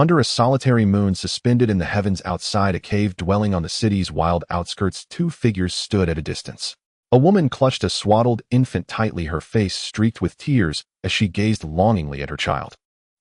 Under a solitary moon suspended in the heavens outside a cave dwelling on the city's wild outskirts, two figures stood at a distance. A woman clutched a swaddled infant tightly, her face streaked with tears as she gazed longingly at her child.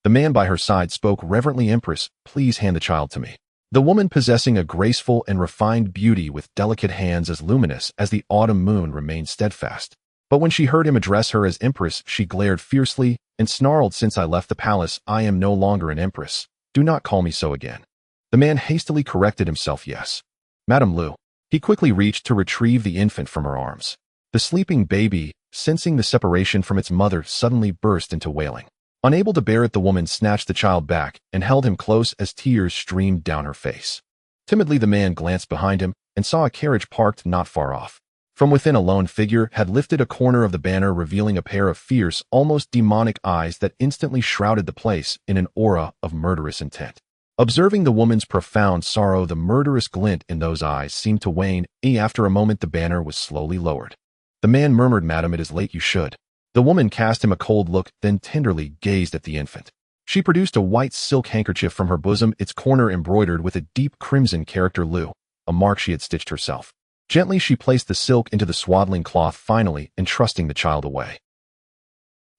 The man by her side spoke reverently, "Empress, please hand the child to me." The woman, possessing a graceful and refined beauty with delicate hands as luminous as the autumn moon, remained steadfast. But when she heard him address her as Empress, she glared fiercely and snarled, "Since I left the palace, I am no longer an empress. Do not call me so again." The man hastily corrected himself. "Yes, Madame Lu." He quickly reached to retrieve the infant from her arms. The sleeping baby, sensing the separation from its mother, suddenly burst into wailing. Unable to bear it, the woman snatched the child back and held him close as tears streamed down her face. Timidly, the man glanced behind him and saw a carriage parked not far off. From within, a lone figure had lifted a corner of the banner, revealing a pair of fierce, almost demonic eyes that instantly shrouded the place in an aura of murderous intent. Observing the woman's profound sorrow, the murderous glint in those eyes seemed to wane. After a moment, the banner was slowly lowered. The man murmured, "Madam, it is late, you should." The woman cast him a cold look, then tenderly gazed at the infant. She produced a white silk handkerchief from her bosom, its corner embroidered with a deep crimson character Lu, a mark she had stitched herself. Gently she placed the silk into the swaddling cloth, finally entrusting the child away.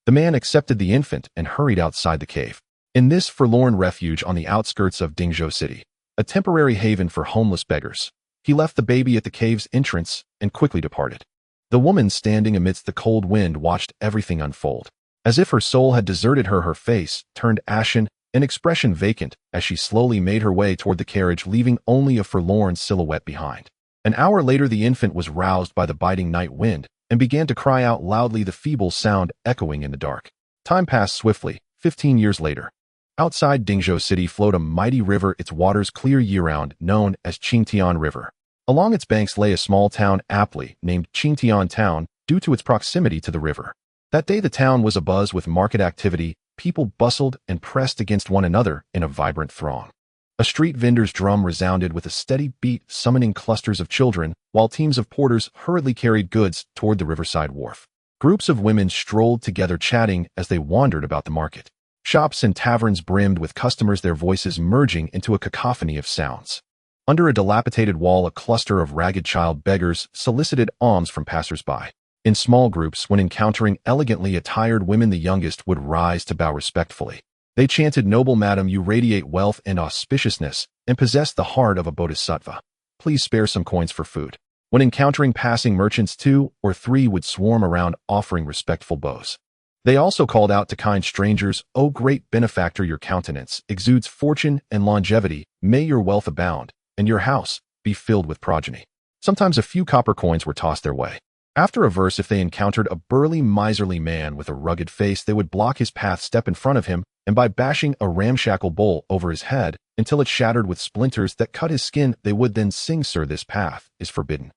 The man accepted the infant and hurried outside the cave. In this forlorn refuge on the outskirts of Dingzhou City, a temporary haven for homeless beggars, he left the baby at the cave's entrance and quickly departed. The woman, standing amidst the cold wind, watched everything unfold. As if her soul had deserted her, her face turned ashen, an expression vacant, as she slowly made her way toward the carriage, leaving only a forlorn silhouette behind. An hour later, the infant was roused by the biting night wind and began to cry out loudly, the feeble sound echoing in the dark. Time passed swiftly. 15 years later, outside Dingzhou City flowed a mighty river, its waters clear year-round, known as Qingtian River. Along its banks lay a small town, aptly named Qingtian Town due to its proximity to the river. That day the town was abuzz with market activity. People bustled and pressed against one another in a vibrant throng. A street vendor's drum resounded with a steady beat, summoning clusters of children, while teams of porters hurriedly carried goods toward the riverside wharf. Groups of women strolled together, chatting as they wandered about the market. Shops and taverns brimmed with customers, their voices merging into a cacophony of sounds. Under a dilapidated wall, a cluster of ragged child beggars solicited alms from passers-by. In small groups, when encountering elegantly attired women, the youngest would rise to bow respectfully. They chanted, "Noble madam, you radiate wealth and auspiciousness and possess the heart of a bodhisattva. Please spare some coins for food." When encountering passing merchants, 2 or 3 would swarm around, offering respectful bows. They also called out to kind strangers, "O great benefactor, your countenance exudes fortune and longevity. May your wealth abound, and your house be filled with progeny." Sometimes a few copper coins were tossed their way. After a verse, if they encountered a burly, miserly man with a rugged face, they would block his path, step in front of him, and by bashing a ramshackle bowl over his head until it shattered with splinters that cut his skin, they would then sing, "Sir, this path is forbidden.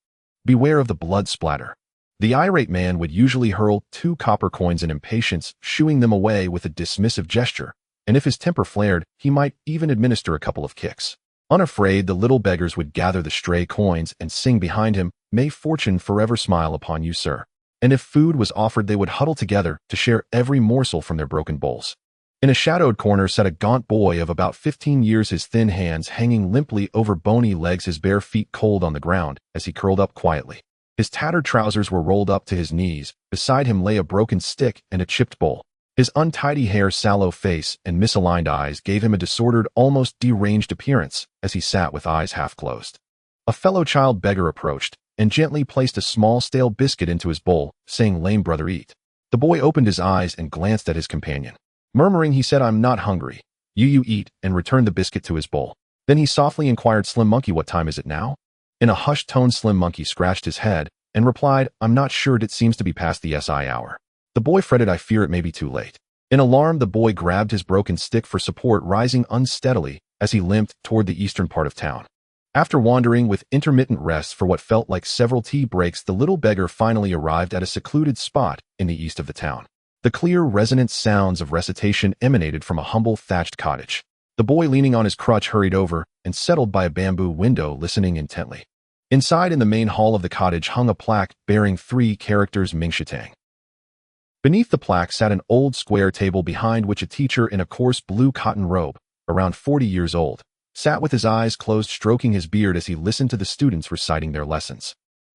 Beware of the blood splatter." The irate man would usually hurl 2 copper coins in impatience, shooing them away with a dismissive gesture, and if his temper flared, he might even administer a couple of kicks. Unafraid, the little beggars would gather the stray coins and sing behind him, "May fortune forever smile upon you, sir." And if food was offered, they would huddle together to share every morsel from their broken bowls. In a shadowed corner sat a gaunt boy of about 15 years, his thin hands hanging limply over bony legs, his bare feet cold on the ground as he curled up quietly. His tattered trousers were rolled up to his knees. Beside him lay a broken stick and a chipped bowl. His untidy hair, sallow face, and misaligned eyes gave him a disordered, almost deranged appearance as he sat with eyes half closed. A fellow child beggar approached and gently placed a small stale biscuit into his bowl, saying, "Lame brother, eat." The boy opened his eyes and glanced at his companion. Murmuring, he said, "I'm not hungry." You eat," and returned the biscuit to his bowl. Then he softly inquired, "Slim Monkey, what time is it now?" In a hushed tone, Slim Monkey scratched his head and replied, "I'm not sure, it seems to be past the SI hour." The boy fretted, "I fear it may be too late." In alarm, the boy grabbed his broken stick for support, rising unsteadily as he limped toward the eastern part of town. After wandering with intermittent rests for what felt like several tea breaks, the little beggar finally arrived at a secluded spot in the east of the town. The clear, resonant sounds of recitation emanated from a humble thatched cottage. The boy, leaning on his crutch, hurried over and settled by a bamboo window, listening intently. Inside, in the main hall of the cottage, hung a plaque bearing 3 characters, Mingshitang. Beneath the plaque sat an old square table behind which a teacher in a coarse blue cotton robe around 40 years old, sat with his eyes closed stroking his beard as he listened to the students reciting their lessons.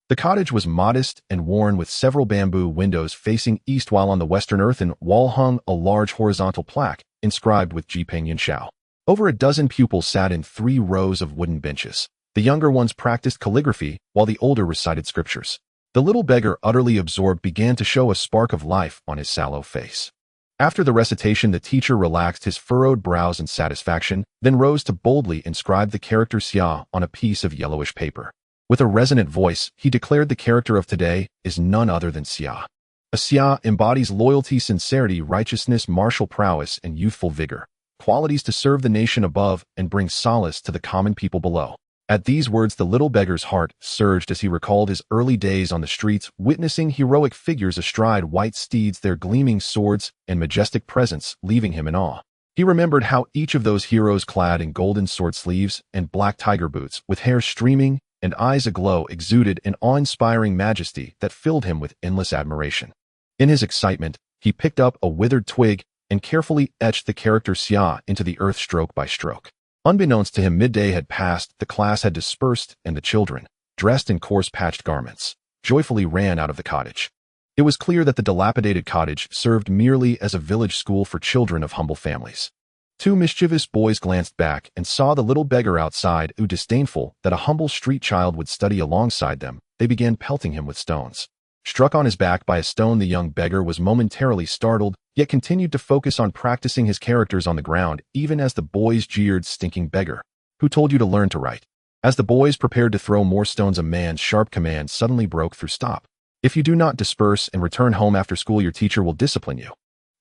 The cottage was modest and worn with several bamboo windows facing east, while on the western earthen wall hung a large horizontal plaque inscribed with Jipeng Yunxiao. Over a dozen pupils sat in 3 rows of wooden benches. The younger ones practiced calligraphy while the older recited scriptures. The little beggar, utterly absorbed, began to show a spark of life on his sallow face. After the recitation, the teacher relaxed his furrowed brows in satisfaction, then rose to boldly inscribe the character Xia on a piece of yellowish paper. With a resonant voice, he declared the character of today is none other than Xia. A Xia embodies loyalty, sincerity, righteousness, martial prowess, and youthful vigor, qualities to serve the nation above and bring solace to the common people below. At these words, the little beggar's heart surged as he recalled his early days on the streets, witnessing heroic figures astride white steeds, their gleaming swords and majestic presence leaving him in awe. He remembered how each of those heroes, clad in golden sword sleeves and black tiger boots, with hair streaming and eyes aglow, exuded an awe-inspiring majesty that filled him with endless admiration. In his excitement, he picked up a withered twig and carefully etched the character Xia into the earth stroke by stroke. Unbeknownst to him, midday had passed, the class had dispersed, and the children, dressed in coarse patched garments, joyfully ran out of the cottage. It was clear that the dilapidated cottage served merely as a village school for children of humble families. 2 mischievous boys glanced back and saw the little beggar outside. Disdainful that a humble street child would study alongside them, they began pelting him with stones. Struck on his back by a stone, the young beggar was momentarily startled, yet continued to focus on practicing his characters on the ground, even as the boys jeered, "Stinking beggar! Who told you to learn to write?" As the boys prepared to throw more stones, a man's sharp command suddenly broke through. "Stop! If you do not disperse and return home after school, your teacher will discipline you."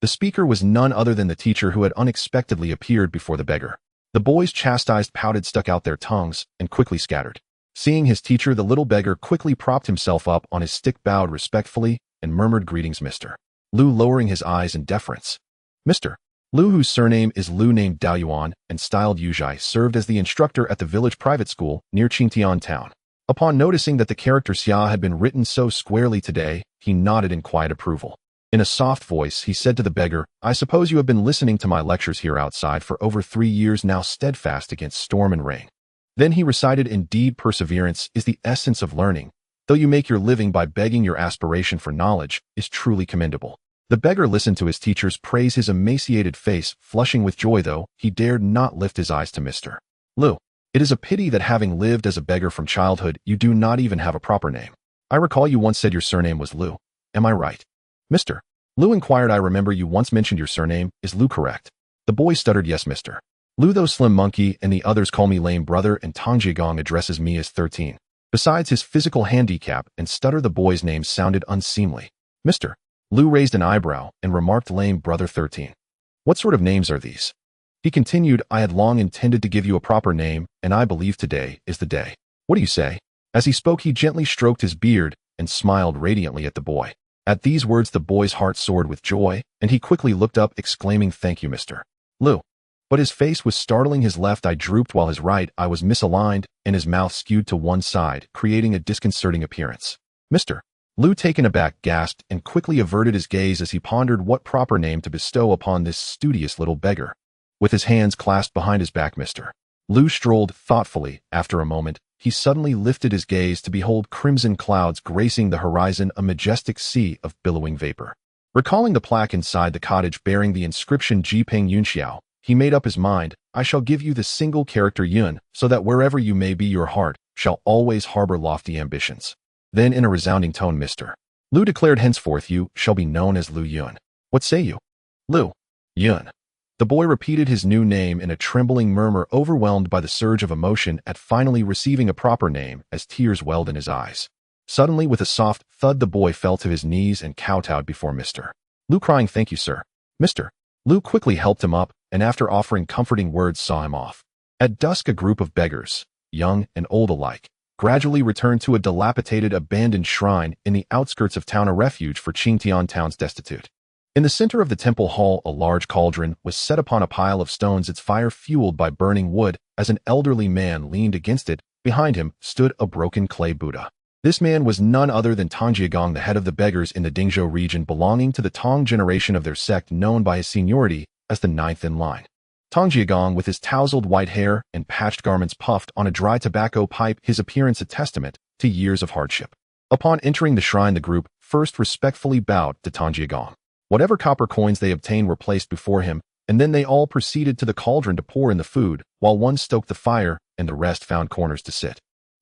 The speaker was none other than the teacher who had unexpectedly appeared before the beggar. The boys, chastised, pouted, stuck out their tongues, and quickly scattered. Seeing his teacher, the little beggar quickly propped himself up on his stick, bowed respectfully, and murmured, "Greetings, Mr. Lu," lowering his eyes in deference. Mr. Lu, whose surname is Lu, named Daoyuan and styled Yuzhai, served as the instructor at the village private school near Qingtian town. Upon noticing that the character Xia had been written so squarely today, he nodded in quiet approval. In a soft voice, he said to the beggar, "I suppose you have been listening to my lectures here outside for over 3 years now, steadfast against storm and rain." Then he recited, "Indeed, perseverance is the essence of learning. Though you make your living by begging, your aspiration for knowledge is truly commendable." The beggar listened to his teacher's praise, his emaciated face flushing with joy, though he dared not lift his eyes to Mr. Lu. "It is a pity that, having lived as a beggar from childhood, you do not even have a proper name. I recall you once said your surname was Lu. Am I right?" Mr. Lu inquired. "I remember you once mentioned your surname. Is Lu correct?" The boy stuttered, "Yes, Mr. Lu, though Slim Monkey and the others call me Lame Brother, and Tang Jiagong addresses me as 13. Besides his physical handicap and stutter, the boy's name sounded unseemly." Mr. Lu raised an eyebrow and remarked, "Lame Brother 13. What sort of names are these?" He continued, "I had long intended to give you a proper name, and I believe today is the day. What do you say?" As he spoke, he gently stroked his beard and smiled radiantly at the boy. At these words, the boy's heart soared with joy, and he quickly looked up, exclaiming, "Thank you, Mr. Lu." But his face was startling. His left eye drooped while his right eye was misaligned, and his mouth skewed to one side, creating a disconcerting appearance. Mr. Lu, taken aback, gasped and quickly averted his gaze as he pondered what proper name to bestow upon this studious little beggar. With his hands clasped behind his back, Mr. Lu strolled thoughtfully. After a moment, he suddenly lifted his gaze to behold crimson clouds gracing the horizon, a majestic sea of billowing vapor. Recalling the plaque inside the cottage bearing the inscription Jipeng Yunxiao, he made up his mind, "I shall give you the single character Yun, so that wherever you may be, your heart shall always harbor lofty ambitions." Then in a resounding tone, Mr. Lu declared, "Henceforth you shall be known as Lu Yun. What say you?" "Lu Yun." The boy repeated his new name in a trembling murmur, overwhelmed by the surge of emotion at finally receiving a proper name, as tears welled in his eyes. Suddenly, with a soft thud, the boy fell to his knees and kowtowed before Mr. Lu, crying, "Thank you, sir." Mr. Lu quickly helped him up, and after offering comforting words, saw him off. At dusk, a group of beggars, young and old alike, gradually returned to a dilapidated, abandoned shrine in the outskirts of town, a refuge for Qingtian town's destitute. In the center of the temple hall, a large cauldron was set upon a pile of stones, its fire fueled by burning wood. As an elderly man leaned against it, behind him stood a broken clay Buddha. This man was none other than Tang Jiagong, the head of the beggars in the Dingzhou region, belonging to the Tang generation of their sect, known by his seniority as the ninth in line. Tang Jiagong, with his tousled white hair and patched garments, puffed on a dry tobacco pipe, his appearance a testament to years of hardship. Upon entering the shrine, the group first respectfully bowed to Tang Jiagong. Whatever copper coins they obtained were placed before him, and then they all proceeded to the cauldron to pour in the food, while one stoked the fire and the rest found corners to sit.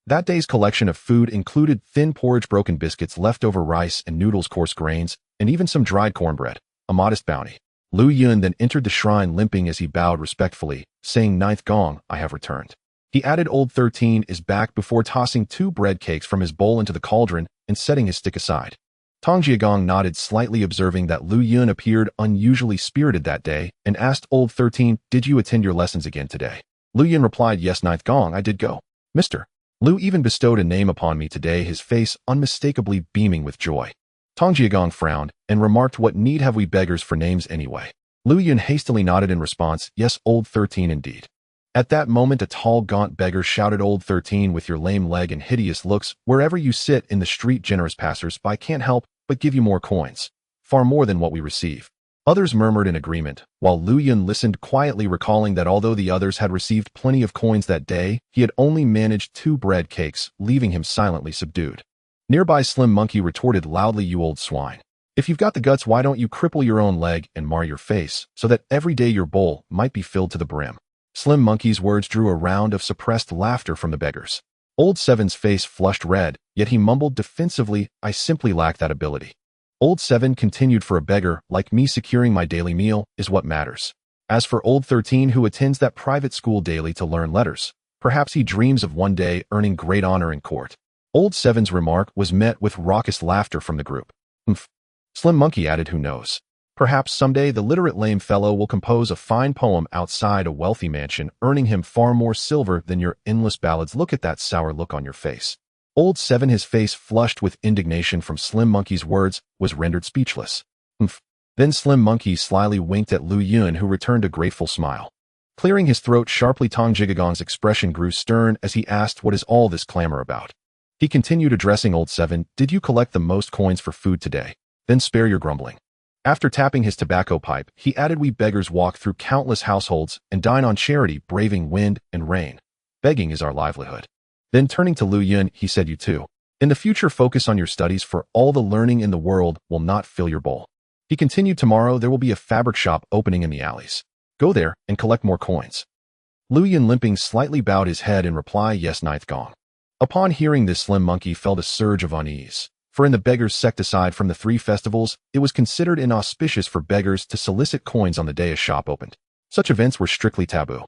That day's collection of food included thin porridge, broken biscuits, leftover rice and noodles, coarse grains, and even some dried cornbread, a modest bounty. Lu Yun then entered the shrine limping as he bowed respectfully, saying, "Ninth Gong, I have returned." He added, "Old 13 is back," before tossing 2 bread cakes from his bowl into the cauldron and setting his stick aside. Tang Jiagong nodded slightly, observing that Lu Yun appeared unusually spirited that day, and asked Old 13, "Did you attend your lessons again today?" Lu Yun replied, "Yes, Ninth Gong, I did go." "Mr. Lu even bestowed a name upon me today," his face unmistakably beaming with joy. Tang Jiagong frowned and remarked, "What need have we beggars for names anyway?" Lu Yun hastily nodded in response, "Yes, Old 13 indeed." At that moment, a tall, gaunt beggar shouted, "Old 13, with your lame leg and hideous looks, wherever you sit in the street, generous passers-by can't help but give you more coins, far more than what we receive." Others murmured in agreement, while Lu Yun listened quietly, recalling that although the others had received plenty of coins that day, he had only managed 2 bread cakes, leaving him silently subdued. Nearby, Slim Monkey retorted loudly, "You old swine. If you've got the guts, why don't you cripple your own leg and mar your face, so that every day your bowl might be filled to the brim?" Slim Monkey's words drew a round of suppressed laughter from the beggars. Old Seven's face flushed red, yet he mumbled defensively, "I simply lack that ability." Old Seven continued, "For a beggar like me, securing my daily meal is what matters. As for Old 13, who attends that private school daily to learn letters, perhaps he dreams of one day earning great honor in court." Old Seven's remark was met with raucous laughter from the group. "Humph," Slim Monkey added, "who knows? Perhaps someday the literate lame fellow will compose a fine poem outside a wealthy mansion, earning him far more silver than your endless ballads. Look at that sour look on your face." Old Seven, his face flushed with indignation from Slim Monkey's words, was rendered speechless. "Humph." Then Slim Monkey slyly winked at Lu Yun, who returned a grateful smile. Clearing his throat sharply, Tang Jiagong's expression grew stern as he asked, "What is all this clamor about?" He continued, addressing Old Seven, "Did you collect the most coins for food today? Then spare your grumbling." After tapping his tobacco pipe, he added, "We beggars walk through countless households and dine on charity, braving wind and rain. Begging is our livelihood." Then turning to Lu Yun, he said, "You too. In the future, focus on your studies, for all the learning in the world will not fill your bowl." He continued, "Tomorrow there will be a fabric shop opening in the alleys. Go there and collect more coins." Lu Yun, limping slightly, bowed his head in reply, "Yes, Ninth Gong." Upon hearing this, Slim Monkey felt a surge of unease. For in the beggars' sect, aside from the 3 festivals, it was considered inauspicious for beggars to solicit coins on the day a shop opened. Such events were strictly taboo.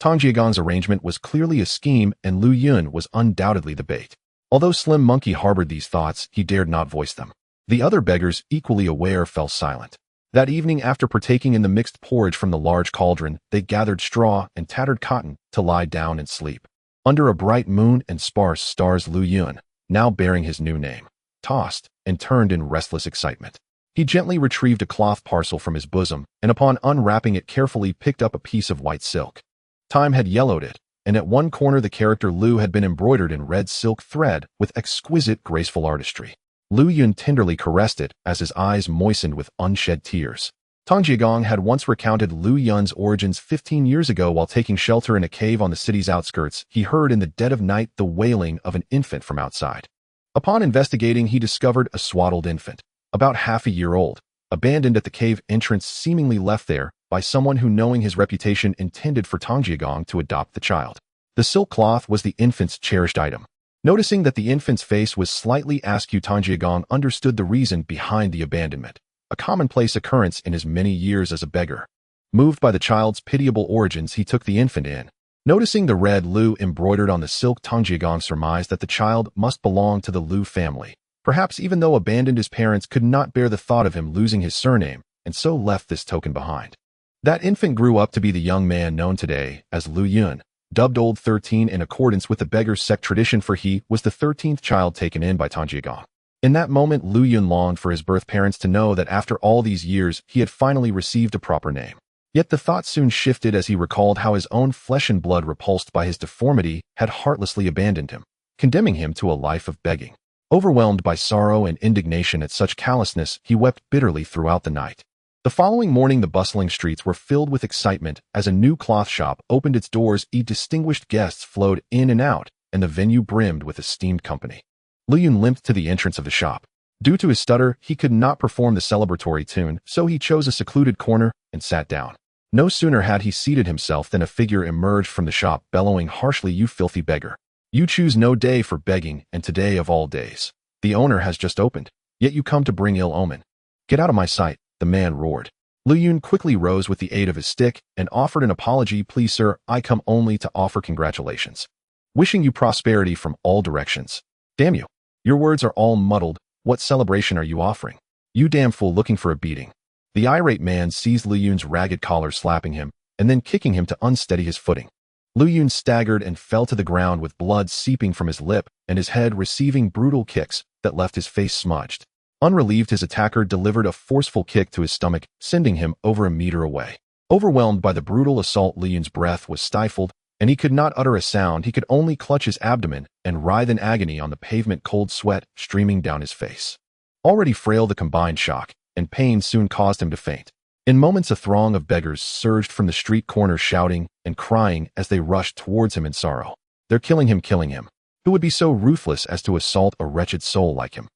Tang Jiagong's arrangement was clearly a scheme, and Lu Yun was undoubtedly the bait. Although Slim Monkey harbored these thoughts, he dared not voice them. The other beggars, equally aware, fell silent. That evening, after partaking in the mixed porridge from the large cauldron, they gathered straw and tattered cotton to lie down and sleep. Under a bright moon and sparse stars, Lu Yun, now bearing his new name, tossed and turned in restless excitement. He gently retrieved a cloth parcel from his bosom, and upon unwrapping it carefully, picked up a piece of white silk. Time had yellowed it, and at one corner the character Lu had been embroidered in red silk thread with exquisite, graceful artistry. Lu Yun tenderly caressed it as his eyes moistened with unshed tears. Tang Jiagong had once recounted Lu Yun's origins 15 years ago. While taking shelter in a cave on the city's outskirts, he heard in the dead of night the wailing of an infant from outside. Upon investigating, he discovered a swaddled infant, about half a year old, abandoned at the cave entrance, seemingly left there by someone who, knowing his reputation, intended for Tang Jiagong to adopt the child. The silk cloth was the infant's cherished item. Noticing that the infant's face was slightly askew, Tang Jiagong understood the reason behind the abandonment, a commonplace occurrence in his many years as a beggar. Moved by the child's pitiable origins, he took the infant in. Noticing the red Lu embroidered on the silk, Tang Jiagong surmised that the child must belong to the Lu family. Perhaps, even though abandoned, his parents could not bear the thought of him losing his surname, and so left this token behind. That infant grew up to be the young man known today as Lu Yun, dubbed Old 13 in accordance with the beggar's sect tradition, for he was the 13th child taken in by Tang Jiagong. In that moment, Lu Yun longed for his birth parents to know that after all these years, he had finally received a proper name. Yet the thought soon shifted as he recalled how his own flesh and blood, repulsed by his deformity, had heartlessly abandoned him, condemning him to a life of begging. Overwhelmed by sorrow and indignation at such callousness, he wept bitterly throughout the night. The following morning, the bustling streets were filled with excitement as a new cloth shop opened its doors. Distinguished guests flowed in and out, and the venue brimmed with esteemed company. Lu Yun limped to the entrance of the shop. Due to his stutter, he could not perform the celebratory tune, so he chose a secluded corner and sat down. No sooner had he seated himself than a figure emerged from the shop, bellowing harshly, "You filthy beggar! You choose no day for begging, and today of all days. The owner has just opened, yet you come to bring ill omen. Get out of my sight," the man roared. Lu Yun quickly rose with the aid of his stick and offered an apology. "Please, sir, I come only to offer congratulations. Wishing you prosperity from all directions." "Damn you. Your words are all muddled. What celebration are you offering? You damn fool, looking for a beating." The irate man seized Lu Yun's ragged collar, slapping him, and then kicking him to unsteady his footing. Lu Yun staggered and fell to the ground with blood seeping from his lip and his head receiving brutal kicks that left his face smudged. Unrelieved, his attacker delivered a forceful kick to his stomach, sending him over a meter away. Overwhelmed by the brutal assault, Lu Yun's breath was stifled, and he could not utter a sound. He could only clutch his abdomen and writhe in agony on the pavement, cold sweat streaming down his face. Already frail, the combined shock and pain soon caused him to faint. In moments, a throng of beggars surged from the street corners, shouting and crying as they rushed towards him in sorrow. "They're killing him, killing him. Who would be so ruthless as to assault a wretched soul like him?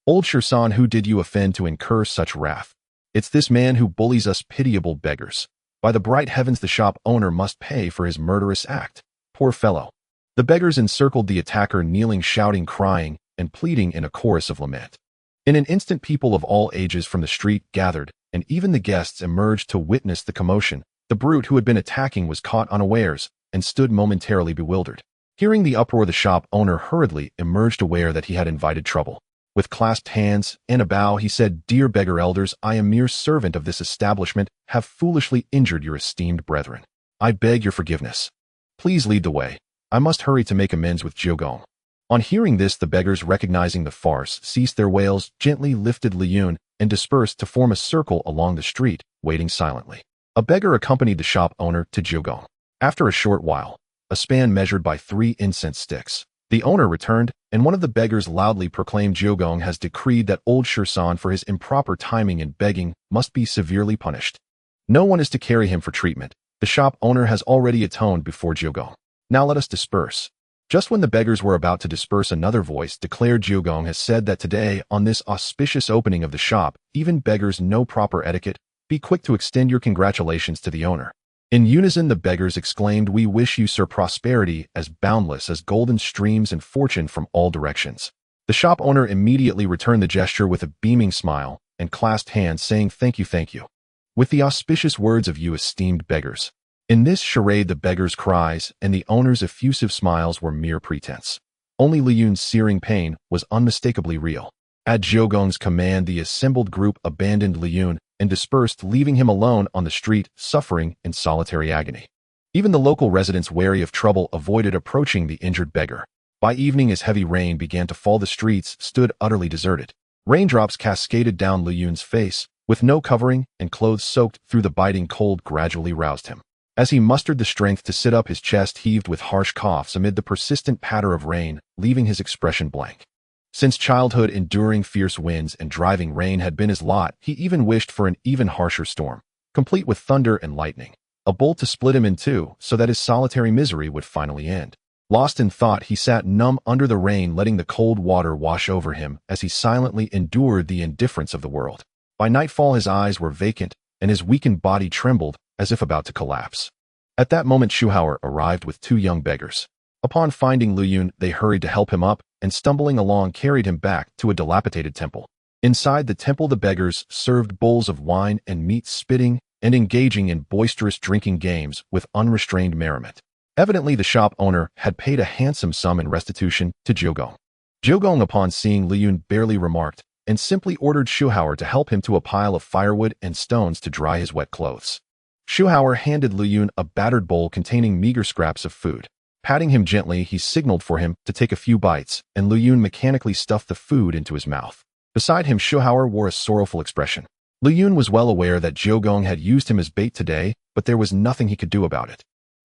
Old Shirsan, who did you offend to incur such wrath? It's this man who bullies us pitiable beggars. By the bright heavens, the shop owner must pay for his murderous act. Poor fellow." The beggars encircled the attacker, kneeling, shouting, crying, and pleading in a chorus of lament. In an instant, people of all ages from the street gathered, and even the guests emerged to witness the commotion. The brute who had been attacking was caught unawares and stood momentarily bewildered. Hearing the uproar, the shop owner hurriedly emerged, aware that he had invited trouble. With clasped hands and a bow, he said, "Dear beggar elders, I am mere servant of this establishment, have foolishly injured your esteemed brethren. I beg your forgiveness. Please lead the way. I must hurry to make amends with Jiugong." On hearing this, the beggars, recognizing the farce, ceased their wails, gently lifted Lu Yun, and dispersed to form a circle along the street, waiting silently. A beggar accompanied the shop owner to Jiugong. After a short while, a span measured by 3 incense sticks, the owner returned, and one of the beggars loudly proclaimed, "Jiugong has decreed that old Shirsan, for his improper timing in begging, must be severely punished. No one is to carry him for treatment. The shop owner has already atoned before Jiugong. Now let us disperse." Just when the beggars were about to disperse, another voice declared, "Jiugong has said that today, on this auspicious opening of the shop, even beggars know proper etiquette. Be quick to extend your congratulations to the owner." In unison, the beggars exclaimed, "We wish you, sir, prosperity as boundless as golden streams and fortune from all directions." The shop owner immediately returned the gesture with a beaming smile and clasped hands, saying, "Thank you, thank you. With the auspicious words of you esteemed beggars." In this charade, the beggars' cries and the owner's effusive smiles were mere pretense. Only Lu Yun's searing pain was unmistakably real. At Jiugong's command, the assembled group abandoned Lu Yun and dispersed, leaving him alone on the street, suffering in solitary agony. Even the local residents, wary of trouble, avoided approaching the injured beggar. By evening, as heavy rain began to fall, the streets stood utterly deserted. Raindrops cascaded down Lu Yun's face, with no covering, and clothes soaked through the biting cold gradually roused him. As he mustered the strength to sit up, his chest heaved with harsh coughs amid the persistent patter of rain, leaving his expression blank. Since childhood, enduring fierce winds and driving rain had been his lot. He even wished for an even harsher storm, complete with thunder and lightning, a bolt to split him in two so that his solitary misery would finally end. Lost in thought, he sat numb under the rain, letting the cold water wash over him as he silently endured the indifference of the world. By nightfall, his eyes were vacant and his weakened body trembled as if about to collapse. At that moment, Shuhauer arrived with 2 young beggars. Upon finding Lu Yun, they hurried to help him up and, stumbling along, carried him back to a dilapidated temple. Inside the temple, the beggars served bowls of wine and meat, spitting and engaging in boisterous drinking games with unrestrained merriment. Evidently, the shop owner had paid a handsome sum in restitution to Jiugong. Jiugong, upon seeing Lu Yun, barely remarked and simply ordered Shuhauer to help him to a pile of firewood and stones to dry his wet clothes. Shuhauer handed Lu Yun a battered bowl containing meager scraps of food. Patting him gently, he signaled for him to take a few bites, and Lu Yun mechanically stuffed the food into his mouth. Beside him, Shuhauer wore a sorrowful expression. Lu Yun was well aware that Jiugong had used him as bait today, but there was nothing he could do about it.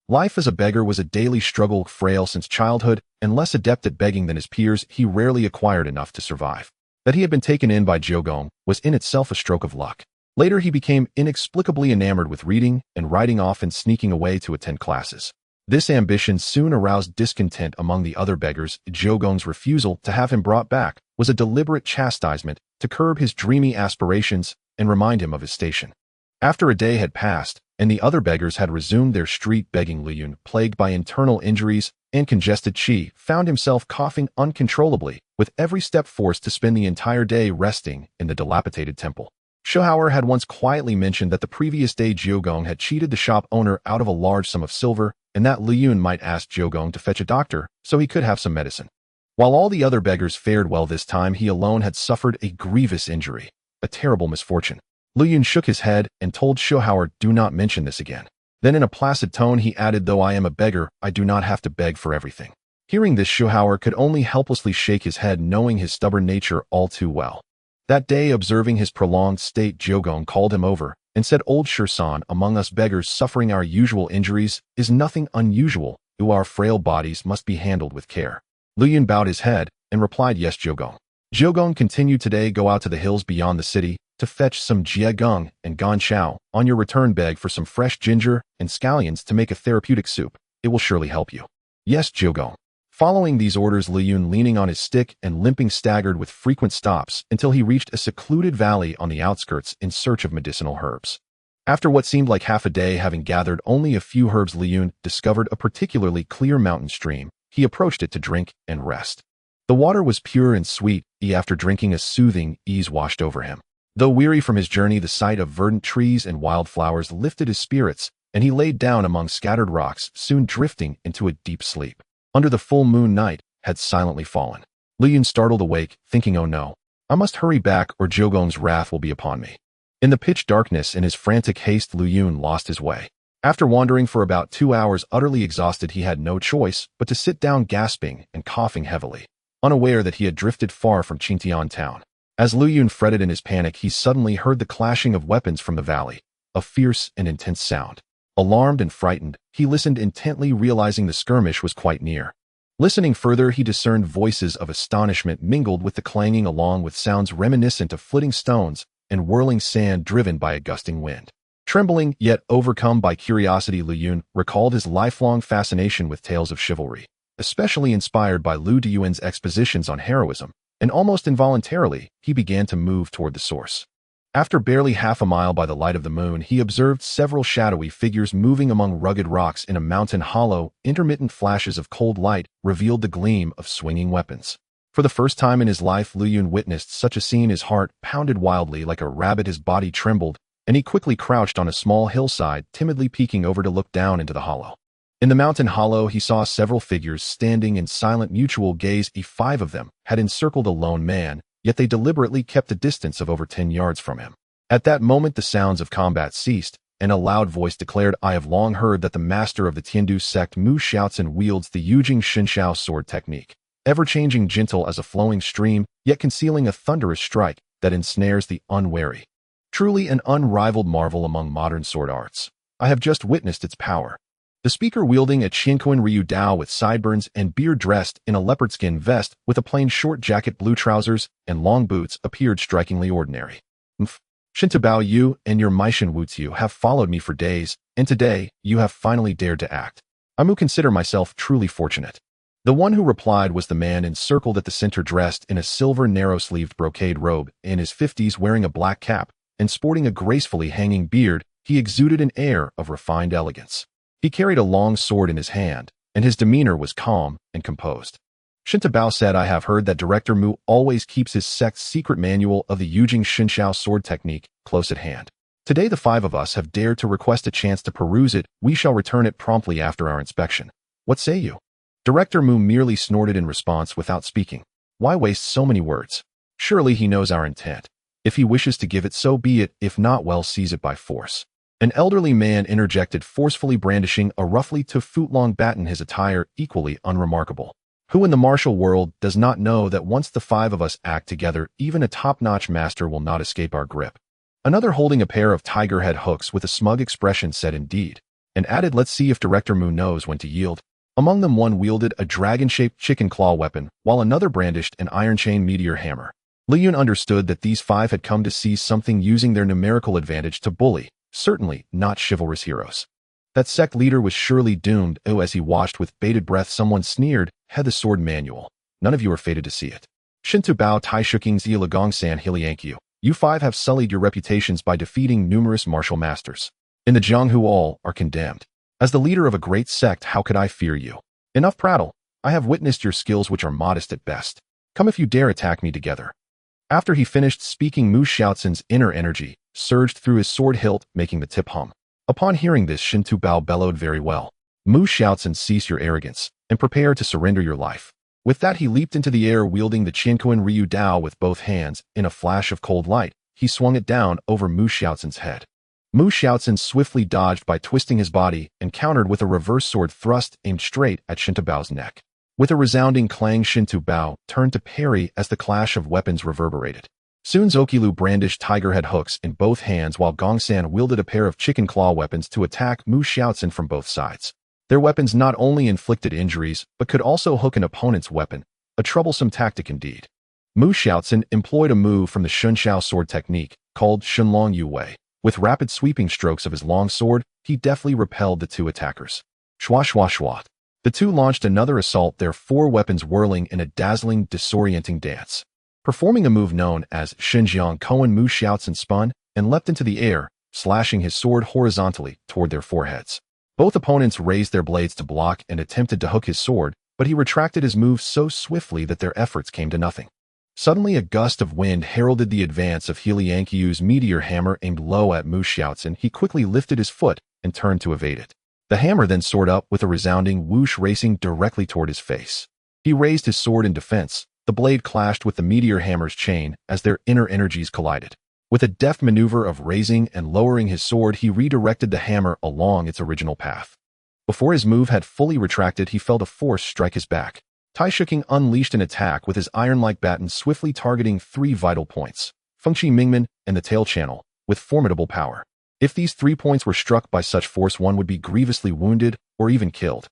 Life as a beggar was a daily struggle. Frail since childhood and less adept at begging than his peers, he rarely acquired enough to survive. That he had been taken in by Jiugong was in itself a stroke of luck. Later, he became inexplicably enamored with reading and riding off and sneaking away to attend classes. This ambition soon aroused discontent among the other beggars. Jiugong's refusal to have him brought back was a deliberate chastisement to curb his dreamy aspirations and remind him of his station. After a day had passed, and the other beggars had resumed their street begging, Liyun, plagued by internal injuries and congested qi, found himself coughing uncontrollably, with every step forced to spend the entire day resting in the dilapidated temple. Shohauer had once quietly mentioned that the previous day Jiugong had cheated the shop owner out of a large sum of silver, and that Liyun might ask Jiugong to fetch a doctor so he could have some medicine. While all the other beggars fared well this time, he alone had suffered a grievous injury, a terrible misfortune. Liyun shook his head and told Shohauer, "Do not mention this again." Then in a placid tone he added, "Though I am a beggar, I do not have to beg for everything." Hearing this, Shohauer could only helplessly shake his head, knowing his stubborn nature all too well. That day, observing his prolonged state, Jiugong called him over and said, "Old Shursan, among us beggars suffering our usual injuries is nothing unusual, though our frail bodies must be handled with care." Liyun bowed his head and replied, "Yes, Jiugong." Jiugong continued, "Today go out to the hills beyond the city to fetch some jiegong and ganxiao. On your return, beg for some fresh ginger and scallions to make a therapeutic soup. It will surely help you." "Yes, Jiugong." Following these orders, Liyun, leaning on his stick and limping, staggered with frequent stops until he reached a secluded valley on the outskirts in search of medicinal herbs. After what seemed like half a day, having gathered only a few herbs, Liyun discovered a particularly clear mountain stream. He approached it to drink and rest. The water was pure and sweet, after drinking a soothing ease washed over him. Though weary from his journey, the sight of verdant trees and wildflowers lifted his spirits, and he laid down among scattered rocks, soon drifting into a deep sleep. Under the full moon, night had silently fallen. Liyun startled awake, thinking, "Oh no, I must hurry back or Jiugong's wrath will be upon me." In the pitch darkness, in his frantic haste, Liyun lost his way. After wandering for about 2 hours, utterly exhausted, he had no choice but to sit down, gasping and coughing heavily, unaware that he had drifted far from Qingtian town. As Liyun fretted in his panic, he suddenly heard the clashing of weapons from the valley, a fierce and intense sound. Alarmed and frightened, he listened intently, realizing the skirmish was quite near. Listening further, he discerned voices of astonishment mingled with the clanging, along with sounds reminiscent of flitting stones and whirling sand driven by a gusting wind. Trembling, yet overcome by curiosity, Liyun recalled his lifelong fascination with tales of chivalry, especially inspired by Lu Diyuan's expositions on heroism, and almost involuntarily, he began to move toward the source. After barely half a mile by the light of the moon, he observed several shadowy figures moving among rugged rocks in a mountain hollow. Intermittent flashes of cold light revealed the gleam of swinging weapons. For the first time in his life, Liyun witnessed such a scene. His heart pounded wildly like a rabbit, his body trembled, and he quickly crouched on a small hillside, timidly peeking over to look down into the hollow. In the mountain hollow, he saw several figures standing in silent mutual gaze. 5 of them had encircled a lone man, yet they deliberately kept a distance of over 10 yards from him. At that moment, the sounds of combat ceased, and a loud voice declared, "I have long heard that the master of the Tianlu sect Mu shouts and wields the Yujing Shinshao sword technique, ever-changing, gentle as a flowing stream, yet concealing a thunderous strike that ensnares the unwary. Truly an unrivaled marvel among modern sword arts. I have just witnessed its power." The speaker, wielding a Qingtian Ryu Dao with sideburns and beard, dressed in a leopard skin vest with a plain short jacket, blue trousers, and long boots, appeared strikingly ordinary. "Shintabao, you and your Meishan Wutsu have followed me for days, and today you have finally dared to act. I mu consider myself truly fortunate." The one who replied was the man encircled at the center, dressed in a silver narrow-sleeved brocade robe, in his 50s, wearing a black cap and sporting a gracefully hanging beard. He exuded an air of refined elegance. He carried a long sword in his hand, and his demeanor was calm and composed. Shintabao said, "I have heard that Director Mu always keeps his sect's secret manual of the Yujing Shinshao sword technique close at hand. Today the 5 of us have dared to request a chance to peruse it. We shall return it promptly after our inspection. What say you?" Director Mu merely snorted in response without speaking. Why waste so many words? Surely he knows our intent. If he wishes to give it, so be it. If not, well, seize it by force. An elderly man interjected, forcefully brandishing a roughly 2-foot-long baton, his attire equally unremarkable. Who in the martial world does not know that once the 5 of us act together, even a top-notch master will not escape our grip? Another, holding a pair of tiger head hooks with a smug expression, said, "Indeed," and added, "Let's see if Director Mu knows when to yield." Among them, one wielded a dragon-shaped chicken claw weapon, while another brandished an iron chain meteor hammer. Li Yun understood that these five had come to seize something using their numerical advantage to bully, certainly not chivalrous heroes. That sect leader was surely doomed. Oh, as he watched with bated breath, someone sneered, "Had the sword manual. None of you are fated to see it. Shintu Bao Tai Shuking's Ilagongsan Hiliankyu. You five have sullied your reputations by defeating numerous martial masters. In the Jianghu all are condemned. As the leader of a great sect, how could I fear you? Enough prattle. I have witnessed your skills, which are modest at best. Come if you dare attack me together." After he finished speaking, Mu Xiaoxin's inner energy surged through his sword hilt, making the tip hum. Upon hearing this, Shintu Bao bellowed, "Very well. Mu Xiaoxin, cease your arrogance, and prepare to surrender your life." With that, he leaped into the air, wielding the Qingtian Ryu Dao with both hands. In a flash of cold light, he swung it down over Mu Xiaoxin's head. Mu Xiaoxin swiftly dodged by twisting his body and countered with a reverse sword thrust aimed straight at Shintu Bao's neck. With a resounding clang, Shintu Bao turned to parry as the clash of weapons reverberated. Soon Zokilu brandished tiger head hooks in both hands, while Gongsan wielded a pair of chicken claw weapons to attack Mu Xiaoxin from both sides. Their weapons not only inflicted injuries, but could also hook an opponent's weapon, a troublesome tactic indeed. Mu Xiaoxin employed a move from the Shunxiao sword technique, called Shunlong Yu Wei. With rapid sweeping strokes of his long sword, he deftly repelled the two attackers. Shwa shwa shwa. The two launched another assault, their four weapons whirling in a dazzling, disorienting dance. Performing a move known as Xinjiang Koan, Mu Xiaoxin spun and leapt into the air, slashing his sword horizontally toward their foreheads. Both opponents raised their blades to block and attempted to hook his sword, but he retracted his move so swiftly that their efforts came to nothing. Suddenly, a gust of wind heralded the advance of Hiliankyu's meteor hammer aimed low at Mu Xiaoxin. He quickly lifted his foot and turned to evade it. The hammer then soared up with a resounding whoosh, racing directly toward his face. He raised his sword in defense. The blade clashed with the meteor hammer's chain as their inner energies collided. With a deft maneuver of raising and lowering his sword, he redirected the hammer along its original path. Before his move had fully retracted, he felt a force strike his back. Tai Shuking unleashed an attack with his iron-like baton, swiftly targeting three vital points, Fengqi Mingmen and the tail channel, with formidable power. If these 3 points were struck by such force, one would be grievously wounded or even killed.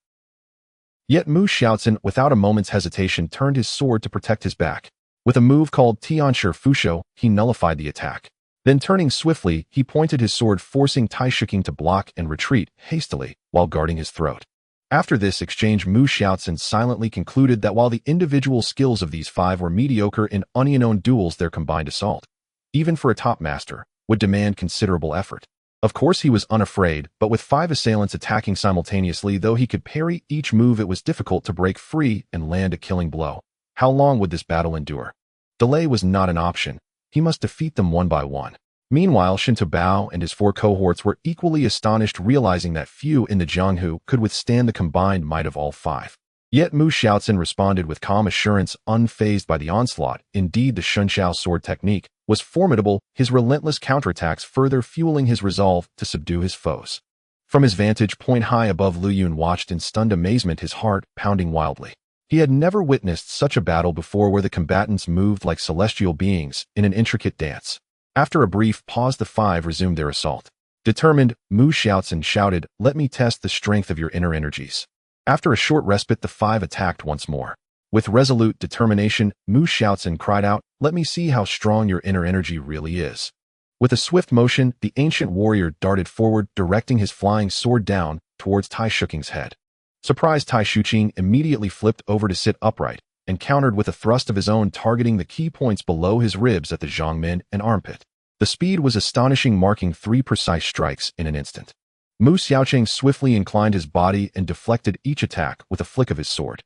Yet Mu Xiaoxin, without a moment's hesitation, turned his sword to protect his back. With a move called Tianshi Fusho, he nullified the attack. Then turning swiftly, he pointed his sword, forcing Tai Shuking to block and retreat hastily while guarding his throat. After this exchange, Mu Xiaoxin silently concluded that while the individual skills of these five were mediocre in unknown duels, their combined assault, even for a top master, would demand considerable effort. Of course, he was unafraid, but with five assailants attacking simultaneously, though he could parry each move, it was difficult to break free and land a killing blow. How long would this battle endure? Delay was not an option. He must defeat them one by one. Meanwhile, Shintu Bao and his four cohorts were equally astonished, realizing that few in the Jianghu could withstand the combined might of all five. Yet Mu Xiaoxin responded with calm assurance, unfazed by the onslaught. Indeed, the Shunxiao sword technique was formidable, his relentless counterattacks further fueling his resolve to subdue his foes. From his vantage point high above, Lu Yun watched in stunned amazement, his heart pounding wildly. He had never witnessed such a battle before, where the combatants moved like celestial beings in an intricate dance. After a brief pause, the five resumed their assault. Determined, Mu Xiaoxin shouted, "Let me test the strength of your inner energies." After a short respite, the five attacked once more. With resolute determination, Mu Xiaoxin cried out, "Let me see how strong your inner energy really is." With a swift motion, the ancient warrior darted forward, directing his flying sword down towards Tai Shuking's head. Surprised, Tai Shuqing immediately flipped over to sit upright and countered with a thrust of his own, targeting the key points below his ribs at the zhongmen and armpit. The speed was astonishing, marking 3 precise strikes in an instant. Mu Xiaoqing swiftly inclined his body and deflected each attack with a flick of his sword.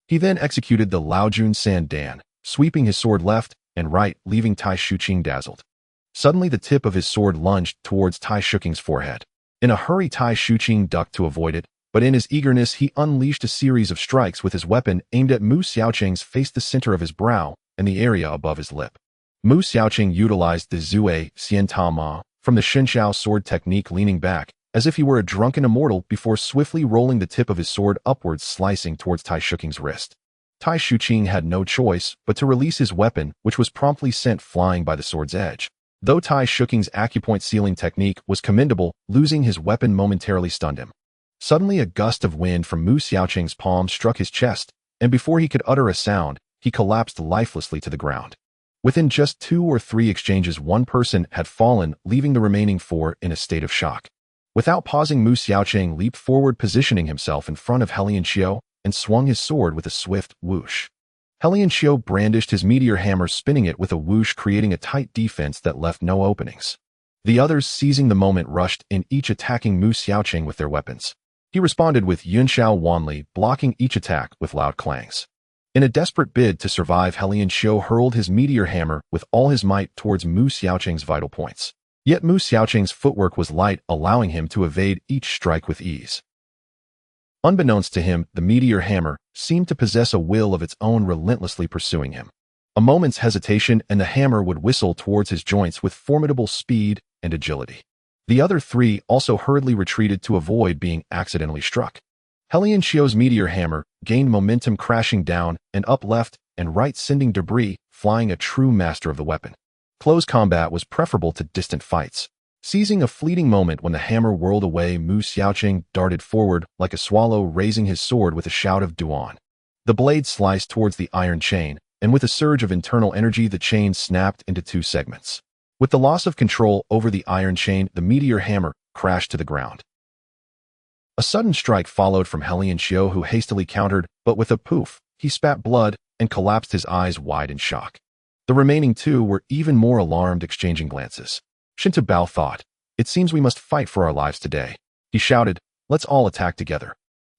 He then executed the Laojun San Dan, sweeping his sword left and right, leaving Tai Shuqing dazzled. Suddenly, the tip of his sword lunged towards Tai Shuking's forehead. In a hurry, Tai Shuqing ducked to avoid it, but in his eagerness, he unleashed a series of strikes with his weapon aimed at Mu Xiaoqing's face, the center of his brow and the area above his lip. Mu Xiaoqing utilized the Zue Xian Ta Ma from the Shunxiao sword technique, leaning back as if he were a drunken immortal before swiftly rolling the tip of his sword upwards, slicing towards Tai Shuking's wrist. Tai Shuqing had no choice but to release his weapon, which was promptly sent flying by the sword's edge. Though Tai Shuking's acupoint sealing technique was commendable, losing his weapon momentarily stunned him. Suddenly, a gust of wind from Mu Xiaoqing's palm struck his chest, and before he could utter a sound, he collapsed lifelessly to the ground. Within just 2 or 3 exchanges, one person had fallen, leaving the remaining 4 in a state of shock. Without pausing, Mu Xiaoqing leaped forward, positioning himself in front of Helian Xiao, and swung his sword with a swift whoosh. Helian Xiao brandished his meteor hammer, spinning it with a whoosh, creating a tight defense that left no openings. The others, seizing the moment, rushed in, each attacking Mu Xiaoqing with their weapons. He responded with Yunxiao Wanli, blocking each attack with loud clangs. In a desperate bid to survive, Helian Xiao hurled his meteor hammer with all his might towards Mu Xiaoqing's vital points. Yet Mu Xiaoqing's footwork was light, allowing him to evade each strike with ease. Unbeknownst to him, the meteor hammer seemed to possess a will of its own, relentlessly pursuing him. A moment's hesitation and the hammer would whistle towards his joints with formidable speed and agility. The other 3 also hurriedly retreated to avoid being accidentally struck. Helian Xiao's meteor hammer gained momentum, crashing down and up left and right, sending debris flying, a true master of the weapon. Close combat was preferable to distant fights. Seizing a fleeting moment when the hammer whirled away, Mu Xiaoqing darted forward like a swallow, raising his sword with a shout of duel. The blade sliced towards the iron chain, and with a surge of internal energy, the chain snapped into 2 segments. With the loss of control over the iron chain, the meteor hammer crashed to the ground. A sudden strike followed from Helian Xiao, who hastily countered, but with a poof, he spat blood and collapsed, his eyes wide in shock. The remaining 2 were even more alarmed, exchanging glances. Qingtian Bao thought, "It seems we must fight for our lives today." He shouted, "Let's all attack together."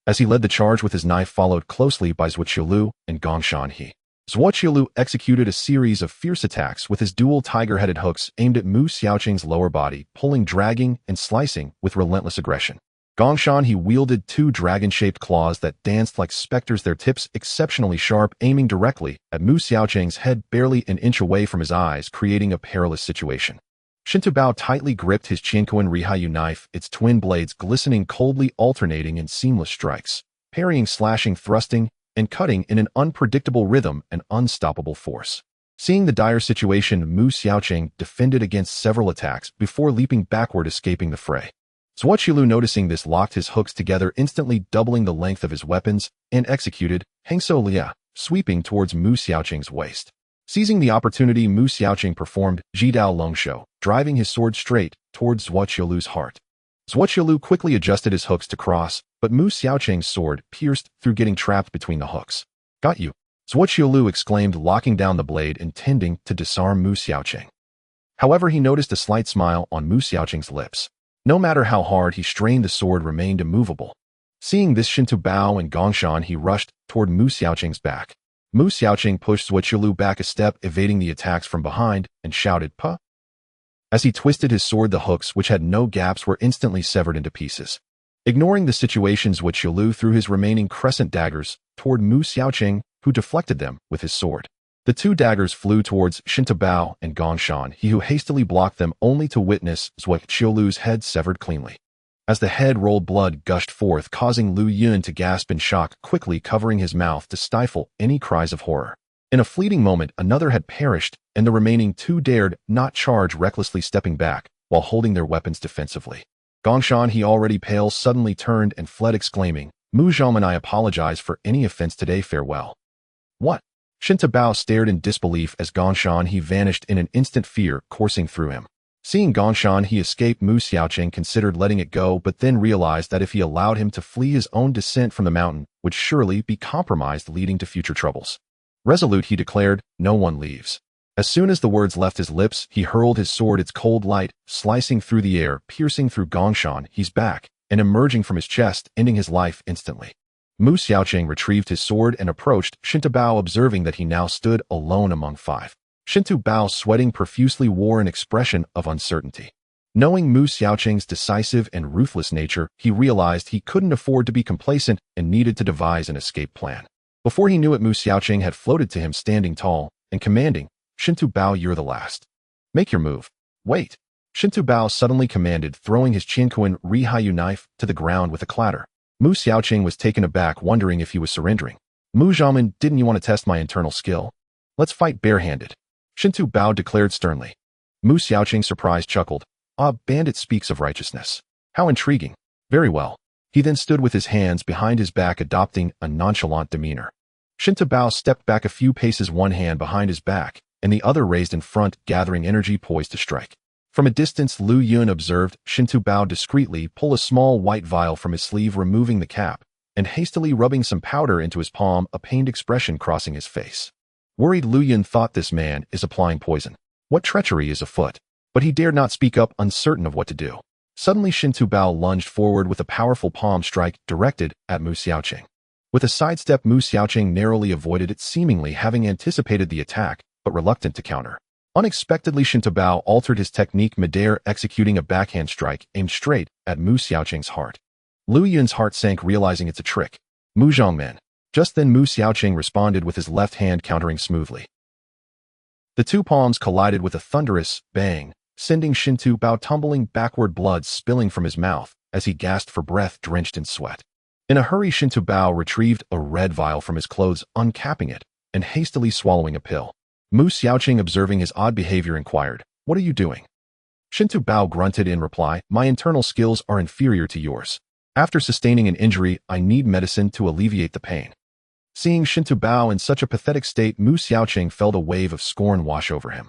As he led the charge with his knife, followed closely by Zhuo Qiulu and Gongshan He. Zhuo Qiulu executed a series of fierce attacks with his dual tiger-headed hooks aimed at Mu Xiaoqing's lower body, pulling, dragging, and slicing with relentless aggression. Gongshan He wielded 2 dragon-shaped claws that danced like specters, their tips exceptionally sharp, aiming directly at Mu Xiaoqing's head, barely an inch away from his eyes, creating a perilous situation. Qingtian Bao tightly gripped his Qianquan Rihayu knife, its twin blades glistening coldly, alternating in seamless strikes, parrying, slashing, thrusting, and cutting in an unpredictable rhythm and unstoppable force. Seeing the dire situation, Mu Xiaoqing defended against several attacks before leaping backward, escaping the fray. Zhuo Qiulu, noticing this, locked his hooks together, instantly doubling the length of his weapons, and executed Hangso Lia, sweeping towards Mu Xiaoqing's waist. Seizing the opportunity, Mu Xiaoqing performed Jidao Longshou, driving his sword straight towards Zhuo Qiulu's heart. Zhuo Qiulu quickly adjusted his hooks to cross, but Mu Xiaoqing's sword pierced through, getting trapped between the hooks. "Got you!" Zhuo Qiulu exclaimed, locking down the blade, intending to disarm Mu Xiaoqing. However, he noticed a slight smile on Mu Xiaoqing's lips. No matter how hard he strained, the sword remained immovable. Seeing this, Qingtian Bao and Gongshan He rushed toward Mu Xiaoqing's back. Mu Xiaoqing pushed Zhuo Qiulu back a step, evading the attacks from behind, and shouted, "Puh!" As he twisted his sword, the hooks, which had no gaps, were instantly severed into pieces. Ignoring the situation, Zhuo Qiulu threw his remaining crescent daggers toward Mu Xiaoqing, who deflected them with his sword. The 2 daggers flew towards Qingtian Bao and Gongshan He, who hastily blocked them, only to witness Zhuo Qiulu's head severed cleanly. As the head rolled, blood gushed forth, causing Lu Yun to gasp in shock, quickly covering his mouth to stifle any cries of horror. In a fleeting moment, another had perished, and the remaining 2 dared not charge, recklessly stepping back while holding their weapons defensively. Gongshan He, already pale, suddenly turned and fled, exclaiming, "Mu Zhaoman, I apologize for any offense today. Farewell." "What?" Qingtian Bao stared in disbelief as Gongshan He vanished in an instant, fear coursing through him. Seeing Gongshan He escape, Mu Xiaoqing considered letting it go, but then realized that if he allowed him to flee, his own descent from the mountain would surely be compromised, leading to future troubles. Resolute, he declared, "No one leaves." As soon as the words left his lips, he hurled his sword, its cold light slicing through the air, piercing through Gongshan He's back, and emerging from his chest, ending his life instantly. Mu Xiaoqing retrieved his sword and approached Qingtian Bao, observing that he now stood alone among 5. Qingtian Bao, sweating profusely, wore an expression of uncertainty. Knowing Mu Xiaoqing's decisive and ruthless nature, he realized he couldn't afford to be complacent and needed to devise an escape plan. Before he knew it, Mu Xiaoqing had floated to him, standing tall and commanding, "Qingtian Bao, you're the last. Make your move." "Wait!" Qingtian Bao suddenly commanded, throwing his Qianquan Rihayu knife to the ground with a clatter. Mu Xiaoqing was taken aback, wondering if he was surrendering. "Mu Zhaoman, didn't you want to test my internal skill? Let's fight barehanded." Qingtian Bao declared sternly. Mu Xiaoqing, surprised, chuckled. "Ah, bandit speaks of righteousness. How intriguing. Very well." He then stood with his hands behind his back, adopting a nonchalant demeanor. Qingtian Bao stepped back a few paces, one hand behind his back, and the other raised in front, gathering energy poised to strike. From a distance, Lu Yun observed Shintu Bao discreetly pull a small white vial from his sleeve, removing the cap, and hastily rubbing some powder into his palm, a pained expression crossing his face. Worried, Lu Yun thought, this man is applying poison. What treachery is afoot? But he dared not speak up, uncertain of what to do. Suddenly, Shintu Bao lunged forward with a powerful palm strike directed at Mu Xiaoqing. With a sidestep, Mu Xiaoqing narrowly avoided it, seemingly having anticipated the attack, but reluctant to counter. Unexpectedly, Shintu Bao altered his technique midair, executing a backhand strike aimed straight at Mu Xiaoqing's heart. Lu Yun's heart sank, realizing it's a trick. Mu Zhongmen. Just then, Mu Xiaoqing responded with his left hand, countering smoothly. The two palms collided with a thunderous bang, sending Shintu Bao tumbling backward, blood spilling from his mouth as he gasped for breath, drenched in sweat. In a hurry, Shintu Bao retrieved a red vial from his clothes, uncapping it, and hastily swallowing a pill. Mu Xiaoqing, observing his odd behavior, inquired, "What are you doing?" Shintu Bao grunted in reply, "My internal skills are inferior to yours. After sustaining an injury, I need medicine to alleviate the pain." Seeing Shintu Bao in such a pathetic state, Mu Xiaoqing felt a wave of scorn wash over him.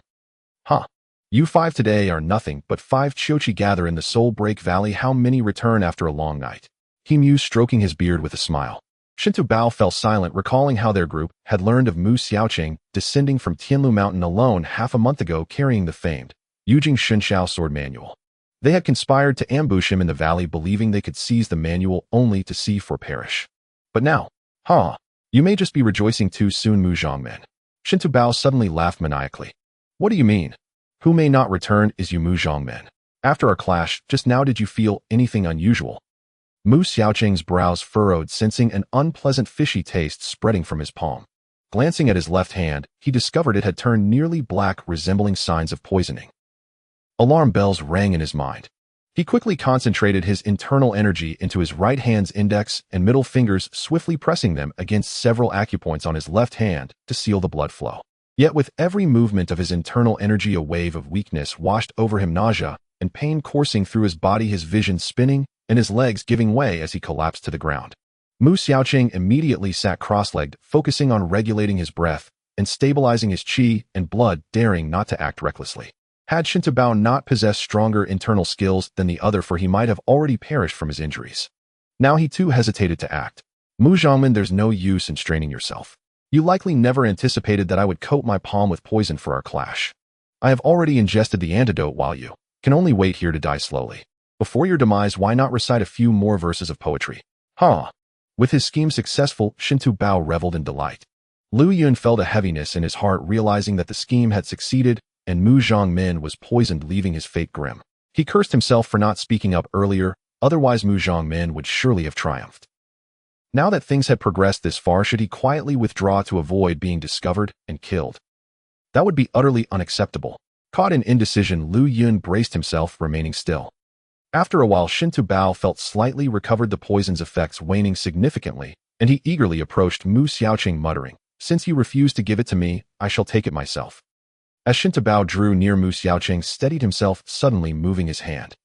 "Huh. You 5 today are nothing but 5 Chiochi gather in the Soul Break Valley. How many return after a long night?" he mused, stroking his beard with a smile. Shintu Bao fell silent, recalling how their group had learned of Mu Xiaoqing descending from Tianlu Mountain alone half a month ago, carrying the famed Yujing Shunshao sword manual. They had conspired to ambush him in the valley, believing they could seize the manual only to see for perish. But now, you may just be rejoicing too soon, Mu Zhongmen. Shintu Bao suddenly laughed maniacally. "What do you mean? Who may not return is you, Mu Zhongmen. After our clash just now, did you feel anything unusual?" Mu Xiaoqing's brows furrowed, sensing an unpleasant fishy taste spreading from his palm. Glancing at his left hand, he discovered it had turned nearly black, resembling signs of poisoning. Alarm bells rang in his mind. He quickly concentrated his internal energy into his right hand's index and middle fingers, swiftly pressing them against several acupoints on his left hand to seal the blood flow. Yet with every movement of his internal energy, a wave of weakness washed over him, nausea and pain coursing through his body, his vision spinning, and his legs giving way as he collapsed to the ground. Mu Xiaoqing immediately sat cross-legged, focusing on regulating his breath and stabilizing his qi and blood, daring not to act recklessly. Had Shintu Bao not possessed stronger internal skills than the other, for he might have already perished from his injuries. Now he too hesitated to act. "Mu Zhongmen, there's no use in straining yourself. You likely never anticipated that I would coat my palm with poison for our clash. I have already ingested the antidote, while you can only wait here to die slowly. Before your demise, why not recite a few more verses of poetry?" With his scheme successful, Shintu Bao reveled in delight. Lu Yun felt a heaviness in his heart, realizing that the scheme had succeeded and Mu Zhongmen was poisoned, leaving his fate grim. He cursed himself for not speaking up earlier, otherwise Mu Zhongmen would surely have triumphed. Now that things had progressed this far, should he quietly withdraw to avoid being discovered and killed? That would be utterly unacceptable. Caught in indecision, Lu Yun braced himself, remaining still. After a while, Shintu Bao felt slightly recovered, the poison's effects waning significantly, and he eagerly approached Mu Xiaoqing, muttering, "Since you refuse to give it to me, I shall take it myself." As Shintu Bao drew near, Mu Xiaoqing steadied himself, suddenly moving his hand.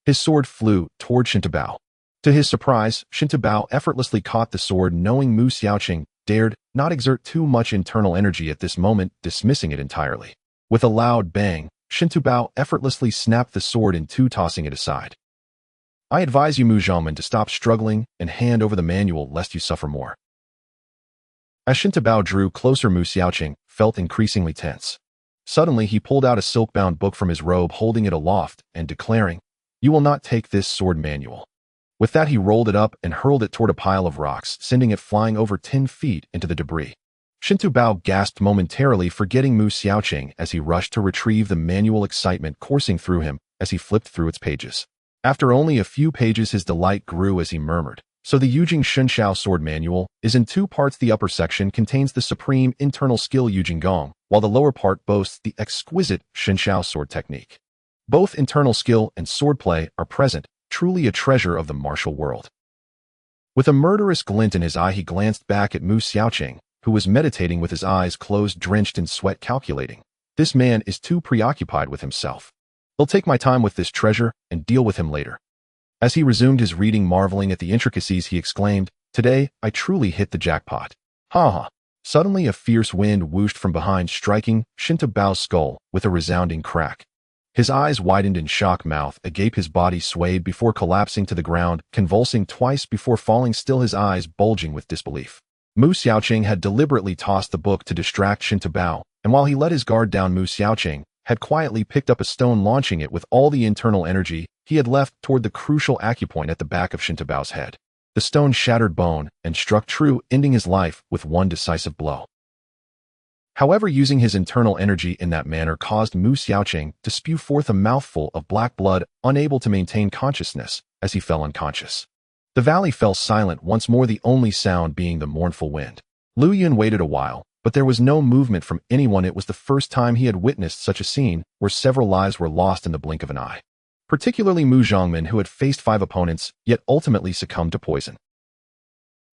His sword flew toward Shintu Bao. To his surprise, Shintu Bao effortlessly caught the sword, knowing Mu Xiaoqing dared not exert too much internal energy at this moment, dismissing it entirely. With a loud bang, Shintu Bao effortlessly snapped the sword in two, tossing it aside. "I advise you, Mu Zhongmen, to stop struggling and hand over the manual lest you suffer more." As Shintu Bao drew closer, Mu Xiaoqing felt increasingly tense. Suddenly, he pulled out a silk-bound book from his robe, holding it aloft and declaring, "You will not take this sword manual." With that, he rolled it up and hurled it toward a pile of rocks, sending it flying over 10 feet into the debris. Shintu Bao gasped momentarily, forgetting Mu Xiaoqing as he rushed to retrieve the manual, excitement coursing through him as he flipped through its pages. After only a few pages, his delight grew as he murmured, "So the Yujing Shunshao sword manual is in 2 parts. The upper section contains the supreme internal skill Yujing Gong, while the lower part boasts the exquisite Shunshao sword technique. Both internal skill and swordplay are present, truly a treasure of the martial world." With a murderous glint in his eye, he glanced back at Mu Xiaoqing, who was meditating with his eyes closed, drenched in sweat, calculating, "This man is too preoccupied with himself. I'll take my time with this treasure and deal with him later." As he resumed his reading, marveling at the intricacies, he exclaimed, "Today, I truly hit the jackpot. Ha ha. Suddenly, a fierce wind whooshed from behind, striking Qingtian Bao's skull with a resounding crack. His eyes widened in shock, mouth agape, his body swayed before collapsing to the ground, convulsing twice before falling still, his eyes bulging with disbelief. Mu Xiaoqing had deliberately tossed the book to distract Qingtian Bao, and while he let his guard down, Mu Xiaoqing had quietly picked up a stone, launching it with all the internal energy he had left toward the crucial acupoint at the back of Qingtian Bao's head. The stone shattered bone and struck true, ending his life with one decisive blow. However, using his internal energy in that manner caused Mu Xiaoqing to spew forth a mouthful of black blood, unable to maintain consciousness as he fell unconscious. The valley fell silent once more, the only sound being the mournful wind. Lu Yun waited a while, but there was no movement from anyone. It was the first time he had witnessed such a scene where several lives were lost in the blink of an eye. Particularly Mu Zhongmin, who had faced 5 opponents, yet ultimately succumbed to poison.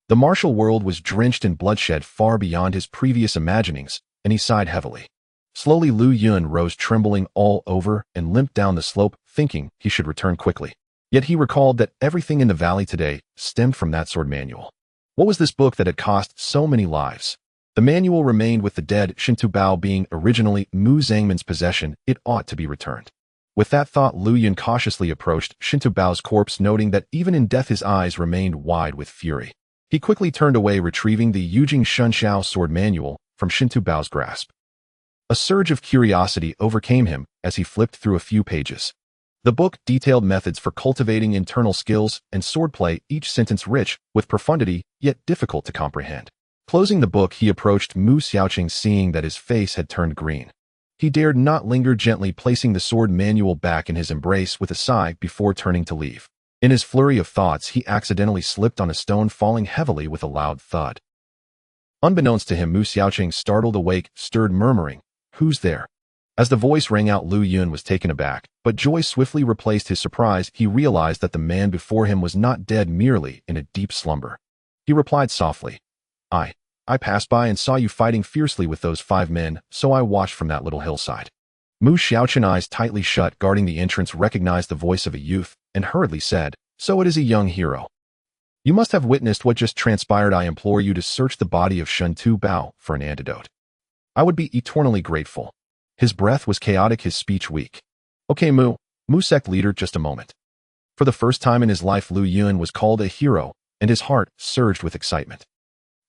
The martial world was drenched in bloodshed far beyond his previous imaginings, and he sighed heavily. Slowly Lu Yun rose, trembling all over, and limped down the slope, thinking he should return quickly. Yet he recalled that everything in the valley today stemmed from that sword manual. What was this book that had cost so many lives? The manual remained with the dead, Qingtian Bao being originally Mu Zhongmin's possession. It ought to be returned. With that thought, Lu Yun cautiously approached Qingtian Bao's corpse, noting that even in death his eyes remained wide with fury. He quickly turned away, retrieving the Yujing Shunxiao sword manual from Qingtian Bao's grasp. A surge of curiosity overcame him as he flipped through a few pages. The book detailed methods for cultivating internal skills and swordplay, each sentence rich with profundity, yet difficult to comprehend. Closing the book, he approached Mu Xiaoqing, seeing that his face had turned green. He dared not linger, gently placing the sword manual back in his embrace with a sigh before turning to leave. In his flurry of thoughts, he accidentally slipped on a stone, falling heavily with a loud thud. Unbeknownst to him, Mu Xiaoqing startled awake, stirred, murmuring, "Who's there?" As the voice rang out, Lu Yun was taken aback, but joy swiftly replaced his surprise. He realized that the man before him was not dead, merely in a deep slumber. He replied softly, I passed by and saw you fighting fiercely with those 5 men, so I watched from that little hillside." Mu Xiaoqing, eyes tightly shut, guarding the entrance, recognized the voice of a youth and hurriedly said, "So it is a young hero. You must have witnessed what just transpired. I implore you to search the body of Qingtian Bao for an antidote. I would be eternally grateful." His breath was chaotic, his speech weak. "Okay, Mu sect leader, just a moment." For the first time in his life, Lu Yun was called a hero, and his heart surged with excitement.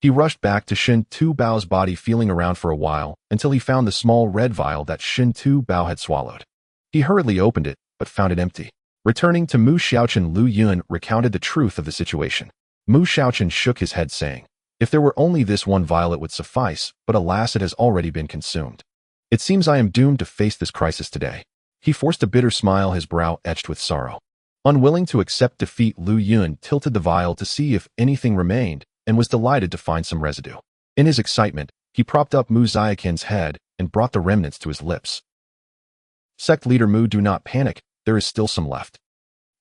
He rushed back to Qingtian Bao's body, feeling around for a while, until he found the small red vial that Qingtian Bao had swallowed. He hurriedly opened it, but found it empty. Returning to Mu Xiaoqing, Lu Yun recounted the truth of the situation. Mu Xiaoqing shook his head, saying, "If there were only this one vial, it would suffice, but alas, it has already been consumed. It seems I am doomed to face this crisis today." He forced a bitter smile, his brow etched with sorrow. Unwilling to accept defeat, Lu Yun tilted the vial to see if anything remained, and was delighted to find some residue. In his excitement, he propped up Mu Xiaoqing's head and brought the remnants to his lips. "Sect leader Mu, do not panic, there is still some left."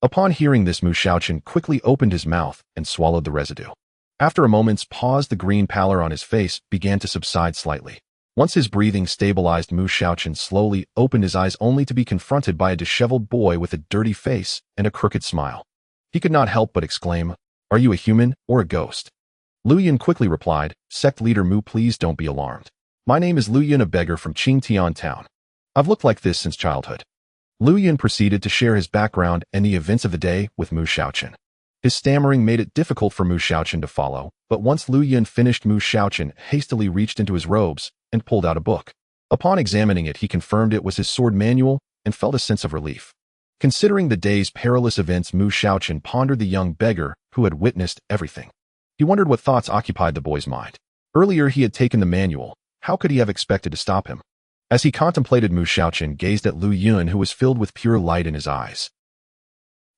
Upon hearing this, Mu Xiaoqing quickly opened his mouth and swallowed the residue. After a moment's pause, the green pallor on his face began to subside slightly. Once his breathing stabilized, Mu Xiaoqing slowly opened his eyes, only to be confronted by a disheveled boy with a dirty face and a crooked smile. He could not help but exclaim, "Are you a human or a ghost?" Lu Yun quickly replied, "Sect leader Mu, please don't be alarmed. My name is Lu Yun, a beggar from Qingtian town. I've looked like this since childhood." Lu Yun proceeded to share his background and the events of the day with Mu Xiaoqing. His stammering made it difficult for Mu Xiaoqing to follow, but once Lu Yun finished, Mu Xiaoqing hastily reached into his robes and pulled out a book. Upon examining it, he confirmed it was his sword manual and felt a sense of relief. Considering the day's perilous events, Mu Xiaoqing pondered the young beggar who had witnessed everything. He wondered what thoughts occupied the boy's mind. Earlier he had taken the manual. How could he have expected to stop him? As he contemplated, Mu Xiaoqing gazed at Lu Yun, who was filled with pure light in his eyes.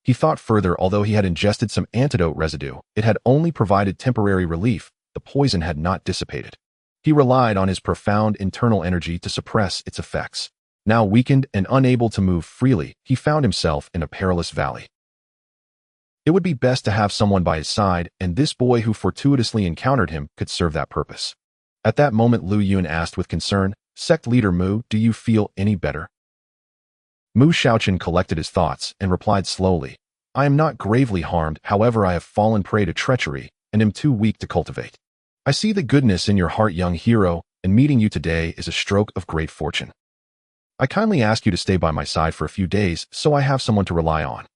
He thought further. Although he had ingested some antidote residue, it had only provided temporary relief. The poison had not dissipated. He relied on his profound internal energy to suppress its effects. Now weakened and unable to move freely, he found himself in a perilous valley. It would be best to have someone by his side, and this boy who fortuitously encountered him could serve that purpose. At that moment, Lu Yun asked with concern, "Sect leader Mu, do you feel any better?" Mu Xiaoqing collected his thoughts and replied slowly, "I am not gravely harmed, however I have fallen prey to treachery and am too weak to cultivate." I see the goodness in your heart, young hero, and meeting you today is a stroke of great fortune. I kindly ask you to stay by my side for a few days so I have someone to rely on.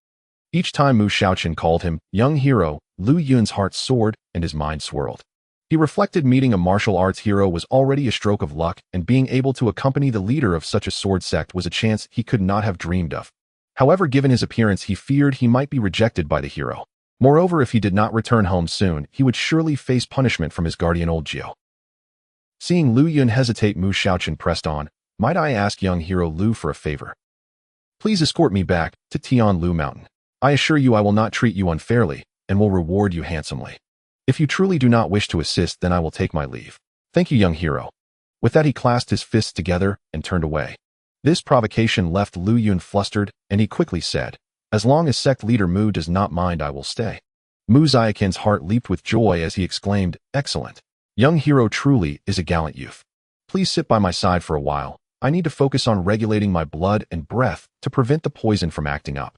Each time Mu Xiaoqian called him young hero, Lu Yun's heart soared and his mind swirled. He reflected meeting a martial arts hero was already a stroke of luck, and being able to accompany the leader of such a sword sect was a chance he could not have dreamed of. However, given his appearance, he feared he might be rejected by the hero. Moreover, if he did not return home soon, he would surely face punishment from his guardian old Jiao. Seeing Lu Yun hesitate, Mu Xiaoqian pressed on. Might I ask young hero Lu for a favor? Please escort me back to Tianlu Mountain. I assure you I will not treat you unfairly and will reward you handsomely. If you truly do not wish to assist, then I will take my leave. Thank you, young hero. With that, he clasped his fists together and turned away. This provocation left Lu Yun flustered, and he quickly said, as long as sect leader Mu does not mind, I will stay. Mu Xiaoqian's heart leaped with joy as he exclaimed, excellent. Young hero truly is a gallant youth. Please sit by my side for a while. I need to focus on regulating my blood and breath to prevent the poison from acting up.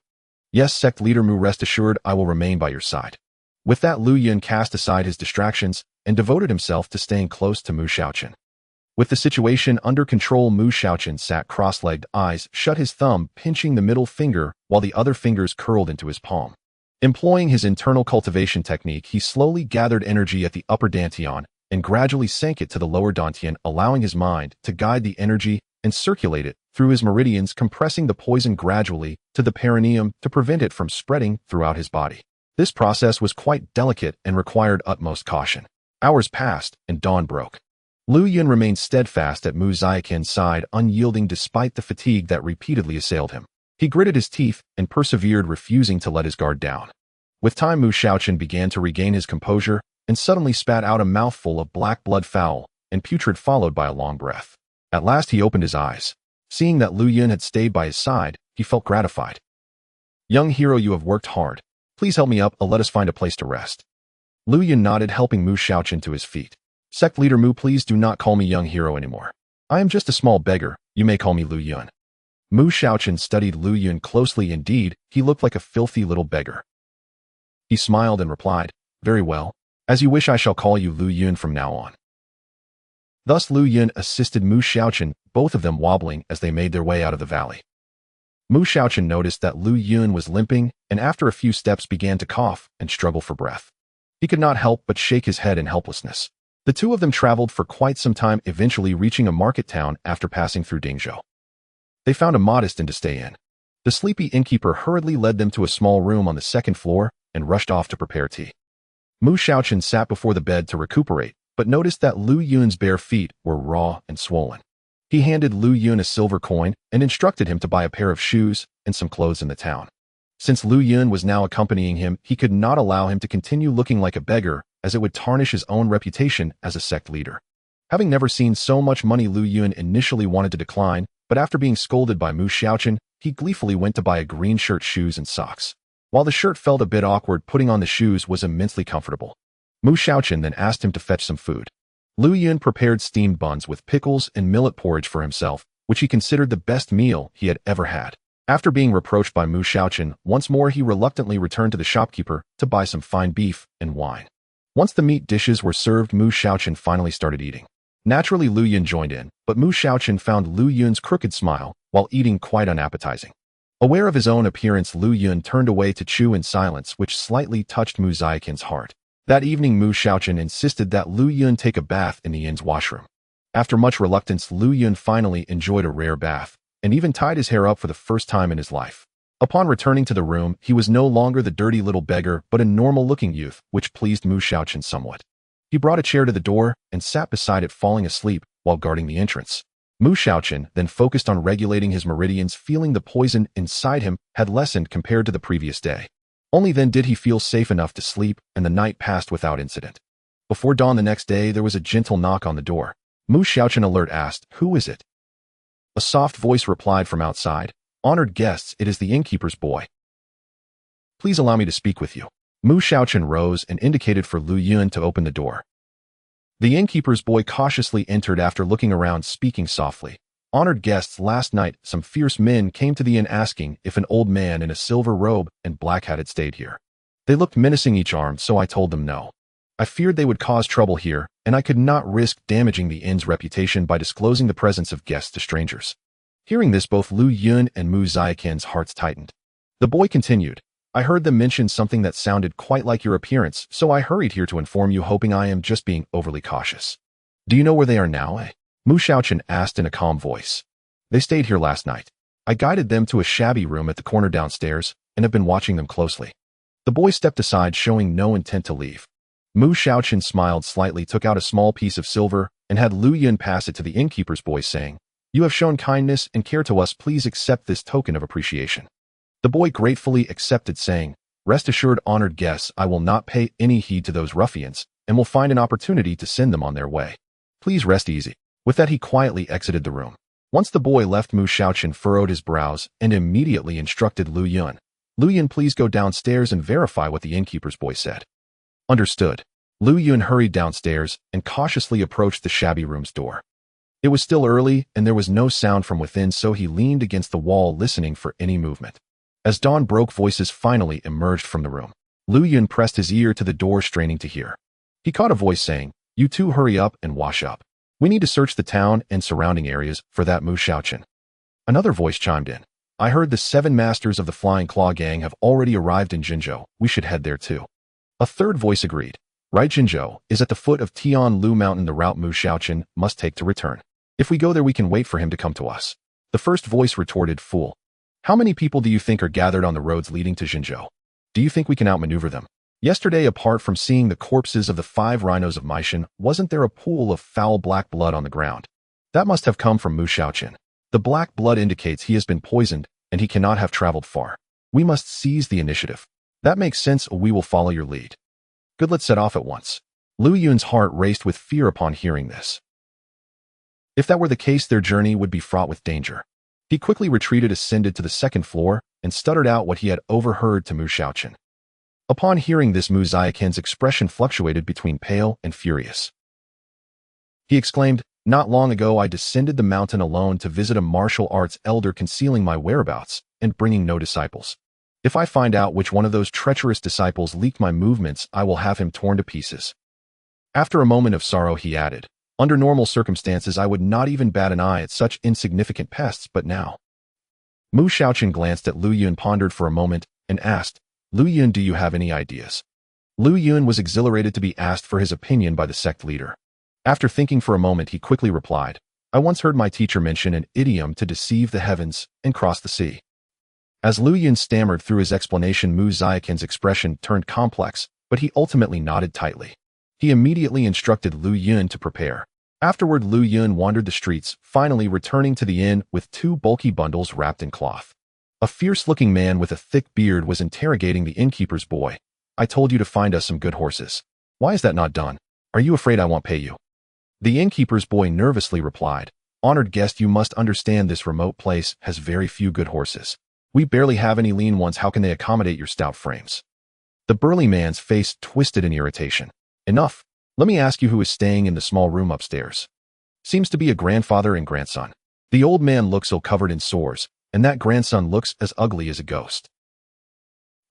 Yes, sect leader Mu, rest assured I will remain by your side. With that, Lu Yun cast aside his distractions and devoted himself to staying close to Mu Xiaoqian. With the situation under control, Mu Xiaoqian sat cross-legged, eyes shut, his thumb pinching the middle finger while the other fingers curled into his palm. Employing his internal cultivation technique, he slowly gathered energy at the upper dantian and gradually sank it to the lower dantian, allowing his mind to guide the energy and circulate it through his meridians, compressing the poison gradually to the perineum to prevent it from spreading throughout his body. This process was quite delicate and required utmost caution. Hours passed and dawn broke. Lu Yun remained steadfast at Mu Xiaoqian's side, unyielding despite the fatigue that repeatedly assailed him. He gritted his teeth and persevered, refusing to let his guard down. With time, Mu Xiaoqian began to regain his composure and suddenly spat out a mouthful of black blood, foul and putrid, followed by a long breath. At last he opened his eyes. Seeing that Lu Yun had stayed by his side, he felt gratified. Young hero, you have worked hard. Please help me up and let us find a place to rest. Lu Yun nodded, helping Mu Xiaoqian to his feet. Sect leader Mu, please do not call me young hero anymore. I am just a small beggar. You may call me Lu Yun. Mu Xiaoqian studied Lu Yun closely. Indeed, he looked like a filthy little beggar. He smiled and replied, very well. As you wish, I shall call you Lu Yun from now on. Thus Lu Yun assisted Mu Xiaoqian, both of them wobbling as they made their way out of the valley. Mu Xiaoqian noticed that Lu Yun was limping, and after a few steps began to cough and struggle for breath. He could not help but shake his head in helplessness. The two of them traveled for quite some time, eventually reaching a market town after passing through Dingzhou. They found a modest inn to stay in. The sleepy innkeeper hurriedly led them to a small room on the second floor and rushed off to prepare tea. Mu Xiaoqian sat before the bed to recuperate, but noticed that Lu Yun's bare feet were raw and swollen. He handed Lu Yun a silver coin and instructed him to buy a pair of shoes and some clothes in the town. Since Lu Yun was now accompanying him, he could not allow him to continue looking like a beggar, as it would tarnish his own reputation as a sect leader. Having never seen so much money, Lu Yun initially wanted to decline, but after being scolded by Mu Xiaoqian, he gleefully went to buy a green shirt, shoes, and socks. While the shirt felt a bit awkward, putting on the shoes was immensely comfortable. Mu Xiaoqian then asked him to fetch some food. Lu Yun prepared steamed buns with pickles and millet porridge for himself, which he considered the best meal he had ever had. After being reproached by Mu Xiaoqian, once more he reluctantly returned to the shopkeeper to buy some fine beef and wine. Once the meat dishes were served, Mu Xiaoqian finally started eating. Naturally, Lu Yun joined in, but Mu Xiaoqian found Lu Yun's crooked smile while eating quite unappetizing. Aware of his own appearance, Lu Yun turned away to chew in silence, which slightly touched Mu Xiaoqian's heart. That evening, Mu Xiaoqian insisted that Lu Yun take a bath in the inn's washroom. After much reluctance, Lu Yun finally enjoyed a rare bath, and even tied his hair up for the first time in his life. Upon returning to the room, he was no longer the dirty little beggar, but a normal-looking youth, which pleased Mu Xiaoqian somewhat. He brought a chair to the door and sat beside it, falling asleep while guarding the entrance. Mu Xiaoqian then focused on regulating his meridians, feeling the poison inside him had lessened compared to the previous day. Only then did he feel safe enough to sleep, and the night passed without incident. Before dawn the next day, there was a gentle knock on the door. Mu Xiaoqian, alert, asked, "Who is it?" A soft voice replied from outside, "Honored guests, it is the innkeeper's boy. Please allow me to speak with you." Mu Xiaoqian rose and indicated for Lu Yun to open the door. The innkeeper's boy cautiously entered after looking around, speaking softly. "Honored guests, last night some fierce men came to the inn asking if an old man in a silver robe and black hat had stayed here. They looked menacing, each armed, so I told them no. I feared they would cause trouble here, and I could not risk damaging the inn's reputation by disclosing the presence of guests to strangers. Hearing this, both Lu Yun and Mu Xiaqian's hearts tightened. The boy continued, I heard them mention something that sounded quite like your appearance, so I hurried here to inform you, hoping I am just being overly cautious. Do you know where they are now, Mu Xiaqian asked in a calm voice. They stayed here last night. I guided them to a shabby room at the corner downstairs and have been watching them closely. The boy stepped aside, showing no intent to leave. Mu Xiaqian smiled slightly, took out a small piece of silver, and had Lu Yun pass it to the innkeeper's boy, saying, You have shown kindness and care to us. Please accept this token of appreciation. The boy gratefully accepted, saying, Rest assured, honored guests, I will not pay any heed to those ruffians, and will find an opportunity to send them on their way. Please rest easy. With that, he quietly exited the room. Once the boy left, Mu Xiaqian furrowed his brows and immediately instructed Lu Yun. Lu Yun, please go downstairs and verify what the innkeeper's boy said. Understood. Lu Yun hurried downstairs and cautiously approached the shabby room's door. It was still early and there was no sound from within, so he leaned against the wall, listening for any movement. As dawn broke, voices finally emerged from the room. Lu Yun pressed his ear to the door, straining to hear. He caught a voice saying, You two hurry up and wash up. We need to search the town and surrounding areas for that Mu Xiaqian. Another voice chimed in. I heard the 7 masters of the Flying Claw gang have already arrived in Jinzhou. We should head there too. A third voice agreed. Right, Jinzhou is at the foot of Tianlu Mountain, the route Mu Xiaqian must take to return. If we go there, we can wait for him to come to us. The first voice retorted, Fool. How many people do you think are gathered on the roads leading to Jinzhou? Do you think we can outmaneuver them? Yesterday, apart from seeing the corpses of the 5 rhinos of Meishan, wasn't there a pool of foul black blood on the ground? That must have come from Mu Xiaqian. The black blood indicates he has been poisoned, and he cannot have traveled far. We must seize the initiative. That makes sense. We will follow your lead. Good, let's set off at once. Lu Yun's heart raced with fear upon hearing this. If that were the case, their journey would be fraught with danger. He quickly retreated, ascended to the 2nd floor, and stuttered out what he had overheard to Mu Xiaqian. Upon hearing this, Mu Xiaqian's expression fluctuated between pale and furious. He exclaimed, Not long ago I descended the mountain alone to visit a martial arts elder, concealing my whereabouts and bringing no disciples. If I find out which one of those treacherous disciples leaked my movements, I will have him torn to pieces. After a moment of sorrow, he added, Under normal circumstances, I would not even bat an eye at such insignificant pests, but now. Mu Xiaqian glanced at Lu Yun, pondered for a moment, and asked, Lu Yun, do you have any ideas? Lu Yun was exhilarated to be asked for his opinion by the sect leader. After thinking for a moment, he quickly replied, I once heard my teacher mention an idiom to deceive the heavens and cross the sea. As Lu Yun stammered through his explanation, Mu Xiaqian's expression turned complex, but he ultimately nodded tightly. He immediately instructed Lu Yun to prepare. Afterward, Lu Yun wandered the streets, finally returning to the inn with 2 bulky bundles wrapped in cloth. A fierce-looking man with a thick beard was interrogating the innkeeper's boy. I told you to find us some good horses. Why is that not done? Are you afraid I won't pay you? The innkeeper's boy nervously replied, Honored guest, you must understand this remote place has very few good horses. We barely have any lean ones. How can they accommodate your stout frames? The burly man's face twisted in irritation. Enough. Let me ask you, who is staying in the small room upstairs? Seems to be a grandfather and grandson. The old man looks ill, covered in sores, and that grandson looks as ugly as a ghost.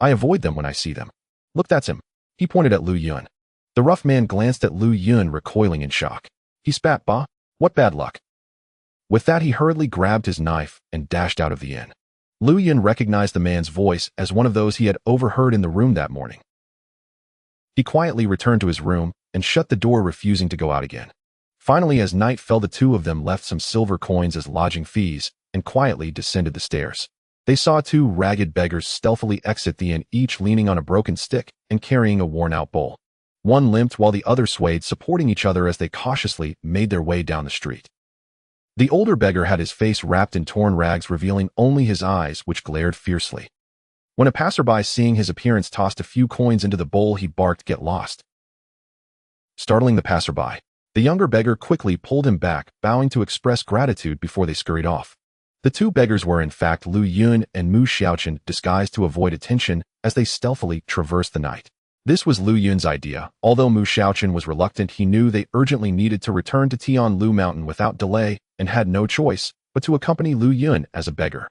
I avoid them when I see them. Look, that's him. He pointed at Lu Yun. The rough man glanced at Lu Yun, recoiling in shock. He spat, Bah, what bad luck. With that, he hurriedly grabbed his knife and dashed out of the inn. Lu Yun recognized the man's voice as one of those he had overheard in the room that morning. He quietly returned to his room and shut the door, refusing to go out again. Finally, as night fell, the two of them left some silver coins as lodging fees and quietly descended the stairs. They saw 2 ragged beggars stealthily exit the inn, each leaning on a broken stick and carrying a worn-out bowl. One limped while the other swayed, supporting each other as they cautiously made their way down the street. The older beggar had his face wrapped in torn rags, revealing only his eyes, which glared fiercely. When a passerby, seeing his appearance, tossed a few coins into the bowl, he barked, Get lost. Startling the passerby, the younger beggar quickly pulled him back, bowing to express gratitude before they scurried off. The 2 beggars were in fact Lu Yun and Mu Xiaqian, disguised to avoid attention as they stealthily traversed the night. This was Lu Yun's idea. Although Mu Xiaqian was reluctant, he knew they urgently needed to return to Tianlu Mountain without delay and had no choice but to accompany Lu Yun as a beggar.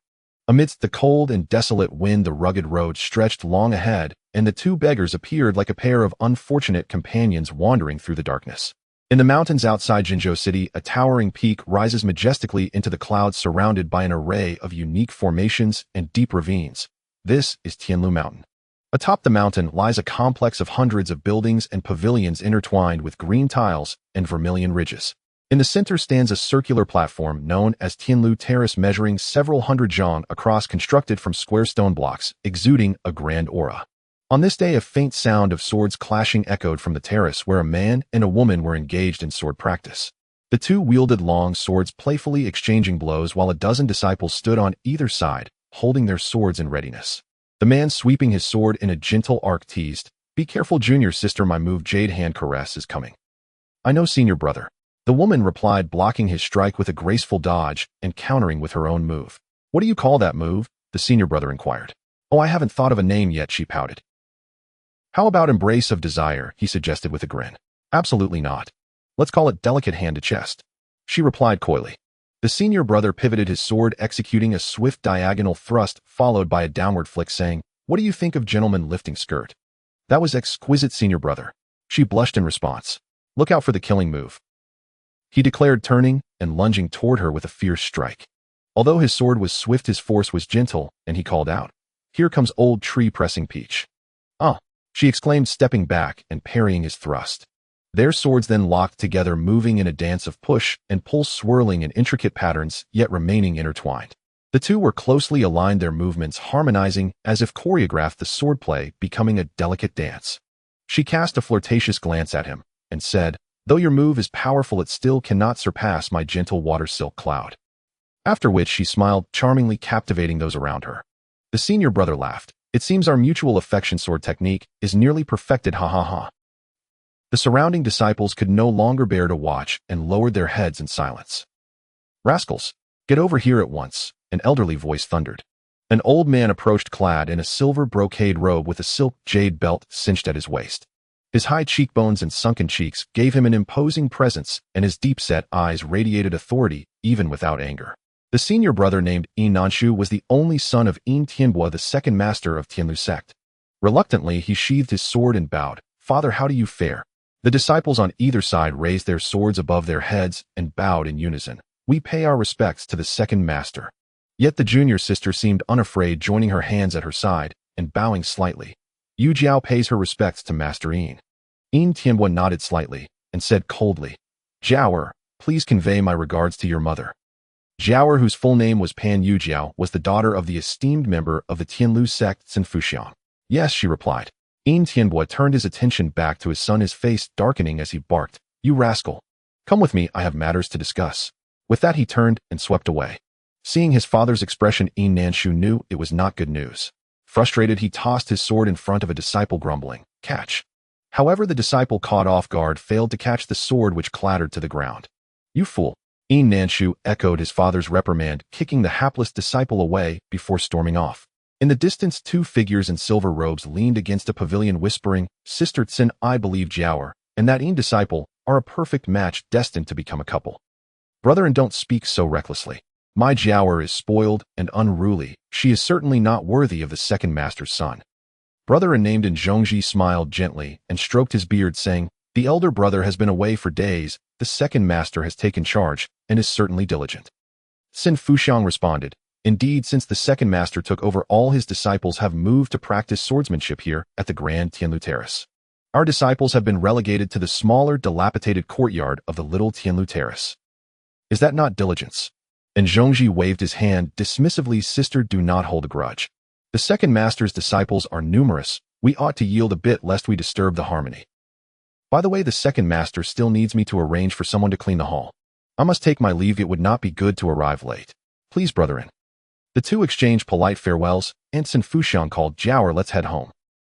Amidst the cold and desolate wind, the rugged road stretched long ahead, and the two beggars appeared like a pair of unfortunate companions wandering through the darkness. In the mountains outside Jinzhou City, a towering peak rises majestically into the clouds surrounded by an array of unique formations and deep ravines. This is Tianlu Mountain. Atop the mountain lies a complex of hundreds of buildings and pavilions intertwined with green tiles and vermilion ridges. In the center stands a circular platform known as Tianlu Terrace, measuring several hundred zhang across, constructed from square stone blocks, exuding a grand aura. On this day, a faint sound of swords clashing echoed from the terrace, where a man and a woman were engaged in sword practice. The two wielded long swords, playfully exchanging blows, while a dozen disciples stood on either side, holding their swords in readiness. The man sweeping his sword in a gentle arc teased, "Be careful, junior sister, my move jade hand caress is coming." "I know, senior brother." The woman replied, blocking his strike with a graceful dodge and countering with her own move. "What do you call that move?" the senior brother inquired. "Oh, I haven't thought of a name yet," she pouted. "How about embrace of desire?" he suggested with a grin. "Absolutely not. Let's call it delicate hand to chest," she replied coyly. The senior brother pivoted his sword, executing a swift diagonal thrust followed by a downward flick, saying, "What do you think of gentleman lifting skirt?" "That was exquisite, senior brother." She blushed in response. "Look out for the killing move," he declared, turning and lunging toward her with a fierce strike. Although his sword was swift, his force was gentle, and he called out, "Here comes old tree pressing peach." "Ah," she exclaimed, stepping back and parrying his thrust. Their swords then locked together, moving in a dance of push and pull, swirling in intricate patterns, yet remaining intertwined. The two were closely aligned, their movements harmonizing as if choreographed, the swordplay becoming a delicate dance. She cast a flirtatious glance at him and said, "Though your move is powerful, it still cannot surpass my gentle water silk cloud." After which she smiled, charmingly captivating those around her. The senior brother laughed. "It seems our mutual affection sword technique is nearly perfected, ha ha ha." The surrounding disciples could no longer bear to watch and lowered their heads in silence. "Rascals, get over here at once," an elderly voice thundered. An old man approached, clad in a silver brocade robe with a silk jade belt cinched at his waist. His high cheekbones and sunken cheeks gave him an imposing presence, and his deep-set eyes radiated authority even without anger. The senior brother, named Yin Nanshu, was the only son of Yin Tianbua, the second master of Tianlu sect. Reluctantly, he sheathed his sword and bowed. "Father, how do you fare?" The disciples on either side raised their swords above their heads and bowed in unison. "We pay our respects to the second master." Yet the junior sister seemed unafraid, joining her hands at her side and bowing slightly. "Yu Jiao pays her respects to Master Yin." Yin Tianbua nodded slightly and said coldly, "Jiao, please convey my regards to your mother." Jiao, whose full name was Pan Yu Jiao, was the daughter of the esteemed member of the Tianlu sect, Qingtian. "Yes," she replied. Yin Tianbua turned his attention back to his son, his face darkening as he barked, "You rascal! Come with me, I have matters to discuss." With that, he turned and swept away. Seeing his father's expression, Yin Nanshu knew it was not good news. Frustrated, he tossed his sword in front of a disciple, grumbling, "Catch." However, the disciple, caught off guard, failed to catch the sword, which clattered to the ground. "You fool!" Yin Nanshu echoed his father's reprimand, kicking the hapless disciple away before storming off. In the distance, two figures in silver robes leaned against a pavilion, whispering, "Sister Tsin, I believe Jiao and that Yin disciple are a perfect match, destined to become a couple." "Brother, and don't speak so recklessly. My Jiao is spoiled and unruly. She is certainly not worthy of the second master's son." Brother and named in Zhongji smiled gently and stroked his beard, saying, "The elder brother has been away for days. The second master has taken charge and is certainly diligent." Sin Fuxiang responded, "Indeed, since the second master took over, all his disciples have moved to practice swordsmanship here at the Grand Tianlu Terrace. Our disciples have been relegated to the smaller, dilapidated courtyard of the little Tianlu Terrace. Is that not diligence?" And Zhongji waved his hand dismissively. "Sister, do not hold a grudge. The second master's disciples are numerous. We ought to yield a bit lest we disturb the harmony. By the way, the second master still needs me to arrange for someone to clean the hall. I must take my leave. It would not be good to arrive late. Please, brethren." The two exchanged polite farewells, and Sin Fuxiang called, "Jiao, let's head home."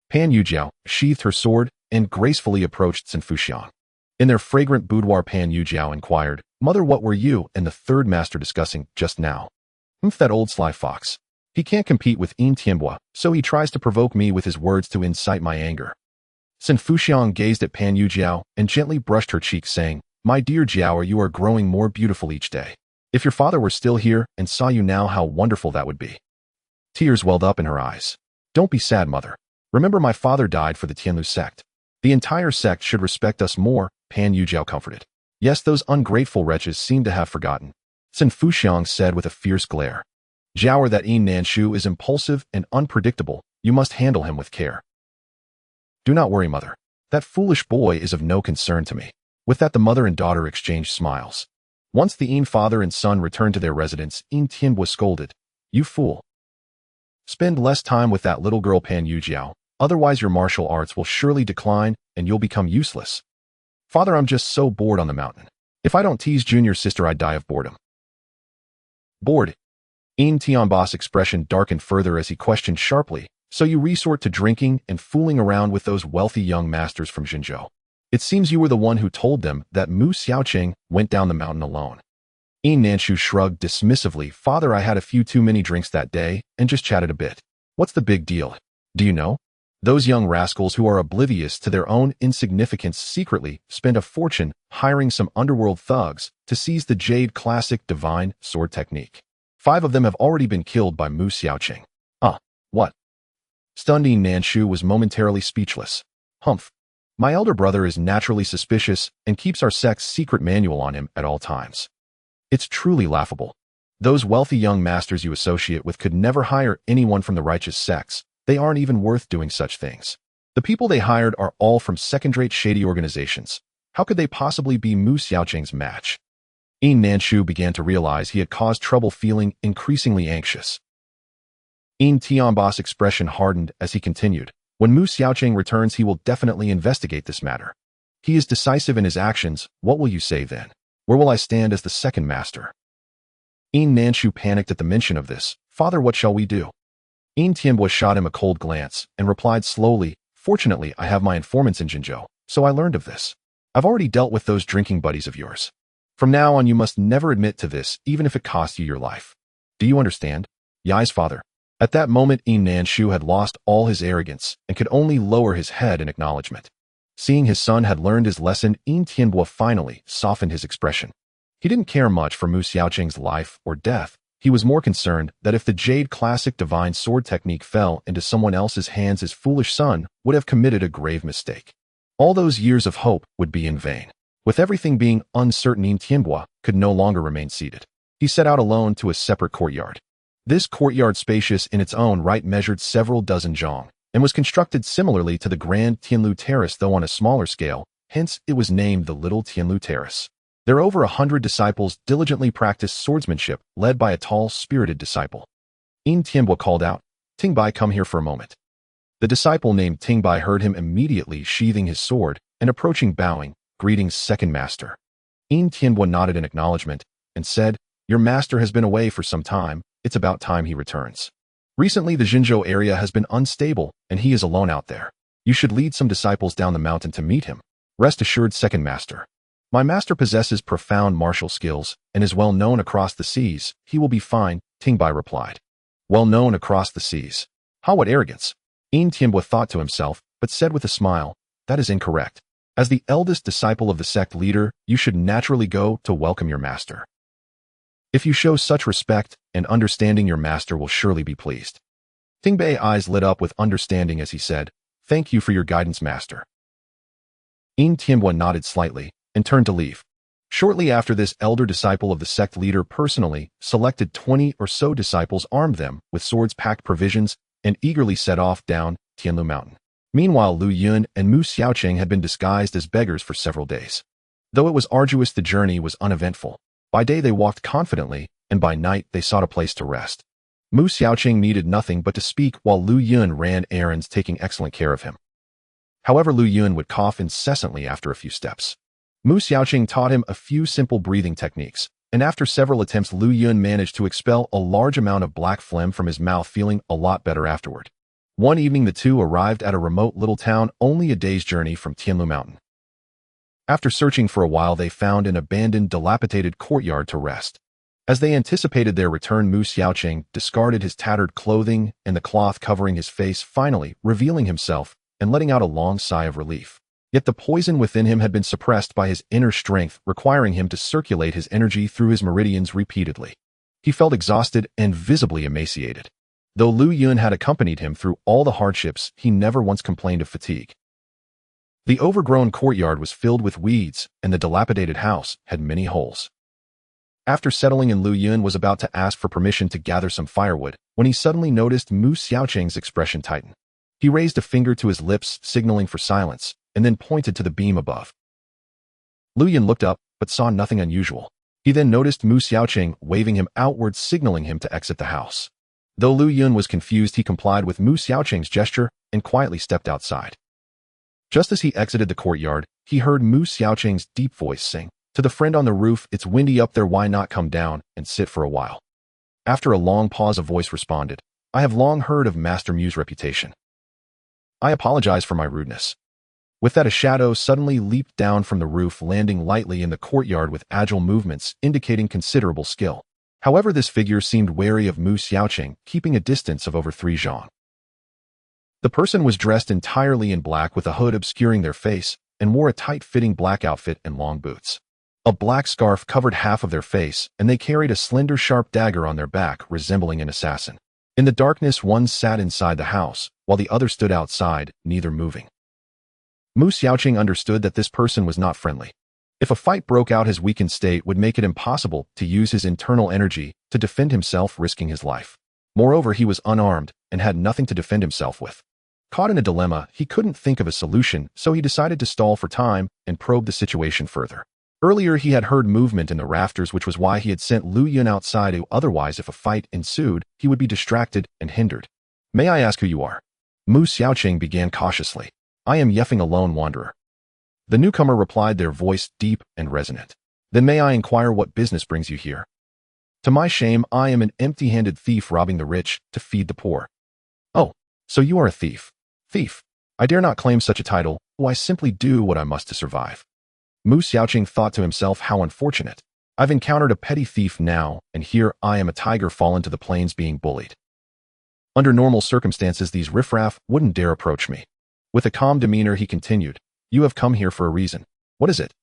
Pan Yujiao sheathed her sword and gracefully approached Sin Fuxiang. In their fragrant boudoir, Pan Yujiao inquired, "Mother, what were you and the third master discussing just now?" "That old sly fox. He can't compete with Yin Tianbua, so he tries to provoke me with his words to incite my anger." Sin Fuxiang gazed at Pan Yujiao and gently brushed her cheek, saying, "My dear Jiao, you are growing more beautiful each day. If your father were still here and saw you now, how wonderful that would be." Tears welled up in her eyes. "Don't be sad, mother. Remember, my father died for the Tianlu sect. The entire sect should respect us more, Pan Yujiao comforted. Yes, those ungrateful wretches seem to have forgotten, Sun Fuxiang said with a fierce glare. Zhao, that Yin Nanshu is impulsive and unpredictable. You must handle him with care. Do not worry, mother. That foolish boy is of no concern to me. With that, the mother and daughter exchanged smiles. Once the Yin father and son returned to their residence, Yin Tianbu scolded. You fool. Spend less time with that little girl Pan Yujiao, otherwise your martial arts will surely decline and you'll become useless. Father, I'm just so bored on the mountain. If I don't tease junior sister, I'd die of boredom. Bored? Yin Tianbu's expression darkened further as he questioned sharply. So you resort to drinking and fooling around with those wealthy young masters from Xinzhou. It seems you were the one who told them that Mu Xiaoqing went down the mountain alone. Yin Nanshu shrugged dismissively. Father, I had a few too many drinks that day and just chatted a bit. What's the big deal? Do you know? Those young rascals who are oblivious to their own insignificance secretly spend a fortune hiring some underworld thugs to seize the Jade Classic Divine Sword Technique. 5 of them have already been killed by Mu Xiaoqing. What? Stunned Yin Nanshu was momentarily speechless. Humph. My elder brother is naturally suspicious and keeps our sect's secret manual on him at all times. It's truly laughable. Those wealthy young masters you associate with could never hire anyone from the righteous sects. They aren't even worth doing such things. The people they hired are all from second-rate shady organizations. How could they possibly be Mu Xiaoqing's match? Yin Nanshu began to realize he had caused trouble, feeling increasingly anxious. Yin Tianbu's expression hardened as he continued. When Mu Xiaoqing returns, he will definitely investigate this matter. He is decisive in his actions. What will you say then? Where will I stand as the second master? Yin Nanshu panicked at the mention of this. Father, what shall we do? Yin Tianbu shot him a cold glance and replied slowly, Fortunately, I have my informants in Xinzhou, so I learned of this. I've already dealt with those drinking buddies of yours. From now on, you must never admit to this, even if it costs you your life. Do you understand? Yai's father. At that moment, Yin Nanshu had lost all his arrogance and could only lower his head in acknowledgement. Seeing his son had learned his lesson, Yin Tianbu finally softened his expression. He didn't care much for Mu Xiaoqing's life or death. He was more concerned that if the Jade Classic Divine Sword Technique fell into someone else's hands, his foolish son would have committed a grave mistake. All those years of hope would be in vain. With everything being uncertain, Yin Tianbu could no longer remain seated. He set out alone to a separate courtyard. This courtyard, spacious in its own right, measured several dozen zhang and was constructed similarly to the Grand Tianlu Terrace, though on a smaller scale, hence it was named the Little Tianlu Terrace. There over 100 disciples diligently practiced swordsmanship, led by a tall, spirited disciple. Yin Tianbu called out, Tingbai, come here for a moment. The disciple named Tingbai heard him immediately, sheathing his sword and approaching, bowing. Greetings, second master. Yin Tianbu nodded in acknowledgement and said, Your master has been away for some time. It's about time he returns. Recently, the Xinzhou area has been unstable, and he is alone out there. You should lead some disciples down the mountain to meet him. Rest assured, second master. My master possesses profound martial skills and is well known across the seas. He will be fine, Tingbai replied. Well known across the seas. How, what arrogance! Yin Tianbu thought to himself, but said with a smile, That is incorrect. As the eldest disciple of the sect leader, you should naturally go to welcome your master. If you show such respect and understanding, your master will surely be pleased. Tingbai's eyes lit up with understanding as he said, Thank you for your guidance, master. Yin Tianbu nodded slightly and turned to leave. Shortly after this, elder disciple of the sect leader personally selected 20 or so disciples, armed them with swords, packed provisions, and eagerly set off down Tianlu Mountain. Meanwhile, Lu Yun and Mu Xiaoqing had been disguised as beggars for several days. Though it was arduous, the journey was uneventful. By day they walked confidently, and by night they sought a place to rest. Mu Xiaoqing needed nothing but to speak, while Lu Yun ran errands, taking excellent care of him. However, Lu Yun would cough incessantly after a few steps. Mu Xiaoqing taught him a few simple breathing techniques, and after several attempts, Lu Yun managed to expel a large amount of black phlegm from his mouth, feeling a lot better afterward. One evening, the two arrived at a remote little town only a day's journey from Tianlu Mountain. After searching for a while, they found an abandoned, dilapidated courtyard to rest. As they anticipated their return, Mu Xiaoqing discarded his tattered clothing and the cloth covering his face, finally revealing himself and letting out a long sigh of relief. Yet the poison within him had been suppressed by his inner strength, requiring him to circulate his energy through his meridians repeatedly. He felt exhausted and visibly emaciated. Though Lu Yun had accompanied him through all the hardships, he never once complained of fatigue. The overgrown courtyard was filled with weeds, and the dilapidated house had many holes. After settling in, Lu Yun was about to ask for permission to gather some firewood when he suddenly noticed Mu Xiaoqing's expression tighten. He raised a finger to his lips, signaling for silence, and then pointed to the beam above. Lu Yun looked up, but saw nothing unusual. He then noticed Mu Xiaoqing waving him outward, signaling him to exit the house. Though Lu Yun was confused, he complied with Mu Xiaoqing's gesture and quietly stepped outside. Just as he exited the courtyard, he heard Mu Xiaoqing's deep voice sing, "To the friend on the roof, it's windy up there, why not come down and sit for a while?" After a long pause, a voice responded, "I have long heard of Master Mu's reputation. I apologize for my rudeness." With that, a shadow suddenly leaped down from the roof, landing lightly in the courtyard with agile movements, indicating considerable skill. However, this figure seemed wary of Mu Xiaoqing, keeping a distance of over 3 zhang. The person was dressed entirely in black with a hood obscuring their face, and wore a tight-fitting black outfit and long boots. A black scarf covered half of their face, and they carried a slender, sharp dagger on their back, resembling an assassin. In the darkness, one sat inside the house, while the other stood outside, neither moving. Mu Xiaoqing understood that this person was not friendly. If a fight broke out, his weakened state would make it impossible to use his internal energy to defend himself, risking his life. Moreover, he was unarmed and had nothing to defend himself with. Caught in a dilemma, he couldn't think of a solution, so he decided to stall for time and probe the situation further. Earlier, he had heard movement in the rafters, which was why he had sent Lu Yun outside. Otherwise, if a fight ensued, he would be distracted and hindered. "May I ask who you are?" Mu Xiaoqing began cautiously. "I am Yefeng, a lone wanderer." The newcomer replied, their voice deep and resonant. "Then may I inquire what business brings you here?" "To my shame, I am an empty-handed thief robbing the rich to feed the poor." "Oh, so you are a thief." "Thief? I dare not claim such a title. I simply do what I must to survive." Mu Xiaoqing thought to himself, how unfortunate. I've encountered a petty thief now, and here I am, a tiger fallen to the plains, being bullied. Under normal circumstances, these riffraff wouldn't dare approach me. With a calm demeanor, he continued, "You have come here for a reason. What is it?"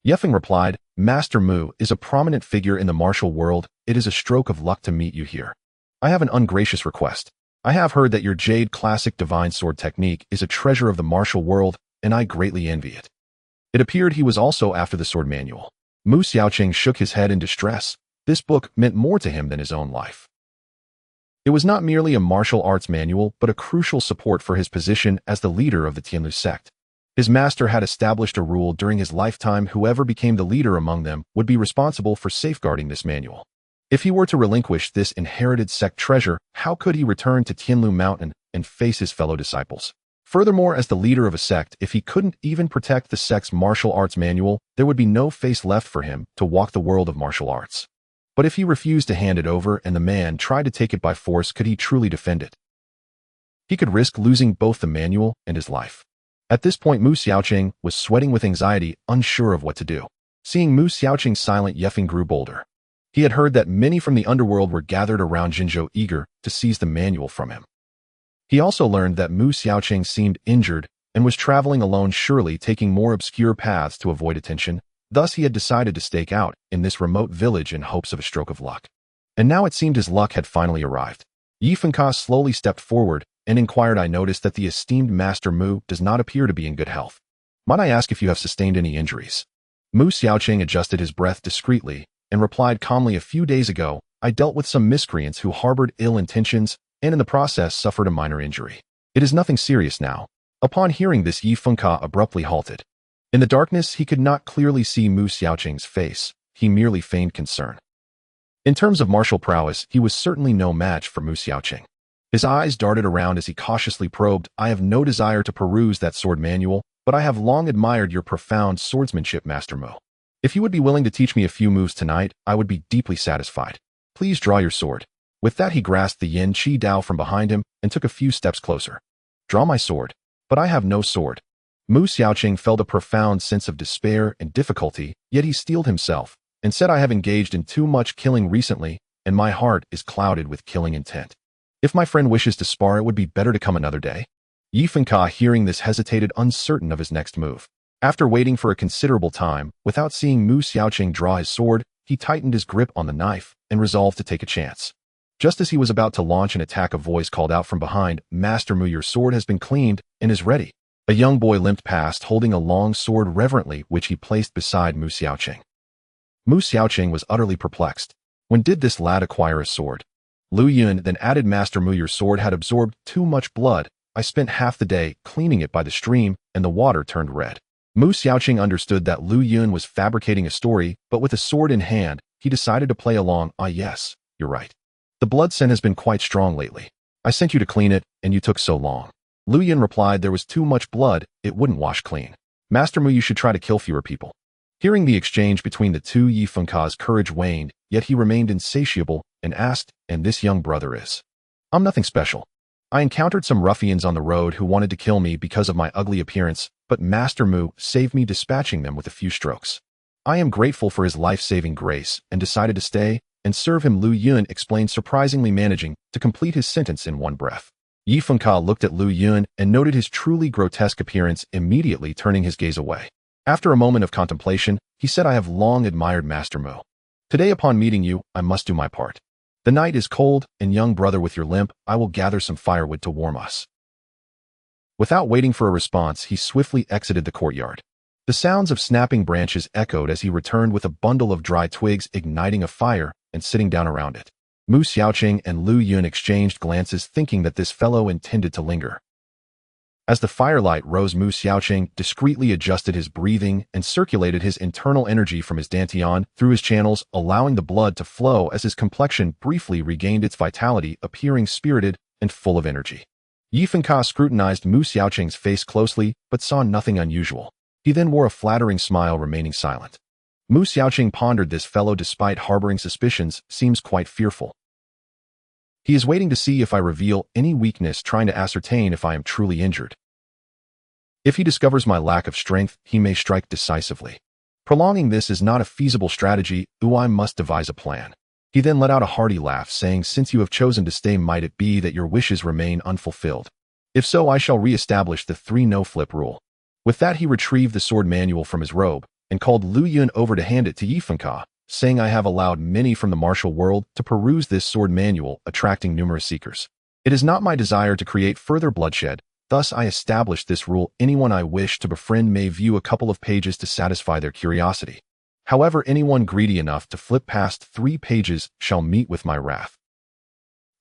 Yefeng replied, "Master Mu is a prominent figure in the martial world. It is a stroke of luck to meet you here. I have an ungracious request. I have heard that your Jade Classic Divine Sword technique is a treasure of the martial world, and I greatly envy it." It appeared he was also after the sword manual. Mu Xiaoqing shook his head in distress. This book meant more to him than his own life. It was not merely a martial arts manual, but a crucial support for his position as the leader of the Tianlu sect. His master had established a rule during his lifetime: whoever became the leader among them would be responsible for safeguarding this manual. If he were to relinquish this inherited sect treasure, how could he return to Tianlu Mountain and face his fellow disciples? Furthermore, as the leader of a sect, if he couldn't even protect the sect's martial arts manual, there would be no face left for him to walk the world of martial arts. But if he refused to hand it over and the man tried to take it by force, could he truly defend it? He could risk losing both the manual and his life. At this point, Mu Xiaoqing was sweating with anxiety, unsure of what to do. Seeing Mu Xiaoqing silent, Yefeng grew bolder. He had heard that many from the underworld were gathered around Jinzhou, eager to seize the manual from him. He also learned that Mu Xiaoqing seemed injured and was traveling alone, surely taking more obscure paths to avoid attention. Thus, he had decided to stake out in this remote village in hopes of a stroke of luck. And now it seemed his luck had finally arrived. Yifenka slowly stepped forward and inquired, "I noticed that the esteemed Master Mu does not appear to be in good health. Might I ask if you have sustained any injuries?" Mu Xiaoqing adjusted his breath discreetly and replied calmly, "A few days ago, I dealt with some miscreants who harbored ill intentions and in the process suffered a minor injury. It is nothing serious now." Upon hearing this, Yifenka abruptly halted. In the darkness, he could not clearly see Mu Xiaoqing's face. He merely feigned concern. In terms of martial prowess, he was certainly no match for Mu Xiaoqing. His eyes darted around as he cautiously probed, "I have no desire to peruse that sword manual, but I have long admired your profound swordsmanship, Master Mu. If you would be willing to teach me a few moves tonight, I would be deeply satisfied. Please draw your sword." With that, he grasped the Yin Qi Dao from behind him and took a few steps closer. "Draw my sword." "But I have no sword." Mu Xiaoqing felt a profound sense of despair and difficulty, yet he steeled himself and said, "I have engaged in too much killing recently, and my heart is clouded with killing intent. If my friend wishes to spar, it would be better to come another day." Yifenka, hearing this, hesitated, uncertain of his next move. After waiting for a considerable time, without seeing Mu Xiaoqing draw his sword, he tightened his grip on the knife and resolved to take a chance. Just as he was about to launch an attack, a voice called out from behind, "Master Mu, your sword has been cleaned and is ready." A young boy limped past, holding a long sword reverently, which he placed beside Mu Xiaoqing. Mu Xiaoqing was utterly perplexed. When did this lad acquire a sword? Lu Yun then added, "Master Mu, your sword had absorbed too much blood. I spent half the day cleaning it by the stream, and the water turned red." Mu Xiaoqing understood that Lu Yun was fabricating a story, but with a sword in hand, he decided to play along. "Ah yes, you're right. The blood scent has been quite strong lately. I sent you to clean it, and you took so long." Lu Yun replied, "There was too much blood, it wouldn't wash clean. Master Mu, you should try to kill fewer people." Hearing the exchange between the two, Yi Fengka's courage waned, yet he remained insatiable and asked, "And this young brother is?" "I'm nothing special. I encountered some ruffians on the road who wanted to kill me because of my ugly appearance, but Master Mu saved me, dispatching them with a few strokes. I am grateful for his life-saving grace and decided to stay and serve him," Lu Yun explained, surprisingly managing to complete his sentence in one breath. Yi Fengka looked at Lu Yun and noted his truly grotesque appearance, immediately turning his gaze away. After a moment of contemplation, he said, "I have long admired Master Mu. Today, upon meeting you, I must do my part. The night is cold, and young brother, with your limp, I will gather some firewood to warm us." Without waiting for a response, he swiftly exited the courtyard. The sounds of snapping branches echoed as he returned with a bundle of dry twigs, igniting a fire and sitting down around it. Mu Xiaoqing and Lu Yun exchanged glances, thinking that this fellow intended to linger. As the firelight rose, Mu Xiaoqing discreetly adjusted his breathing and circulated his internal energy from his dantian through his channels, allowing the blood to flow as his complexion briefly regained its vitality, appearing spirited and full of energy. Yi Fengka scrutinized Mu Xiaoqing's face closely, but saw nothing unusual. He then wore a flattering smile, remaining silent. Mu Xiaoqing pondered, "This fellow, despite harboring suspicions, seems quite fearful. He is waiting to see if I reveal any weakness, trying to ascertain if I am truly injured. If he discovers my lack of strength, he may strike decisively. Prolonging this is not a feasible strategy, I must devise a plan." He then let out a hearty laugh, saying, "Since you have chosen to stay, might it be that your wishes remain unfulfilled? If so, I shall re-establish the 3 no-flip rule." With that, he retrieved the sword manual from his robe and called Lu Yun over to hand it to Yi Fengka, saying, "I have allowed many from the martial world to peruse this sword manual, attracting numerous seekers. It is not my desire to create further bloodshed, thus I established this rule: anyone I wish to befriend may view a couple of pages to satisfy their curiosity. However, anyone greedy enough to flip past 3 pages shall meet with my wrath.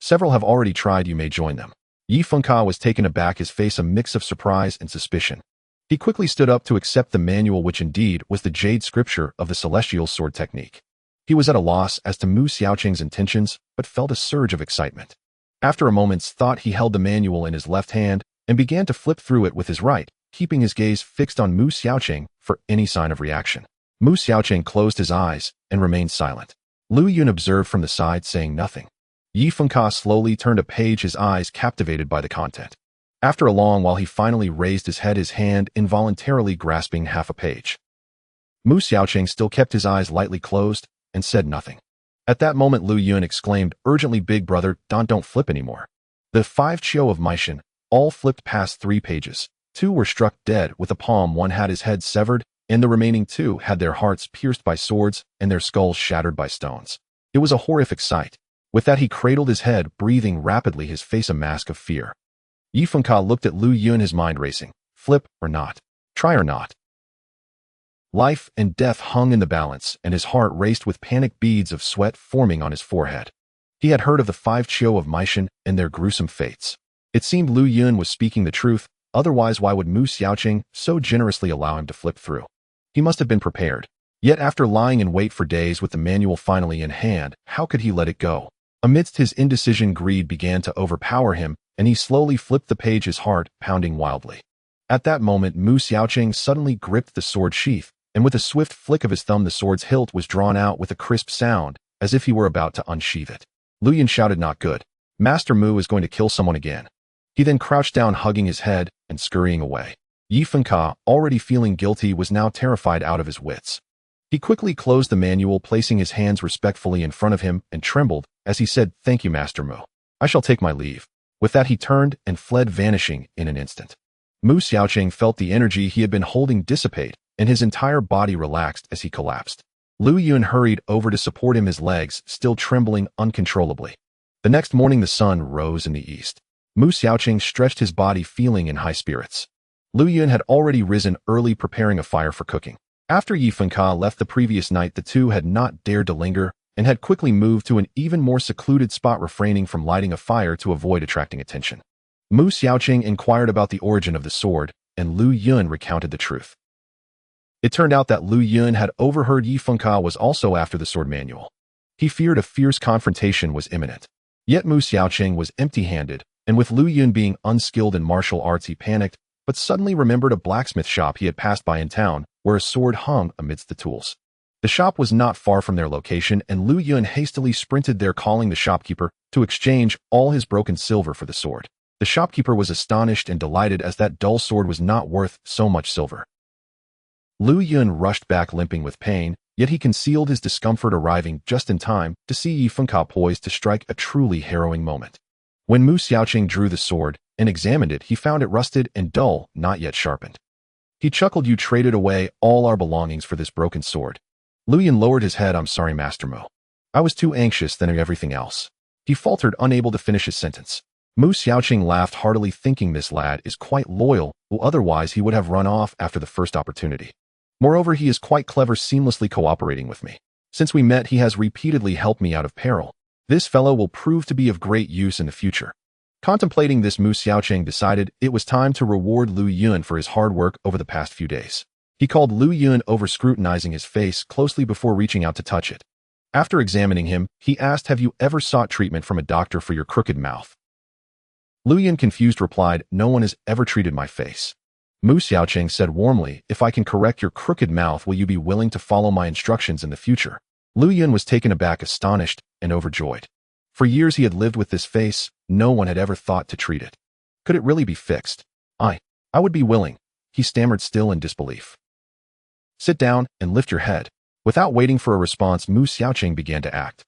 Several have already tried, you may join them." Yi Fengka was taken aback, his face a mix of surprise and suspicion. He quickly stood up to accept the manual, which indeed was the jade scripture of the celestial sword technique. He was at a loss as to Mu Xiaoqing's intentions, but felt a surge of excitement. After a moment's thought, he held the manual in his left hand and began to flip through it with his right, keeping his gaze fixed on Mu Xiaoqing for any sign of reaction. Mu Xiaoqing closed his eyes and remained silent. Lu Yun observed from the side, saying nothing. Yi Fengka slowly turned a page, his eyes captivated by the content. After a long while, he finally raised his head, his hand involuntarily grasping half a page. Mu Xiaoqing still kept his eyes lightly closed and said nothing. At that moment, Lu Yun exclaimed urgently, "Big brother, don't flip anymore." The 5 Chiu of Meishan all flipped past 3 pages. 2 were struck dead with a palm, 1 had his head severed, and the remaining 2 had their hearts pierced by swords and their skulls shattered by stones. It was a horrific sight. With that, he cradled his head, breathing rapidly, his face a mask of fear. Yi Fengka looked at Lu Yun, his mind racing. Flip or not? Try or not? Life and death hung in the balance, and his heart raced with panic, beads of sweat forming on his forehead. He had heard of the 5 Chiu of Meishan and their gruesome fates. It seemed Lu Yun was speaking the truth, otherwise why would Mu Xiaoqing so generously allow him to flip through? He must have been prepared. Yet after lying in wait for days with the manual finally in hand, how could he let it go? Amidst his indecision, greed began to overpower him, and he slowly flipped the page, his heart pounding wildly. At that moment, Mu Xiaoqing suddenly gripped the sword sheath, and with a swift flick of his thumb, the sword's hilt was drawn out with a crisp sound, as if he were about to unsheath it. Lu Yun shouted, "Not good. Master Mu is going to kill someone again." He then crouched down, hugging his head and scurrying away. Yi Fengka, already feeling guilty, was now terrified out of his wits. He quickly closed the manual, placing his hands respectfully in front of him, and trembled as he said, "Thank you, Master Mu. I shall take my leave." With that, he turned and fled, vanishing in an instant. Mu Xiaoqing felt the energy he had been holding dissipate, and his entire body relaxed as he collapsed. Lu Yun hurried over to support him, his legs still trembling uncontrollably. The next morning the sun rose in the east. Mu Xiaoqing stretched his body feeling in high spirits. Lu Yun had already risen early preparing a fire for cooking. After Yi Fengka left the previous night, the two had not dared to linger and had quickly moved to an even more secluded spot, refraining from lighting a fire to avoid attracting attention. Mu Xiaoqing inquired about the origin of the sword, and Lu Yun recounted the truth. It turned out that Lu Yun had overheard Yi Fengka was also after the sword manual. He feared a fierce confrontation was imminent. Yet Mu Xiaoqing was empty-handed, and with Lu Yun being unskilled in martial arts, he panicked, but suddenly remembered a blacksmith shop he had passed by in town, where a sword hung amidst the tools. The shop was not far from their location, and Lu Yun hastily sprinted there, calling the shopkeeper to exchange all his broken silver for the sword. The shopkeeper was astonished and delighted, as that dull sword was not worth so much silver. Lu Yun rushed back limping with pain, yet he concealed his discomfort, arriving just in time to see Yi Fengka poised to strike a truly harrowing moment. When Mu Xiaoqing drew the sword and examined it, he found it rusted and dull, not yet sharpened. He chuckled. "You traded away all our belongings for this broken sword." Lu Yun lowered his head. "I'm sorry, Master Mo. I was too anxious than everything else." He faltered, unable to finish his sentence. Mu Xiaoqing laughed heartily, thinking this lad is quite loyal, or otherwise he would have run off after the first opportunity. Moreover, he is quite clever, seamlessly cooperating with me. Since we met, he has repeatedly helped me out of peril. This fellow will prove to be of great use in the future. Contemplating this, Mu Xiaoqing decided it was time to reward Lu Yun for his hard work over the past few days. He called Lu Yun over, scrutinizing his face closely before reaching out to touch it. After examining him, he asked, "Have you ever sought treatment from a doctor for your crooked mouth?" Lu Yun, confused, replied, "No one has ever treated my face." Mu Xiaoqing said warmly, "If I can correct your crooked mouth, will you be willing to follow my instructions in the future?" Lu Yun was taken aback, astonished, and overjoyed. For years he had lived with this face, no one had ever thought to treat it. Could it really be fixed? I would be willing," he stammered, still in disbelief. "Sit down and lift your head." Without waiting for a response, Mu Xiaoqing began to act.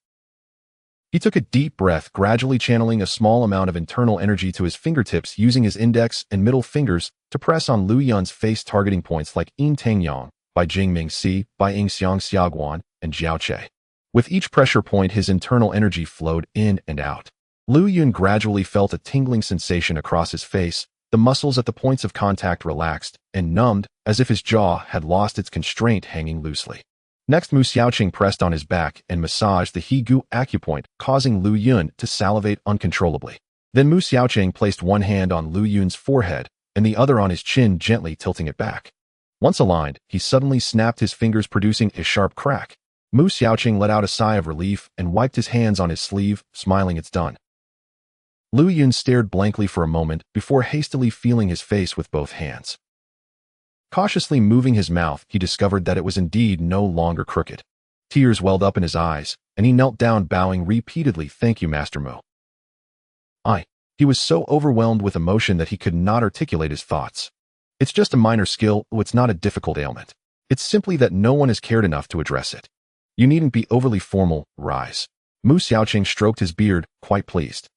He took a deep breath, gradually channeling a small amount of internal energy to his fingertips, using his index and middle fingers to press on Lu Yun's face, targeting points like Yin Tang Yang, Bai Jing Ming Si, Bai Ying Xiang Xiaoguan, and Jiao Che. With each pressure point, his internal energy flowed in and out. Lu Yun gradually felt a tingling sensation across his face. The muscles at the points of contact relaxed and numbed, as if his jaw had lost its constraint, hanging loosely. Next, Mu Xiaoqing pressed on his back and massaged the He Gu acupoint, causing Lu Yun to salivate uncontrollably. Then Mu Xiaoqing placed one hand on Lu Yun's forehead and the other on his chin, gently tilting it back. Once aligned, he suddenly snapped his fingers, producing a sharp crack. Mu Xiaoqing let out a sigh of relief and wiped his hands on his sleeve, smiling, "It's done." Lu Yun stared blankly for a moment before hastily feeling his face with both hands. Cautiously moving his mouth, he discovered that it was indeed no longer crooked. Tears welled up in his eyes, and he knelt down, bowing repeatedly, "Thank you, Master Mo." He was so overwhelmed with emotion that he could not articulate his thoughts. "It's just a minor skill. It's not a difficult ailment. It's simply that no one has cared enough to address it. You needn't be overly formal. Rise." Mu Xiaoqing stroked his beard, quite pleased.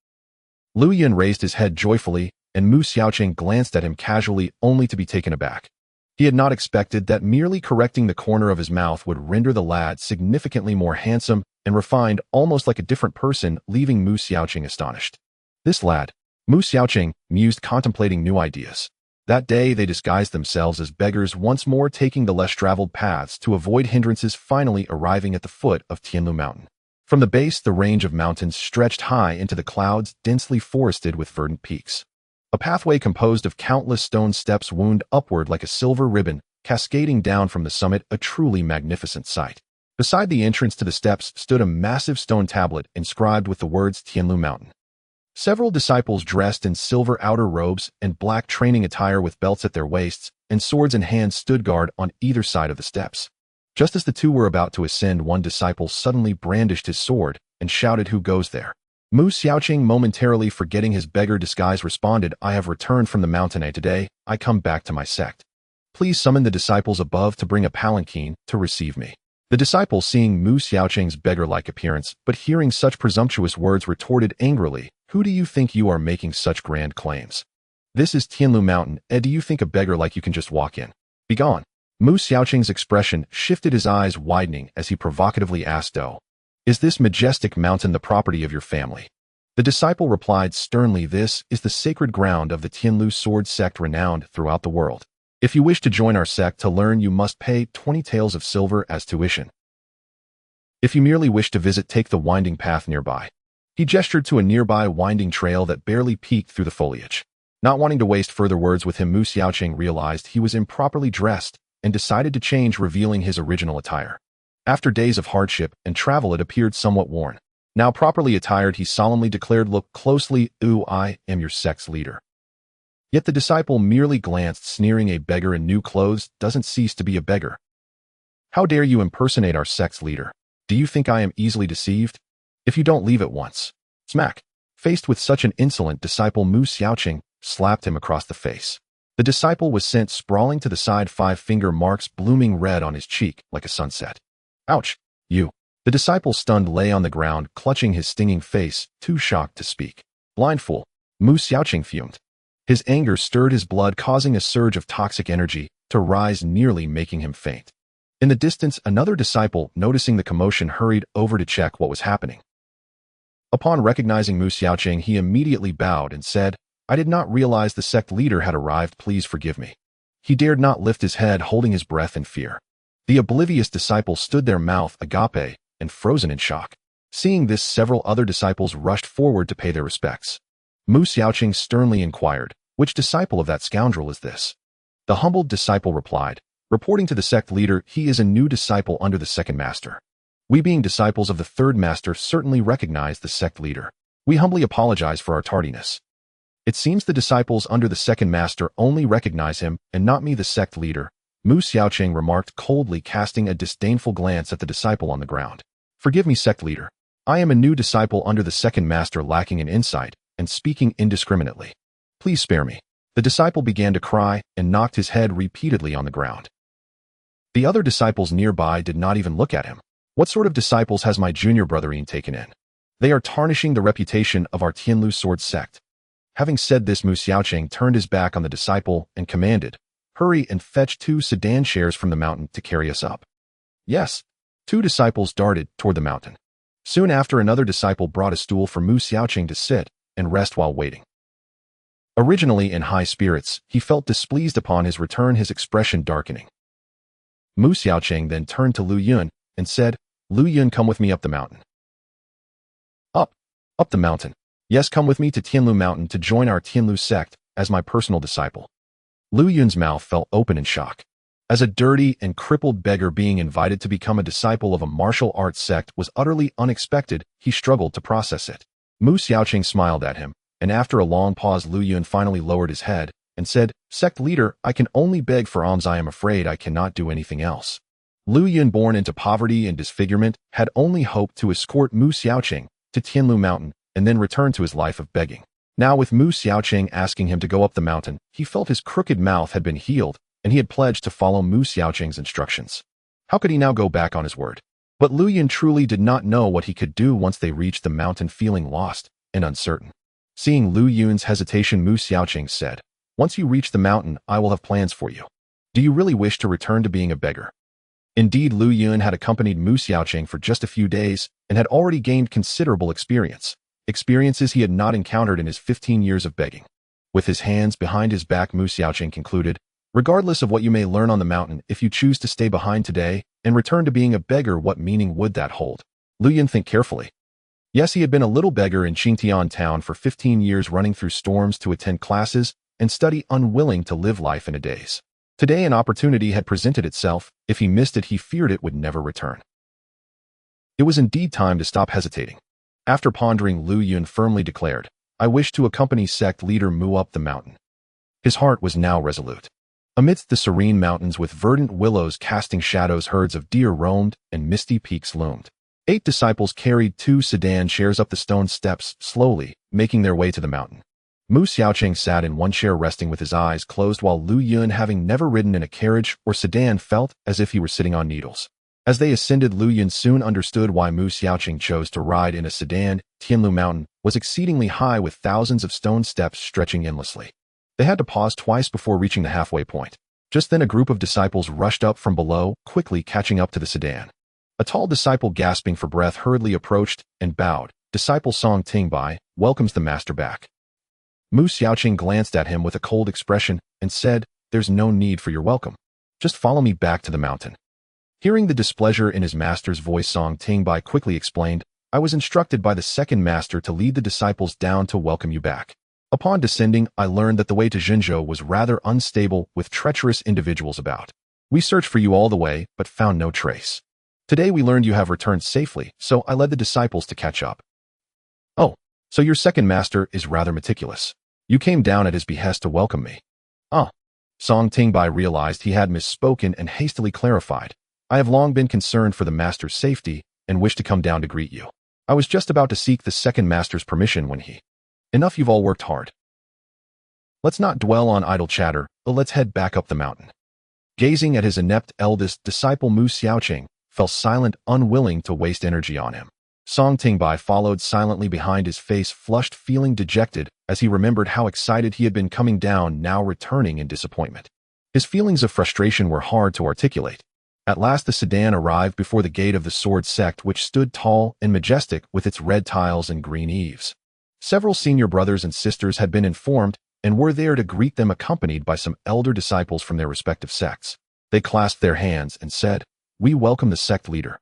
Lu Yun raised his head joyfully, and Mu Xiaoqing glanced at him casually, only to be taken aback. He had not expected that merely correcting the corner of his mouth would render the lad significantly more handsome and refined, almost like a different person, leaving Mu Xiaoqing astonished. This lad, Mu Xiaoqing mused, contemplating new ideas. That day they disguised themselves as beggars, once more taking the less traveled paths to avoid hindrances, finally arriving at the foot of Tianlu Mountain. From the base, the range of mountains stretched high into the clouds, densely forested with verdant peaks. A pathway composed of countless stone steps wound upward like a silver ribbon, cascading down from the summit, a truly magnificent sight. Beside the entrance to the steps stood a massive stone tablet inscribed with the words Tianlu Mountain. Several disciples dressed in silver outer robes and black training attire, with belts at their waists and swords in hand, stood guard on either side of the steps. Just as the two were about to ascend, one disciple suddenly brandished his sword and shouted, "Who goes there?" Mu Xiaoqing, momentarily forgetting his beggar disguise, responded, "I have returned from the mountain, and today I come back to my sect. Please summon the disciples above to bring a palanquin to receive me." The disciple, seeing Mu Xiaoqing's beggar-like appearance, but hearing such presumptuous words, retorted angrily, "Who do you think you are, making such grand claims? This is Tianlu Mountain, and do you think a beggar like you can just walk in? Begone." Mu Xiaoqing's expression shifted, his eyes widening as he provocatively asked, "Oh, is this majestic mountain the property of your family?" The disciple replied sternly, "This is the sacred ground of the Tianlu sword sect, renowned throughout the world. If you wish to join our sect to learn, you must pay 20 taels of silver as tuition. If you merely wish to visit, take the winding path nearby." He gestured to a nearby winding trail that barely peeked through the foliage. Not wanting to waste further words with him, Mu Xiaoqing realized he was improperly dressed and decided to change, revealing his original attire. After days of hardship and travel, it appeared somewhat worn. Now properly attired, he solemnly declared, "Look closely, I am your sect's leader." Yet the disciple merely glanced, sneering. "A beggar in new clothes doesn't cease to be a beggar. How dare you impersonate our sect's leader? Do you think I am easily deceived? If you don't leave at once." Smack! Faced with such an insolent disciple, Mu Xiaoqing slapped him across the face. The disciple was sent sprawling to the side, 5-finger marks blooming red on his cheek like a sunset. "Ouch! You!" The disciple, stunned, lay on the ground, clutching his stinging face, too shocked to speak. "Blind fool!" Mu Xiaoqing fumed. His anger stirred his blood, causing a surge of toxic energy to rise, nearly making him faint. In the distance, another disciple, noticing the commotion, hurried over to check what was happening. Upon recognizing Mu Xiaoqing, he immediately bowed and said, "I did not realize the sect leader had arrived. Please forgive me." He dared not lift his head, holding his breath in fear. The oblivious disciple stood there, mouth agape and frozen in shock. Seeing this, several other disciples rushed forward to pay their respects. Mu Xiaoqing sternly inquired, "Which disciple of that scoundrel is this?" The humbled disciple replied, reporting to the sect leader, "He is a new disciple under the second master. We, being disciples of the third master, certainly recognize the sect leader. We humbly apologize for our tardiness." "It seems the disciples under the second master only recognize him, and not me, the sect leader," Mu Xiaoqing remarked coldly, casting a disdainful glance at the disciple on the ground. "Forgive me, sect leader. I am a new disciple under the second master, lacking in insight and speaking indiscriminately. Please spare me." The disciple began to cry and knocked his head repeatedly on the ground. The other disciples nearby did not even look at him. What sort of disciples has my junior brotherine taken in? They are tarnishing the reputation of our Tianlu sword sect. Having said this, Mu Xiaoqing turned his back on the disciple and commanded, "Hurry and fetch 2 sedan chairs from the mountain to carry us up." Yes. 2 disciples darted toward the mountain. Soon after, another disciple brought a stool for Mu Xiaoqing to sit and rest while waiting. Originally in high spirits, he felt displeased upon his return, his expression darkening. Mu Xiaoqing then turned to Lu Yun and said, "Lu Yun, come with me up the mountain." Up the mountain? Yes, come with me to Tianlu Mountain to join our Tianlu sect as my personal disciple. Lu Yun's mouth fell open in shock. As a dirty and crippled beggar, being invited to become a disciple of a martial arts sect was utterly unexpected. He struggled to process it. Mu Xiaoqing smiled at him, and after a long pause, Lu Yun finally lowered his head and said, "Sect leader, I can only beg for alms. I am afraid I cannot do anything else." Lu Yun, born into poverty and disfigurement, had only hoped to escort Mu Xiaoqing to Tianlu Mountain and then return to his life of begging. Now, with Mu Xiaoqing asking him to go up the mountain, he felt his crooked mouth had been healed, and he had pledged to follow Mu Xiaoqing's instructions. How could he now go back on his word? But Lu Yun truly did not know what he could do once they reached the mountain, feeling lost and uncertain. Seeing Lu Yun's hesitation, Mu Xiaoqing said, "Once you reach the mountain, I will have plans for you. Do you really wish to return to being a beggar?" Indeed, Lu Yun had accompanied Mu Xiaoqing for just a few days and had already gained considerable experiences he had not encountered in his 15 years of begging. With his hands behind his back, Mu Xiaoqing concluded, "Regardless of what you may learn on the mountain, if you choose to stay behind today and return to being a beggar, what meaning would that hold?" Lu Yun think carefully. Yes, he had been a little beggar in Qingtian town for 15 years, running through storms to attend classes and study, unwilling to live life in a daze. Today an opportunity had presented itself. If he missed it, he feared it would never return. It was indeed time to stop hesitating. After pondering, Lu Yun firmly declared, "I wish to accompany sect leader Mu up the mountain." His heart was now resolute. Amidst the serene mountains with verdant willows casting shadows, herds of deer roamed and misty peaks loomed. 8 disciples carried 2 sedan chairs up the stone steps, slowly making their way to the mountain. Mu Xiaoqing sat in one chair, resting with his eyes closed, while Lu Yun, having never ridden in a carriage or sedan, felt as if he were sitting on needles. As they ascended, Lu Yun soon understood why Mu Xiaoqing chose to ride in a sedan. Tianlu Mountain was exceedingly high, with thousands of stone steps stretching endlessly. They had to pause twice before reaching the halfway point. Just then a group of disciples rushed up from below, quickly catching up to the sedan. A tall disciple, gasping for breath, hurriedly approached and bowed, Disciple Song Tingbai welcomes the master back. Mu Xiaoqing glanced at him with a cold expression and said, "There's no need for your welcome. Just follow me back to the mountain." Hearing the displeasure in his master's voice, Song Tingbai quickly explained, "I was instructed by the second master to lead the disciples down to welcome you back. Upon descending, I learned that the way to Zhenzhou was rather unstable with treacherous individuals about. We searched for you all the way, but found no trace. Today we learned you have returned safely, so I led the disciples to catch up." "Oh, so your second master is rather meticulous. You came down at his behest to welcome me." "Ah." Song Tingbai realized he had misspoken and hastily clarified, "I have long been concerned for the master's safety and wished to come down to greet you. I was just about to seek the second master's permission when he..." "Enough, you've all worked hard. Let's not dwell on idle chatter, but let's head back up the mountain." Gazing at his inept eldest disciple Mu Xiaoqing, fell silent, unwilling to waste energy on him. Song Tingbai followed silently behind, his face flushed, feeling dejected as he remembered how excited he had been coming down, now returning in disappointment. His feelings of frustration were hard to articulate. At last the sedan arrived before the gate of the Sword Sect, which stood tall and majestic with its red tiles and green eaves. Several senior brothers and sisters had been informed and were there to greet them, accompanied by some elder disciples from their respective sects. They clasped their hands and said, "We welcome the sect leader."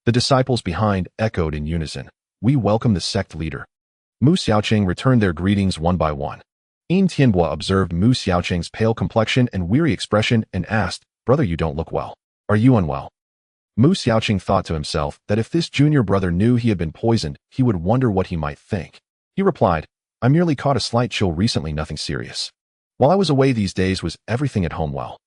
The disciples behind echoed in unison, "We welcome the sect leader." Mu Xiaoqing returned their greetings one by one. Tianlu observed Mu Xiaoqing's pale complexion and weary expression and asked, "Brother, you don't look well. Are you unwell?" Mu Xiaoqing thought to himself that if this junior brother knew he had been poisoned, he would wonder what he might think. He replied, "I merely caught a slight chill recently, nothing serious. While I was away these days, was everything at home well?"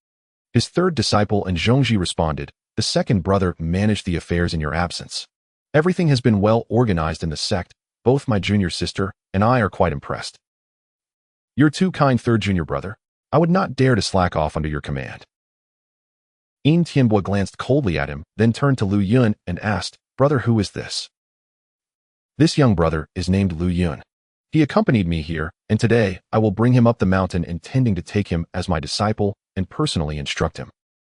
His third disciple and Zhongji responded, "The second brother managed the affairs in your absence. Everything has been well organized in the sect. Both my junior sister and I are quite impressed. You're too kind, third junior brother. I would not dare to slack off under your command." Tianlu glanced coldly at him, then turned to Lu Yun and asked, "Brother, who is this?" "This young brother is named Lu Yun. He accompanied me here, and today I will bring him up the mountain, intending to take him as my disciple and personally instruct him."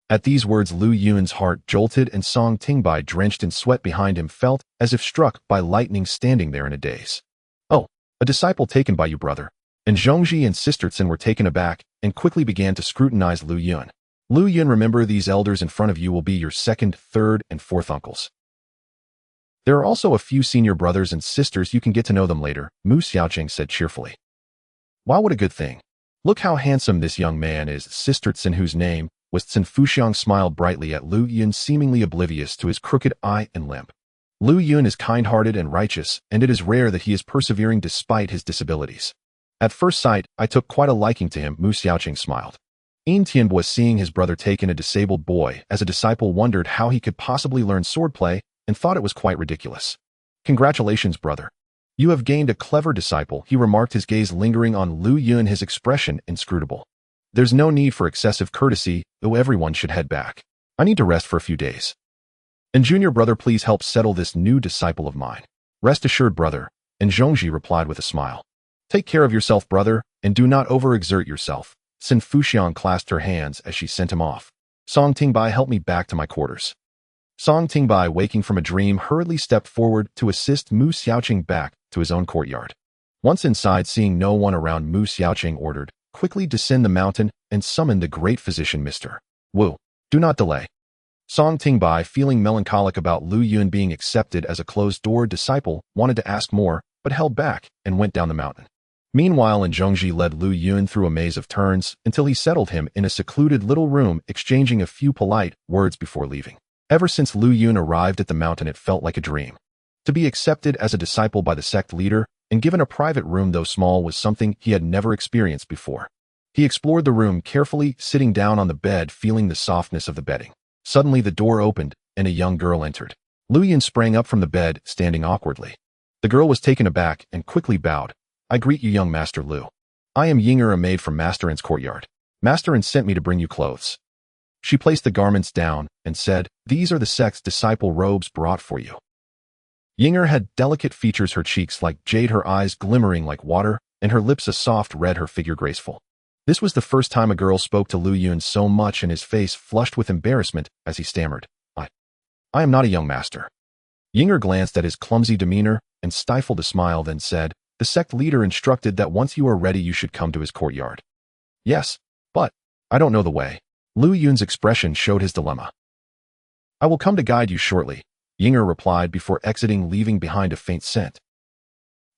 At these words, Lu Yun's heart jolted, and Song Tingbai, drenched in sweat behind him, felt as if struck by lightning, standing there in a daze. "Oh, a disciple taken by you, brother." And Zhongji and Sister Tsin were taken aback and quickly began to scrutinize Lu Yun. "Lu Yun, remember, these elders in front of you will be your second, third, and fourth uncles. There are also a few senior brothers and sisters. You can get to know them later," Mu Xiaoqing said cheerfully. "Wow, what a good thing. Look how handsome this young man is." Sister Tsin, whose name was Tsin Fuxiang, smiled brightly at Lu Yun, seemingly oblivious to his crooked eye and limp. "Lu Yun is kind-hearted and righteous, and it is rare that he is persevering despite his disabilities. At first sight, I took quite a liking to him," Mu Xiaoqing smiled. Tianlu, seeing his brother take in a disabled boy as a disciple, wondered how he could possibly learn swordplay and thought it was quite ridiculous. "Congratulations, brother. You have gained a clever disciple," he remarked, his gaze lingering on Lu Yun, his expression inscrutable. "There's no need for excessive courtesy, though everyone should head back. I need to rest for a few days. And junior brother, please help settle this new disciple of mine." "Rest assured, brother," and Zhongji replied with a smile. "Take care of yourself, brother, and do not overexert yourself." Tsin Fuxiang clasped her hands as she sent him off. "Song Tingbai, help me back to my quarters." Song Tingbai, waking from a dream, hurriedly stepped forward to assist Mu Xiaoqing back to his own courtyard. Once inside, seeing no one around, Mu Xiaoqing ordered, "Quickly descend the mountain and summon the great physician Mr. Wu. Do not delay." Song Tingbai, feeling melancholic about Lu Yun being accepted as a closed-door disciple, wanted to ask more, but held back and went down the mountain. Meanwhile, Zhongji led Lu Yun through a maze of turns until he settled him in a secluded little room, exchanging a few polite words before leaving. Ever since Lu Yun arrived at the mountain, it felt like a dream. To be accepted as a disciple by the sect leader and given a private room, though small, was something he had never experienced before. He explored the room carefully, sitting down on the bed, feeling the softness of the bedding. Suddenly the door opened and a young girl entered. Lu Yun sprang up from the bed, standing awkwardly. The girl was taken aback and quickly bowed. "I greet you, young Master Lu. I am Yinger, a maid from Master N's courtyard. Master N sent me to bring you clothes." She placed the garments down and said, "These are the sect's disciple robes brought for you." Yinger had delicate features, her cheeks like jade, her eyes glimmering like water, and her lips a soft red, her figure graceful. This was the first time a girl spoke to Lu Yun so much, and his face flushed with embarrassment as he stammered, I am not a young master." Yinger glanced at his clumsy demeanor and stifled a smile, then said, "The sect leader instructed that once you are ready you should come to his courtyard." "Yes, but I don't know the way." Lu Yun's expression showed his dilemma. "I will come to guide you shortly," Yinger replied before exiting, leaving behind a faint scent.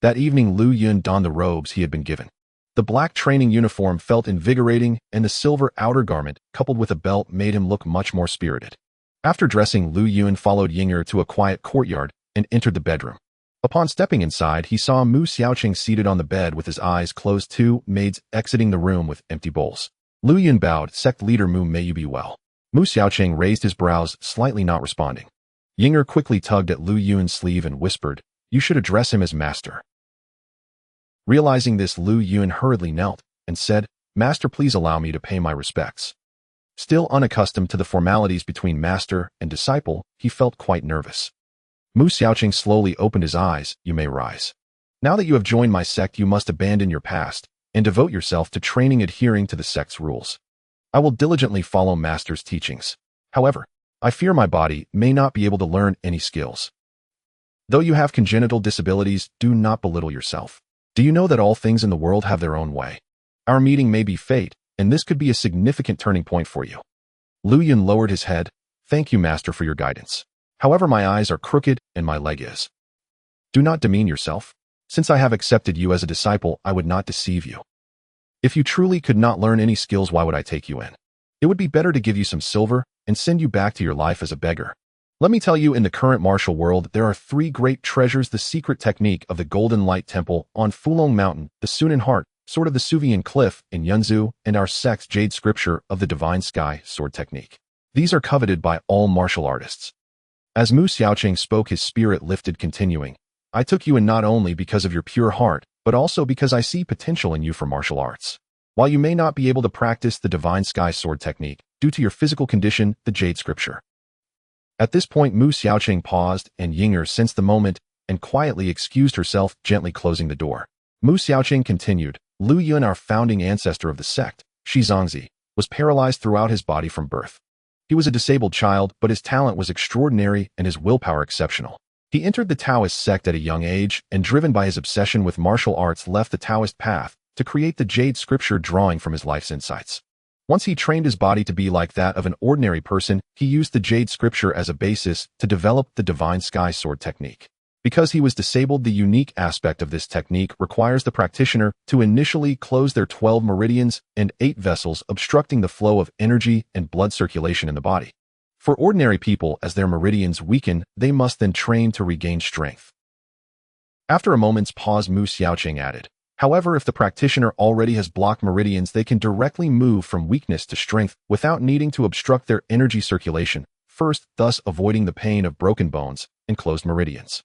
That evening Lu Yun donned the robes he had been given. The black training uniform felt invigorating, and the silver outer garment, coupled with a belt, made him look much more spirited. After dressing, Lu Yun followed Yinger to a quiet courtyard and entered the bedroom. Upon stepping inside, he saw Mu Xiaoqing seated on the bed with his eyes closed, two maids exiting the room with empty bowls. Lu Yun bowed. "Sect leader Mu, may you be well." Mu Xiaoqing raised his brows, slightly not responding. Yinger quickly tugged at Lu Yun's sleeve and whispered, "You should address him as master." Realizing this, Lu Yun hurriedly knelt and said, "Master, please allow me to pay my respects." Still unaccustomed to the formalities between master and disciple, he felt quite nervous. Mu Xiaoqing slowly opened his eyes. "You may rise. Now that you have joined my sect, you must abandon your past and devote yourself to training adhering to the sect's rules. I will diligently follow master's teachings. However, I fear my body may not be able to learn any skills. Though you have congenital disabilities, do not belittle yourself. Do you know that all things in the world have their own way? Our meeting may be fate, and this could be a significant turning point for you." Lu Yun lowered his head. "Thank you, master, for your guidance. However, my eyes are crooked and my leg is." "Do not demean yourself. Since I have accepted you as a disciple, I would not deceive you. If you truly could not learn any skills, why would I take you in? It would be better to give you some silver and send you back to your life as a beggar. Let me tell you, in the current martial world, there are 3 great treasures: the secret technique of the Golden Light Temple on Fulong Mountain, the Sunan Heart, Sword of the Suvian Cliff in Yunzu, and our sect's Jade Scripture of the Divine Sky Sword Technique. These are coveted by all martial artists." As Mu Xiaoqing spoke, his spirit lifted, continuing, "I took you in not only because of your pure heart, but also because I see potential in you for martial arts. While you may not be able to practice the Divine Sky Sword Technique due to your physical condition, the Jade Scripture." At this point, Mu Xiaoqing paused, and Yinger sensed the moment and quietly excused herself, gently closing the door. Mu Xiaoqing continued, "Lu Yun, our founding ancestor of the sect, Shizangzi, was paralyzed throughout his body from birth. He was a disabled child, but his talent was extraordinary and his willpower exceptional. He entered the Taoist sect at a young age and, driven by his obsession with martial arts, left the Taoist path to create the Jade Scripture, drawing from his life's insights. Once he trained his body to be like that of an ordinary person, he used the Jade Scripture as a basis to develop the Divine Sky Sword Technique. Because he was disabled, the unique aspect of this technique requires the practitioner to initially close their 12 meridians and 8 vessels, obstructing the flow of energy and blood circulation in the body. For ordinary people, as their meridians weaken, they must then train to regain strength." After a moment's pause, Mu Xiaoqing added, "However, if the practitioner already has blocked meridians, they can directly move from weakness to strength without needing to obstruct their energy circulation first, thus avoiding the pain of broken bones and closed meridians."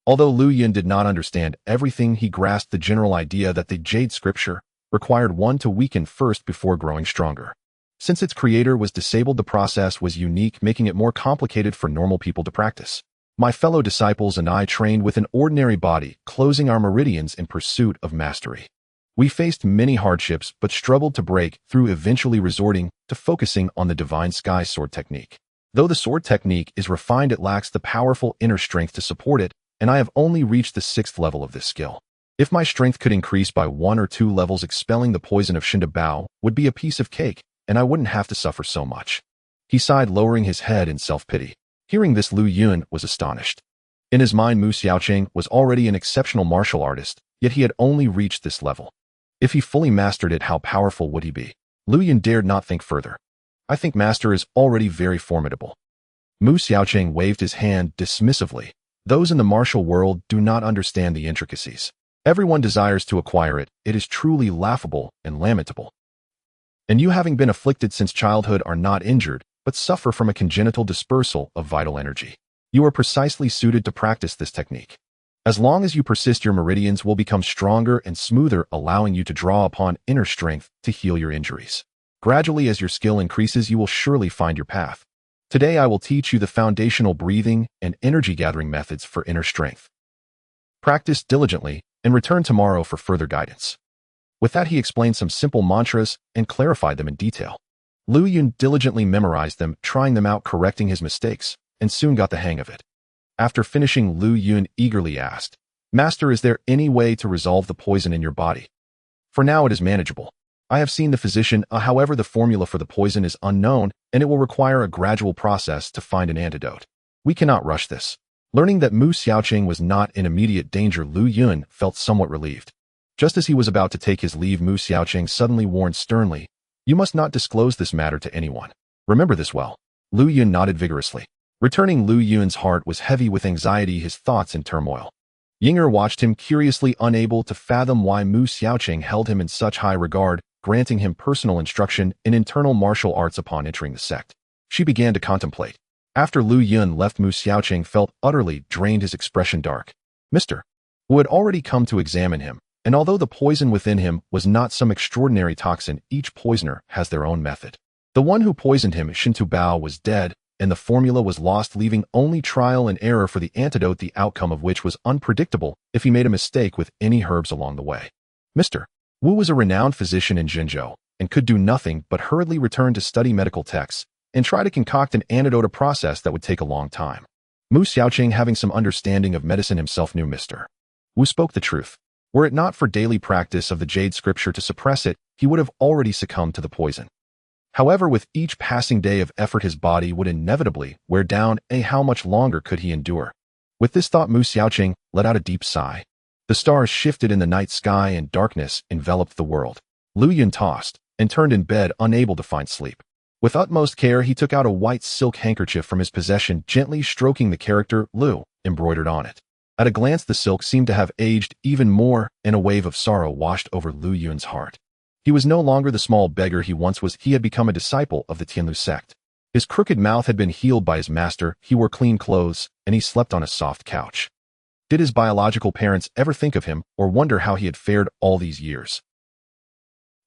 Although Lu Yun did not understand everything, he grasped the general idea that the Jade Scripture required one to weaken first before growing stronger. Since its creator was disabled, the process was unique, making it more complicated for normal people to practice. My fellow disciples and I trained with an ordinary body, closing our meridians in pursuit of mastery. We faced many hardships but struggled to break through, eventually resorting to focusing on the Divine Sky Sword Technique. Though the sword technique is refined, it lacks the powerful inner strength to support it, and I have only reached the 6th level of this skill. If my strength could increase by 1 or 2 levels, expelling the poison of Shinda Bao would be a piece of cake, and I wouldn't have to suffer so much." He sighed, lowering his head in self-pity. Hearing this, Lu Yun was astonished. In his mind, Mu Xiaoqing was already an exceptional martial artist, yet he had only reached this level. If he fully mastered it, how powerful would he be? Lu Yun dared not think further. "I think master is already very formidable." Mu Xiaoqing waved his hand dismissively. "Those in the martial world do not understand the intricacies. Everyone desires to acquire it. It is truly laughable and lamentable. And you, having been afflicted since childhood, are not injured, but suffer from a congenital dispersal of vital energy. You are precisely suited to practice this technique. As long as you persist, your meridians will become stronger and smoother, allowing you to draw upon inner strength to heal your injuries. Gradually, as your skill increases, you will surely find your path. Today, I will teach you the foundational breathing and energy gathering methods for inner strength. Practice diligently and return tomorrow for further guidance." With that, he explained some simple mantras and clarified them in detail. Lu Yun diligently memorized them, trying them out, correcting his mistakes, and soon got the hang of it. After finishing, Lu Yun eagerly asked, "Master, is there any way to resolve the poison in your body? For now it is manageable. I have seen the physician, however the formula for the poison is unknown, and it will require a gradual process to find an antidote. We cannot rush this." Learning that Mu Xiaoqing was not in immediate danger, Lu Yun felt somewhat relieved. Just as he was about to take his leave, Mu Xiaoqing suddenly warned sternly, "You must not disclose this matter to anyone. Remember this well." Lu Yun nodded vigorously. Returning, Lu Yun's heart was heavy with anxiety, his thoughts in turmoil. Yinger watched him curiously, unable to fathom why Mu Xiaoqing held him in such high regard, granting him personal instruction in internal martial arts upon entering the sect. She began to contemplate. After Lu Yun left, Mu Xiaoqing felt utterly drained, his expression dark. Mr. Wu had already come to examine him, and although the poison within him was not some extraordinary toxin, each poisoner has their own method. The one who poisoned him, Xintu Bao, was dead, and the formula was lost, leaving only trial and error for the antidote, the outcome of which was unpredictable if he made a mistake with any herbs along the way. Mr. Wu was a renowned physician in Jinzhou, and could do nothing but hurriedly return to study medical texts and try to concoct an antidote, a process that would take a long time. Mu Xiaoqing, having some understanding of medicine himself, knew Mr. Wu spoke the truth. Were it not for daily practice of the Jade Scripture to suppress it, he would have already succumbed to the poison. However, with each passing day of effort, his body would inevitably wear down, and how much longer could he endure? With this thought, Mu Xiaoqing let out a deep sigh. The stars shifted in the night sky, and darkness enveloped the world. Lu Yun tossed and turned in bed, unable to find sleep. With utmost care, he took out a white silk handkerchief from his possession, gently stroking the character Lu embroidered on it. At a glance, the silk seemed to have aged even more, and a wave of sorrow washed over Lu Yun's heart. He was no longer the small beggar he once was. He had become a disciple of the Tianlu sect. His crooked mouth had been healed by his master, he wore clean clothes, and he slept on a soft couch. Did his biological parents ever think of him, or wonder how he had fared all these years?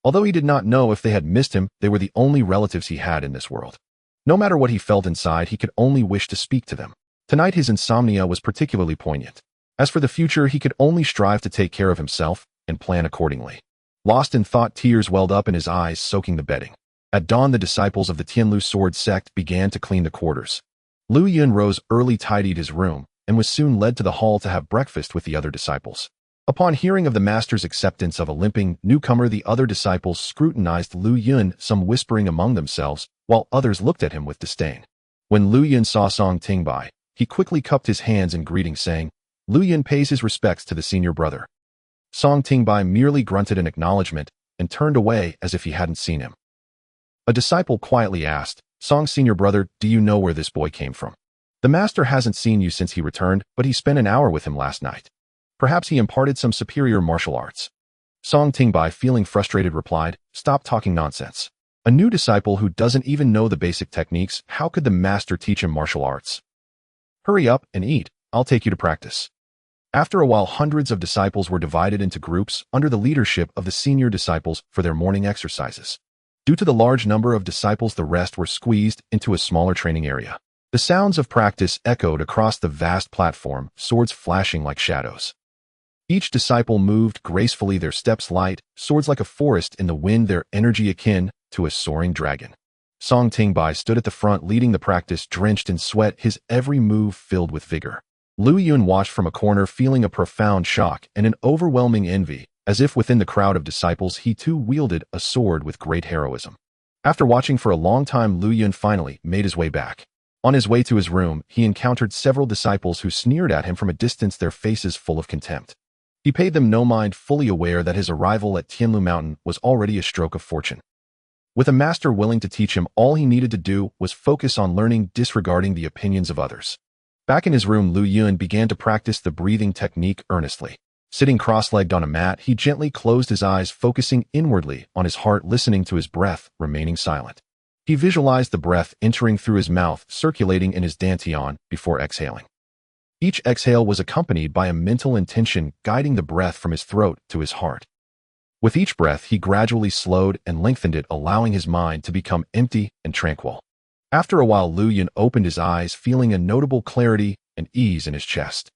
Although he did not know if they had missed him, they were the only relatives he had in this world. No matter what he felt inside, he could only wish to speak to them. Tonight his insomnia was particularly poignant. As for the future, he could only strive to take care of himself and plan accordingly. Lost in thought, tears welled up in his eyes, soaking the bedding. At dawn, the disciples of the Tianlu sword sect began to clean the quarters. Lu Yun rose early, tidied his room, and was soon led to the hall to have breakfast with the other disciples. Upon hearing of the master's acceptance of a limping newcomer, the other disciples scrutinized Lu Yun, some whispering among themselves, while others looked at him with disdain. When Lu Yun saw Song Tingbai, he quickly cupped his hands in greeting, saying, "Lu Yun pays his respects to the senior brother." Song Tingbai merely grunted in acknowledgement and turned away as if he hadn't seen him. A disciple quietly asked, "Song's senior brother, do you know where this boy came from? The master hasn't seen you since he returned, but he spent an hour with him last night. Perhaps he imparted some superior martial arts." Song Tingbai, feeling frustrated, replied, "Stop talking nonsense. A new disciple who doesn't even know the basic techniques, how could the master teach him martial arts? Hurry up and eat, I'll take you to practice." After a while, hundreds of disciples were divided into groups under the leadership of the senior disciples for their morning exercises. Due to the large number of disciples, the rest were squeezed into a smaller training area. The sounds of practice echoed across the vast platform, swords flashing like shadows. Each disciple moved gracefully, their steps light, swords like a forest in the wind, their energy akin to a soaring dragon. Song Tingbai stood at the front, leading the practice, drenched in sweat, his every move filled with vigor. Lu Yun watched from a corner, feeling a profound shock and an overwhelming envy, as if within the crowd of disciples he too wielded a sword with great heroism. After watching for a long time, Lu Yun finally made his way back. On his way to his room, he encountered several disciples who sneered at him from a distance, their faces full of contempt. He paid them no mind, fully aware that his arrival at Tianlu Mountain was already a stroke of fortune. With a master willing to teach him, all he needed to do was focus on learning, disregarding the opinions of others. Back in his room, Lu Yun began to practice the breathing technique earnestly. Sitting cross-legged on a mat, he gently closed his eyes, focusing inwardly on his heart, listening to his breath, remaining silent. He visualized the breath entering through his mouth, circulating in his dantian before exhaling. Each exhale was accompanied by a mental intention guiding the breath from his throat to his heart. With each breath, he gradually slowed and lengthened it, allowing his mind to become empty and tranquil. After a while, Lu Yun opened his eyes, feeling a notable clarity and ease in his chest.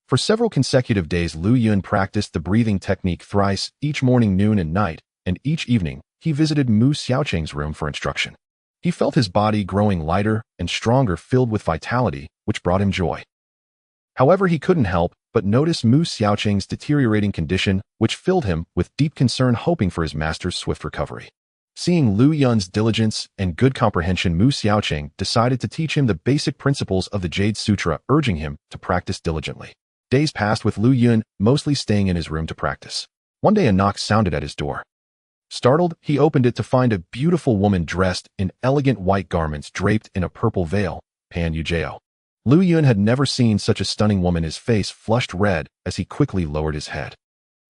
For several consecutive days, Lu Yun practiced the breathing technique thrice, each morning, noon, and night, and each evening, he visited Mu Xiaoqing's room for instruction. He felt his body growing lighter and stronger, filled with vitality, which brought him joy. However, he couldn't help but notice Mu Xiaoqing's deteriorating condition, which filled him with deep concern, hoping for his master's swift recovery. Seeing Lu Yun's diligence and good comprehension, Mu Xiaoqing decided to teach him the basic principles of the Jade Sutra, urging him to practice diligently. Days passed with Lu Yun mostly staying in his room to practice. One day a knock sounded at his door. Startled, he opened it to find a beautiful woman dressed in elegant white garments draped in a purple veil, Pan Yujao. Lu Yun had never seen such a stunning woman. His face flushed red as he quickly lowered his head.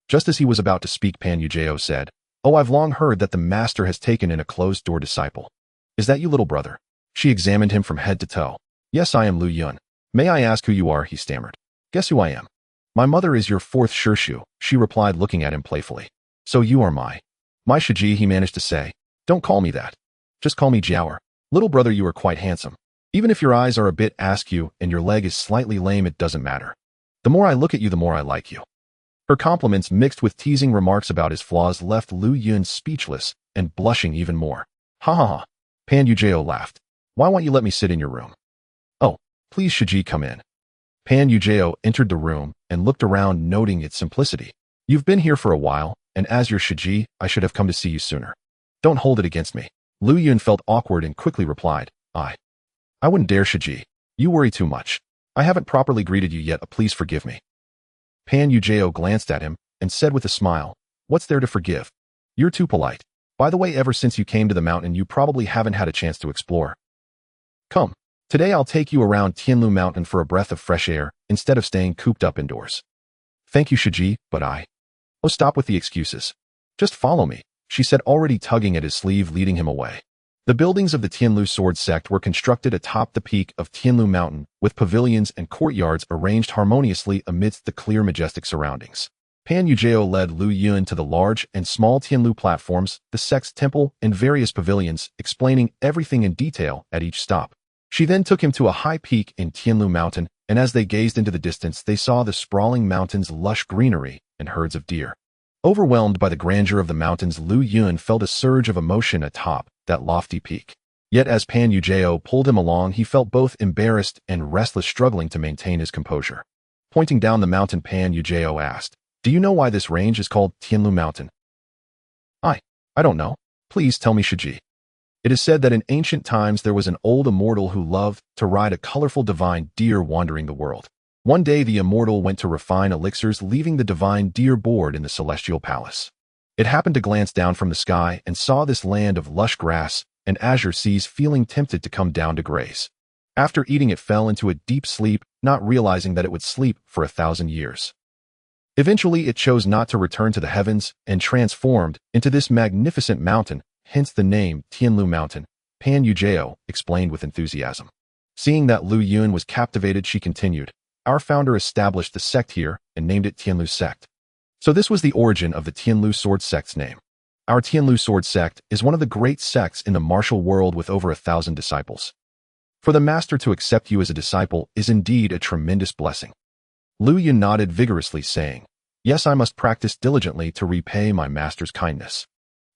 Just as he was about to speak, Pan Yujao said, "Oh, I've long heard that the master has taken in a closed-door disciple. Is that you, little brother?" She examined him from head to toe. "Yes, I am Lu Yun. May I ask who you are?" he stammered. "Guess who I am. My mother is your fourth Shirshu," she replied, looking at him playfully. "So you are my Shiji," he managed to say. "Don't call me that. Just call me Jiaoer. Little brother, you are quite handsome. Even if your eyes are a bit askew and your leg is slightly lame, it doesn't matter. The more I look at you, the more I like you." Her compliments mixed with teasing remarks about his flaws left Lu Yun speechless and blushing even more. "Ha ha ha." Pan Yujao laughed. "Why won't you let me sit in your room?" "Oh, please Shiji, come in." Pan Yujao entered the room and looked around, noting its simplicity. "You've been here for a while, and as your Shiji, I should have come to see you sooner. Don't hold it against me." Lu Yun felt awkward and quickly replied, I wouldn't dare, Shiji. You worry too much. I haven't properly greeted you yet, please forgive me." Pan Yujao glanced at him and said with a smile, "What's there to forgive? You're too polite. By the way, ever since you came to the mountain, you probably haven't had a chance to explore. Come, today I'll take you around Tianlu Mountain for a breath of fresh air, instead of staying cooped up indoors." "Thank you, Shiji, but Oh, stop with the excuses. Just follow me," she said, already tugging at his sleeve, leading him away. The buildings of the Tianlu sword sect were constructed atop the peak of Tianlu Mountain, with pavilions and courtyards arranged harmoniously amidst the clear, majestic surroundings. Pan Yujao led Lu Yun to the large and small Tianlu platforms, the sect's temple, and various pavilions, explaining everything in detail at each stop. She then took him to a high peak in Tianlu Mountain, and as they gazed into the distance, they saw the sprawling mountains, lush greenery, and herds of deer. Overwhelmed by the grandeur of the mountains, Lu Yun felt a surge of emotion atop that lofty peak. Yet as Pan Yujao pulled him along, he felt both embarrassed and restless, struggling to maintain his composure. Pointing down the mountain, Pan Yujao asked, "Do you know why this range is called Tianlu Mountain?" I don't know. Please tell me, Shiji." It is said that in ancient times there was an old immortal who loved to ride a colorful divine deer wandering the world. One day the immortal went to refine elixirs, leaving the divine deer bored in the celestial palace. It happened to glance down from the sky and saw this land of lush grass and azure seas, feeling tempted to come down to graze. After eating, it fell into a deep sleep, not realizing that it would sleep for 1,000 years. Eventually it chose not to return to the heavens and transformed into this magnificent mountain, hence the name Tianlu Mountain, Pan Yujao explained with enthusiasm. Seeing that Lu Yun was captivated, she continued, "Our founder established the sect here and named it Tianlu sect. So this was the origin of the Tianlu sword sect's name. Our Tianlu sword sect is one of the great sects in the martial world with over 1,000 disciples. For the master to accept you as a disciple is indeed a tremendous blessing." Lu Yun nodded vigorously, saying, "Yes, I must practice diligently to repay my master's kindness."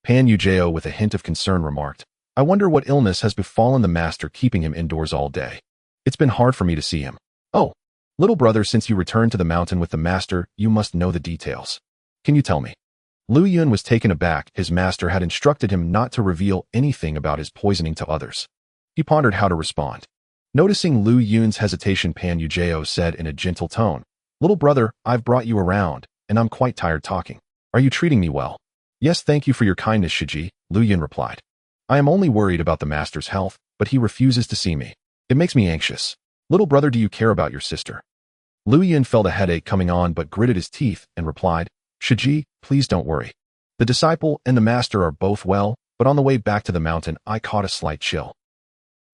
Pan Yujao, with a hint of concern, remarked, "I wonder what illness has befallen the master, keeping him indoors all day. It's been hard for me to see him." "Oh, little brother, since you returned to the mountain with the master, you must know the details. Can you tell me?" Lu Yun was taken aback. His master had instructed him not to reveal anything about his poisoning to others. He pondered how to respond. Noticing Lu Yun's hesitation, Pan Yujao said in a gentle tone, "Little brother, I've brought you around, and I'm quite tired talking. Are you treating me well?" "Yes, thank you for your kindness, Shiji," Lu Yun replied. "I am only worried about the master's health, but he refuses to see me. It makes me anxious. Little brother, do you care about your sister?" Lu Yun felt a headache coming on but gritted his teeth and replied, "Shiji, please don't worry. The disciple and the master are both well, but on the way back to the mountain I caught a slight chill.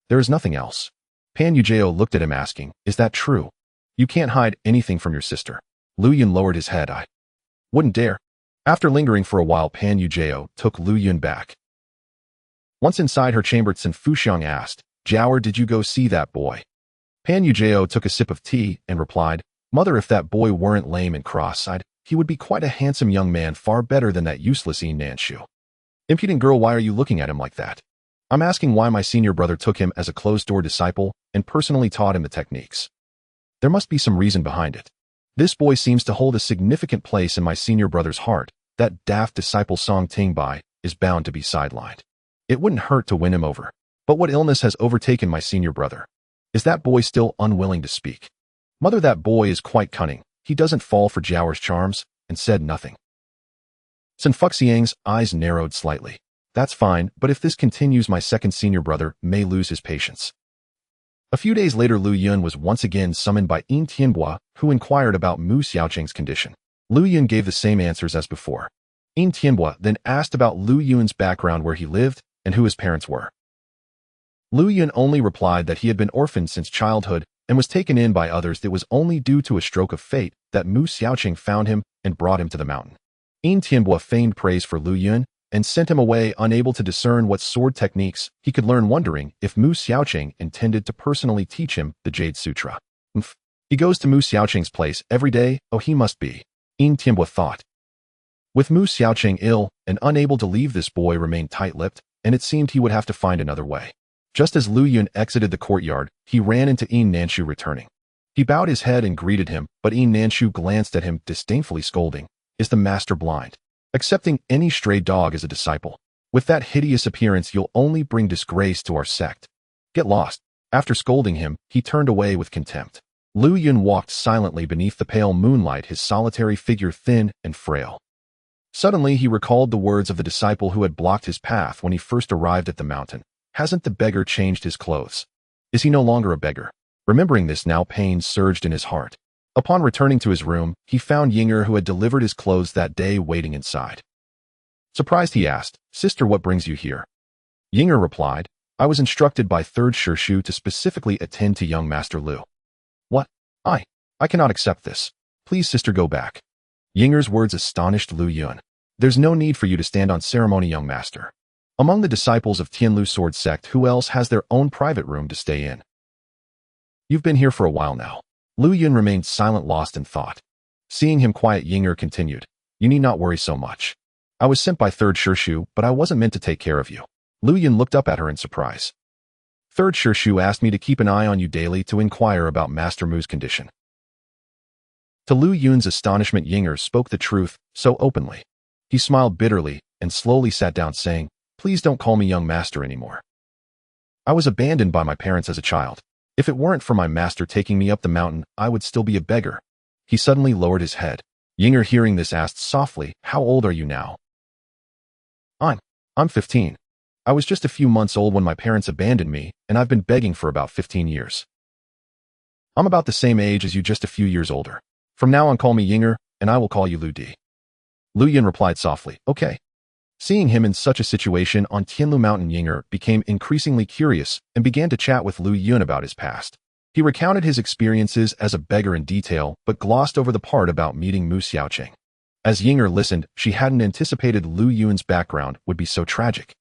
There is nothing else." Pan Yujao looked at him, asking, "Is that true? You can't hide anything from your sister?" Lu Yun lowered his head. "I wouldn't dare." After lingering for a while, Pan Yujao took Lu Yun back. Once inside her chamber, Tsun Fuxiang asked, "Jiaoer, did you go see that boy?" Pan Yujao took a sip of tea and replied, "Mother, if that boy weren't lame and cross-eyed, he would be quite a handsome young man, far better than that useless Nanshu. Impudent girl, why are you looking at him like that? I'm asking why my senior brother took him as a closed-door disciple and personally taught him the techniques." There must be some reason behind it. This boy seems to hold a significant place in my senior brother's heart. That daft disciple Song Tingbai is bound to be sidelined. It wouldn't hurt to win him over. But what illness has overtaken my senior brother? Is that boy still unwilling to speak? Mother, that boy is quite cunning. He doesn't fall for Jiaoer's charms, and said nothing. Sun Fuxiang's eyes narrowed slightly. That's fine, but if this continues, my second senior brother may lose his patience. A few days later, Lu Yun was once again summoned by Yin Tianbua, who inquired about Mu Xiaoqing's condition. Lu Yun gave the same answers as before. Yin Tianbua then asked about Lu Yun's background, where he lived, and who his parents were. Lu Yun only replied that he had been orphaned since childhood and was taken in by others. It was only due to a stroke of fate that Mu Xiaoqing found him and brought him to the mountain. Yin Tianbua feigned praise for Lu Yun and sent him away, unable to discern what sword techniques he could learn, wondering if Mu Xiaoqing intended to personally teach him the Jade Sutra. He goes to Mu Xiaoqing's place every day. Oh, he must be. Yin Tianbua thought. With Mu Xiaoqing ill and unable to leave, this boy remained tight-lipped, and it seemed he would have to find another way. Just as Lu Yun exited the courtyard, he ran into Yin Nanshu returning. He bowed his head and greeted him, but Yin Nanshu glanced at him, disdainfully scolding. Is the master blind? Accepting any stray dog as a disciple. With that hideous appearance, you'll only bring disgrace to our sect. Get lost. After scolding him, he turned away with contempt. Lu Yun walked silently beneath the pale moonlight, his solitary figure thin and frail. Suddenly, he recalled the words of the disciple who had blocked his path when he first arrived at the mountain. Hasn't the beggar changed his clothes? Is he no longer a beggar? Remembering this now, pain surged in his heart. Upon returning to his room, he found Yinger, who had delivered his clothes that day, waiting inside. Surprised, he asked, Sister, what brings you here? Yinger replied, I was instructed by Third Shirshu to specifically attend to young Master Lu. What? I cannot accept this. Please, sister, go back. Yinger's words astonished Lu Yun. There's no need for you to stand on ceremony, young master. Among the disciples of Tianlu sword sect, who else has their own private room to stay in? You've been here for a while now. Lu Yun remained silent, lost in thought. Seeing him quiet, Yinger continued, You need not worry so much. I was sent by Third Shirshu, but I wasn't meant to take care of you. Lu Yun looked up at her in surprise. Third Shirshu asked me to keep an eye on you daily to inquire about Master Mu's condition. To Lu Yun's astonishment, Yinger spoke the truth so openly. He smiled bitterly and slowly sat down, saying, Please don't call me young master anymore. I was abandoned by my parents as a child. If it weren't for my master taking me up the mountain, I would still be a beggar. He suddenly lowered his head. Yinger, hearing this, asked softly, How old are you now? I'm 15. I was just a few months old when my parents abandoned me, and I've been begging for about 15 years. I'm about the same age as you, just a few years older. From now on, call me Yinger, and I will call you Lu Di. Lu Yun replied softly, Okay. Seeing him in such a situation on Tianlu Mountain, Yinger became increasingly curious and began to chat with Lu Yun about his past. He recounted his experiences as a beggar in detail, but glossed over the part about meeting Mu Xiaoqing. As Yinger listened, she hadn't anticipated Lu Yun's background would be so tragic.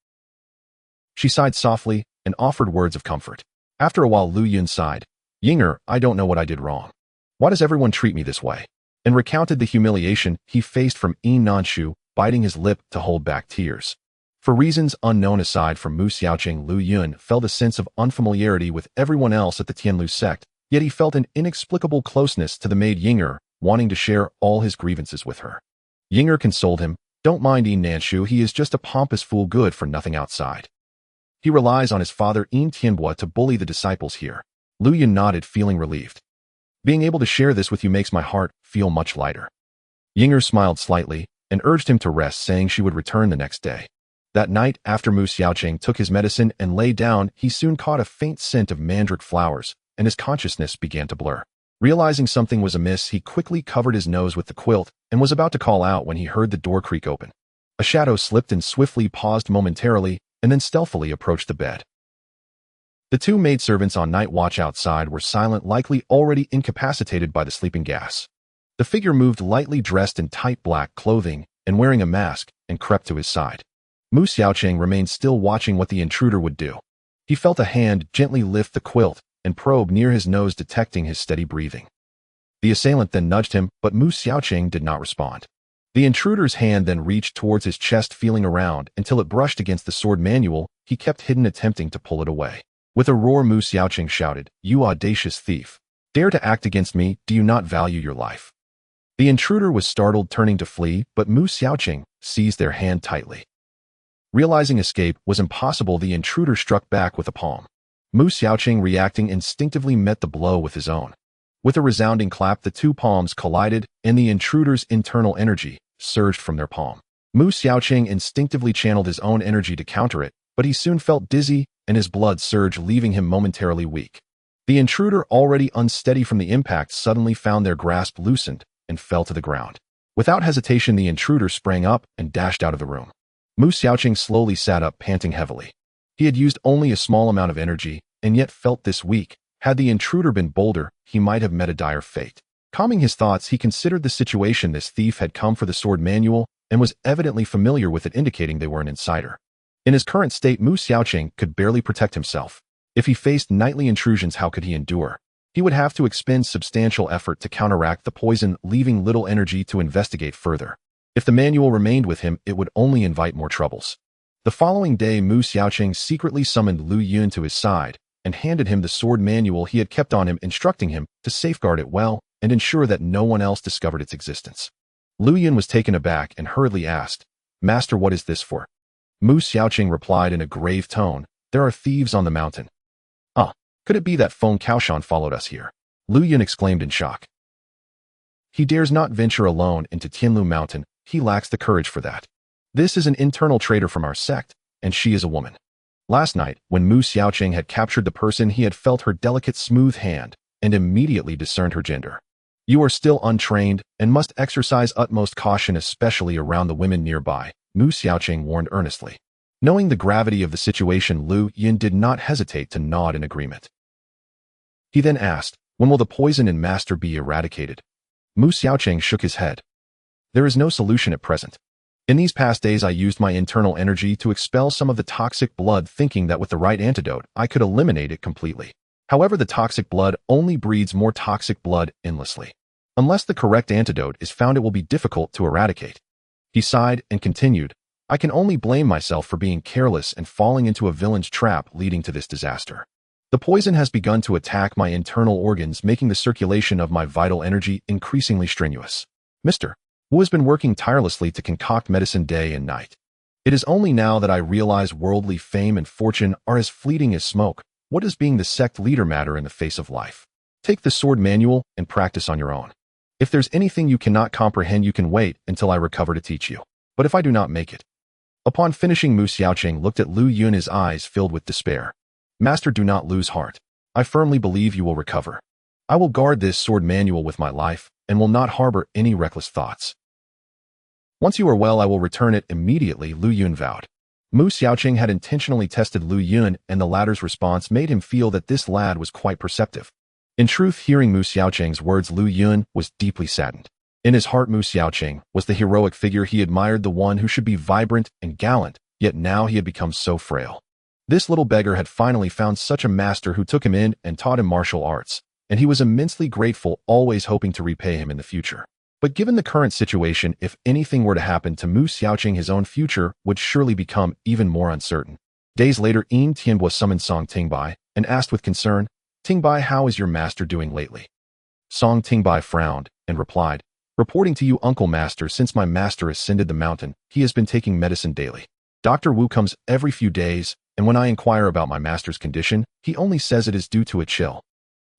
She sighed softly and offered words of comfort. After a while, Lu Yun sighed, Yinger, I don't know what I did wrong. Why does everyone treat me this way? And recounted the humiliation he faced from Yin Nanshu, biting his lip to hold back tears. For reasons unknown aside from Mu Xiaoqing, Lu Yun felt a sense of unfamiliarity with everyone else at the Tianlu sect, yet he felt an inexplicable closeness to the maid Yinger, wanting to share all his grievances with her. Yinger consoled him, Don't mind Yin Nanshu, he is just a pompous fool good for nothing outside. He relies on his father Yin Tianbua to bully the disciples here. Lu Yun nodded, feeling relieved. Being able to share this with you makes my heart feel much lighter. Yinger smiled slightly and urged him to rest, saying she would return the next day. That night, after Mu Xiaoqing took his medicine and lay down, he soon caught a faint scent of mandrake flowers, and his consciousness began to blur. Realizing something was amiss, he quickly covered his nose with the quilt and was about to call out when he heard the door creak open. A shadow slipped and swiftly paused momentarily, and then stealthily approached the bed. The two maidservants on night watch outside were silent, likely already incapacitated by the sleeping gas. The figure moved lightly, dressed in tight black clothing and wearing a mask, and crept to his side. Mu Xiaoqing remained still, watching what the intruder would do. He felt a hand gently lift the quilt and probe near his nose, detecting his steady breathing. The assailant then nudged him, but Mu Xiaoqing did not respond. The intruder's hand then reached towards his chest, feeling around until it brushed against the sword manual he kept hidden, attempting to pull it away. With a roar, Mu Xiaoqing shouted, You audacious thief! Dare to act against me, do you not value your life? The intruder was startled, turning to flee, but Mu Xiaoqing seized their hand tightly. Realizing escape was impossible, the intruder struck back with a palm. Mu Xiaoqing, reacting instinctively, met the blow with his own. With a resounding clap, the two palms collided, and the intruder's internal energy surged from their palm. Mu Xiaoqing instinctively channeled his own energy to counter it, but he soon felt dizzy, and his blood surged, leaving him momentarily weak. The intruder, already unsteady from the impact, suddenly found their grasp loosened and fell to the ground. Without hesitation, the intruder sprang up and dashed out of the room. Mu Xiaoqing slowly sat up, panting heavily. He had used only a small amount of energy, and yet felt this weak. Had the intruder been bolder, he might have met a dire fate. Calming his thoughts, he considered the situation. This thief had come for the sword manual and was evidently familiar with it, indicating they were an insider. In his current state, Mu Xiaoqing could barely protect himself. If he faced nightly intrusions, how could he endure? He would have to expend substantial effort to counteract the poison, leaving little energy to investigate further. If the manual remained with him, it would only invite more troubles. The following day, Mu Xiaoqing secretly summoned Lu Yun to his side and handed him the sword manual he had kept on him, instructing him to safeguard it well and ensure that no one else discovered its existence. Lu Yun was taken aback and hurriedly asked, "Master, what is this for?" Mu Xiaoqing replied in a grave tone, "There are thieves on the mountain." "Ah, could it be that Feng Kaoshan followed us here?" Lu Yun exclaimed in shock. "He dares not venture alone into Tianlu mountain. He lacks the courage for that. This is an internal traitor from our sect, and she is a woman." Last night, when Mu Xiaoqing had captured the person, he had felt her delicate, smooth hand and immediately discerned her gender. "You are still untrained and must exercise utmost caution, especially around the women nearby," Mu Xiaoqing warned earnestly. Knowing the gravity of the situation, Lu Yun did not hesitate to nod in agreement. He then asked, "When will the poison in Master be eradicated?" Mu Xiaoqing shook his head. "There is no solution at present. In these past days, I used my internal energy to expel some of the toxic blood, thinking that with the right antidote, I could eliminate it completely. However, the toxic blood only breeds more toxic blood endlessly. Unless the correct antidote is found, it will be difficult to eradicate." He sighed and continued, "I can only blame myself for being careless and falling into a villain's trap, leading to this disaster. The poison has begun to attack my internal organs, making the circulation of my vital energy increasingly strenuous. Mr. Wu has been working tirelessly to concoct medicine day and night. It is only now that I realize worldly fame and fortune are as fleeting as smoke. What does being the sect leader matter in the face of life? Take the sword manual and practice on your own. If there's anything you cannot comprehend, you can wait until I recover to teach you. But if I do not make it..." Upon finishing, Mu Xiaoqing looked at Lu Yun, his eyes filled with despair. "Master, do not lose heart. I firmly believe you will recover. I will guard this sword manual with my life and will not harbor any reckless thoughts. Once you are well, I will return it immediately," Lu Yun vowed. Mu Xiaoqing had intentionally tested Lu Yun, and the latter's response made him feel that this lad was quite perceptive. In truth, hearing Mu Xiaoqing's words, Lu Yun was deeply saddened. In his heart, Mu Xiaoqing was the heroic figure he admired, the one who should be vibrant and gallant, yet now he had become so frail. This little beggar had finally found such a master who took him in and taught him martial arts, and he was immensely grateful, always hoping to repay him in the future. But given the current situation, if anything were to happen to Mu Xiaoqing, his own future would surely become even more uncertain. Days later, Qingtian summoned Song Tingbai and asked with concern, "Tingbai, how is your master doing lately?" Song Tingbai frowned and replied, "Reporting to you, Uncle Master, since my master ascended the mountain, he has been taking medicine daily. Dr. Wu comes every few days, and when I inquire about my master's condition, he only says it is due to a chill."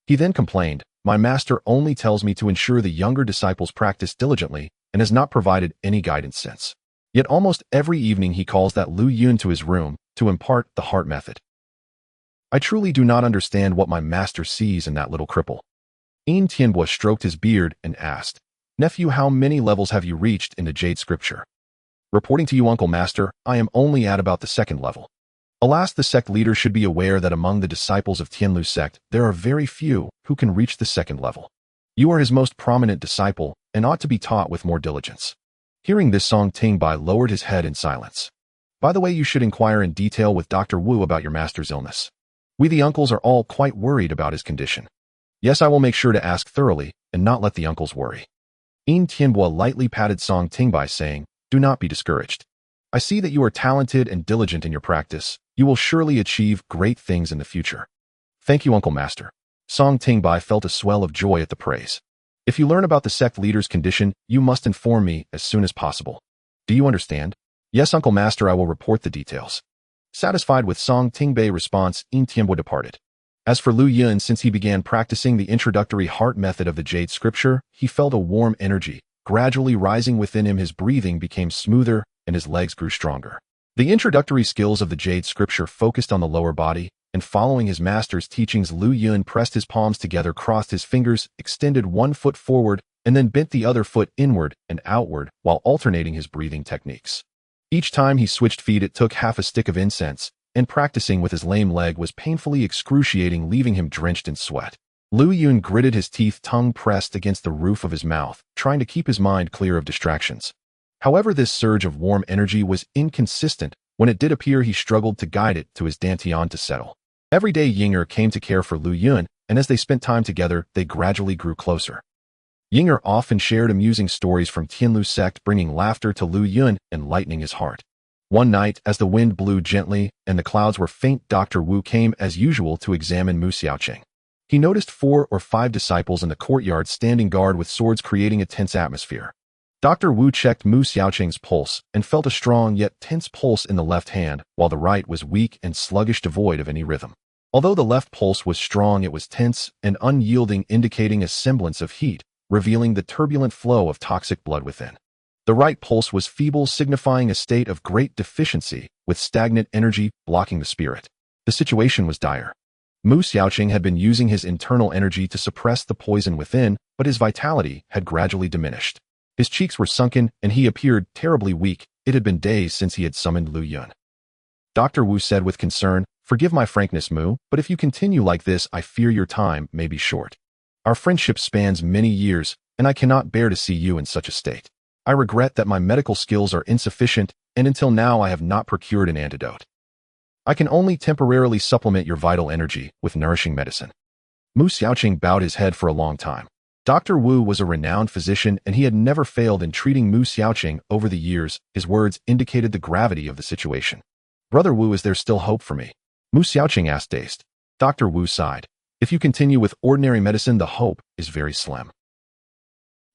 He then complained, "My master only tells me to ensure the younger disciples practice diligently and has not provided any guidance since. Yet almost every evening he calls that Lu Yun to his room to impart the heart method. I truly do not understand what my master sees in that little cripple." Qingtian stroked his beard and asked, "Nephew, how many levels have you reached in the Jade Scripture?" "Reporting to you, Uncle Master, I am only at about the 2nd level. Alas, the sect leader should be aware that among the disciples of Tianlu sect, there are very few who can reach the 2nd level. You are his most prominent disciple and ought to be taught with more diligence." Hearing this, Song Tingbai lowered his head in silence. "By the way, you should inquire in detail with Dr. Wu about your master's illness. We the uncles are all quite worried about his condition." "Yes, I will make sure to ask thoroughly and not let the uncles worry." Qingtian lightly patted Song Tingbai, saying, "Do not be discouraged. I see that you are talented and diligent in your practice. You will surely achieve great things in the future." "Thank you, Uncle Master." Song Tingbai felt a swell of joy at the praise. If you learn about the sect leader's condition, you must inform me as soon as possible. Do you understand? Yes, Uncle Master, I will report the details. Satisfied with Song Tingbei's response, Qingtian departed. As for Lu Yun, since he began practicing the introductory heart method of the Jade Scripture, he felt a warm energy, gradually rising within him. His breathing became smoother, and his legs grew stronger. The introductory skills of the Jade Scripture focused on the lower body, and following his master's teachings, Lu Yun pressed his palms together, crossed his fingers, extended one foot forward, and then bent the other foot inward and outward while alternating his breathing techniques. Each time he switched feet, it took half a stick of incense, and practicing with his lame leg was painfully excruciating, leaving him drenched in sweat. Lu Yun gritted his teeth, tongue pressed against the roof of his mouth, trying to keep his mind clear of distractions. However, this surge of warm energy was inconsistent. When it did appear, he struggled to guide it to his dantian to settle. Every day Yinger came to care for Lu Yun, and as they spent time together, they gradually grew closer. Yinger often shared amusing stories from Tianlu sect, bringing laughter to Lu Yun and lightening his heart. One night, as the wind blew gently and the clouds were faint, Dr. Wu came as usual to examine Mu Xiaoqing. He noticed 4 or 5 disciples in the courtyard standing guard with swords, creating a tense atmosphere. Dr. Wu checked Mu Xiaoqing's pulse and felt a strong yet tense pulse in the left hand, while the right was weak and sluggish, devoid of any rhythm. Although the left pulse was strong, it was tense and unyielding, indicating a semblance of heat, revealing the turbulent flow of toxic blood within. The right pulse was feeble, signifying a state of great deficiency, with stagnant energy blocking the spirit. The situation was dire. Mu Xiaoqing had been using his internal energy to suppress the poison within, but his vitality had gradually diminished. His cheeks were sunken, and he appeared terribly weak. It had been days since he had summoned Lu Yun. Dr. Wu said with concern, "Forgive my frankness, Mu, but if you continue like this, I fear your time may be short. Our friendship spans many years, and I cannot bear to see you in such a state. I regret that my medical skills are insufficient, and until now I have not procured an antidote. I can only temporarily supplement your vital energy with nourishing medicine." Mu Xiaoqing bowed his head for a long time. Dr. Wu was a renowned physician, and he had never failed in treating Mu Xiaoqing over the years. His words indicated the gravity of the situation. "Brother Wu, is there still hope for me?" Mu Xiaoqing asked, dazed. Dr. Wu sighed. "If you continue with ordinary medicine, the hope is very slim.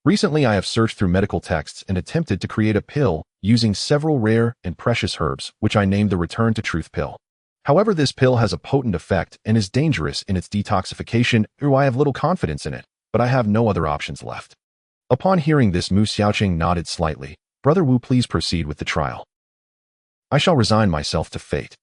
Recently, I have searched through medical texts and attempted to create a pill using several rare and precious herbs, which I named the Return to Truth pill. However, this pill has a potent effect and is dangerous in its detoxification, or I have little confidence in it, but I have no other options left." Upon hearing this, Mu Xiaoqing nodded slightly. "Brother Wu, please proceed with the trial. I shall resign myself to fate.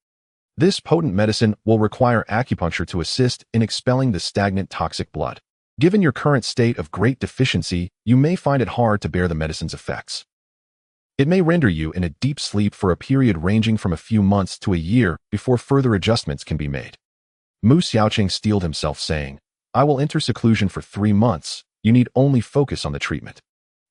This potent medicine will require acupuncture to assist in expelling the stagnant toxic blood. Given your current state of great deficiency, you may find it hard to bear the medicine's effects. It may render you in a deep sleep for a period ranging from a few months to a year before further adjustments can be made." Mu Xiaoqing steeled himself, saying, "I will enter seclusion for 3 months. You need only focus on the treatment."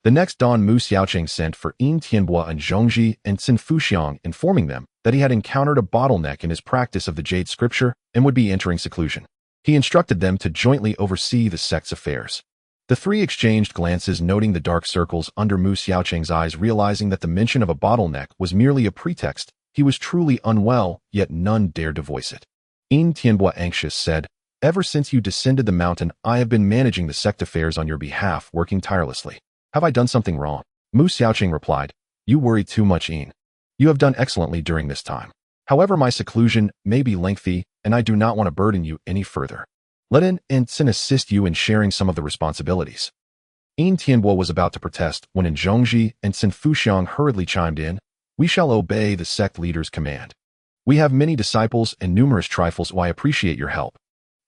The next dawn, Mu Xiaoqing sent for Yin Tianbo and Zhongji and Xin Fuxiang, informing them that he had encountered a bottleneck in his practice of the Jade Scripture and would be entering seclusion. He instructed them to jointly oversee the sect's affairs. The 3 exchanged glances, noting the dark circles under Mu Xiaoqing's eyes. Realizing that the mention of a bottleneck was merely a pretext, he was truly unwell, yet none dared to voice it. Yin Tianbo, anxious, said, "Ever since you descended the mountain, I have been managing the sect affairs on your behalf, working tirelessly. Have I done something wrong?" Mu Xiaoqing replied, "You worry too much, Yin. You have done excellently during this time. However, my seclusion may be lengthy, and I do not want to burden you any further. Let In and Xin assist you in sharing some of the responsibilities." Yin Tianbo was about to protest when Zhongji and Xin Fuxiang hurriedly chimed in, "We shall obey the sect leader's command. We have many disciples and numerous trifles, so I appreciate your help.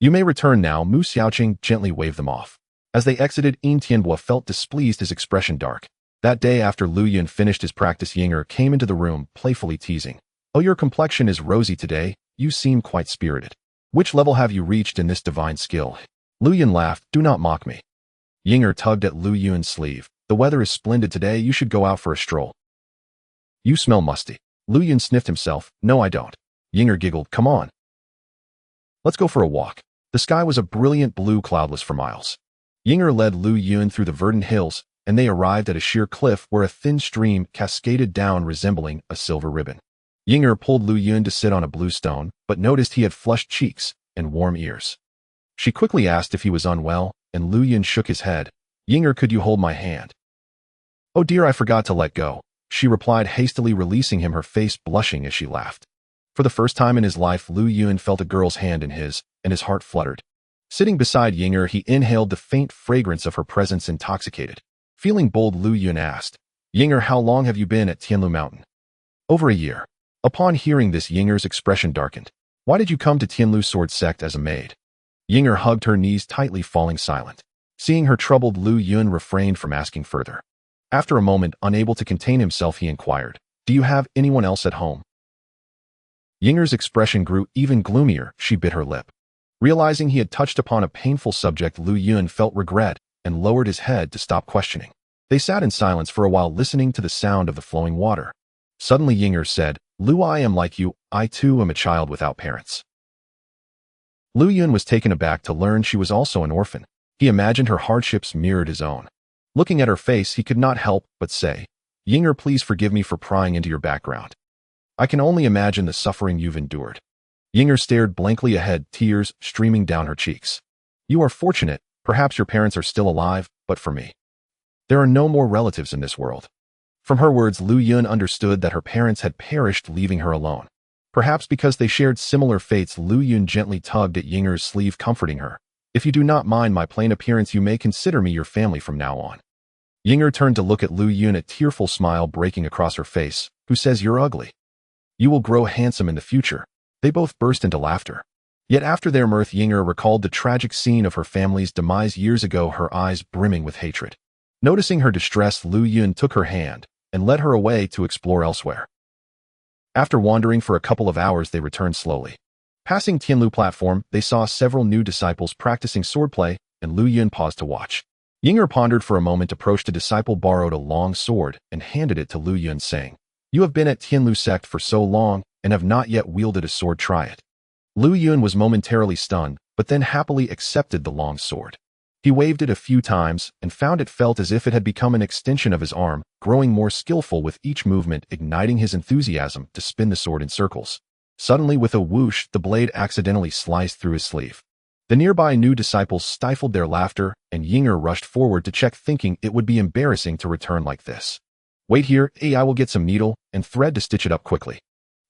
You may return now." Mu Xiaoqing gently waved them off. As they exited, Yin Tianbo felt displeased, his expression dark. That day, after Lu Yun finished his practice, Yinger came into the room, playfully teasing, "Oh, your complexion is rosy today. You seem quite spirited. Which level have you reached in this divine skill?" Lu Yun laughed, "Do not mock me." Yinger tugged at Lu Yun's sleeve. "The weather is splendid today. You should go out for a stroll." "You smell musty." Lu Yun sniffed himself. "No, I don't." Yinger giggled. "Come on. Let's go for a walk." The sky was a brilliant blue, cloudless for miles. Yinger led Lu Yun through the verdant hills, and they arrived at a sheer cliff where a thin stream cascaded down, resembling a silver ribbon. Yinger pulled Lu Yun to sit on a blue stone, but noticed he had flushed cheeks and warm ears. She quickly asked if he was unwell, and Lu Yun shook his head. Yinger, could you hold my hand? Oh dear, I forgot to let go, she replied, hastily releasing him, her face blushing as she laughed. For the first time in his life, Lu Yun felt a girl's hand in his, and his heart fluttered. Sitting beside Yinger, he inhaled the faint fragrance of her presence, intoxicated. Feeling bold, Lu Yun asked, Yinger, how long have you been at Tianlu Mountain? Over a year. Upon hearing this, Yinger's expression darkened. Why did you come to Tianlu Sword Sect as a maid? Yinger hugged her knees tightly, falling silent. Seeing her troubled, Lu Yun refrained from asking further. After a moment, unable to contain himself, he inquired, do you have anyone else at home? Yinger's expression grew even gloomier. She bit her lip. Realizing he had touched upon a painful subject, Lu Yun felt regret and lowered his head to stop questioning. They sat in silence for a while, listening to the sound of the flowing water. Suddenly Yinger said, Lu, I am like you. I too am a child without parents. Lu Yun was taken aback to learn she was also an orphan. He imagined her hardships mirrored his own. Looking at her face, he could not help but say, Yinger, please forgive me for prying into your background. I can only imagine the suffering you've endured. Yinger stared blankly ahead, tears streaming down her cheeks. You are fortunate. Perhaps your parents are still alive, but for me, there are no more relatives in this world. From her words, Lu Yun understood that her parents had perished, leaving her alone. Perhaps because they shared similar fates, Lu Yun gently tugged at Yinger's sleeve, comforting her. If you do not mind my plain appearance, you may consider me your family from now on. Yinger turned to look at Lu Yun, a tearful smile breaking across her face. Who says you're ugly? You will grow handsome in the future. They both burst into laughter. Yet after their mirth, Yinger recalled the tragic scene of her family's demise years ago, her eyes brimming with hatred. Noticing her distress, Lu Yun took her hand and led her away to explore elsewhere. After wandering for a couple of hours, they returned slowly. Passing Tianlu platform, they saw several new disciples practicing swordplay, and Lu Yun paused to watch. Yinger pondered for a moment, approached a disciple, borrowed a long sword, and handed it to Lu Yun, saying, You have been at Tianlu sect for so long and have not yet wielded a sword. Try it. Lu Yun was momentarily stunned, but then happily accepted the long sword. He waved it a few times and found it felt as if it had become an extension of his arm, growing more skillful with each movement, igniting his enthusiasm to spin the sword in circles. Suddenly, with a whoosh, the blade accidentally sliced through his sleeve. The nearby new disciples stifled their laughter, and Yinger rushed forward to check, thinking it would be embarrassing to return like this. Wait here, I will get some needle and thread to stitch it up quickly.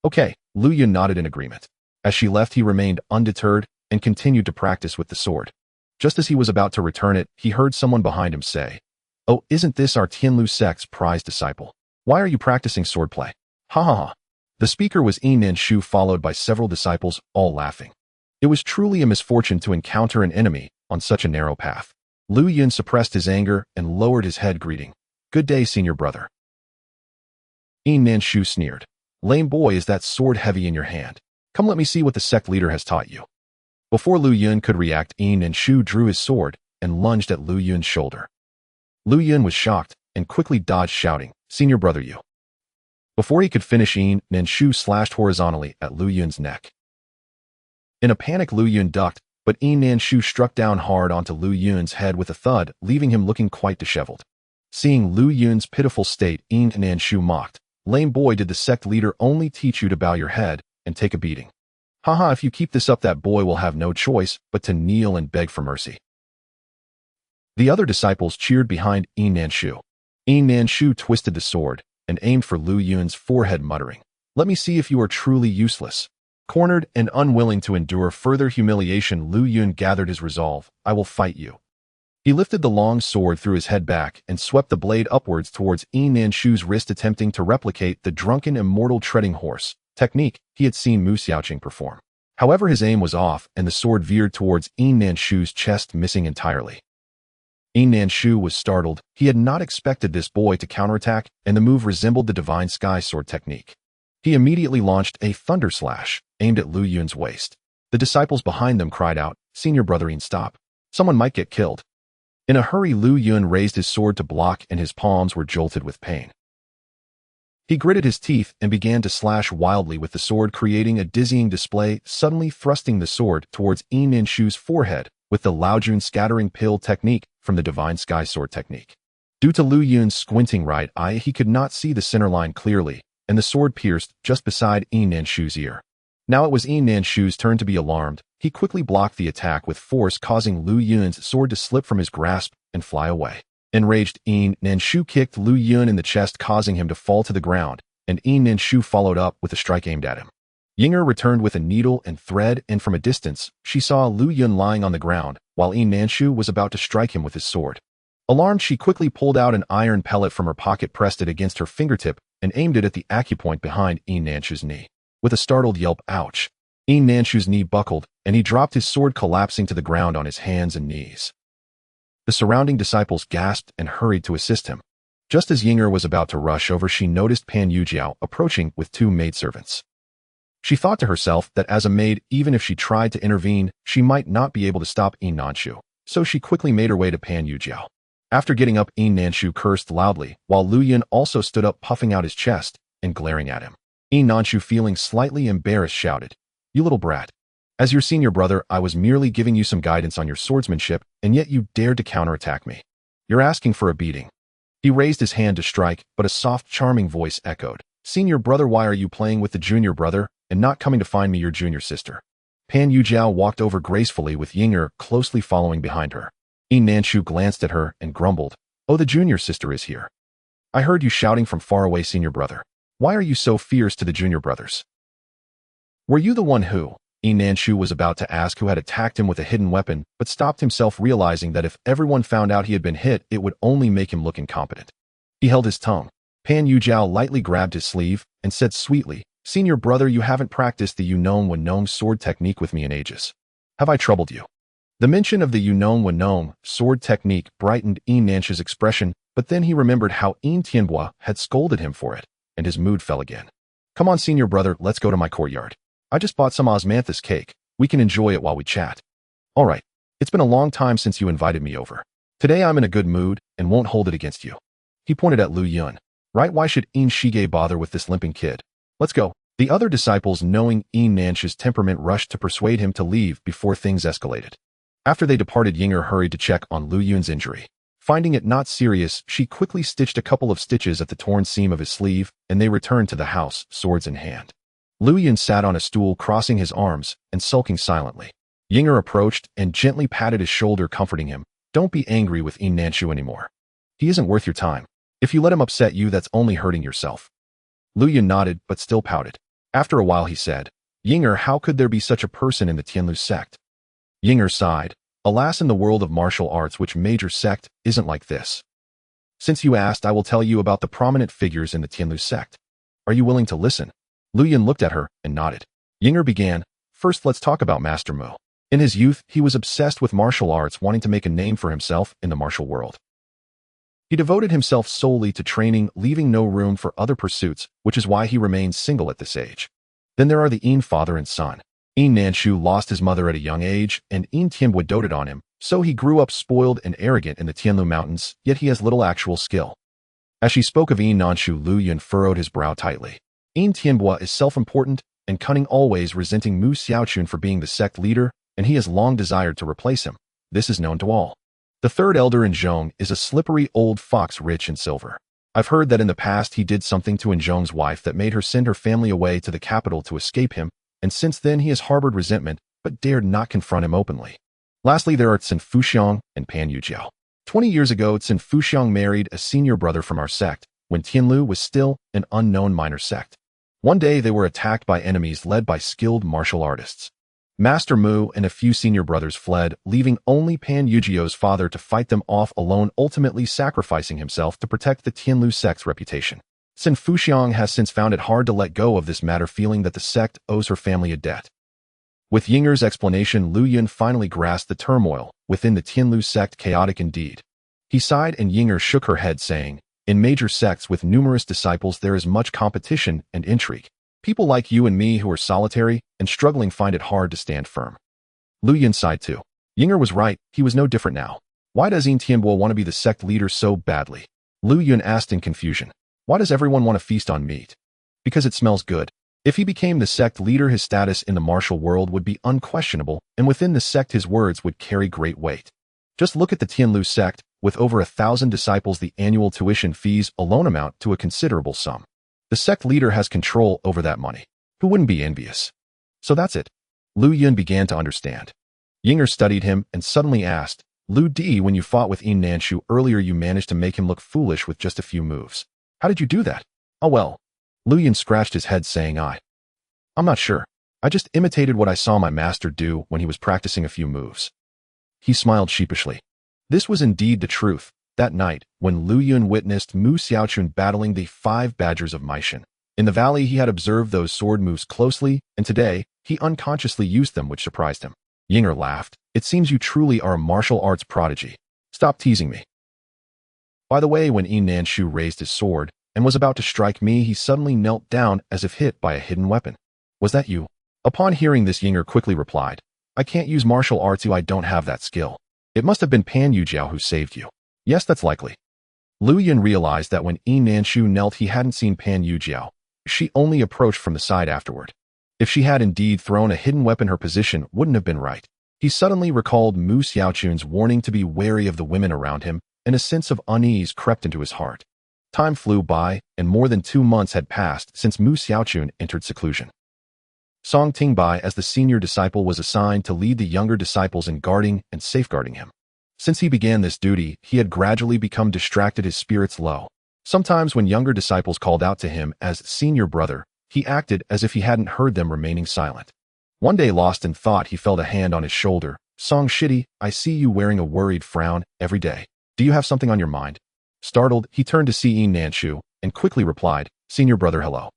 Okay, Lu Yun nodded in agreement. As she left, he remained undeterred and continued to practice with the sword. Just as he was about to return it, he heard someone behind him say, Oh, isn't this our Tianlu sect's prized disciple? Why are you practicing swordplay? Ha ha ha. The speaker was Yin Shu, followed by several disciples, all laughing. It was truly a misfortune to encounter an enemy on such a narrow path. Lu Yun suppressed his anger and lowered his head, greeting, Good day, senior brother. Yin Shu sneered. Lame boy, is that sword heavy in your hand? Come, let me see what the sect leader has taught you. Before Lu Yun could react, Yin Shu drew his sword and lunged at Lu Yun's shoulder. Lu Yun was shocked and quickly dodged, shouting, Senior brother, you. Before he could finish, Yin Shu slashed horizontally at Lu Yun's neck. In a panic, Lu Yun ducked, but Yin Shu struck down hard onto Lu Yun's head with a thud, leaving him looking quite disheveled. Seeing Lu Yun's pitiful state, Yin Shu mocked, Lame boy, did the sect leader only teach you to bow your head and take a beating? Haha, if you keep this up, that boy will have no choice but to kneel and beg for mercy. The other disciples cheered behind Yin Shu. Yin Shu twisted the sword and aimed for Lu Yun's forehead, muttering, Let me see if you are truly useless. Cornered and unwilling to endure further humiliation, Lu Yun gathered his resolve. I will fight you. He lifted the long sword, threw his head back, and swept the blade upwards towards Yin Shu's wrist, attempting to replicate the drunken immortal treading horse technique he had seen Mu Xiaoqing perform. However, his aim was off, and the sword veered towards Yin Shu's chest, missing entirely. Yin Shu was startled. He had not expected this boy to counterattack, and the move resembled the divine sky sword technique. He immediately launched a thunder slash, aimed at Lu Yun's waist. The disciples behind them cried out, Senior brother, stop. Someone might get killed. In a hurry, Lu Yun raised his sword to block, and his palms were jolted with pain. He gritted his teeth and began to slash wildly with the sword, creating a dizzying display, suddenly thrusting the sword towards Yin Shu's forehead with the Laojun scattering pill technique from the divine sky sword technique. Due to Lu Yun's squinting right eye, he could not see the center line clearly, and the sword pierced just beside Yin Shu's ear. Now it was Yin Nanshu's turn to be alarmed. He quickly blocked the attack with force, causing Lu Yun's sword to slip from his grasp and fly away. Enraged, Yin Nanshu kicked Lu Yun in the chest, causing him to fall to the ground, and Yin Nanshu followed up with a strike aimed at him. Yinger returned with a needle and thread, and from a distance, she saw Lu Yun lying on the ground, while Yin Nanshu was about to strike him with his sword. Alarmed, she quickly pulled out an iron pellet from her pocket, pressed it against her fingertip, and aimed it at the acupoint behind Yin Nanshu's knee. With a startled yelp, ouch! Yin Nanshu's knee buckled, and he dropped his sword, collapsing to the ground on his hands and knees. The surrounding disciples gasped and hurried to assist him. Just as Yinger was about to rush over, she noticed Pan Yujiao approaching with 2 maidservants. She thought to herself that as a maid, even if she tried to intervene, she might not be able to stop Yin Nanshu, so she quickly made her way to Pan Yujiao. After getting up, Yin Nanshu cursed loudly, while Lu Yun also stood up, puffing out his chest and glaring at him. Yin Nanshu, feeling slightly embarrassed, shouted, "You little brat. As your senior brother, I was merely giving you some guidance on your swordsmanship, and yet you dared to counterattack me. You're asking for a beating." He raised his hand to strike, but a soft, charming voice echoed, "Senior brother, why are you playing with the junior brother and not coming to find me, your junior sister?" Pan Yujiao walked over gracefully, with Yinger closely following behind her. Yin Nanshu glanced at her and grumbled, "Oh, the junior sister is here. I heard you shouting from far away, senior brother. Why are you so fierce to the junior brothers? Were you the one who—" Yin Nanshu was about to ask who had attacked him with a hidden weapon, but stopped himself, realizing that if everyone found out he had been hit, it would only make him look incompetent. He held his tongue. Pan Yujiao lightly grabbed his sleeve and said sweetly, "Senior brother, you haven't practiced the Yunong Wenong sword technique with me in ages. Have I troubled you?" The mention of the Yunong Wenong sword technique brightened Yin Nanshu's expression, but then he remembered how Yin Tianbua had scolded him for it, and his mood fell again. "Come on, senior brother, let's go to my courtyard. I just bought some osmanthus cake. We can enjoy it while we chat." "All right. It's been a long time since you invited me over. Today I'm in a good mood and won't hold it against you." He pointed at Lu Yun. "Right, why should Yin Shige bother with this limping kid? Let's go." The other disciples, knowing Yin Nanshu's temperament, rushed to persuade him to leave before things escalated. After they departed, Yinger hurried to check on Lu Yun's injury. Finding it not serious, she quickly stitched a couple of stitches at the torn seam of his sleeve, and they returned to the house, swords in hand. Lu Yun sat on a stool, crossing his arms and sulking silently. Yinger approached and gently patted his shoulder, comforting him. "Don't be angry with Yin Nanshu anymore. He isn't worth your time. If you let him upset you, that's only hurting yourself." Lu Yun nodded, but still pouted. After a while he said, "Yinger, how could there be such a person in the Tianlu sect?" Yinger sighed. "Alas, in the world of martial arts, which major sect isn't like this? Since you asked, I will tell you about the prominent figures in the Tianlu sect. Are you willing to listen?" Lu Yun looked at her and nodded. Yinger began, "First, let's talk about Master Mu. In his youth, he was obsessed with martial arts, wanting to make a name for himself in the martial world. He devoted himself solely to training, leaving no room for other pursuits, which is why he remained single at this age. Then there are the Yin father and son. Yin Nanshu lost his mother at a young age, and Yin Tianbua doted on him, so he grew up spoiled and arrogant in the Tianlu mountains, yet he has little actual skill." As she spoke of Yin Nanshu, Lu Yun furrowed his brow tightly. Yin Tianbua is self-important and cunning, always resenting Mu Xiaochun for being the sect leader, and he has long desired to replace him. This is known to all. The third elder in Zhong is a slippery old fox, rich in silver. I've heard that in the past he did something to Zhong's wife that made her send her family away to the capital to escape him, and since then he has harbored resentment, but dared not confront him openly. Lastly, there are Cin Fuxiang and Pan Yujiao. 20 years ago, Cin Fuxiang married a senior brother from our sect, when Tianlu was still an unknown minor sect. One day they were attacked by enemies led by skilled martial artists. Master Mu and a few senior brothers fled, leaving only Pan Yujiao's father to fight them off alone, ultimately sacrificing himself to protect the Tianlu sect's reputation. Cin Fuxiang has since found it hard to let go of this matter, feeling that the sect owes her family a debt. With Yinger's explanation, Lu Yun finally grasped the turmoil within the Tianlu sect, chaotic indeed. He sighed, and Yinger shook her head, saying, "In major sects with numerous disciples, there is much competition and intrigue. People like you and me who are solitary and struggling find it hard to stand firm." Lu Yun sighed too. Yinger was right, he was no different now. Why does Yin Tianbua want to be the sect leader so badly? Lu Yun asked in confusion. Why does everyone want to feast on meat? Because it smells good. If he became the sect leader, his status in the martial world would be unquestionable, and within the sect his words would carry great weight. Just look at the Tianlu sect. With over 1,000 disciples, the annual tuition fees alone amount to a considerable sum. The sect leader has control over that money. Who wouldn't be envious? So that's it. Lu Yun began to understand. Yinger studied him and suddenly asked, Lu Di, when you fought with Yin Nanshu earlier you managed to make him look foolish with just a few moves. How did you do that? Oh well. Lu Yun scratched his head saying I'm not sure. I just imitated what I saw my master do when he was practicing a few moves. He smiled sheepishly. This was indeed the truth. That night, when Lu Yun witnessed Mu Xiaochun battling the 5 badgers of Meishan. In the valley he had observed those sword moves closely, and today, he unconsciously used them, which surprised him. Yinger laughed. It seems you truly are a martial arts prodigy. Stop teasing me. By the way, when Yin Nanshu raised his sword and was about to strike me, he suddenly knelt down as if hit by a hidden weapon. Was that you? Upon hearing this, Yinger quickly replied, I can't use martial arts, I don't have that skill. It must have been Pan Yujiao who saved you. Yes, that's likely. Lu Yun realized that when Yin Nanshu knelt he hadn't seen Pan Yujiao. She only approached from the side afterward. If she had indeed thrown a hidden weapon, her position wouldn't have been right. He suddenly recalled Mu Xiaochun's warning to be wary of the women around him, and a sense of unease crept into his heart. Time flew by, and more than 2 months had passed since Mu Xiaochun entered seclusion. Song Tingbai, as the senior disciple, was assigned to lead the younger disciples in guarding and safeguarding him. Since he began this duty, he had gradually become distracted, his spirits low. Sometimes when younger disciples called out to him as senior brother, he acted as if he hadn't heard them, remaining silent. One day, lost in thought, he felt a hand on his shoulder. Song Shitty, I see you wearing a worried frown every day. Do you have something on your mind? Startled, he turned to see Yin Nanshu and quickly replied, Senior brother, hello.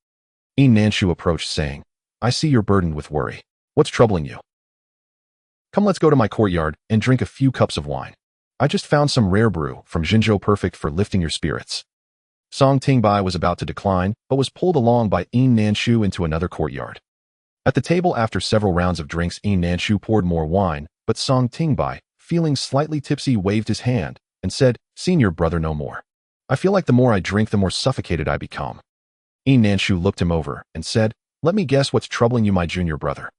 Yin Nanshu approached saying, I see you're burdened with worry. What's troubling you? Come, let's go to my courtyard and drink a few cups of wine. I just found some rare brew from Jinzhou, perfect for lifting your spirits. Song Tingbai was about to decline, but was pulled along by Yin Nanshu into another courtyard. At the table, after several rounds of drinks, Yin Nanshu poured more wine, but Song Tingbai, feeling slightly tipsy, waved his hand and said, Senior brother, no more. I feel like the more I drink, the more suffocated I become. Yin Nanshu looked him over and said, Let me guess what's troubling you, my junior brother.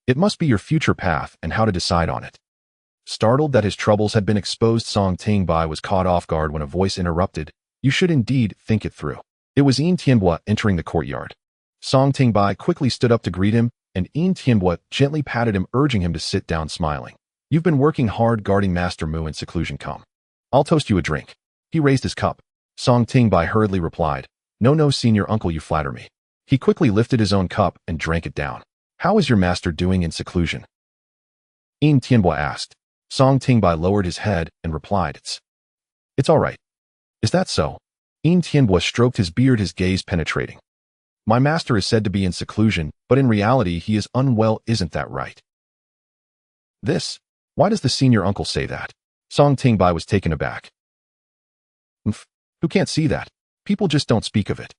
It must be your future path and how to decide on it. Startled that his troubles had been exposed, Song Tingbai was caught off guard when a voice interrupted, You should indeed think it through. It was Yin Tianbua entering the courtyard. Song Tingbai quickly stood up to greet him, and Yin Tianbua gently patted him, urging him to sit down, smiling. You've been working hard guarding Master Mu in seclusion. Come. I'll toast you a drink. He raised his cup. Song Tingbai hurriedly replied, No, senior uncle, you flatter me. He quickly lifted his own cup and drank it down. How is your master doing in seclusion? Yin Tianbua asked. Song Tingbai lowered his head and replied, It's all right. Is that so? Yin Tianbua stroked his beard, his gaze penetrating. My master is said to be in seclusion, but in reality he is unwell, isn't that right? Why does the senior uncle say that? Song Tingbai was taken aback. Who can't see that? People just don't speak of it.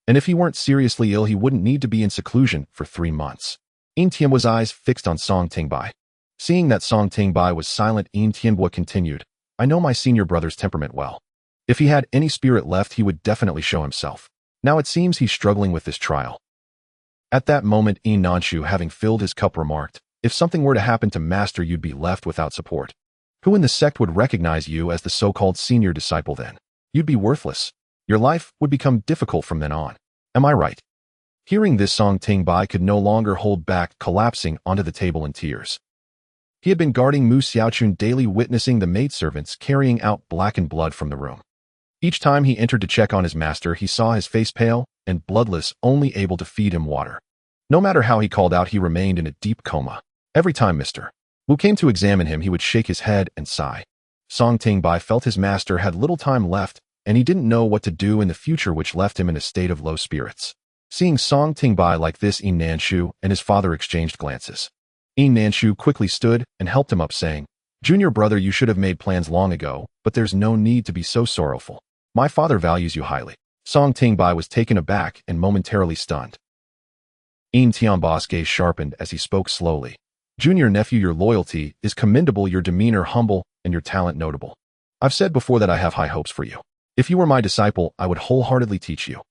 And if he weren't seriously ill, he wouldn't need to be in seclusion for 3 months. Yin Tianbua's eyes fixed on Song Tingbai. Seeing that Song Tingbai was silent, Yin Tianbua continued, I know my senior brother's temperament well. If he had any spirit left, he would definitely show himself. Now it seems he's struggling with this trial. At that moment, Yin Nanshu, having filled his cup, remarked, If something were to happen to master, you'd be left without support. Who in the sect would recognize you as the so-called senior disciple then? You'd be worthless. Your life would become difficult from then on. Am I right? Hearing this, Song Tingbai could no longer hold back, collapsing onto the table in tears. He had been guarding Mu Xiaochun daily, witnessing the maidservants carrying out blackened blood from the room. Each time he entered to check on his master, he saw his face pale and bloodless, only able to feed him water. No matter how he called out, he remained in a deep coma. Every time Mr. Wu came to examine him, he would shake his head and sigh. Song Tingbai felt his master had little time left, and he didn't know what to do in the future, which left him in a state of low spirits. Seeing Song Tingbai like this, Yin Nanshu and his father exchanged glances. Yin Nanshu quickly stood and helped him up, saying, Junior brother, you should have made plans long ago, but there's no need to be so sorrowful. My father values you highly. Song Tingbai was taken aback and momentarily stunned. Yin Tianbai's gaze sharpened as he spoke slowly. Junior nephew, your loyalty is commendable, your demeanor humble, and your talent notable. I've said before that I have high hopes for you. If you were my disciple, I would wholeheartedly teach you.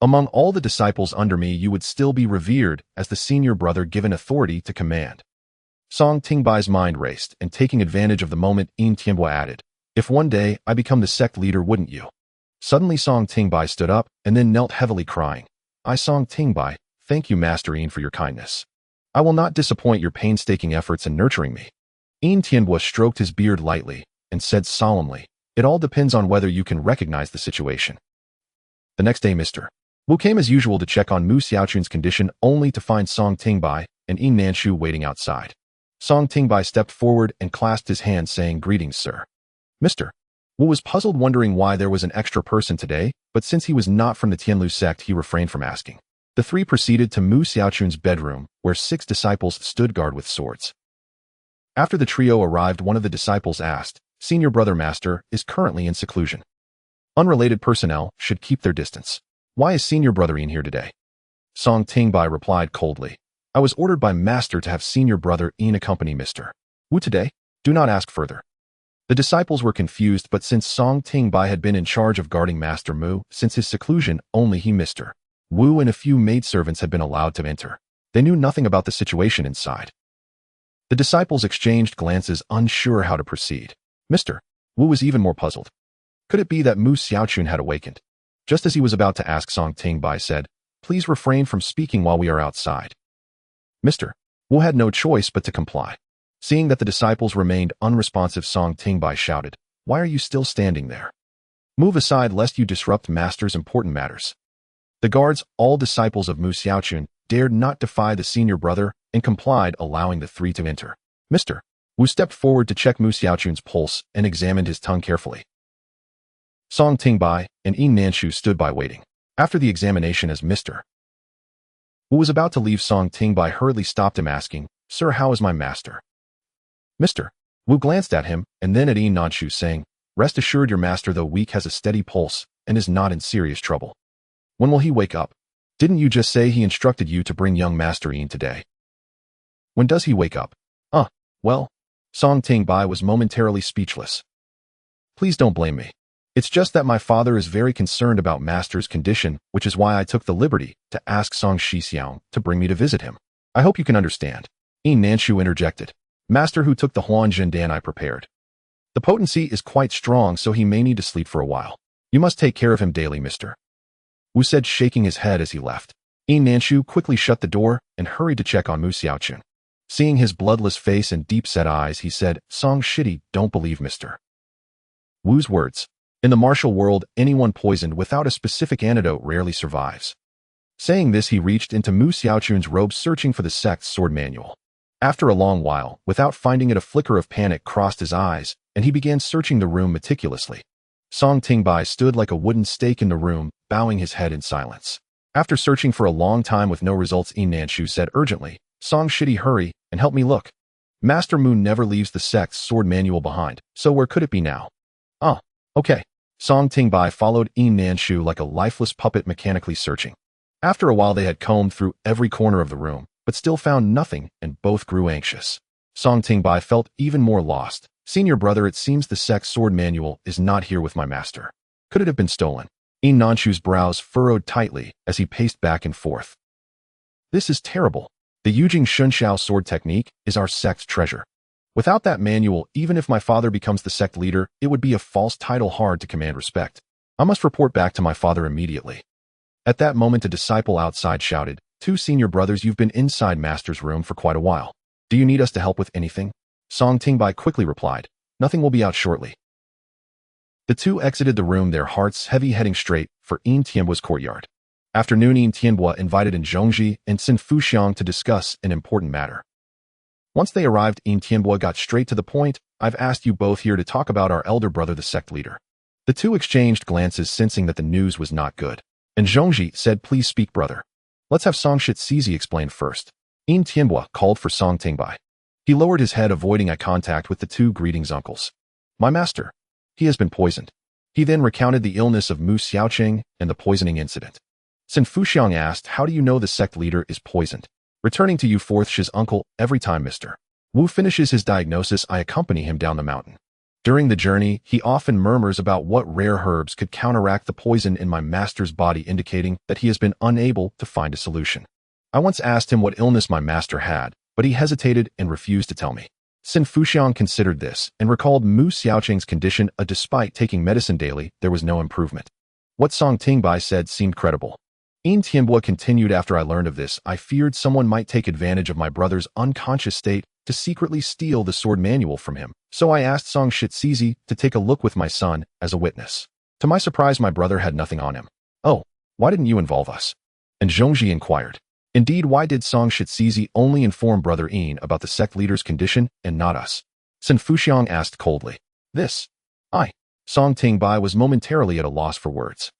Among all the disciples under me, you would still be revered as the senior brother given authority to command. Song Tingbai's mind raced, and taking advantage of the moment, Yin Tianbua added, If one day I become the sect leader, wouldn't you? Suddenly Song Tingbai stood up and then knelt heavily, crying, I, Song Tingbai, Thank you, Master Yin, for your kindness. I will not disappoint your painstaking efforts in nurturing me. Yin Tianlu stroked his beard lightly and said solemnly, it all depends on whether you can recognize the situation. The next day, Mr. Wu came as usual to check on Mu Xiaochun's condition, only to find Song Tingbai and Yin Nanshu waiting outside. Song Tingbai stepped forward and clasped his hand, saying, Greetings, sir. Mr. Wu was puzzled, wondering why there was an extra person today, but since he was not from the Tianlu sect, he refrained from asking. The three proceeded to Mu Xiaochun's bedroom, where 6 disciples stood guard with swords. After the trio arrived, one of the disciples asked, Senior brother Master is currently in seclusion. Unrelated personnel should keep their distance. Why is Senior brother Yin here today? Song Tingbai replied coldly, I was ordered by Master to have Senior brother Yin accompany Mr. Wu today. Do not ask further. The disciples were confused, but since Song Tingbai had been in charge of guarding Master Mu since his seclusion, only he, Mr. Wu, and a few maidservants had been allowed to enter. They knew nothing about the situation inside. The disciples exchanged glances, unsure how to proceed. Mr. Wu was even more puzzled. Could it be that Mu Xiaochun had awakened? Just as he was about to ask, Song Tingbai said, Please refrain from speaking while we are outside. Mr. Wu had no choice but to comply. Seeing that the disciples remained unresponsive, Song Tingbai shouted, Why are you still standing there? Move aside lest you disrupt Master's important matters. The guards, all disciples of Mu Xiaochun, dared not defy the senior brother and complied, allowing the 3 to enter. Mr. Wu stepped forward to check Mu Xiaochun's pulse and examined his tongue carefully. Song Tingbai and Yin Nanshu stood by waiting. After the examination, as Mr. Wu was about to leave, Song Tingbai hurriedly stopped him, asking, Sir, how is my master? Mr. Wu glanced at him and then at Yin Nanshu, saying, Rest assured, your master, though weak, has a steady pulse and is not in serious trouble. When will he wake up? Didn't you just say he instructed you to bring young Master Yin today? When does he wake up? Well, Song Tingbai was momentarily speechless. Please don't blame me. It's just that my father is very concerned about Master's condition, which is why I took the liberty to ask Song Shixiang to bring me to visit him. I hope you can understand. Yin Nanshu interjected. Master Hu took the Huanjin Dan I prepared. The potency is quite strong, so he may need to sleep for a while. You must take care of him daily, Mr. Wu said, shaking his head as he left. Yin Nanshu quickly shut the door and hurried to check on Mu Xiaochun. Seeing his bloodless face and deep-set eyes, he said, Song Shitty, don't believe Mr. Wu's words. In the martial world, anyone poisoned without a specific antidote rarely survives. Saying this, he reached into Mu Xiaochun's robe, searching for the sect's sword manual. After a long while, without finding it, a flicker of panic crossed his eyes, and he began searching the room meticulously. Song Tingbai stood like a wooden stake in the room, bowing his head in silence. After searching for a long time with no results, Yin Nanshu said urgently, Song Shitty, hurry and help me look. Master Mu never leaves the sect's sword manual behind, so where could it be now? Okay. Song Tingbai followed Yin Nanshu like a lifeless puppet, mechanically searching. After a while, they had combed through every corner of the room, but still found nothing, and both grew anxious. Song Tingbai felt even more lost. Senior brother, it seems the sect's sword manual is not here with my master. Could it have been stolen? Yin Nanshu's brows furrowed tightly as he paced back and forth. This is terrible. The Yujing Shunxiao sword technique is our sect's treasure. Without that manual, even if my father becomes the sect leader, it would be a false title, hard to command respect. I must report back to my father immediately. At that moment, a disciple outside shouted, 2 senior brothers, you've been inside Master's room for quite a while. Do you need us to help with anything? Song Tingbai quickly replied, Nothing, will be out shortly. The 2 exited the room, their hearts heavy, heading straight for Yin Tianbu's courtyard. Afternoon, Yin Tianbu invited in Zhongji and Xin Fuxiang to discuss an important matter. Once they arrived, Yin Tianbu got straight to the point. I've asked you both here to talk about our elder brother, the sect leader. The 2 exchanged glances, sensing that the news was not good. And Zhongji said, Please speak, brother. Let's have Song Shixizi explain first. Yin Tianbu called for Song Tingbai. He lowered his head, avoiding eye contact with the 2 greetings uncles. My master. He has been poisoned. He then recounted the illness of Mu Xiaocheng and the poisoning incident. Xin Fuxiang asked, How do you know the sect leader is poisoned? Returning to you, fourth Shi's uncle, every time Mr. Wu finishes his diagnosis, I accompany him down the mountain. During the journey, he often murmurs about what rare herbs could counteract the poison in my master's body, indicating that he has been unable to find a solution. I once asked him what illness my master had, but he hesitated and refused to tell me. Xin Fuxiang considered this and recalled Mu Xiaocheng's condition. Despite taking medicine daily, there was no improvement. What Song Tingbai said seemed credible. Tianlu continued. After I learned of this, I feared someone might take advantage of my brother's unconscious state to secretly steal the sword manual from him. So I asked Song Shizizi to take a look with my son as a witness. To my surprise, my brother had nothing on him. "Oh, why didn't you involve us?" And Zhongji inquired. Indeed, why did Song Shizizi only inform Brother Yin about the sect leader's condition and not us? Sun Fuxiang asked coldly. Song Tingbai was momentarily at a loss for words.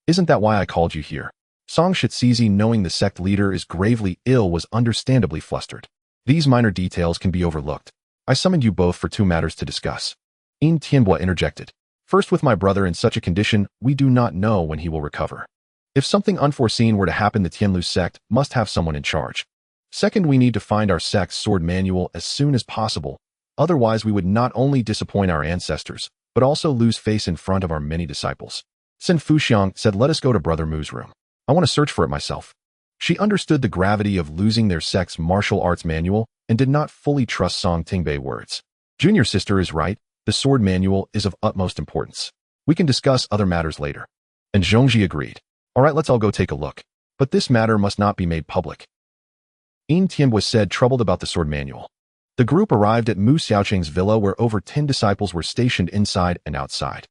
Isn't that why I called you here? Song Shizizi, knowing the sect leader is gravely ill, was understandably flustered. These minor details can be overlooked. I summoned you both for two matters to discuss. Tianlu interjected. First, with my brother in such a condition, we do not know when he will recover. If something unforeseen were to happen, the Tianlu sect must have someone in charge. Second, we need to find our sect's sword manual as soon as possible. Otherwise, we would not only disappoint our ancestors, but also lose face in front of our many disciples. Sun Fuxiang said, "Let us go to Brother Mu's room. I want to search for it myself." She understood the gravity of losing their sect's martial arts manual and did not fully trust Song Tingbei's words. Junior sister is right. The sword manual is of utmost importance. We can discuss other matters later. And Zhongji agreed. All right, let's all go take a look. But this matter must not be made public. Tianlu said, troubled about the sword manual. The group arrived at Mu Xiaoqing's villa, where over 10 disciples were stationed inside and outside.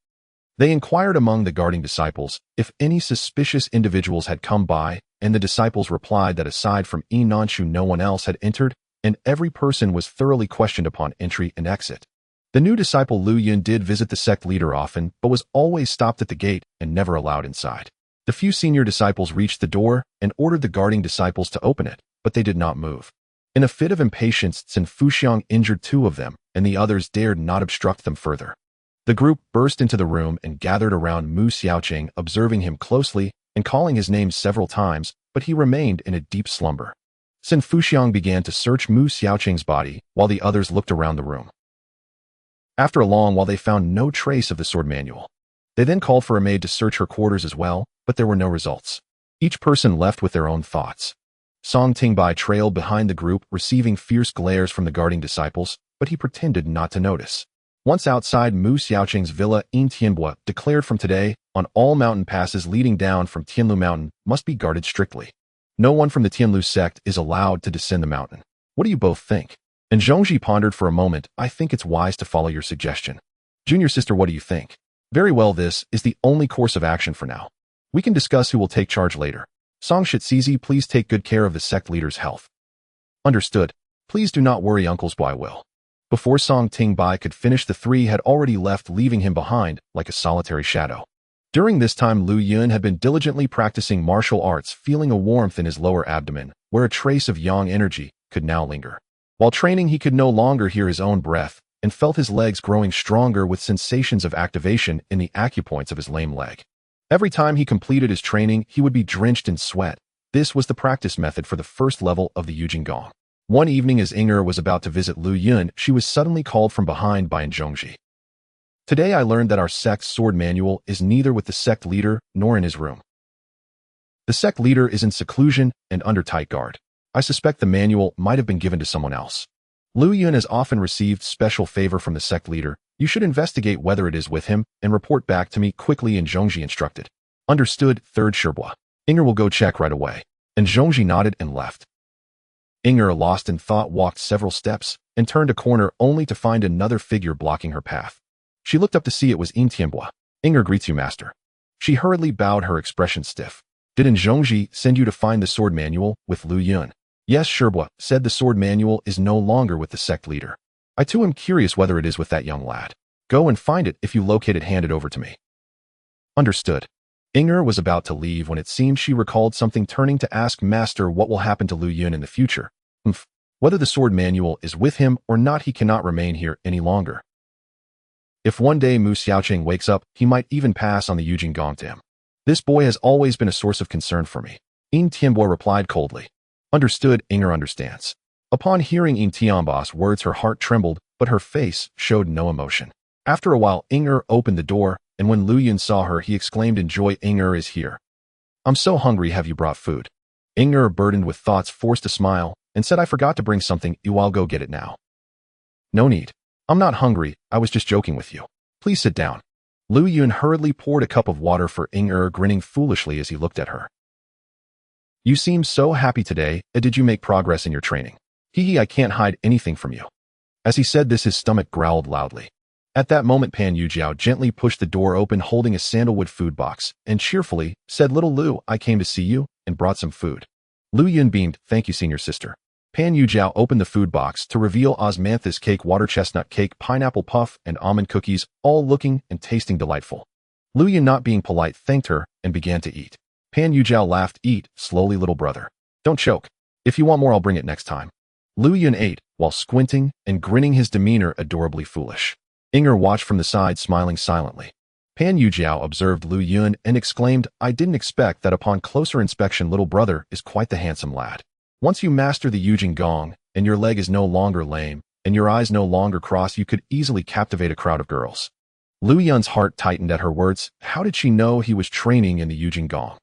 They inquired among the guarding disciples if any suspicious individuals had come by, and the disciples replied that aside from Nanshu no one else had entered, and every person was thoroughly questioned upon entry and exit. The new disciple Lu Yun did visit the sect leader often, but was always stopped at the gate and never allowed inside. The few senior disciples reached the door and ordered the guarding disciples to open it, but they did not move. In a fit of impatience, Sun Fuxiang injured 2 of them, and the others dared not obstruct them further. The group burst into the room and gathered around Mu Xiaoqing, observing him closely and calling his name several times, but he remained in a deep slumber. Sun Fuxiang began to search Mu Xiaoqing's body while the others looked around the room. After a long while, they found no trace of the sword manual. They then called for a maid to search her quarters as well, but there were no results. Each person left with their own thoughts. Song Tingbai trailed behind the group, receiving fierce glares from the guarding disciples, but he pretended not to notice. Once outside Mu Xiaoqing's villa, Tianlu declared, from today on, all mountain passes leading down from Tianlu Mountain must be guarded strictly. No one from the Tianlu sect is allowed to descend the mountain. What do you both think? And Zhongji pondered for a moment. I think it's wise to follow your suggestion. Junior sister, what do you think? Very well, this is the only course of action for now. We can discuss who will take charge later. Song Shizizi, please take good care of the sect leader's health. Understood. Please do not worry, Uncle's boy will. Before Song Tingbai could finish, the 3 had already left, leaving him behind like a solitary shadow. During this time, Lu Yun had been diligently practicing martial arts, feeling a warmth in his lower abdomen, where a trace of yang energy could now linger. While training, he could no longer hear his own breath and felt his legs growing stronger with sensations of activation in the acupoints of his lame leg. Every time he completed his training, he would be drenched in sweat. This was the practice method for the first level of the Yujing Gong. One evening, as Inger was about to visit Lu Yun, she was suddenly called from behind by Zhongji. Today I learned that our sect's sword manual is neither with the sect leader nor in his room. The sect leader is in seclusion and under tight guard. I suspect the manual might have been given to someone else. Lu Yun has often received special favor from the sect leader. You should investigate whether it is with him and report back to me quickly, and Zhongji instructed. Understood, third Shirbua. Inger will go check right away. And Zhongji nodded and left. Inger, lost in thought, walked several steps and turned a corner only to find another figure blocking her path. She looked up to see it was Tianlu. Inger greets you, master. She hurriedly bowed, her expression stiff. Didn't Zhongji send you to find the sword manual with Lu Yun? Yes, Shirbua said, the sword manual is no longer with the sect leader. I too am curious whether it is with that young lad. Go and find it. If you locate it, hand it over to me. Understood. Inger was about to leave when it seemed she recalled something, turning to ask, Master, what will happen to Lu Yun in the future? Whether the sword manual is with him or not, he cannot remain here any longer. If one day Mu Xiaoqing wakes up, he might even pass on the Yujing Gong to him. This boy has always been a source of concern for me. Tianlu replied coldly. Understood, Inger understands. Upon hearing Tianlu's words, her heart trembled, but her face showed no emotion. After a while, Inger opened the door, and when Lu Yun saw her, he exclaimed in joy, Inger is here. I'm so hungry, have you brought food? Inger, burdened with thoughts, forced a smile and said, I forgot to bring something. I'll go get it now. No need. I'm not hungry, I was just joking with you. Please sit down. Lu Yun hurriedly poured a cup of water for Inger, grinning foolishly as he looked at her. You seem so happy today. Did you make progress in your training? Hee, I can't hide anything from you. As he said this, his stomach growled loudly. At that moment, Pan Yujiao gently pushed the door open holding a sandalwood food box and cheerfully said, "Little Lu, I came to see you and brought some food." Lu Yun beamed, "Thank you, senior sister." Pan Yujiao opened the food box to reveal osmanthus cake, water chestnut cake, pineapple puff, and almond cookies, all looking and tasting delightful. Lu Yun, not being polite, thanked her and began to eat. Pan Yujiao laughed, "Eat slowly, little brother. Don't choke. If you want more, I'll bring it next time." Lu Yun ate, while squinting and grinning, his demeanor adorably foolish. Inger watched from the side, smiling silently. Pan Yujiao observed Lu Yun and exclaimed, "I didn't expect that." Upon closer inspection, little brother is quite the handsome lad. Once you master the Yujing Gong, and your leg is no longer lame, and your eyes no longer cross, you could easily captivate a crowd of girls. Lu Yun's heart tightened at her words. How did she know he was training in the Yujing Gong?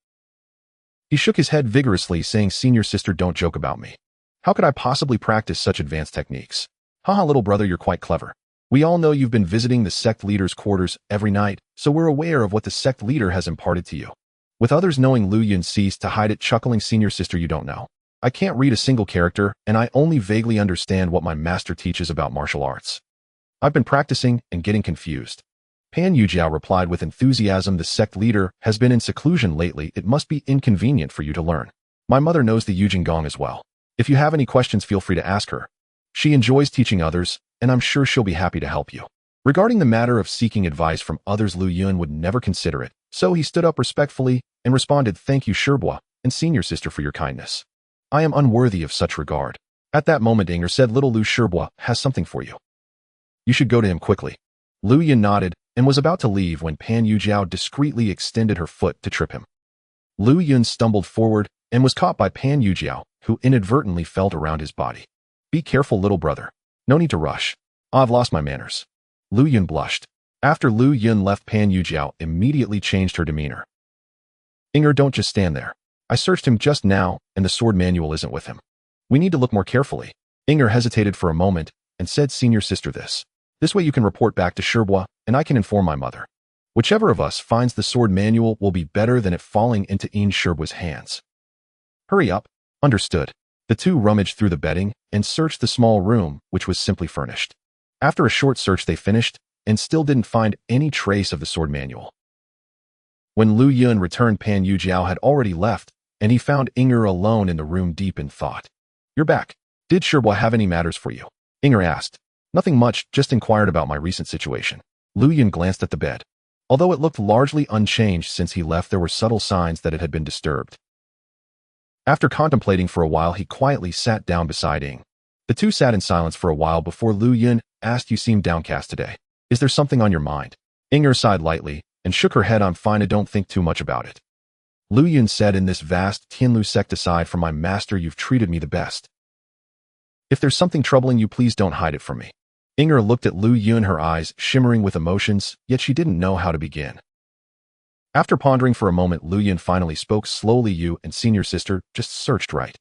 He shook his head vigorously, saying, "Senior sister, don't joke about me. How could I possibly practice such advanced techniques?" "Haha, little brother, you're quite clever. We all know you've been visiting the sect leader's quarters every night, so we're aware of what the sect leader has imparted to you." With others knowing, Lu Yun ceased to hide it, chuckling, "Senior sister, you don't know. I can't read a single character, and I only vaguely understand what my master teaches about martial arts. I've been practicing and getting confused." Pan Yujiao replied with enthusiasm, "The sect leader has been in seclusion lately. It must be inconvenient for you to learn. My mother knows the Yujing Gong as well. If you have any questions, feel free to ask her. She enjoys teaching others, and I'm sure she'll be happy to help you." Regarding the matter of seeking advice from others, Lu Yun would never consider it, so he stood up respectfully and responded, "Thank you, Shirbois and senior sister, for your kindness. I am unworthy of such regard." At that moment, Inger said, "Little Lu, Shirbois has something for you. You should go to him quickly." Lu Yun nodded and was about to leave when Pan Yujiao discreetly extended her foot to trip him. Lu Yun stumbled forward and was caught by Pan Yujiao, who inadvertently felt around his body. "Be careful, little brother. No need to rush. I've lost my manners." Lu Yun blushed. After Lu Yun left, Pan Yujiao immediately changed her demeanor. "Inger, don't just stand there. I searched him just now, and the sword manual isn't with him. We need to look more carefully." Inger hesitated for a moment and said, "Senior sister, this way you can report back to Shirbois, and I can inform my mother. Whichever of us finds the sword manual will be better than it falling into Shirbois' hands." "Hurry up." "Understood." The two rummaged through the bedding and searched the small room, which was simply furnished. After a short search, they finished and still didn't find any trace of the sword manual. When Lu Yun returned, Pan Yujiao had already left, and he found Inger alone in the room, deep in thought. "You're back. Did Shirbois have any matters for you?" Inger asked. "Nothing much, just inquired about my recent situation." Lu Yun glanced at the bed. Although it looked largely unchanged since he left, there were subtle signs that it had been disturbed. After contemplating for a while, he quietly sat down beside Ing. The two sat in silence for a while before Lu Yun asked, "You seem downcast today. Is there something on your mind?" Inger sighed lightly and shook her head. "I'm fine. I don't think too much about it." Lu Yun said, "In this vast Tianlu sect, aside from my master, you've treated me the best. If there's something troubling you, please don't hide it from me." Inger looked at Lu Yun, her eyes shimmering with emotions, yet she didn't know how to begin. After pondering for a moment, Lu Yun finally spoke slowly. "You and senior sister just searched, right?"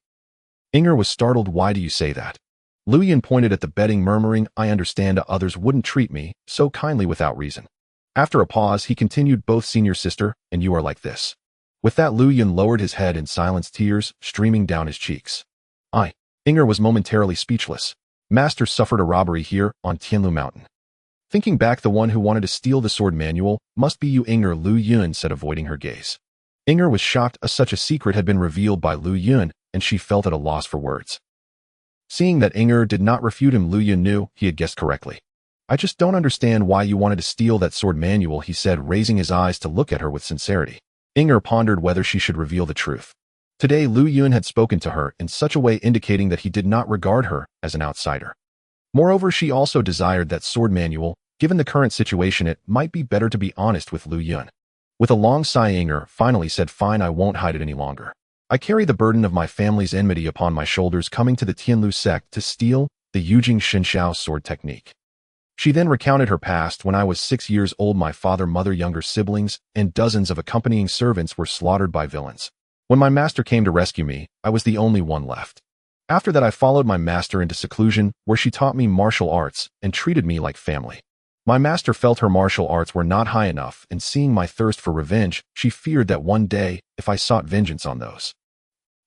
Inger was startled. "Why do you say that?" Lu Yun pointed at the bedding, murmuring, "I understand others wouldn't treat me so kindly without reason." After a pause, he continued, "Both senior sister and you are like this." With that, Lu Yun lowered his head in silence, tears streaming down his cheeks. Inger was momentarily speechless. Master suffered a robbery here on Tianlu Mountain. Thinking back, the one who wanted to steal the sword manual must be you, Inger, Lu Yun said, avoiding her gaze. Inger was shocked as such a secret had been revealed by Lu Yun, and she felt at a loss for words. Seeing that Inger did not refute him, Lu Yun knew he had guessed correctly. "I just don't understand why you wanted to steal that sword manual," he said, raising his eyes to look at her with sincerity. Inger pondered whether she should reveal the truth. Today, Lu Yun had spoken to her in such a way indicating that he did not regard her as an outsider. Moreover, she also desired that sword manual. Given the current situation, it might be better to be honest with Lu Yun. With a long sigh, Inger finally said, "Fine, I won't hide it any longer. I carry the burden of my family's enmity upon my shoulders, coming to the Tianlu sect to steal the Yujing Shinshao sword technique." She then recounted her past. "When I was 6 years old, my father, mother, younger siblings, and dozens of accompanying servants were slaughtered by villains. When my master came to rescue me, I was the only one left. After that, I followed my master into seclusion, where she taught me martial arts and treated me like family. My master felt her martial arts were not high enough, and seeing my thirst for revenge, she feared that one day, if I sought vengeance on those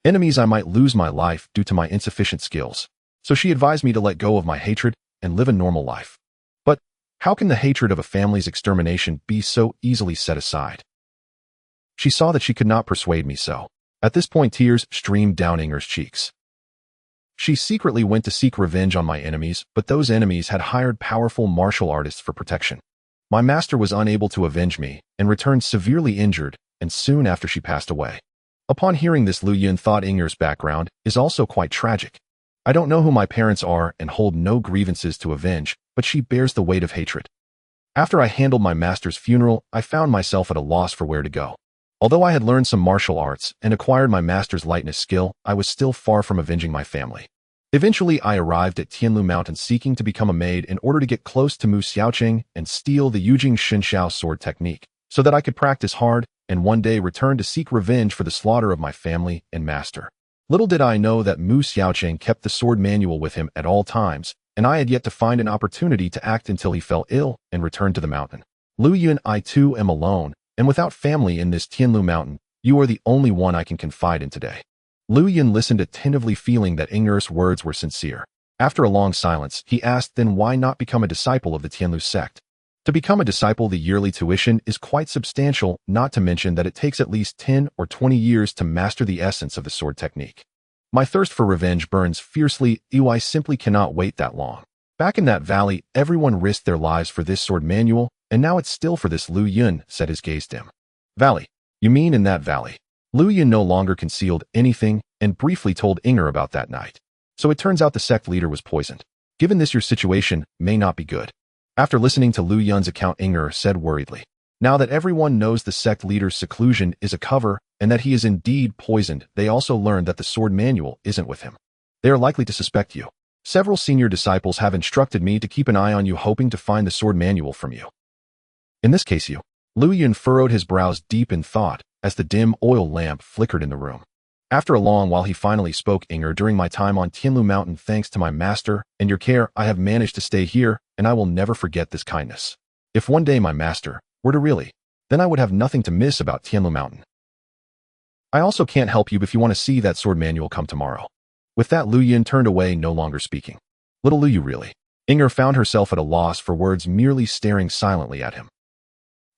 enemies I might lose my life due to my insufficient skills. So she advised me to let go of my hatred and live a normal life. But how can the hatred of a family's extermination be so easily set aside? She saw that she could not persuade me so. At this point, tears streamed down Inger's cheeks. She secretly went to seek revenge on my enemies, but those enemies had hired powerful martial artists for protection. My master was unable to avenge me and returned severely injured, and soon after she passed away. Upon hearing this, Lu Yun thought Inger's background is also quite tragic. I don't know who my parents are and hold no grievances to avenge, but she bears the weight of hatred. After I handled my master's funeral, I found myself at a loss for where to go. Although I had learned some martial arts and acquired my master's lightness skill, I was still far from avenging my family. Eventually, I arrived at Tianlu Mountain seeking to become a maid in order to get close to Mu Xiaoqing and steal the Yujing Shinshao sword technique, so that I could practice hard and one day return to seek revenge for the slaughter of my family and master. Little did I know that Mu Xiaoqing kept the sword manual with him at all times, and I had yet to find an opportunity to act until he fell ill and returned to the mountain. Lu Yun, I too am alone, and without family in this Tianlu Mountain. You are the only one I can confide in today. Lu Yun listened attentively, feeling that Inger's words were sincere. After a long silence, he asked, then why not become a disciple of the Tianlu sect? To become a disciple, the yearly tuition is quite substantial, not to mention that it takes at least 10 or 20 years to master the essence of the sword technique. My thirst for revenge burns fiercely. I simply cannot wait that long. Back in that valley, everyone risked their lives for this sword manual, and now it's still for this. Lu Yun said, his gaze dim. Valley? You mean in that valley? Lu Yun no longer concealed anything and briefly told Inger about that night. So it turns out the sect leader was poisoned. Given this, your situation may not be good. After listening to Lu Yun's account, Inger said worriedly, now that everyone knows the sect leader's seclusion is a cover and that he is indeed poisoned, they also learned that the sword manual isn't with him. They are likely to suspect you. Several senior disciples have instructed me to keep an eye on you, hoping to find the sword manual from you. In this case, you. Lu Yun furrowed his brows deep in thought as the dim oil lamp flickered in the room. After a long while, he finally spoke. Inger, during my time on Tianlu Mountain, thanks to my master and your care, I have managed to stay here, and I will never forget this kindness. If one day my master were to really, then I would have nothing to miss about Tianlu Mountain. I also can't help you if you want to see that sword manual come tomorrow. With that, Lu Yun turned away, no longer speaking. Little Lu, you really? Inger found herself at a loss for words, merely staring silently at him.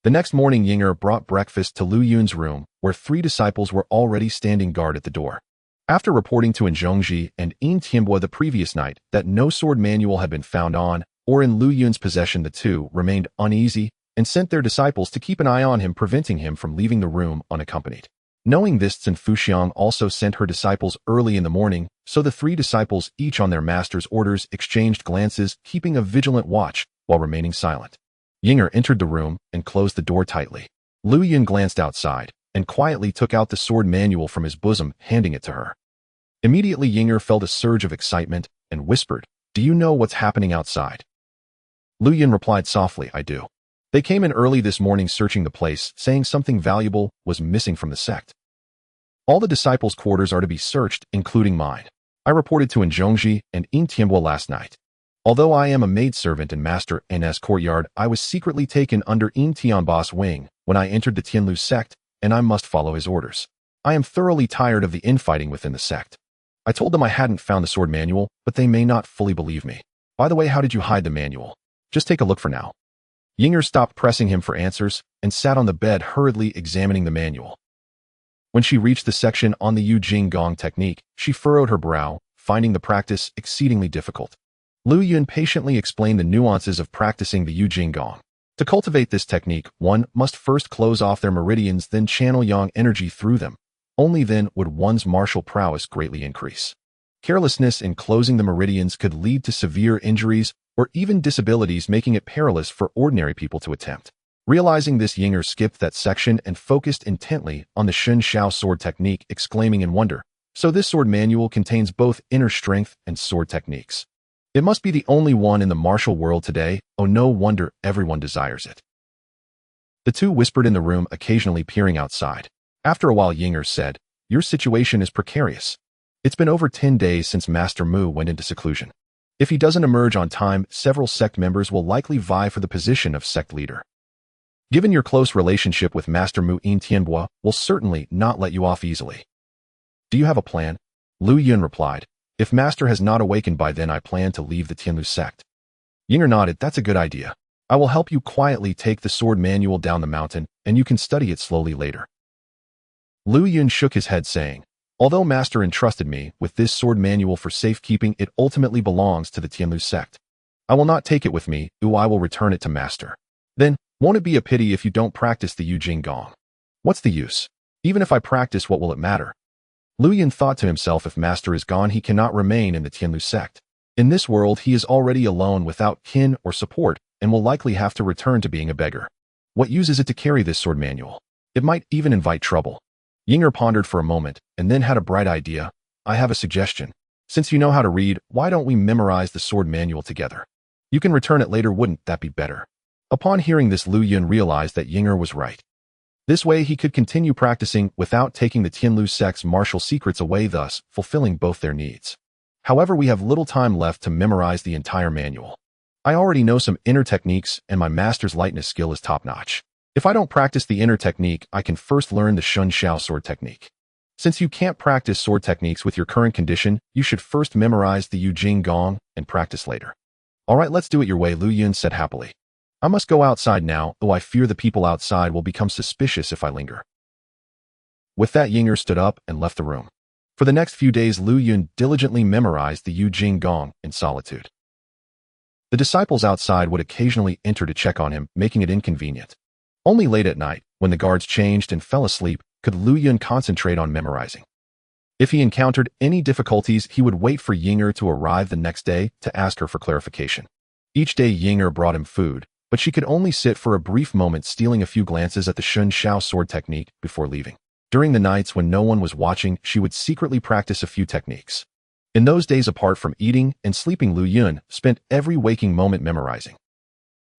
The next morning, Inger brought breakfast to Lu Yun's room, where 3 disciples were already standing guard at the door. After reporting to Zhongji and Yin Tianbua the previous night that no sword manual had been found on or in Lu Yun's possession, the 2 remained uneasy and sent their disciples to keep an eye on him, preventing him from leaving the room unaccompanied. Knowing this, Zhen Fuxiang also sent her disciples early in the morning, so the 3 disciples, each on their master's orders, exchanged glances, keeping a vigilant watch while remaining silent. Inger entered the room and closed the door tightly. Lu Yun glanced outside and quietly took out the sword manual from his bosom, handing it to her. Immediately, Inger felt a surge of excitement and whispered, do you know what's happening outside? Lu Yun replied softly, I do. They came in early this morning searching the place, saying something valuable was missing from the sect. All the disciples' quarters are to be searched, including mine. I reported to Zhongji and Yin Tianbua last night. Although I am a maidservant in Master N's courtyard, I was secretly taken under Yin Tianbua's wing when I entered the Tianlu sect, and I must follow his orders. I am thoroughly tired of the infighting within the sect. I told them I hadn't found the sword manual, but they may not fully believe me. By the way, how did you hide the manual? Just take a look for now. Inger stopped pressing him for answers and sat on the bed, hurriedly examining the manual. When she reached the section on the Yujing Gong technique, she furrowed her brow, finding the practice exceedingly difficult. Lu Yun patiently explained the nuances of practicing the Yujing Gong. To cultivate this technique, one must first close off their meridians, then channel yang energy through them. Only then would one's martial prowess greatly increase. Carelessness in closing the meridians could lead to severe injuries or even disabilities, making it perilous for ordinary people to attempt. Realizing this, Inger skipped that section and focused intently on the Shun Shao sword technique, exclaiming in wonder, so this sword manual contains both inner strength and sword techniques. It must be the only one in the martial world today. Oh, no wonder everyone desires it. The 2 whispered in the room, occasionally peering outside. After a while, Inger said, your situation is precarious. It's been over 10 days since Master Mu went into seclusion. If he doesn't emerge on time, several sect members will likely vie for the position of sect leader. Given your close relationship with Master Mu, Yin Tianbua will certainly not let you off easily. Do you have a plan? Lu Yun replied. If Master has not awakened by then, I plan to leave the Tianlu sect. Yinger nodded. That's a good idea. I will help you quietly take the sword manual down the mountain, and you can study it slowly later. Lu Yun shook his head, saying, although Master entrusted me with this sword manual for safekeeping, it ultimately belongs to the Tianlu sect. I will not take it with me, I will return it to Master. Then, won't it be a pity if you don't practice the Yujing Gong? What's the use? Even if I practice, what will it matter? Lu Yun thought to himself, if Master is gone, he cannot remain in the Tianlu sect. In this world, he is already alone without kin or support, and will likely have to return to being a beggar. What use is it to carry this sword manual? It might even invite trouble. Yinger pondered for a moment, and then had a bright idea. I have a suggestion. Since you know how to read, why don't we memorize the sword manual together? You can return it later, wouldn't that be better? Upon hearing this, Lu Yun realized that Yinger was right. This way he could continue practicing without taking the Tianlu sect's martial secrets away, thus fulfilling both their needs. However, we have little time left to memorize the entire manual. I already know some inner techniques, and my master's lightness skill is top-notch. If I don't practice the inner technique, I can first learn the Shun Xiao sword technique. Since you can't practice sword techniques with your current condition, you should first memorize the Yujing Gong and practice later. All right, let's do it your way, Lu Yun said happily. I must go outside now, though I fear the people outside will become suspicious if I linger. With that, Yinger stood up and left the room. For the next few days, Lu Yun diligently memorized the Yujing Gong in solitude. The disciples outside would occasionally enter to check on him, making it inconvenient. Only late at night, when the guards changed and fell asleep, could Lu Yun concentrate on memorizing. If he encountered any difficulties, he would wait for Yinger to arrive the next day to ask her for clarification. Each day Yinger brought him food, but she could only sit for a brief moment, stealing a few glances at the Shun Xiao sword technique before leaving. During the nights when no one was watching, she would secretly practice a few techniques. In those days, apart from eating and sleeping, Lu Yun spent every waking moment memorizing.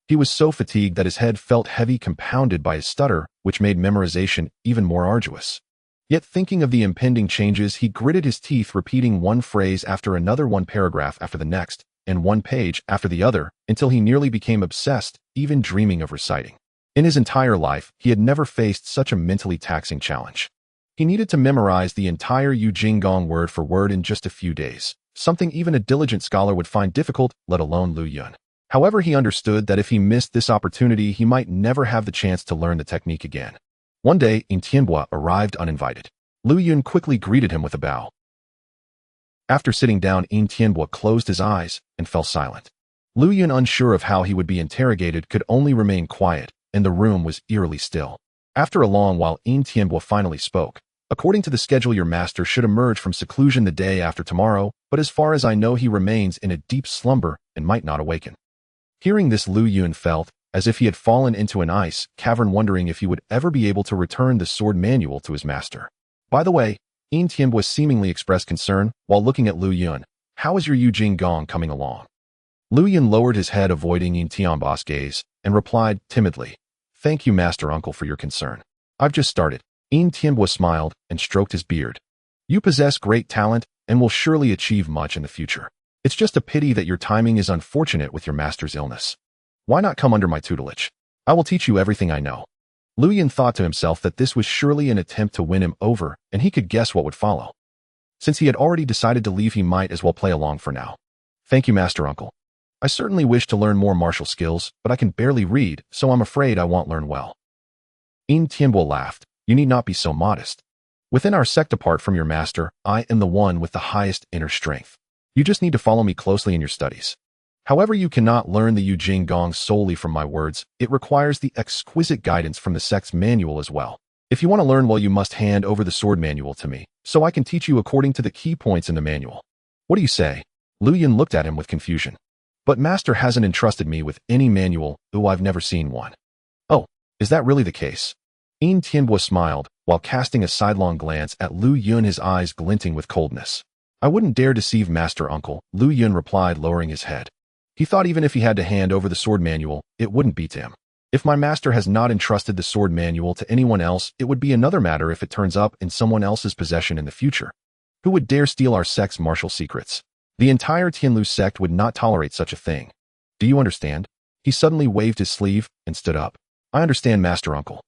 He was so fatigued that his head felt heavy, compounded by his stutter, which made memorization even more arduous. Yet thinking of the impending changes, he gritted his teeth, repeating one phrase after another, one paragraph after the next, and one page after the other, until he nearly became obsessed, even dreaming of reciting. In his entire life, he had never faced such a mentally taxing challenge. He needed to memorize the entire Yujing Gong word for word in just a few days, something even a diligent scholar would find difficult, let alone Lu Yun. However, he understood that if he missed this opportunity, he might never have the chance to learn the technique again. One day, Qingtian arrived uninvited. Lu Yun quickly greeted him with a bow. After sitting down, Qingtian closed his eyes and fell silent. Lu Yun, unsure of how he would be interrogated, could only remain quiet, and the room was eerily still. After a long while, Qingtian finally spoke. According to the schedule, your master should emerge from seclusion the day after tomorrow, but as far as I know, he remains in a deep slumber and might not awaken. Hearing this, Lu Yun felt as if he had fallen into an ice cavern, wondering if he would ever be able to return the sword manual to his master. By the way, Qingtian seemingly expressed concern while looking at Lu Yun. How is your Yujing Gong coming along? Lu Yun lowered his head, avoiding Qingtian's gaze, and replied timidly, Thank you, Master Uncle, for your concern. I've just started. Qingtian smiled and stroked his beard. You possess great talent and will surely achieve much in the future. It's just a pity that your timing is unfortunate with your master's illness. Why not come under my tutelage? I will teach you everything I know. Lu Yun thought to himself that this was surely an attempt to win him over, and he could guess what would follow. Since he had already decided to leave, he might as well play along for now. Thank you, Master Uncle. I certainly wish to learn more martial skills, but I can barely read, so I'm afraid I won't learn well. Qingtian laughed. You need not be so modest. Within our sect, apart from your master, I am the one with the highest inner strength. You just need to follow me closely in your studies. However, you cannot learn the Yujing Gong solely from my words. It requires the exquisite guidance from the sect's manual as well. If you want to learn well, you must hand over the sword manual to me, so I can teach you according to the key points in the manual. What do you say? Lu Yun looked at him with confusion. But Master hasn't entrusted me with any manual, though I've never seen one. Oh, is that really the case? Qingtian smiled, while casting a sidelong glance at Lu Yun, his eyes glinting with coldness. I wouldn't dare deceive Master Uncle, Lu Yun replied, lowering his head. He thought even if he had to hand over the sword manual, it wouldn't be to him. If my master has not entrusted the sword manual to anyone else, it would be another matter if it turns up in someone else's possession in the future. Who would dare steal our sect's martial secrets? The entire Tianlu sect would not tolerate such a thing. Do you understand? He suddenly waved his sleeve and stood up. I understand, Master Uncle.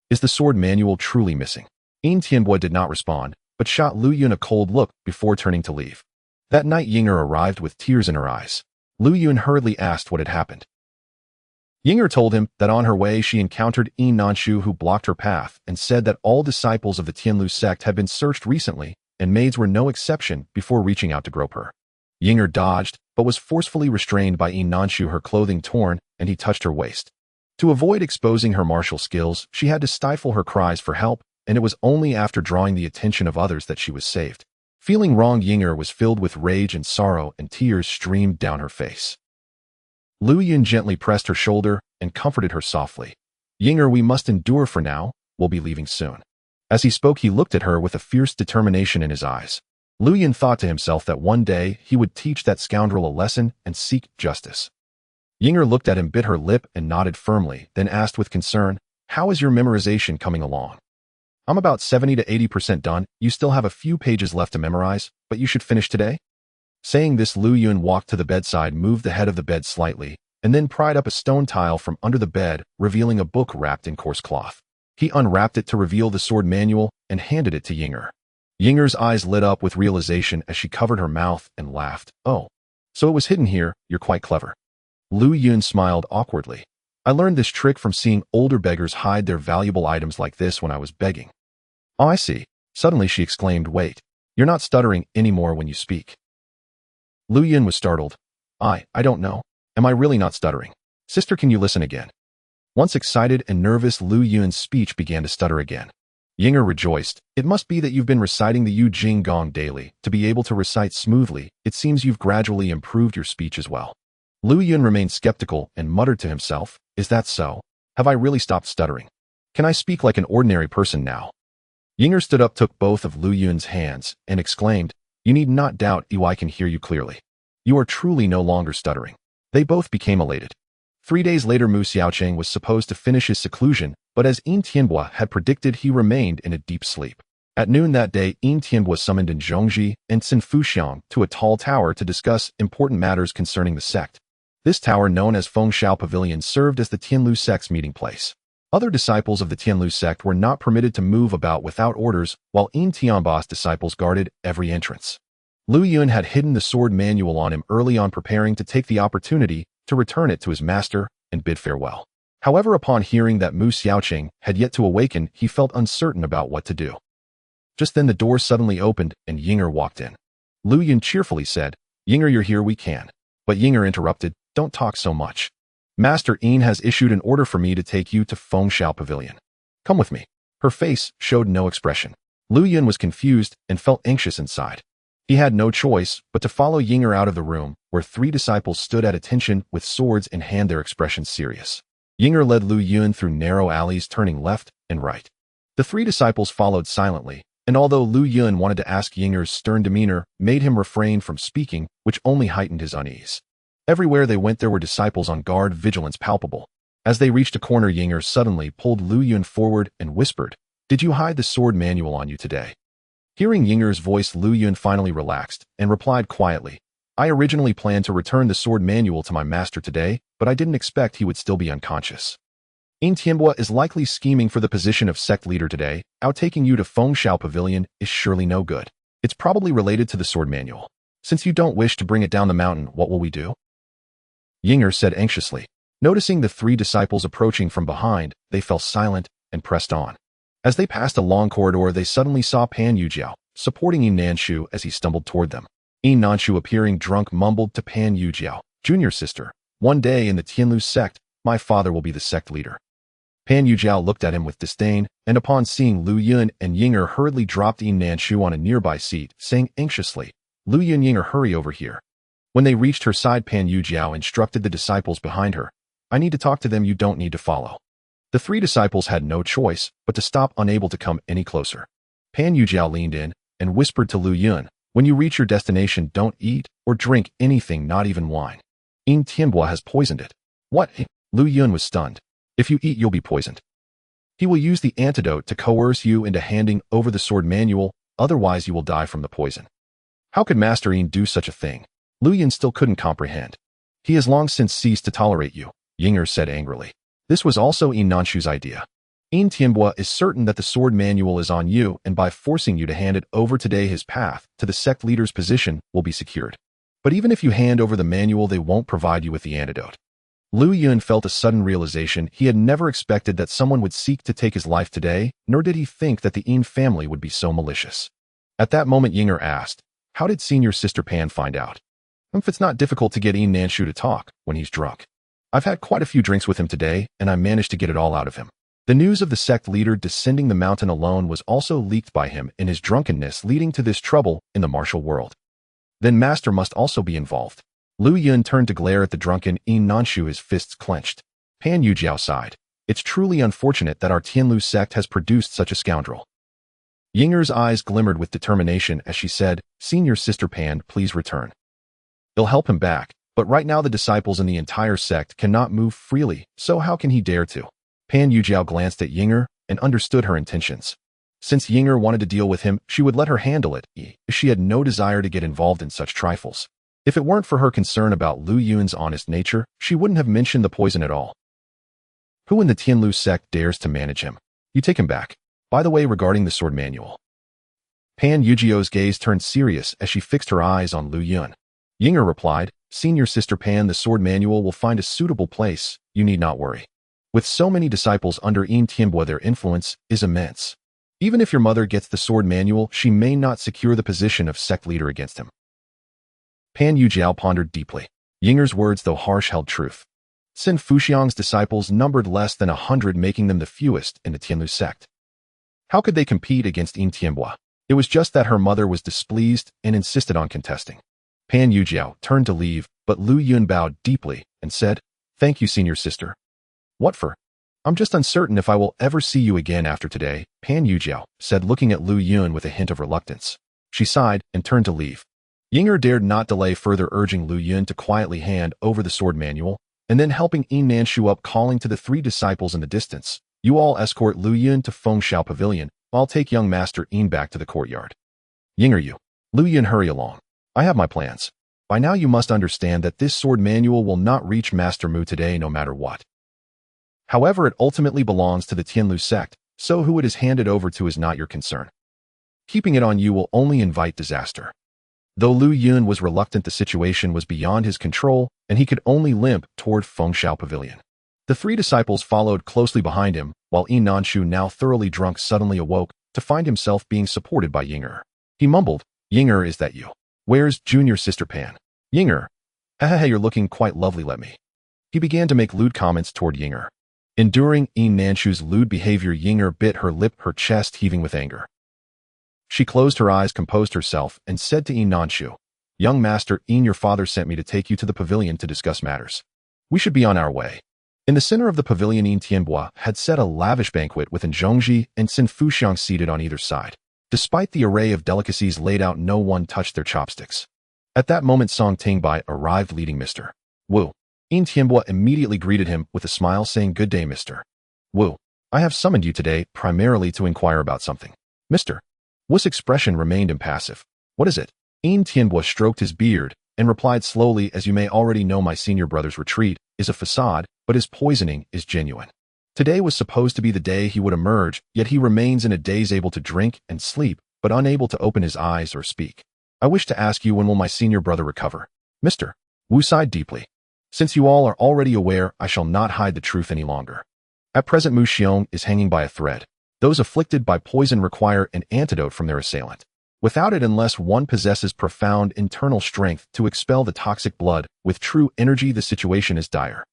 Is the sword manual truly missing? Qingtian did not respond, but shot Lu Yun a cold look before turning to leave. That night Yinger arrived with tears in her eyes. Lu Yun hurriedly asked what had happened. Yinger told him that on her way she encountered Yin Nanshu, who blocked her path and said that all disciples of the Tianlu sect had been searched recently, and maids were no exception, before reaching out to grope her. Yinger dodged, but was forcefully restrained by Yin Nanshu, her clothing torn, and he touched her waist. To avoid exposing her martial skills, she had to stifle her cries for help, and it was only after drawing the attention of others that she was saved. Feeling wronged, Yinger was filled with rage and sorrow, and tears streamed down her face. Lu Yun gently pressed her shoulder and comforted her softly. Yinger, we must endure for now. We'll be leaving soon. As he spoke, he looked at her with a fierce determination in his eyes. Lu Yun thought to himself that one day he would teach that scoundrel a lesson and seek justice. Yinger looked at him, bit her lip, and nodded firmly, then asked with concern, "How is your memorization coming along?" "I'm about 70 to 80% done. You still have a few pages left to memorize, but you should finish today." Saying this, Lu Yun walked to the bedside, moved the head of the bed slightly, and then pried up a stone tile from under the bed, revealing a book wrapped in coarse cloth. He unwrapped it to reveal the sword manual and handed it to Yinger. Yinger's eyes lit up with realization as she covered her mouth and laughed. "Oh, so it was hidden here. You're quite clever." Lu Yun smiled awkwardly. "I learned this trick from seeing older beggars hide their valuable items like this when I was begging." "Oh, I see." Suddenly she exclaimed, "Wait, you're not stuttering anymore when you speak." Lu Yun was startled. I don't know. Am I really not stuttering? Sister, can you listen again?" Once excited and nervous, Lu Yun's speech began to stutter again. Yinger rejoiced. "It must be that you've been reciting the Yu Jing Gong daily. To be able to recite smoothly, it seems you've gradually improved your speech as well." Lu Yun remained skeptical and muttered to himself, "Is that so? Have I really stopped stuttering? Can I speak like an ordinary person now?" Yinger stood up, took both of Lu Yun's hands, and exclaimed, "You need not doubt, I can hear you clearly. You are truly no longer stuttering." They both became elated. 3 days later, Mu Xiaocheng was supposed to finish his seclusion, but as Yin Tianbua had predicted, he remained in a deep sleep. At noon that day, Yin Tianbua summoned in Zhongji and Xin Fuxiang to a tall tower to discuss important matters concerning the sect. This tower, known as Fengshao Pavilion, served as the Tianlu sect's meeting place. Other disciples of the Tianlu sect were not permitted to move about without orders, while Yin Tianbua's disciples guarded every entrance. Lu Yun had hidden the sword manual on him early on, preparing to take the opportunity to return it to his master and bid farewell. However, upon hearing that Mu Xiaocheng had yet to awaken, he felt uncertain about what to do. Just then the door suddenly opened and Yinger walked in. Lu Yun cheerfully said, "Yinger, you're here, we can." But Yinger interrupted, "Don't talk so much. Master Yin has issued an order for me to take you to Fengshao Pavilion. Come with me." Her face showed no expression. Lu Yun was confused and felt anxious inside. He had no choice but to follow Yinger out of the room, where 3 disciples stood at attention with swords in hand, their expressions serious. Yinger led Lu Yun through narrow alleys, turning left and right. The 3 disciples followed silently, and although Lu Yun wanted to ask, Yinger's stern demeanor made him refrain from speaking, which only heightened his unease. Everywhere they went there were disciples on guard, vigilance palpable. As they reached a corner, Yinger suddenly pulled Lu Yun forward and whispered, "Did you hide the sword manual on you today?" Hearing Yinger's voice, Lu Yun finally relaxed and replied quietly, "I originally planned to return the sword manual to my master today, but I didn't expect he would still be unconscious. Yin Tianbua is likely scheming for the position of sect leader today. Outtaking you to Fengshao Pavilion is surely no good. It's probably related to the sword manual. Since you don't wish to bring it down the mountain, what will we do?" Yinger said anxiously. Noticing the 3 disciples approaching from behind, they fell silent and pressed on. As they passed a long corridor, they suddenly saw Pan Yujiao, supporting Yin Nanshu as he stumbled toward them. Yin Nanshu, appearing drunk, mumbled to Pan Yujiao, "Junior sister, one day in the Tianlu sect, my father will be the sect leader." Pan Yujiao looked at him with disdain, and upon seeing Lu Yun and Yinger, hurriedly dropped Yin Nanshu on a nearby seat, saying anxiously, "Lu Yun, Yinger, hurry over here." When they reached her side, Pan Yujiao instructed the disciples behind her, "I need to talk to them, you don't need to follow." The 3 disciples had no choice but to stop, unable to come any closer. Pan Yujiao leaned in and whispered to Lu Yun, "When you reach your destination, don't eat or drink anything, not even wine. Yin Tianbua has poisoned it." "What?" Lu Yun was stunned. "If you eat, you'll be poisoned. He will use the antidote to coerce you into handing over the sword manual, otherwise you will die from the poison." How could Master Yin do such a thing? Lu Yun still couldn't comprehend. "He has long since ceased to tolerate you," Yinger said angrily. This was also Yin Nanshu's idea. Tianlu is certain that the sword manual is on you, and by forcing you to hand it over today, his path to the sect leader's position will be secured. But even if you hand over the manual, they won't provide you with the antidote. Lu Yun felt a sudden realization. He had never expected that someone would seek to take his life today, nor did he think that the Yin family would be so malicious. At that moment, Yinger asked, "How did Senior Sister Pan find out?" "If it's not difficult to get Yin Nanshu to talk when he's drunk. I've had quite a few drinks with him today, and I managed to get it all out of him." The news of the sect leader descending the mountain alone was also leaked by him in his drunkenness, leading to this trouble in the martial world. Then Master must also be involved. Lu Yun turned to glare at the drunken Yin Nanshu, his fists clenched. Pan Yujiao sighed. "It's truly unfortunate that our Tianlu sect has produced such a scoundrel." Yinger's eyes glimmered with determination as she said, "Senior Sister Pan, please return. It'll help him back, but right now the disciples in the entire sect cannot move freely, so how can he dare to?" Pan Yujiao glanced at Yinger and understood her intentions. Since Yinger wanted to deal with him, she would let her handle it. She had no desire to get involved in such trifles. If it weren't for her concern about Lu Yun's honest nature, she wouldn't have mentioned the poison at all. "Who in the Tianlu sect dares to manage him? You take him back. By the way, regarding the sword manual." Pan Yujiao's gaze turned serious as she fixed her eyes on Lu Yun. Yinger replied, "Senior Sister Pan, the sword manual will find a suitable place. You need not worry. With so many disciples under Yin Tianlu, their influence is immense. Even if your mother gets the sword manual, she may not secure the position of sect leader against him." Pan Yujiao pondered deeply. Yinger's words, though harsh, held truth. Sin Fuxiang's disciples numbered less than 100, making them the fewest in the Tianlu sect. How could they compete against Yin Tianlu? It was just that her mother was displeased and insisted on contesting. Pan Yujiao turned to leave, but Lu Yun bowed deeply and said, "Thank you, Senior Sister." "What for?" "I'm just uncertain if I will ever see you again after today," Pan Yujiao said, looking at Lu Yun with a hint of reluctance. She sighed and turned to leave. Yinger dared not delay further, urging Lu Yun to quietly hand over the sword manual, and then helping Yin Nanshu up, calling to the three disciples in the distance, "You all escort Lu Yun to Fengxiao Pavilion. I'll take young Master Yin back to the courtyard." "Yinger, you." "Lu Yun, hurry along. I have my plans. By now you must understand that this sword manual will not reach Master Mu today no matter what. However, it ultimately belongs to the Tianlu sect, so who it is handed over to is not your concern. Keeping it on you will only invite disaster." Though Lu Yun was reluctant, the situation was beyond his control, and he could only limp toward Fengxiao Pavilion. The three disciples followed closely behind him, while Yin Nanshu, now thoroughly drunk, suddenly awoke to find himself being supported by Yinger. He mumbled, "Yinger, is that you? Where's Junior Sister Pan?" "Yinger, hey, you're looking quite lovely, let me." He began to make lewd comments toward Yinger. Enduring Yin Nanshu's lewd behavior, Yinger bit her lip, her chest heaving with anger. She closed her eyes, composed herself, and said to Yin Nanshu, "Young Master Yin, your father sent me to take you to the pavilion to discuss matters. We should be on our way." In the center of the pavilion, Yin Tianlu had set a lavish banquet with Zhongji and Sin Fuxiang seated on either side. Despite the array of delicacies laid out, no one touched their chopsticks. At that moment, Song Tingbai arrived leading Mr. Wu. Yin Tianlu immediately greeted him with a smile, saying, "Good day, Mr. Wu. I have summoned you today primarily to inquire about something." Mr. Wu's expression remained impassive. "What is it?" Yin Tianlu stroked his beard and replied slowly, "As you may already know, my senior brother's retreat is a facade, but his poisoning is genuine. Today was supposed to be the day he would emerge, yet he remains in a daze, able to drink and sleep, but unable to open his eyes or speak. I wish to ask you, when will my senior brother recover?" Mr. Wu sighed deeply. "Since you all are already aware, I shall not hide the truth any longer. At present, Mu Xiong is hanging by a thread. Those afflicted by poison require an antidote from their assailant. Without it, unless one possesses profound internal strength to expel the toxic blood with true energy, the situation is dire.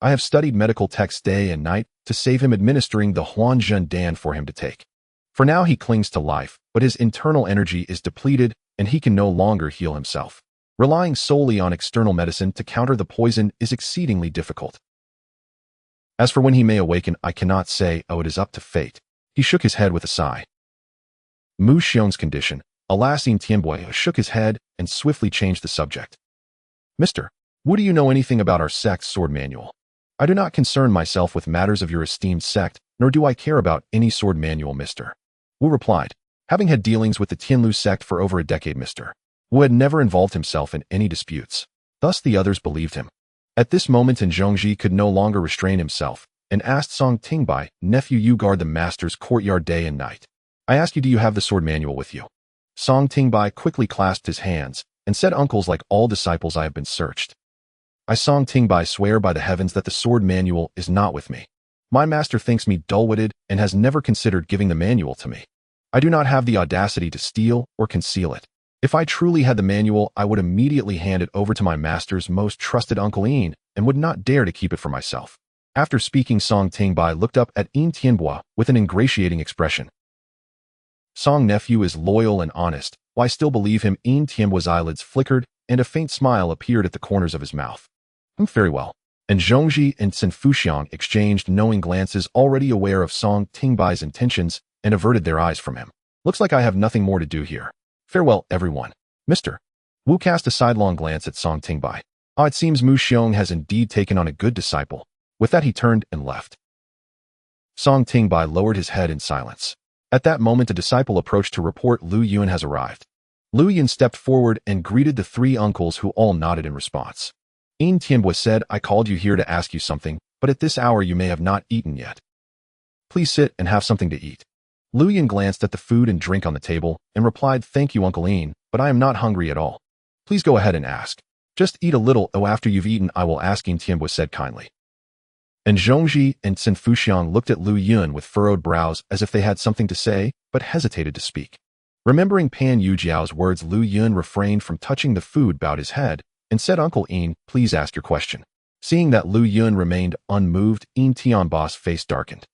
I have studied medical texts day and night to save him, administering the Huanzhen Dan for him to take. For now he clings to life, but his internal energy is depleted and he can no longer heal himself. Relying solely on external medicine to counter the poison is exceedingly difficult. As for when he may awaken, I cannot say. It is up to fate." He shook his head with a sigh. Mu Xiong's condition. Alas, Yin Tianlu shook his head and swiftly changed the subject. "Mr. Wu, do you know anything about our sect's sword manual?" "I do not concern myself with matters of your esteemed sect, nor do I care about any sword manual, Mr. Wu replied. Having had dealings with the Tianlu sect for over a decade, Mr. Wu had never involved himself in any disputes. Thus the others believed him. At this moment, Zhongji could no longer restrain himself, and asked Song Tingbai, nephew, you guard the master's courtyard day and night. I ask you, do you have the sword manual with you? Song Tingbai quickly clasped his hands and said, uncles, like all disciples, I have been searched. I, Song Tingbai, swear by the heavens that the sword manual is not with me. My master thinks me dull-witted and has never considered giving the manual to me. I do not have the audacity to steal or conceal it. If I truly had the manual, I would immediately hand it over to my master's most trusted Uncle Yin and would not dare to keep it for myself. After speaking, Song Tingbai looked up at Yin Tianbua with an ingratiating expression. Song nephew is loyal and honest. Why still believe him? Yin Tianbua's eyelids flickered and a faint smile appeared at the corners of his mouth. Very well. And Zhongji and Xin Fuxiang exchanged knowing glances, already aware of Song Tingbai's intentions, and averted their eyes from him. Looks like I have nothing more to do here. Farewell, everyone. Mr. Wu cast a sidelong glance at Song Tingbai. Ah, it seems Mu Xiong has indeed taken on a good disciple. With that, he turned and left. Song Tingbai lowered his head in silence. At that moment, a disciple approached to report Lu Yun has arrived. Lu Yun stepped forward and greeted the three uncles, who all nodded in response. Yin Tianbua said, I called you here to ask you something, but at this hour you may have not eaten yet. Please sit and have something to eat. Lu Yun glanced at the food and drink on the table and replied, thank you, Uncle Yin, but I am not hungry at all. Please go ahead and ask. Just eat a little, after you've eaten I will ask, Yin Tianbua said kindly. And Zhongji and Xin Fuxiang looked at Lu Yun with furrowed brows as if they had something to say, but hesitated to speak. Remembering Pan Yujiao's words, Lu Yun refrained from touching the food, bowed his head, and said, Uncle Yin, please ask your question. Seeing that Lu Yun remained unmoved, Yin Tianbua's face darkened.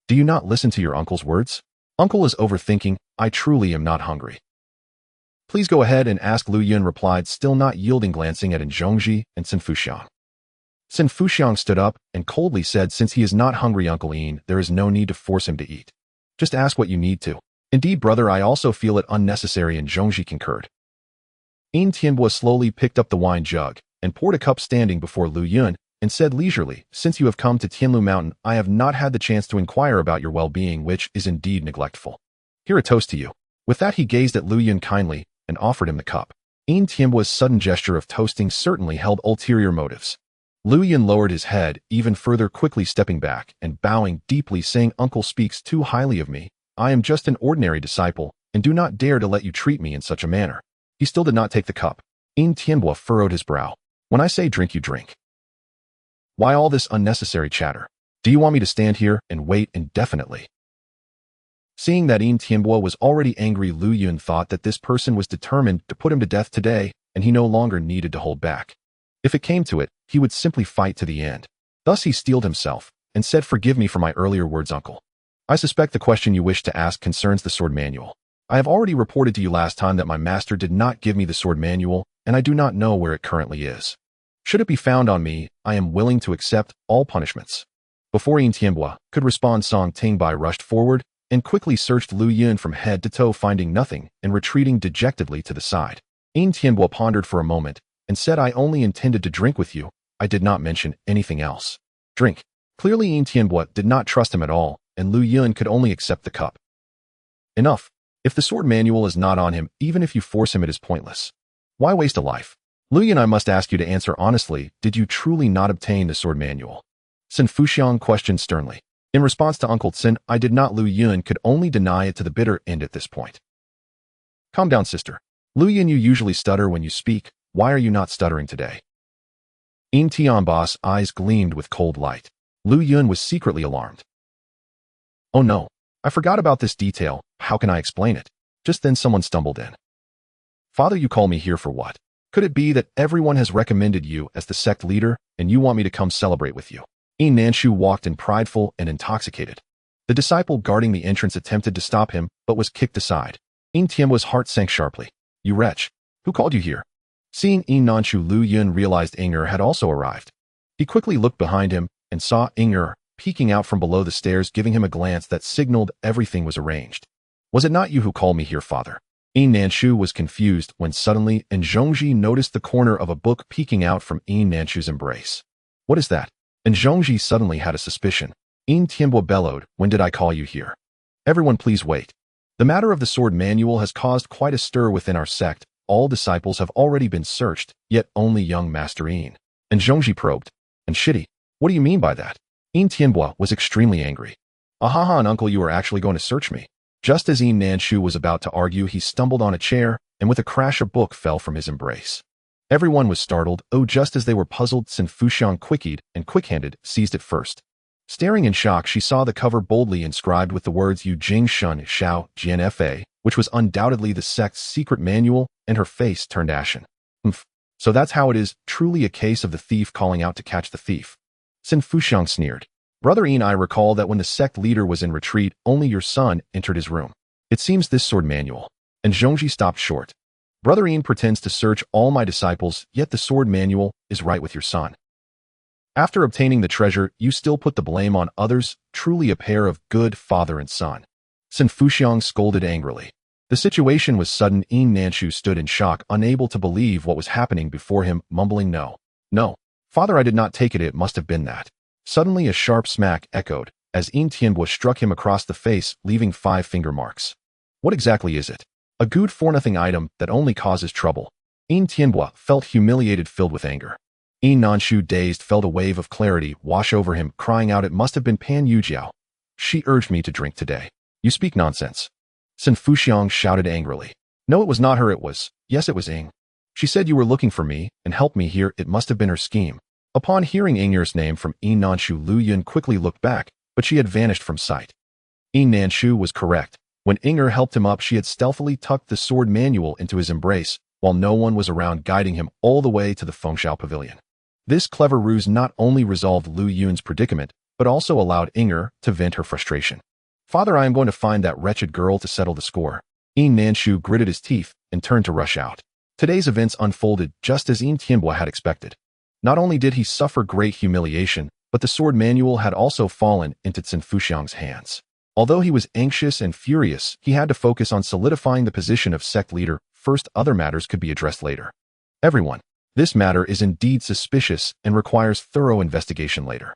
Do you not listen to your uncle's words? Uncle is overthinking. I truly am not hungry. Please go ahead and ask, Lu Yun replied, still not yielding, glancing at Zhongji and Xin Fuxiang. Xin Fuxiang stood up and coldly said, since he is not hungry, Uncle Yin, there is no need to force him to eat. Just ask what you need to. Indeed, brother, I also feel it unnecessary, and Zhongji concurred. Yin Tianbua slowly picked up the wine jug and poured a cup standing before Lu Yun and said leisurely, since you have come to Tianlu Mountain, I have not had the chance to inquire about your well-being, which is indeed neglectful. Here, a toast to you. With that, he gazed at Lu Yun kindly and offered him the cup. Yin Tianbua's sudden gesture of toasting certainly held ulterior motives. Lu Yun lowered his head even further, quickly stepping back and bowing deeply, saying, Uncle speaks too highly of me. I am just an ordinary disciple and do not dare to let you treat me in such a manner. He still did not take the cup. Yin Tianbua furrowed his brow. When I say drink, you drink. Why all this unnecessary chatter? Do you want me to stand here and wait indefinitely? Seeing that Yin Tianbua was already angry, Lu Yun thought that this person was determined to put him to death today, and he no longer needed to hold back. If it came to it, he would simply fight to the end. Thus he steeled himself and said, forgive me for my earlier words, uncle. I suspect the question you wish to ask concerns the sword manual. I have already reported to you last time that my master did not give me the sword manual, and I do not know where it currently is. Should it be found on me, I am willing to accept all punishments. Before Yin Tianbua could respond, Song Tingbai rushed forward and quickly searched Lu Yun from head to toe, finding nothing and retreating dejectedly to the side. Yin Tianbua pondered for a moment and said, I only intended to drink with you. I did not mention anything else. Drink. Clearly Yin Tianbua did not trust him at all, and Lu Yun could only accept the cup. Enough. If the sword manual is not on him, even if you force him, it is pointless. Why waste a life? Lu Yun, I must ask you to answer honestly, did you truly not obtain the sword manual? Xin Fuxiang questioned sternly. In response to Uncle Xin, I did not. Lu Yun could only deny it to the bitter end at this point. Calm down, sister. Lu Yun, you usually stutter when you speak. Why are you not stuttering today? Yin Tianbua's eyes gleamed with cold light. Lu Yun was secretly alarmed. Oh no, I forgot about this detail. How can I explain it? Just then someone stumbled in. Father, you call me here for what? Could it be that everyone has recommended you as the sect leader and you want me to come celebrate with you? Yin Nanshu walked in, prideful and intoxicated. The disciple guarding the entrance attempted to stop him, but was kicked aside. Yin Tianbua's heart sank sharply. You wretch! Who called you here? Seeing Yin Nanshu, Lu Yun realized Inger had also arrived. He quickly looked behind him and saw Inger peeking out from below the stairs, giving him a glance that signaled everything was arranged. Was it not you who called me here, father? Yin Nanshu was confused when suddenly Zhongji noticed the corner of a book peeking out from Yin Nanshu's embrace. What is that? And Zhongji suddenly had a suspicion. Yin Tianbua bellowed, when did I call you here? Everyone please wait. The matter of the sword manual has caused quite a stir within our sect. All disciples have already been searched, yet only young Master Yin. And Zhongji probed. And shitty. What do you mean by that? Yin Tianbua was extremely angry. Ahaha, and uncle, you are actually going to search me. Just as Yin Nanshu was about to argue, he stumbled on a chair, and with a crash a book fell from his embrace. Everyone was startled. Oh, just as they were puzzled, Sin Fuxiang quickied and quick-handed seized it first. Staring in shock, she saw the cover boldly inscribed with the words Yu Jing Shun Xiao Jianfa, which was undoubtedly the sect's secret manual, and her face turned ashen. Humph. So that's how it is, truly a case of the thief calling out to catch the thief. Sin Fuxiang sneered. Brother Yin, I recall that when the sect leader was in retreat, only your son entered his room. It seems this sword manual. And Zhongji stopped short. Brother Yin pretends to search all my disciples, yet the sword manual is right with your son. After obtaining the treasure, you still put the blame on others, truly a pair of good father and son. Sin Fuxiang scolded angrily. The situation was sudden. Yin Nanshu stood in shock, unable to believe what was happening before him, mumbling no. No. Father, I did not take it, it must have been that. Suddenly a sharp smack echoed, as Yin Tianbua struck him across the face, leaving 5 finger marks. What exactly is it? A good-for-nothing item that only causes trouble. Yin Tianbua felt humiliated, filled with anger. Yin Nanshu, dazed, felt a wave of clarity wash over him, crying out, it must have been Pan Yujiao. She urged me to drink today. You speak nonsense. Sin Fuxiang shouted angrily. No, it was not her, it was. Yes, it was Ying. She said you were looking for me and helped me here. It must have been her scheme. Upon hearing Ying's name from Yin Nanshu, Lu Yun quickly looked back, but she had vanished from sight. Yin Nanshu was correct. When Inger helped him up, she had stealthily tucked the sword manual into his embrace, while no one was around, guiding him all the way to the Fengshao Pavilion. This clever ruse not only resolved Lu Yun's predicament, but also allowed Inger to vent her frustration. Father, I am going to find that wretched girl to settle the score. Yin Nanshu gritted his teeth and turned to rush out. Today's events unfolded just as Yin Tianbua had expected. Not only did he suffer great humiliation, but the sword manual had also fallen into Sin Fuxiang's hands. Although he was anxious and furious, he had to focus on solidifying the position of sect leader first. Other matters could be addressed later. Everyone, this matter is indeed suspicious and requires thorough investigation later.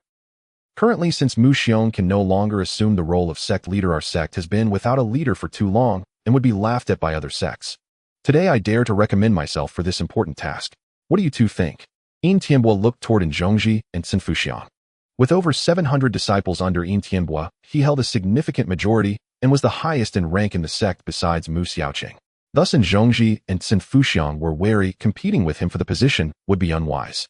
Currently, since Mu Xiong can no longer assume the role of sect leader, our sect has been without a leader for too long and would be laughed at by other sects. Today I dare to recommend myself for this important task. What do you two think? Yin Tianbua looked toward Zhongji and Sin Fuxiang. With over 700 disciples under Yin Tianbua, he held a significant majority and was the highest in rank in the sect besides Mu Xiaoqing. Thus, Zhongji and Sin Fuxiang were wary. Competing with him for the position would be unwise.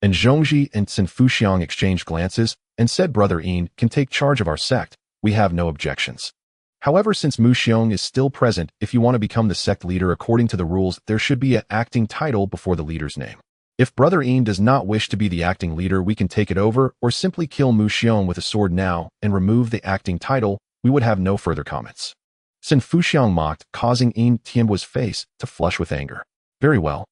And Zhongji and Sin Fuxiang exchanged glances and said, Brother Yin can take charge of our sect. We have no objections. However, since Mu Xiong is still present, if you want to become the sect leader according to the rules, there should be an acting title before the leader's name. If Brother Yin does not wish to be the acting leader, we can take it over or simply kill Mu Xiong with a sword now and remove the acting title. We would have no further comments. Sin Fuxiang mocked, causing Yin Tianbua's face to flush with anger. Very well.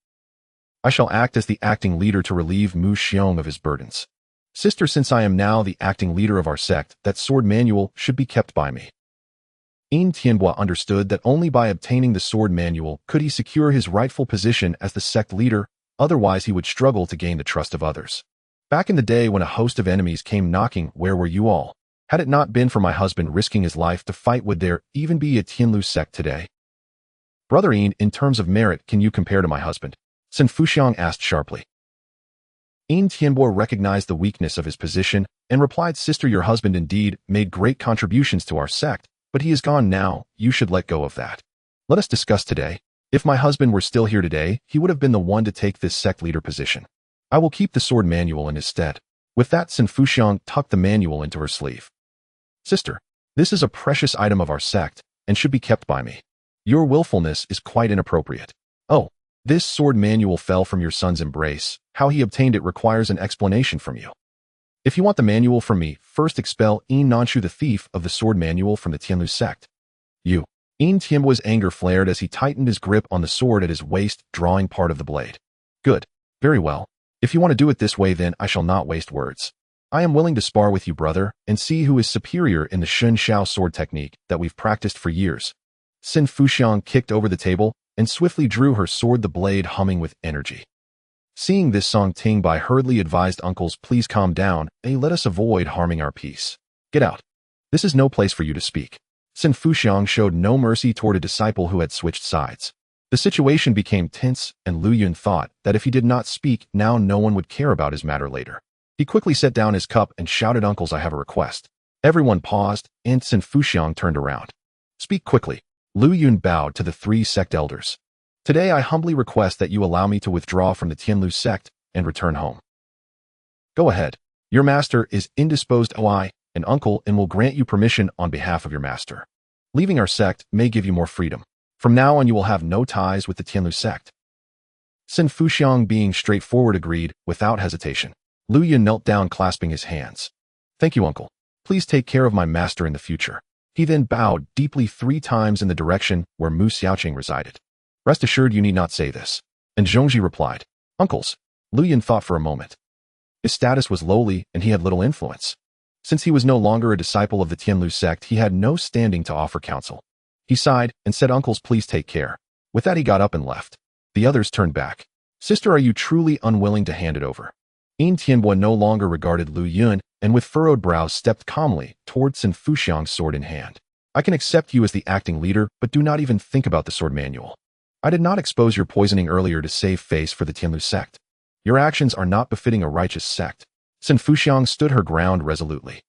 I shall act as the acting leader to relieve Mu Xiong of his burdens. Sister, since I am now the acting leader of our sect, that sword manual should be kept by me. Yin Tianbua understood that only by obtaining the sword manual could he secure his rightful position as the sect leader, otherwise he would struggle to gain the trust of others. Back in the day when a host of enemies came knocking, where were you all? Had it not been for my husband risking his life to fight, would there even be a Tianlu sect today? Brother Yin, in terms of merit, can you compare to my husband? Sin Fuxiang asked sharply. Yin Tianbua recognized the weakness of his position and replied, Sister, your husband indeed made great contributions to our sect, but he is gone now. You should let go of that. Let us discuss today. If my husband were still here today, he would have been the one to take this sect leader position. I will keep the sword manual in his stead. With that, Sin Fuxiang tucked the manual into her sleeve. Sister, this is a precious item of our sect and should be kept by me. Your willfulness is quite inappropriate. Oh, this sword manual fell from your son's embrace. How he obtained it requires an explanation from you. If you want the manual from me, first expel Yin Nanshu, the thief of the sword manual, from the Tianlu sect. You. Yin Tianbua's anger flared as he tightened his grip on the sword at his waist, drawing part of the blade. Good. Very well. If you want to do it this way, then I shall not waste words. I am willing to spar with you, brother, and see who is superior in the Shun Xiao sword technique that we've practiced for years. Sin Fuxiang kicked over the table and swiftly drew her sword, the blade humming with energy. Seeing this, Song Ting Bai hurriedly advised, Uncles, please calm down, and let us avoid harming our peace. Get out. This is no place for you to speak. Sin Fuxiang showed no mercy toward a disciple who had switched sides. The situation became tense, and Lu Yun thought that if he did not speak now, no one would care about his matter later. He quickly set down his cup and shouted, "Uncles, I have a request." Everyone paused, and Sin Fuxiang turned around. "Speak quickly." Lu Yun bowed to the 3 sect elders. "Today I humbly request that you allow me to withdraw from the Tianlu sect and return home." "Go ahead. Your master is indisposed, I, an uncle, and will grant you permission on behalf of your master. Leaving our sect may give you more freedom. From now on you will have no ties with the Tianlu sect." Sin Fuxiang, being straightforward, agreed without hesitation. Lu Yun knelt down, clasping his hands. "Thank you, uncle. Please take care of my master in the future." He then bowed deeply 3 times in the direction where Mu Xiaoqing resided. "Rest assured you need not say this." And Zhongji replied, "Uncles." Lu Yun thought for a moment. His status was lowly and he had little influence. Since he was no longer a disciple of the Tianlu sect, he had no standing to offer counsel. He sighed and said, "Uncles, please take care." With that he got up and left. The others turned back. "Sister, are you truly unwilling to hand it over?" Yin Tianbo no longer regarded Lu Yun and with furrowed brows stepped calmly toward Sin Fuxiang, sword in hand. "I can accept you as the acting leader, but do not even think about the sword manual. I did not expose your poisoning earlier to save face for the Tianlu sect. Your actions are not befitting a righteous sect." Sin Fuxiang stood her ground resolutely.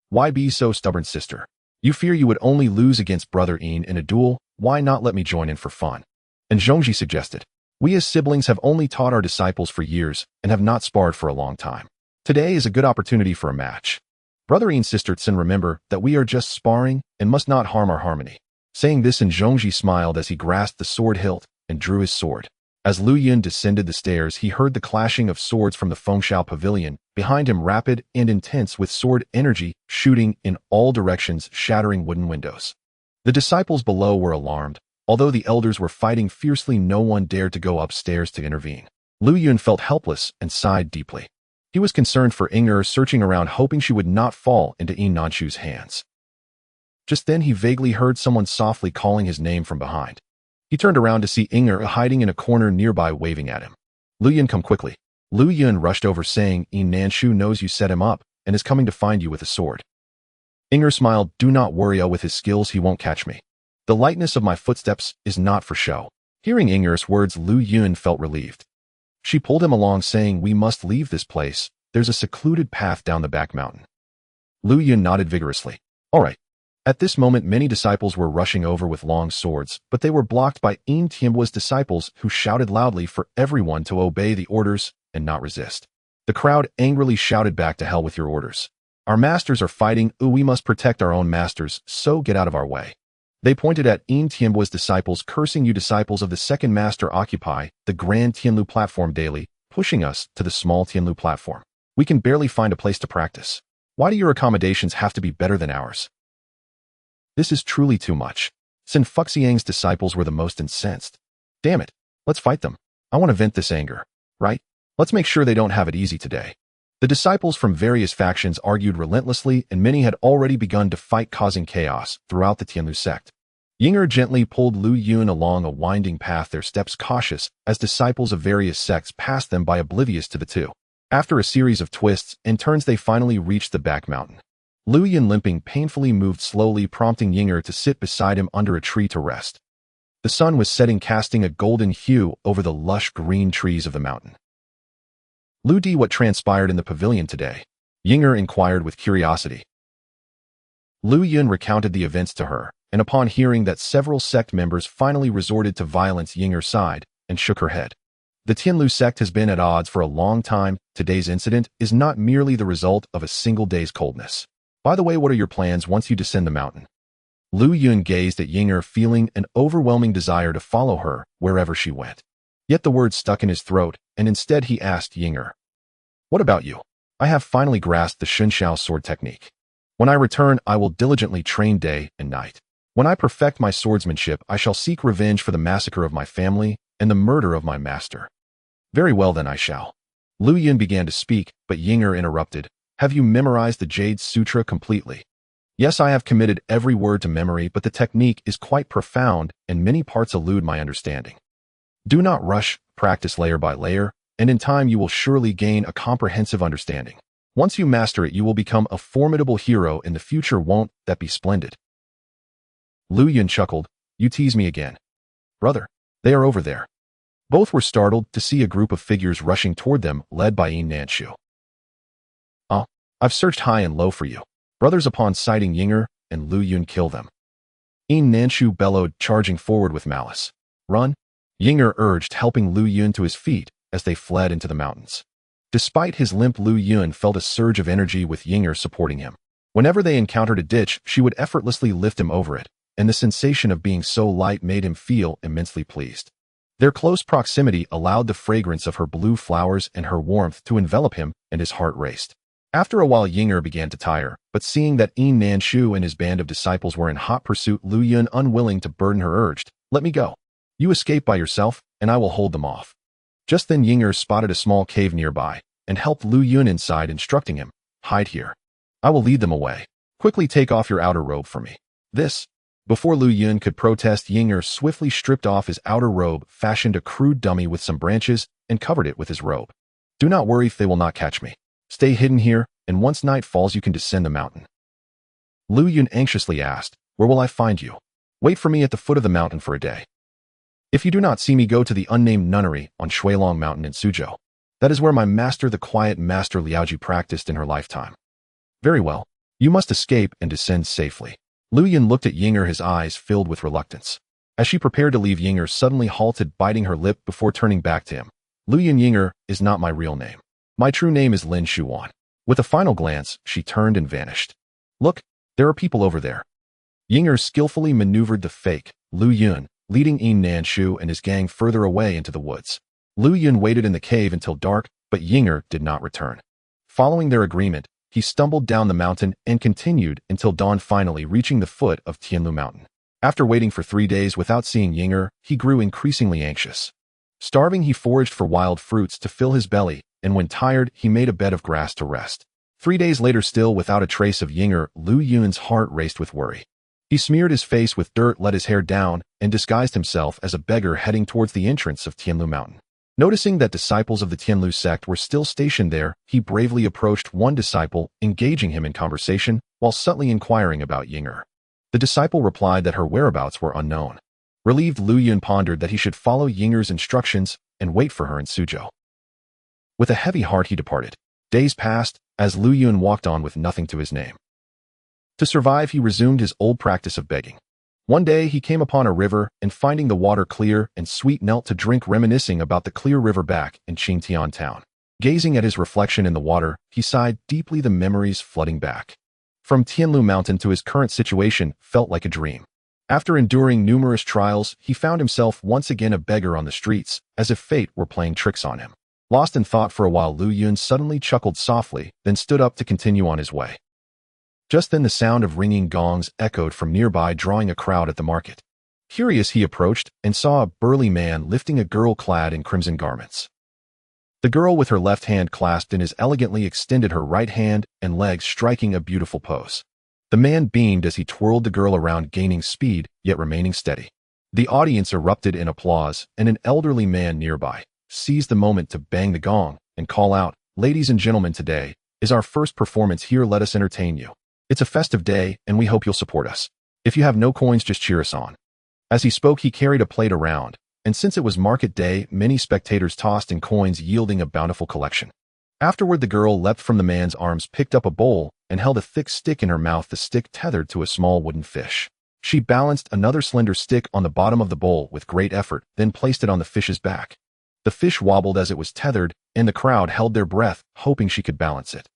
"Why be so stubborn, sister? You fear you would only lose against Brother Yin in a duel. Why not let me join in for fun?" And Zhongji suggested, "We as siblings have only taught our disciples for years and have not sparred for a long time. Today is a good opportunity for a match. Brother Yin's sister Tsin, remember that we are just sparring and must not harm our harmony." Saying this, and Zhongji smiled as he grasped the sword hilt and drew his sword. As Lu Yun descended the stairs, he heard the clashing of swords from the Fengshao pavilion, behind him rapid and intense with sword energy shooting in all directions, shattering wooden windows. The disciples below were alarmed. Although the elders were fighting fiercely, no one dared to go upstairs to intervene. Lu Yun felt helpless and sighed deeply. He was concerned for Inger, searching around hoping she would not fall into Yin Nanshu's hands. Just then he vaguely heard someone softly calling his name from behind. He turned around to see Inger hiding in a corner nearby, waving at him. "Lu Yun, come quickly." Lu Yun rushed over, saying, "Yin Nanshu knows you set him up and is coming to find you with a sword." Inger smiled. "Do not worry, with his skills he won't catch me. The lightness of my footsteps is not for show." Hearing Inger's words, Lu Yun felt relieved. She pulled him along, saying, "We must leave this place. There's a secluded path down the back mountain." Lu Yun nodded vigorously. "All right." At this moment, many disciples were rushing over with long swords, but they were blocked by Yin Tianbo's disciples, who shouted loudly for everyone to obey the orders and not resist. The crowd angrily shouted back, "To hell with your orders. Our masters are fighting. We must protect our own masters, so get out of our way." They pointed at Yin Tianbo's disciples, cursing, "You disciples of the second master occupy the grand Tianlu platform daily, pushing us to the small Tianlu platform. We can barely find a place to practice. Why do your accommodations have to be better than ours? This is truly too much." Sin Fuxiang's disciples were the most incensed. "Damn it, let's fight them. I want to vent this anger, right? Let's make sure they don't have it easy today." The disciples from various factions argued relentlessly, and many had already begun to fight, causing chaos throughout the Tianlu sect. Yinger gently pulled Lu Yun along a winding path, their steps cautious, as disciples of various sects passed them by, oblivious to the two. After a series of twists and turns, they finally reached the back mountain. Lu Yun, limping painfully, moved slowly, prompting Yinger to sit beside him under a tree to rest. The sun was setting, casting a golden hue over the lush green trees of the mountain. "Lu Di, what transpired in the pavilion today?" Yinger inquired with curiosity. Lu Yun recounted the events to her, and upon hearing that several sect members finally resorted to violence, Yinger sighed and shook her head. "The Tianlu sect has been at odds for a long time. Today's incident is not merely the result of a single day's coldness. By the way, what are your plans once you descend the mountain?" Lu Yun gazed at Yinger, feeling an overwhelming desire to follow her wherever she went. Yet the words stuck in his throat, and instead he asked Yinger, "What about you?" "I have finally grasped the Shunxiao sword technique. When I return, I will diligently train day and night. When I perfect my swordsmanship, I shall seek revenge for the massacre of my family and the murder of my master." "Very well, then I shall." Lu Yun began to speak, but Yinger interrupted. "Have you memorized the Jade Sutra completely?" "Yes, I have committed every word to memory, but the technique is quite profound and many parts elude my understanding." "Do not rush, practice layer by layer, and in time you will surely gain a comprehensive understanding. Once you master it, you will become a formidable hero in the future. Won't that be splendid?" Lu Yun chuckled. "You tease me again. Brother, they are over there." Both were startled to see a group of figures rushing toward them, led by Yin Nanshu. I've searched high and low for you. Brothers upon sighting Yinger and Lu Yun kill them. Yin Nanshu bellowed, charging forward with malice. Run! Yinger urged, helping Lu Yun to his feet as they fled into the mountains. Despite his limp, Lu Yun felt a surge of energy with Yinger supporting him. Whenever they encountered a ditch, she would effortlessly lift him over it, and the sensation of being so light made him feel immensely pleased. Their close proximity allowed the fragrance of her blue flowers and her warmth to envelop him, and his heart raced. After a while, Yinger began to tire, but seeing that Yin Nanshu and his band of disciples were in hot pursuit, Lu Yun, unwilling to burden her, urged, "Let me go. You escape by yourself, and I will hold them off." Just then Yinger spotted a small cave nearby, and helped Lu Yun inside, instructing him, "Hide here. I will lead them away. Quickly take off your outer robe for me." Before Lu Yun could protest, Yinger swiftly stripped off his outer robe, fashioned a crude dummy with some branches, and covered it with his robe. "Do not worry, they will not catch me. Stay hidden here, and once night falls you can descend the mountain." Lu Yun anxiously asked, "Where will I find you?" "Wait for me at the foot of the mountain for a day. If you do not see me, go to the unnamed nunnery on Shuilong Mountain in Suzhou. That is where my master, the quiet master Liaoji, practiced in her lifetime." "Very well. You must escape and descend safely." Lu Yun looked at Yinger, his eyes filled with reluctance. As she prepared to leave, Yinger suddenly halted, biting her lip before turning back to him. "Lu Yun, Yinger is not my real name. My true name is Lin Shuwan." With a final glance, she turned and vanished. "Look, there are people over there." Yinger skillfully maneuvered the fake Lu Yun, leading Yin Nanshu and his gang further away into the woods. Lu Yun waited in the cave until dark, but Yinger did not return. Following their agreement, he stumbled down the mountain and continued until dawn, finally reaching the foot of Tianlu Mountain. After waiting for 3 days without seeing Yinger, he grew increasingly anxious. Starving, he foraged for wild fruits to fill his belly, and when tired, he made a bed of grass to rest. 3 days later, still without a trace of Yinger, Lu Yun's heart raced with worry. He smeared his face with dirt, let his hair down, and disguised himself as a beggar, heading towards the entrance of Tianlu Mountain. Noticing that disciples of the Tianlu sect were still stationed there, he bravely approached one disciple, engaging him in conversation while subtly inquiring about Yinger. The disciple replied that her whereabouts were unknown. Relieved, Lu Yun pondered that he should follow Yinger's instructions and wait for her in Suzhou. With a heavy heart, he departed. Days passed, as Lu Yun walked on with nothing to his name. To survive, he resumed his old practice of begging. One day, he came upon a river, and finding the water clear and sweet, knelt to drink, reminiscing about the clear river back in Qingtian town. Gazing at his reflection in the water, he sighed deeply, the memories flooding back. From Tianlu Mountain to his current situation felt like a dream. After enduring numerous trials, he found himself once again a beggar on the streets, as if fate were playing tricks on him. Lost in thought for a while, Lu Yun suddenly chuckled softly, then stood up to continue on his way. Just then the sound of ringing gongs echoed from nearby, drawing a crowd at the market. Curious, he approached and saw a burly man lifting a girl clad in crimson garments. The girl, with her left hand clasped in his, elegantly extended her right hand and legs, striking a beautiful pose. The man beamed as he twirled the girl around, gaining speed, yet remaining steady. The audience erupted in applause, and an elderly man nearby seized the moment to bang the gong and call out, "Ladies and gentlemen, today is our first performance here. Let us entertain you. It's a festive day, and we hope you'll support us. If you have no coins, just cheer us on." As he spoke, he carried a plate around, and since it was market day, many spectators tossed in coins, yielding a bountiful collection. Afterward, the girl leapt from the man's arms, picked up a bowl, and held a thick stick in her mouth, the stick tethered to a small wooden fish. She balanced another slender stick on the bottom of the bowl with great effort, then placed it on the fish's back. The fish wobbled as it was tethered, and the crowd held their breath, hoping she could balance it.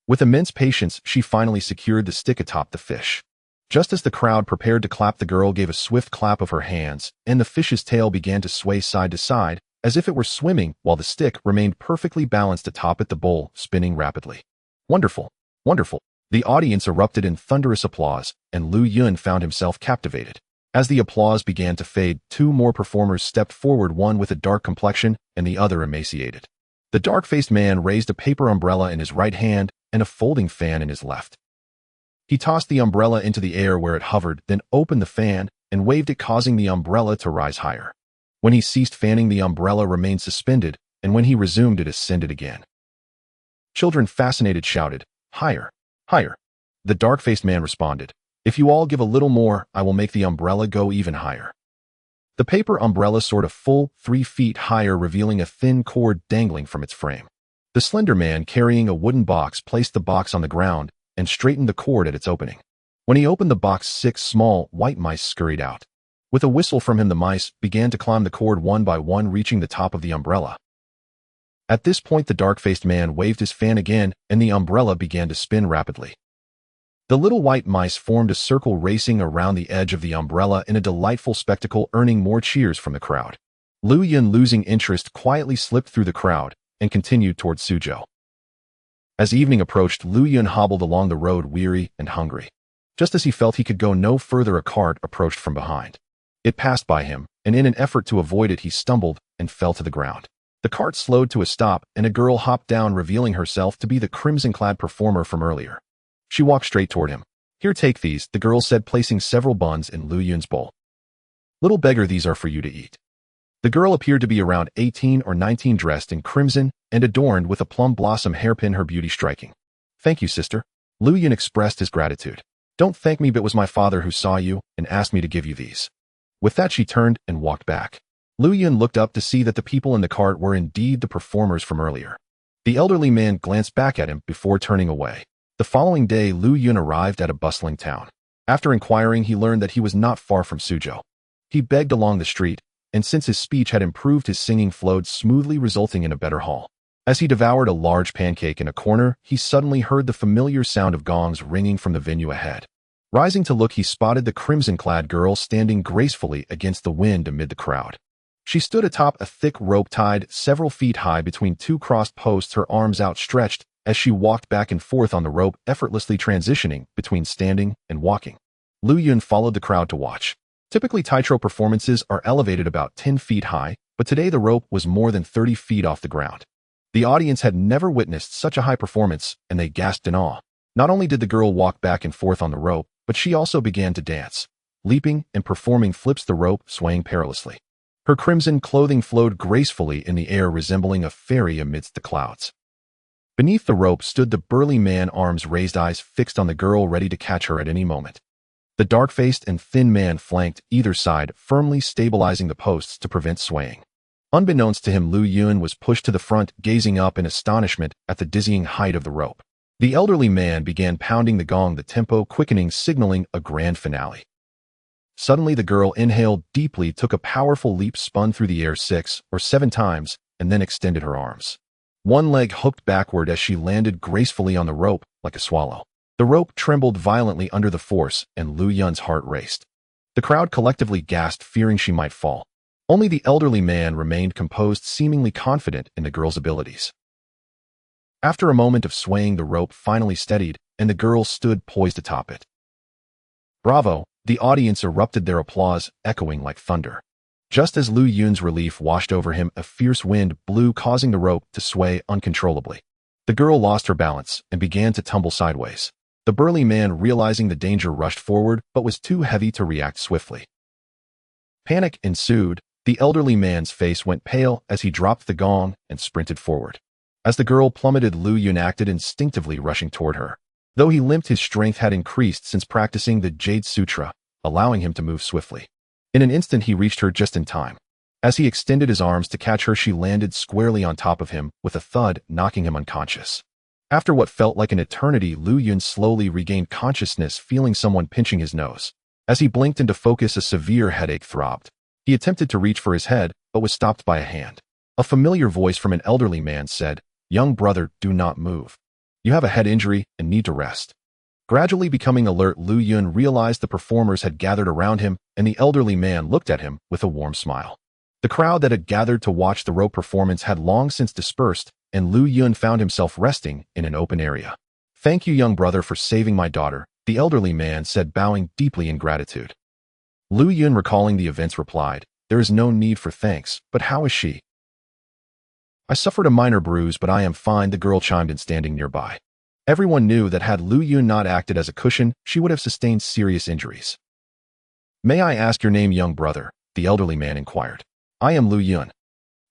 With immense patience, she finally secured the stick atop the fish. Just as the crowd prepared to clap, the girl gave a swift clap of her hands, and the fish's tail began to sway side to side, as if it were swimming, while the stick remained perfectly balanced atop it, the bowl spinning rapidly. "Wonderful! Wonderful!" The audience erupted in thunderous applause, and Lu Yun found himself captivated. As the applause began to fade, 2 more performers stepped forward, one with a dark complexion and the other emaciated. The dark-faced man raised a paper umbrella in his right hand and a folding fan in his left. He tossed the umbrella into the air where it hovered, then opened the fan and waved it, causing the umbrella to rise higher. When he ceased fanning, the umbrella remained suspended, and when he resumed, it ascended again. Children, fascinated, shouted, "Higher! Higher!" The dark-faced man responded, "If you all give a little more, I will make the umbrella go even higher." The paper umbrella soared a full 3 feet higher, revealing a thin cord dangling from its frame. The slender man carrying a wooden box placed the box on the ground and straightened the cord at its opening. When he opened the box, 6 small, white mice scurried out. With a whistle from him, the mice began to climb the cord one by one, reaching the top of the umbrella. At this point, the dark-faced man waved his fan again, and the umbrella began to spin rapidly. The little white mice formed a circle, racing around the edge of the umbrella in a delightful spectacle, earning more cheers from the crowd. Lu Yun, losing interest, quietly slipped through the crowd and continued towards Suzhou. As evening approached, Lu Yun hobbled along the road, weary and hungry. Just as he felt he could go no further, a cart approached from behind. It passed by him, and in an effort to avoid it, he stumbled and fell to the ground. The cart slowed to a stop, and a girl hopped down, revealing herself to be the crimson-clad performer from earlier. She walked straight toward him. "Here, take these," the girl said, placing several buns in Lu Yun's bowl. "Little beggar, these are for you to eat." The girl appeared to be around 18 or 19, dressed in crimson and adorned with a plum blossom hairpin, her beauty striking. "Thank you, sister." Lu Yun expressed his gratitude. "Don't thank me, but it was my father who saw you and asked me to give you these." With that, she turned and walked back. Lu Yun looked up to see that the people in the cart were indeed the performers from earlier. The elderly man glanced back at him before turning away. The following day, Lu Yun arrived at a bustling town. After inquiring, he learned that he was not far from Suzhou. He begged along the street, and since his speech had improved, his singing flowed smoothly, resulting in a better haul. As he devoured a large pancake in a corner, he suddenly heard the familiar sound of gongs ringing from the venue ahead. Rising to look, he spotted the crimson-clad girl standing gracefully against the wind amid the crowd. She stood atop a thick rope tied several feet high between 2 crossed posts, her arms outstretched as she walked back and forth on the rope, effortlessly transitioning between standing and walking. Lu Yun followed the crowd to watch. Typically, tightrope performances are elevated about 10 feet high, but today the rope was more than 30 feet off the ground. The audience had never witnessed such a high performance, and they gasped in awe. Not only did the girl walk back and forth on the rope, but she also began to dance, leaping and performing flips, the rope swaying perilously. Her crimson clothing flowed gracefully in the air, resembling a fairy amidst the clouds. Beneath the rope stood the burly man, arms raised, eyes fixed on the girl, ready to catch her at any moment. The dark-faced and thin man flanked either side, firmly stabilizing the posts to prevent swaying. Unbeknownst to him, Lu Yun was pushed to the front, gazing up in astonishment at the dizzying height of the rope. The elderly man began pounding the gong, the tempo quickening, signaling a grand finale. Suddenly, the girl inhaled deeply, took a powerful leap, spun through the air 6 or 7 times, and then extended her arms. One leg hooked backward as she landed gracefully on the rope like a swallow. The rope trembled violently under the force, and Lu Yun's heart raced. The crowd collectively gasped, fearing she might fall. Only the elderly man remained composed, seemingly confident in the girl's abilities. After a moment of swaying, the rope finally steadied, and the girl stood poised atop it. "Bravo!" The audience erupted, their applause echoing like thunder. Just as Lu Yun's relief washed over him, a fierce wind blew, causing the rope to sway uncontrollably. The girl lost her balance and began to tumble sideways. The burly man, realizing the danger, rushed forward, but was too heavy to react swiftly. Panic ensued. The elderly man's face went pale as he dropped the gong and sprinted forward. As the girl plummeted, Lu Yun acted instinctively, rushing toward her. Though he limped, his strength had increased since practicing the Jade Sutra, allowing him to move swiftly. In an instant, he reached her just in time. As he extended his arms to catch her, she landed squarely on top of him with a thud, knocking him unconscious. After what felt like an eternity, Lu Yun slowly regained consciousness, feeling someone pinching his nose. As he blinked into focus, a severe headache throbbed. He attempted to reach for his head, but was stopped by a hand. A familiar voice from an elderly man said, "Young brother, do not move. You have a head injury and need to rest." Gradually becoming alert, Lu Yun realized the performers had gathered around him, and the elderly man looked at him with a warm smile. The crowd that had gathered to watch the rope performance had long since dispersed, and Lu Yun found himself resting in an open area. "Thank you, young brother, for saving my daughter," the elderly man said, bowing deeply in gratitude. Lu Yun, recalling the events, replied, "There is no need for thanks, but how is she?" "I suffered a minor bruise, but I am fine," the girl chimed in, standing nearby. Everyone knew that had Lu Yun not acted as a cushion, she would have sustained serious injuries. "May I ask your name, young brother?" the elderly man inquired. "I am Lu Yun."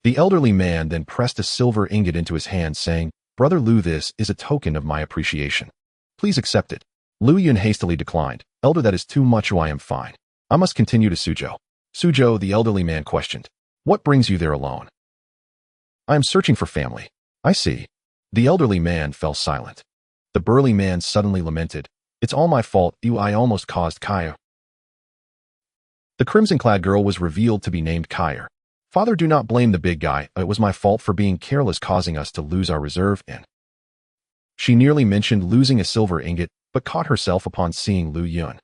The elderly man then pressed a silver ingot into his hand, saying, "Brother Lu, this is a token of my appreciation. Please accept it." Lu Yun hastily declined. "Elder, that is too much. I am fine. I must continue to Suzhou." "Suzhou?" the elderly man questioned. "What brings you there alone?" "I am searching for family." "I see. The elderly man fell silent. The burly man suddenly lamented, "It's all my fault, I almost caused Kaya." The crimson-clad girl was revealed to be named Kaya. "Father, do not blame the big guy. It was my fault for being careless, causing us to lose our reserve." And she nearly mentioned losing a silver ingot, but caught herself upon seeing Lu Yun.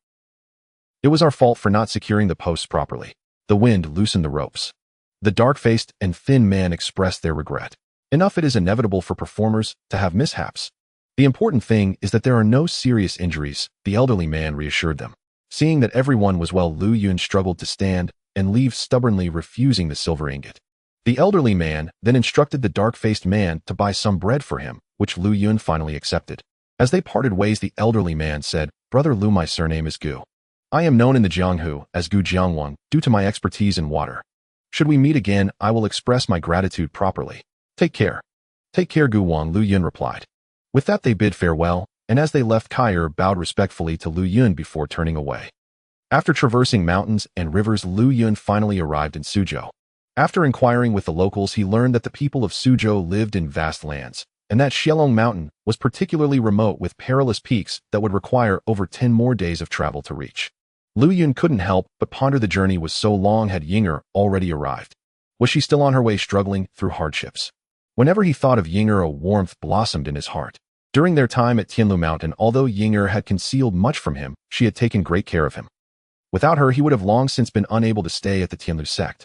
"It was our fault for not securing the posts properly. The wind loosened the ropes." The dark-faced and thin man expressed their regret. "Enough, it is inevitable for performers to have mishaps. The important thing is that there are no serious injuries," the elderly man reassured them. Seeing that everyone was well, Lu Yun struggled to stand and leave, stubbornly refusing the silver ingot. The elderly man then instructed the dark-faced man to buy some bread for him, which Lu Yun finally accepted. As they parted ways, the elderly man said, "Brother Lu, my surname is Gu. I am known in the Jianghu as Gu Jiangwang due to my expertise in water. Should we meet again, I will express my gratitude properly. Take care." "Take care, Gu Wang," Lu Yun replied. With that, they bid farewell, and as they left, Kaya bowed respectfully to Lu Yun before turning away. After traversing mountains and rivers, Lu Yun finally arrived in Suzhou. After inquiring with the locals, he learned that the people of Suzhou lived in vast lands, and that Xielong Mountain was particularly remote with perilous peaks that would require over 10 more days of travel to reach. Lu Yun couldn't help but ponder the journey was so long. Had Yinger already arrived? Was she still on her way, struggling through hardships? Whenever he thought of Yinger, a warmth blossomed in his heart. During their time at Tianlu Mountain, although Yinger had concealed much from him, she had taken great care of him. Without her, he would have long since been unable to stay at the Tianlu sect.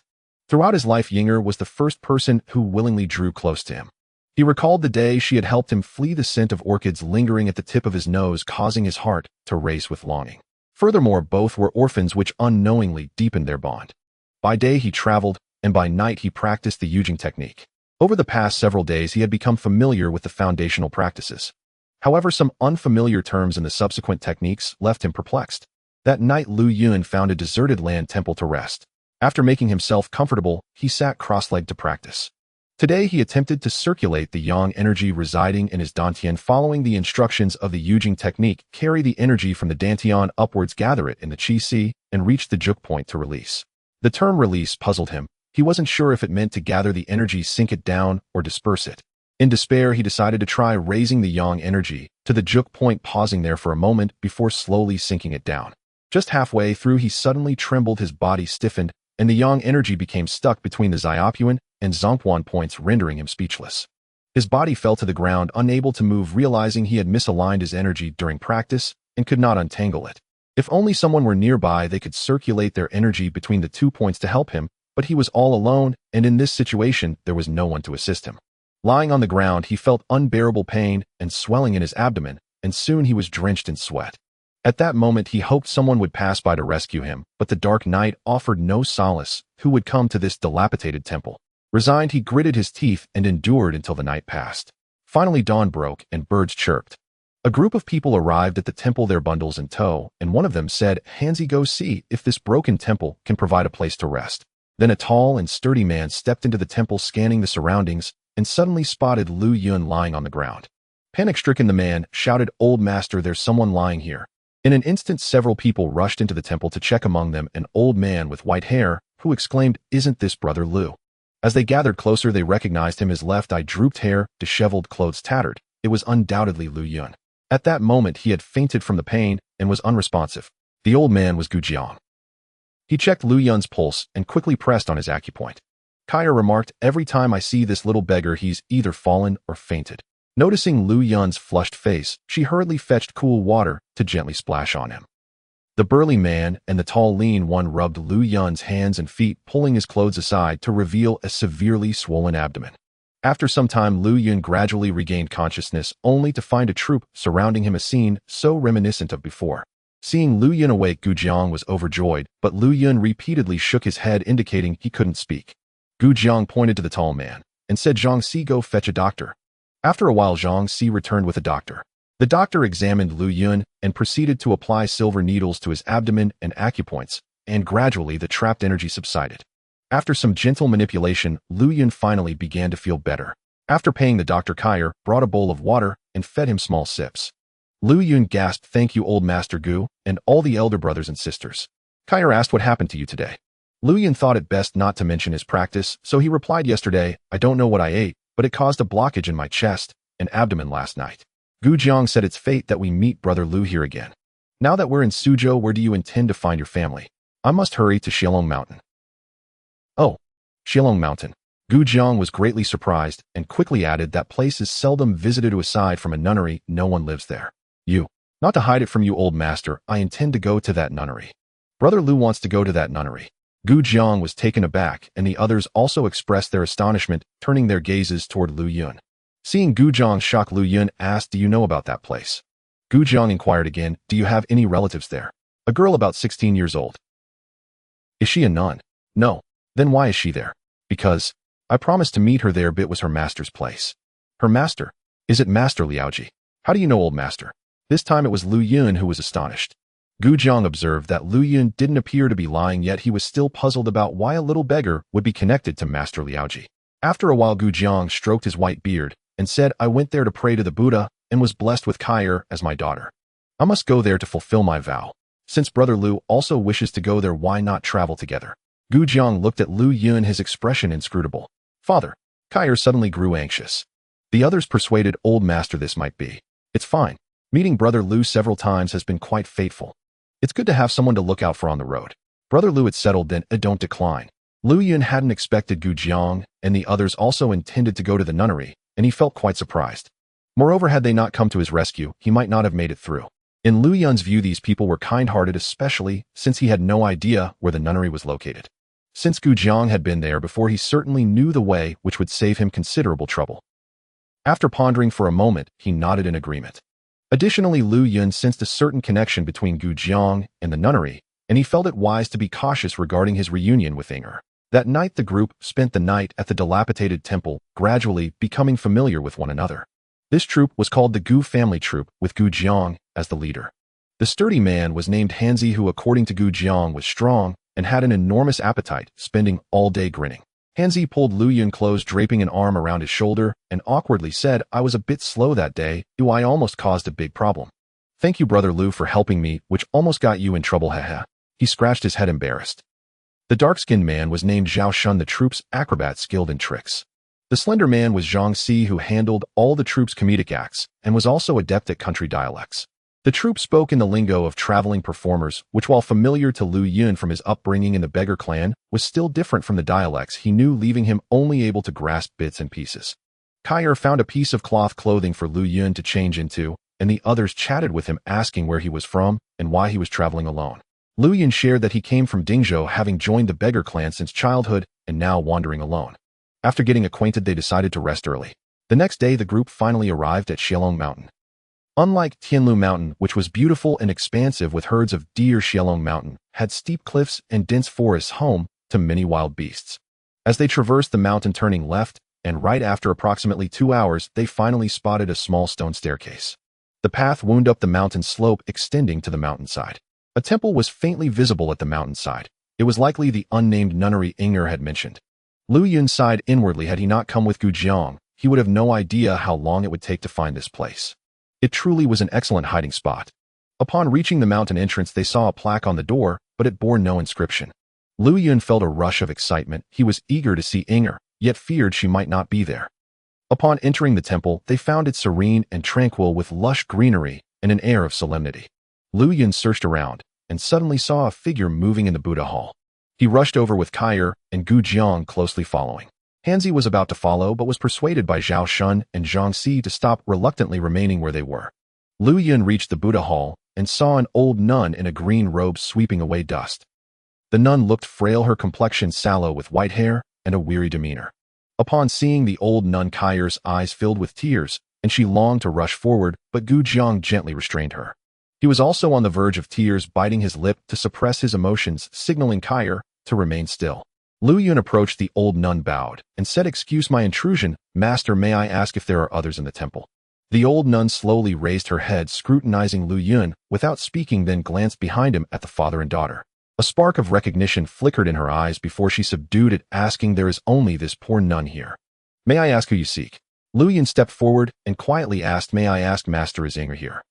Throughout his life, Yinger was the first person who willingly drew close to him. He recalled the day she had helped him flee, the scent of orchids lingering at the tip of his nose, causing his heart to race with longing. Furthermore, both were orphans, which unknowingly deepened their bond. By day he traveled, and by night he practiced the Yujing technique. Over the past several days he had become familiar with the foundational practices. However, some unfamiliar terms in the subsequent techniques left him perplexed. That night, Lu Yun found a deserted land temple to rest. After making himself comfortable, he sat cross-legged to practice. Today he attempted to circulate the yang energy residing in his dantian, following the instructions of the Yujing technique. Carry the energy from the dantian upwards, gather it in the qi si, and reach the juk point to release. The term release puzzled him. He wasn't sure if it meant to gather the energy, sink it down, or disperse it. In despair, he decided to try raising the yang energy to the juk point, pausing there for a moment before slowly sinking it down. Just halfway through, he suddenly trembled, his body stiffened, and the yang energy became stuck between the Xiaopuan and Zongpuan points, rendering him speechless. His body fell to the ground, unable to move, realizing he had misaligned his energy during practice and could not untangle it. If only someone were nearby, they could circulate their energy between the 2 points to help him, but he was all alone, and in this situation, there was no one to assist him. Lying on the ground, he felt unbearable pain and swelling in his abdomen, and soon he was drenched in sweat. At that moment, he hoped someone would pass by to rescue him, but the dark night offered no solace. Who would come to this dilapidated temple? Resigned, he gritted his teeth and endured until the night passed. Finally, dawn broke and birds chirped. A group of people arrived at the temple, their bundles in tow, and one of them said, "Hansi, go see if this broken temple can provide a place to rest." Then a tall and sturdy man stepped into the temple, scanning the surroundings, and suddenly spotted Lu Yun lying on the ground. Panic-stricken, the man shouted, "Old master, there's someone lying here." In an instant, several people rushed into the temple to check, among them an old man with white hair, who exclaimed, "Isn't this Brother Lu?" As they gathered closer, they recognized him. His left eye drooped, hair disheveled, clothes tattered. It was undoubtedly Lu Yun. At that moment, he had fainted from the pain and was unresponsive. The old man was Gu Jiang. He checked Lu Yun's pulse and quickly pressed on his acupoint. Kaya remarked, "Every time I see this little beggar, he's either fallen or fainted." Noticing Lu Yun's flushed face, she hurriedly fetched cool water to gently splash on him. The burly man and the tall lean one rubbed Lu Yun's hands and feet, pulling his clothes aside to reveal a severely swollen abdomen. After some time, Lu Yun gradually regained consciousness, only to find a troop surrounding him, a scene so reminiscent of before. Seeing Lu Yun awake, Gu Jiang was overjoyed, but Lu Yun repeatedly shook his head, indicating he couldn't speak. Gu Jiang pointed to the tall man and said, "Zhang Si, go fetch a doctor." After a while, Zhang Si returned with a doctor. The doctor examined Lu Yun and proceeded to apply silver needles to his abdomen and acupoints, and gradually the trapped energy subsided. After some gentle manipulation, Lu Yun finally began to feel better. After paying the doctor, Kaya brought a bowl of water and fed him small sips. Lu Yun gasped, "Thank you, old Master Gu, and all the elder brothers and sisters." Kaya asked, "What happened to you today?" Lu Yun thought it best not to mention his practice, so he replied, "Yesterday, I don't know what I ate, but it caused a blockage in my chest, and abdomen last night. Gu Jiang said it's fate that we meet Brother Lu here again. Now that we're in Suzhou, where do you intend to find your family? I must hurry to Shilong Mountain. Oh, Shilong Mountain. Gu Jiang was greatly surprised and quickly added that place is seldom visited aside from a nunnery, no one lives there. Not to hide it from you, old master, I intend to go to that nunnery. Brother Lu wants to go to that nunnery. Gu Jiang was taken aback, and the others also expressed their astonishment, turning their gazes toward Lu Yun. Seeing Gu Jiang's shock, Lu Yun asked, do you know about that place? Gu Jiang inquired again, do you have any relatives there? A girl about 16 years old. Is she a nun? No. Then why is she there? Because I promised to meet her there, but it was her master's place. Her master? Is it Master Liaoji? How do you know, old master? This time it was Lu Yun who was astonished. Gu Jiang observed that Lu Yun didn't appear to be lying, yet he was still puzzled about why a little beggar would be connected to Master Liaoji. After a while, Gu Jiang stroked his white beard and said, I went there to pray to the Buddha and was blessed with Kair as my daughter. I must go there to fulfill my vow. Since Brother Lu also wishes to go there, why not travel together? Gu Jiang looked at Lu Yun, his expression inscrutable. Father, Kair suddenly grew anxious. The others persuaded old master this might be. It's fine. Meeting Brother Lu several times has been quite fateful. It's good to have someone to look out for on the road. Brother Lu had settled, then don't decline. Lu Yun hadn't expected Gu Jiang, and the others also intended to go to the nunnery, and he felt quite surprised. Moreover, had they not come to his rescue, he might not have made it through. In Lu Yun's view, these people were kind-hearted, especially since he had no idea where the nunnery was located. Since Gu Jiang had been there before, he certainly knew the way, which would save him considerable trouble. After pondering for a moment, he nodded in agreement. Additionally, Lu Yun sensed a certain connection between Gu Jiang and the nunnery, and he felt it wise to be cautious regarding his reunion with Inger. That night, the group spent the night at the dilapidated temple, gradually becoming familiar with one another. This troop was called the Gu family troop, with Gu Jiang as the leader. The sturdy man was named Hanzi, who according to Gu Jiang was strong and had an enormous appetite, spending all day grinning. Hanzi pulled Lu Yun close, draping an arm around his shoulder, and awkwardly said, I was a bit slow that day, I almost caused a big problem. Thank you, Brother Lu, for helping me, which almost got you in trouble, haha. He scratched his head embarrassed. The dark-skinned man was named Zhao Shun, the troop's acrobat skilled in tricks. The slender man was Zhang Si, who handled all the troop's comedic acts, and was also adept at country dialects. The troop spoke in the lingo of traveling performers, which, while familiar to Lu Yun from his upbringing in the beggar clan, was still different from the dialects he knew, leaving him only able to grasp bits and pieces. Kair found a piece of cloth clothing for Lu Yun to change into, and the others chatted with him, asking where he was from and why he was traveling alone. Lu Yun shared that he came from Dingzhou, having joined the beggar clan since childhood and now wandering alone. After getting acquainted, they decided to rest early. The next day, the group finally arrived at Shilong Mountain. Unlike Tianlu Mountain, which was beautiful and expansive with herds of deer, Shilong Mountain had steep cliffs and dense forests, home to many wild beasts. As they traversed the mountain, turning left and right after approximately 2 hours, they finally spotted a small stone staircase. The path wound up the mountain slope, extending to the mountainside. A temple was faintly visible at the mountainside. It was likely the unnamed nunnery Inger had mentioned. Lu Yun sighed inwardly. Had he not come with Gu Jiang, he would have no idea how long it would take to find this place. It truly was an excellent hiding spot. Upon reaching the mountain entrance, they saw a plaque on the door, but it bore no inscription. Lu Yun felt a rush of excitement. He was eager to see Inger, yet feared she might not be there. Upon entering the temple, they found it serene and tranquil, with lush greenery and an air of solemnity. Lu Yun searched around and suddenly saw a figure moving in the Buddha hall. He rushed over with Kair and Gu Jiang closely following. Hanzi was about to follow, but was persuaded by Zhao Shun and Zhang Si to stop, reluctantly remaining where they were. Lu Yun reached the Buddha hall and saw an old nun in a green robe sweeping away dust. The nun looked frail, her complexion sallow, with white hair and a weary demeanor. Upon seeing the old nun, Kair's eyes filled with tears, and she longed to rush forward, but Gu Jiang gently restrained her. He was also on the verge of tears, biting his lip to suppress his emotions, signaling Kair to remain still. Lu Yun approached the old nun, bowed, and said, Excuse my intrusion, master, may I ask if there are others in the temple? The old nun slowly raised her head, scrutinizing Lu Yun without speaking, then glanced behind him at the father and daughter. A spark of recognition flickered in her eyes before she subdued it, asking, There is only this poor nun here. May I ask who you seek? Lu Yun stepped forward and quietly asked, May I ask, master, is Inger here?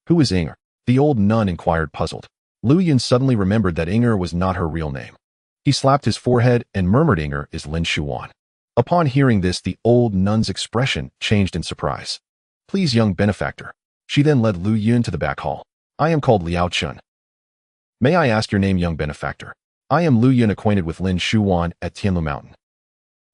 Who is Inger? The old nun inquired, puzzled. Lu Yun suddenly remembered that Inger was not her real name. He slapped his forehead and murmured, Inger is Lin Shuan. Upon hearing this, the old nun's expression changed in surprise. Please, young benefactor. She then led Lu Yun to the back hall. I am called Liao Chun. May I ask your name, young benefactor? I am Lu Yun, acquainted with Lin Shuwan at Tianlu Mountain.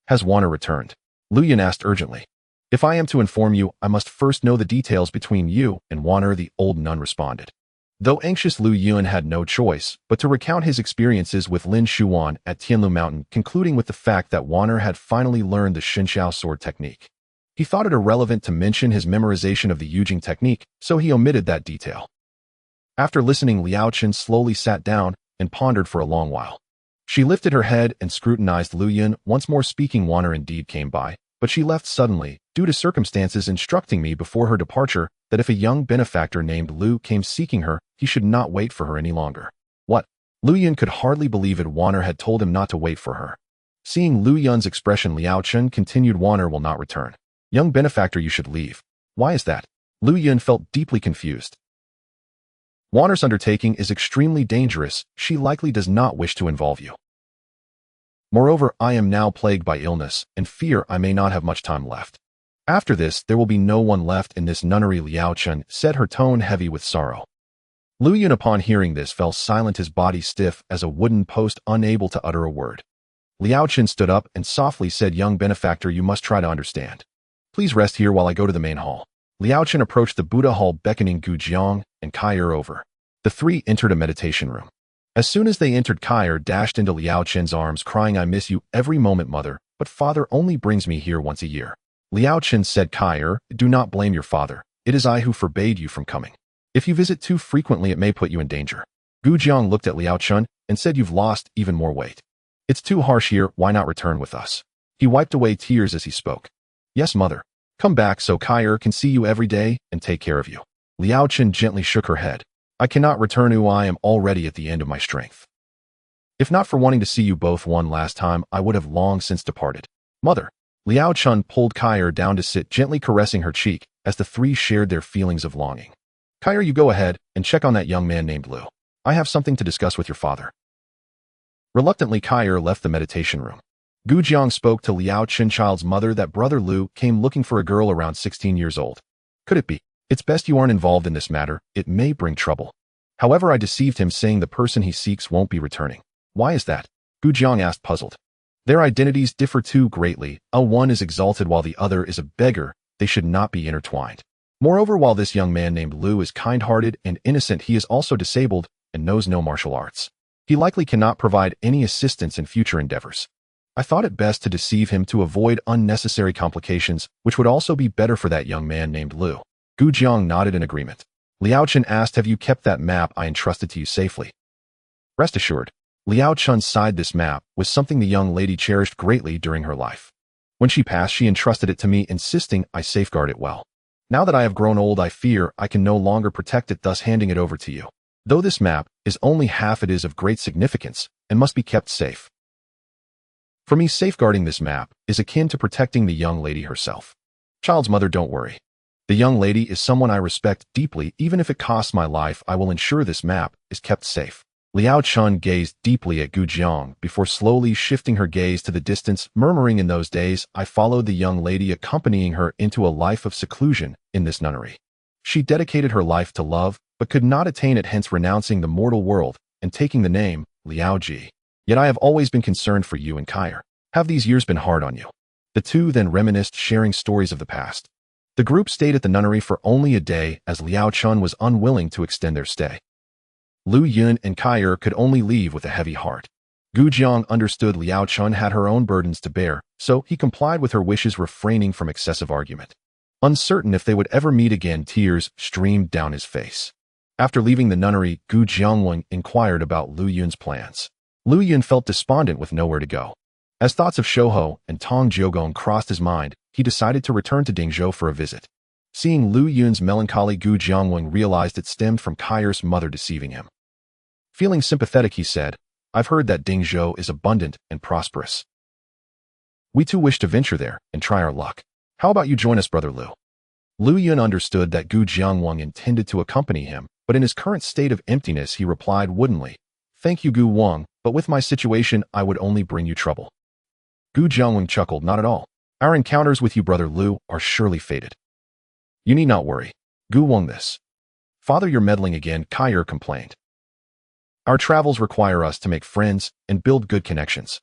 Has Wanner returned? Lu Yun asked urgently. If I am to inform you, I must first know the details between you and Wanner, the old nun responded. Though anxious, Lu Yun had no choice but to recount his experiences with Lin Shuwan at Tianlu Mountain, concluding with the fact that Wanner had finally learned the Xinxiao sword technique. He thought it irrelevant to mention his memorization of the Yujing technique, so he omitted that detail. After listening, Liao Chen slowly sat down and pondered for a long while. She lifted her head and scrutinized Lu Yun once more, speaking. Wanner indeed came by, but she left suddenly, due to circumstances, instructing me before her departure that if a young benefactor named Lu came seeking her, he should not wait for her any longer. What? Lu Yun could hardly believe it. Wanner had told him not to wait for her. Seeing Lu Yun's expression, Liao Chen continued, Wanner will not return. Young benefactor, you should leave. Why is that? Lu Yun felt deeply confused. Wanner's undertaking is extremely dangerous. She likely does not wish to involve you. Moreover, I am now plagued by illness and fear I may not have much time left. After this, there will be no one left in this nunnery, Liao Chen said, her tone heavy with sorrow. Lu Yun, upon hearing this, fell silent, his body stiff as a wooden post, unable to utter a word. Liao Chen stood up and softly said, Young benefactor, you must try to understand. Please rest here while I go to the main hall. Liao Chen approached the Buddha hall, beckoning Gu Jiang and Kai'er over. The three entered a meditation room. As soon as they entered, Kai'er dashed into Liao Chen's arms, crying, I miss you every moment, mother, but father only brings me here once a year. Liao Chen said, Kai'er, do not blame your father. It is I who forbade you from coming. If you visit too frequently, it may put you in danger. Gu Jiang looked at Liao Chen and said, You've lost even more weight. It's too harsh here, why not return with us? He wiped away tears as he spoke. Yes, mother. Come back so Kai'er can see you every day and take care of you. Liao Chen gently shook her head. I cannot return, I am already at the end of my strength. If not for wanting to see you both one last time, I would have long since departed. Mother. Liao Chen pulled Kai'er down to sit, gently caressing her cheek as the three shared their feelings of longing. Kai'er, you go ahead and check on that young man named Lu. I have something to discuss with your father. Reluctantly, Kai'er left the meditation room. Gu Jiang spoke to Liao Chen, child's mother, that brother Lu came looking for a girl around 16 years old. Could it be? It's best you aren't involved in this matter. It may bring trouble. However, I deceived him, saying the person he seeks won't be returning. Why is that? Gu Jiang asked, puzzled. Their identities differ too greatly. One is exalted while the other is a beggar. They should not be intertwined. Moreover, while this young man named Lu is kind-hearted and innocent, he is also disabled and knows no martial arts. He likely cannot provide any assistance in future endeavors. I thought it best to deceive him to avoid unnecessary complications, which would also be better for that young man named Lu. Gu Jiang nodded in agreement. Liao Chen asked, Have you kept that map I entrusted to you safely? Rest assured. Liao Chen sighed. This map was something the young lady cherished greatly during her life. When she passed, she entrusted it to me, insisting I safeguard it well. Now that I have grown old, I fear I can no longer protect it, thus handing it over to you. Though this map is only half, it is of great significance and must be kept safe. For me, safeguarding this map is akin to protecting the young lady herself. Child's mother, don't worry. The young lady is someone I respect deeply. Even if it costs my life, I will ensure this map is kept safe. Liao Chen gazed deeply at Gu Jiang before slowly shifting her gaze to the distance, murmuring, In those days, I followed the young lady, accompanying her into a life of seclusion in this nunnery. She dedicated her life to love, but could not attain it, hence renouncing the mortal world and taking the name Liao Ji. Yet I have always been concerned for you and Kai'er. Have these years been hard on you? The two then reminisced, sharing stories of the past. The group stayed at the nunnery for only a day, as Liao Chen was unwilling to extend their stay. Lu Yun and Kai'er could only leave with a heavy heart. Gu Jiang understood Liao Chen had her own burdens to bear, so he complied with her wishes, refraining from excessive argument. Uncertain if they would ever meet again, tears streamed down his face. After leaving the nunnery, Gu Jiangwen inquired about Lu Yun's plans. Lu Yun felt despondent with nowhere to go. As thoughts of Shouhou and Tong Jiugong crossed his mind, he decided to return to Dingzhou for a visit. Seeing Lu Yun's melancholy, Gu Jiangwen realized it stemmed from Kai'er's mother deceiving him. Feeling sympathetic, he said, I've heard that Dingzhou is abundant and prosperous. We too wish to venture there and try our luck. How about you join us, brother Lu? Lu Yun understood that Gu Jiangwang intended to accompany him, but in his current state of emptiness, he replied woodenly, Thank you, Gu Wang, but with my situation, I would only bring you trouble. Gu Jiangwang chuckled, Not at all. Our encounters with you, brother Lu, are surely fated. You need not worry. Gu won this. Father, you're meddling again, Kai'er complained. Our travels require us to make friends and build good connections.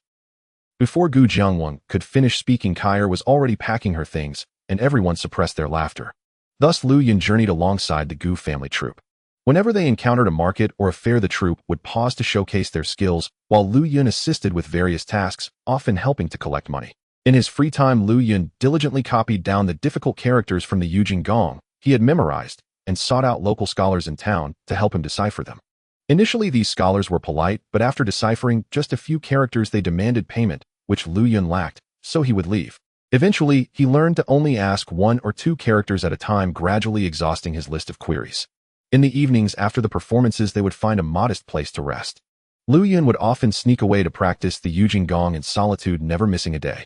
Before Gu Jiangwang could finish speaking, Kai'er was already packing her things, and everyone suppressed their laughter. Thus Lu Yun journeyed alongside the Gu family troop. Whenever they encountered a market or a fair, the troop would pause to showcase their skills, while Lu Yun assisted with various tasks, often helping to collect money. In his free time, Lu Yun diligently copied down the difficult characters from the Yujing Gong he had memorized, and sought out local scholars in town to help him decipher them. Initially, these scholars were polite, but after deciphering just a few characters, they demanded payment, which Lu Yun lacked, so he would leave. Eventually, he learned to only ask 1 or 2 characters at a time, gradually exhausting his list of queries. In the evenings after the performances, they would find a modest place to rest. Lu Yun would often sneak away to practice the Yujing Gong in solitude, never missing a day.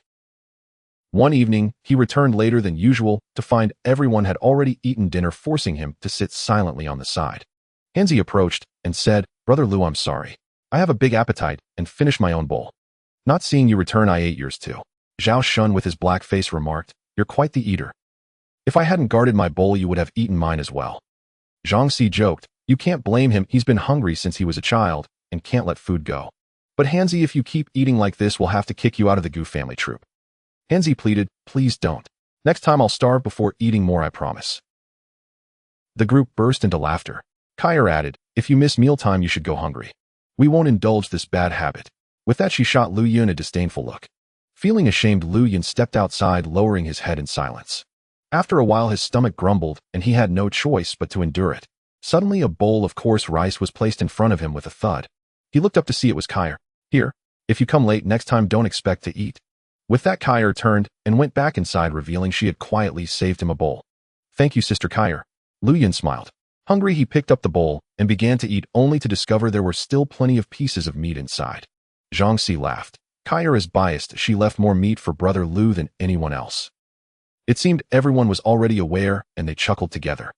One evening, he returned later than usual to find everyone had already eaten dinner, forcing him to sit silently on the side. Hanzi approached and said, "Brother Lu, I'm sorry. I have a big appetite and finished my own bowl. Not seeing you return, I ate yours too." Zhao Shun with his black face remarked, "You're quite the eater. If I hadn't guarded my bowl, you would have eaten mine as well." Zhang Si joked, "You can't blame him, he's been hungry since he was a child and can't let food go. But Hanzi, if you keep eating like this, we'll have to kick you out of the Gu family troop." Hanzi pleaded, "Please don't. Next time I'll starve before eating more, I promise." The group burst into laughter. Kai'er added, "If you miss mealtime, you should go hungry. We won't indulge this bad habit." With that, she shot Lu Yun a disdainful look. Feeling ashamed, Lu Yun stepped outside, lowering his head in silence. After a while, his stomach grumbled, and he had no choice but to endure it. Suddenly, a bowl of coarse rice was placed in front of him with a thud. He looked up to see it was Kai'er. "Here, if you come late next time, don't expect to eat." With that, Kai'er turned and went back inside, revealing she had quietly saved him a bowl. "Thank you, Sister Kai'er." Lu Yun smiled. Hungry, he picked up the bowl and began to eat, only to discover there were still plenty of pieces of meat inside. Zhang Si laughed. Kai'er is biased. She left more meat for Brother Lu than anyone else. It seemed everyone was already aware, and they chuckled together.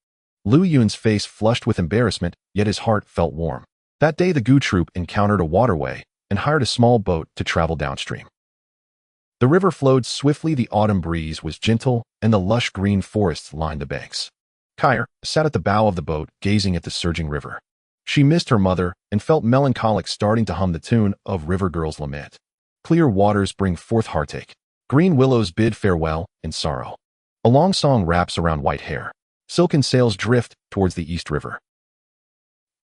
Lu Yun's face flushed with embarrassment, yet his heart felt warm. That day, the Gu troop encountered a waterway and hired a small boat to travel downstream. The river flowed swiftly, the autumn breeze was gentle, and the lush green forests lined the banks. Kai'er sat at the bow of the boat, gazing at the surging river. She missed her mother and felt melancholic, starting to hum the tune of River Girl's Lament. Clear waters bring forth heartache. Green willows bid farewell in sorrow. A long song wraps around white hair. Silken sails drift towards the East River.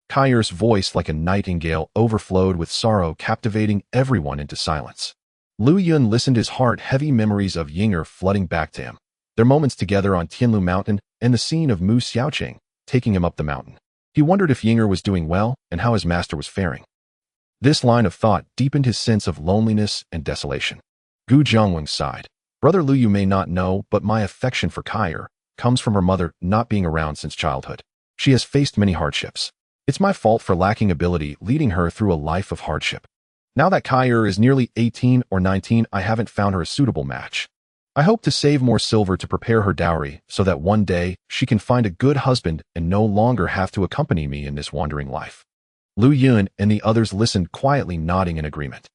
Kai'er's voice, like a nightingale, overflowed with sorrow, captivating everyone into silence. Lu Yun listened, his heart heavy, memories of Yinger flooding back to him. Their moments together on Tianlu Mountain and the scene of Mu Xiaoqing taking him up the mountain. He wondered if Yinger was doing well and how his master was faring. This line of thought deepened his sense of loneliness and desolation. Gu Jiangwang sighed. "Brother Lu, you may not know, but my affection for Kai'er comes from her mother not being around since childhood. She has faced many hardships. It's my fault for lacking ability, leading her through a life of hardship. Now that Kai'er is nearly 18 or 19, I haven't found her a suitable match. I hope to save more silver to prepare her dowry so that one day she can find a good husband and no longer have to accompany me in this wandering life." Lu Yun and the others listened quietly, nodding in agreement.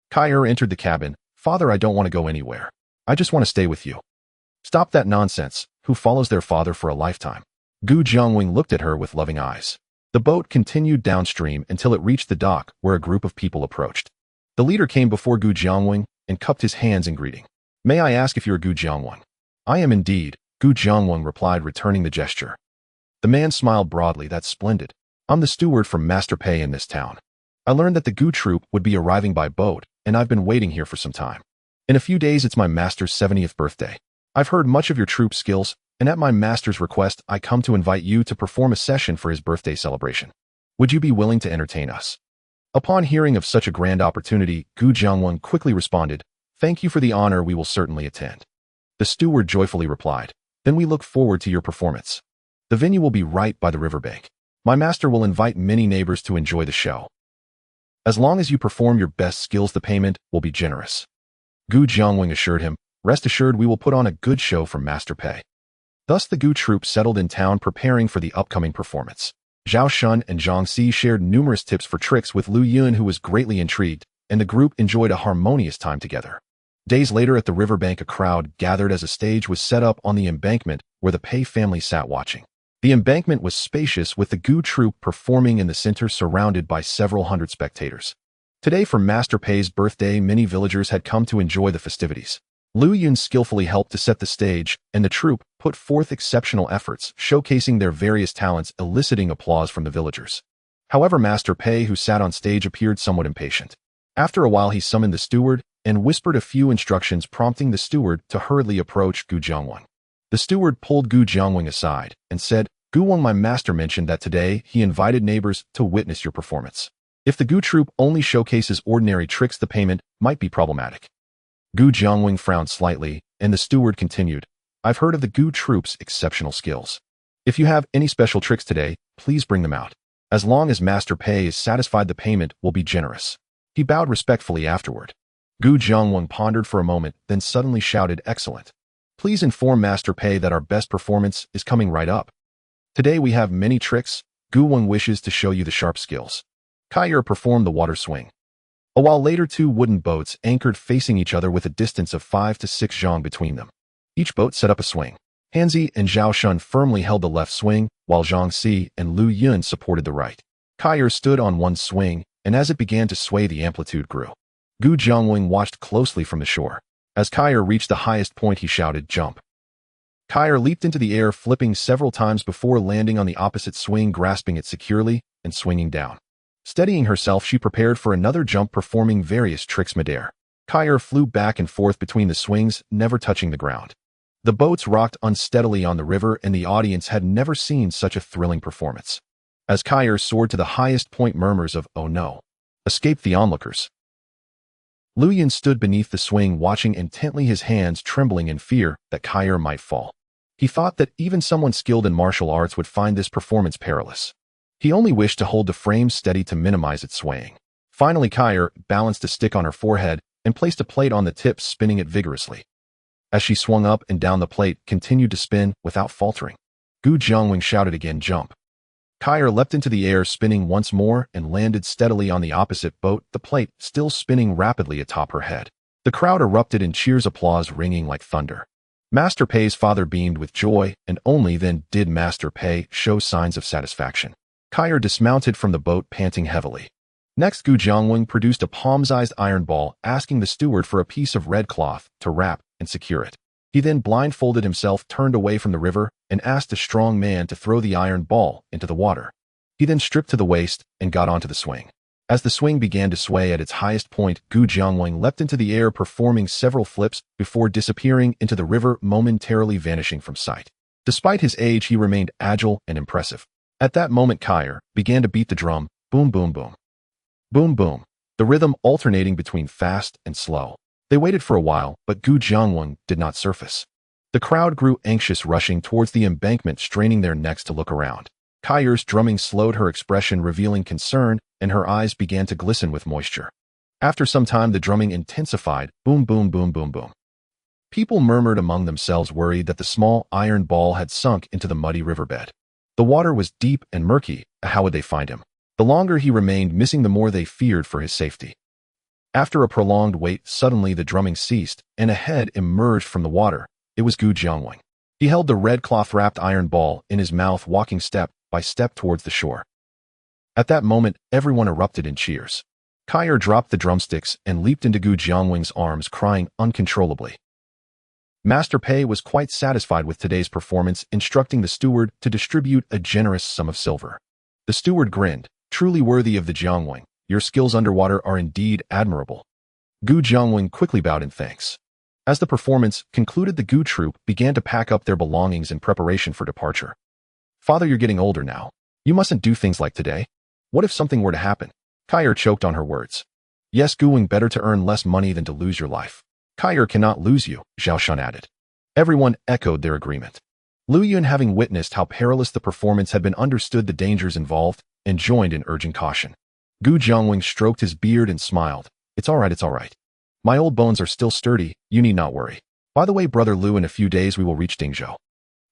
Kai'er entered the cabin. "Father, I don't want to go anywhere. I just want to stay with you." "Stop that nonsense. Who follows their father for a lifetime?" Gu Jiangwing looked at her with loving eyes. The boat continued downstream until it reached the dock, where a group of people approached. The leader came before Gu Jiangwing and cupped his hands in greeting. "May I ask if you are Gu Jiangwang?" "I am indeed," Gu Jiangwang replied, returning the gesture. The man smiled broadly. "That's splendid. I'm the steward from Master Pei in this town. I learned that the Gu troop would be arriving by boat, and I've been waiting here for some time. In a few days, it's my master's 70th birthday. I've heard much of your troop's skills, and at my master's request, I come to invite you to perform a session for his birthday celebration. Would you be willing to entertain us?" Upon hearing of such a grand opportunity, Gu Jiangwang quickly responded, "Thank you for the honor, we will certainly attend." The steward joyfully replied, "Then we look forward to your performance. The venue will be right by the riverbank. My master will invite many neighbors to enjoy the show. As long as you perform your best skills, the payment will be generous." Gu Jiangwing assured him, "Rest assured, we will put on a good show for Master Pei." Thus the Gu troop settled in town, preparing for the upcoming performance. Zhao Shun and Zhang Si shared numerous tips for tricks with Lu Yun, who was greatly intrigued, and the group enjoyed a harmonious time together. Days later at the riverbank, a crowd gathered as a stage was set up on the embankment where the Pei family sat watching. The embankment was spacious, with the Gu troupe performing in the center, surrounded by several hundred spectators. Today, for Master Pei's birthday, many villagers had come to enjoy the festivities. Lu Yun skillfully helped to set the stage, and the troupe put forth exceptional efforts, showcasing their various talents, eliciting applause from the villagers. However, Master Pei, who sat on stage, appeared somewhat impatient. After a while, he summoned the steward and whispered a few instructions, prompting the steward to hurriedly approach Gu Jiangwang. The steward pulled Gu Jiangwang aside and said, "Gu Wang, my master mentioned that today he invited neighbors to witness your performance. If the Gu troupe only showcases ordinary tricks, the payment might be problematic." Gu Jiangwang frowned slightly, and the steward continued, "I've heard of the Gu troupe's exceptional skills. If you have any special tricks today, please bring them out. As long as Master Pei is satisfied, the payment will be generous." He bowed respectfully afterward. Gu Jiangwang pondered for a moment, then suddenly shouted, "Excellent. Please inform Master Pei that our best performance is coming right up. Today we have many tricks. Gu Wang wishes to show you the sharp skills." Kaier performed the water swing. A while later, two wooden boats anchored facing each other with a distance of 5 to 6 zhang between them. Each boat set up a swing. Hanzi and Zhao Shun firmly held the left swing, while Zhang Si and Lu Yun supported the right. Kaier stood on one swing, and as it began to sway, the amplitude grew. Gu Jiangwang watched closely from the shore. As Kaier reached the highest point, he shouted, "Jump." Kaier leaped into the air, flipping several times before landing on the opposite swing, grasping it securely and swinging down. Steadying herself, she prepared for another jump, performing various tricks midair. Kaier flew back and forth between the swings, never touching the ground. The boats rocked unsteadily on the river, and the audience had never seen such a thrilling performance. As Kaier soared to the highest point, murmurs of "Oh no" escaped the onlookers. Lu Yun stood beneath the swing, watching intently, his hands trembling in fear that Kaier might fall. He thought that even someone skilled in martial arts would find this performance perilous. He only wished to hold the frame steady to minimize its swaying. Finally, Kaier balanced a stick on her forehead and placed a plate on the tip, spinning it vigorously. As she swung up and down, the plate continued to spin without faltering. Gu Jiangwang shouted again, "Jump." Kaier leapt into the air, spinning once more, and landed steadily on the opposite boat, the plate still spinning rapidly atop her head. The crowd erupted in cheers, applause ringing like thunder. Master Pei's father beamed with joy, and only then did Master Pei show signs of satisfaction. Kaier dismounted from the boat, panting heavily. Next, Gu Jiangwang produced a palm-sized iron ball, asking the steward for a piece of red cloth to wrap and secure it. He then blindfolded himself, turned away from the river, and asked a strong man to throw the iron ball into the water. He then stripped to the waist and got onto the swing. As the swing began to sway at its highest point, Gu Jiangwang leapt into the air, performing several flips before disappearing into the river, momentarily vanishing from sight. Despite his age, he remained agile and impressive. At that moment, Kaier began to beat the drum, boom, boom, boom. Boom, boom, the rhythm alternating between fast and slow. They waited for a while, but Gu Jiangwang did not surface. The crowd grew anxious, rushing towards the embankment, straining their necks to look around. Kaier's drumming slowed her expression, revealing concern, and her eyes began to glisten with moisture. After some time, the drumming intensified, boom, boom, boom, boom, boom. People murmured among themselves, worried that the small iron ball had sunk into the muddy riverbed. The water was deep and murky. How would they find him? The longer he remained missing, the more they feared for his safety. After a prolonged wait, suddenly the drumming ceased, and a head emerged from the water. It was Gu Jiangwang. He held the red cloth-wrapped iron ball in his mouth, walking step by step towards the shore. At that moment, everyone erupted in cheers. Kaier dropped the drumsticks and leaped into Gu Jiangwang's arms, crying uncontrollably. Master Pei was quite satisfied with today's performance, instructing the steward to distribute a generous sum of silver. The steward grinned, "Truly worthy of the Jiangwang. Your skills underwater are indeed admirable." Gu Jiangwang quickly bowed in thanks. As the performance concluded, the Gu troupe began to pack up their belongings in preparation for departure. "Father, you're getting older now. You mustn't do things like today. What if something were to happen?" Kaier choked on her words. "Yes, Guing, better to earn less money than to lose your life." "Kaier cannot lose you," Zhao Shun added. Everyone echoed their agreement. Lu Yun, having witnessed how perilous the performance had been, understood the dangers involved and joined in urging caution. Gu Jiangwang stroked his beard and smiled. It's all right. My old bones are still sturdy, you need not worry. By the way, Brother Lu, in a few days we will reach Dingzhou.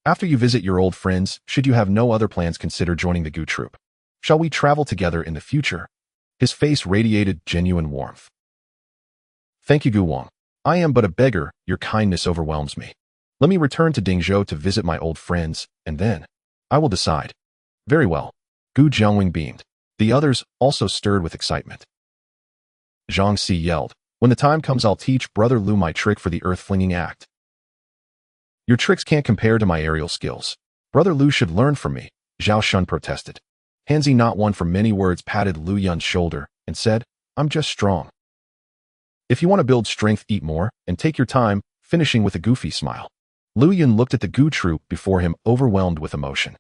After you visit your old friends, should you have no other plans, consider joining the Gu troupe. Shall we travel together in the future?" His face radiated genuine warmth. "Thank you, Gu Wang. I am but a beggar, your kindness overwhelms me. Let me return to Dingzhou to visit my old friends, and then I will decide. Very well. Gu Jiangwing beamed. The others also stirred with excitement. Zhang Si yelled, when the time comes I'll teach Brother Lu my trick for the earth-flinging act. Your tricks can't compare to my aerial skills. Brother Lu should learn from me, Zhao Shun protested. Hanzi, not one for many words, patted Lu Yun's shoulder and said, I'm just strong. If you want to build strength, eat more, and take your time, finishing with a goofy smile. Lu Yun looked at the Gu troop before him, overwhelmed with emotion.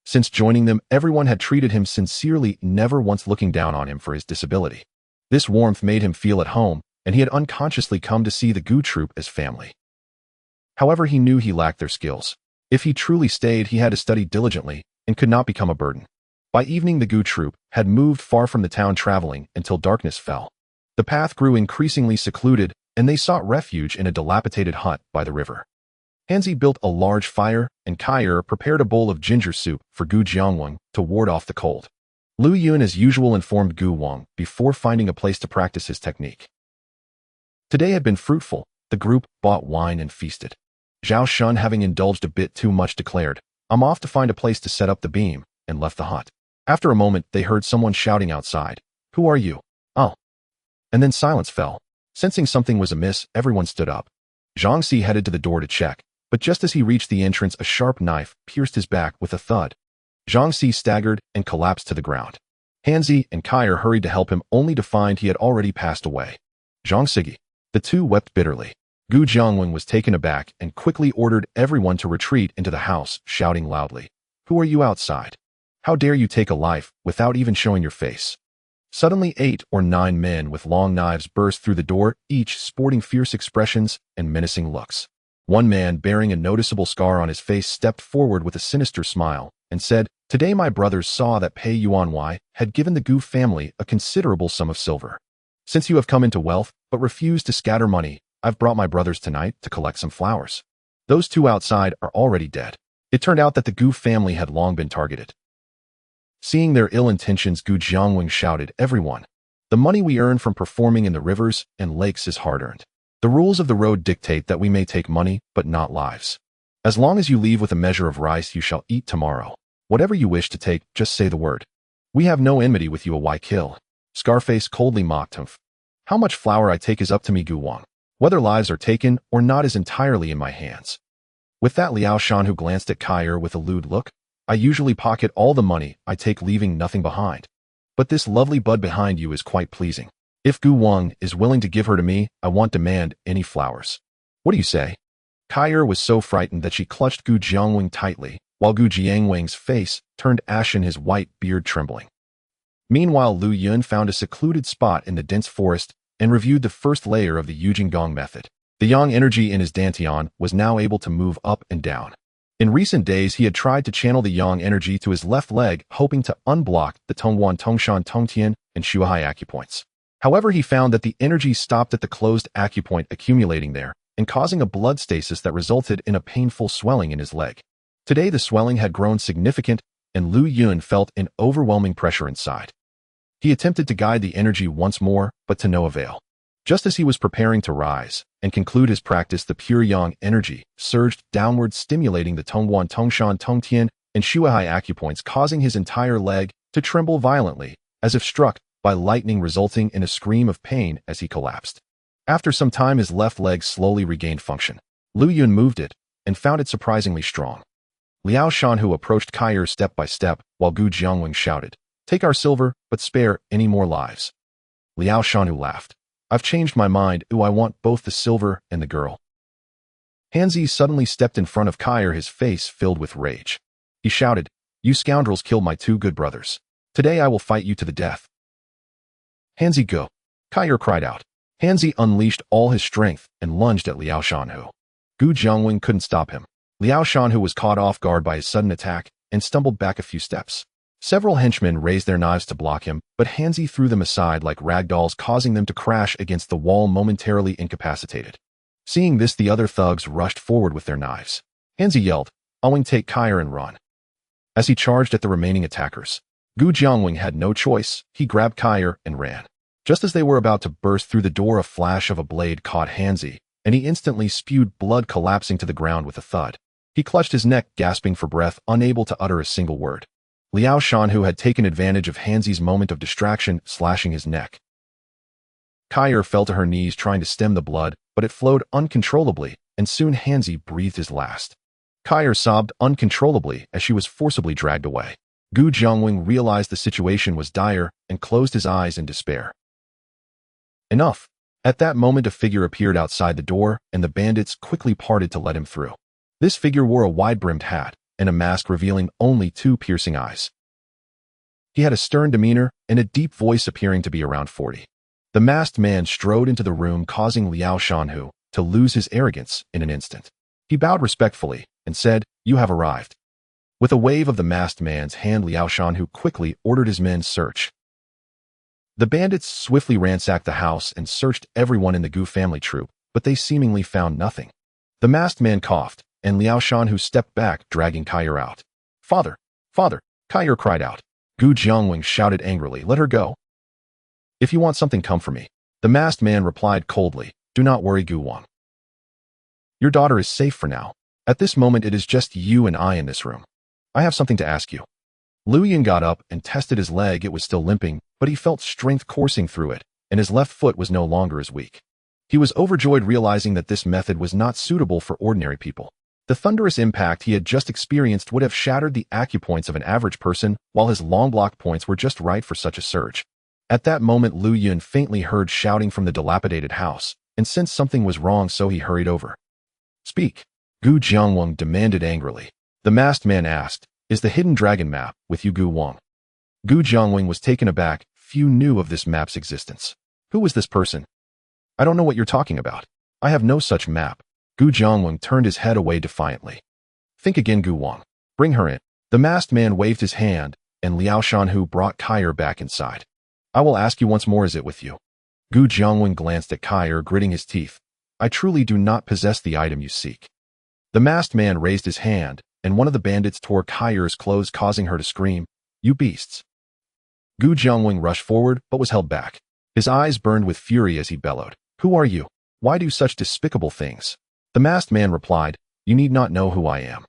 Since joining them, everyone had treated him sincerely, never once looking down on him for his disability. This warmth made him feel at home, and he had unconsciously come to see the Gu troop as family. However, he knew he lacked their skills. If he truly stayed, he had to study diligently and could not become a burden. By evening, the Gu troop had moved far from the town, traveling until darkness fell. The path grew increasingly secluded, and they sought refuge in a dilapidated hut by the river. Hanzi built a large fire, and Kair prepared a bowl of ginger soup for Gu Jiangwang to ward off the cold. Lu Yun, as usual, informed Gu Wang before finding a place to practice his technique. Today had been fruitful. The group bought wine and feasted. Zhao Shun, having indulged a bit too much, declared, I'm off to find a place to set up the beam, and left the hut. After a moment, they heard someone shouting outside, Who are you? Oh. And then silence fell. Sensing something was amiss, everyone stood up. Zhang Si headed to the door to check, but just as he reached the entrance, a sharp knife pierced his back with a thud. Zhang Si staggered and collapsed to the ground. Hanzi and Kair hurried to help him, only to find he had already passed away. Zhang Sigi. The two wept bitterly. Gu Jiangwang was taken aback and quickly ordered everyone to retreat into the house, shouting loudly, Who are you outside? How dare you take a life without even showing your face? Suddenly 8 or 9 men with long knives burst through the door, each sporting fierce expressions and menacing looks. One man, bearing a noticeable scar on his face, stepped forward with a sinister smile and said, Today my brothers saw that Pei Yuanwei had given the Gu family a considerable sum of silver. Since you have come into wealth but refused to scatter money, I've brought my brothers tonight to collect some flowers. Those 2 outside are already dead. It turned out that the Gu family had long been targeted. Seeing their ill intentions, Gu Jiangwang shouted, Everyone, the money we earn from performing in the rivers and lakes is hard-earned. The rules of the road dictate that we may take money, but not lives. As long as you leave with a measure of rice, you shall eat tomorrow. Whatever you wish to take, just say the word. We have no enmity with you, why kill? Scarface coldly mocked him. How much flour I take is up to me, Gu Wang. Whether lives are taken or not is entirely in my hands. With that, Liao Shan, who glanced at Kair with a lewd look, I usually pocket all the money I take, leaving nothing behind. But this lovely bud behind you is quite pleasing. If Gu Wang is willing to give her to me, I won't demand any flowers. What do you say? Kair was so frightened that she clutched Gu Jiangwang tightly, while Gu Jiangwang's face turned ashen, his white beard trembling. Meanwhile, Lu Yun found a secluded spot in the dense forest and reviewed the first layer of the Yujing Gong method. The yang energy in his dantian was now able to move up and down. In recent days, he had tried to channel the yang energy to his left leg, hoping to unblock the Tongguan, Tongshan, Tongtian, and Shuahai acupoints. However, he found that the energy stopped at the closed acupoint, accumulating there and causing a blood stasis that resulted in a painful swelling in his leg. Today, the swelling had grown significant, and Lu Yun felt an overwhelming pressure inside. He attempted to guide the energy once more, but to no avail. Just as he was preparing to rise and conclude his practice, the pure yang energy surged downward, stimulating the Tongguan, Tongshan, Tongtian, and Shuahai acupoints, causing his entire leg to tremble violently, as if struck by lightning, resulting in a scream of pain as he collapsed. After some time, his left leg slowly regained function. Lu Yun moved it and found it surprisingly strong. Liao Shan, who approached Kair step by step, while Gu Jiangwang shouted, Take our silver, but spare any more lives. Liao Shan, who laughed, I've changed my mind. I want both the silver and the girl. Hanzi suddenly stepped in front of Kair, his face filled with rage. He shouted, You scoundrels killed my 2 good brothers. Today I will fight you to the death. Hanzi, go. Kair cried out. Hanzi unleashed all his strength and lunged at Liao Shanhu. Gu Jiangwang couldn't stop him. Liao Shanhu was caught off guard by his sudden attack and stumbled back a few steps. Several henchmen raised their knives to block him, but Hanzi threw them aside like ragdolls, causing them to crash against the wall, momentarily incapacitated. Seeing this, the other thugs rushed forward with their knives. Hanzi yelled, Awing, take Kair and run. As he charged at the remaining attackers, Gu Jiangwang had no choice. He grabbed Kair and ran. Just as they were about to burst through the door, a flash of a blade caught Hanzi, and he instantly spewed blood, collapsing to the ground with a thud. He clutched his neck, gasping for breath, unable to utter a single word. Liao Shanhu had taken advantage of Hanzi's moment of distraction, slashing his neck. Kai'er fell to her knees trying to stem the blood, but it flowed uncontrollably, and soon Hanzi breathed his last. Kai'er sobbed uncontrollably as she was forcibly dragged away. Gu Jiangwing realized the situation was dire and closed his eyes in despair. Enough. At that moment a figure appeared outside the door, and the bandits quickly parted to let him through. This figure wore a wide-brimmed hat and a mask revealing only 2 piercing eyes. He had a stern demeanor and a deep voice, appearing to be around 40. The masked man strode into the room, causing Liao Shanhu to lose his arrogance in an instant. He bowed respectfully and said, "You have arrived." With a wave of the masked man's hand, Liao Shanhu quickly ordered his men search. The bandits swiftly ransacked the house and searched everyone in the Gu family troop, but they seemingly found nothing. The masked man coughed, and Liao Shanhu stepped back, dragging Kai'er out. "Father! Father!" Kai'er cried out. Gu Jiangwing shouted angrily, "Let her go." "If you want something, come for me." The masked man replied coldly, "Do not worry, Gu Wang. Your daughter is safe for now. At this moment it is just you and I in this room. I have something to ask you." Lu Yin got up and tested his leg. It was still limping, but he felt strength coursing through it, and his left foot was no longer as weak. He was overjoyed, realizing that this method was not suitable for ordinary people. The thunderous impact he had just experienced would have shattered the acupoints of an average person, while his long block points were just right for such a surge. At that moment, Lu Yin faintly heard shouting from the dilapidated house, and sensed something was wrong, so he hurried over. "Speak," Gu Jiangwang demanded angrily. The masked man asked, "Is the hidden dragon map with you, Gu Wang?" Gu Jiangwing was taken aback. Few knew of this map's existence. "Who was this person?" "I don't know what you're talking about. I have no such map." Gu Jiangwing turned his head away defiantly. "Think again, Gu Wang. Bring her in." The masked man waved his hand, and Liao Shanhu brought Kai'er back inside. "I will ask you once more, is it with you?" Gu Jiangwing glanced at Kai'er, gritting his teeth. "I truly do not possess the item you seek." The masked man raised his hand, and one of the bandits tore Kai'er's clothes, causing her to scream, "You beasts!" Gu Jiangwing rushed forward, but was held back. His eyes burned with fury as he bellowed, "Who are you? Why do such despicable things?" The masked man replied, "You need not know who I am.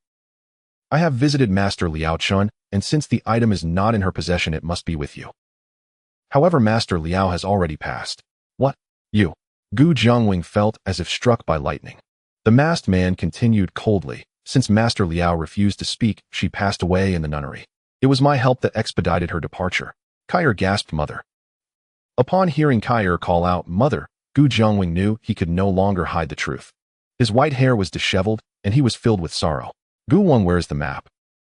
I have visited Master Liao Chun, and since the item is not in her possession, it must be with you. However, Master Liao has already passed." "What? You?" Gu Jiangwing felt as if struck by lightning. The masked man continued coldly, "Since Master Liao refused to speak, she passed away in the nunnery. It was my help that expedited her departure." Kai'er gasped, "Mother." Upon hearing Kai'er call out, "Mother," Gu Jiangwing knew he could no longer hide the truth. His white hair was disheveled, and he was filled with sorrow. "Gu Wang, where's the map?"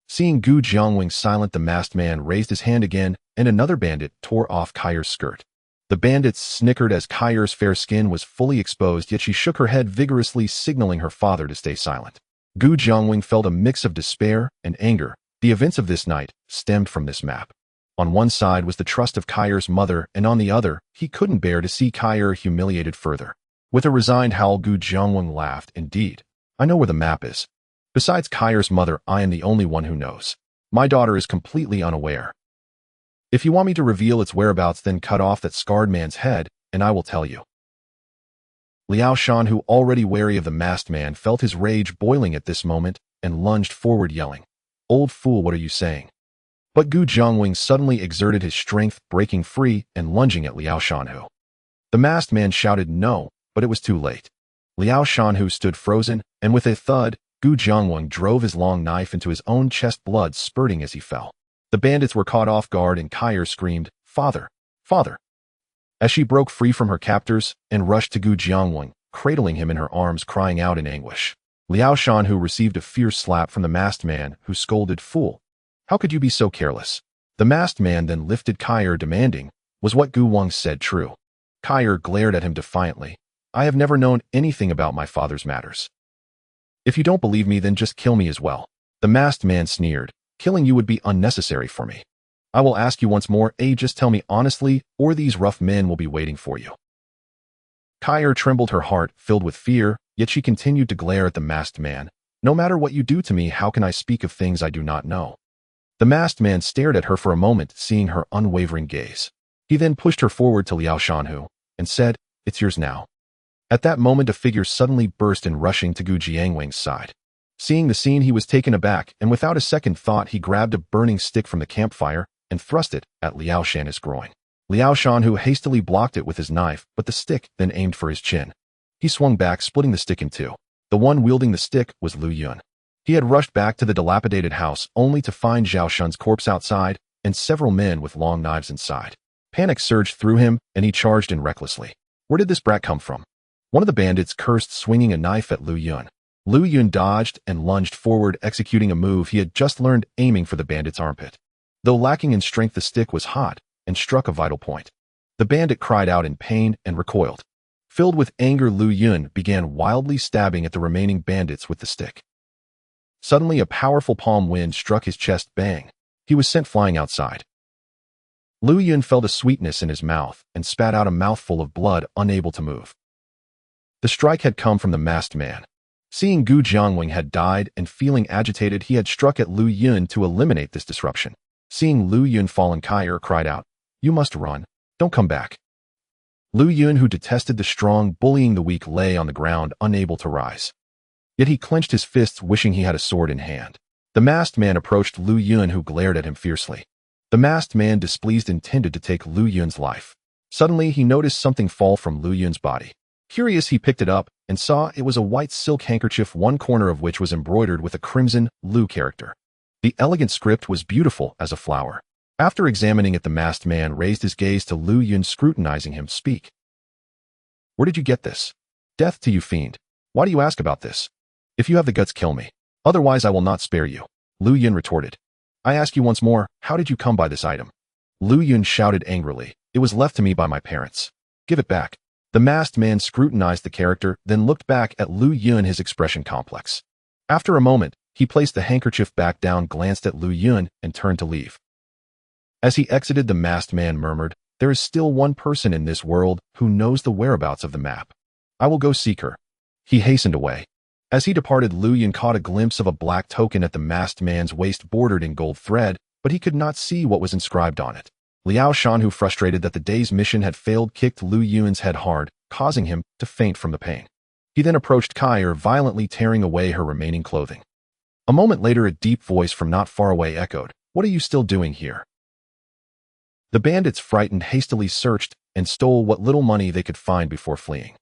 Seeing Gu Jiangwing silent, the masked man raised his hand again, and another bandit tore off Kai'er's skirt. The bandits snickered as Kai'er's fair skin was fully exposed, yet she shook her head vigorously, signaling her father to stay silent. Gu Jiangwing felt a mix of despair and anger. The events of this night stemmed from this map. On one side was the trust of Kai'er's mother, and on the other, he couldn't bear to see Kai'er humiliated further. With a resigned howl, Gu Jiangwing laughed. "Indeed, I know where the map is. Besides Kai'er's mother, I am the only one who knows. My daughter is completely unaware. If you want me to reveal its whereabouts, then cut off that scarred man's head, and I will tell you." Liao Shanhu, already wary of the masked man, felt his rage boiling at this moment and lunged forward, yelling, "Old fool, what are you saying?" But Gu Jiangwing suddenly exerted his strength, breaking free and lunging at Liao Shanhu. The masked man shouted no, but it was too late. Liao Shanhu stood frozen, and with a thud, Gu Jiangwing drove his long knife into his own chest, blood spurting as he fell. The bandits were caught off guard, and Kai'er screamed, "Father! Father!" as she broke free from her captors and rushed to Gu Jiangwing, cradling him in her arms, crying out in anguish. Liao Shanhu received a fierce slap from the masked man, who scolded, "Fool! How could you be so careless?" The masked man then lifted Kai'er, demanding, "Was what Gu Wang said true?" Kai'er glared at him defiantly. "I have never known anything about my father's matters. If you don't believe me, then just kill me as well." The masked man sneered, "Killing you would be unnecessary for me. I will ask you once more, just tell me honestly, or these rough men will be waiting for you." Kai'er trembled, her heart filled with fear, yet she continued to glare at the masked man. "No matter what you do to me, how can I speak of things I do not know?" The masked man stared at her for a moment, seeing her unwavering gaze. He then pushed her forward to Liao Shanhu and said, "It's yours now." At that moment, a figure suddenly burst in, rushing to Gu Jiangwang's side. Seeing the scene, he was taken aback, and without a second thought, he grabbed a burning stick from the campfire and thrust it at Liao Shan's groin. Liao Shan, who hastily blocked it with his knife, but the stick then aimed for his chin. He swung back, splitting the stick in two. The one wielding the stick was Lu Yun. He had rushed back to the dilapidated house, only to find Zhao Shun's corpse outside and several men with long knives inside. Panic surged through him, and he charged in recklessly. Where did this brat come from? One of the bandits cursed, swinging a knife at Lu Yun. Lu Yun dodged and lunged forward, executing a move he had just learned, aiming for the bandit's armpit. Though lacking in strength, the stick was hot and struck a vital point. The bandit cried out in pain and recoiled. Filled with anger, Lu Yun began wildly stabbing at the remaining bandits with the stick. Suddenly, a powerful palm wind struck his chest. Bang! He was sent flying outside. Lu Yun felt a sweetness in his mouth and spat out a mouthful of blood, unable to move. The strike had come from the masked man. Seeing Gu Jiangwang had died and feeling agitated, he had struck at Lu Yun to eliminate this disruption. Seeing Lu Yun fallen, Kair cried out, "You must run. Don't come back." Lu Yun, who detested the strong bullying the weak, lay on the ground, unable to rise. Yet he clenched his fists, wishing he had a sword in hand. The masked man approached Lu Yun, who glared at him fiercely. The masked man, displeased, intended to take Lu Yun's life. Suddenly, he noticed something fall from Lu Yun's body. Curious, he picked it up and saw it was a white silk handkerchief, one corner of which was embroidered with a crimson Lu character. The elegant script was beautiful as a flower. After examining it, the masked man raised his gaze to Lu Yun, scrutinizing him. "Speak. Where did you get this?" "Death to you, fiend. Why do you ask about this? If you have the guts, kill me. Otherwise, I will not spare you," Lu Yun retorted. "I ask you once more, how did you come by this item?" Lu Yun shouted angrily. "It was left to me by my parents. Give it back." The masked man scrutinized the character, then looked back at Lu Yun, his expression complex. After a moment, he placed the handkerchief back down, glanced at Lu Yun, and turned to leave. As he exited, the masked man murmured, "There is still one person in this world who knows the whereabouts of the map. I will go seek her." He hastened away. As he departed, Lu Yun caught a glimpse of a black token at the masked man's waist, bordered in gold thread, but he could not see what was inscribed on it. Liao Shan, who, frustrated that the day's mission had failed, kicked Lu Yun's head hard, causing him to faint from the pain. He then approached Kair, violently tearing away her remaining clothing. A moment later, a deep voice from not far away echoed, "What are you still doing here?" The bandits, frightened, hastily searched and stole what little money they could find before fleeing.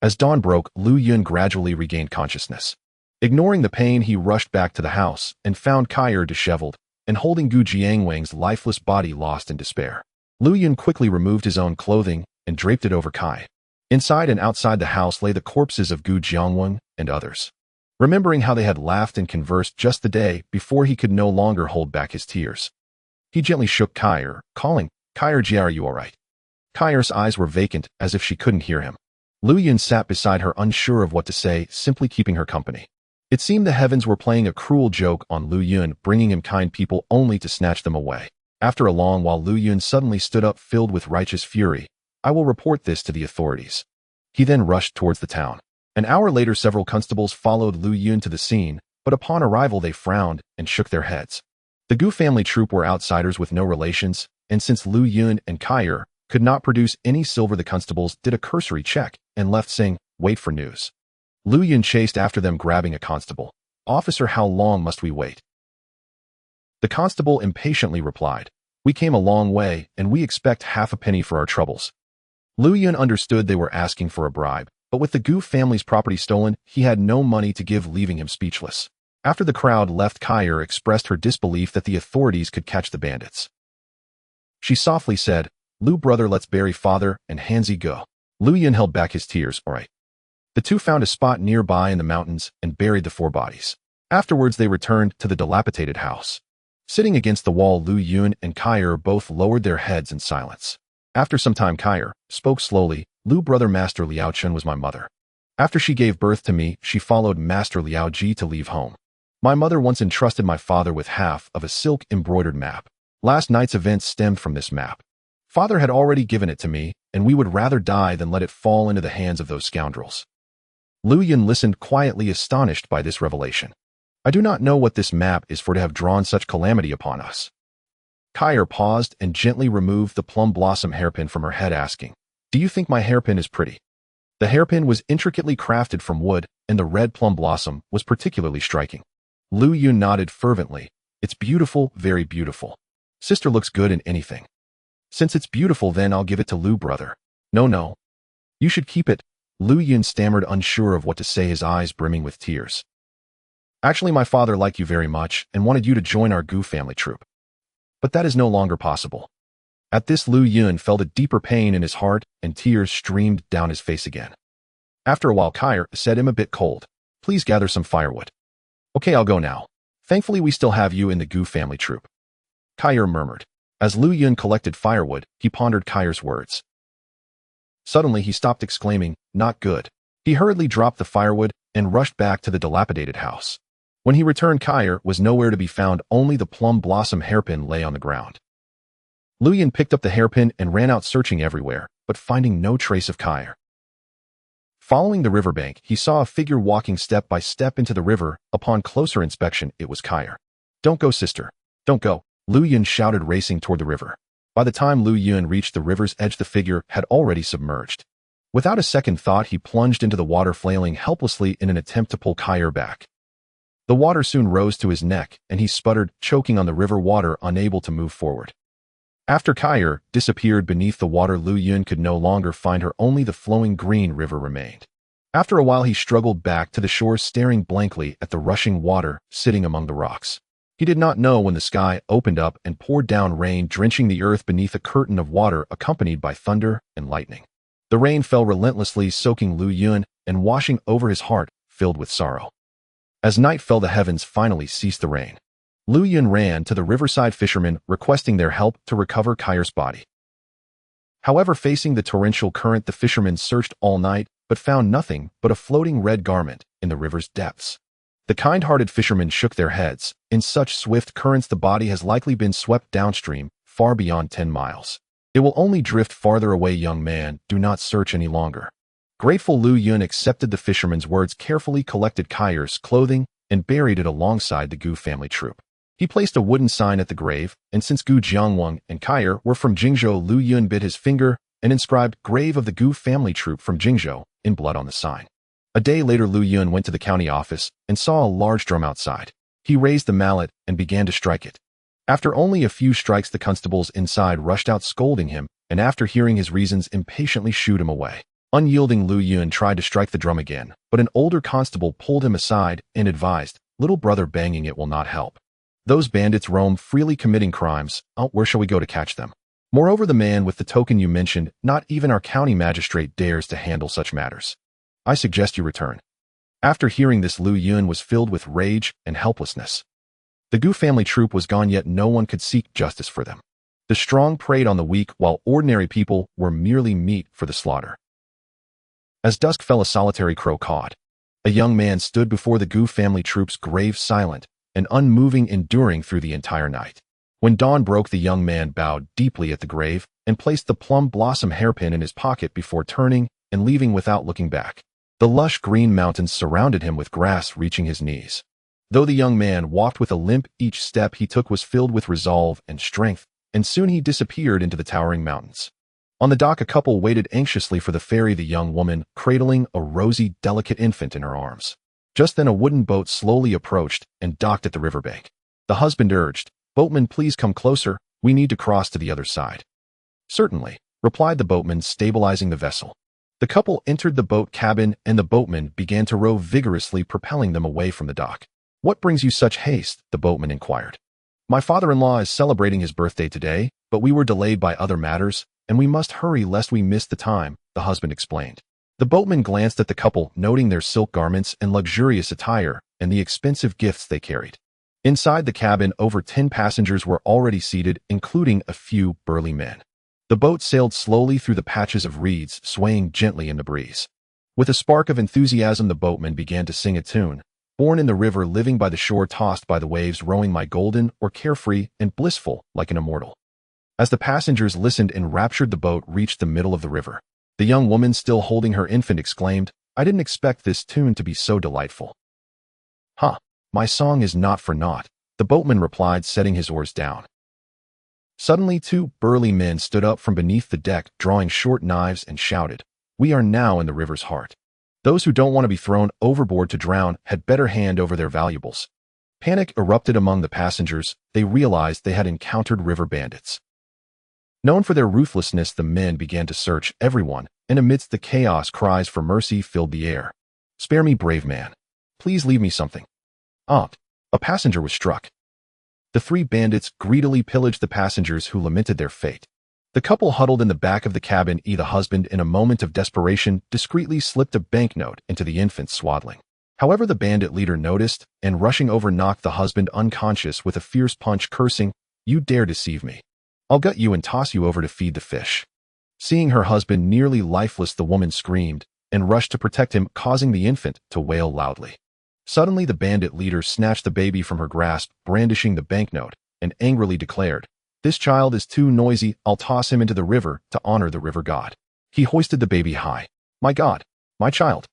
As dawn broke, Lu Yun gradually regained consciousness. Ignoring the pain, he rushed back to the house and found Kair disheveled and holding Gu Jiangwang's lifeless body, lost in despair. Lu Yun quickly removed his own clothing and draped it over Kai. Inside and outside the house lay the corpses of Gu Jiangwang and others. Remembering how they had laughed and conversed just the day before, he could no longer hold back his tears. He gently shook Kair, calling, "Kair Jia, are you all right?" Kair's eyes were vacant, as if she couldn't hear him. Lu Yun sat beside her, unsure of what to say, simply keeping her company. It seemed the heavens were playing a cruel joke on Lu Yun, bringing him kind people only to snatch them away. After a long while, Lu Yun suddenly stood up, filled with righteous fury. "I will report this to the authorities." He then rushed towards the town. An hour later, several constables followed Lu Yun to the scene, but upon arrival they frowned and shook their heads. The Gu family troop were outsiders with no relations, and since Lu Yun and Kair could not produce any silver, the constables did a cursory check and left, saying, "Wait for news." Lu Yun chased after them, grabbing a constable. "Officer, how long must we wait?" The constable impatiently replied, "We came a long way, and we expect half a penny for our troubles." Lu Yun understood they were asking for a bribe, but with the Gu family's property stolen, he had no money to give, leaving him speechless. After the crowd left, Kair expressed her disbelief that the authorities could catch the bandits. She softly said, "Lu brother, let's bury father and Hanzi go." Lu Yun held back his tears. "All right." The two found a spot nearby in the mountains and buried the 4 bodies. Afterwards, they returned to the dilapidated house. Sitting against the wall, Lu Yun and Kair both lowered their heads in silence. After some time, Kair spoke slowly, "Lu brother, Master Liao Chen was my mother. After she gave birth to me, she followed Master Liao Ji to leave home. My mother once entrusted my father with half of a silk embroidered map. Last night's events stemmed from this map. Father had already given it to me, and we would rather die than let it fall into the hands of those scoundrels." Lu Yun listened quietly, astonished by this revelation. "I do not know what this map is for to have drawn such calamity upon us." Kair paused and gently removed the plum blossom hairpin from her head, asking, "Do you think my hairpin is pretty?" The The hairpin was intricately crafted from wood, and the red plum blossom was particularly striking. Lu Yun nodded fervently. It's beautiful, very beautiful. Sister looks good in anything. Since it's beautiful, then I'll give it to Lu, brother. No. You should keep it. Lu Yun stammered, unsure of what to say, his eyes brimming with tears. Actually, my father liked you very much and wanted you to join our Gu family troop. But that is no longer possible. At this, Lu Yun felt a deeper pain in his heart, and tears streamed down his face again. After a while, Kair said him a bit cold. Please gather some firewood. Okay, I'll go now. Thankfully, we still have you in the Gu family troop. Kair murmured. As Lu Yun collected firewood, he pondered Kair's words. Suddenly, he stopped, exclaiming, not good. He hurriedly dropped the firewood and rushed back to the dilapidated house. When he returned, Kair was nowhere to be found, only the plum blossom hairpin lay on the ground. Lu Yun picked up the hairpin and ran out searching everywhere, but finding no trace of Kair. Following the riverbank, he saw a figure walking step by step into the river. Upon closer inspection, it was Kair. Don't go, sister. Don't go, Lu Yun shouted, racing toward the river. By the time Lu Yun reached the river's edge, the figure had already submerged. Without a second thought, he plunged into the water, flailing helplessly in an attempt to pull Kair back. The water soon rose to his neck, and he sputtered, choking on the river water, unable to move forward. After Kair disappeared beneath the water, Lu Yun could no longer find her, only the flowing green river remained. After a while, he struggled back to the shore, staring blankly at the rushing water sitting among the rocks. He did not know when the sky opened up and poured down rain, drenching the earth beneath a curtain of water accompanied by thunder and lightning. The rain fell relentlessly, soaking Lu Yun and washing over his heart, filled with sorrow. As night fell, the heavens finally ceased the rain. Lu Yun ran to the riverside fishermen, requesting their help to recover Kair's body. However, facing the torrential current, the fishermen searched all night, but found nothing but a floating red garment in the river's depths. The kind-hearted fishermen shook their heads. In such swift currents, the body has likely been swept downstream, far beyond 10 miles. It will only drift farther away, young man. Do not search any longer. Grateful, Lu Yun accepted the fisherman's words, carefully collected Kair's clothing, and buried it alongside the Gu family troop. He placed a wooden sign at the grave, and since Gu Jiangwang and Kair were from Jingzhou, Lu Yun bit his finger and inscribed "Grave of the Gu family troop from Jingzhou" in blood on the sign. A day later, Lu Yun went to the county office and saw a large drum outside. He raised the mallet and began to strike it. After only a few strikes, the constables inside rushed out, scolding him, and after hearing his reasons, impatiently shooed him away. Unyielding, Lu Yun tried to strike the drum again, but an older constable pulled him aside and advised, "Little brother, banging it will not help. Those bandits roam freely, committing crimes. Where shall we go to catch them? Moreover, the man with the token you mentioned, not even our county magistrate dares to handle such matters. I suggest you return." After hearing this, Lu Yun was filled with rage and helplessness. The Gu family troop was gone, yet no one could seek justice for them. The strong preyed on the weak, while ordinary people were merely meat for the slaughter. As dusk fell, a solitary crow cawed. A young man stood before the Gu family troop's grave, silent and unmoving, enduring through the entire night. When dawn broke, the young man bowed deeply at the grave and placed the plum blossom hairpin in his pocket before turning and leaving without looking back. The lush green mountains surrounded him, with grass reaching his knees. Though the young man walked with a limp, each step he took was filled with resolve and strength, and soon he disappeared into the towering mountains. On the dock, a couple waited anxiously for the ferry, the young woman cradling a rosy, delicate infant in her arms. Just then a wooden boat slowly approached and docked at the riverbank. The husband urged, "Boatman, please come closer. We need to cross to the other side." "Certainly," replied the boatman, stabilizing the vessel. The couple entered the boat cabin, and the boatman began to row vigorously, propelling them away from the dock. "What brings you such haste?" the boatman inquired. "My father-in-law is celebrating his birthday today, but we were delayed by other matters, and we must hurry lest we miss the time," the husband explained. The boatman glanced at the couple, noting their silk garments and luxurious attire and the expensive gifts they carried. Inside the cabin, over 10 passengers were already seated, including a few burly men. The boat sailed slowly through the patches of reeds, swaying gently in the breeze. With a spark of enthusiasm, the boatman began to sing a tune. "Born in the river, living by the shore, tossed by the waves, rowing my golden, or carefree and blissful like an immortal." As the passengers listened enraptured, the boat reached the middle of the river. The young woman, still holding her infant, exclaimed, "I didn't expect this tune to be so delightful." "Huh, my song is not for naught," the boatman replied, setting his oars down. Suddenly 2 burly men stood up from beneath the deck, drawing short knives, and shouted, We are now in the river's heart. Those who don't want to be thrown overboard to drown had better hand over their valuables. Panic erupted among the passengers. They realized they had encountered river bandits. Known for their ruthlessness, the men began to search everyone, and amidst the chaos, cries for mercy filled the air. "Spare me, brave man. Please leave me something." A passenger was struck. The three bandits greedily pillaged the passengers who lamented their fate. The couple huddled in the back of the cabin. The husband, in a moment of desperation, discreetly slipped a banknote into the infant's swaddling. However, the bandit leader noticed, and rushing over knocked the husband unconscious with a fierce punch, cursing, "You dare deceive me. I'll gut you and toss you over to feed the fish." Seeing her husband nearly lifeless, the woman screamed and rushed to protect him, causing the infant to wail loudly. Suddenly, the bandit leader snatched the baby from her grasp, brandishing the banknote, and angrily declared, "This child is too noisy. I'll toss him into the river to honor the river god." He hoisted the baby high. "My God, my child."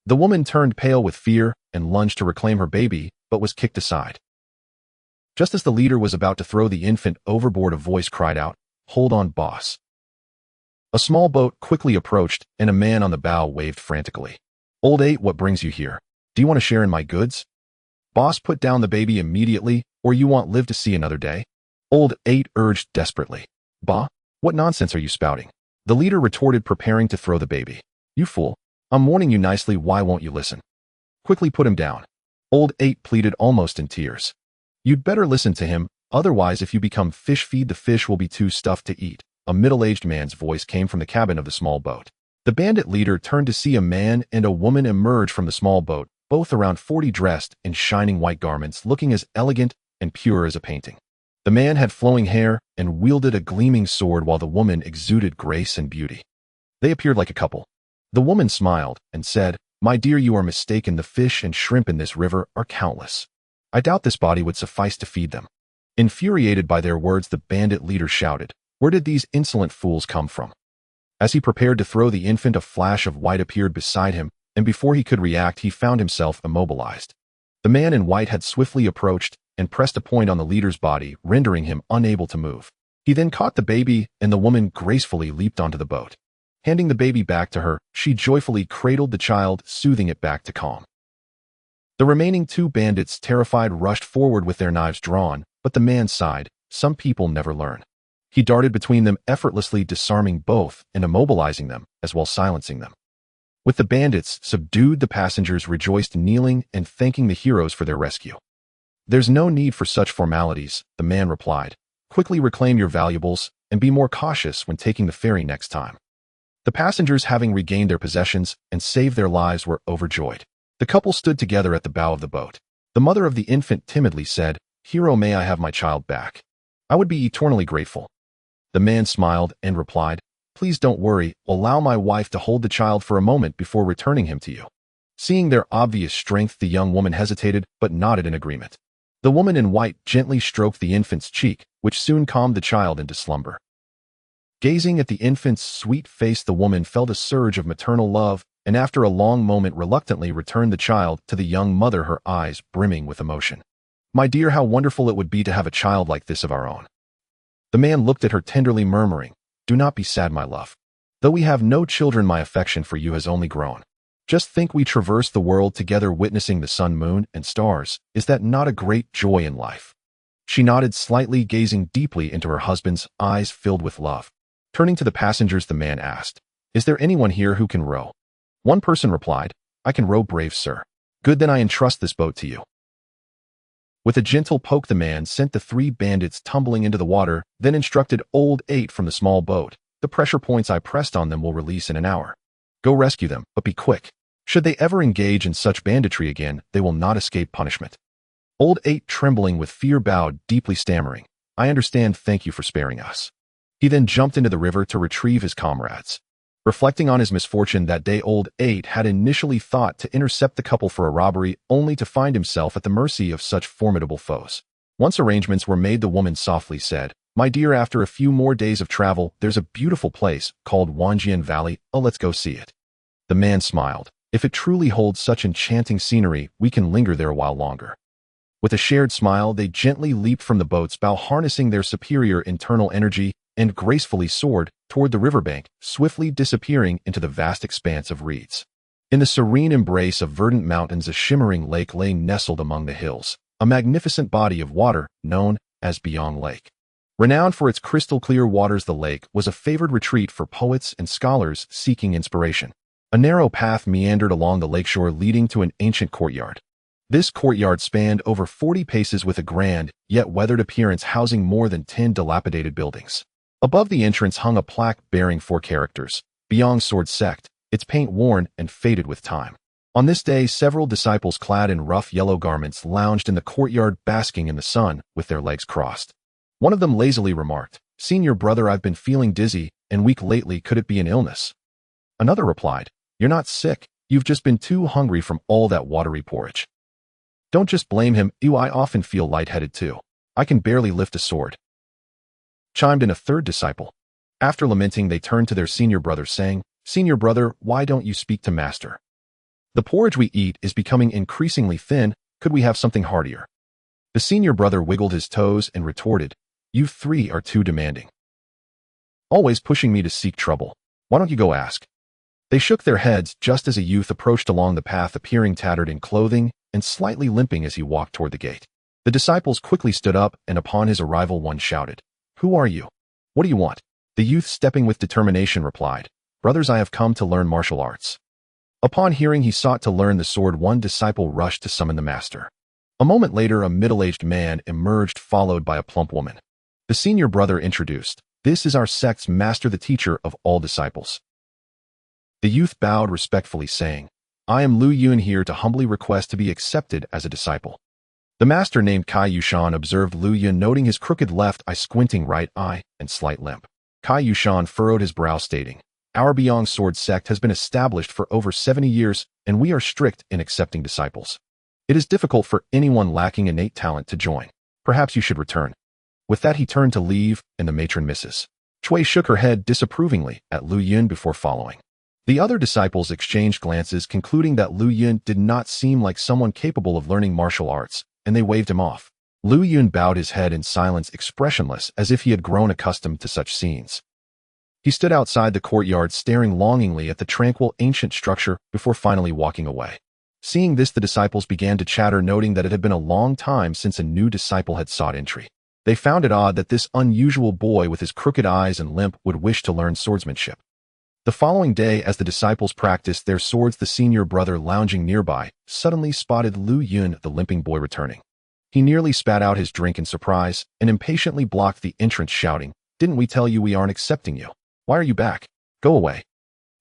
The woman turned pale with fear and lunged to reclaim her baby, but was kicked aside. Just as the leader was about to throw the infant overboard, a voice cried out, "Hold on, boss." A small boat quickly approached, and a man on the bow waved frantically. "Old 8, what brings you here? Do you want to share in my goods?" "Boss, put down the baby immediately, or you won't live to see another day," Old 8 urged desperately. "Bah, what nonsense are you spouting?" the leader retorted, preparing to throw the baby. "You fool. I'm warning you nicely, why won't you listen?" "Quickly put him down," Old 8 pleaded, almost in tears. "You'd better listen to him, otherwise if you become fish feed, the fish will be too stuffed to eat." A middle-aged man's voice came from the cabin of the small boat. The bandit leader turned to see a man and a woman emerge from the small boat, both around 40, dressed in shining white garments, looking as elegant and pure as a painting. The man had flowing hair and wielded a gleaming sword, while the woman exuded grace and beauty. They appeared like a couple. The woman smiled and said, "My dear, you are mistaken. The fish and shrimp in this river are countless. I doubt this body would suffice to feed them." Infuriated by their words, the bandit leader shouted, "Where did these insolent fools come from?" As he prepared to throw the infant, a flash of white appeared beside him, and before he could react, he found himself immobilized. The man in white had swiftly approached and pressed a point on the leader's body, rendering him unable to move. He then caught the baby, and the woman gracefully leaped onto the boat. Handing the baby back to her, she joyfully cradled the child, soothing it back to calm. The remaining two bandits, terrified, rushed forward with their knives drawn, but the man sighed, "Some people never learn." He darted between them, effortlessly disarming both and immobilizing them, as well silencing them. With the bandits subdued, the passengers rejoiced, kneeling and thanking the heroes for their rescue. "There's no need for such formalities," the man replied. "Quickly reclaim your valuables and be more cautious when taking the ferry next time." The passengers, having regained their possessions and saved their lives, were overjoyed. The couple stood together at the bow of the boat. The mother of the infant timidly said, "Hero, may I have my child back? I would be eternally grateful." The man smiled and replied, "Please don't worry, allow my wife to hold the child for a moment before returning him to you." Seeing their obvious strength, the young woman hesitated but nodded in agreement. The woman in white gently stroked the infant's cheek, which soon calmed the child into slumber. Gazing at the infant's sweet face, the woman felt a surge of maternal love, and after a long moment reluctantly returned the child to the young mother, her eyes brimming with emotion. "My dear, how wonderful it would be to have a child like this of our own." The man looked at her tenderly, murmuring, "Do not be sad, my love. Though we have no children, my affection for you has only grown. Just think, we traverse the world together, witnessing the sun, moon, and stars. Is that not a great joy in life?" She nodded slightly, gazing deeply into her husband's eyes filled with love. Turning to the passengers, the man asked, "Is there anyone here who can row?" One person replied, "I can row, brave sir." "Good, then I entrust this boat to you." With a gentle poke, the man sent the three bandits tumbling into the water, then instructed Old 8 from the small boat, "The pressure points I pressed on them will release in an hour. Go rescue them, but be quick. Should they ever engage in such banditry again, they will not escape punishment." Old 8, trembling with fear, bowed deeply, stammering, "I understand, thank you for sparing us." He then jumped into the river to retrieve his comrades. Reflecting on his misfortune that day, Old 8 had initially thought to intercept the couple for a robbery, only to find himself at the mercy of such formidable foes. Once arrangements were made, the woman softly said, "My dear, after a few more days of travel, there's a beautiful place called Wanjian Valley. Oh, let's go see it." The man smiled. "If it truly holds such enchanting scenery, we can linger there a while longer." With a shared smile, they gently leaped from the boat's bow, harnessing their superior internal energy and gracefully soared toward the riverbank, swiftly disappearing into the vast expanse of reeds. In the serene embrace of verdant mountains, a shimmering lake lay nestled among the hills, a magnificent body of water known as Biang Lake. Renowned for its crystal-clear waters, the lake was a favored retreat for poets and scholars seeking inspiration. A narrow path meandered along the lakeshore, leading to an ancient courtyard. This courtyard spanned over 40 paces with a grand, yet weathered appearance, housing more than 10 dilapidated buildings. Above the entrance hung a plaque bearing 4 characters, Biang Sword Sect, its paint worn and faded with time. On this day, several disciples clad in rough yellow garments lounged in the courtyard, basking in the sun with their legs crossed. One of them lazily remarked, "Senior brother, I've been feeling dizzy and weak lately. Could it be an illness?" Another replied, "You're not sick. You've just been too hungry from all that watery porridge." "Don't just blame him. I often feel lightheaded too. I can barely lift a sword," chimed in a third disciple. After lamenting, they turned to their senior brother, saying, "Senior brother, why don't you speak to master? The porridge we eat is becoming increasingly thin. Could we have something heartier?" The senior brother wiggled his toes and retorted, "You 3 are too demanding. Always pushing me to seek trouble. Why don't you go ask?" They shook their heads just as a youth approached along the path, appearing tattered in clothing and slightly limping as he walked toward the gate. The disciples quickly stood up, and upon his arrival one shouted, "Who are you? What do you want?" The youth, stepping with determination, replied, "Brothers, I have come to learn martial arts." Upon hearing he sought to learn the sword, one disciple rushed to summon the master. A moment later, a middle-aged man emerged, followed by a plump woman. The senior brother introduced, "This is our sect's master, the teacher of all disciples." The youth bowed respectfully, saying, "I am Lu Yun, here to humbly request to be accepted as a disciple." The master, named Kai Yushan, observed Lu Yun, noting his crooked left eye, squinting right eye, and slight limp. Kai Yushan furrowed his brow, stating, "Our Biang Sword Sect has been established for over 70 years, and we are strict in accepting disciples. It is difficult for anyone lacking innate talent to join. Perhaps you should return." With that, he turned to leave, and the matron, Mrs. Chui, shook her head disapprovingly at Lu Yun before following. The other disciples exchanged glances, concluding that Lu Yun did not seem like someone capable of learning martial arts, and they waved him off. Lu Yun bowed his head in silence, expressionless, as if he had grown accustomed to such scenes. He stood outside the courtyard, staring longingly at the tranquil ancient structure before finally walking away. Seeing this, the disciples began to chatter, noting that it had been a long time since a new disciple had sought entry. They found it odd that this unusual boy with his crooked eyes and limp would wish to learn swordsmanship. The following day, as the disciples practiced their swords, the senior brother, lounging nearby, suddenly spotted Lu Yun, the limping boy, returning. He nearly spat out his drink in surprise and impatiently blocked the entrance, shouting, "Didn't we tell you we aren't accepting you? Why are you back? Go away."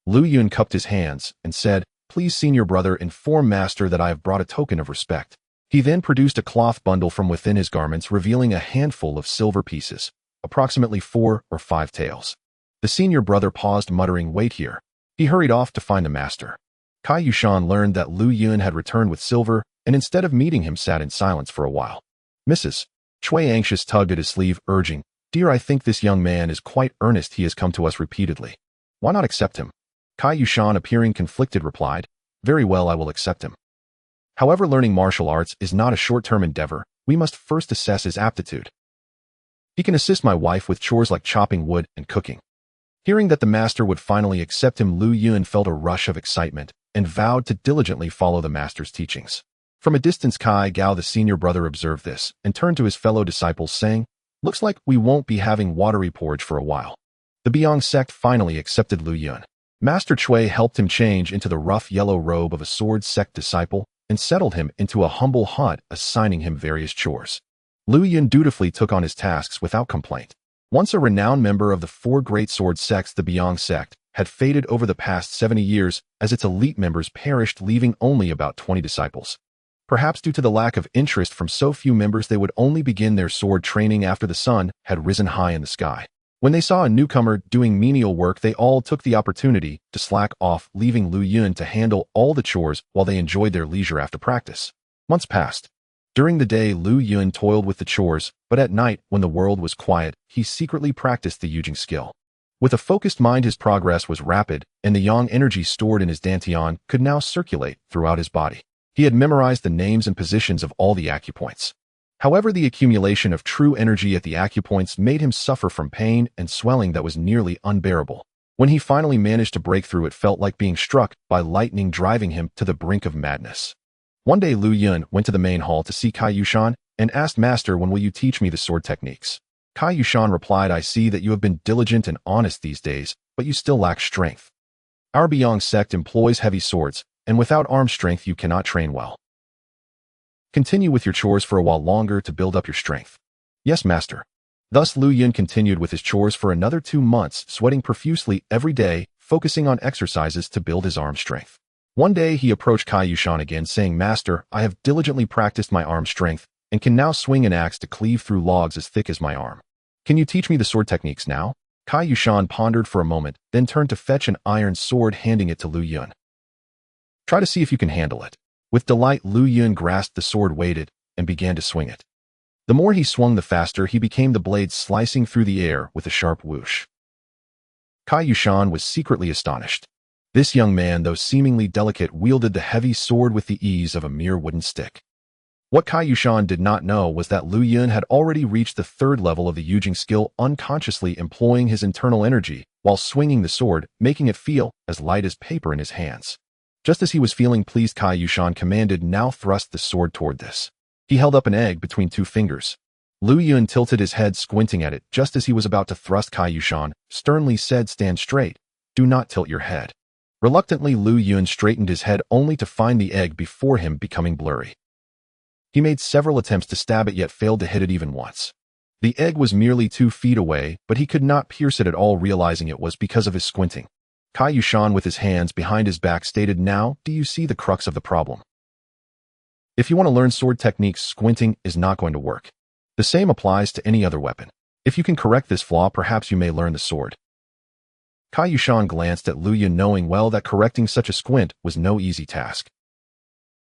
Lu Yun cupped his hands and said, "Please, senior brother, inform master that I have brought a token of respect." He then produced a cloth bundle from within his garments, revealing a handful of silver pieces, approximately 4 or 5 taels. The senior brother paused, muttering, "Wait here." He hurried off to find the master. Kai Yushan learned that Lu Yun had returned with silver, and instead of meeting him, sat in silence for a while. Mrs. Chui, anxious, tugged at his sleeve, urging, "Dear, I think this young man is quite earnest. He has come to us repeatedly. Why not accept him?" Kai Yushan, appearing conflicted, replied, "Very well, I will accept him. However, learning martial arts is not a short-term endeavor. We must first assess his aptitude. He can assist my wife with chores like chopping wood and cooking." Hearing that the master would finally accept him, Lu Yun felt a rush of excitement and vowed to diligently follow the master's teachings. From a distance, Kai Gao, the senior brother, observed this and turned to his fellow disciples, saying, "Looks like we won't be having watery porridge for a while." The Biang sect finally accepted Lu Yun. Master Chui helped him change into the rough yellow robe of a sword sect disciple and settled him into a humble hut, assigning him various chores. Lu Yun dutifully took on his tasks without complaint. Once a renowned member of the 4 great sword sects, the Biang sect had faded over the past 70 years as its elite members perished, leaving only about 20 disciples. Perhaps due to the lack of interest from so few members, they would only begin their sword training after the sun had risen high in the sky. When they saw a newcomer doing menial work, they all took the opportunity to slack off, leaving Lu Yun to handle all the chores while they enjoyed their leisure after practice. Months passed. During the day, Lu Yun toiled with the chores, but at night, when the world was quiet, he secretly practiced the Yujing skill. With a focused mind, his progress was rapid, and the yang energy stored in his dantian could now circulate throughout his body. He had memorized the names and positions of all the acupoints. However, the accumulation of true energy at the acupoints made him suffer from pain and swelling that was nearly unbearable. When he finally managed to break through, it felt like being struck by lightning, driving him to the brink of madness. One day, Lu Yun went to the main hall to see Cai Yushan and asked, "Master, when will you teach me the sword techniques?" Cai Yushan replied, "I see that you have been diligent and honest these days, but you still lack strength. Our Beyong sect employs heavy swords, and without arm strength you cannot train well. Continue with your chores for a while longer to build up your strength." "Yes, master." Thus Lu Yun continued with his chores for another 2 months, sweating profusely every day, focusing on exercises to build his arm strength. One day he approached Cai Yushan again, saying, "Master, I have diligently practiced my arm strength and can now swing an axe to cleave through logs as thick as my arm. Can you teach me the sword techniques now?" Cai Yushan pondered for a moment, then turned to fetch an iron sword, handing it to Lu Yun. "Try to see if you can handle it." With delight, Lu Yun grasped the sword, waited, and began to swing it. The more he swung, the faster he became, the blade slicing through the air with a sharp whoosh. Cai Yushan was secretly astonished. This young man, though seemingly delicate, wielded the heavy sword with the ease of a mere wooden stick. What Cai Yushan did not know was that Lu Yun had already reached the 3rd level of the Yujing skill, unconsciously employing his internal energy while swinging the sword, making it feel as light as paper in his hands. Just as he was feeling pleased, Cai Yushan commanded, "Now thrust the sword toward this." He held up an egg between 2 fingers. Lu Yun tilted his head, squinting at it. Just as he was about to thrust, Cai Yushan sternly said, "Stand straight. Do not tilt your head." Reluctantly, Lu Yun straightened his head, only to find the egg before him becoming blurry. He made several attempts to stab it, yet failed to hit it even once. The egg was merely 2 feet away, but he could not pierce it at all, realizing it was because of his squinting. Cai Yushan, with his hands behind his back, stated, "Now, do you see the crux of the problem? If you want to learn sword techniques, squinting is not going to work. The same applies to any other weapon. If you can correct this flaw, perhaps you may learn the sword." Cai Yushan glanced at Lu Yun, knowing well that correcting such a squint was no easy task.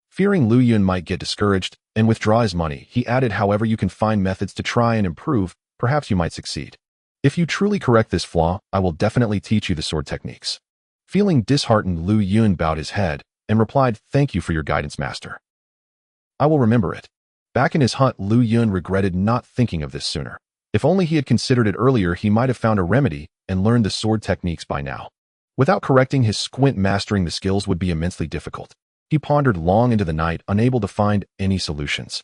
Fearing Lu Yun might get discouraged and withdraw his money, he added, "However, you can find methods to try and improve. Perhaps you might succeed. If you truly correct this flaw, I will definitely teach you the sword techniques." Feeling disheartened, Lu Yun bowed his head and replied, "Thank you for your guidance, master. I will remember it." Back in his hut, Lu Yun regretted not thinking of this sooner. If only he had considered it earlier, he might have found a remedy and learned the sword techniques by now. Without correcting his squint, mastering the skills would be immensely difficult. He pondered long into the night, unable to find any solutions.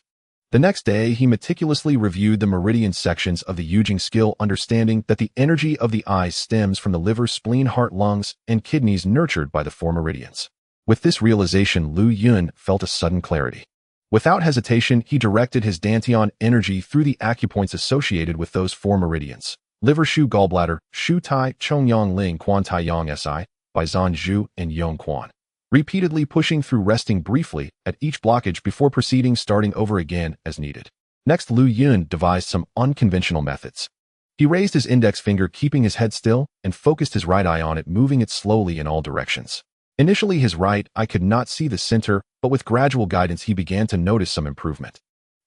The next day, he meticulously reviewed the meridian sections of the Yujing skill, understanding that the energy of the eyes stems from the liver, spleen, heart, lungs, and kidneys, nurtured by the 4 meridians. With this realization, Lu Yun felt a sudden clarity. Without hesitation, he directed his dantian energy through the acupoints associated with those 4 meridians: liver, shu, gallbladder, shu tai, chongyang ling, quan tai yang si, by zan zhu, and yong quan, repeatedly pushing through, resting briefly at each blockage before proceeding, starting over again as needed. Next, Lu Yun devised some unconventional methods. He raised his index finger, keeping his head still, and focused his right eye on it, moving it slowly in all directions. Initially, his right eye could not see the center, but with gradual guidance he began to notice some improvement.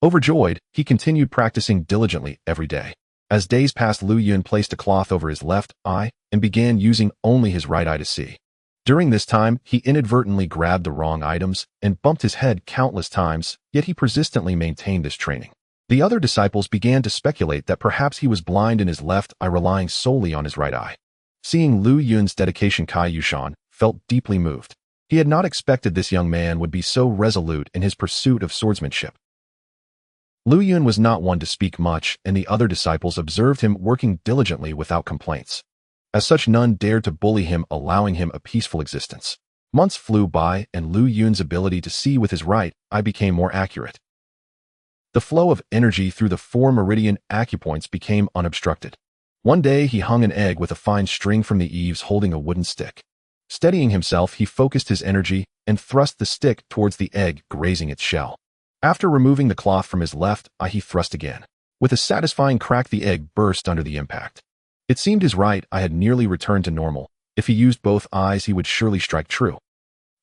Overjoyed, he continued practicing diligently every day. As days passed, Lu Yun placed a cloth over his left eye and began using only his right eye to see. During this time, he inadvertently grabbed the wrong items and bumped his head countless times, yet he persistently maintained this training. The other disciples began to speculate that perhaps he was blind in his left eye, relying solely on his right eye. Seeing Lu Yun's dedication, Cai Yushan felt deeply moved. He had not expected this young man would be so resolute in his pursuit of swordsmanship. Lu Yun was not one to speak much, and the other disciples observed him working diligently without complaints. As such, none dared to bully him, allowing him a peaceful existence. Months flew by, and Lu Yun's ability to see with his right eye became more accurate. The flow of energy through the 4 meridian acupoints became unobstructed. One day, he hung an egg with a fine string from the eaves, holding a wooden stick. Steadying himself, he focused his energy and thrust the stick towards the egg, grazing its shell. After removing the cloth from his left eye, he thrust again. With a satisfying crack, the egg burst under the impact. It seemed his right eye had nearly returned to normal. If he used both eyes, he would surely strike true.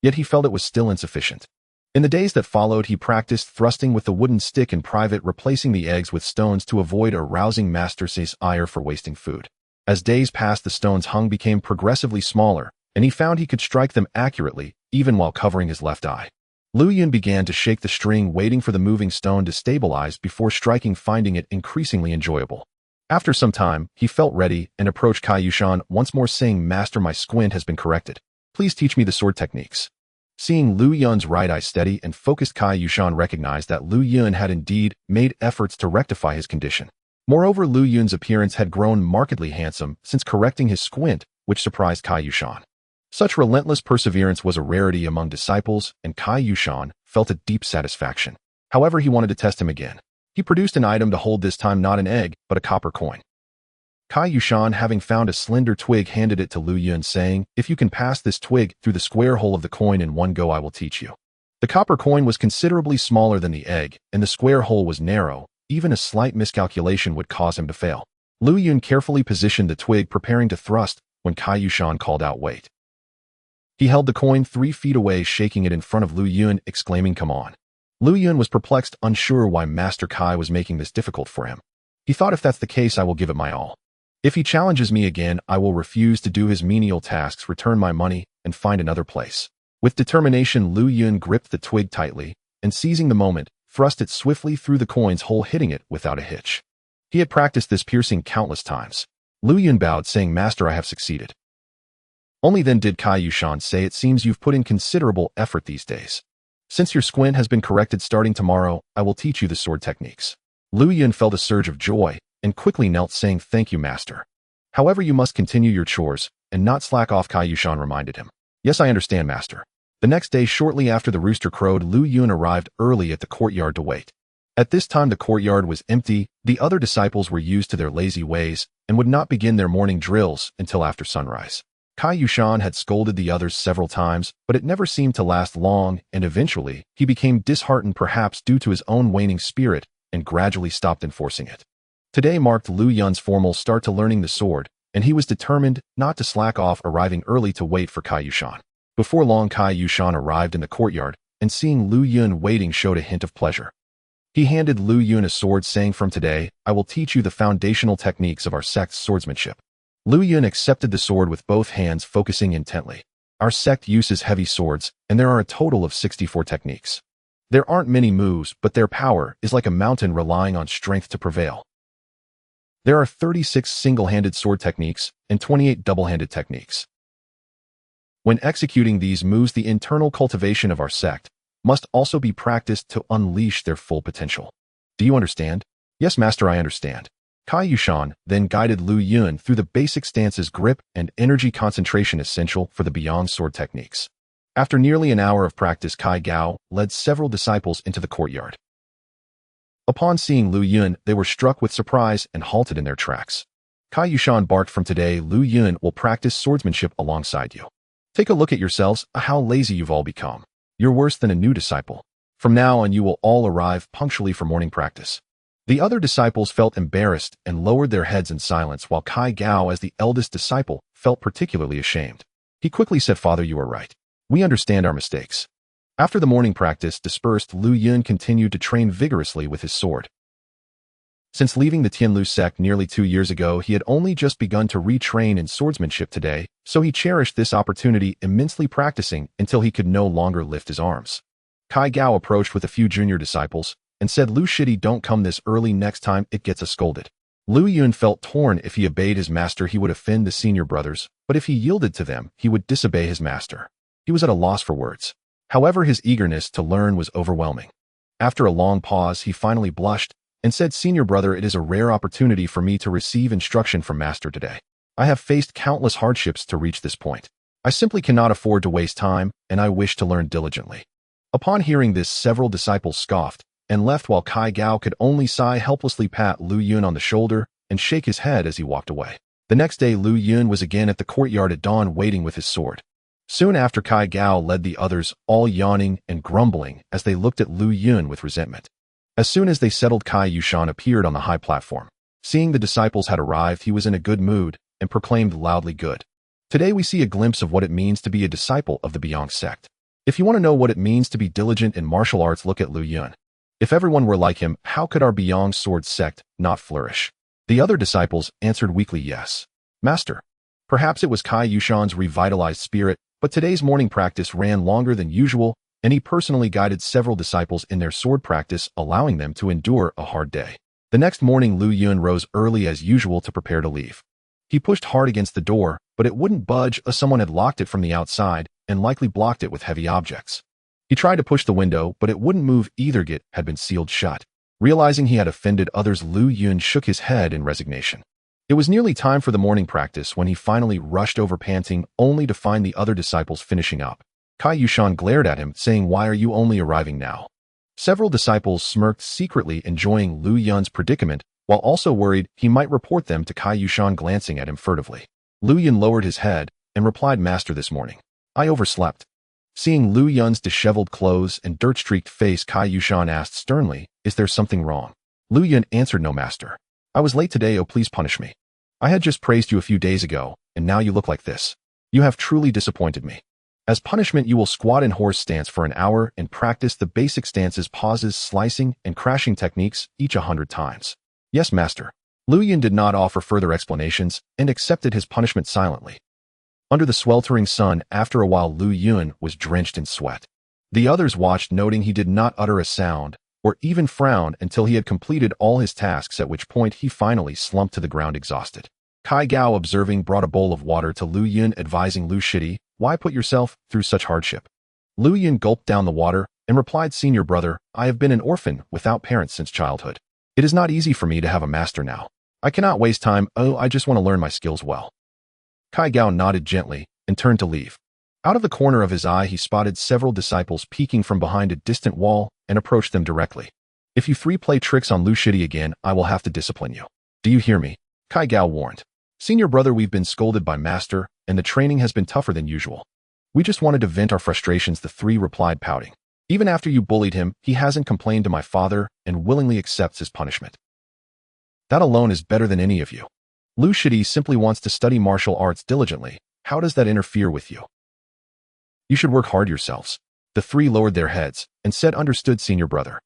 Yet he felt it was still insufficient. In the days that followed, he practiced thrusting with the wooden stick in private, replacing the eggs with stones to avoid arousing Master Sei's ire for wasting food. As days passed, the stones hung became progressively smaller, and he found he could strike them accurately, even while covering his left eye. Lu Yun began to shake the string, waiting for the moving stone to stabilize before striking, finding it increasingly enjoyable. After some time, he felt ready and approached Cai Yushan once more, saying, "Master, my squint has been corrected. Please teach me the sword techniques." Seeing Lu Yun's right eye steady and focused, Cai Yushan recognized that Lu Yun had indeed made efforts to rectify his condition. Moreover, Lu Yun's appearance had grown markedly handsome since correcting his squint, which surprised Cai Yushan. Such relentless perseverance was a rarity among disciples, and Cai Yushan felt a deep satisfaction. However, he wanted to test him again. He produced an item to hold, this time not an egg, but a copper coin. Cai Yushan, having found a slender twig, handed it to Lu Yun, saying, "If you can pass this twig through the square hole of the coin in one go, I will teach you." The copper coin was considerably smaller than the egg, and the square hole was narrow. Even a slight miscalculation would cause him to fail. Lu Yun carefully positioned the twig, preparing to thrust, when Cai Yushan called out, "Wait." He held the coin 3 feet away, shaking it in front of Lu Yun, exclaiming, "Come on." Lu Yun was perplexed, unsure why Master Cai was making this difficult for him. He thought, if that's the case, I will give it my all. If he challenges me again, I will refuse to do his menial tasks, return my money, and find another place. With determination, Lu Yun gripped the twig tightly, and seizing the moment, thrust it swiftly through the coin's hole, hitting it without a hitch. He had practiced this piercing countless times. Lu Yun bowed, saying, "Master, I have succeeded." Only then did Cai Yushan say, "It seems you've put in considerable effort these days. Since your squint has been corrected, starting tomorrow, I will teach you the sword techniques." Lu Yun felt a surge of joy and quickly knelt, saying, "Thank you, Master. However, you must continue your chores and not slack off," Cai Yushan reminded him. "Yes, I understand, Master." The next day, shortly after the rooster crowed, Lu Yun arrived early at the courtyard to wait. At this time, the courtyard was empty. The other disciples were used to their lazy ways and would not begin their morning drills until after sunrise. Cai Yushan had scolded the others several times, but it never seemed to last long, and eventually, he became disheartened, perhaps due to his own waning spirit, and gradually stopped enforcing it. Today marked Lu Yun's formal start to learning the sword, and he was determined not to slack off, arriving early to wait for Cai Yushan. Before long, Cai Yushan arrived in the courtyard, and seeing Lu Yun waiting showed a hint of pleasure. He handed Lu Yun a sword, saying, "From today, I will teach you the foundational techniques of our sect's swordsmanship." Lu Yun accepted the sword with both hands, focusing intently. "Our sect uses heavy swords, and there are a total of 64 techniques. There aren't many moves, but their power is like a mountain, relying on strength to prevail. There are 36 single-handed sword techniques and 28 double-handed techniques. When executing these moves, the internal cultivation of our sect must also be practiced to unleash their full potential. Do you understand?" "Yes, Master, I understand." Cai Yushan then guided Lu Yun through the basic stances, grip and energy concentration essential for the beyond sword techniques. After nearly an hour of practice, Cai Gao led several disciples into the courtyard. Upon seeing Lu Yun, they were struck with surprise and halted in their tracks. Cai Yushan barked, "From today, Lu Yun will practice swordsmanship alongside you. Take a look at yourselves, how lazy you've all become. You're worse than a new disciple. From now on, you will all arrive punctually for morning practice." The other disciples felt embarrassed and lowered their heads in silence, while Cai Gao, as the eldest disciple, felt particularly ashamed. He quickly said, "Father, you are right. We understand our mistakes." After the morning practice dispersed, Lu Yun continued to train vigorously with his sword. Since leaving the Tianlu sect nearly 2 years ago, he had only just begun to retrain in swordsmanship today, so he cherished this opportunity, immensely practicing until he could no longer lift his arms. Cai Gao approached with a few junior disciples and said, "Lu Shidi, don't come this early next time, it gets us scolded." Lu Yun felt torn. If he obeyed his master, he would offend the senior brothers, but if he yielded to them, he would disobey his master. He was at a loss for words. However, his eagerness to learn was overwhelming. After a long pause, he finally blushed and said, "Senior brother, it is a rare opportunity for me to receive instruction from master today. I have faced countless hardships to reach this point. I simply cannot afford to waste time, and I wish to learn diligently." Upon hearing this, several disciples scoffed and left, while Cai Gao could only sigh, helplessly pat Lu Yun on the shoulder and shake his head as he walked away. The next day, Lu Yun was again at the courtyard at dawn, waiting with his sword. Soon after, Cai Gao led the others, all yawning and grumbling as they looked at Lu Yun with resentment. As soon as they settled, Cai Yushan appeared on the high platform. Seeing the disciples had arrived, he was in a good mood and proclaimed loudly, "Good. Today we see a glimpse of what it means to be a disciple of the Beong sect. If you want to know what it means to be diligent in martial arts, look at Lu Yun. If everyone were like him, how could our Beong sword sect not flourish?" The other disciples answered weakly, "Yes, Master." Perhaps it was Cai Yushan's revitalized spirit, but today's morning practice ran longer than usual, and he personally guided several disciples in their sword practice, allowing them to endure a hard day. The next morning, Lu Yun rose early as usual to prepare to leave. He pushed hard against the door, but it wouldn't budge as someone had locked it from the outside and likely blocked it with heavy objects. He tried to push the window, but it wouldn't move either. It had been sealed shut. Realizing he had offended others, Lu Yun shook his head in resignation. It was nearly time for the morning practice when he finally rushed over panting, only to find the other disciples finishing up. Cai Yushan glared at him, saying, "Why are you only arriving now?" Several disciples smirked, secretly enjoying Lu Yun's predicament, while also worried he might report them to Cai Yushan, glancing at him furtively. Lu Yun lowered his head and replied, "Master, this morning I overslept." Seeing Lu Yun's disheveled clothes and dirt-streaked face, Cai Yushan asked sternly, "Is there something wrong?" Lu Yun answered, "No, master. I was late today. Oh, please punish me. I had just praised you a few days ago, and now you look like this. You have truly disappointed me. As punishment, you will squat in horse stance for an hour and practice the basic stances, pauses, slicing, and crashing techniques, each 100 times. Yes, master." Lu Yun did not offer further explanations and accepted his punishment silently. Under the sweltering sun, after a while, Lu Yun was drenched in sweat. The others watched, noting he did not utter a sound or even frown until he had completed all his tasks, at which point he finally slumped to the ground exhausted. Kai Gao, observing, brought a bowl of water to Lu Yun, advising Lu Shidi, "Why put yourself through such hardship?" Lu Yun gulped down the water and replied, "Senior brother, I have been an orphan without parents since childhood. It is not easy for me to have a master now. I cannot waste time. Oh, I just want to learn my skills well." Kai Gao nodded gently and turned to leave. Out of the corner of his eye, he spotted several disciples peeking from behind a distant wall and approached them directly. "If you three play tricks on Lu Shidi again, I will have to discipline you. Do you hear me?" Kai Gao warned. "Senior brother, we've been scolded by master, and the training has been tougher than usual. We just wanted to vent our frustrations," the three replied, pouting. "Even after you bullied him, he hasn't complained to my father and willingly accepts his punishment. That alone is better than any of you. Lu Shidi simply wants to study martial arts diligently. How does that interfere with you? You should work hard yourselves." The three lowered their heads and said, "Understood, senior brother.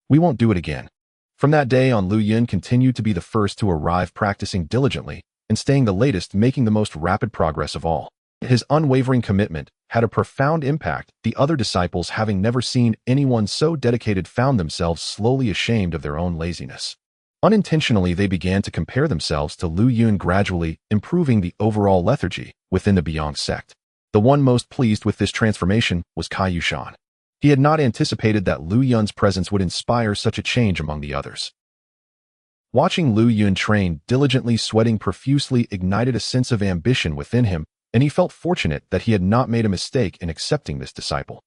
We won't do it again." From that day on, Lu Yun continued to be the first to arrive, practicing diligently and staying the latest, making the most rapid progress of all. His unwavering commitment had a profound impact. The other disciples, having never seen anyone so dedicated, found themselves slowly ashamed of their own laziness. Unintentionally, they began to compare themselves to Lu Yun, gradually improving the overall lethargy within the Beyond sect. The one most pleased with this transformation was Cai Yushan. He had not anticipated that Lu Yun's presence would inspire such a change among the others. Watching Lu Yun train diligently, sweating profusely, ignited a sense of ambition within him, and he felt fortunate that he had not made a mistake in accepting this disciple.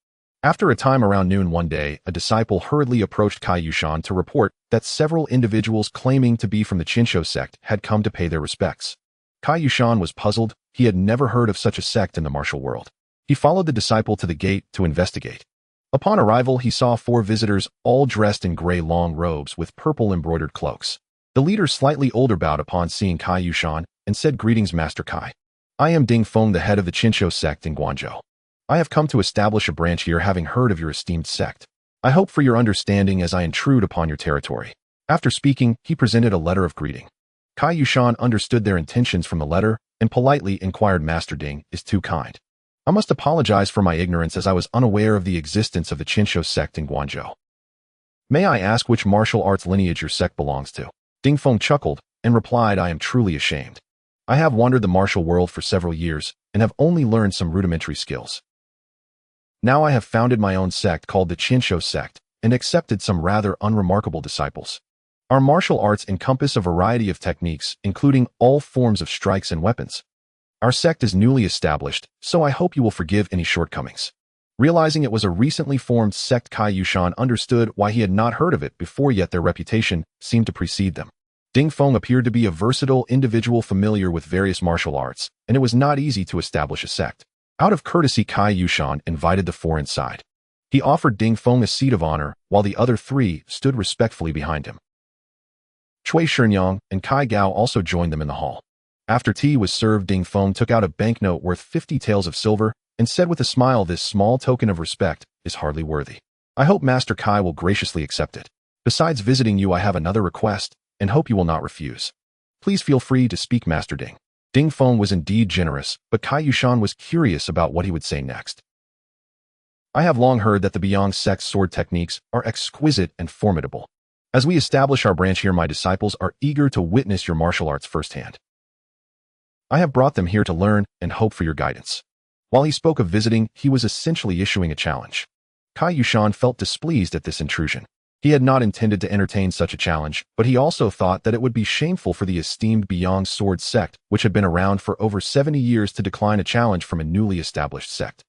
After a time, around noon one day, a disciple hurriedly approached Cai Yushan to report that several individuals claiming to be from the Qingtian sect had come to pay their respects. Cai Yushan was puzzled. He had never heard of such a sect in the martial world. He followed the disciple to the gate to investigate. Upon arrival, he saw 4 visitors, all dressed in gray long robes with purple embroidered cloaks. The leader, slightly older, bowed upon seeing Cai Yushan and said, "Greetings, Master Cai. I am Ding Feng, the head of the Qingtian sect in Guangzhou. I have come to establish a branch here, having heard of your esteemed sect. I hope for your understanding as I intrude upon your territory." After speaking, he presented a letter of greeting. Cai Yushan understood their intentions from the letter and politely inquired, "Master Ding is too kind. I must apologize for my ignorance, as I was unaware of the existence of the Qingtian sect in Guangzhou. May I ask which martial arts lineage your sect belongs to?" Ding Feng chuckled and replied, "I am truly ashamed. I have wandered the martial world for several years and have only learned some rudimentary skills. Now I have founded my own sect called the Qingtian sect and accepted some rather unremarkable disciples. Our martial arts encompass a variety of techniques, including all forms of strikes and weapons. Our sect is newly established, so I hope you will forgive any shortcomings." Realizing it was a recently formed sect, Cai Yushan understood why he had not heard of it before, yet their reputation seemed to precede them. Ding Feng appeared to be a versatile individual familiar with various martial arts, and it was not easy to establish a sect. Out of courtesy, Cai Yushan invited the 4 inside. He offered Ding Feng a seat of honor, while the other 3 stood respectfully behind him. Cui Shinyang and Kai Gao also joined them in the hall. After tea was served, Ding Feng took out a banknote worth 50 taels of silver and said with a smile, "This small token of respect is hardly worthy. I hope Master Kai will graciously accept it. Besides visiting you, I have another request and hope you will not refuse. Please feel free to speak, Master Ding." Ding Feng was indeed generous, but Cai Yushan was curious about what he would say next. I have long heard that the Beyond sect's sword techniques are exquisite and formidable. As we establish our branch here, my disciples are eager to witness your martial arts firsthand. I have brought them here to learn and hope for your guidance. While he spoke of visiting, he was essentially issuing a challenge. Cai Yushan felt displeased at this intrusion. He had not intended to entertain such a challenge, but he also thought that it would be shameful for the esteemed Beyond Sword sect, which had been around for over 70 years, to decline a challenge from a newly established sect.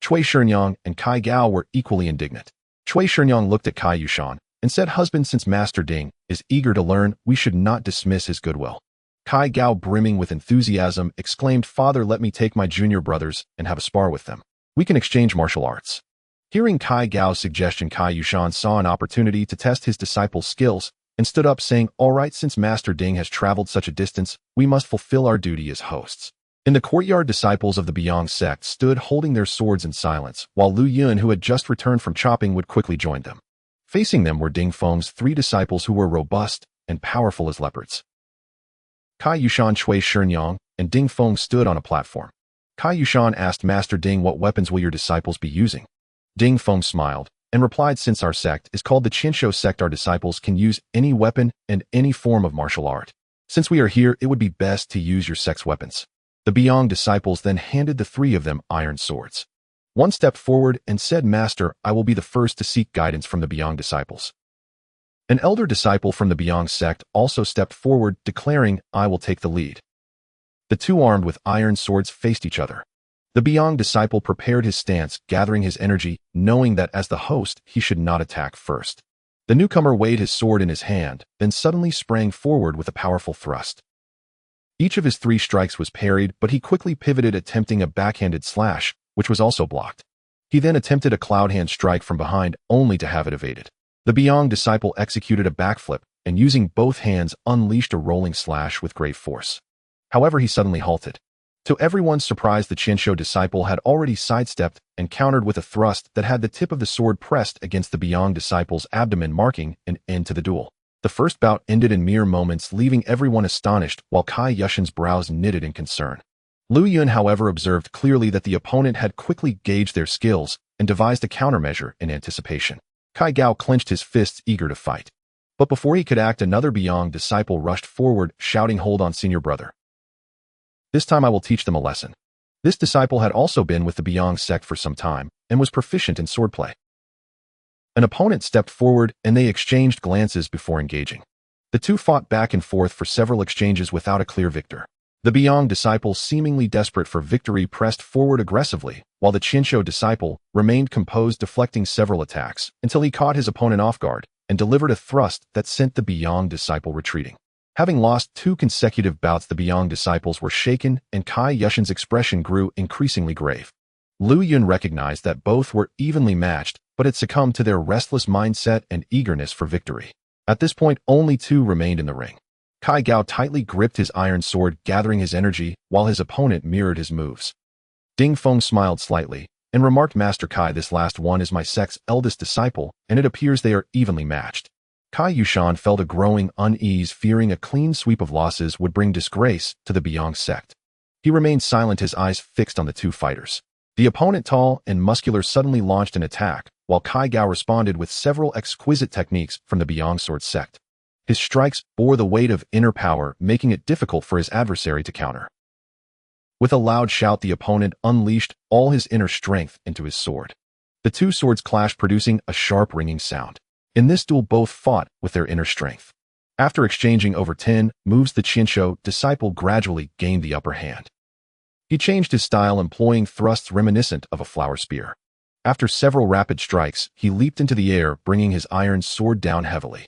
Cui Shinyang and Kai Gao were equally indignant. Cui Shinyang looked at Cai Yushan and said, "Husband, since Master Ding is eager to learn, we should not dismiss his goodwill." Kai Gao, brimming with enthusiasm, exclaimed, "Father, let me take my junior brothers and have a spar with them. We can exchange martial arts." Hearing Kai Gao's suggestion, Cai Yushan saw an opportunity to test his disciple's skills and stood up, saying, "All right, since Master Ding has traveled such a distance, we must fulfill our duty as hosts." In the courtyard, disciples of the Beyond sect stood holding their swords in silence, while Lu Yun, who had just returned from chopping, would quickly join them. Facing them were Ding Feng's 3 disciples, who were robust and powerful as leopards. Cai Yushan, Cui Shinyang, and Ding Feng stood on a platform. Cai Yushan asked Master Ding, "What weapons will your disciples be using?" Ding Feng smiled and replied, "Since our sect is called the Qingtian sect, our disciples can use any weapon and any form of martial art. Since we are here, it would be best to use your sect's weapons." The Beyond disciples then handed the 3 of them iron swords. One stepped forward and said, "Master, I will be the first to seek guidance from the Beyond disciples." An elder disciple from the Beyond sect also stepped forward, declaring, "I will take the lead." The 2 armed with iron swords faced each other. The Beyond disciple prepared his stance, gathering his energy, knowing that as the host, he should not attack first. The newcomer weighed his sword in his hand, then suddenly sprang forward with a powerful thrust. Each of his 3 strikes was parried, but he quickly pivoted, attempting a backhanded slash, which was also blocked. He then attempted a cloud hand strike from behind, only to have it evaded. The Beyond disciple executed a backflip, and using both hands unleashed a rolling slash with great force. However, he suddenly halted. To everyone's surprise, the Qingtian disciple had already sidestepped and countered with a thrust that had the tip of the sword pressed against the Beyond disciple's abdomen, marking an end to the duel. The first bout ended in mere moments, leaving everyone astonished, while Cai Yushan's brows knitted in concern. Lu Yun, however, observed clearly that the opponent had quickly gauged their skills and devised a countermeasure in anticipation. Kai Gao clenched his fists, eager to fight. But before he could act, another Beyond disciple rushed forward, shouting, "Hold on, senior brother. This time I will teach them a lesson." This disciple had also been with the Beyond sect for some time and was proficient in swordplay. An opponent stepped forward and they exchanged glances before engaging. The 2 fought back and forth for several exchanges without a clear victor. The Beyond disciple, seemingly desperate for victory, pressed forward aggressively, while the Qingtian disciple remained composed, deflecting several attacks until he caught his opponent off guard and delivered a thrust that sent the Beyond disciple retreating. Having lost 2 consecutive bouts, the Beyond disciples were shaken, and Cai Yushan's expression grew increasingly grave. Lu Yun recognized that both were evenly matched, but had succumbed to their restless mindset and eagerness for victory. At this point, only 2 remained in the ring. Kai Gao tightly gripped his iron sword, gathering his energy, while his opponent mirrored his moves. Ding Feng smiled slightly and remarked, "Master Kai, this last one is my sect's eldest disciple, and it appears they are evenly matched." Cai Yushan felt a growing unease, fearing a clean sweep of losses would bring disgrace to the Beyond sect. He remained silent, his eyes fixed on the 2 fighters. The opponent, tall and muscular, suddenly launched an attack, while Kai Gao responded with several exquisite techniques from the Beyond Sword sect. His strikes bore the weight of inner power, making it difficult for his adversary to counter. With a loud shout, the opponent unleashed all his inner strength into his sword. The 2 swords clashed, producing a sharp ringing sound. In this duel, both fought with their inner strength. After exchanging over 10 moves, the Qingtian disciple gradually gained the upper hand. He changed his style, employing thrusts reminiscent of a flower spear. After several rapid strikes, he leaped into the air, bringing his iron sword down heavily.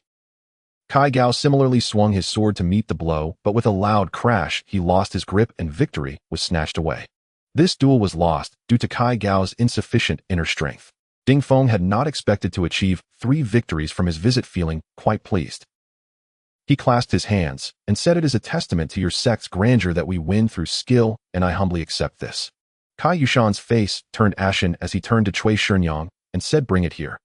Kai Gao similarly swung his sword to meet the blow, but with a loud crash, he lost his grip and victory was snatched away. This duel was lost due to Kai Gao's insufficient inner strength. Ding Feng had not expected to achieve 3 victories from his visit, feeling quite pleased. He clasped his hands and said, "It is a testament to your sect's grandeur that we win through skill, and I humbly accept this." Cai Yushan's face turned ashen as he turned to Cui Shinyang and said, "Bring it here."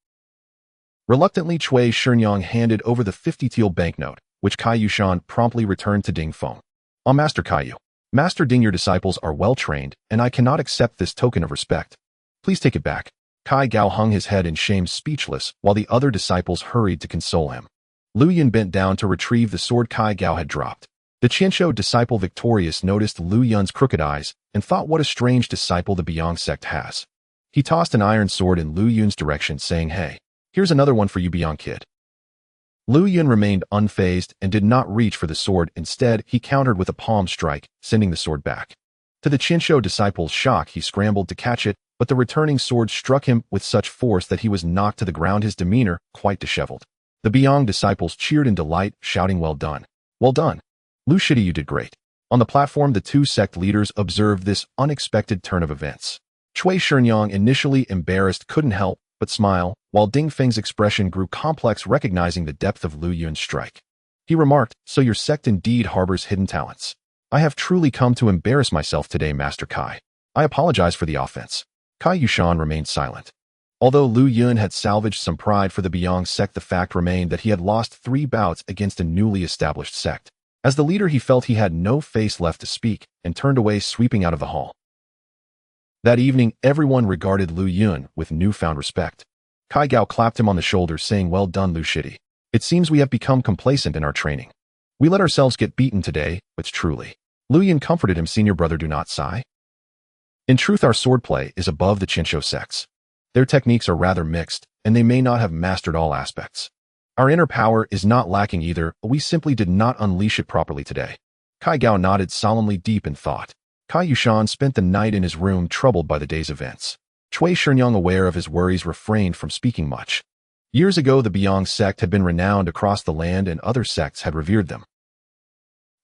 Reluctantly, Cui Shinyang handed over the 50 teal banknote, which Cai Yushan promptly returned to Ding Feng. "Ah, Master Cai, Master Ding, your disciples are well trained, and I cannot accept this token of respect. Please take it back." Kai Gao hung his head in shame, speechless, while the other disciples hurried to console him. Lu Yun bent down to retrieve the sword Kai Gao had dropped. The Qianqiu disciple victorious noticed Lu Yun's crooked eyes and thought what a strange disciple the Beong sect has. He tossed an iron sword in Lu Yun's direction, saying, "Hey, here's another one for you, Beong kid." Lu Yun remained unfazed and did not reach for the sword. Instead, he countered with a palm strike, sending the sword back. To the Qianqiu disciple's shock, he scrambled to catch it, but the returning sword struck him with such force that he was knocked to the ground, his demeanor quite disheveled. The Beong disciples cheered in delight, shouting, "Well done! Well done! Lu Shidi, you did great." On the platform, the two sect leaders observed this unexpected turn of events. Cui Shinyang, initially embarrassed, couldn't help but smile, while Ding Feng's expression grew complex, recognizing the depth of Lu Yun's strike. He remarked, "So your sect indeed harbors hidden talents. I have truly come to embarrass myself today, Master Kai. I apologize for the offense." Kai Yushan remained silent. Although Lu Yun had salvaged some pride for the Beong sect, the fact remained that he had lost 3 bouts against a newly established sect. As the leader, he felt he had no face left to speak and turned away, sweeping out of the hall. That evening, everyone regarded Lu Yun with newfound respect. Kai Gao clapped him on the shoulder, saying, "Well done, Lu Shidi. It seems we have become complacent in our training. We let ourselves get beaten today, but truly." Lu Yun comforted him, "Senior brother, do not sigh. In truth, our swordplay is above the Qianqiu sects. Their techniques are rather mixed, and they may not have mastered all aspects. Our inner power is not lacking either, but we simply did not unleash it properly today." Kai Gao nodded solemnly, deep in thought. Kai Yushan spent the night in his room, troubled by the day's events. Cui Shinyang, aware of his worries, refrained from speaking much. Years ago, the Beong sect had been renowned across the land and other sects had revered them.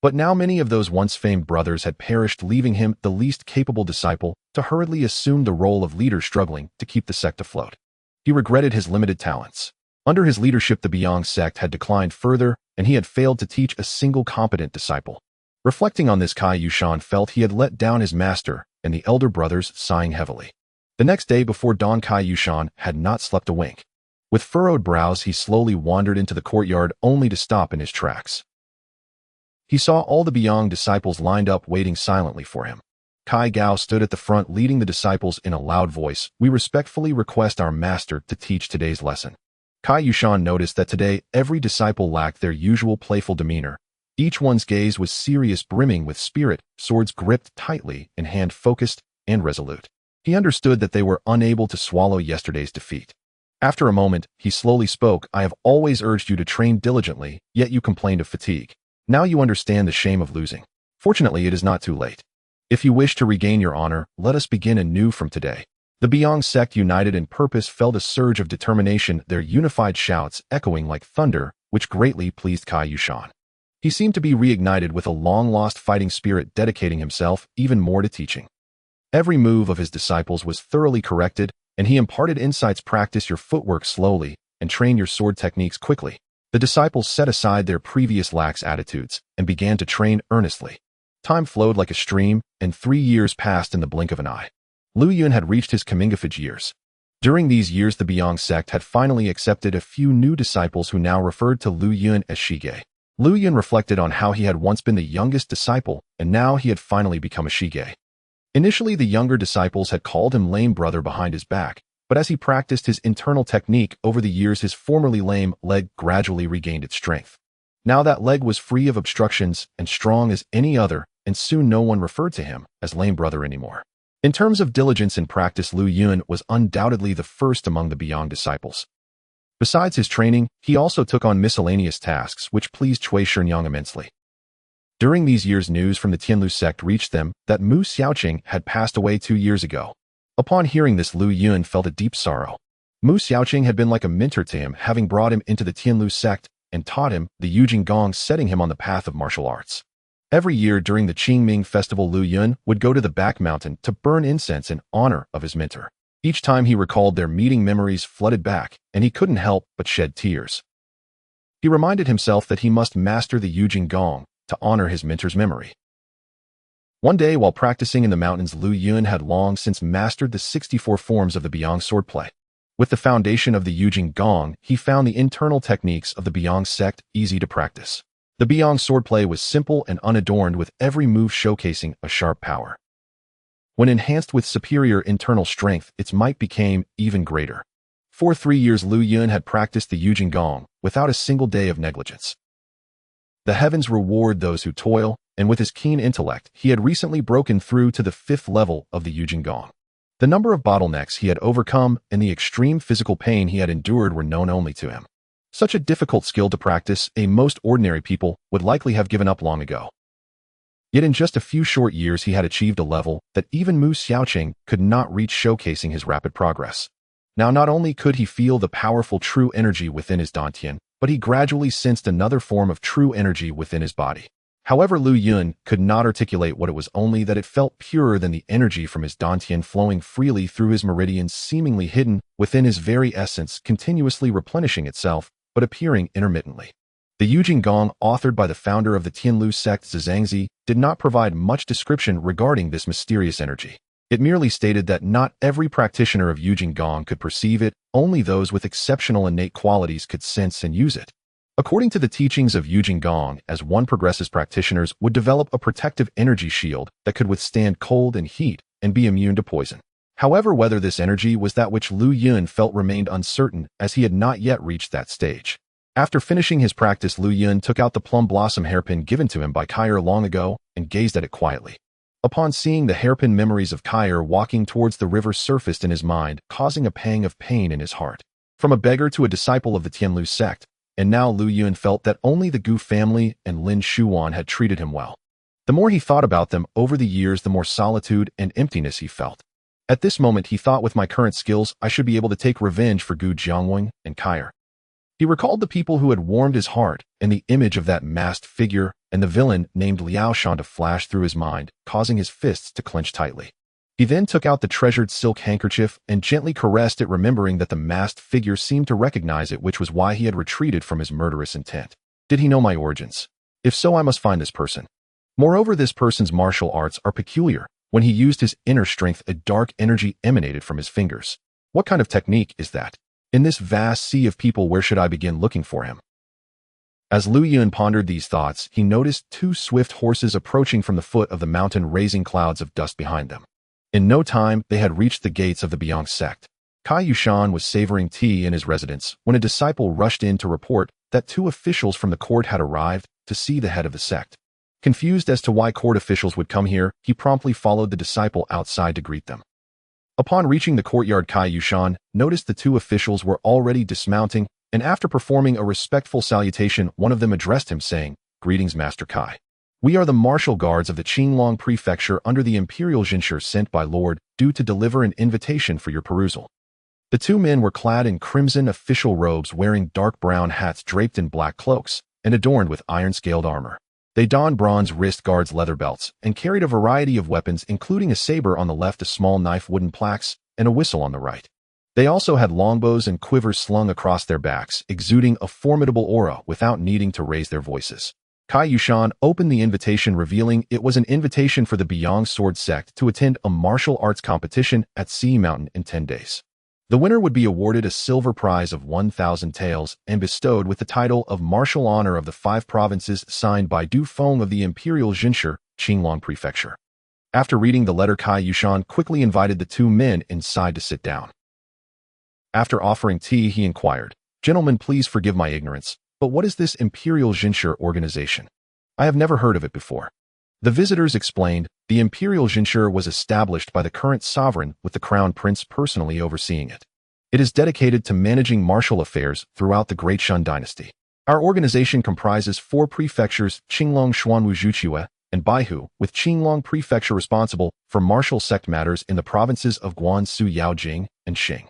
But now many of those once famed brothers had perished, leaving him, the least capable disciple, to hurriedly assume the role of leader, struggling to keep the sect afloat. He regretted his limited talents. Under his leadership, the Beong sect had declined further, and he had failed to teach a single competent disciple. Reflecting on this, Kai Yushan felt he had let down his master and the elder brothers, sighing heavily. The next day before dawn, Kai Yushan had not slept a wink. With furrowed brows, he slowly wandered into the courtyard, only to stop in his tracks. He saw all the Beong disciples lined up, waiting silently for him. Kai Gao stood at the front, leading the disciples in a loud voice. "We respectfully request our master to teach today's lesson." Kai Yushan noticed that today every disciple lacked their usual playful demeanor. Each one's gaze was serious, brimming with spirit, swords gripped tightly and hand focused and resolute. He understood that they were unable to swallow yesterday's defeat. After a moment, he slowly spoke. "I have always urged you to train diligently, yet you complained of fatigue. Now you understand the shame of losing. Fortunately, it is not too late. If you wish to regain your honor, let us begin anew from today." The Beong sect, united in purpose, felt a surge of determination, their unified shouts echoing like thunder, which greatly pleased Kai Yushan. He seemed to be reignited with a long-lost fighting spirit, dedicating himself even more to teaching. Every move of his disciples was thoroughly corrected, and he imparted insights. "Practice your footwork slowly and train your sword techniques quickly." The disciples set aside their previous lax attitudes and began to train earnestly. Time flowed like a stream, and 3 years passed in the blink of an eye. Lu Yun had reached his comingafage years. During these years, the Beong sect had finally accepted a few new disciples who now referred to Lu Yun as Shige. Lu Yun reflected on how he had once been the youngest disciple, and now he had finally become a Shige. Initially, the younger disciples had called him lame brother behind his back, but as he practiced his internal technique over the years, his formerly lame leg gradually regained its strength. Now that leg was free of obstructions and strong as any other, and soon no one referred to him as lame brother anymore. In terms of diligence in practice, Lu Yun was undoubtedly the first among the Beong disciples. Besides his training, he also took on miscellaneous tasks which pleased Cui Shinyang immensely. During these years, news from the Tianlu sect reached them that Mu Xiaoqing had passed away 2 years ago. Upon hearing this, Lu Yun felt a deep sorrow. Mu Xiaoqing had been like a mentor to him, having brought him into the Tianlu sect and taught him the Yujing Gong, setting him on the path of martial arts. Every year during the Qingming festival, Lu Yun would go to the back mountain to burn incense in honor of his mentor. Each time he recalled their meeting, memories flooded back, and he couldn't help but shed tears. He reminded himself that he must master the Yujing Gong to honor his mentor's memory. One day, while practicing in the mountains, Lu Yun had long since mastered the 64 forms of the Beong swordplay. With the foundation of the Yujing Gong, he found the internal techniques of the Beong sect easy to practice. The Beong swordplay was simple and unadorned, with every move showcasing a sharp power. When enhanced with superior internal strength, its might became even greater. For 3 years Lu Yun had practiced the Yujing Gong without a single day of negligence. The heavens reward those who toil, and with his keen intellect, he had recently broken through to the 5th level of the Yujing Gong. The number of bottlenecks he had overcome and the extreme physical pain he had endured were known only to him. Such a difficult skill to practice, most ordinary people would likely have given up long ago. Yet in just a few short years he had achieved a level that even Mu Xiaoqing could not reach, showcasing his rapid progress. Now not only could he feel the powerful true energy within his dantian, but he gradually sensed another form of true energy within his body. However, Lu Yun could not articulate what it was, only that it felt purer than the energy from his dantian, flowing freely through his meridians, seemingly hidden within his very essence, continuously replenishing itself, but appearing intermittently. The Yujing Gong, authored by the founder of the Tianlu sect Zhangzi, did not provide much description regarding this mysterious energy. It merely stated that not every practitioner of Yujing Gong could perceive it, only those with exceptional innate qualities could sense and use it. According to the teachings of Yujing Gong, as one progresses, practitioners would develop a protective energy shield that could withstand cold and heat and be immune to poison. However, whether this energy was that which Lu Yun felt remained uncertain, as he had not yet reached that stage. After finishing his practice, Lu Yun took out the plum blossom hairpin given to him by Kair long ago and gazed at it quietly. Upon seeing the hairpin, memories of Kair walking towards the river surfaced in his mind, causing a pang of pain in his heart. From a beggar to a disciple of the Tianlu sect, and now Lu Yun felt that only the Gu family and Lin Shuan had treated him well. The more he thought about them over the years, the more solitude and emptiness he felt. At this moment he thought, with my current skills, I should be able to take revenge for Gu Jiangwang and Kair. He recalled the people who had warmed his heart, and the image of that masked figure and the villain named Liao Shan to flash through his mind, causing his fists to clench tightly. He then took out the treasured silk handkerchief and gently caressed it, remembering that the masked figure seemed to recognize it, which was why he had retreated from his murderous intent. Did he know my origins? If so, I must find this person. Moreover, this person's martial arts are peculiar. When he used his inner strength, a dark energy emanated from his fingers. What kind of technique is that? In this vast sea of people, where should I begin looking for him? As Lu Yun pondered these thoughts, he noticed 2 swift horses approaching from the foot of the mountain, raising clouds of dust behind them. In no time, they had reached the gates of the Biang sect. Kai Yushan was savoring tea in his residence when a disciple rushed in to report that 2 officials from the court had arrived to see the head of the sect. Confused as to why court officials would come here, he promptly followed the disciple outside to greet them. Upon reaching the courtyard, Kai Yushan noticed the 2 officials were already dismounting, and after performing a respectful salutation, one of them addressed him, saying, "Greetings, Master Kai. We are the martial guards of the Qinglong prefecture under the imperial Jinshi, sent by Lord Du to deliver an invitation for your perusal." The 2 men were clad in crimson official robes, wearing dark brown hats draped in black cloaks and adorned with iron-scaled armor. They donned bronze wrist guards, leather belts, and carried a variety of weapons, including a saber on the left, a small knife, wooden plaques, and a whistle on the right. They also had longbows and quivers slung across their backs, exuding a formidable aura without needing to raise their voices. Kai Yushan opened the invitation, revealing it was an invitation for the Biang Sword sect to attend a martial arts competition at Sea Mountain in 10 days. The winner would be awarded a silver prize of 1,000 taels and bestowed with the title of Martial Honor of the 5 Provinces, signed by Du Feng of the Imperial Jinshi, Qinglong Prefecture. After reading the letter, Kai Yushan quickly invited the 2 men inside to sit down. After offering tea, he inquired, "Gentlemen, please forgive my ignorance, but what is this Imperial Jinshi organization? I have never heard of it before." The visitors explained, the Imperial Jinshi was established by the current sovereign, with the crown prince personally overseeing it. It is dedicated to managing martial affairs throughout the Great Shun dynasty. Our organization comprises 4 prefectures, Qinglong, Xuanwu, Zhuqiu, and Baihu, with Qinglong Prefecture responsible for martial sect matters in the provinces of Guangsu, Yaojing, and Xing.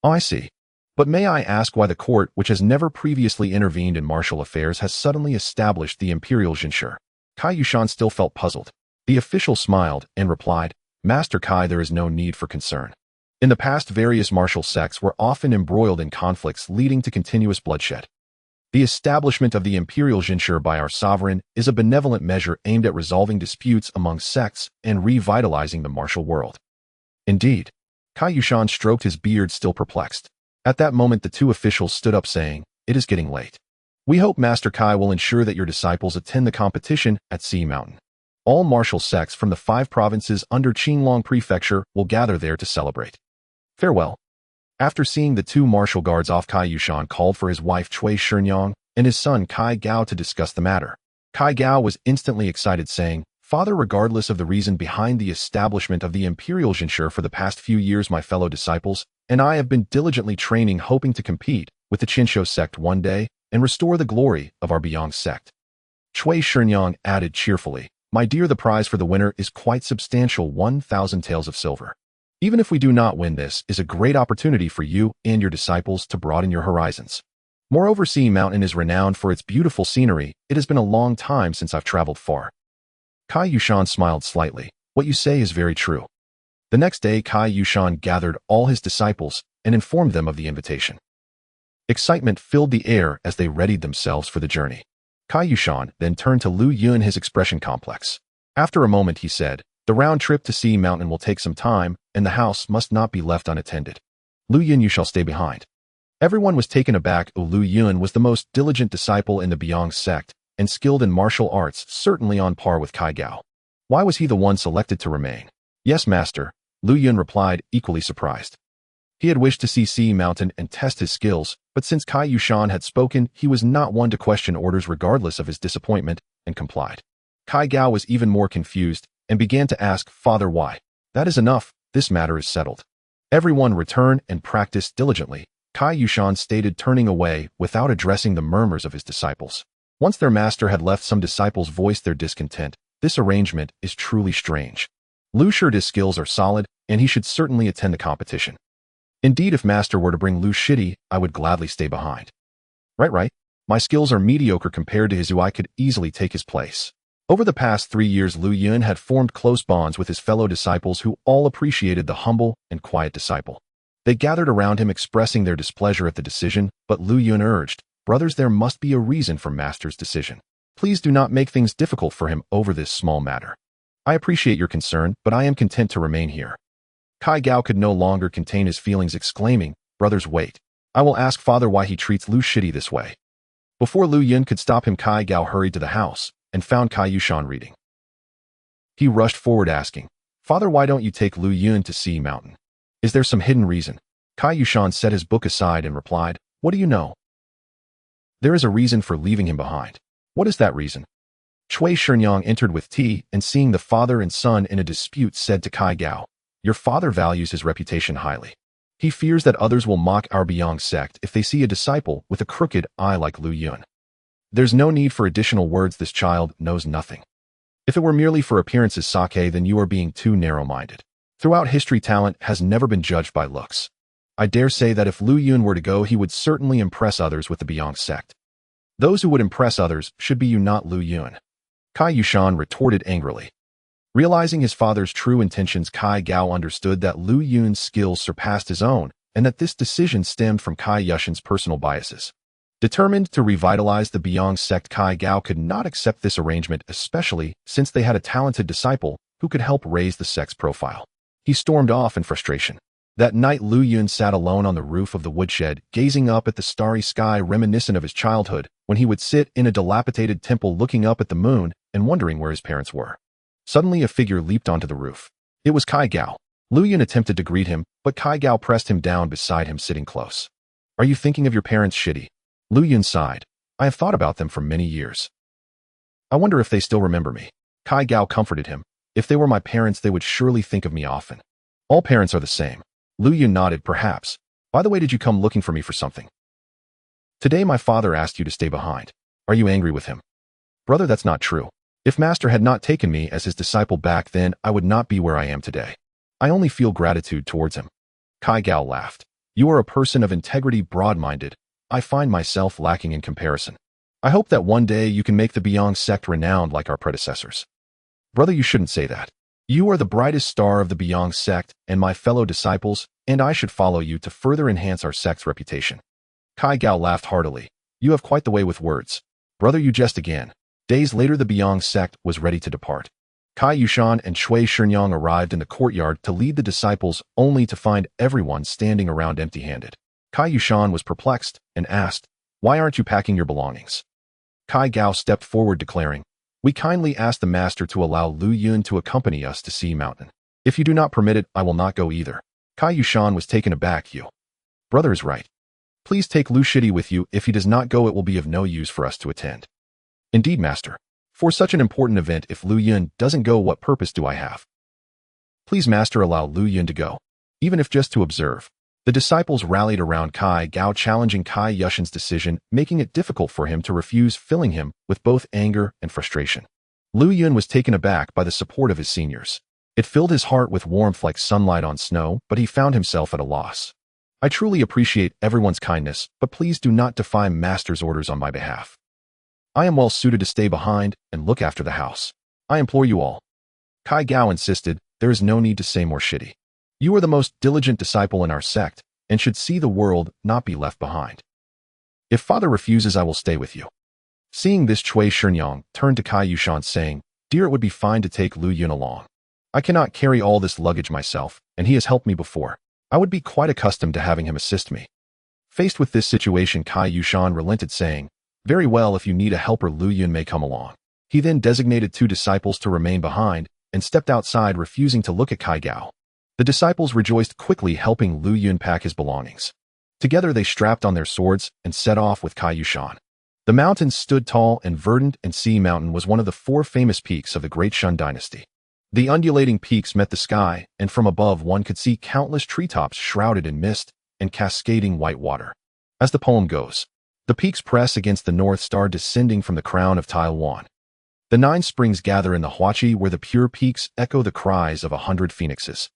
Oh, I see. But may I ask why the court, which has never previously intervened in martial affairs, has suddenly established the Imperial Jinshi? Kai Yushan still felt puzzled. The official smiled and replied, "Master Kai, there is no need for concern. In the past, various martial sects were often embroiled in conflicts, leading to continuous bloodshed. The establishment of the Imperial Jinshi by our sovereign is a benevolent measure aimed at resolving disputes among sects and revitalizing the martial world." Indeed. Kai Yushan stroked his beard, still perplexed. At that moment, the 2 officials stood up, saying, "It is getting late. We hope Master Kai will ensure that your disciples attend the competition at Sea Mountain." All martial sects from the 5 provinces under Qinglong Prefecture will gather there to celebrate. Farewell. After seeing the 2 martial guards off, Kai Yushan called for his wife Cui Shinyang and his son Kai Gao to discuss the matter. Kai Gao was instantly excited, saying, "Father, regardless of the reason behind the establishment of the Imperial Jinshi for the past few years, my fellow disciples and I have been diligently training, hoping to compete with the Qingtian sect one day and restore the glory of our Beyong sect." Cui Shinyang added cheerfully, "My dear, the prize for the winner is quite substantial, 1,000 taels of silver. Even if we do not win, this is a great opportunity for you and your disciples to broaden your horizons. Moreover, Sea Mountain is renowned for its beautiful scenery. It has been a long time since I've traveled far." Kai Yushan smiled slightly. "What you say is very true." The next day, Kai Yushan gathered all his disciples and informed them of the invitation. Excitement filled the air as they readied themselves for the journey. Kai Yushan then turned to Lu Yun, his expression complex. After a moment, he said, "The round trip to Sea Mountain will take some time, and the house must not be left unattended. Lu Yun, you shall stay behind." Everyone was taken aback. Lu Yun was the most diligent disciple in the Beyong sect and skilled in martial arts, certainly on par with Kai Gao. Why was he the one selected to remain? "Yes, master," Lu Yun replied, equally surprised. He had wished to see Sea Mountain and test his skills, but since Kai Yushan had spoken, he was not one to question orders regardless of his disappointment, and complied. Kai Gao was even more confused and began to ask, "Father, why?" "That is enough. This matter is settled. Everyone return and practice diligently," Kai Yushan stated, turning away without addressing the murmurs of his disciples. Once their master had left, some disciples voiced their discontent. "This arrangement is truly strange. Lu assured his skills are solid, and he should certainly attend the competition. Indeed, if master were to bring Lu Shidi, I would gladly stay behind." Right. My skills are mediocre compared to his, who I could easily take his place." Over the past 3 years, Lu Yun had formed close bonds with his fellow disciples, who all appreciated the humble and quiet disciple. They gathered around him, expressing their displeasure at the decision, but Lu Yun urged, "Brothers, there must be a reason for master's decision. Please do not make things difficult for him over this small matter. I appreciate your concern, but I am content to remain here." Kai Gao could no longer contain his feelings, exclaiming, "Brothers, wait. I will ask father why he treats Lu Shidi this way." Before Lu Yun could stop him, Kai Gao hurried to the house and found Kai Yushan reading. He rushed forward, asking, "Father, why don't you take Lu Yun to Sea Mountain? Is there some hidden reason?" Kai Yushan set his book aside and replied, "What do you know?" "There is a reason for leaving him behind." "What is that reason?" Cui Shinyang entered with tea and, seeing the father and son in a dispute, said to Kai Gao, "Your father values his reputation highly. He fears that others will mock our Beyong sect if they see a disciple with a crooked eye like Lu Yun. There's no need for additional words. This child knows nothing. If it were merely for appearances, Sake, then you are being too narrow-minded. Throughout history, talent has never been judged by looks. I dare say that if Lu Yun were to go, he would certainly impress others with the Beyong sect. Those who would impress others should be you, not Lu Yun." Kai Yushan retorted angrily. Realizing his father's true intentions, Kai Gao understood that Lu Yun's skills surpassed his own, and that this decision stemmed from Kai Yushan's personal biases. Determined to revitalize the Beyong sect, Kai Gao could not accept this arrangement, especially since they had a talented disciple who could help raise the sect's profile. He stormed off in frustration. That night, Lu Yun sat alone on the roof of the woodshed, gazing up at the starry sky, reminiscent of his childhood, when he would sit in a dilapidated temple looking up at the moon and wondering where his parents were. Suddenly, a figure leaped onto the roof. It was Kai Gao. Lu Yun attempted to greet him, but Kai Gao pressed him down beside him, sitting close. "Are you thinking of your parents, Shidi?" Lu Yun sighed. "I have thought about them for many years. I wonder if they still remember me." Kai Gao comforted him. "If they were my parents, they would surely think of me often. All parents are the same." Lu Yun nodded. "Perhaps. By the way, did you come looking for me for something?" "Today my father asked you to stay behind. Are you angry with him?" "Brother, that's not true. If master had not taken me as his disciple back then, I would not be where I am today. I only feel gratitude towards him." Kai Gao laughed. "You are a person of integrity, broad-minded. I find myself lacking in comparison. I hope that one day you can make the Beyong sect renowned like our predecessors." "Brother, you shouldn't say that. You are the brightest star of the Beyong sect and my fellow disciples, and I should follow you to further enhance our sect's reputation." Kai Gao laughed heartily. "You have quite the way with words. Brother, you jest again." Days later, the Beyong sect was ready to depart. Kai Yushan and Cui Shinyang arrived in the courtyard to lead the disciples, only to find everyone standing around empty-handed. Kai Yushan was perplexed and asked, "Why aren't you packing your belongings?" Kai Gao stepped forward, declaring, We kindly ask the master to allow Lu Yun to accompany us to Sea Mountain. If you do not permit it, I will not go either. Kai Yushan was taken aback. You brother is right. Please take Lu Shidi with you. If he does not go, it will be of no use for us to attend. Indeed, master. For such an important event, if Lu Yun doesn't go, what purpose do I have? Please, master, allow Lu Yun to go, even if just to observe. The disciples rallied around Kai Gao, challenging Kai Yushan's decision, making it difficult for him to refuse, filling him with both anger and frustration. Lu Yun was taken aback by the support of his seniors. It filled his heart with warmth like sunlight on snow, but he found himself at a loss. I truly appreciate everyone's kindness, but please do not defy master's orders on my behalf. I am well suited to stay behind and look after the house. I implore you all. Kai Gao insisted. There is no need to say more. Shidi. You are the most diligent disciple in our sect, and should see the world, not be left behind. If father refuses, I will stay with you. Seeing this, Cui Shinyang turned to Kai Yushan, saying, Dear, it would be fine to take Lu Yun along. I cannot carry all this luggage myself, and he has helped me before. I would be quite accustomed to having him assist me. Faced with this situation, Kai Yushan relented, saying, Very well, if you need a helper, Lu Yun may come along. He then designated 2 disciples to remain behind, and stepped outside, refusing to look at Kai Gao. The disciples rejoiced, quickly helping Lu Yun pack his belongings. Together they strapped on their swords and set off with Kai Yushan. The mountains stood tall and verdant, and Sea Mountain was one of the 4 famous peaks of the Great Shun dynasty. The undulating peaks met the sky, and from above one could see countless treetops shrouded in mist and cascading white water. As the poem goes, the peaks press against the North Star descending from the crown of Taiwan. The 9 springs gather in the Huachi, where the pure peaks echo the cries of 100 phoenixes.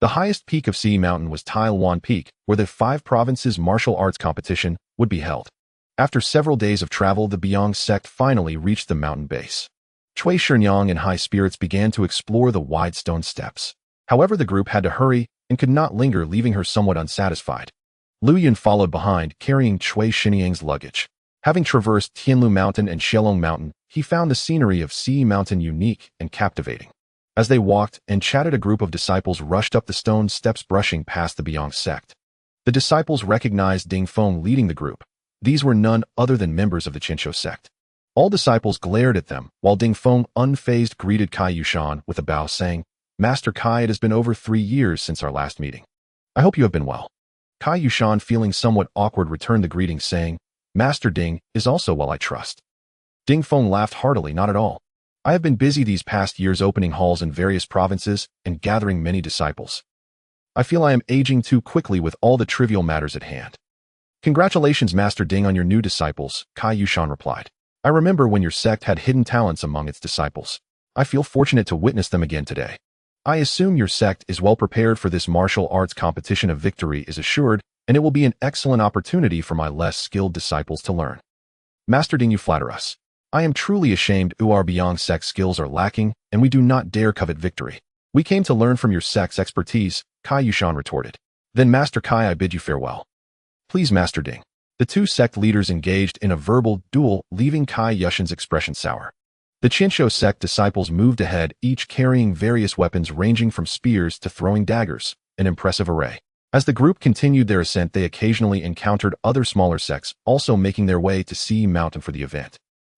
The highest peak of Sea Mountain was Taiwan Peak, where the 5 provinces martial arts competition would be held. After several days of travel, the Biang sect finally reached the mountain base. Cui Shinyang, in high spirits, began to explore the wide stone steps. However, the group had to hurry and could not linger, leaving her somewhat unsatisfied. Lu Yun followed behind, carrying Cui Shinyang's luggage. Having traversed Tianlu Mountain and Shelong Mountain, he found the scenery of Sea Mountain unique and captivating. As they walked and chatted, a group of disciples rushed up the stone steps, brushing past the Biang sect. The disciples recognized Ding Feng leading the group. These were none other than members of the Qingtian sect. All disciples glared at them, while Ding Feng, unfazed, greeted Kai Yushan with a bow, saying, Master Kai, it has been over 3 years since our last meeting. I hope you have been well. Kai Yushan, feeling somewhat awkward, returned the greeting, saying, Master Ding is also well, I trust. Ding Feng laughed heartily. Not at all. I have been busy these past years opening halls in various provinces and gathering many disciples. I feel I am aging too quickly with all the trivial matters at hand. Congratulations, Master Ding, on your new disciples, Kai Yushan replied. I remember when your sect had hidden talents among its disciples. I feel fortunate to witness them again today. I assume your sect is well prepared for this martial arts competition. A victory is assured, and it will be an excellent opportunity for my less skilled disciples to learn. Master Ding, you flatter us. I am truly ashamed our Biang sect skills are lacking, and we do not dare covet victory. We came to learn from your sect's expertise, Kai Yushan retorted. Then Master Kai, I bid you farewell. Please, Master Ding. The 2 sect leaders engaged in a verbal duel, leaving Kai Yushan's expression sour. The Qingtian sect disciples moved ahead, each carrying various weapons ranging from spears to throwing daggers, an impressive array. As the group continued their ascent, they occasionally encountered other smaller sects, also making their way to Sea Mountain for the event.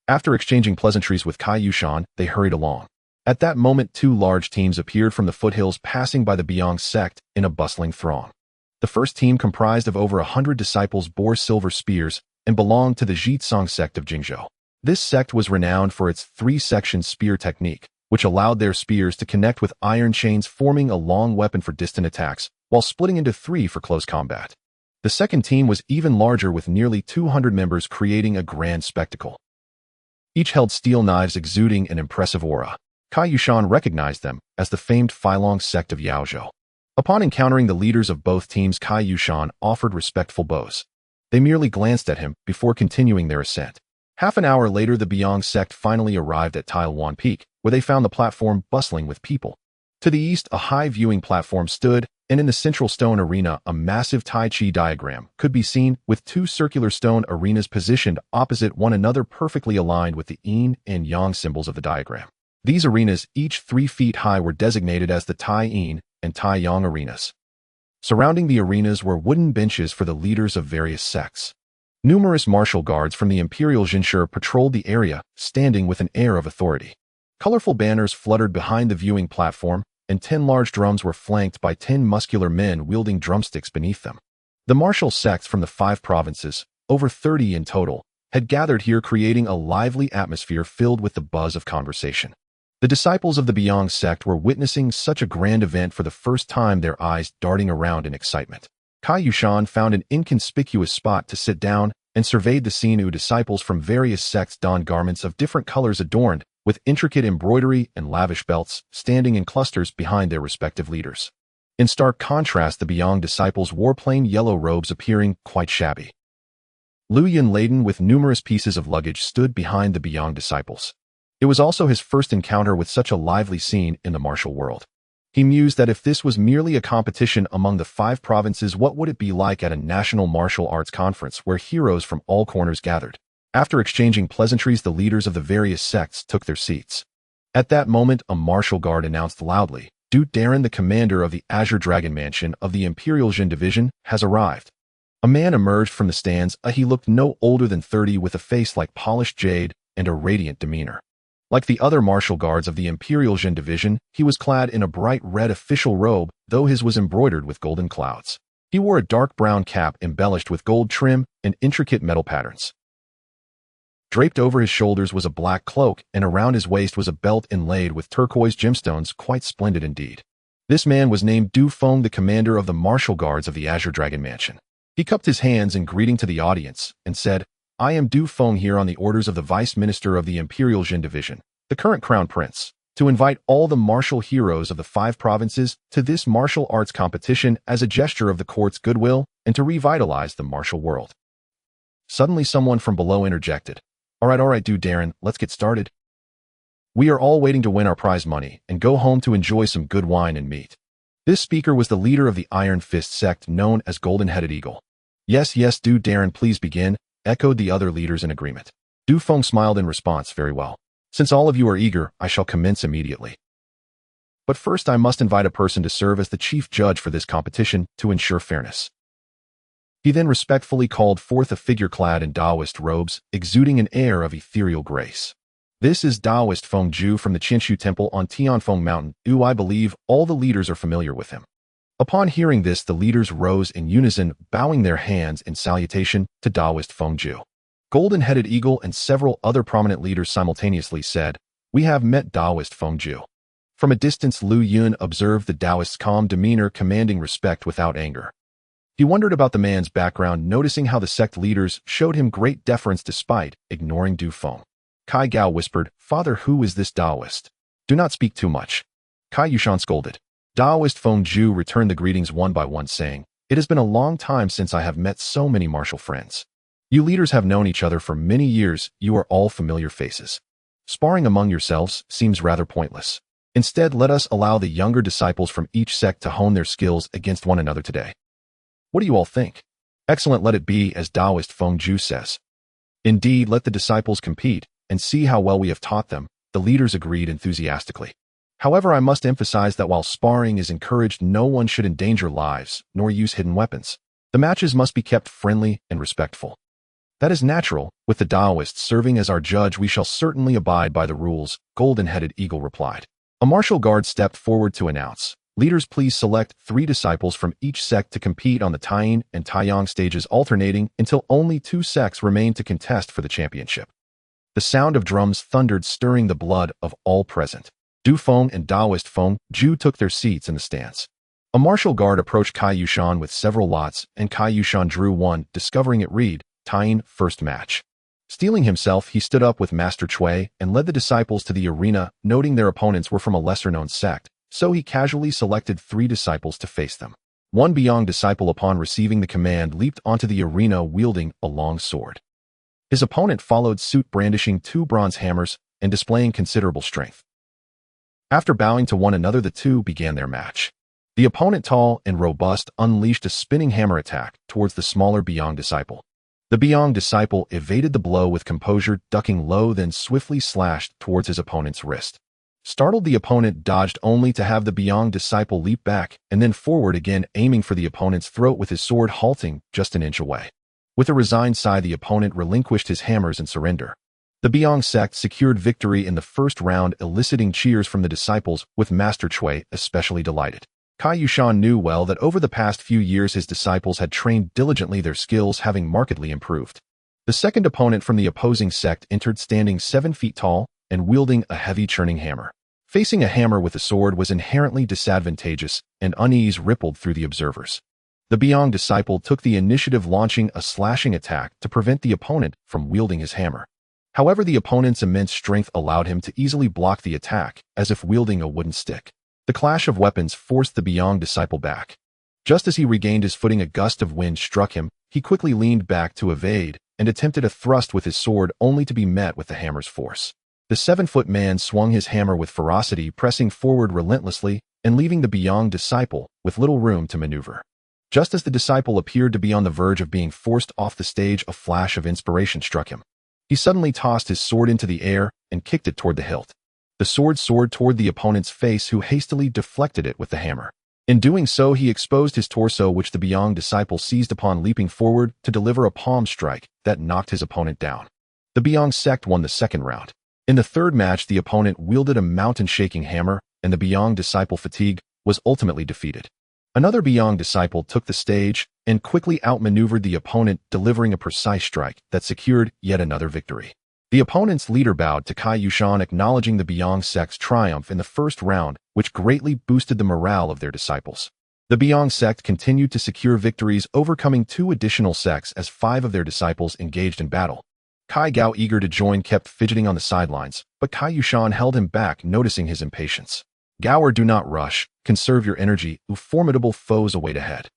After exchanging pleasantries with Kai Yushan, they hurried along. At that moment, 2 large teams appeared from the foothills, passing by the Biang sect in a bustling throng. The first team, comprised of over 100 disciples, bore silver spears and belonged to the Zhitsong sect of Jingzhou. This sect was renowned for its 3-section spear technique, which allowed their spears to connect with iron chains, forming a long weapon for distant attacks, while splitting into 3 for close combat. The second team was even larger, with nearly 200 members, creating a grand spectacle. Each held steel knives exuding an impressive aura. Kai Yushan recognized them as the famed Filong sect of Yaozhou. Upon encountering the leaders of both teams, Kai Yushan offered respectful bows. They merely glanced at him before continuing their ascent. Half an hour later, the Biang sect finally arrived at Taiwan Peak, where they found the platform bustling with people. To the east, a high viewing platform stood, and in the central stone arena, a massive Tai Chi diagram could be seen, with 2 circular stone arenas positioned opposite one another, perfectly aligned with the yin and yang symbols of the diagram. These arenas, each 3 feet high, were designated as the Tai Yin and Tai Yang arenas. Surrounding the arenas were wooden benches for the leaders of various sects. Numerous martial guards from the Imperial Jinshi patrolled the area, standing with an air of authority. Colorful banners fluttered behind the viewing platform, and 10 large drums were flanked by 10 muscular men wielding drumsticks beneath them. The martial sects from the 5 provinces, over 30 in total, had gathered here, creating a lively atmosphere filled with the buzz of conversation. The disciples of the Beong sect were witnessing such a grand event for the first time, their eyes darting around in excitement. Cai Yushan found an inconspicuous spot to sit down and surveyed the scene. Disciples from various sects donned garments of different colors adorned with intricate embroidery and lavish belts, standing in clusters behind their respective leaders. In stark contrast, the Beong disciples wore plain yellow robes, appearing quite shabby. Lu Yun, laden with numerous pieces of luggage, stood behind the Beong disciples. It was also his first encounter with such a lively scene in the martial world. He mused that if this was merely a competition among the 5 provinces, what would it be like at a national martial arts conference where heroes from all corners gathered? After exchanging pleasantries, the leaders of the various sects took their seats. At that moment, a martial guard announced loudly, "Duke Darren, the commander of the Azure Dragon Mansion of the Imperial Jin Division, has arrived." A man emerged from the stands. He looked no older than 30, with a face like polished jade and a radiant demeanor. Like the other martial guards of the Imperial Jin Division, he was clad in a bright red official robe, though his was embroidered with golden clouds. He wore a dark brown cap embellished with gold trim and intricate metal patterns. Draped over his shoulders was a black cloak, and around his waist was a belt inlaid with turquoise gemstones, quite splendid indeed. This man was named Du Feng, the commander of the martial guards of the Azure Dragon Mansion. He cupped his hands in greeting to the audience and said, "I am Du Feng, here on the orders of the Vice Minister of the Imperial Jin Division, the current Crown Prince, to invite all the martial heroes of the 5 provinces to this martial arts competition as a gesture of the court's goodwill and to revitalize the martial world." Suddenly someone from below interjected, All right, Du Darren, let's get started. We are all waiting to win our prize money and go home to enjoy some good wine and meat." This speaker was the leader of the Iron Fist sect known as Golden-Headed Eagle. Yes, Du Darren, please begin," echoed the other leaders in agreement. Du Feng smiled in response. "Very well. Since all of you are eager, I shall commence immediately. But first I must invite a person to serve as the chief judge for this competition to ensure fairness." He then respectfully called forth a figure clad in Taoist robes, exuding an air of ethereal grace. "This is Taoist Feng Zhu from the Qinshu Temple on Tianfeng Mountain. I believe all the leaders are familiar with him." Upon hearing this, the leaders rose in unison, bowing their hands in salutation to Taoist Feng Zhu. Golden-Headed Eagle and several other prominent leaders simultaneously said, "We have met Taoist Feng Zhu." From a distance, Lu Yun observed the Taoist's calm demeanor, commanding respect without anger. He wondered about the man's background, noticing how the sect leaders showed him great deference despite ignoring Du Feng. Kai Gao whispered, "Father, who is this Taoist? Do not speak too much." Cai Yushan scolded. Taoist Feng Zhu returned the greetings one by one, saying, "It has been a long time since I have met so many martial friends. You leaders have known each other for many years. You are all familiar faces. Sparring among yourselves seems rather pointless. Instead, let us allow the younger disciples from each sect to hone their skills against one another today. What do you all think?" "Excellent, let it be as Taoist Feng Zhu says." "Indeed, let the disciples compete and see how well we have taught them," the leaders agreed enthusiastically. "However, I must emphasize that while sparring is encouraged, no one should endanger lives nor use hidden weapons. The matches must be kept friendly and respectful." "That is natural. With the Taoists serving as our judge, we shall certainly abide by the rules," Golden-Headed Eagle replied. A martial guard stepped forward to announce, "Leaders, please select 3 disciples from each sect to compete on the Taiyin and Taiyang stages, alternating until only 2 sects remain to contest for the championship." The sound of drums thundered, stirring the blood of all present. Du Feng and Taoist Feng Zhu took their seats in the stands. A martial guard approached Cai Yushan with several lots, and Cai Yushan drew one, discovering it read, Taiyin First Match. Steeling himself, he stood up with Master Cui and led the disciples to the arena, noting their opponents were from a lesser-known sect, so he casually selected 3 disciples to face them. One Beong disciple, upon receiving the command, leaped onto the arena wielding a long sword. His opponent followed suit, brandishing 2 bronze hammers and displaying considerable strength. After bowing to one another, the two began their match. The opponent, tall and robust, unleashed a spinning hammer attack towards the smaller Beong disciple. The Beong disciple evaded the blow with composure, ducking low, then swiftly slashed towards his opponent's wrist. Startled, the opponent dodged only to have the Beong disciple leap back and then forward again, aiming for the opponent's throat with his sword, halting just an inch away. With a resigned sigh, the opponent relinquished his hammers in surrender. The Biang sect secured victory in the first round, eliciting cheers from the disciples, with Master Cui especially delighted. Cai Yushan knew well that over the past few years his disciples had trained diligently, their skills having markedly improved. The second opponent from the opposing sect entered standing 7 feet tall and wielding a heavy churning hammer. Facing a hammer with a sword was inherently disadvantageous, and unease rippled through the observers. The Biang disciple took the initiative, launching a slashing attack to prevent the opponent from wielding his hammer. However, the opponent's immense strength allowed him to easily block the attack, as if wielding a wooden stick. The clash of weapons forced the Biang disciple back. Just as he regained his footing, a gust of wind struck him. He quickly leaned back to evade and attempted a thrust with his sword, only to be met with the hammer's force. The 7-foot man swung his hammer with ferocity, pressing forward relentlessly and leaving the Biang disciple with little room to maneuver. Just as the disciple appeared to be on the verge of being forced off the stage, a flash of inspiration struck him. He suddenly tossed his sword into the air and kicked it toward the hilt. The sword soared toward the opponent's face, who hastily deflected it with the hammer. In doing so, he exposed his torso, which the Biang disciple seized upon, leaping forward to deliver a palm strike that knocked his opponent down. The Biang sect won the second round. In the third match, the opponent wielded a mountain-shaking hammer, and the Biang disciple, fatigued, was ultimately defeated. Another Biang disciple took the stage and quickly outmaneuvered the opponent, delivering a precise strike that secured yet another victory. The opponent's leader bowed to Cai Yushan, acknowledging the Biang sect's triumph in the first round, which greatly boosted the morale of their disciples. The Biang sect continued to secure victories, overcoming 2 additional sects as 5 of their disciples engaged in battle. Cai Gao, eager to join, kept fidgeting on the sidelines, but Cai Yushan held him back, noticing his impatience. "Gaoer, do not rush. Conserve your energy. Formidable foes await ahead."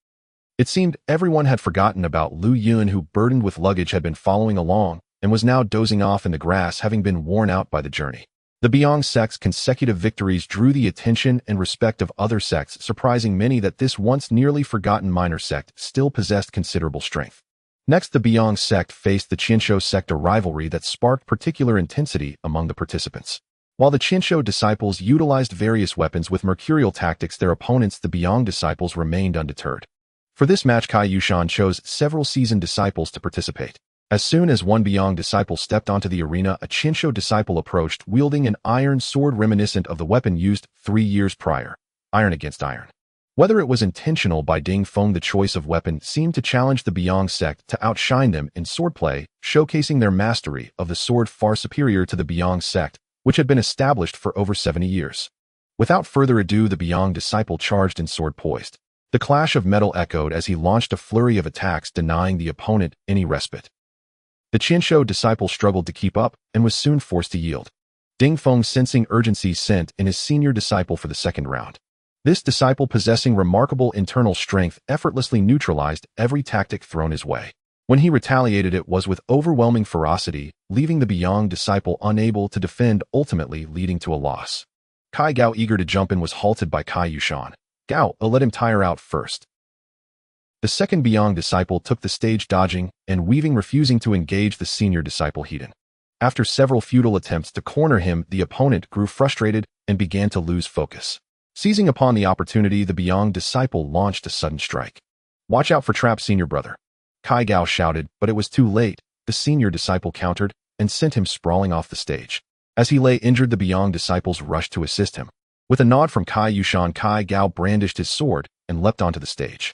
It seemed everyone had forgotten about Lu Yun, who, burdened with luggage, had been following along and was now dozing off in the grass, having been worn out by the journey. The Biang sect's consecutive victories drew the attention and respect of other sects, surprising many that this once nearly forgotten minor sect still possessed considerable strength. Next, the Biang sect faced the Qingtian sect, a rivalry that sparked particular intensity among the participants. While the Qingtian disciples utilized various weapons with mercurial tactics, their opponents, the Biang disciples, remained undeterred. For this match, Cai Yushan chose several seasoned disciples to participate. As soon as one Biang disciple stepped onto the arena, a Qingtian disciple approached, wielding an iron sword reminiscent of the weapon used 3 years prior, iron against iron. Whether it was intentional by Ding Feng, the choice of weapon seemed to challenge the Biang sect to outshine them in swordplay, showcasing their mastery of the sword far superior to the Biang sect, which had been established for over 70 years. Without further ado, the Biang disciple charged in, sword poised. The clash of metal echoed as he launched a flurry of attacks, denying the opponent any respite. The Qingtian disciple struggled to keep up and was soon forced to yield. Ding Feng, sensing urgency, sent in his senior disciple for the second round. This disciple, possessing remarkable internal strength, effortlessly neutralized every tactic thrown his way. When he retaliated, it was with overwhelming ferocity, leaving the Biang disciple unable to defend, ultimately leading to a loss. Cai Gao, eager to jump in, was halted by Cai Yushan. "Gao, let him tire out first." The second Biang disciple took the stage, dodging and weaving, refusing to engage the senior disciple Heaton. After several futile attempts to corner him, the opponent grew frustrated and began to lose focus. Seizing upon the opportunity, the Biang disciple launched a sudden strike. "Watch out for trap, senior brother," Cai Gao shouted, but it was too late. The senior disciple countered and sent him sprawling off the stage. As he lay injured, the Biang disciples rushed to assist him. With a nod from Cai Yushan, Cai Gao brandished his sword and leapt onto the stage.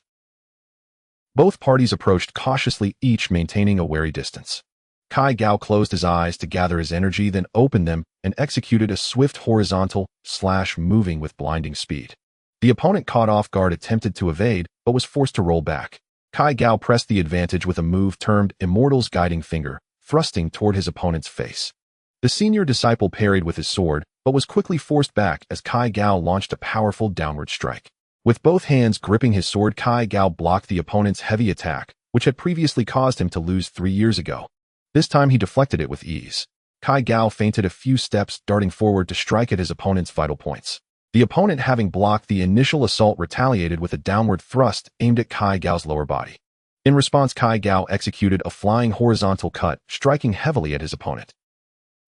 Both parties approached cautiously, each maintaining a wary distance. Cai Gao closed his eyes to gather his energy, then opened them and executed a swift horizontal slash, moving with blinding speed. The opponent, caught off guard, attempted to evade, but was forced to roll back. Cai Gao pressed the advantage with a move termed Immortal's Guiding Finger, thrusting toward his opponent's face. The senior disciple parried with his sword, but was quickly forced back as Cai Gao launched a powerful downward strike. With both hands gripping his sword, Cai Gao blocked the opponent's heavy attack, which had previously caused him to lose 3 years ago. This time he deflected it with ease. Cai Gao feinted a few steps, darting forward to strike at his opponent's vital points. The opponent, having blocked the initial assault, retaliated with a downward thrust aimed at Cai Gao's lower body. In response, Cai Gao executed a flying horizontal cut, striking heavily at his opponent.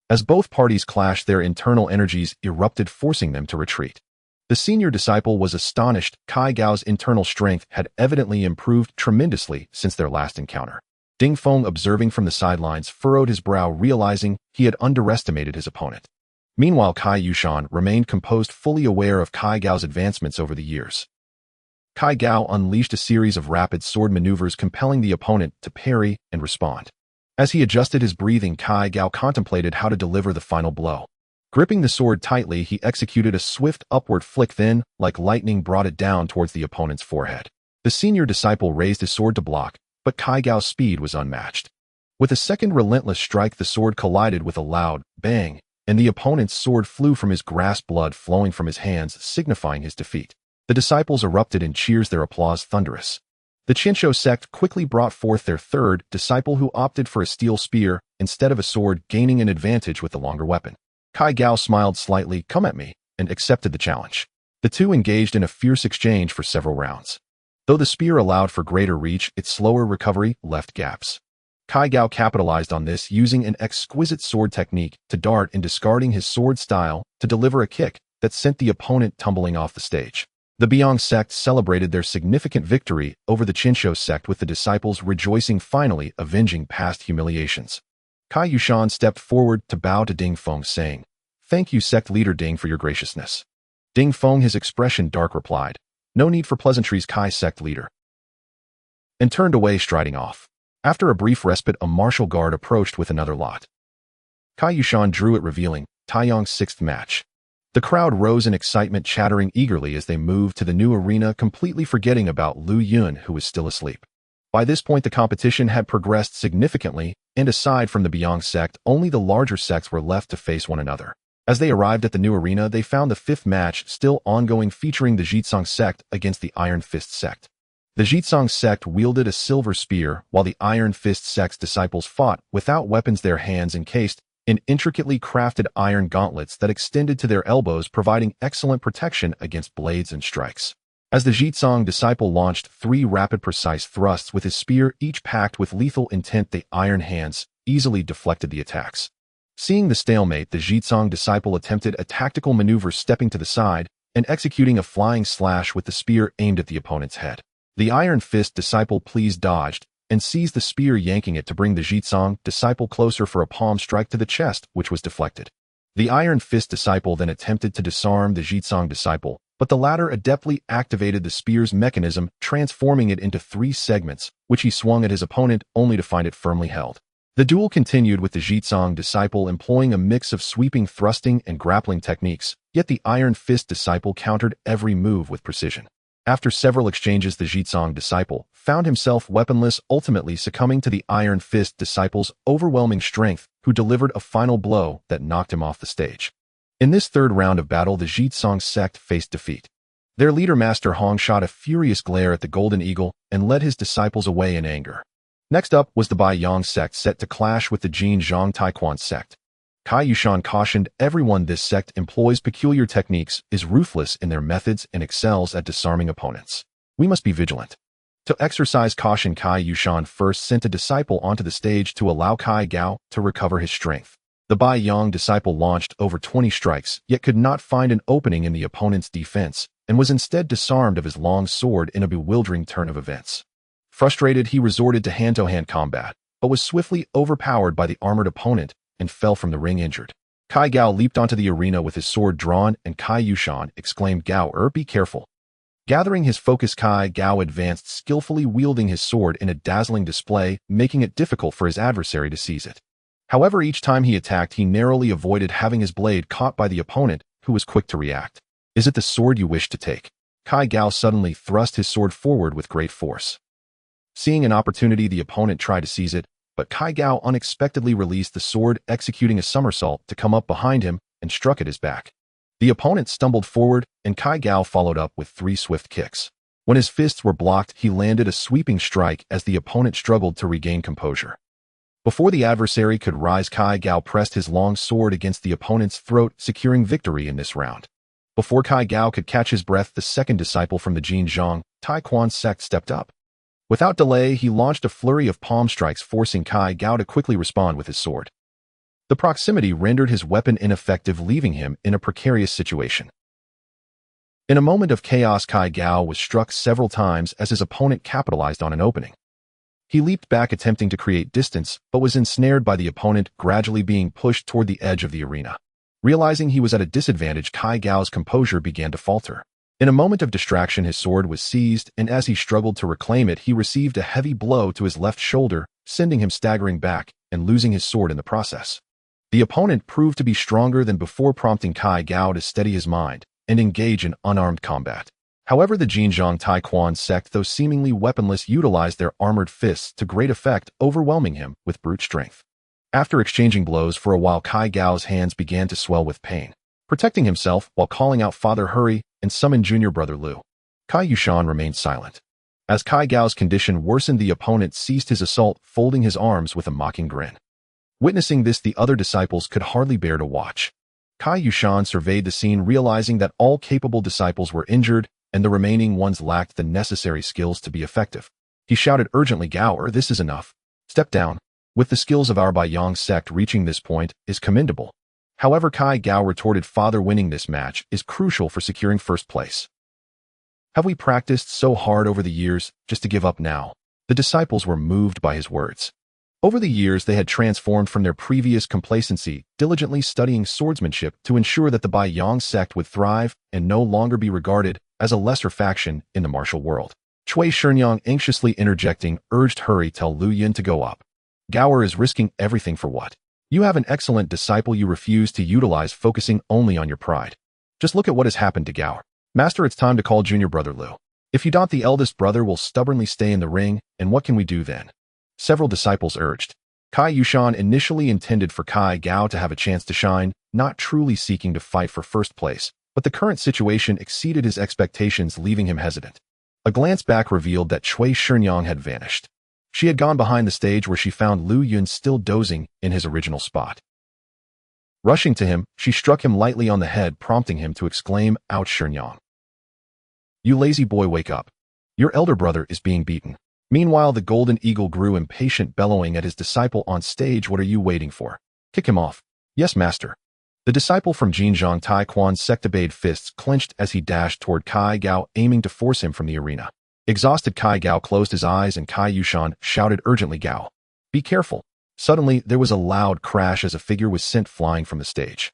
As both parties clashed, their internal energies erupted, forcing them to retreat. The senior disciple was astonished. Cai Gao's internal strength had evidently improved tremendously since their last encounter. Ding Feng, observing from the sidelines, furrowed his brow, realizing he had underestimated his opponent. Meanwhile, Cai Yushan remained composed, fully aware of Cai Gao's advancements over the years. Cai Gao unleashed a series of rapid sword maneuvers, compelling the opponent to parry and respond. As he adjusted his breathing, Cai Gao contemplated how to deliver the final blow. Gripping the sword tightly, he executed a swift upward flick, then, like lightning, brought it down towards the opponent's forehead. The senior disciple raised his sword to block, but Cai Gao's speed was unmatched. With a second relentless strike, the sword collided with a loud bang, and the opponent's sword flew from his grasp, blood flowing from his hands, signifying his defeat. The disciples erupted in cheers, their applause thunderous. The Qingtian sect quickly brought forth their third disciple, who opted for a steel spear instead of a sword, gaining an advantage with the longer weapon. Cai Gao smiled slightly, "Come at me," and accepted the challenge. The two engaged in a fierce exchange for several rounds. Though the spear allowed for greater reach, its slower recovery left gaps. Cai Gao capitalized on this, using an exquisite sword technique to dart and discarding his sword style to deliver a kick that sent the opponent tumbling off the stage. The Beong sect celebrated their significant victory over the Qingtian sect, with the disciples rejoicing, finally avenging past humiliations. Cai Yushan stepped forward to bow to Ding Feng, saying, "Thank you, sect leader Ding, for your graciousness." Ding Feng, his expression dark, replied, "No need for pleasantries, Cai sect leader," and turned away, striding off. After a brief respite, a martial guard approached with another lot. Cai Yushan drew it, revealing Taiyang's sixth match. The crowd rose in excitement, chattering eagerly as they moved to the new arena, completely forgetting about Lu Yun, who was still asleep. By this point, the competition had progressed significantly, and aside from the Beong sect, only the larger sects were left to face one another. As they arrived at the new arena, they found the fifth match still ongoing, featuring the Zhitsong sect against the Iron Fist sect. The Zhitsong sect wielded a silver spear, while the Iron Fist sect's disciples fought without weapons, their hands encased in intricately crafted iron gauntlets that extended to their elbows, providing excellent protection against blades and strikes. As the Zhitsong disciple launched 3 rapid, precise thrusts with his spear, each packed with lethal intent, the iron hands easily deflected the attacks. Seeing the stalemate, the Zhitsong disciple attempted a tactical maneuver, stepping to the side and executing a flying slash with the spear aimed at the opponent's head. The Iron Fist disciple dodged and seized the spear, yanking it to bring the Zhitsong disciple closer for a palm strike to the chest, which was deflected. The Iron Fist disciple then attempted to disarm the Zhitsong disciple, but the latter adeptly activated the spear's mechanism, transforming it into 3 segments, which he swung at his opponent, only to find it firmly held. The duel continued, with the Zhitsong disciple employing a mix of sweeping, thrusting, and grappling techniques, yet the Iron Fist disciple countered every move with precision. After several exchanges, the Zhitsong disciple found himself weaponless, ultimately succumbing to the Iron Fist disciple's overwhelming strength, who delivered a final blow that knocked him off the stage. In this third round of battle, the Zhitsong sect faced defeat. Their leader, Master Hong, shot a furious glare at the Golden Eagle and led his disciples away in anger. Next up was the Bai Yang sect, set to clash with the Jin Zhang Taekwon sect. Cai Yushan cautioned everyone this sect employs peculiar techniques, is ruthless in their methods, and excels at disarming opponents. We must be vigilant. To exercise caution, Cai Yushan first sent a disciple onto the stage to allow Cai Gao to recover his strength. The Bai Yang disciple launched over 20 strikes, yet could not find an opening in the opponent's defense, and was instead disarmed of his long sword in a bewildering turn of events. Frustrated, he resorted to hand-to-hand combat, but was swiftly overpowered by the armored opponent and fell from the ring injured. Cai Gao leaped onto the arena with his sword drawn, and Cai Yushan exclaimed, "Gao, be careful." Gathering his focus, Cai Gao advanced, skillfully wielding his sword in a dazzling display, making it difficult for his adversary to seize it. However, each time he attacked, he narrowly avoided having his blade caught by the opponent, who was quick to react. "Is it the sword you wish to take?" Cai Gao suddenly thrust his sword forward with great force. Seeing an opportunity, the opponent tried to seize it, but Cai Gao unexpectedly released the sword, executing a somersault to come up behind him and struck at his back. The opponent stumbled forward, and Cai Gao followed up with 3 swift kicks. When his fists were blocked, he landed a sweeping strike as the opponent struggled to regain composure. Before the adversary could rise, Cai Gao pressed his long sword against the opponent's throat, securing victory in this round. Before Cai Gao could catch his breath, the second disciple from the Jin Zhang Taekwon sect stepped up. Without delay, he launched a flurry of palm strikes, forcing Cai Gao to quickly respond with his sword. The proximity rendered his weapon ineffective, leaving him in a precarious situation. In a moment of chaos, Cai Gao was struck several times as his opponent capitalized on an opening. He leaped back attempting to create distance, but was ensnared by the opponent gradually being pushed toward the edge of the arena. Realizing he was at a disadvantage, Kai Gao's composure began to falter. In a moment of distraction, his sword was seized, and as he struggled to reclaim it, he received a heavy blow to his left shoulder, sending him staggering back and losing his sword in the process. The opponent proved to be stronger than before, prompting Kai Gao to steady his mind and engage in unarmed combat. However, the Qingtian Taekwon sect, though seemingly weaponless, utilized their armored fists to great effect, overwhelming him with brute strength. After exchanging blows for a while, Kai Gao's hands began to swell with pain. Protecting himself while calling out Father Hurry and summoned junior brother Lu, Kai Yushan remained silent. As Kai Gao's condition worsened, the opponent ceased his assault, folding his arms with a mocking grin. Witnessing this, the other disciples could hardly bear to watch. Kai Yushan surveyed the scene, realizing that all capable disciples were injured and the remaining ones lacked the necessary skills to be effective. He shouted urgently, "Gao, this is enough. Step down. With the skills of our Beiyang sect, reaching this point is commendable." However, Kai Gao retorted, "Father, winning this match is crucial for securing first place. Have we practiced so hard over the years just to give up now?" The disciples were moved by his words. Over the years, they had transformed from their previous complacency, diligently studying swordsmanship to ensure that the Beiyang sect would thrive and no longer be regarded as a lesser faction in the martial world. Cui Shenyang, anxiously interjecting, urged, "Hurry, tell Lu Yun to go up. Gao is risking everything for what? You have an excellent disciple you refuse to utilize, focusing only on your pride. Just look at what has happened to Gao. Master, it's time to call junior brother Lu. If you don't, the eldest brother will stubbornly stay in the ring, and what can we do then?" Several disciples urged. Kai Yushan initially intended for Kai Gao to have a chance to shine, not truly seeking to fight for first place, but the current situation exceeded his expectations, leaving him hesitant. A glance back revealed that Cui Shenyang had vanished. She had gone behind the stage, where she found Lu Yun still dozing in his original spot. Rushing to him, she struck him lightly on the head, prompting him to exclaim, "Ouch, Shenyang. You lazy boy, wake up. Your elder brother is being beaten." Meanwhile, the golden eagle grew impatient, bellowing at his disciple on stage, "What are you waiting for? Kick him off." "Yes, master." The disciple from Qingtian Taekwon sect obeyed, fists clenched as he dashed toward Kai Gao, aiming to force him from the arena. Exhausted, Kai Gao closed his eyes, and Kai Yushan shouted urgently, "Gao, be careful." Suddenly, there was a loud crash as a figure was sent flying from the stage.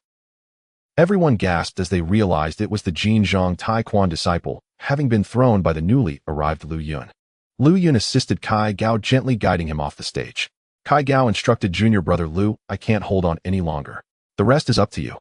Everyone gasped as they realized it was the Qingtian Taekwon disciple, having been thrown by the newly arrived Lu Yun. Lu Yun assisted Kai Gao, gently guiding him off the stage. Kai Gao instructed junior brother Lu, "I can't hold on any longer. The rest is up to you.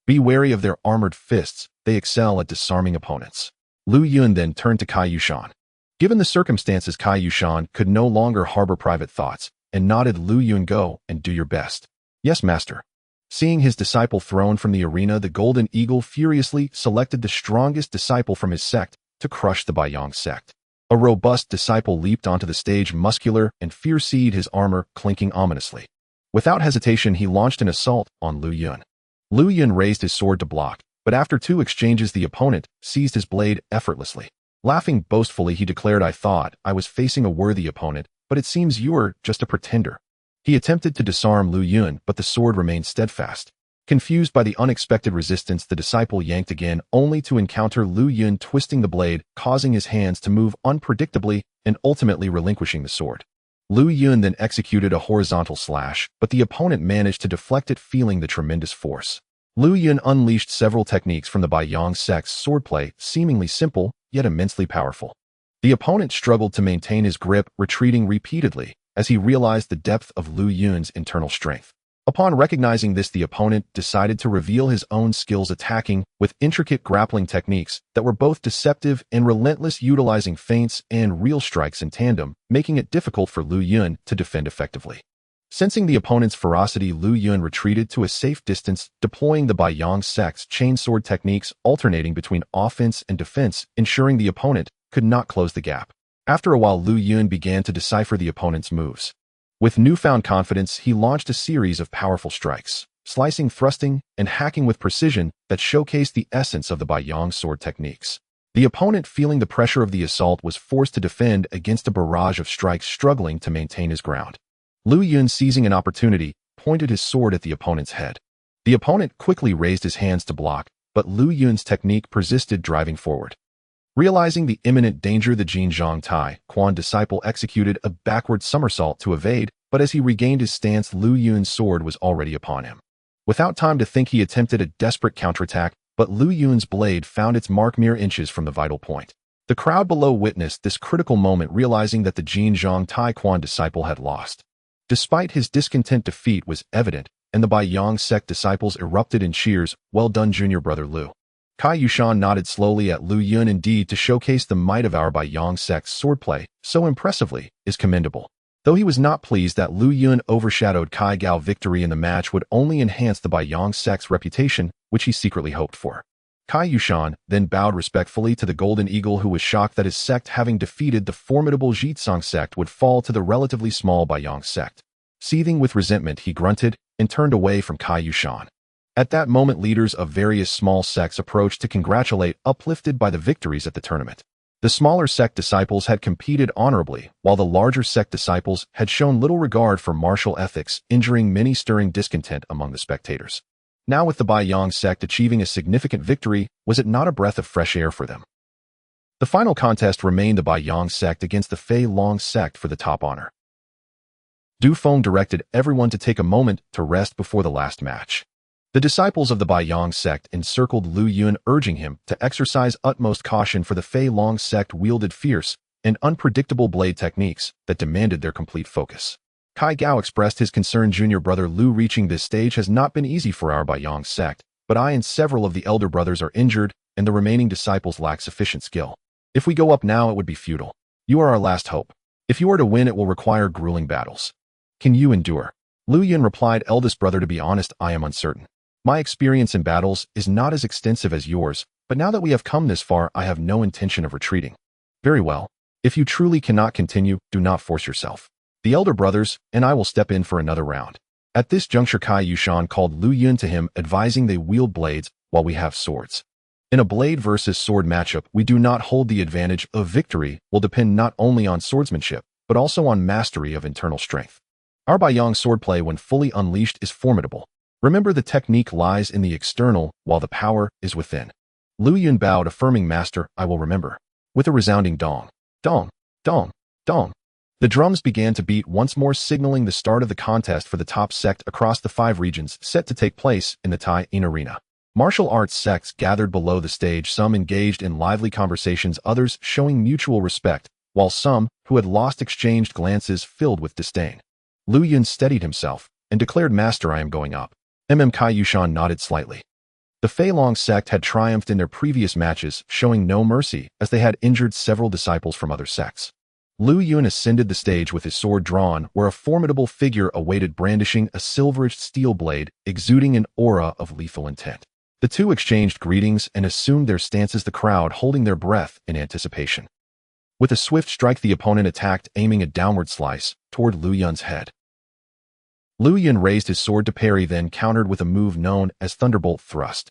Be wary of their armored fists. They excel at disarming opponents." Lu Yun then turned to Kai Yushan. Given the circumstances, Kai Yushan could no longer harbor private thoughts, and nodded. "Lu Yun, go and do your best." "Yes, master." Seeing his disciple thrown from the arena, the golden eagle furiously selected the strongest disciple from his sect to crush the Beiyang sect. A robust disciple leaped onto the stage, muscular and fierce-eyed, his armor clinking ominously. Without hesitation, he launched an assault on Lu Yun. Lu Yun raised his sword to block, but after 2 exchanges, the opponent seized his blade effortlessly. Laughing boastfully, he declared, "I thought I was facing a worthy opponent, but it seems you're just a pretender." He attempted to disarm Lu Yun, but the sword remained steadfast. Confused by the unexpected resistance, the disciple yanked again, only to encounter Lu Yun twisting the blade, causing his hands to move unpredictably and ultimately relinquishing the sword. Lu Yun then executed a horizontal slash, but the opponent managed to deflect it, feeling the tremendous force. Lu Yun unleashed several techniques from the Beiyang sect's swordplay, seemingly simple, yet immensely powerful. The opponent struggled to maintain his grip, retreating repeatedly as he realized the depth of Lu Yun's internal strength. Upon recognizing this, the opponent decided to reveal his own skills, attacking with intricate grappling techniques that were both deceptive and relentless, utilizing feints and real strikes in tandem, making it difficult for Lu Yun to defend effectively. Sensing the opponent's ferocity, Lu Yun retreated to a safe distance, deploying the Beiyang sect's chainsword techniques, alternating between offense and defense, ensuring the opponent could not close the gap. After a while, Lu Yun began to decipher the opponent's moves. With newfound confidence, he launched a series of powerful strikes, slicing, thrusting, and hacking with precision that showcased the essence of the Beiyang sword techniques. The opponent, feeling the pressure of the assault, was forced to defend against a barrage of strikes, struggling to maintain his ground. Lu Yun, seizing an opportunity, pointed his sword at the opponent's head. The opponent quickly raised his hands to block, but Lu Yun's technique persisted, driving forward. Realizing the imminent danger, the Qingtian Tai Quan disciple executed a backward somersault to evade, but as he regained his stance, Lu Yun's sword was already upon him. Without time to think, he attempted a desperate counterattack, but Lu Yun's blade found its mark mere inches from the vital point. The crowd below witnessed this critical moment, realizing that the Qingtian Tai Quan disciple had lost. Despite his discontent, defeat was evident, and the Beiyang sect disciples erupted in cheers. "Well done, junior brother Lu." Kai Yushan nodded slowly at Lu Yun. "Indeed, to showcase the might of our Beiyang sect's swordplay so impressively is commendable." Though he was not pleased that Lu Yun overshadowed Kai Gao, victory in the match would only enhance the Beiyang sect's reputation, which he secretly hoped for. Kai Yushan then bowed respectfully to the Golden Eagle, who was shocked that his sect, having defeated the formidable Zhizong sect, would fall to the relatively small Beiyang sect. Seething with resentment, he grunted and turned away from Kai Yushan. At that moment, leaders of various small sects approached to congratulate, uplifted by the victories at the tournament. The smaller sect disciples had competed honorably, while the larger sect disciples had shown little regard for martial ethics, injuring many, stirring discontent among the spectators. Now, with the Beiyang sect achieving a significant victory, was it not a breath of fresh air for them? The final contest remained the Beiyang sect against the Fei Long sect for the top honor. Du Feng directed everyone to take a moment to rest before the last match. The disciples of the Beiyang sect encircled Lu Yun, urging him to exercise utmost caution, for the Fei Long sect wielded fierce and unpredictable blade techniques that demanded their complete focus. Kai Gao expressed his concern. "Junior brother Lu, reaching this stage has not been easy for our Beiyang sect, but I and several of the elder brothers are injured, and the remaining disciples lack sufficient skill. If we go up now, it would be futile. You are our last hope. If you are to win, it will require grueling battles. Can you endure?" Lu Yun replied, "Eldest brother, to be honest, I am uncertain. My experience in battles is not as extensive as yours, but now that we have come this far, I have no intention of retreating." "Very well. If you truly cannot continue, do not force yourself. The elder brothers and I will step in for another round." At this juncture, Kai Yushan called Lu Yun to him, advising they wield blades while we have swords. In a blade versus sword matchup, we do not hold the advantage. Of victory will depend not only on swordsmanship, but also on mastery of internal strength. Our Beiyang swordplay, when fully unleashed, is formidable. Remember, the technique lies in the external, while the power is within. Lu Yun bowed, affirming, "Master, I will remember." With a resounding dong, dong, dong, dong, the drums began to beat once more, signaling the start of the contest for the top sect across the 5 regions, set to take place in the Tianlu arena. Martial arts sects gathered below the stage, some engaged in lively conversations, others showing mutual respect, while some, who had lost, exchanged glances filled with disdain. Lu Yun steadied himself and declared, "Master, I am going up." Kai Yushan nodded slightly. The Fei Long sect had triumphed in their previous matches, showing no mercy, as they had injured several disciples from other sects. Lu Yun ascended the stage with his sword drawn, where a formidable figure awaited, brandishing a silver-edged steel blade, exuding an aura of lethal intent. The two exchanged greetings and assumed their stances, the crowd holding their breath in anticipation. With a swift strike, the opponent attacked, aiming a downward slice toward Lu Yun's head. Lu Yun raised his sword to parry, then countered with a move known as Thunderbolt Thrust.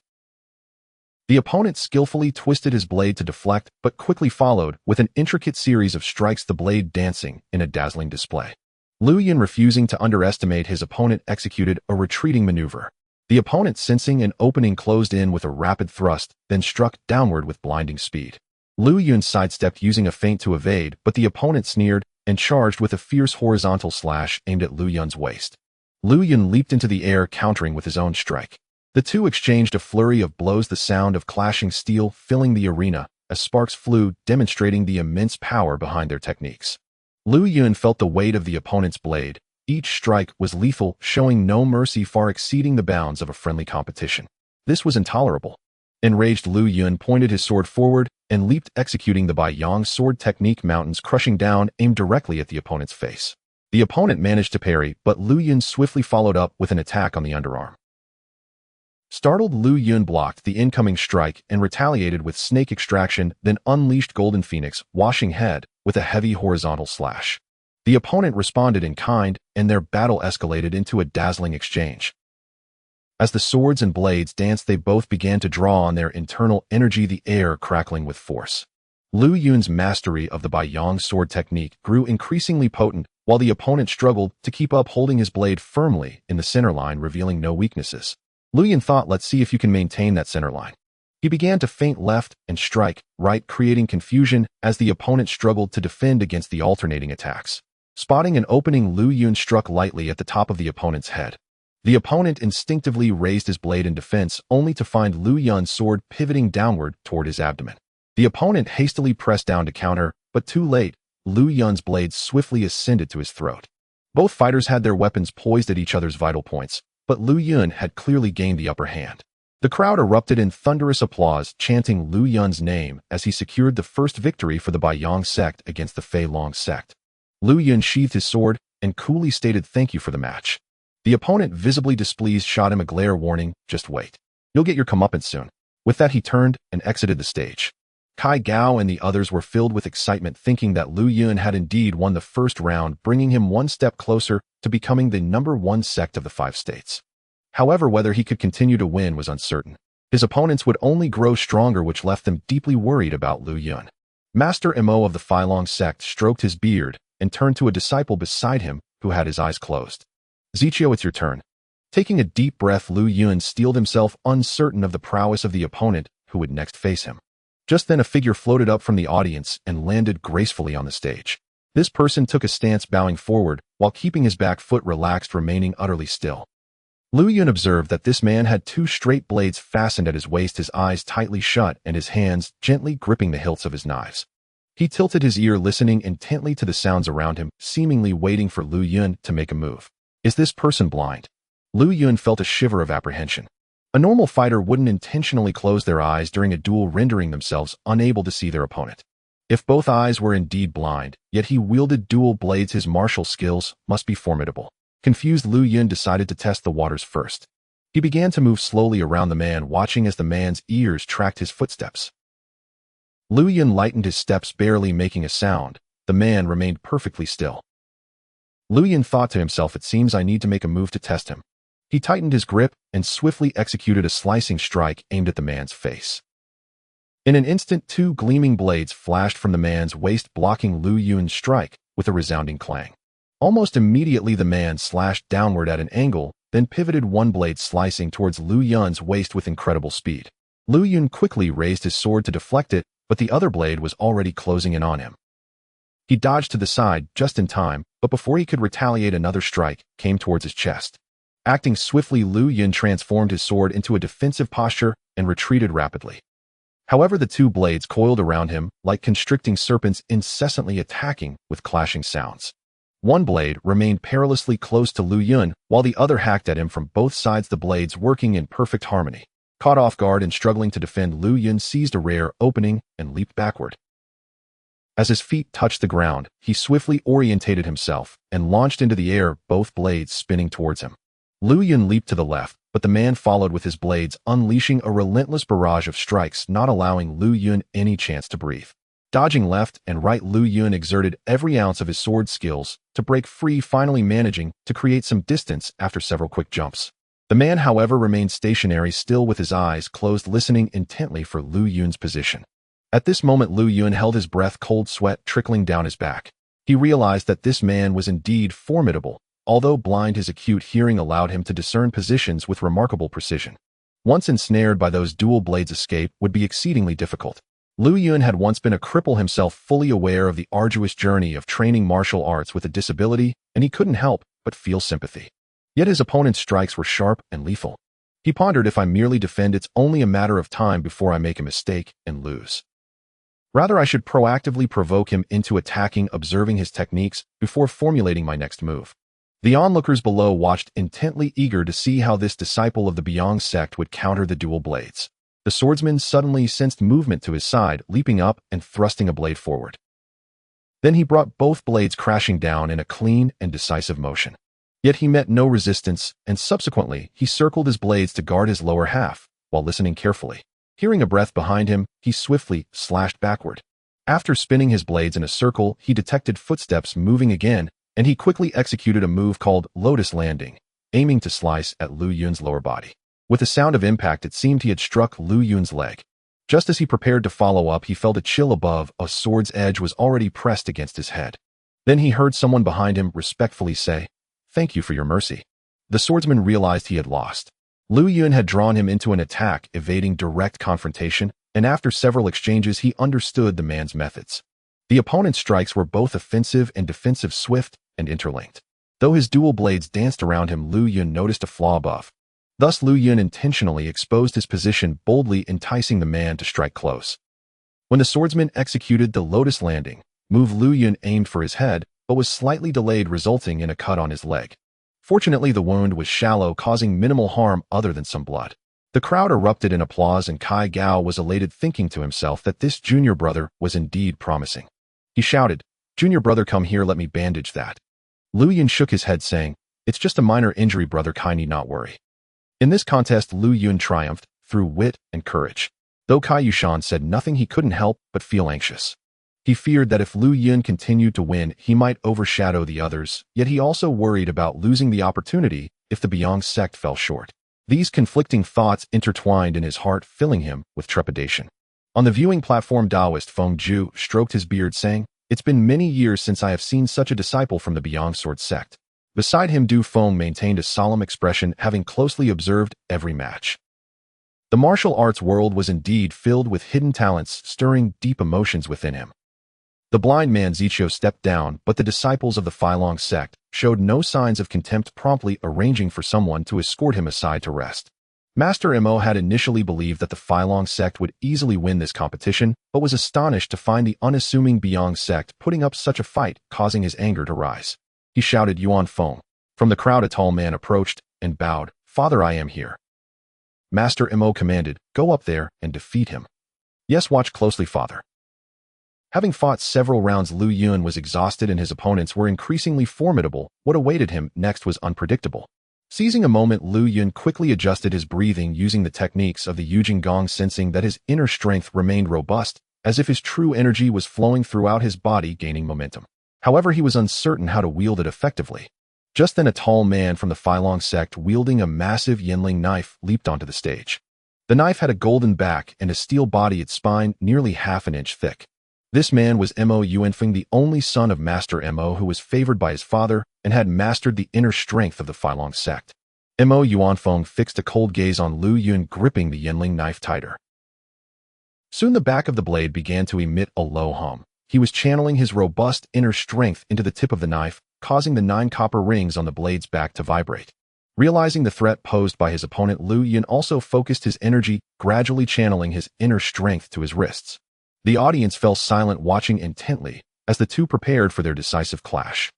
The opponent skillfully twisted his blade to deflect, but quickly followed with an intricate series of strikes, the blade dancing in a dazzling display. Lu Yun, refusing to underestimate his opponent, executed a retreating maneuver. The opponent, sensing an opening, closed in with a rapid thrust, then struck downward with blinding speed. Lu Yun sidestepped, using a feint to evade, but the opponent sneered and charged with a fierce horizontal slash aimed at Lu Yun's waist. Lu Yun leaped into the air, countering with his own strike. The two exchanged a flurry of blows, the sound of clashing steel filling the arena as sparks flew, demonstrating the immense power behind their techniques. Lu Yun felt the weight of the opponent's blade. Each strike was lethal, showing no mercy, far exceeding the bounds of a friendly competition. This was intolerable. Enraged, Lu Yun pointed his sword forward and leaped, executing the Beiyang sword technique, mountains crushing down, aimed directly at the opponent's face. The opponent managed to parry, but Lu Yun swiftly followed up with an attack on the underarm. Startled, Lu Yun blocked the incoming strike and retaliated with snake extraction, then unleashed Golden Phoenix, washing head with a heavy horizontal slash. The opponent responded in kind, and their battle escalated into a dazzling exchange. As the swords and blades danced, they both began to draw on their internal energy, the air crackling with force. Lu Yun's mastery of the Beiyang sword technique grew increasingly potent, while the opponent struggled to keep up, holding his blade firmly in the center line, revealing no weaknesses. Lu Yun thought, "Let's see if you can maintain that center line." He began to feint left and strike right, creating confusion as the opponent struggled to defend against the alternating attacks. Spotting an opening, Lu Yun struck lightly at the top of the opponent's head. The opponent instinctively raised his blade in defense, only to find Lu Yun's sword pivoting downward toward his abdomen. The opponent hastily pressed down to counter, but too late. Lu Yun's blade swiftly ascended to his throat. Both fighters had their weapons poised at each other's vital points, but Lu Yun had clearly gained the upper hand. The crowd erupted in thunderous applause, chanting Lu Yun's name as he secured the first victory for the Beiyang sect against the Fei Long sect. Lu Yun sheathed his sword and coolly stated thank you for the match. The opponent, visibly displeased, shot him a glare warning, just wait. You'll get your comeuppance soon. With that, he turned and exited the stage. Kai Gao and the others were filled with excitement, thinking that Lu Yun had indeed won the first round, bringing him one step closer to becoming the #1 sect of the 5 states. However, whether he could continue to win was uncertain. His opponents would only grow stronger, which left them deeply worried about Lu Yun. Master Mo of the Fei Long sect stroked his beard and turned to a disciple beside him who had his eyes closed. Zichio, it's your turn. Taking a deep breath, Lu Yun steeled himself, uncertain of the prowess of the opponent who would next face him. Just then a figure floated up from the audience and landed gracefully on the stage. This person took a stance, bowing forward while keeping his back foot relaxed, remaining utterly still. Lu Yun observed that this man had 2 straight blades fastened at his waist, his eyes tightly shut and his hands gently gripping the hilts of his knives. He tilted his ear, listening intently to the sounds around him, seemingly waiting for Lu Yun to make a move. Is this person blind? Lu Yun felt a shiver of apprehension. A normal fighter wouldn't intentionally close their eyes during a duel, rendering themselves unable to see their opponent. If both eyes were indeed blind, yet he wielded dual blades, his martial skills must be formidable. Confused, Lu Yun decided to test the waters first. He began to move slowly around the man, watching as the man's ears tracked his footsteps. Lu Yun lightened his steps, barely making a sound. The man remained perfectly still. Lu Yun thought to himself, it seems I need to make a move to test him. He tightened his grip and swiftly executed a slicing strike aimed at the man's face. In an instant, 2 gleaming blades flashed from the man's waist, blocking Lu Yun's strike with a resounding clang. Almost immediately, the man slashed downward at an angle, then pivoted, one blade slicing towards Lu Yun's waist with incredible speed. Lu Yun quickly raised his sword to deflect it, but the other blade was already closing in on him. He dodged to the side just in time, but before he could retaliate, another strike came towards his chest. Acting swiftly, Lu Yun transformed his sword into a defensive posture and retreated rapidly. However, the 2 blades coiled around him like constricting serpents, incessantly attacking with clashing sounds. One blade remained perilously close to Lu Yun, while the other hacked at him from both sides, the blades working in perfect harmony. Caught off guard and struggling to defend, Lu Yun seized a rare opening and leaped backward. As his feet touched the ground, he swiftly orientated himself and launched into the air, both blades spinning towards him. Lu Yun leaped to the left, but the man followed with his blades, unleashing a relentless barrage of strikes, not allowing Lu Yun any chance to breathe. Dodging left and right, Lu Yun exerted every ounce of his sword skills to break free, finally managing to create some distance after several quick jumps. The man, however, remained stationary, still with his eyes closed, listening intently for Lu Yun's position. At this moment, Lu Yun held his breath, cold sweat trickling down his back. He realized that this man was indeed formidable. Although blind, his acute hearing allowed him to discern positions with remarkable precision. Once ensnared by those dual blades, escape would be exceedingly difficult. Lu Yun had once been a cripple himself, fully aware of the arduous journey of training martial arts with a disability, and he couldn't help but feel sympathy. Yet his opponent's strikes were sharp and lethal. He pondered, if I merely defend, it's only a matter of time before I make a mistake and lose. Rather, I should proactively provoke him into attacking, observing his techniques before formulating my next move. The onlookers below watched intently, eager to see how this disciple of the Beiyang sect would counter the dual blades. The swordsman suddenly sensed movement to his side, leaping up and thrusting a blade forward. Then he brought both blades crashing down in a clean and decisive motion. Yet he met no resistance, and subsequently he circled his blades to guard his lower half, while listening carefully. Hearing a breath behind him, he swiftly slashed backward. After spinning his blades in a circle, he detected footsteps moving again, and he quickly executed a move called Lotus Landing, aiming to slice at Lu Yun's lower body. With a sound of impact, it seemed he had struck Lu Yun's leg. Just as he prepared to follow up, he felt a chill above. A sword's edge was already pressed against his head. Then he heard someone behind him respectfully say, "Thank you for your mercy." The swordsman realized he had lost. Lu Yun had drawn him into an attack, evading direct confrontation, and after several exchanges he understood the man's methods. The opponent's strikes were both offensive and defensive, swift and interlinked. Though his dual blades danced around him, Lu Yun noticed a flaw above. Thus Lu Yun intentionally exposed his position, boldly enticing the man to strike close. When the swordsman executed the lotus landing move, Lu Yun aimed for his head, but was slightly delayed, resulting in a cut on his leg. Fortunately, the wound was shallow, causing minimal harm other than some blood. The crowd erupted in applause, and Kai Gao was elated, thinking to himself that this junior brother was indeed promising. He shouted, "Junior brother, come here, let me bandage that." Lu Yun shook his head, saying, "It's just a minor injury, brother, Kai need not worry." In this contest, Lu Yun triumphed through wit and courage. Though Kai Yushan said nothing, he couldn't help but feel anxious. He feared that if Lu Yun continued to win, he might overshadow the others, yet he also worried about losing the opportunity if the Beong sect fell short. These conflicting thoughts intertwined in his heart, filling him with trepidation. On the viewing platform, Taoist Feng Zhu stroked his beard, saying, "It's been many years since I have seen such a disciple from the Beong sword sect." Beside him, Du Feng maintained a solemn expression, having closely observed every match. The martial arts world was indeed filled with hidden talents, stirring deep emotions within him. The blind man Zichou stepped down, but the disciples of the Filong sect showed no signs of contempt, promptly arranging for someone to escort him aside to rest. Master Mo had initially believed that the Filong sect would easily win this competition, but was astonished to find the unassuming Beong sect putting up such a fight, causing his anger to rise. He shouted, "Yuan Feng." From the crowd, a tall man approached and bowed. "Father, I am here." Master Mo commanded, "Go up there and defeat him." "Yes, watch closely, father." Having fought several rounds, Lu Yun was exhausted and his opponents were increasingly formidable. What awaited him next was unpredictable. Seizing a moment, Lu Yun quickly adjusted his breathing using the techniques of the Yujing Gong, sensing that his inner strength remained robust, as if his true energy was flowing throughout his body, gaining momentum. However, he was uncertain how to wield it effectively. Just then, a tall man from the Filong sect, wielding a massive Yinling knife, leaped onto the stage. The knife had a golden back and a steel body, its spine nearly half an inch thick. This man was Mo Yuanfeng, the only son of Master Mo, who was favored by his father and had mastered the inner strength of the Filong sect. Mo Yuanfeng fixed a cold gaze on Lu Yun, gripping the Yinling knife tighter. Soon the back of the blade began to emit a low hum. He was channeling his robust inner strength into the tip of the knife, causing the 9 copper rings on the blade's back to vibrate. Realizing the threat posed by his opponent, Lu Yun also focused his energy, gradually channeling his inner strength to his wrists. The audience fell silent, watching intently as the two prepared for their decisive clash.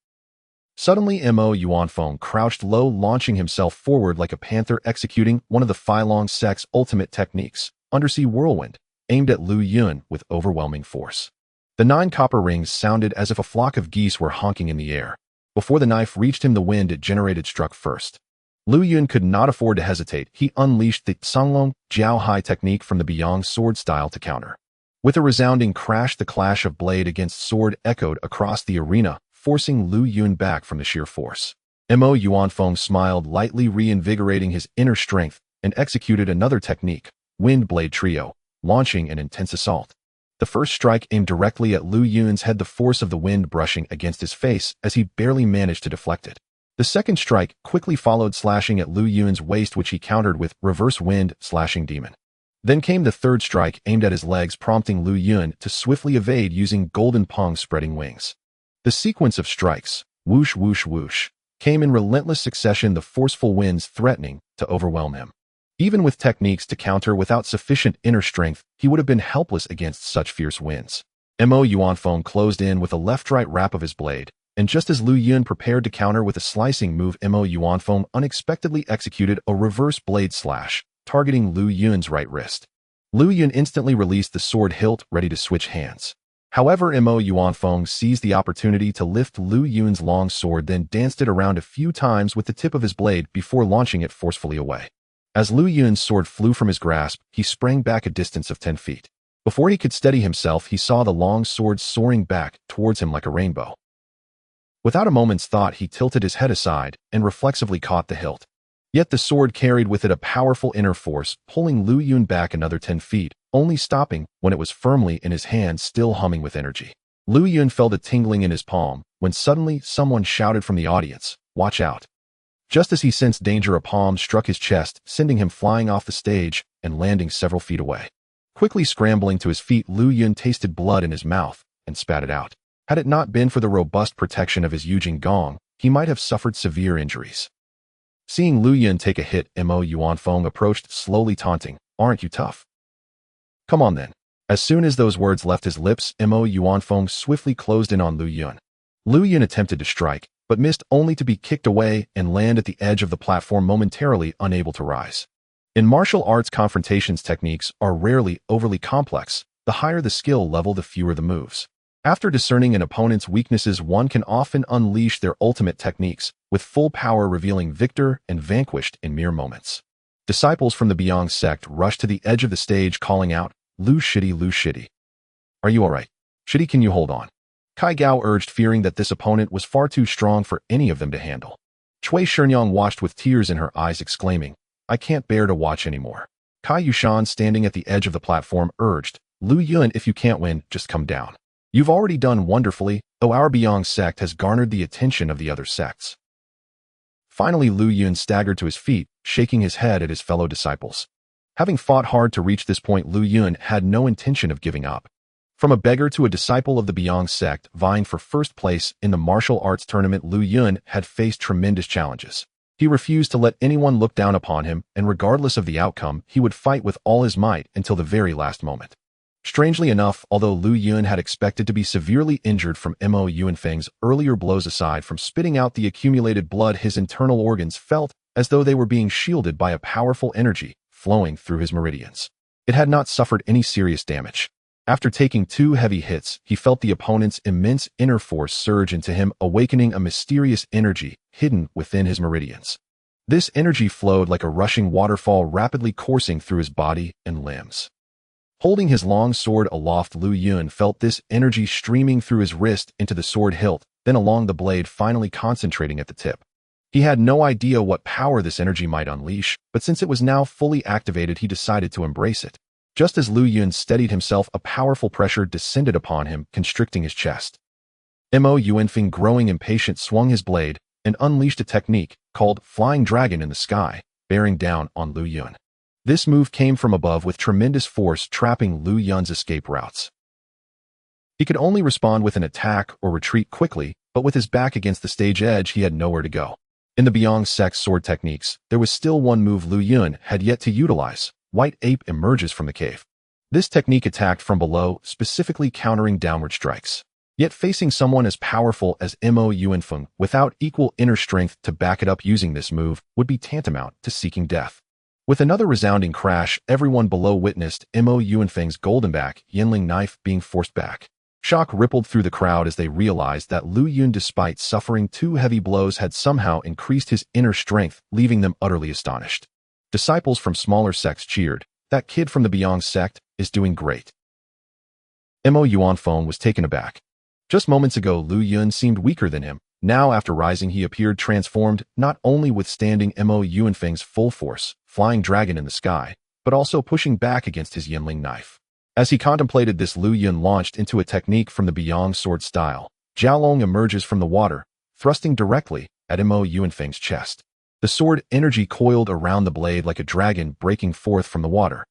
Suddenly, Mo Yuanfeng crouched low, launching himself forward like a panther, executing one of the Filong sect's ultimate techniques, Undersea Whirlwind, aimed at Lu Yun with overwhelming force. The 9 copper rings sounded as if a flock of geese were honking in the air. Before the knife reached him, the wind it generated struck first. Lu Yun could not afford to hesitate. He unleashed the Songlong Jiao Hai technique from the Beong sword style to counter. With a resounding crash, the clash of blade against sword echoed across the arena, forcing Lu Yun back from the sheer force. Mo Yuanfeng smiled lightly, reinvigorating his inner strength, and executed another technique, Wind Blade Trio, launching an intense assault. The first strike aimed directly at Lu Yun's head, the force of the wind brushing against his face as he barely managed to deflect it. The second strike quickly followed, slashing at Lu Yun's waist, which he countered with Reverse Wind Slashing Demon. Then came the third strike, aimed at his legs, prompting Lu Yun to swiftly evade using Golden Pong Spreading Wings. The sequence of strikes, whoosh whoosh whoosh, came in relentless succession, the forceful winds threatening to overwhelm him. Even with techniques to counter without sufficient inner strength, he would have been helpless against such fierce winds. Mo Yuanfeng closed in with a left-right wrap of his blade, and just as Lu Yun prepared to counter with a slicing move, Mo Yuanfeng unexpectedly executed a reverse blade slash, targeting Lu Yun's right wrist. Lu Yun instantly released the sword hilt, ready to switch hands. However, Mo Yuanfeng seized the opportunity to lift Lu Yun's long sword, then danced it around a few times with the tip of his blade before launching it forcefully away. As Lu Yun's sword flew from his grasp, he sprang back a distance of 10 feet. Before he could steady himself, he saw the long sword soaring back towards him like a rainbow. Without a moment's thought, he tilted his head aside and reflexively caught the hilt. Yet the sword carried with it a powerful inner force, pulling Lu Yun back another 10 feet, only stopping when it was firmly in his hand, still humming with energy. Lu Yun felt a tingling in his palm, when suddenly someone shouted from the audience, "Watch out." Just as he sensed danger, a palm struck his chest, sending him flying off the stage and landing several feet away. Quickly scrambling to his feet, Lu Yun tasted blood in his mouth and spat it out. Had it not been for the robust protection of his Yujing Gong, he might have suffered severe injuries. Seeing Lu Yun take a hit, Mo Yuanfeng approached, slowly taunting, "Aren't you tough? Come on then." As soon as those words left his lips, Mo Yuanfeng swiftly closed in on Lu Yun. Lu Yun attempted to strike, but missed, only to be kicked away and land at the edge of the platform, momentarily unable to rise. In martial arts, confrontations techniques are rarely overly complex. The higher the skill level, the fewer the moves. After discerning an opponent's weaknesses, one can often unleash their ultimate techniques, with full power, revealing victor and vanquished in mere moments. Disciples from the Beong sect rushed to the edge of the stage, calling out, "Lu Shidi, Lu Shidi. Are you alright? Shidi, can you hold on?" Kai Gao urged, fearing that this opponent was far too strong for any of them to handle. Cui Shenyang watched with tears in her eyes, exclaiming, "I can't bear to watch anymore." Kai Yushan, standing at the edge of the platform, urged, "Lu Yun, if you can't win, just come down. You've already done wonderfully, though our Beong sect has garnered the attention of the other sects." Finally, Lu Yun staggered to his feet, shaking his head at his fellow disciples. Having fought hard to reach this point, Lu Yun had no intention of giving up. From a beggar to a disciple of the Beong sect, vying for first place in the martial arts tournament, Lu Yun had faced tremendous challenges. He refused to let anyone look down upon him, and regardless of the outcome, he would fight with all his might until the very last moment. Strangely enough, although Lu Yun had expected to be severely injured from Mo Yuanfeng's earlier blows, aside from spitting out the accumulated blood, his internal organs felt as though they were being shielded by a powerful energy flowing through his meridians. It had not suffered any serious damage. After taking 2 heavy hits, he felt the opponent's immense inner force surge into him, awakening a mysterious energy hidden within his meridians. This energy flowed like a rushing waterfall, rapidly coursing through his body and limbs. Holding his long sword aloft, Lu Yun felt this energy streaming through his wrist into the sword hilt, then along the blade, finally concentrating at the tip. He had no idea what power this energy might unleash, but since it was now fully activated, he decided to embrace it. Just as Lu Yun steadied himself, a powerful pressure descended upon him, constricting his chest. Mo Yuanfeng, growing impatient, swung his blade and unleashed a technique called Flying Dragon in the sky, bearing down on Lu Yun. This move came from above with tremendous force, trapping Lu Yun's escape routes. He could only respond with an attack or retreat quickly, but with his back against the stage edge, he had nowhere to go. In the Beong sect's sword techniques, there was still one move Lu Yun had yet to utilize. White Ape emerges from the cave. This technique attacked from below, specifically countering downward strikes. Yet facing someone as powerful as Mo Yuanfeng without equal inner strength to back it up, using this move would be tantamount to seeking death. With another resounding crash, everyone below witnessed Mo Yuanfeng's golden-back Yinling knife being forced back. Shock rippled through the crowd as they realized that Lu Yun, despite suffering 2 heavy blows, had somehow increased his inner strength, leaving them utterly astonished. Disciples from smaller sects cheered. "That kid from the Beong sect is doing great." Mo Yuanfeng was taken aback. Just moments ago, Lu Yun seemed weaker than him. Now, after rising, he appeared transformed, not only withstanding Mo Yuanfeng's full force, Flying Dragon in the sky, but also pushing back against his Yinling knife. As he contemplated this, Lu Yun launched into a technique from the Beong sword style. Jiaolong emerges from the water, thrusting directly at Mo Yuanfeng's chest. The sword energy coiled around the blade like a dragon breaking forth from the water.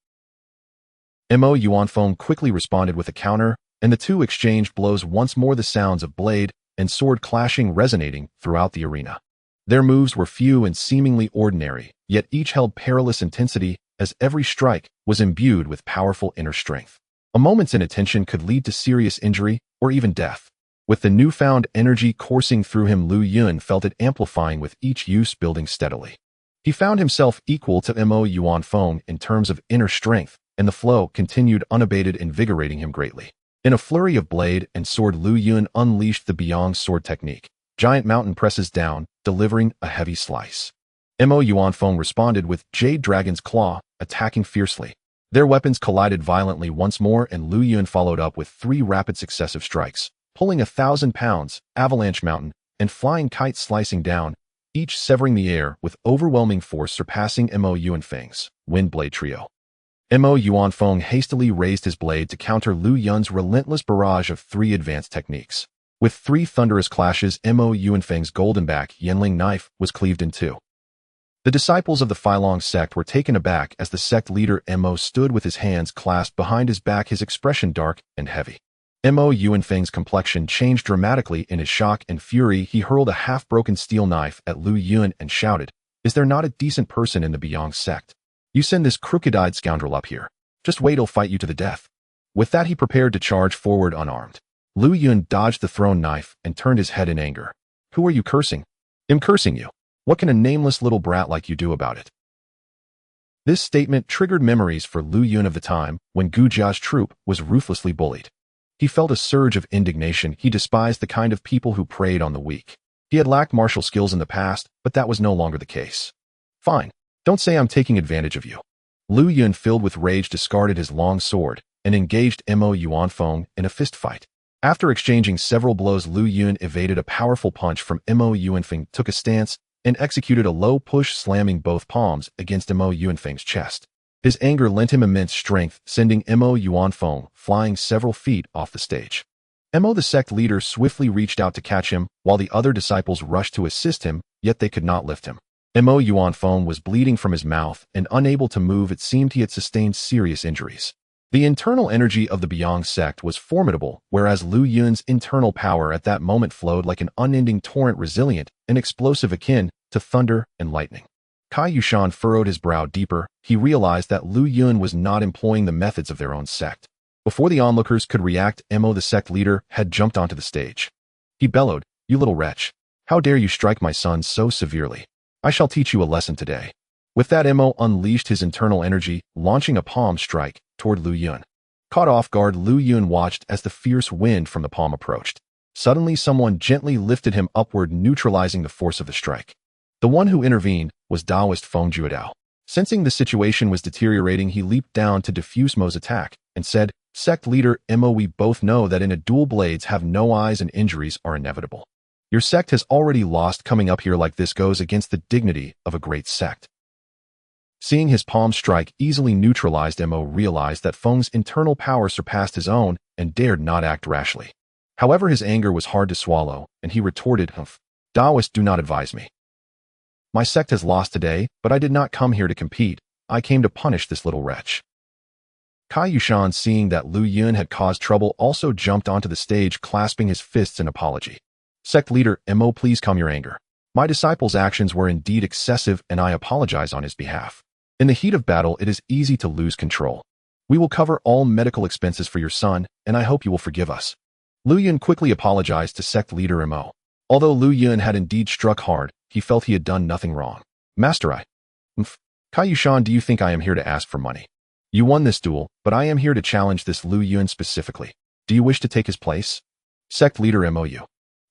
Mo Yuanfeng quickly responded with a counter, and the two exchanged blows, once more the sounds of blade and sword clashing resonating throughout the arena. Their moves were few and seemingly ordinary, yet each held perilous intensity, as every strike was imbued with powerful inner strength. A moment's inattention could lead to serious injury or even death. With the newfound energy coursing through him, Lu Yun felt it amplifying with each use, building steadily. He found himself equal to Mo Yuanfeng in terms of inner strength, and the flow continued unabated, invigorating him greatly. In a flurry of blade and sword, Lu Yun unleashed the Beong sword technique. Giant mountain presses down, delivering a heavy slice. Mo Yuanfeng responded with Jade Dragon's Claw, attacking fiercely. Their weapons collided violently once more, and Lu Yun followed up with 3 rapid successive strikes, pulling 1,000 pounds, avalanche mountain, and flying kite slicing down, each severing the air with overwhelming force, surpassing Mo Yuanfeng's wind blade trio. Mo Yuanfeng hastily raised his blade to counter Lu Yun's relentless barrage of 3 advanced techniques. With 3 thunderous clashes, Mo Yuanfeng's golden-back Yinling knife was cleaved in 2. The disciples of the Filong sect were taken aback as the sect leader Mo stood with his hands clasped behind his back, his expression dark and heavy. Mo Yuanfeng's complexion changed dramatically in his shock and fury. He hurled a half-broken steel knife at Lu Yun and shouted, "Is there not a decent person in the Beyong sect? You send this crooked-eyed scoundrel up here. Just wait, he'll fight you to the death." With that, he prepared to charge forward unarmed. Lu Yun dodged the thrown knife and turned his head in anger. "Who are you cursing?" "I'm cursing you. What can a nameless little brat like you do about it?" This statement triggered memories for Lu Yun of the time when Gu Jia's troop was ruthlessly bullied. He felt a surge of indignation. He despised the kind of people who preyed on the weak. He had lacked martial skills in the past, but that was no longer the case. "Fine. Don't say I'm taking advantage of you." Lu Yun, filled with rage, discarded his long sword and engaged Mo Yuanfeng in a fist fight. After exchanging several blows, Lu Yun evaded a powerful punch from Mo Yuanfeng, took a stance, and executed a low push, slamming both palms against Mo Yuanfeng's chest. His anger lent him immense strength, sending Mo Yuanfeng flying several feet off the stage. Mo, the sect leader, swiftly reached out to catch him, while the other disciples rushed to assist him, yet they could not lift him. Mo Yuanfeng was bleeding from his mouth and unable to move. It seemed he had sustained serious injuries. The internal energy of the Beyong sect was formidable, whereas Lu Yun's internal power at that moment flowed like an unending torrent, resilient and explosive, akin to thunder and lightning. Kai Yushan furrowed his brow deeper. He realized that Lu Yun was not employing the methods of their own sect. Before the onlookers could react, Mo, the sect leader, had jumped onto the stage. He bellowed, "You little wretch! How dare you strike my son so severely? I shall teach you a lesson today." With that, Mo unleashed his internal energy, launching a palm strike toward Lu Yun. Caught off guard, Lu Yun watched as the fierce wind from the palm approached. Suddenly, someone gently lifted him upward, neutralizing the force of the strike. The one who intervened was Taoist Feng Juedao. Sensing the situation was deteriorating, he leaped down to defuse Mo's attack and said, "Sect leader Mo, we both know that in a duel blades have no eyes and injuries are inevitable. Your sect has already lost. Coming up here like this goes against the dignity of a great sect." Seeing his palm strike easily neutralized, Mo realized that Feng's internal power surpassed his own and dared not act rashly. However, his anger was hard to swallow, and he retorted, "Humph. Taoists do not advise me. My sect has lost today, but I did not come here to compete. I came to punish this little wretch." Kai Yushan, seeing that Lu Yun had caused trouble, also jumped onto the stage, clasping his fists in apology. "Sect leader Mo, please calm your anger. My disciple's actions were indeed excessive, and I apologize on his behalf. In the heat of battle, it is easy to lose control. We will cover all medical expenses for your son, and I hope you will forgive us." Lu Yun quickly apologized to sect leader Mo. Although Lu Yun had indeed struck hard, he felt he had done nothing wrong. "Master, Kai Yushan, do you think I am here to ask for money? You won this duel, but I am here to challenge this Lu Yun specifically. Do you wish to take his place?" Sect leader Mo.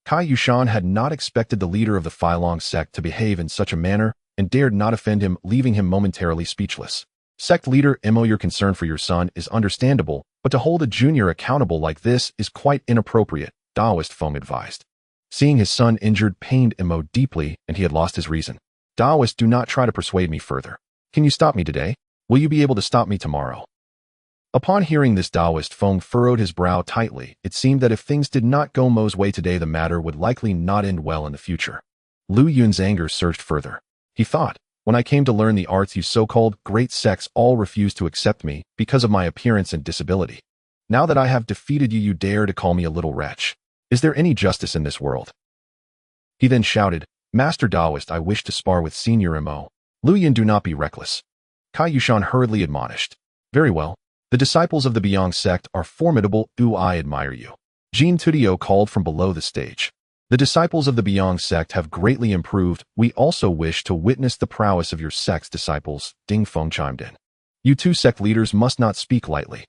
Kai Yushan had not expected the leader of the Filong sect to behave in such a manner and dared not offend him, leaving him momentarily speechless. "Sect leader Mo, your concern for your son is understandable, but to hold a junior accountable like this is quite inappropriate," Taoist Feng advised. Seeing his son injured pained Mo deeply, and he had lost his reason. "Taoist, do not try to persuade me further. Can you stop me today? Will you be able to stop me tomorrow?" Upon hearing this, Taoist Feng furrowed his brow tightly. It seemed that if things did not go Mo's way today, the matter would likely not end well in the future. Lu Yun's anger surged further. He thought, "When I came to learn the arts, you so-called great sects all refused to accept me because of my appearance and disability. Now that I have defeated you, you dare to call me a little wretch. Is there any justice in this world?" He then shouted, "Master Taoist, I wish to spar with Senior Mo. Lu Yun, do not be reckless." Kai Yushan hurriedly admonished, "Very well. The disciples of the Beyong sect are formidable. I admire you." Jean Tudio called from below the stage. "The disciples of the Beyong sect have greatly improved. We also wish to witness the prowess of your sect's disciples," Ding Feng chimed in. "You two sect leaders must not speak lightly."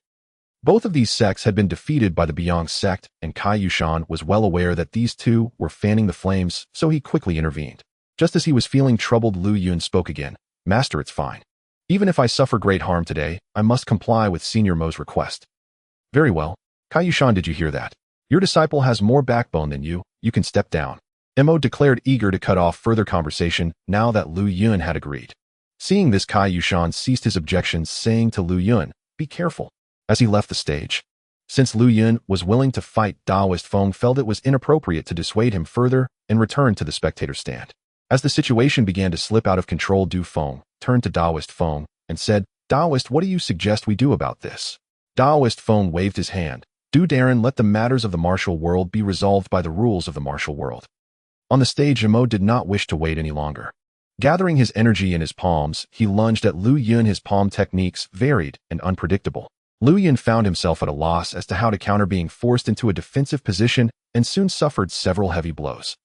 Both of these sects had been defeated by the Beyong sect, and Kai Yushan was well aware that these two were fanning the flames, so he quickly intervened. Just as he was feeling troubled, Lu Yun spoke again. "Master, it's fine. Even if I suffer great harm today, I must comply with Senior Mo's request." "Very well. Kai Yushan, did you hear that? Your disciple has more backbone than you. You can step down." Mo declared, eager to cut off further conversation now that Lu Yun had agreed. Seeing this, Kai Yushan ceased his objections, saying to Lu Yun, "Be careful," as he left the stage. Since Lu Yun was willing to fight, Taoist Feng felt it was inappropriate to dissuade him further and returned to the spectator stand. As the situation began to slip out of control, Du Feng turned to Daoist Feng and said, Daoist, what do you suggest we do about this? Daoist Feng waved his hand. Du Darren, let the matters of the martial world be resolved by the rules of the martial world. On the stage, Imo did not wish to wait any longer. Gathering his energy in his palms, he lunged at Lu Yun. His palm techniques varied and unpredictable. Lu Yun found himself at a loss as to how to counter, being forced into a defensive position and soon suffered several heavy blows.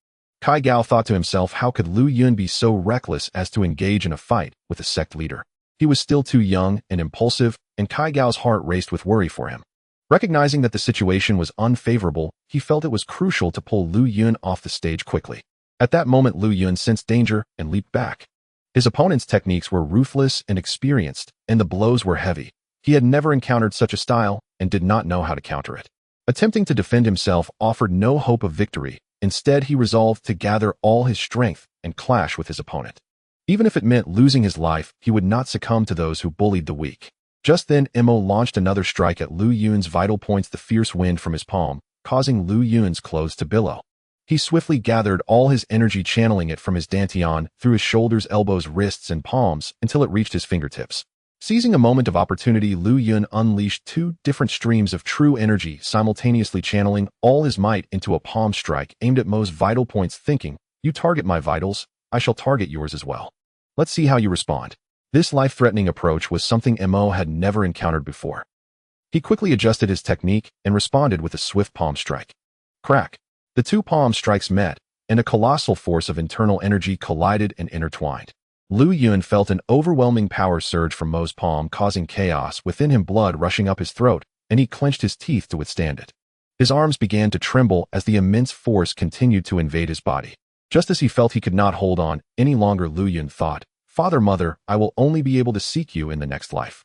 Kai Gao thought to himself, how could Lu Yun be so reckless as to engage in a fight with a sect leader? He was still too young and impulsive, and Kai Gao's heart raced with worry for him. Recognizing that the situation was unfavorable, he felt it was crucial to pull Lu Yun off the stage quickly. At that moment, Lu Yun sensed danger and leaped back. His opponent's techniques were ruthless and experienced, and the blows were heavy. He had never encountered such a style and did not know how to counter it. Attempting to defend himself offered no hope of victory. Instead, he resolved to gather all his strength and clash with his opponent. Even if it meant losing his life, he would not succumb to those who bullied the weak. Just then, Imo launched another strike at Lu Yun's vital points, the fierce wind from his palm, causing Lu Yun's clothes to billow. He swiftly gathered all his energy, channeling it from his dantian through his shoulders, elbows, wrists, and palms until it reached his fingertips. Seizing a moment of opportunity, Lu Yun unleashed two different streams of true energy, simultaneously channeling all his might into a palm strike aimed at Mo's vital points, thinking, you target my vitals, I shall target yours as well. Let's see how you respond. This life-threatening approach was something Mo had never encountered before. He quickly adjusted his technique and responded with a swift palm strike. Crack! The two palm strikes met, and a colossal force of internal energy collided and intertwined. Lu Yun felt an overwhelming power surge from Mo's palm, causing chaos within him, blood rushing up his throat, and he clenched his teeth to withstand it. His arms began to tremble as the immense force continued to invade his body. Just as he felt he could not hold on any longer, Lu Yun thought, Father, Mother, I will only be able to seek you in the next life.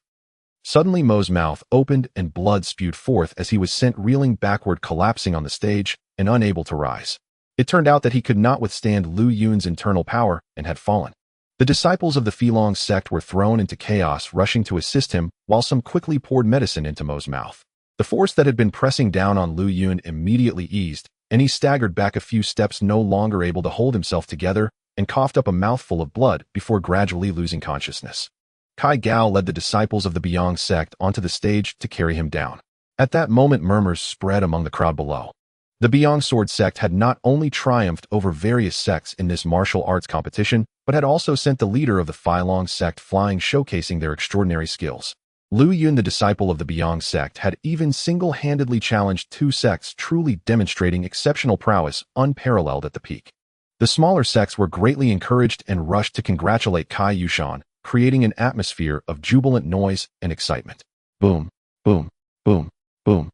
Suddenly, Mo's mouth opened and blood spewed forth as he was sent reeling backward, collapsing on the stage and unable to rise. It turned out that he could not withstand Lu Yun's internal power and had fallen. The disciples of the Filong sect were thrown into chaos, rushing to assist him, while some quickly poured medicine into Mo's mouth. The force that had been pressing down on Lu Yun immediately eased, and he staggered back a few steps, no longer able to hold himself together, and coughed up a mouthful of blood before gradually losing consciousness. Kai Gao led the disciples of the Biang sect onto the stage to carry him down. At that moment, murmurs spread among the crowd below. The Biang Sword sect had not only triumphed over various sects in this martial arts competition, but had also sent the leader of the Filong sect flying, showcasing their extraordinary skills. Lu Yun, the disciple of the Biang sect, had even single-handedly challenged two sects, truly demonstrating exceptional prowess unparalleled at the peak. The smaller sects were greatly encouraged and rushed to congratulate Kai Yushan, creating an atmosphere of jubilant noise and excitement. Boom, boom, boom, boom.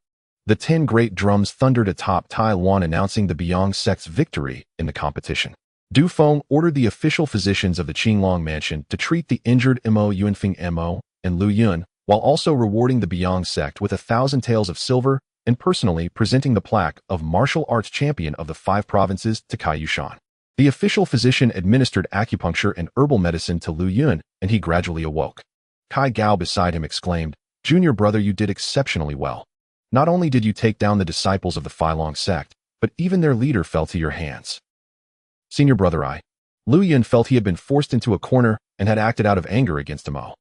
The 10 great drums thundered atop Taiwan, announcing the Biang sect's victory in the competition. Du Feng ordered the official physicians of the Qinglong mansion to treat the injured Mo Yunfeng Mo and Lu Yun, while also rewarding the Biang sect with 1,000 taels of silver and personally presenting the plaque of martial arts champion of the 5 provinces to Kai Yushan. The official physician administered acupuncture and herbal medicine to Lu Yun, and he gradually awoke. Kai Gao beside him exclaimed, Junior brother, you did exceptionally well. Not only did you take down the disciples of the Filong sect, but even their leader fell to your hands. Senior brother, Lu Yun felt he had been forced into a corner and had acted out of anger against Mo.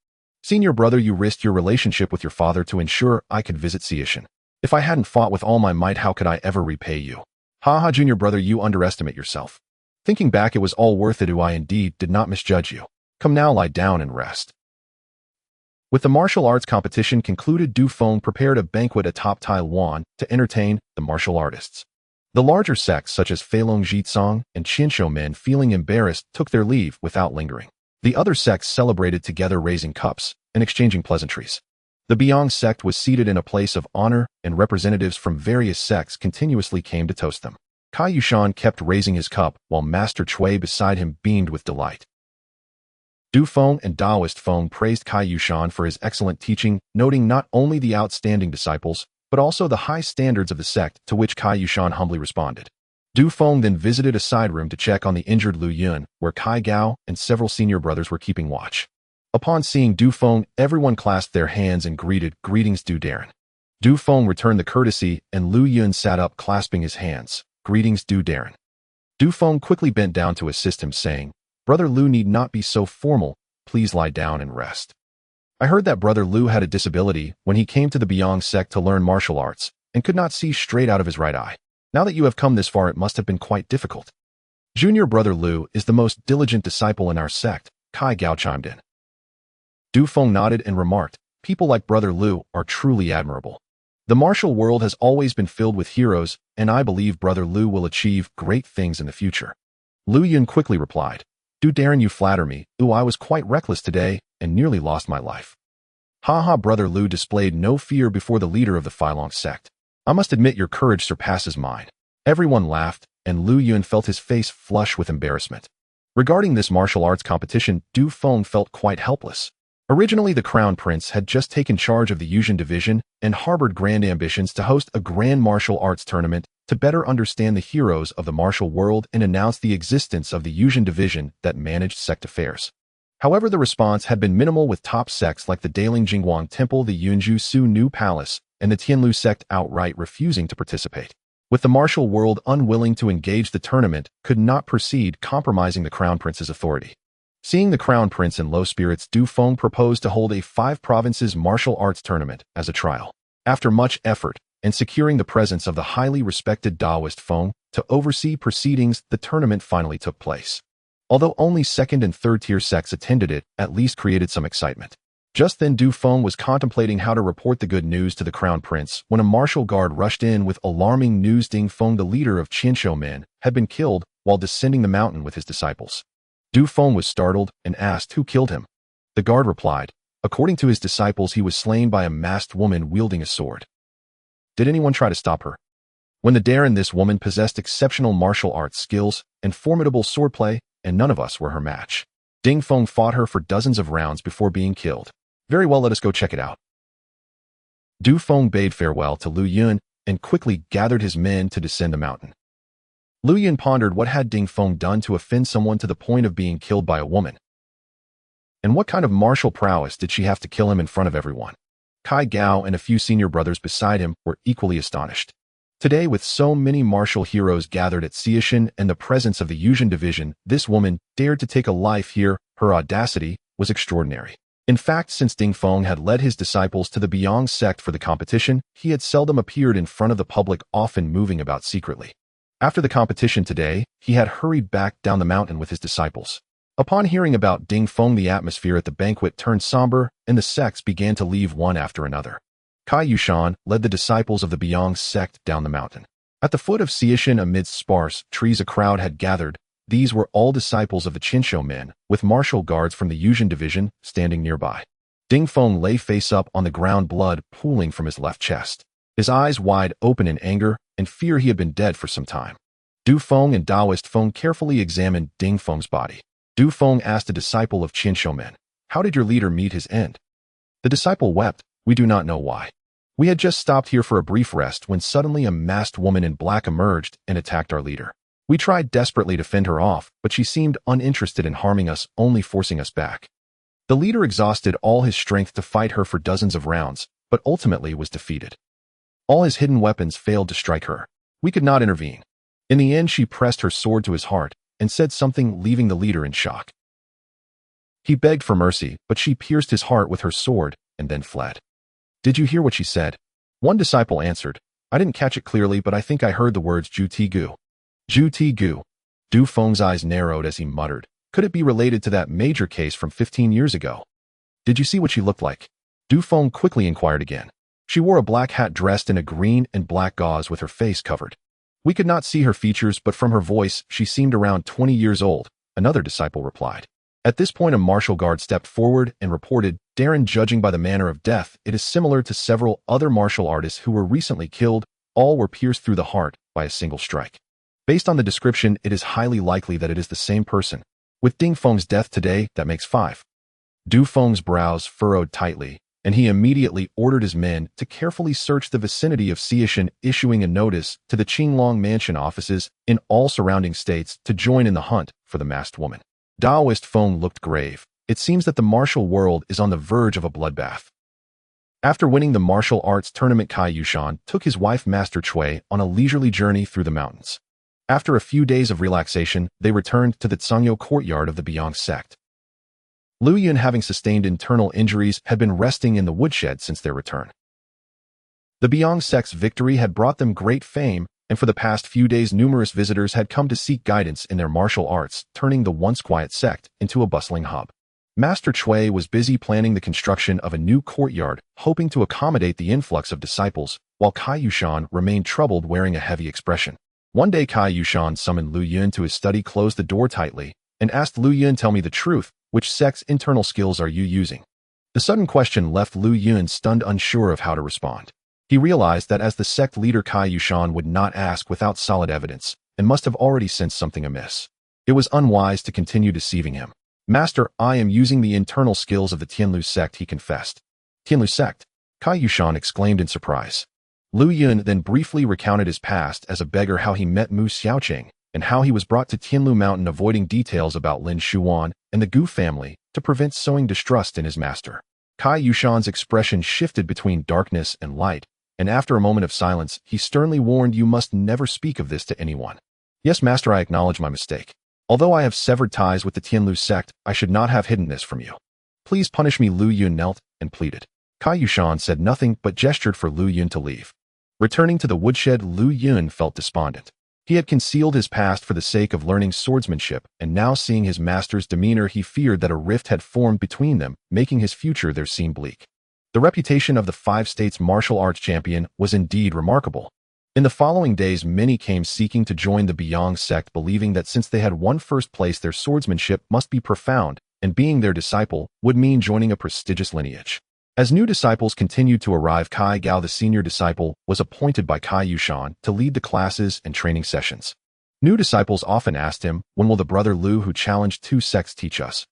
Senior brother, you risked your relationship with your father to ensure I could visit Siishan. If I hadn't fought with all my might, how could I ever repay you? Haha, junior brother, you underestimate yourself. Thinking back, it was all worth it. I indeed did not misjudge you. Come now, lie down and rest. With the martial arts competition concluded, Du Feng prepared a banquet atop Taiwan to entertain the martial artists. The larger sects such as Feilong Jitsong and Qintian men, feeling embarrassed, took their leave without lingering. The other sects celebrated together, raising cups and exchanging pleasantries. The Biang sect was seated in a place of honor, and representatives from various sects continuously came to toast them. Kai Yushan kept raising his cup, while Master Cui beside him beamed with delight. Du Feng and Daoist Feng praised Kai Yushan for his excellent teaching, noting not only the outstanding disciples, but also the high standards of the sect, to which Kai Yushan humbly responded. Du Feng then visited a side room to check on the injured Lu Yun, where Kai Gao and several senior brothers were keeping watch. Upon seeing Du Feng, everyone clasped their hands and greeted, Greetings, Du Darren. Du Feng returned the courtesy, and Lu Yun sat up, clasping his hands. Greetings, Du Darren. Du Feng quickly bent down to assist him, saying, "Brother Lu need not be so formal. Please lie down and rest." I heard that Brother Lu had a disability when he came to the Beong sect to learn martial arts and could not see straight out of his right eye. Now that you have come this far, it must have been quite difficult. Junior Brother Lu is the most diligent disciple in our sect, Kai Gao chimed in. Du Feng nodded and remarked, "People like Brother Lu are truly admirable. The martial world has always been filled with heroes, and I believe Brother Lu will achieve great things in the future." Lu Yun quickly replied, "Do daren't you flatter me? Ooh, I was quite reckless today and nearly lost my life." Haha, Brother Lu displayed no fear before the leader of the Filong sect. "I must admit your courage surpasses mine." Everyone laughed, and Lu Yun felt his face flush with embarrassment. Regarding this martial arts competition, Du Feng felt quite helpless. Originally, the Crown Prince had just taken charge of the Yuzhen division and harbored grand ambitions to host a grand martial arts tournament to better understand the heroes of the martial world and announce the existence of the Yuzhen division that managed sect affairs. However, the response had been minimal, with top sects like the Daling Jingguang Temple, the Yunju Su New Palace, and the Tianlu sect outright refusing to participate. With the martial world unwilling to engage, the tournament could not proceed, compromising the Crown Prince's authority. Seeing the Crown Prince in low spirits, Du Feng proposed to hold a 5-provinces martial arts tournament as a trial. After much effort and securing the presence of the highly respected Taoist Feng to oversee proceedings, the tournament finally took place. Although only second and third-tier sects attended, it at least created some excitement. Just then, Du Feng was contemplating how to report the good news to the Crown Prince when a martial guard rushed in with alarming news. Ding Feng, the leader of Qingtian men, had been killed while descending the mountain with his disciples. Du Feng was startled and asked who killed him. The guard replied, according to his disciples, he was slain by a masked woman wielding a sword. Did anyone try to stop her? When the daring, this woman possessed exceptional martial arts skills and formidable swordplay, and none of us were her match. Ding Feng fought her for dozens of rounds before being killed. Very well, let us go check it out. Du Feng bade farewell to Lu Yun and quickly gathered his men to descend the mountain. Lu Yun pondered, what had Ding Feng done to offend someone to the point of being killed by a woman? And what kind of martial prowess did she have to kill him in front of everyone? Kai Gao and a few senior brothers beside him were equally astonished. Today, with so many martial heroes gathered at Xiashan and the presence of the Yuzhen division, this woman dared to take a life here. Her audacity was extraordinary. In fact, since Ding Feng had led his disciples to the Beong sect for the competition, he had seldom appeared in front of the public, often moving about secretly. After the competition today, he had hurried back down the mountain with his disciples. Upon hearing about Ding Feng, the atmosphere at the banquet turned somber, and the sects began to leave one after another. Kai Yushan led the disciples of the Beong sect down the mountain. At the foot of Xiashan, amidst sparse trees, a crowd had gathered. These were all disciples of the Qingtian men, with martial guards from the Yuzhen division standing nearby. Ding Feng lay face up on the ground, blood pooling from his left chest. His eyes wide open in anger and fear. He had been dead for some time. Du Feng and Taoist Feng carefully examined Ding Feng's body. Du Feng asked a disciple of Qingtian men, "How did your leader meet his end?" The disciple wept, "We do not know why. We had just stopped here for a brief rest when suddenly a masked woman in black emerged and attacked our leader. We tried desperately to fend her off, but she seemed uninterested in harming us, only forcing us back. The leader exhausted all his strength to fight her for dozens of rounds, but ultimately was defeated. All his hidden weapons failed to strike her. We could not intervene. In the end, she pressed her sword to his heart and said something, leaving the leader in shock. He begged for mercy, but she pierced his heart with her sword and then fled. Did you hear what she said?" One disciple answered, "I didn't catch it clearly, but I think I heard the words Ju Ti Gu." Ju Ti Gu. Du Feng's eyes narrowed as he muttered, "Could it be related to that major case from 15 years ago? Did you see what she looked like?" Du Feng quickly inquired again. She wore a black hat dressed in a green and black gauze with her face covered. We could not see her features, but from her voice, she seemed around 20 years old, another disciple replied. At this point, a martial guard stepped forward and reported, "Darren, judging by the manner of death, it is similar to several other martial artists who were recently killed. All were pierced through the heart by a single strike. Based on the description, it is highly likely that it is the same person. With Ding Feng's death today, that makes 5. Du Feng's brows furrowed tightly, and he immediately ordered his men to carefully search the vicinity of Xiashan, issuing a notice to the Qinglong mansion offices in all surrounding states to join in the hunt for the masked woman. Taoist Feng looked grave. It seems that the martial world is on the verge of a bloodbath. After winning the martial arts tournament, Kai Yushan took his wife Master Chui on a leisurely journey through the mountains. After a few days of relaxation, they returned to the Zhangyo courtyard of the Biang sect. Lu Yun, having sustained internal injuries, had been resting in the woodshed since their return. The Biang sect's victory had brought them great fame, and for the past few days numerous visitors had come to seek guidance in their martial arts, turning the once quiet sect into a bustling hub. Master Cui was busy planning the construction of a new courtyard, hoping to accommodate the influx of disciples, while Cai Yushan remained troubled, wearing a heavy expression. One day Cai Yushan summoned Lu Yun to his study, closed the door tightly, and asked Lu Yun, "Tell me the truth, which sect's internal skills are you using?" The sudden question left Lu Yun stunned, unsure of how to respond. He realized that as the sect leader, Cai Yushan would not ask without solid evidence, and must have already sensed something amiss. It was unwise to continue deceiving him. "Master, I am using the internal skills of the Tianlu sect," he confessed. "Tianlu sect?" Cai Yushan exclaimed in surprise. Lu Yun then briefly recounted his past as a beggar, how he met Mu Xiaoqing, and how he was brought to Tianlu Mountain, avoiding details about Lin Shuan and the Gu family to prevent sowing distrust in his master. Cai Yushan's expression shifted between darkness and light, and after a moment of silence, he sternly warned, "You must never speak of this to anyone." "Yes, master, I acknowledge my mistake. Although I have severed ties with the Tianlu sect, I should not have hidden this from you. Please punish me." Lu Yun knelt and pleaded. Cai Yushan said nothing but gestured for Lu Yun to leave. Returning to the woodshed, Lu Yun felt despondent. He had concealed his past for the sake of learning swordsmanship, and now seeing his master's demeanor, he feared that a rift had formed between them, making his future there seem bleak. The reputation of the 5 states martial arts champion was indeed remarkable. In the following days, many came seeking to join the Biang sect, believing that since they had won first place, their swordsmanship must be profound, and being their disciple would mean joining a prestigious lineage. As new disciples continued to arrive, Cai Gao, the senior disciple, was appointed by Cai Yushan to lead the classes and training sessions. New disciples often asked him, "When will the brother Lu who challenged 2 sects teach us?"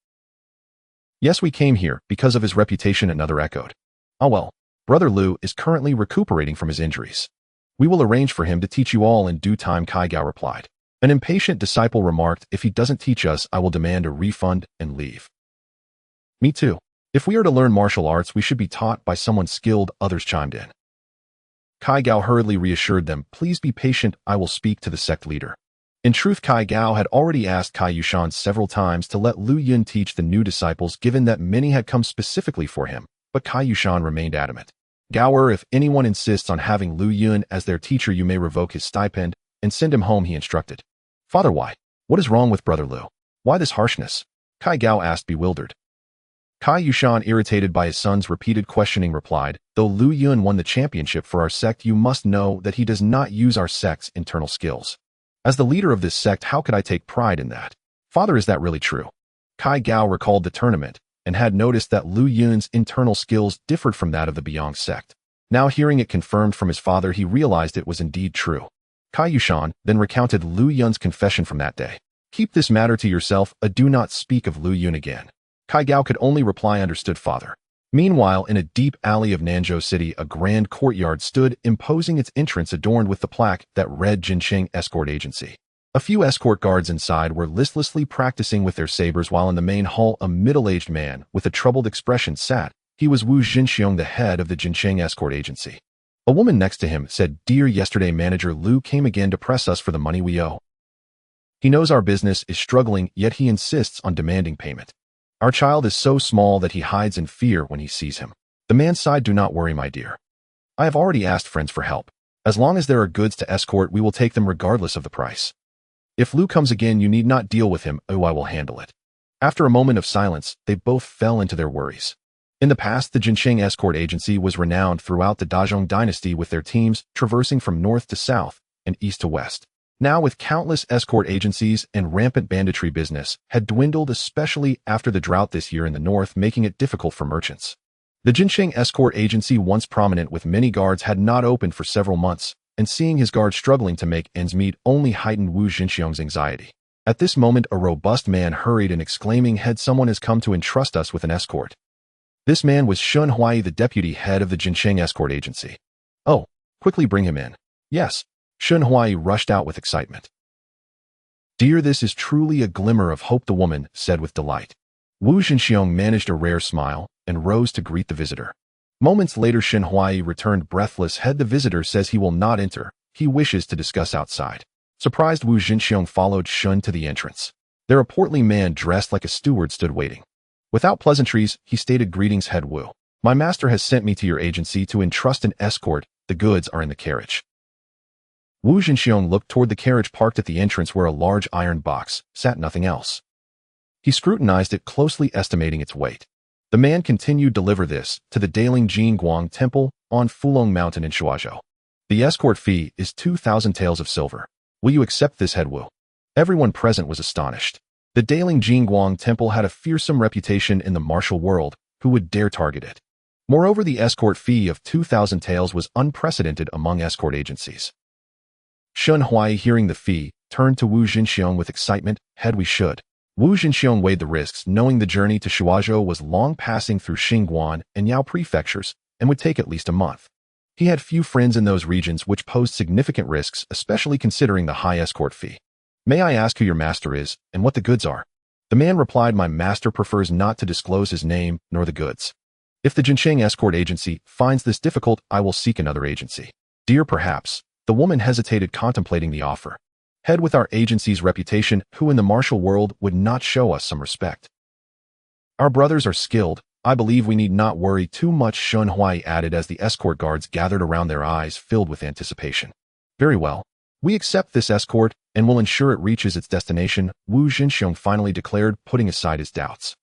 "Yes, we came here because of his reputation," another echoed. "Ah well, brother Lu is currently recuperating from his injuries. We will arrange for him to teach you all in due time," Cai Gao replied. An impatient disciple remarked, "If he doesn't teach us, I will demand a refund and leave." "Me too. If we are to learn martial arts, we should be taught by someone skilled," others chimed in. Cai Gao hurriedly reassured them, "Please be patient, I will speak to the sect leader." In truth, Cai Gao had already asked Cai Yushan several times to let Lu Yun teach the new disciples, given that many had come specifically for him, but Cai Yushan remained adamant. "Gaoer, if anyone insists on having Lu Yun as their teacher, you may revoke his stipend and send him home," he instructed. "Father, why? What is wrong with brother Lu? Why this harshness?" Cai Gao asked, bewildered. Cai Yushan, irritated by his son's repeated questioning, replied, "Though Lu Yun won the championship for our sect, you must know that he does not use our sect's internal skills. As the leader of this sect, how could I take pride in that? Father, is that really true?" Cai Gao recalled the tournament and had noticed that Lu Yun's internal skills differed from that of the Biang sect. Now hearing it confirmed from his father, he realized it was indeed true. Cai Yushan then recounted Lu Yun's confession from that day. "Keep this matter to yourself, do not speak of Lu Yun again." Cai Gao could only reply, "Understood, father." Meanwhile, in a deep alley of Nanzhou City, a grand courtyard stood, imposing its entrance adorned with the plaque that read Qingtian Escort Agency. A few escort guards inside were listlessly practicing with their sabers, while in the main hall a middle-aged man with a troubled expression sat. He was Wu Jinxiong, the head of the Qingtian Escort Agency. A woman next to him said, "Dear, yesterday manager Lu came again to press us for the money we owe. He knows our business is struggling, yet he insists on demanding payment. Our child is so small that he hides in fear when he sees him." The man sighed, "Do not worry, my dear. I have already asked friends for help. As long as there are goods to escort, we will take them regardless of the price. If Lu comes again, you need not deal with him. I will handle it." After a moment of silence, they both fell into their worries. In the past, the Qingtian Escort Agency was renowned throughout the Dazhong dynasty, with their teams traversing from north to south and east to west. Now, with countless escort agencies and rampant banditry, business had dwindled, especially after the drought this year in the north, making it difficult for merchants. The Qingtian Escort Agency, once prominent with many guards, had not opened for several months, and seeing his guards struggling to make ends meet only heightened Wu Jinxiong's anxiety. At this moment, a robust man hurried in, exclaiming, "Head, someone has come to entrust us with an escort." This man was Shun Huai, the deputy head of the Qingtian Escort Agency. "Oh, quickly bring him in." "Yes." Shun Huai rushed out with excitement. "Dear, this is truly a glimmer of hope," the woman said with delight. Wu Jinxiong managed a rare smile and rose to greet the visitor. Moments later, Shun Huai returned breathless. "Head, the visitor says he will not enter. He wishes to discuss outside." Surprised, Wu Jinxiong followed Shun to the entrance. There a portly man dressed like a steward stood waiting. Without pleasantries, he stated, "Greetings, head Wu. My master has sent me to your agency to entrust an escort. The goods are in the carriage." Wu Jinxiong looked toward the carriage parked at the entrance where a large iron box sat, nothing else. He scrutinized it closely, estimating its weight. The man continued, "Deliver this to the Daling Jingguang Temple on Fulong Mountain in Shuazhou. The escort fee is 2,000 taels of silver. Will you accept this, head Wu?" Everyone present was astonished. The Daling Jingguang Temple had a fearsome reputation in the martial world. Who would dare target it? Moreover, the escort fee of 2,000 taels was unprecedented among escort agencies. Shun Huai, hearing the fee, turned to Wu Jinxiong with excitement. "Head, we should." Wu Jinxiong weighed the risks, knowing the journey to Shuazhou was long, passing through Xingguan and Yao prefectures, and would take at least a month. He had few friends in those regions, which posed significant risks, especially considering the high escort fee. "May I ask who your master is, and what the goods are?" The man replied, "My master prefers not to disclose his name, nor the goods. If the Jincheng escort agency finds this difficult, I will seek another agency." "Dear, perhaps." The woman hesitated, contemplating the offer. "Head, with our agency's reputation, who in the martial world would not show us some respect? Our brothers are skilled. I believe we need not worry too much," Shun Huai added as the escort guards gathered around, their eyes filled with anticipation. "Very well. We accept this escort and will ensure it reaches its destination," Wu Jinxiong finally declared, putting aside his doubts.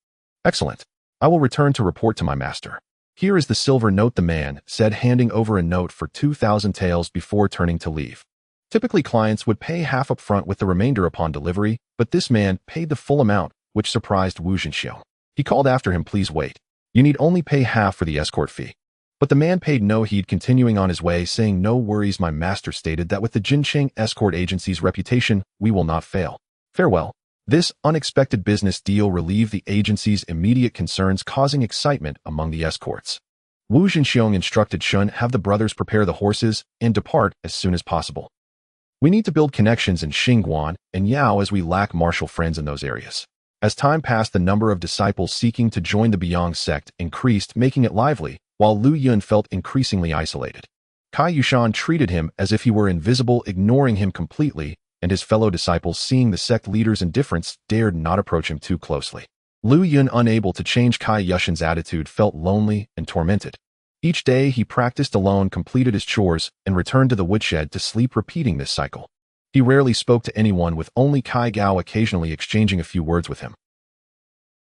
"Excellent. I will return to report to my master. Here is the silver note," the man said, handing over a note for 2,000 taels before turning to leave. Typically, clients would pay half up front with the remainder upon delivery, but this man paid the full amount, which surprised Wu Jinxiong. He called after him, "Please wait. You need only pay half for the escort fee." But the man paid no heed, continuing on his way, saying, "No worries, my master stated that with the Jincheng escort agency's reputation, we will not fail. Farewell." This unexpected business deal relieved the agency's immediate concerns, causing excitement among the escorts. Wu Jinxiong instructed Shun, "Have the brothers prepare the horses and depart as soon as possible. We need to build connections in Xingguan and Yao, as we lack martial friends in those areas." As time passed, the number of disciples seeking to join the Beong sect increased, making it lively, while Lu Yun felt increasingly isolated. Kai Yushan treated him as if he were invisible, ignoring him completely, and his fellow disciples, seeing the sect leader's indifference, dared not approach him too closely. Lu Yun, unable to change Kai Yushan's attitude, felt lonely and tormented. Each day he practiced alone, completed his chores, and returned to the woodshed to sleep, repeating this cycle. He rarely spoke to anyone, with only Kai Gao occasionally exchanging a few words with him.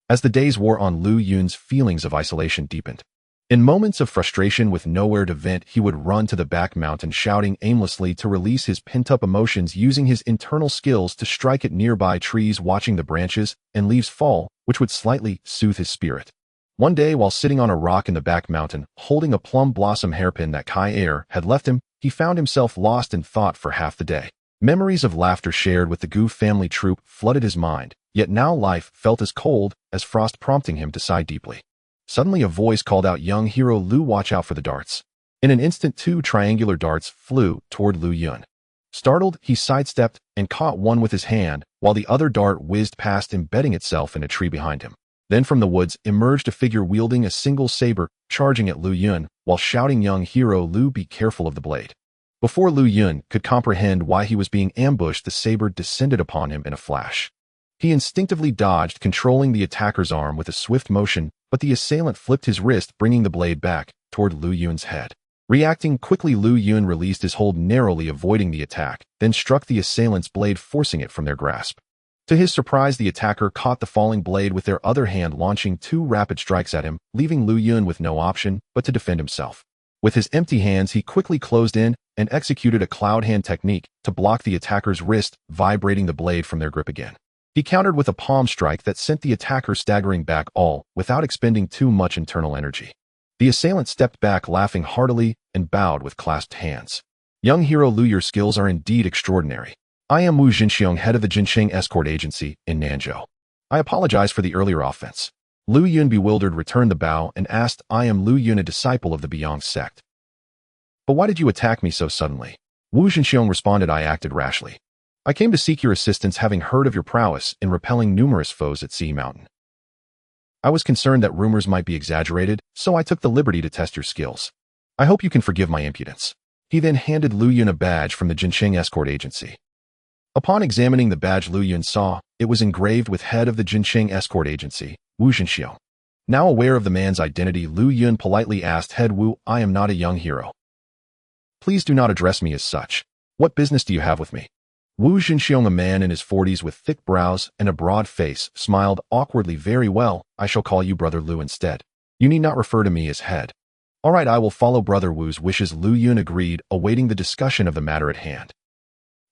As the days wore on, Lu Yun's feelings of isolation deepened. In moments of frustration with nowhere to vent, he would run to the back mountain, shouting aimlessly to release his pent-up emotions, using his internal skills to strike at nearby trees, watching the branches and leaves fall, which would slightly soothe his spirit. One day, while sitting on a rock in the back mountain, holding a plum blossom hairpin that Kai Er had left him, he found himself lost in thought for half the day. Memories of laughter shared with the Gu family troop flooded his mind, yet now life felt as cold as frost, prompting him to sigh deeply. Suddenly a voice called out, "Young hero Lu, watch out for the darts." In an instant, 2 triangular darts flew toward Lu Yun. Startled, he sidestepped and caught one with his hand, while the other dart whizzed past, embedding itself in a tree behind him. Then from the woods emerged a figure wielding a single saber, charging at Lu Yun, while shouting, "Young hero Lu, be careful of the blade." Before Lu Yun could comprehend why he was being ambushed, the saber descended upon him in a flash. He instinctively dodged, controlling the attacker's arm with a swift motion, but the assailant flipped his wrist, bringing the blade back toward Lu Yun's head. Reacting quickly, Lu Yun released his hold, narrowly avoiding the attack, then struck the assailant's blade, forcing it from their grasp. To his surprise, the attacker caught the falling blade with their other hand, launching 2 rapid strikes at him, leaving Lu Yun with no option but to defend himself. With his empty hands, he quickly closed in and executed a cloud hand technique to block the attacker's wrist, vibrating the blade from their grip again. He countered with a palm strike that sent the attacker staggering back, all without expending too much internal energy. The assailant stepped back, laughing heartily, and bowed with clasped hands. "Young hero Lu, your skills are indeed extraordinary. I am Wu Jinxiong, head of the Jincheng escort agency in Nanzhou. I apologize for the earlier offense." Lu Yun, bewildered, returned the bow and asked, "I am Lu Yun, a disciple of the Beong sect. But why did you attack me so suddenly?" Wu Jinxiong responded, "I acted rashly. I came to seek your assistance, having heard of your prowess in repelling numerous foes at Sea Mountain. I was concerned that rumors might be exaggerated, so I took the liberty to test your skills. I hope you can forgive my impudence." He then handed Lu Yun a badge from the Jincheng escort agency. Upon examining the badge, Lu Yun saw it was engraved with head of the Qingtian escort agency, Wu Zhenxiong. Now aware of the man's identity, Lu Yun politely asked, "Head Wu, I am not a young hero. Please do not address me as such. What business do you have with me?" Wu Zhenxiong, a man in his 40s with thick brows and a broad face, smiled awkwardly. "Very well, I shall call you Brother Lu instead. You need not refer to me as head." "All right, I will follow Brother Wu's wishes," Lu Yun agreed, awaiting the discussion of the matter at hand.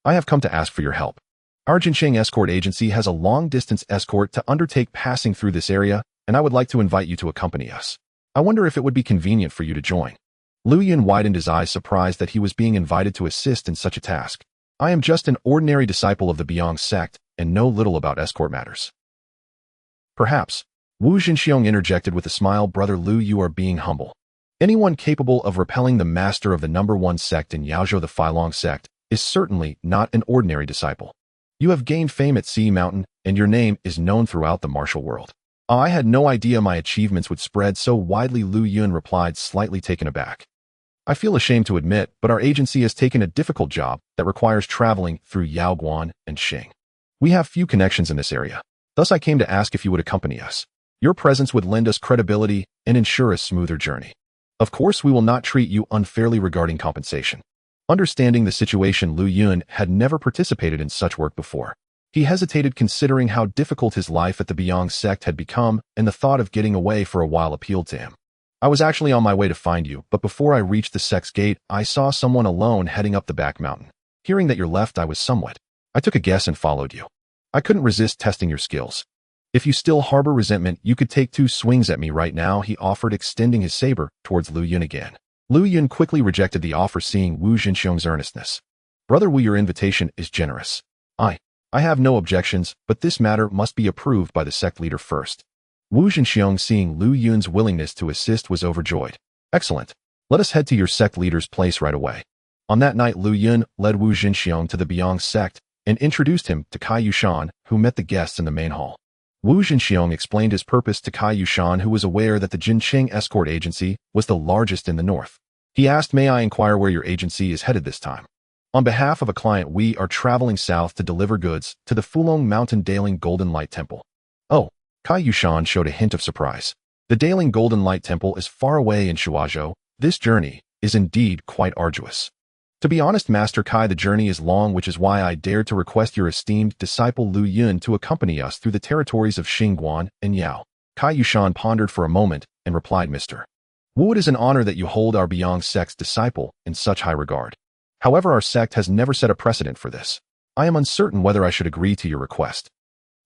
"I have come to ask for your help. Our Qingtian escort agency has a long-distance escort to undertake passing through this area, and I would like to invite you to accompany us. I wonder if it would be convenient for you to join." Lu Yun widened his eyes, surprised that he was being invited to assist in such a task. "I am just an ordinary disciple of the beggar sect and know little about escort matters." "Perhaps," Wu Zhenxiong interjected with a smile. "Brother Lu, you are being humble. Anyone capable of repelling the master of the #1 sect in Yaozhou, the Filong sect, is certainly not an ordinary disciple. You have gained fame at Sea Mountain, and your name is known throughout the martial world." "I had no idea my achievements would spread so widely," Lu Yun replied, slightly taken aback. "I feel ashamed to admit, but our agency has taken a difficult job that requires traveling through Yaoguan and Xing. We have few connections in this area. Thus I came to ask if you would accompany us. Your presence would lend us credibility and ensure a smoother journey. Of course, we will not treat you unfairly regarding compensation." Understanding the situation, Lu Yun had never participated in such work before. He hesitated, considering how difficult his life at the Beong sect had become, and the thought of getting away for a while appealed to him. "I was actually on my way to find you, but before I reached the sect's gate, I saw someone alone heading up the back mountain. Hearing that you're left, I was somewhat. I took a guess and followed you. I couldn't resist testing your skills. If you still harbor resentment, you could take 2 swings at me right now," he offered, extending his saber towards Lu Yun again. Lu Yun quickly rejected the offer, seeing Wu Zhenxiong's earnestness. "Brother Wu, your invitation is generous. I have no objections, but this matter must be approved by the sect leader first." Wu Zhenxiong, seeing Lu Yun's willingness to assist, was overjoyed. "Excellent. Let us head to your sect leader's place right away." On that night, Lu Yun led Wu Zhenxiong to the Beong sect and introduced him to Kai Yushan, who met the guests in the main hall. Wu Zhenxiong explained his purpose to Kai Yushan, who was aware that the Qingtian escort agency was the largest in the north. He asked, "May I inquire where your agency is headed this time?" "On behalf of a client, we are traveling south to deliver goods to the Fulong Mountain Daling Golden Light Temple." "Oh," Kai Yushan showed a hint of surprise. "The Daling Golden Light Temple is far away in Shuazhou. This journey is indeed quite arduous." "To be honest, Master Kai, the journey is long, which is why I dared to request your esteemed disciple Lu Yun to accompany us through the territories of Xingguan and Yao." Kai Yushan pondered for a moment and replied, "Mr. Wu, it is an honor that you hold our Beong sect's disciple in such high regard. However, our sect has never set a precedent for this. I am uncertain whether I should agree to your request."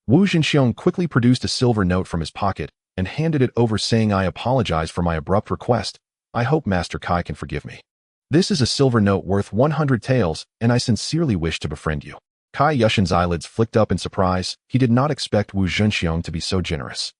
Wu Zhenxiong quickly produced a silver note from his pocket and handed it over, saying, "I apologize for my abrupt request. I hope Master Kai can forgive me. This is a silver note worth 100 taels, and I sincerely wish to befriend you." Kai Yushan's eyelids flicked up in surprise. He did not expect Wu Zhenxiong to be so generous.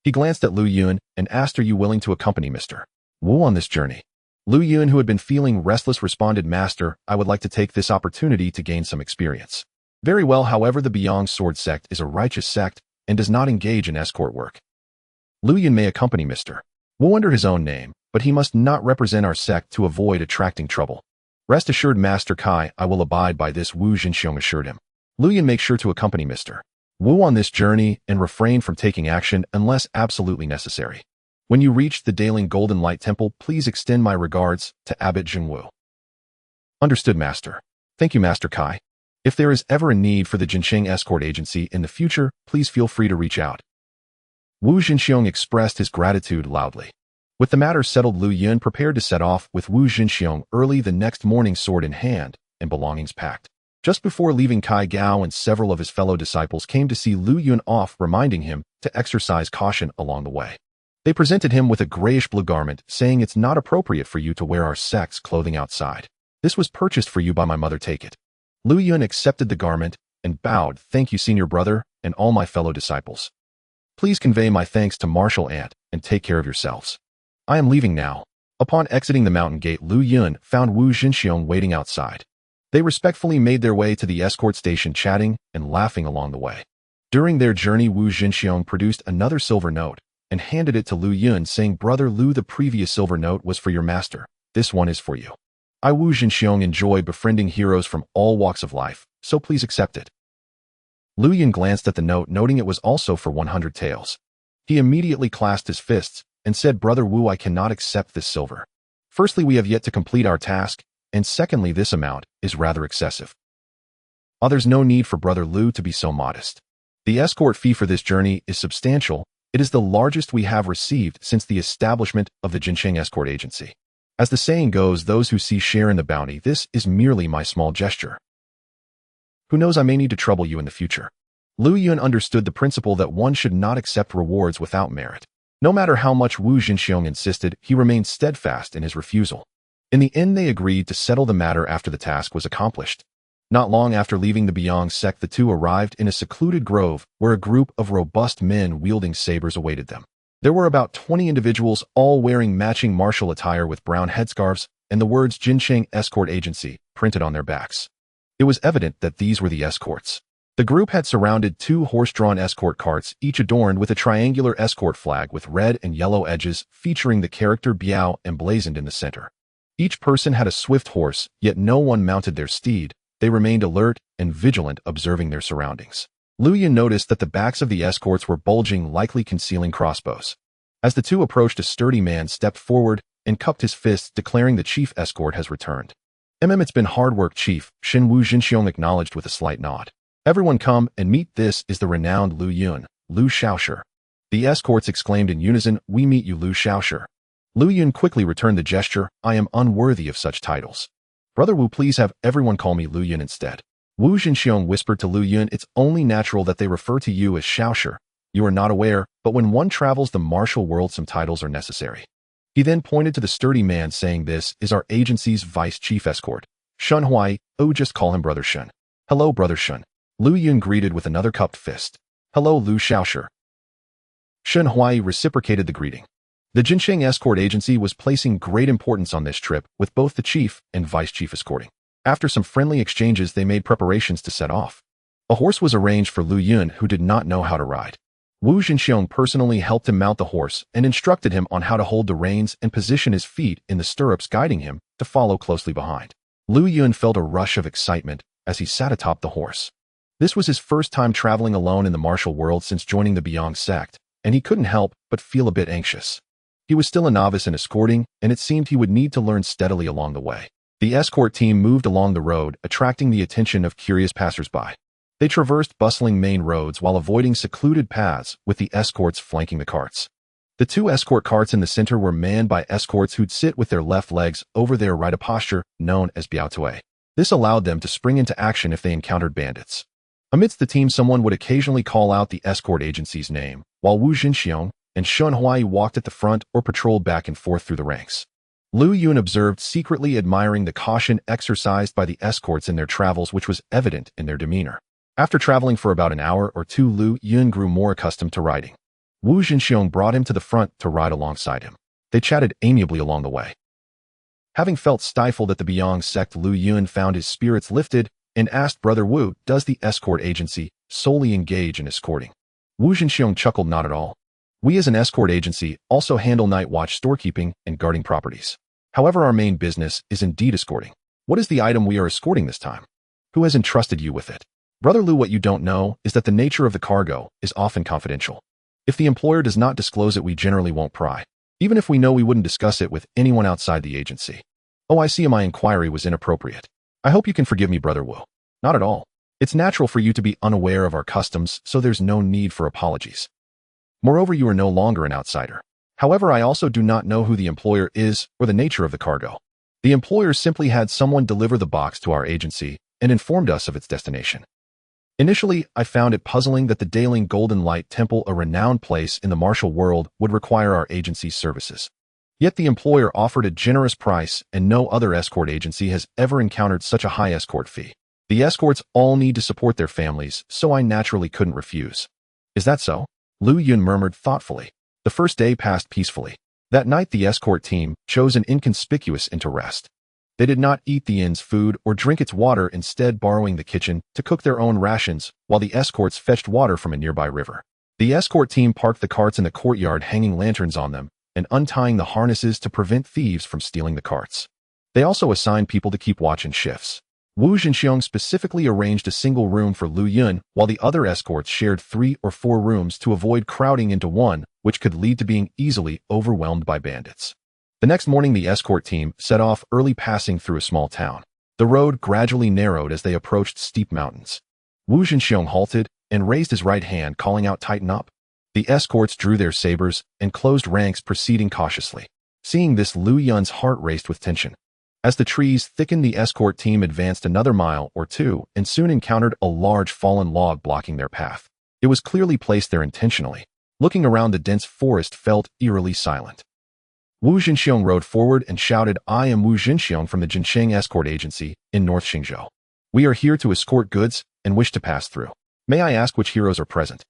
He glanced at Lu Yun and asked, "Are you willing to accompany Mr. Wu on this journey?" Lu Yun, who had been feeling restless, responded, "Master, I would like to take this opportunity to gain some experience." "Very well, however, the Beong Sword sect is a righteous sect and does not engage in escort work. Lu Yun may accompany Mr. Wu under his own name, but he must not represent our sect to avoid attracting trouble." "Rest assured, Master Kai, I will abide by this," Wu Zhenxiong assured him. "Lu Yun, make sure to accompany Mr. Wu on this journey and refrain from taking action unless absolutely necessary. When you reach the Daling Golden Light Temple, please extend my regards to Abbot Jingwu." "Understood, Master. Thank you, Master Kai. If there is ever a need for the Qingtian escort agency in the future, please feel free to reach out." Wu Zhenxiong expressed his gratitude loudly. With the matter settled, Lu Yun prepared to set off with Wu Zhenxiong early the next morning, sword in hand and belongings packed. Just before leaving, Kai Gao and several of his fellow disciples came to see Lu Yun off, reminding him to exercise caution along the way. They presented him with a grayish-blue garment, saying, "It's not appropriate for you to wear our sect's clothing outside. This was purchased for you by my mother. Take it." Lu Yun accepted the garment and bowed. "Thank you, senior brother, and all my fellow disciples. Please convey my thanks to Martial Ant and take care of yourselves. I am leaving now." Upon exiting the mountain gate, Lu Yun found Wu Zhenxiong waiting outside. They respectfully made their way to the escort station, chatting and laughing along the way. During their journey, Wu Zhenxiong produced another silver note and handed it to Lu Yun, saying, "Brother Lu, the previous silver note was for your master. This one is for you. I, Wu Zhenxiong, enjoy befriending heroes from all walks of life, so please accept it. Lu Yun glanced at the note, noting it was also for 100 taels. He immediately clasped his fists and said, Brother Wu, I cannot accept this silver. Firstly, we have yet to complete our task, and secondly, this amount is rather excessive. There's no need for Brother Lu to be so modest. The escort fee for this journey is substantial. It is the largest we have received since the establishment of the Qingtian escort agency. As the saying goes, those who see share in the bounty. This is merely my small gesture. Who knows, I may need to trouble you in the future. Lu Yun understood the principle that one should not accept rewards without merit. No matter how much Wu Jinxiong insisted, he remained steadfast in his refusal. In the end, they agreed to settle the matter after the task was accomplished. Not long after leaving the beggar sect, the two arrived in a secluded grove where a group of robust men wielding sabers awaited them. There were about 20 individuals, all wearing matching martial attire with brown headscarves and the words Qingtian Escort Agency printed on their backs. It was evident that these were the escorts. The group had surrounded two horse-drawn escort carts, each adorned with a triangular escort flag with red and yellow edges featuring the character Biao emblazoned in the center. Each person had a swift horse, yet no one mounted their steed. They remained alert and vigilant, observing their surroundings. Lu Yun noticed that the backs of the escorts were bulging, likely concealing crossbows. As the two approached, a sturdy man stepped forward and cupped his fists, declaring the chief escort has returned. It's been hard work, Chief, Shin Wu Jinxiong acknowledged with a slight nod. Everyone come and meet, this is the renowned Lu Yun, Lu Shaoshi. The escorts exclaimed in unison, we meet you, Lu Shaoshi. Lu Yun quickly returned the gesture, I am unworthy of such titles. Brother Wu, please have everyone call me Lu Yun instead. Wu Jinxiong whispered to Lu Yun, it's only natural that they refer to you as Shaoshi. You are not aware, but when one travels the martial world, some titles are necessary. He then pointed to the sturdy man, saying, this is our agency's vice chief escort, Shun Huai. Oh, just call him Brother Shun. Hello, Brother Shun. Lu Yun greeted with another cupped fist. Hello, Lu Shaoshi. Shun Huai reciprocated the greeting. The Qingtian Escort Agency was placing great importance on this trip, with both the chief and vice chief escorting. After some friendly exchanges, they made preparations to set off. A horse was arranged for Lu Yun, who did not know how to ride. Wu Jinxiong personally helped him mount the horse and instructed him on how to hold the reins and position his feet in the stirrups, guiding him to follow closely behind. Lu Yun felt a rush of excitement as he sat atop the horse. This was his first time traveling alone in the martial world since joining the beggar sect, and he couldn't help but feel a bit anxious. He was still a novice in escorting, and it seemed he would need to learn steadily along the way. The escort team moved along the road, attracting the attention of curious passers-by. They traversed bustling main roads while avoiding secluded paths, with the escorts flanking the carts. The two escort carts in the center were manned by escorts who'd sit with their left legs over their right, a posture known as biaotue. This allowed them to spring into action if they encountered bandits. Amidst the team, someone would occasionally call out the escort agency's name, while Wu Jinxiong and Shun Huai walked at the front or patrolled back and forth through the ranks. Lu Yun observed, secretly admiring the caution exercised by the escorts in their travels, which was evident in their demeanor. After traveling for about an hour or two, Lu Yun grew more accustomed to riding. Wu Jinxiong brought him to the front to ride alongside him. They chatted amiably along the way. Having felt stifled at the beggar sect, Lu Yun found his spirits lifted and asked Brother Wu, does the escort agency solely engage in escorting? Wu Jinxiong chuckled, not at all. We as an escort agency also handle night watch, storekeeping, and guarding properties. However, our main business is indeed escorting. What is the item we are escorting this time? Who has entrusted you with it? Brother Lu, what you don't know is that the nature of the cargo is often confidential. If the employer does not disclose it, we generally won't pry. Even if we know, we wouldn't discuss it with anyone outside the agency. Oh, I see, my inquiry was inappropriate. I hope you can forgive me, Brother Wu. Not at all. It's natural for you to be unaware of our customs, so there's no need for apologies. Moreover, you are no longer an outsider. However, I also do not know who the employer is or the nature of the cargo. The employer simply had someone deliver the box to our agency and informed us of its destination. Initially, I found it puzzling that the Daling Golden Light Temple, a renowned place in the martial world, would require our agency's services. Yet the employer offered a generous price, and no other escort agency has ever encountered such a high escort fee. The escorts all need to support their families, so I naturally couldn't refuse. Is that so? Lu Yun murmured thoughtfully. The first day passed peacefully. That night, the escort team chose an inconspicuous inn to rest. They did not eat the inn's food or drink its water, instead borrowing the kitchen to cook their own rations, while the escorts fetched water from a nearby river. The escort team parked the carts in the courtyard, hanging lanterns on them and untying the harnesses to prevent thieves from stealing the carts. They also assigned people to keep watch in shifts. Wu Zhenxiong specifically arranged a single room for Lu Yun, while the other escorts shared 3 or 4 rooms to avoid crowding into one, which could lead to being easily overwhelmed by bandits. The next morning, the escort team set off early, passing through a small town. The road gradually narrowed as they approached steep mountains. Wu Zhenxiong halted and raised his right hand, calling out, "Tighten up." The escorts drew their sabers and closed ranks, proceeding cautiously. Seeing this, Lu Yun's heart raced with tension. As the trees thickened, the escort team advanced another mile or two and soon encountered a large fallen log blocking their path. It was clearly placed there intentionally. Looking around, the dense forest felt eerily silent. Wu Zhenxiong rode forward and shouted, "I am Wu Zhenxiong from the Jinsheng Escort Agency in North Xingzhou. We are here to escort goods and wish to pass through. May I ask which heroes are present?"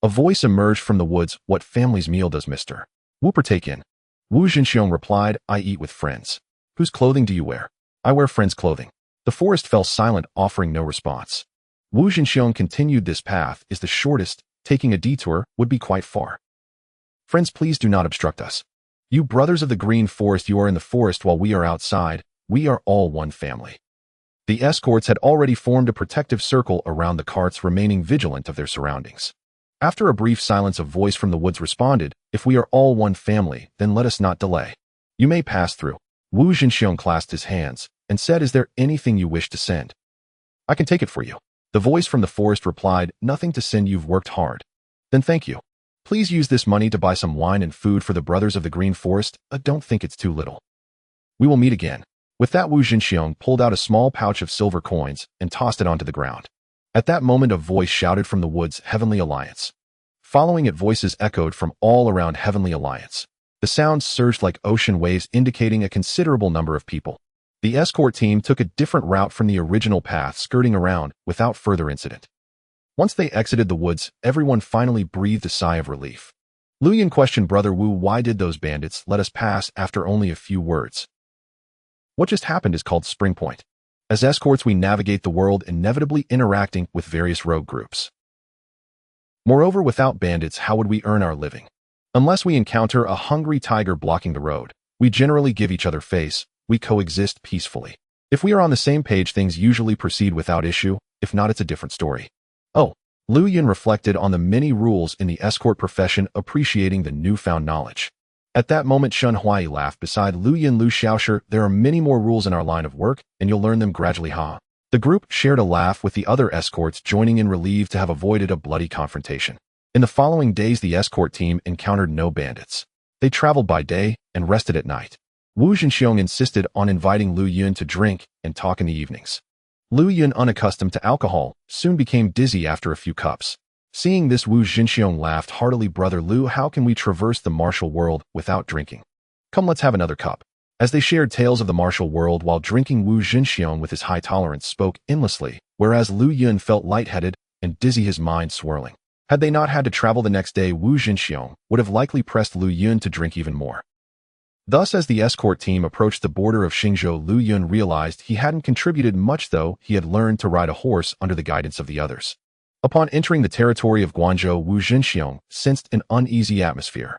A voice emerged from the woods. "What family's meal does Mr. Wu partake in?" Wu Zhenxiong replied, "I eat with friends." "Whose clothing do you wear?" "I wear friends' clothing." The forest fell silent, offering no response. Wu Zhenxiong continued, "This path is the shortest. Taking a detour would be quite far. Friends, please do not obstruct us. You brothers of the green forest, you are in the forest while we are outside. We are all one family." The escorts had already formed a protective circle around the carts, remaining vigilant of their surroundings. After a brief silence, a voice from the woods responded, "If we are all one family, then let us not delay. You may pass through." Wu Zhenxiong clasped his hands and said, "Is there anything you wish to send?" "I can take it for you." The voice from the forest replied, "Nothing to send, you've worked hard." "Then thank you. Please use this money to buy some wine and food for the brothers of the green forest. Don't think it's too little. We will meet again." With that, Wu Zhenxiong pulled out a small pouch of silver coins and tossed it onto the ground. At that moment, a voice shouted from the woods, "Heavenly Alliance." Following it, voices echoed from all around Heavenly Alliance. The sounds surged like ocean waves, indicating a considerable number of people. The escort team took a different route from the original path, skirting around without further incident. Once they exited the woods, everyone finally breathed a sigh of relief. Lu Yun questioned Brother Wu, "Why did those bandits let us pass after only a few words?" "What just happened is called Spring Point. As escorts, we navigate the world, inevitably interacting with various rogue groups. Moreover, without bandits, how would we earn our living? Unless we encounter a hungry tiger blocking the road, we generally give each other face. We coexist peacefully. If we are on the same page, things usually proceed without issue. If not, it's a different story." Oh, Lu Yun reflected on the many rules in the escort profession, appreciating the newfound knowledge. At that moment, Shun Huai laughed beside Lu Yun. "Lu Xiaoshu, there are many more rules in our line of work, and you'll learn them gradually, huh?" The group shared a laugh, with the other escorts joining in, relieved to have avoided a bloody confrontation. In the following days, the escort team encountered no bandits. They traveled by day and rested at night. Wu Zhenxiong insisted on inviting Lu Yun to drink and talk in the evenings. Lu Yun, unaccustomed to alcohol, soon became dizzy after a few cups. Seeing this, Wu Zhenxiong laughed heartily. "Brother Lu, how can we traverse the martial world without drinking? Come, let's have another cup." As they shared tales of the martial world while drinking, Wu Zhenxiong, with his high tolerance, spoke endlessly, whereas Lu Yun felt lightheaded and dizzy, his mind swirling. Had they not had to travel the next day, Wu Zhenxiong would have likely pressed Lu Yun to drink even more. Thus, as the escort team approached the border of Xingzhou, Lu Yun realized he hadn't contributed much, though he had learned to ride a horse under the guidance of the others. Upon entering the territory of Guangzhou, Wu Zhenxiong sensed an uneasy atmosphere.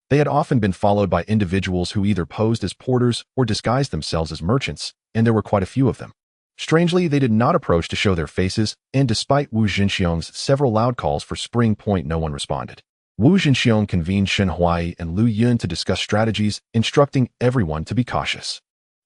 They had often been followed by individuals who either posed as porters or disguised themselves as merchants, and there were quite a few of them. Strangely, they did not approach to show their faces, and despite Wu Zhenxiong's several loud calls for Spring Point, no one responded. Wu Zhenxiong convened Shen Huai and Lu Yun to discuss strategies, instructing everyone to be cautious.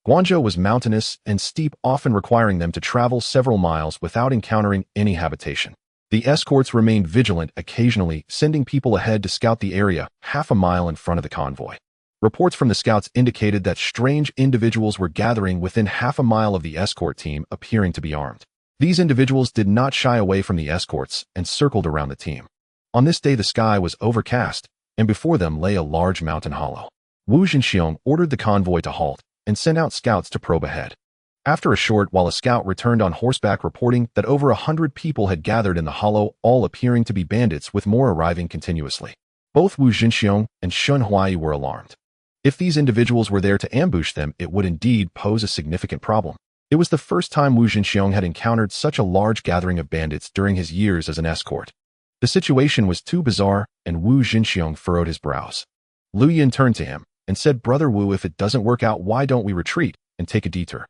Guangzhou was mountainous and steep, often requiring them to travel several miles without encountering any habitation. The escorts remained vigilant, occasionally sending people ahead to scout the area half a mile in front of the convoy. Reports from the scouts indicated that strange individuals were gathering within half a mile of the escort team, appearing to be armed. These individuals did not shy away from the escorts and circled around the team. On this day, the sky was overcast, and before them lay a large mountain hollow. Wu Zhenxiong ordered the convoy to halt and sent out scouts to probe ahead. After a short while, a scout returned on horseback, reporting that over 100 people had gathered in the hollow, all appearing to be bandits, with more arriving continuously. Both Wu Zhenxiong and Shun Huai were alarmed. If these individuals were there to ambush them, it would indeed pose a significant problem. It was the first time Wu Zhenxiong had encountered such a large gathering of bandits during his years as an escort. The situation was too bizarre, and Wu Zhenxiong furrowed his brows. Lu Yun turned to him and said, "Brother Wu, if it doesn't work out, why don't we retreat and take a detour?"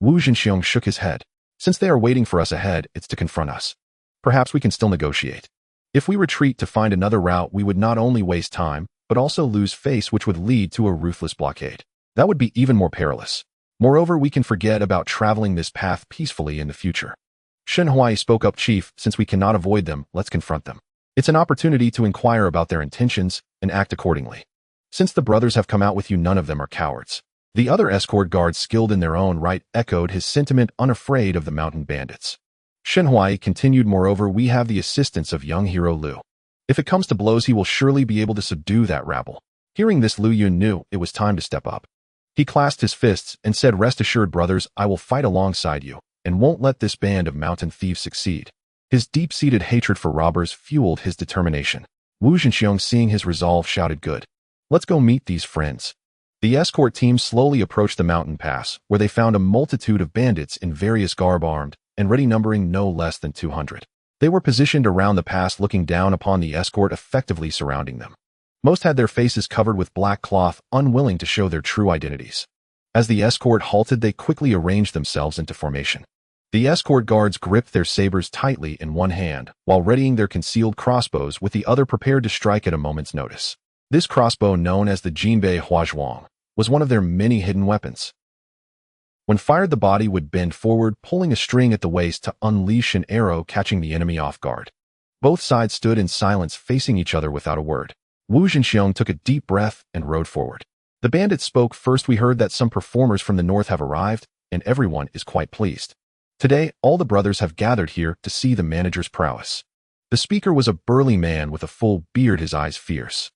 Wu Zhenxiong shook his head. Since they are waiting for us ahead, it's to confront us. Perhaps we can still negotiate. If we retreat to find another route, we would not only waste time, but also lose face, which would lead to a ruthless blockade. That would be even more perilous. Moreover, we can forget about traveling this path peacefully in the future. Shen Huai spoke up, Chief, since we cannot avoid them, let's confront them. It's an opportunity to inquire about their intentions and act accordingly. Since the brothers have come out with you, none of them are cowards. The other escort guards, skilled in their own right, echoed his sentiment, unafraid of the mountain bandits. Shen Huai continued, moreover, we have the assistance of young hero Lu. If it comes to blows, he will surely be able to subdue that rabble. Hearing this, Lu Yun knew it was time to step up. He clasped his fists and said, rest assured, brothers, I will fight alongside you, and won't let this band of mountain thieves succeed. His deep-seated hatred for robbers fueled his determination. Wu Zhenxiong, seeing his resolve, shouted, good. Let's go meet these friends. The escort team slowly approached the mountain pass, where they found a multitude of bandits in various garb, armed and ready, numbering no less than 200. They were positioned around the pass, looking down upon the escort, effectively surrounding them. Most had their faces covered with black cloth, unwilling to show their true identities. As the escort halted, they quickly arranged themselves into formation. The escort guards gripped their sabers tightly in one hand, while readying their concealed crossbows with the other, prepared to strike at a moment's notice. This crossbow, known as the Jinbei Huazhuang, was one of their many hidden weapons. When fired, the body would bend forward, pulling a string at the waist to unleash an arrow, catching the enemy off guard. Both sides stood in silence, facing each other without a word. Wu Zhenxiong took a deep breath and rode forward. The bandit spoke first. We heard that some performers from the north have arrived, and everyone is quite pleased. Today, all the brothers have gathered here to see the manager's prowess. The speaker was a burly man with a full beard, his eyes fierce.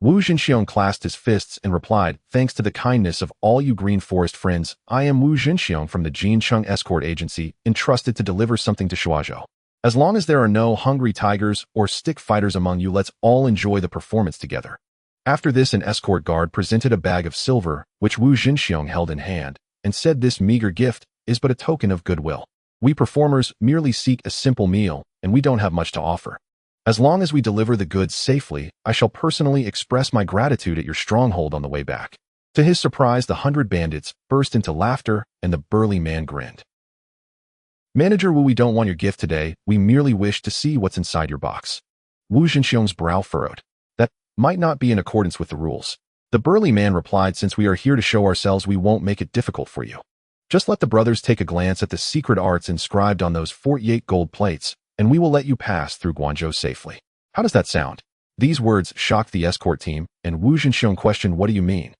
Wu Zhenxiong clasped his fists and replied, thanks to the kindness of all you Green Forest friends, I am Wu Zhenxiong from the Qingtian Escort Agency, entrusted to deliver something to Shuazhou. As long as there are no hungry tigers or stick fighters among you, let's all enjoy the performance together. After this, an escort guard presented a bag of silver, which Wu Zhenxiong held in hand, and said, this meager gift is but a token of goodwill. We performers merely seek a simple meal, and we don't have much to offer. As long as we deliver the goods safely, I shall personally express my gratitude at your stronghold on the way back. To his surprise, the 100 bandits burst into laughter, and the burly man grinned. Manager Wu, we don't want your gift today, we merely wish to see what's inside your box. Wu Zhenxiong's brow furrowed. That might not be in accordance with the rules. The burly man replied, since we are here to show ourselves, we won't make it difficult for you. Just let the brothers take a glance at the secret arts inscribed on those 48 gold plates, and we will let you pass through Guangzhou safely. How does that sound? These words shocked the escort team, and Wu Zhenxiong questioned, what do you mean?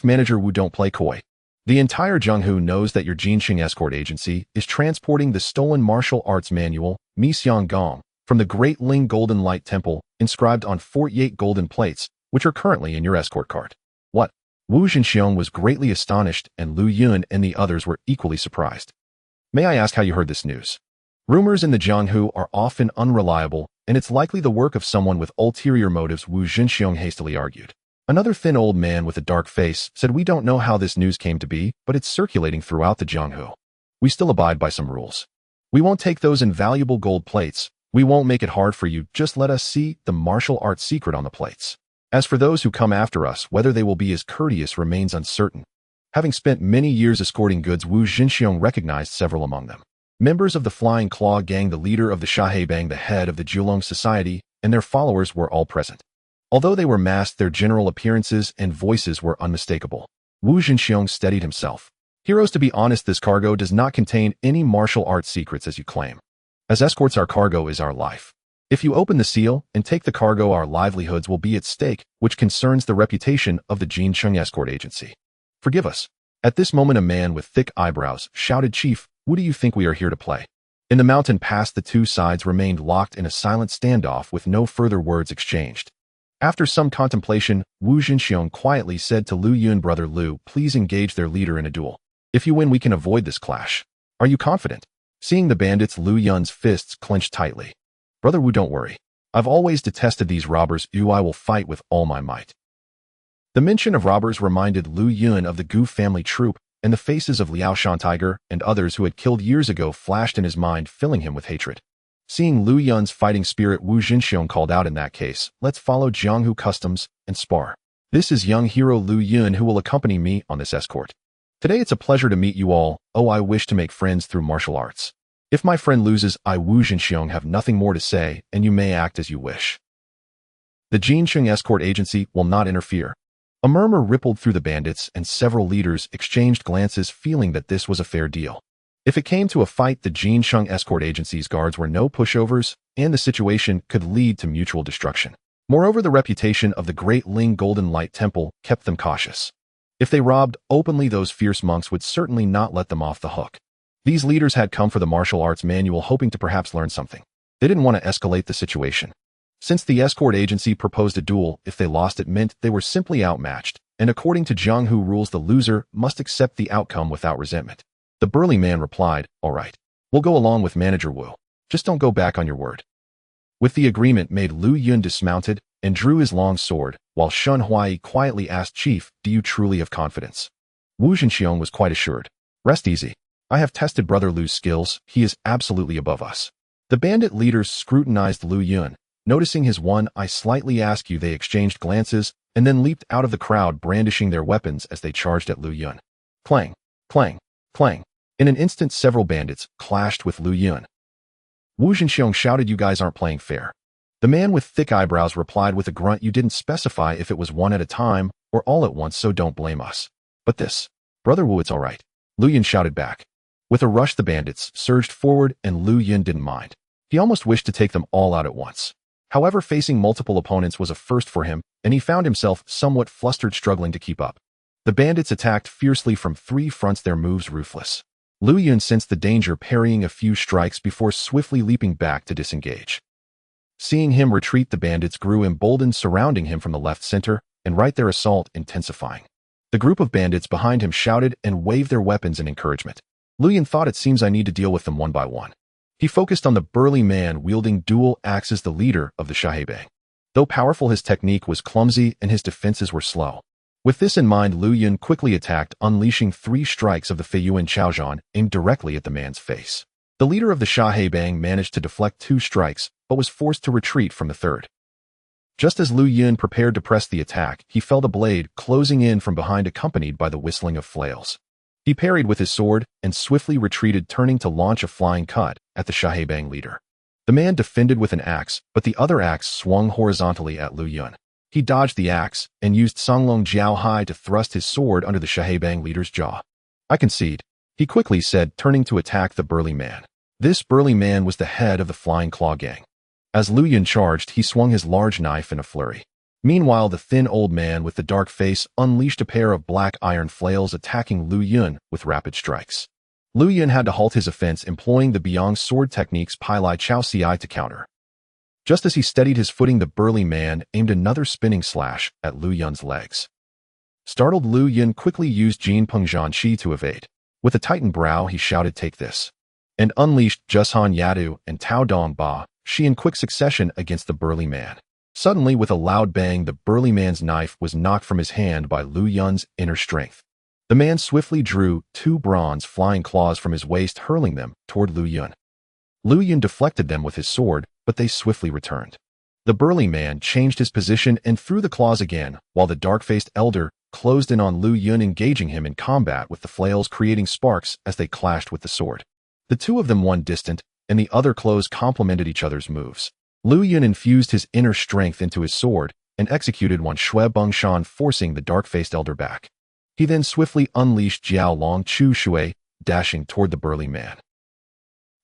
Manager Wu, don't play coy. The entire Zhenghu knows that your Qingtian Escort Agency is transporting the stolen martial arts manual, Mi Xiang Gong, from the Great Ling Golden Light Temple, inscribed on 48 golden plates, which are currently in your escort cart. What? Wu Zhenxiong was greatly astonished, and Lu Yun and the others were equally surprised. May I ask how you heard this news? Rumors in the Zhenghu are often unreliable, and it's likely the work of someone with ulterior motives, Wu Zhenxiong hastily argued. Another thin old man with a dark face said, we don't know how this news came to be, but it's circulating throughout the Zhenghu. We still abide by some rules. We won't take those invaluable gold plates. We won't make it hard for you. Just let us see the martial arts secret on the plates. As for those who come after us, whether they will be as courteous remains uncertain. Having spent many years escorting goods, Wu Zhenxiong recognized several among them. Members of the Flying Claw Gang, the leader of the Shaheibang, the head of the Julong Society, and their followers were all present. Although they were masked, their general appearances and voices were unmistakable. Wu Zhenxiong steadied himself. Heroes, to be honest, this cargo does not contain any martial arts secrets as you claim. As escorts, our cargo is our life. If you open the seal and take the cargo, our livelihoods will be at stake, which concerns the reputation of the Qingtian Escort Agency. Forgive us. At this moment, a man with thick eyebrows shouted, Chief, who do you think we are here to play? In the mountain pass, the two sides remained locked in a silent standoff with no further words exchanged. After some contemplation, Wu Zhenxiong quietly said to Lu Yun, brother Lu, please engage their leader in a duel. If you win, we can avoid this clash. Are you confident? Seeing the bandits, Lu Yun's fists clenched tightly. Brother Wu, don't worry. I've always detested these robbers. I will fight with all my might. The mention of robbers reminded Lu Yun of the Gu family troop, and the faces of Liao Shantiger and others who had killed years ago flashed in his mind, filling him with hatred. Seeing Lu Yun's fighting spirit, Wu Zhenxiong called out, in that case, let's follow Jianghu customs and spar. This is young hero Lu Yun who will accompany me on this escort. Today it's a pleasure to meet you all. Oh, I wish to make friends through martial arts. If my friend loses, I Wu Jinxiong have nothing more to say, and you may act as you wish. The Qingtian escort agency will not interfere. A murmur rippled through the bandits, and several leaders exchanged glances, feeling that this was a fair deal. If it came to a fight, the Qingtian escort agency's guards were no pushovers, and the situation could lead to mutual destruction. Moreover, the reputation of the Great Ling Golden Light Temple kept them cautious. If they robbed openly, those fierce monks would certainly not let them off the hook. These leaders had come for the martial arts manual, hoping to perhaps learn something. They didn't want to escalate the situation. Since the escort agency proposed a duel, if they lost it meant they were simply outmatched, and according to Jianghu rules, the loser must accept the outcome without resentment. The burly man replied, "All right. We'll go along with Manager Wu. Just don't go back on your word." With the agreement made, Lu Yun dismounted and drew his long sword, while Shun Huai quietly asked, "Chief, do you truly have confidence?" Wu Jinxiong was quite assured. "Rest easy. I have tested Brother Lu's skills. He is absolutely above us." The bandit leaders scrutinized Lu Yun. Noticing his one eye slightly askew, they exchanged glances and then leaped out of the crowd, brandishing their weapons as they charged at Lu Yun. Clang, clang, clang. In an instant, several bandits clashed with Lu Yun. Wu Jinxiong shouted, "You guys aren't playing fair." The man with thick eyebrows replied with a grunt, "You didn't specify if it was one at a time or all at once, so don't blame us." "But this, Brother Wu, it's all right," Lu Yun shouted back. With a rush, the bandits surged forward, and Lu Yun didn't mind. He almost wished to take them all out at once. However, facing multiple opponents was a first for him, and he found himself somewhat flustered, struggling to keep up. The bandits attacked fiercely from three fronts, their moves ruthless. Lu Yun sensed the danger, parrying a few strikes before swiftly leaping back to disengage. Seeing him retreat, the bandits grew emboldened, surrounding him from the left, center, and right, their assault intensifying. The group of bandits behind him shouted and waved their weapons in encouragement. Lu Yun thought, "It seems I need to deal with them one by one." He focused on the burly man wielding dual axes, the leader of the Shaheibang. Though powerful, his technique was clumsy and his defenses were slow. With this in mind, Lu Yun quickly attacked, unleashing 3 strikes of the Feiyuan Chaozhan aimed directly at the man's face. The leader of the Shaheibang managed to deflect 2 strikes, but was forced to retreat from the third. Just as Lu Yun prepared to press the attack, he felt a blade closing in from behind, accompanied by the whistling of flails. He parried with his sword and swiftly retreated, turning to launch a flying cut at the Shaheibang leader. The man defended with an axe, but the other axe swung horizontally at Lu Yun. He dodged the axe and used Songlong Jiao Hai to thrust his sword under the Shaheibang leader's jaw. "I concede," he quickly said, turning to attack the burly man. This burly man was the head of the Flying Claw gang. As Lu Yun charged, he swung his large knife in a flurry. Meanwhile, the thin old man with the dark face unleashed a pair of black iron flails, attacking Lu Yun with rapid strikes. Lu Yun had to halt his offense, employing the Biang sword techniques Pai Lai Chao Ci to counter. Just as he steadied his footing, the burly man aimed another spinning slash at Lu Yun's legs. Startled, Lu Yun quickly used Jin Pengzhan Qi to evade. With a tightened brow, he shouted, "Take this," and unleashed Jushan Yadu and Tao Dong Ba Shi in quick succession against the burly man. Suddenly, with a loud bang, the burly man's knife was knocked from his hand by Lu Yun's inner strength. The man swiftly drew 2 bronze flying claws from his waist, hurling them toward Lu Yun. Lu Yun deflected them with his sword, but they swiftly returned. The burly man changed his position and threw the claws again, while the dark-faced elder closed in on Lu Yun, engaging him in combat with the flails, creating sparks as they clashed with the sword. The two of them, one distant and the other close, complemented each other's moves. Lu Yun infused his inner strength into his sword and executed one Shui Bungshan, forcing the dark-faced elder back. He then swiftly unleashed Jiao Long Chu Shui, dashing toward the burly man.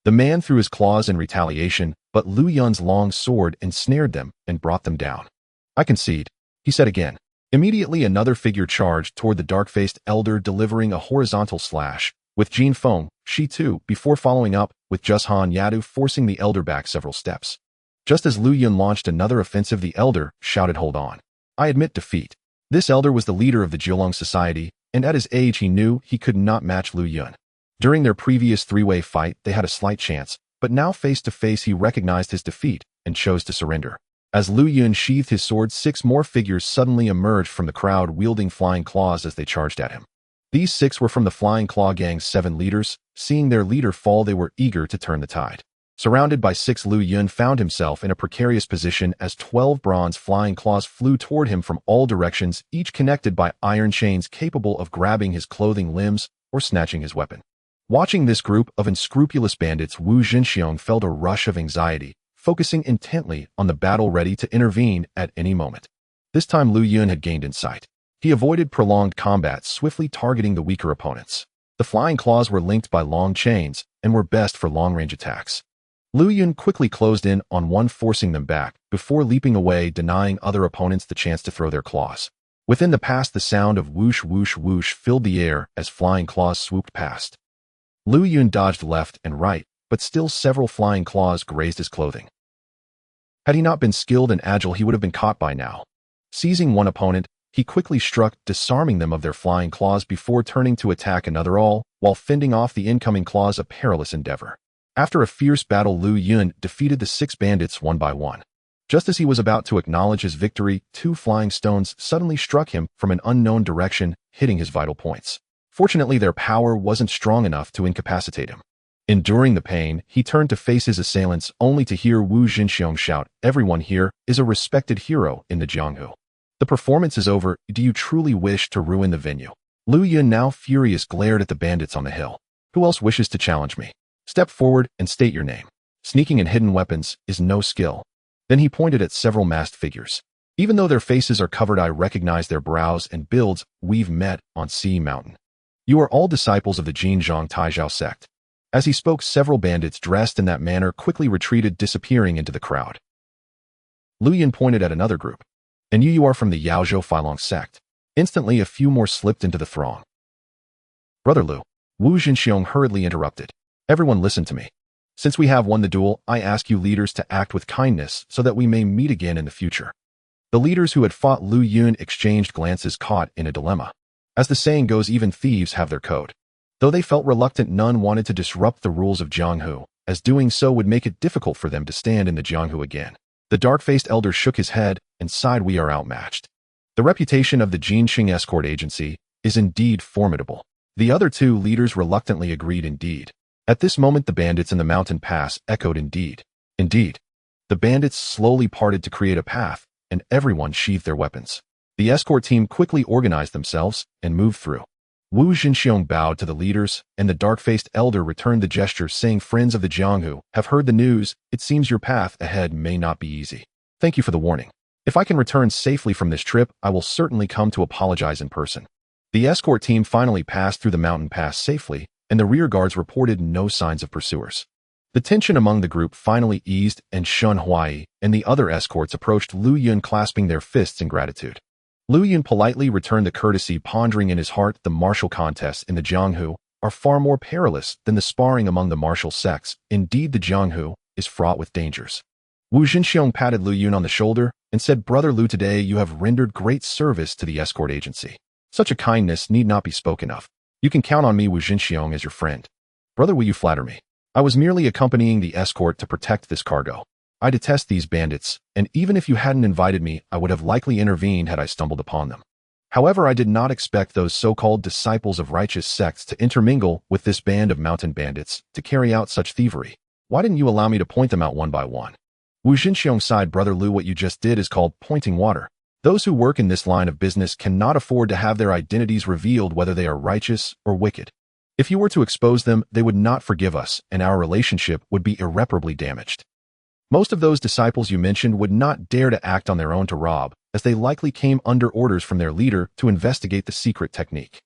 The man threw his claws in retaliation, but Lu Yun's long sword ensnared them and brought them down. "I concede," he said again. Immediately, another figure charged toward the dark-faced elder, delivering a horizontal slash with Jin Feng Shi too, before following up with Jushan Yadu, forcing the elder back several steps. Just as Lu Yun launched another offensive, the elder shouted, "Hold on. I admit defeat." This elder was the leader of the Jiulong Society, and at his age he knew he could not match Lu Yun. During their previous 3-way fight, they had a slight chance, but now face to face he recognized his defeat and chose to surrender. As Lu Yun sheathed his sword, 6 more figures suddenly emerged from the crowd, wielding flying claws as they charged at him. These 6 were from the Flying Claw Gang's 7 leaders. Seeing their leader fall, they were eager to turn the tide. Surrounded by 6, Lu Yun found himself in a precarious position as 12 bronze flying claws flew toward him from all directions, each connected by iron chains capable of grabbing his clothing limbs or snatching his weapon. Watching this group of unscrupulous bandits, Wu Jinxiong felt a rush of anxiety, focusing intently on the battle, ready to intervene at any moment. This time Lu Yun had gained insight. He avoided prolonged combat, swiftly targeting the weaker opponents. The flying claws were linked by long chains and were best for long-range attacks. Lu Yun quickly closed in on one, forcing them back, before leaping away, denying other opponents the chance to throw their claws. Within the past, the sound of whoosh whoosh whoosh filled the air as flying claws swooped past. Lu Yun dodged left and right, but still several flying claws grazed his clothing. Had he not been skilled and agile, he would have been caught by now. Seizing one opponent, he quickly struck, disarming them of their flying claws before turning to attack another, all while fending off the incoming claws, a perilous endeavor. After a fierce battle, Lu Yun defeated the 6 bandits one by one. Just as he was about to acknowledge his victory, 2 flying stones suddenly struck him from an unknown direction, hitting his vital points. Fortunately, their power wasn't strong enough to incapacitate him. Enduring the pain, he turned to face his assailants, only to hear Wu Jinxiong shout, "Everyone here is a respected hero in the Jianghu. The performance is over. Do you truly wish to ruin the venue?" Lu Yun, now furious, glared at the bandits on the hill. "Who else wishes to challenge me? Step forward and state your name. Sneaking and hidden weapons is no skill." Then he pointed at several masked figures. "Even though their faces are covered, I recognize their brows and builds. We've met on Sea Mountain. You are all disciples of the Jinzhong Taizhao sect." As he spoke, several bandits dressed in that manner quickly retreated, disappearing into the crowd. Lu Yun pointed at another group. "And you are from the Yaozhou Filong sect." Instantly, a few more slipped into the throng. "Brother Lu," Wu Jinxiong hurriedly interrupted. "Everyone listen to me. Since we have won the duel, I ask you leaders to act with kindness so that we may meet again in the future." The leaders who had fought Lu Yun exchanged glances, caught in a dilemma. As the saying goes, even thieves have their code. Though they felt reluctant, none wanted to disrupt the rules of Jianghu, as doing so would make it difficult for them to stand in the Jianghu again. The dark-faced elder shook his head and sighed, "We are outmatched. The reputation of the Qingtian escort agency is indeed formidable." The other 2 leaders reluctantly agreed, "Indeed." At this moment, the bandits in the mountain pass echoed, "Indeed. Indeed." The bandits slowly parted to create a path, and everyone sheathed their weapons. The escort team quickly organized themselves and moved through. Wu Jinxiong bowed to the leaders, and the dark-faced elder returned the gesture, saying, "Friends of the Jianghu have heard the news. It seems your path ahead may not be easy. Thank you for the warning. If I can return safely from this trip, I will certainly come to apologize in person." The escort team finally passed through the mountain pass safely, and the rear guards reported no signs of pursuers. The tension among the group finally eased, and Shun Huai and the other escorts approached Lu Yun, clasping their fists in gratitude. Lu Yun politely returned the courtesy, pondering in his heart, the martial contests in the Jianghu are far more perilous than the sparring among the martial sects. Indeed, the Jianghu is fraught with dangers. Wu Jinxiong patted Lu Yun on the shoulder and said, "Brother Lu, today you have rendered great service to the escort agency. Such a kindness need not be spoken of. You can count on me, Wu Jinxiong, as your friend. Brother, will you flatter me? I was merely accompanying the escort to protect this cargo. I detest these bandits, and even if you hadn't invited me, I would have likely intervened had I stumbled upon them. However, I did not expect those so-called disciples of righteous sects to intermingle with this band of mountain bandits to carry out such thievery. Why didn't you allow me to point them out one by one?" Wu Jinxiong sighed. "Brother Lu, what you just did is called pointing water. Those who work in this line of business cannot afford to have their identities revealed, whether they are righteous or wicked. If you were to expose them, they would not forgive us, and our relationship would be irreparably damaged. Most of those disciples you mentioned would not dare to act on their own to rob, as they likely came under orders from their leader to investigate the secret technique.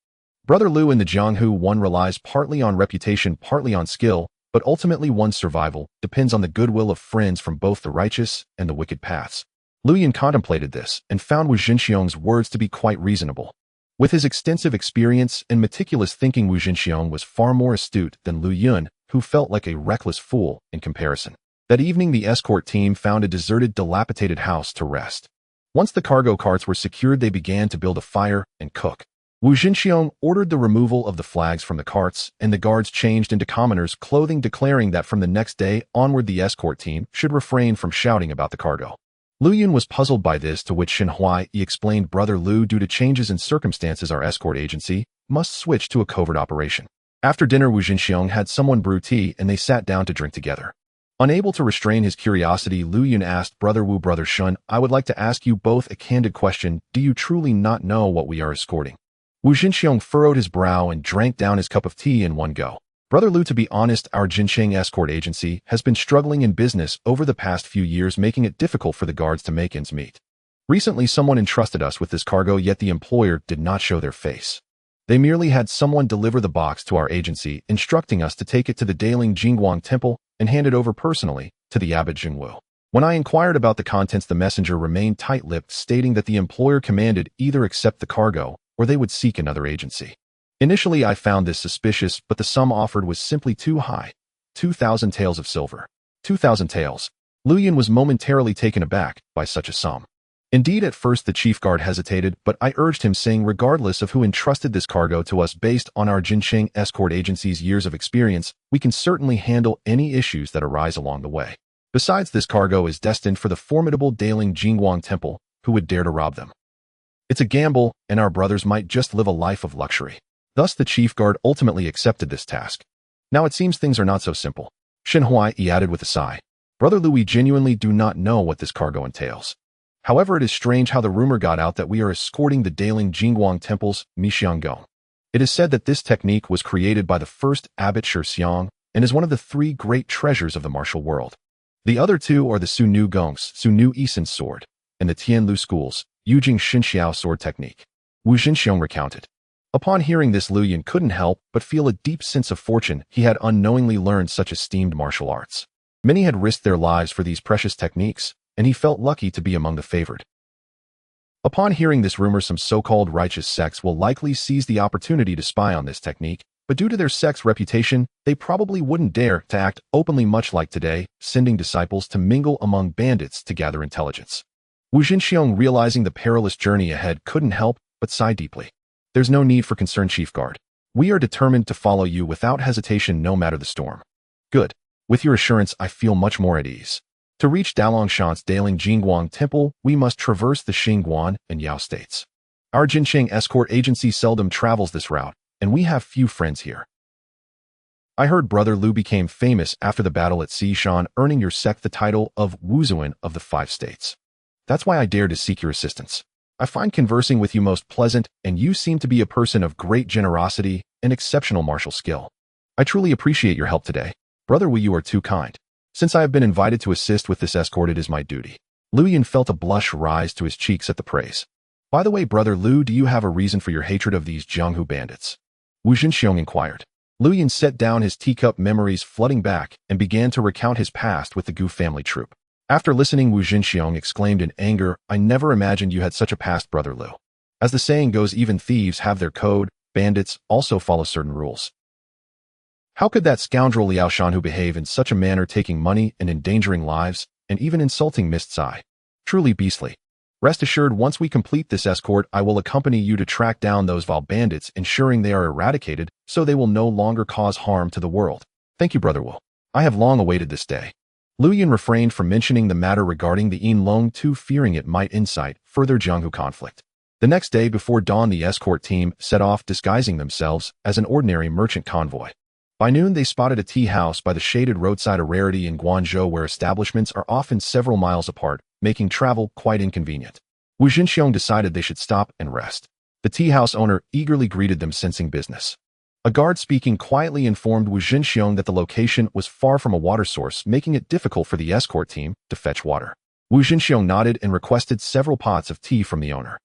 Brother Lu, in the Jianghu, one relies partly on reputation, partly on skill, but ultimately one's survival depends on the goodwill of friends from both the righteous and the wicked paths." Lu Yun contemplated this and found Wu Jinxiong's words to be quite reasonable. With his extensive experience and meticulous thinking, Wu Jinxiong was far more astute than Lu Yun, who felt like a reckless fool in comparison. That evening, the escort team found a deserted, dilapidated house to rest. Once the cargo carts were secured, they began to build a fire and cook. Wu Jinxiong ordered the removal of the flags from the carts, and the guards changed into commoners' clothing, declaring that from the next day onward the escort team should refrain from shouting about the cargo. Lu Yun was puzzled by this, to which Shen Huai explained, "Brother Lu, due to changes in circumstances, our escort agency must switch to a covert operation." After dinner, Wu Jinxiong had someone brew tea, and they sat down to drink together. Unable to restrain his curiosity, Lu Yun asked Brother Wu, Brother Shun, I would like to ask you both a candid question. Do you truly not know what we are escorting? Wu Jinxiong furrowed his brow and drank down his cup of tea in one go. Brother Lu, to be honest, our Jincheng escort agency has been struggling in business over the past few years, making it difficult for the guards to make ends meet. Recently, someone entrusted us with this cargo, yet the employer did not show their face. They merely had someone deliver the box to our agency, instructing us to take it to the Daling Jingguang Temple and hand it over personally to the abbot Jingwu. When I inquired about the contents, the messenger remained tight-lipped, stating that the employer commanded either accept the cargo or they would seek another agency. Initially, I found this suspicious, but the sum offered was simply too high. 2,000 taels of silver. 2,000 taels. Lu Yun was momentarily taken aback by such a sum. Indeed, at first the chief guard hesitated, but I urged him, saying regardless of who entrusted this cargo to us, based on our Jincheng escort agency's years of experience, we can certainly handle any issues that arise along the way. Besides, this cargo is destined for the formidable Daling Jingguang Temple, who would dare to rob them. It's a gamble, and our brothers might just live a life of luxury. Thus, the chief guard ultimately accepted this task. Now it seems things are not so simple. Shen Huai, he added with a sigh. Brother Lu, we genuinely do not know what this cargo entails. However, it is strange how the rumor got out that we are escorting the Daling Jingguang Temple's Mixianggong. It is said that this technique was created by the first abbot Shi Xiang and is one of the 3 great treasures of the martial world. The other 2 are the Su Nu Gong's Su Nu Isen's sword and the Tianlu school's Yujing Xinxiao sword technique. Wu Jinxiong recounted. Upon hearing this, Lu Yun couldn't help but feel a deep sense of fortune. He had unknowingly learned such esteemed martial arts. Many had risked their lives for these precious techniques, and he felt lucky to be among the favored. Upon hearing this rumor, some so-called righteous sects will likely seize the opportunity to spy on this technique, but due to their sect's reputation, they probably wouldn't dare to act openly, much like today, sending disciples to mingle among bandits to gather intelligence. Wu Jinxiong, realizing the perilous journey ahead, couldn't help but sigh deeply. There's no need for concern, Chief Guard. We are determined to follow you without hesitation, no matter the storm. Good. With your assurance, I feel much more at ease. To reach Dalongshan's Daling Jingguang Temple, we must traverse the Xinguan and Yao states. Our Jincheng escort agency seldom travels this route, and we have few friends here. I heard Brother Lu became famous after the battle at Xishan, earning your sect the title of Wuzuan of the 5 states. That's why I dared to seek your assistance. I find conversing with you most pleasant, and you seem to be a person of great generosity and exceptional martial skill. I truly appreciate your help today. Brother Wu, you are too kind. Since I have been invited to assist with this escort, it is my duty. Lu Yun felt a blush rise to his cheeks at the praise. By the way, Brother Lu, do you have a reason for your hatred of these Jianghu bandits? Wu Jinxiong inquired. Lu Yun set down his teacup, memories flooding back, and began to recount his past with the Gu family troop. After listening, Wu Jinxiong exclaimed in anger, I never imagined you had such a past, Brother Lu. As the saying goes, even thieves have their code, bandits also follow certain rules. How could that scoundrel Liao Shanhu behave in such a manner, taking money and endangering lives, and even insulting Miss Tsai? Truly beastly. Rest assured, once we complete this escort, I will accompany you to track down those vile bandits, ensuring they are eradicated so they will no longer cause harm to the world. Thank you, Brother Wu. I have long awaited this day. Lu Yun refrained from mentioning the matter regarding the Yin Long Tu, fearing it might incite further Jianghu conflict. The next day before dawn, the escort team set off, disguising themselves as an ordinary merchant convoy. By noon, they spotted a tea house by the shaded roadside, a rarity in Guangzhou where establishments are often several miles apart, making travel quite inconvenient. Wu Jinxiong decided they should stop and rest. The tea house owner eagerly greeted them, sensing business. A guard speaking quietly informed Wu Jinxiong that the location was far from a water source, making it difficult for the escort team to fetch water. Wu Jinxiong nodded and requested several pots of tea from the owner.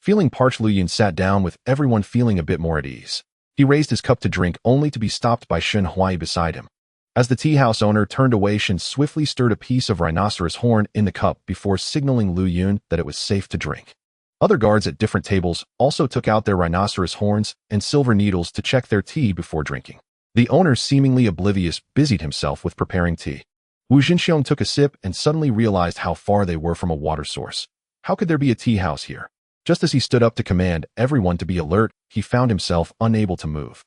Feeling parched, Lu Yun sat down, with everyone feeling a bit more at ease. He raised his cup to drink, only to be stopped by Shen Huai beside him. As the tea house owner turned away, Shen swiftly stirred a piece of rhinoceros horn in the cup before signaling Lu Yun that it was safe to drink. Other guards at different tables also took out their rhinoceros horns and silver needles to check their tea before drinking. The owner, seemingly oblivious, busied himself with preparing tea. Wu Jinxiong took a sip and suddenly realized how far they were from a water source. How could there be a tea house here? Just as he stood up to command everyone to be alert, he found himself unable to move.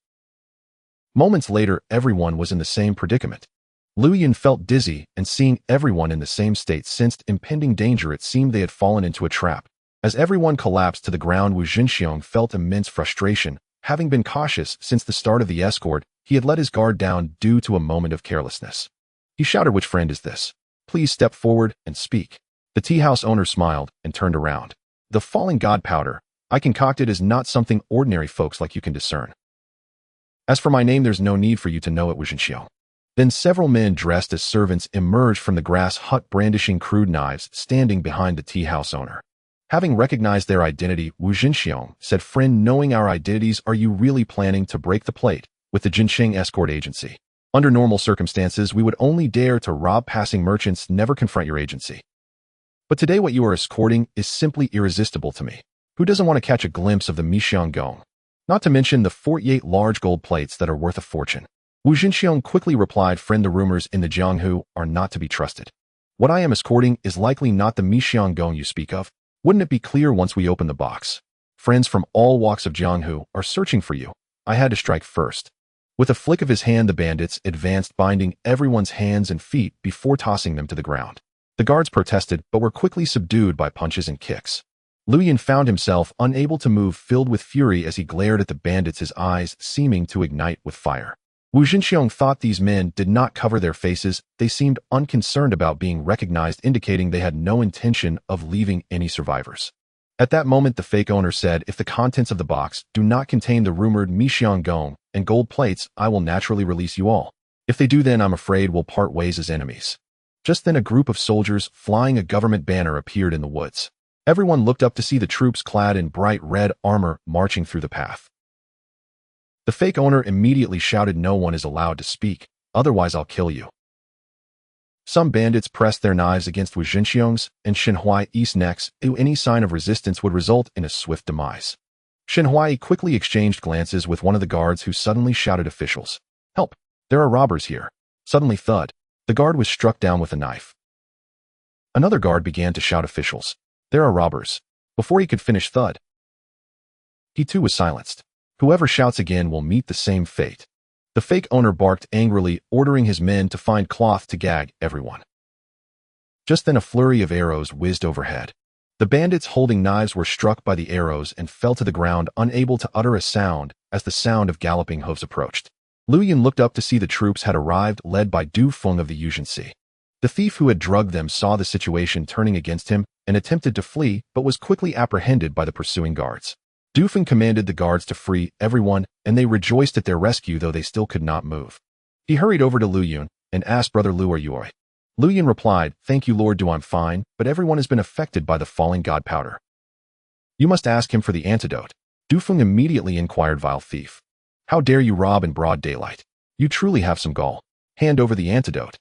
Moments later, everyone was in the same predicament. Lu Yun felt dizzy, and seeing everyone in the same state sensed impending danger. It seemed they had fallen into a trap. As everyone collapsed to the ground, Wu Jinxiong felt immense frustration. Having been cautious since the start of the escort, he had let his guard down due to a moment of carelessness. He shouted, "Which friend is this? Please step forward and speak." The tea house owner smiled and turned around. "The falling god powder I concocted is not something ordinary folks like you can discern. As for my name, there's no need for you to know it was Qingtian." Then several men dressed as servants emerged from the grass hut brandishing crude knives, standing behind the tea house owner. Having recognized their identity, Wu Jinxiong said, "Friend, knowing our identities, are you really planning to break the plate with the Jincheng escort agency? Under normal circumstances, we would only dare to rob passing merchants, never confront your agency. But today what you are escorting is simply irresistible to me. Who doesn't want to catch a glimpse of the Mixiang Gong? Not to mention the 48 large gold plates that are worth a fortune." Wu Jinxiong quickly replied, "Friend, the rumors in the Jianghu are not to be trusted. What I am escorting is likely not the Mixiang Gong you speak of. Wouldn't it be clear once we open the box? Friends from all walks of Jianghu are searching for you. I had to strike first." With a flick of his hand, the bandits advanced, binding everyone's hands and feet before tossing them to the ground. The guards protested, but were quickly subdued by punches and kicks. Luyan found himself unable to move, filled with fury as he glared at the bandits, his eyes seeming to ignite with fire. Wu Jinxiong thought these men did not cover their faces. They seemed unconcerned about being recognized, indicating they had no intention of leaving any survivors. At that moment, the fake owner said, "If the contents of the box do not contain the rumored Mixiang Gong and gold plates, I will naturally release you all. If they do, then I'm afraid we'll part ways as enemies." Just then, a group of soldiers flying a government banner appeared in the woods. Everyone looked up to see the troops clad in bright red armor marching through the path. The fake owner immediately shouted, "No one is allowed to speak, otherwise I'll kill you." Some bandits pressed their knives against Wu Jinxiong's and Shen Huai's necks. Any sign of resistance would result in a swift demise. Shen Huai quickly exchanged glances with one of the guards, who suddenly shouted, "Officials, help! There are robbers here." Suddenly, thud. The guard was struck down with a knife. Another guard began to shout, "Officials, there are robbers." Before he could finish, thud. He too was silenced. Whoever shouts again will meet the same fate. The fake owner barked angrily, ordering his men to find cloth to gag everyone. Just then, a flurry of arrows whizzed overhead. The bandits holding knives were struck by the arrows and fell to the ground, unable to utter a sound as the sound of galloping hooves approached. Luyan looked up to see the troops had arrived, led by Du Feng of the Yuzhensi. The thief who had drugged them saw the situation turning against him and attempted to flee, but was quickly apprehended by the pursuing guards. Du Feng commanded the guards to free everyone, and they rejoiced at their rescue, though they still could not move. He hurried over to Luyan and asked, "Brother Lu, are you all right?" Luyan replied, "Thank you, Lord Du, I'm fine, but everyone has been affected by the falling god powder. You must ask him for the antidote." Du Feng immediately inquired, "Vile thief, how dare you rob in broad daylight? You truly have some gall. Hand over the antidote."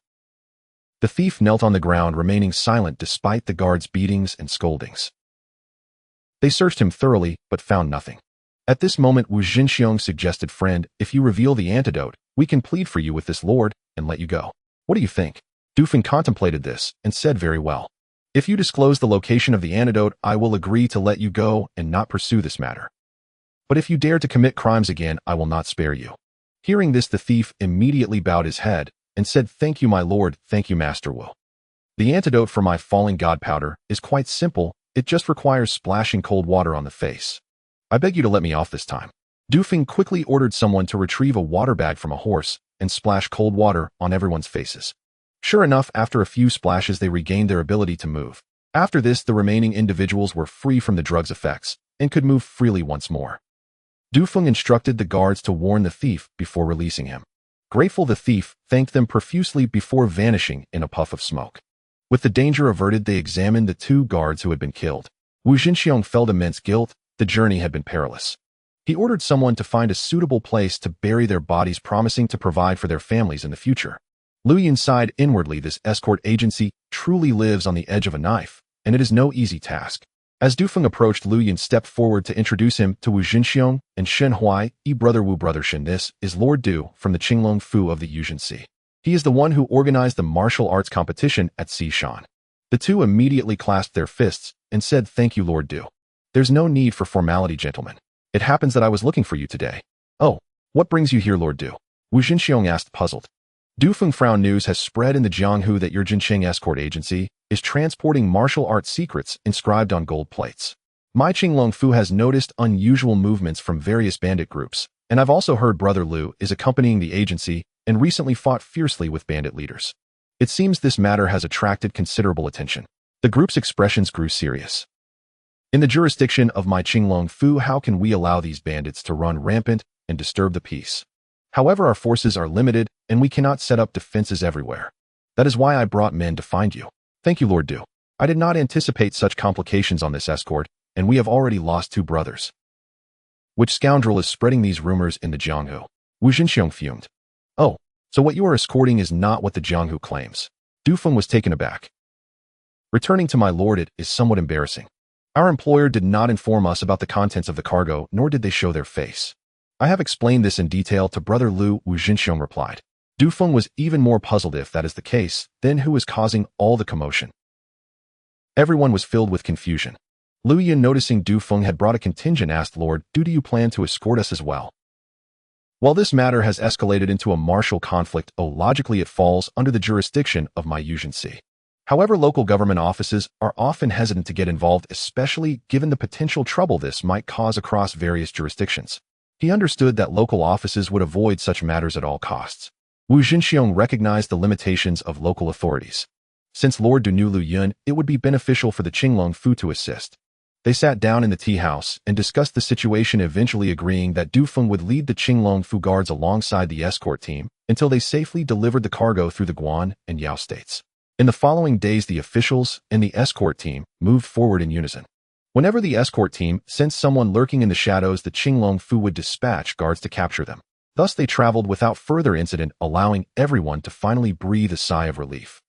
The thief knelt on the ground, remaining silent despite the guards' beatings and scoldings. They searched him thoroughly, but found nothing. At this moment, Wu Jinxiong suggested, "Friend, if you reveal the antidote, we can plead for you with this lord and let you go. What do you think?" Du Feng contemplated this and said, "Very well. If you disclose the location of the antidote, I will agree to let you go and not pursue this matter. But if you dare to commit crimes again, I will not spare you." Hearing this, the thief immediately bowed his head and said, "Thank you, my lord. Thank you, Master Wu. The antidote for my falling god powder is quite simple. It just requires splashing cold water on the face. I beg you to let me off this time." Du Feng quickly ordered someone to retrieve a water bag from a horse and splash cold water on everyone's faces. Sure enough, after a few splashes, they regained their ability to move. After this, the remaining individuals were free from the drug's effects and could move freely once more. Du Feng instructed the guards to warn the thief before releasing him. Grateful, the thief thanked them profusely before vanishing in a puff of smoke. With the danger averted, they examined the two guards who had been killed. Wu Jinxiong felt immense guilt. The journey had been perilous. He ordered someone to find a suitable place to bury their bodies, promising to provide for their families in the future. Luyan sighed inwardly. This escort agency truly lives on the edge of a knife, and it is no easy task. As Du Feng approached, Luyan stepped forward to introduce him to Wu Jinxiong and Shen Huai. Brother Wu, Brother Shen, this is Lord Du from the Qinglong Fu of the Yuzhensi. He is the one who organized the martial arts competition at Xishan. The two immediately clasped their fists and said, "Thank you, Lord Du. There's no need for formality, gentlemen. It happens that I was looking for you today." "Oh, what brings you here, Lord Du?" Wu Jinxiong asked, puzzled. Du Feng frowned. "News has spread in the Jianghu that your Jincheng escort agency is transporting martial arts secrets inscribed on gold plates. My Qinglong Fu has noticed unusual movements from various bandit groups, and I've also heard Brother Lu is accompanying the agency and recently fought fiercely with bandit leaders. It seems this matter has attracted considerable attention. The group's expressions grew serious. In the jurisdiction of my Qinglong Fu, how can we allow these bandits to run rampant and disturb the peace? However, our forces are limited, and we cannot set up defenses everywhere. That is why I brought men to find you. Thank you, Lord Du. I did not anticipate such complications on this escort, and we have already lost 2 brothers. Which scoundrel is spreading these rumors in the Jianghu? Wu Jinxiong fumed. Oh, so what you are escorting is not what the Jianghu claims. Du Feng was taken aback. Returning to my lord, it is somewhat embarrassing. Our employer did not inform us about the contents of the cargo, nor did they show their face. I have explained this in detail to Brother Lu, Wu Jinxiong replied. Du Feng was even more puzzled. If that is the case, then who is causing all the commotion? Everyone was filled with confusion. Lu Yun, noticing Du Feng had brought a contingent, asked, Lord Du, do you plan to escort us as well? While this matter has escalated into a martial conflict, logically it falls under the jurisdiction of my Yuzhensi. However, local government offices are often hesitant to get involved, especially given the potential trouble this might cause across various jurisdictions. He understood that local offices would avoid such matters at all costs. Wu Jinxiong recognized the limitations of local authorities. Since Lord Du knew Lu Yun, it would be beneficial for the Qinglong Fu to assist. They sat down in the tea house and discussed the situation, eventually agreeing that Du Feng would lead the Qinglong Fu guards alongside the escort team until they safely delivered the cargo through the Guan and Yao states. In the following days, the officials and the escort team moved forward in unison. Whenever the escort team sensed someone lurking in the shadows, the Qinglong Fu would dispatch guards to capture them. Thus, they traveled without further incident, allowing everyone to finally breathe a sigh of relief.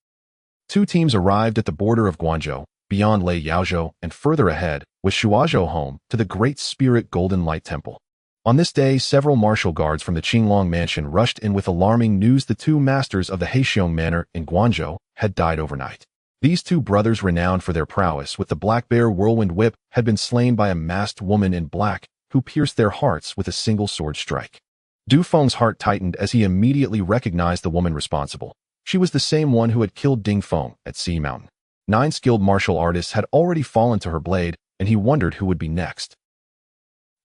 2 teams arrived at the border of Guangzhou, beyond Lei Yaozhou, and further ahead was Shuazhou, home to the Great Spirit Golden Light Temple. On this day, several martial guards from the Qinglong Mansion rushed in with alarming news. The 2 masters of the Heixiong Manor in Guangzhou had died overnight. These 2 brothers, renowned for their prowess with the Black Bear Whirlwind Whip, had been slain by a masked woman in black who pierced their hearts with a single sword strike. Du Feng's heart tightened as he immediately recognized the woman responsible. She was the same one who had killed Ding Feng at Sea Mountain. 9 skilled martial artists had already fallen to her blade, and he wondered who would be next.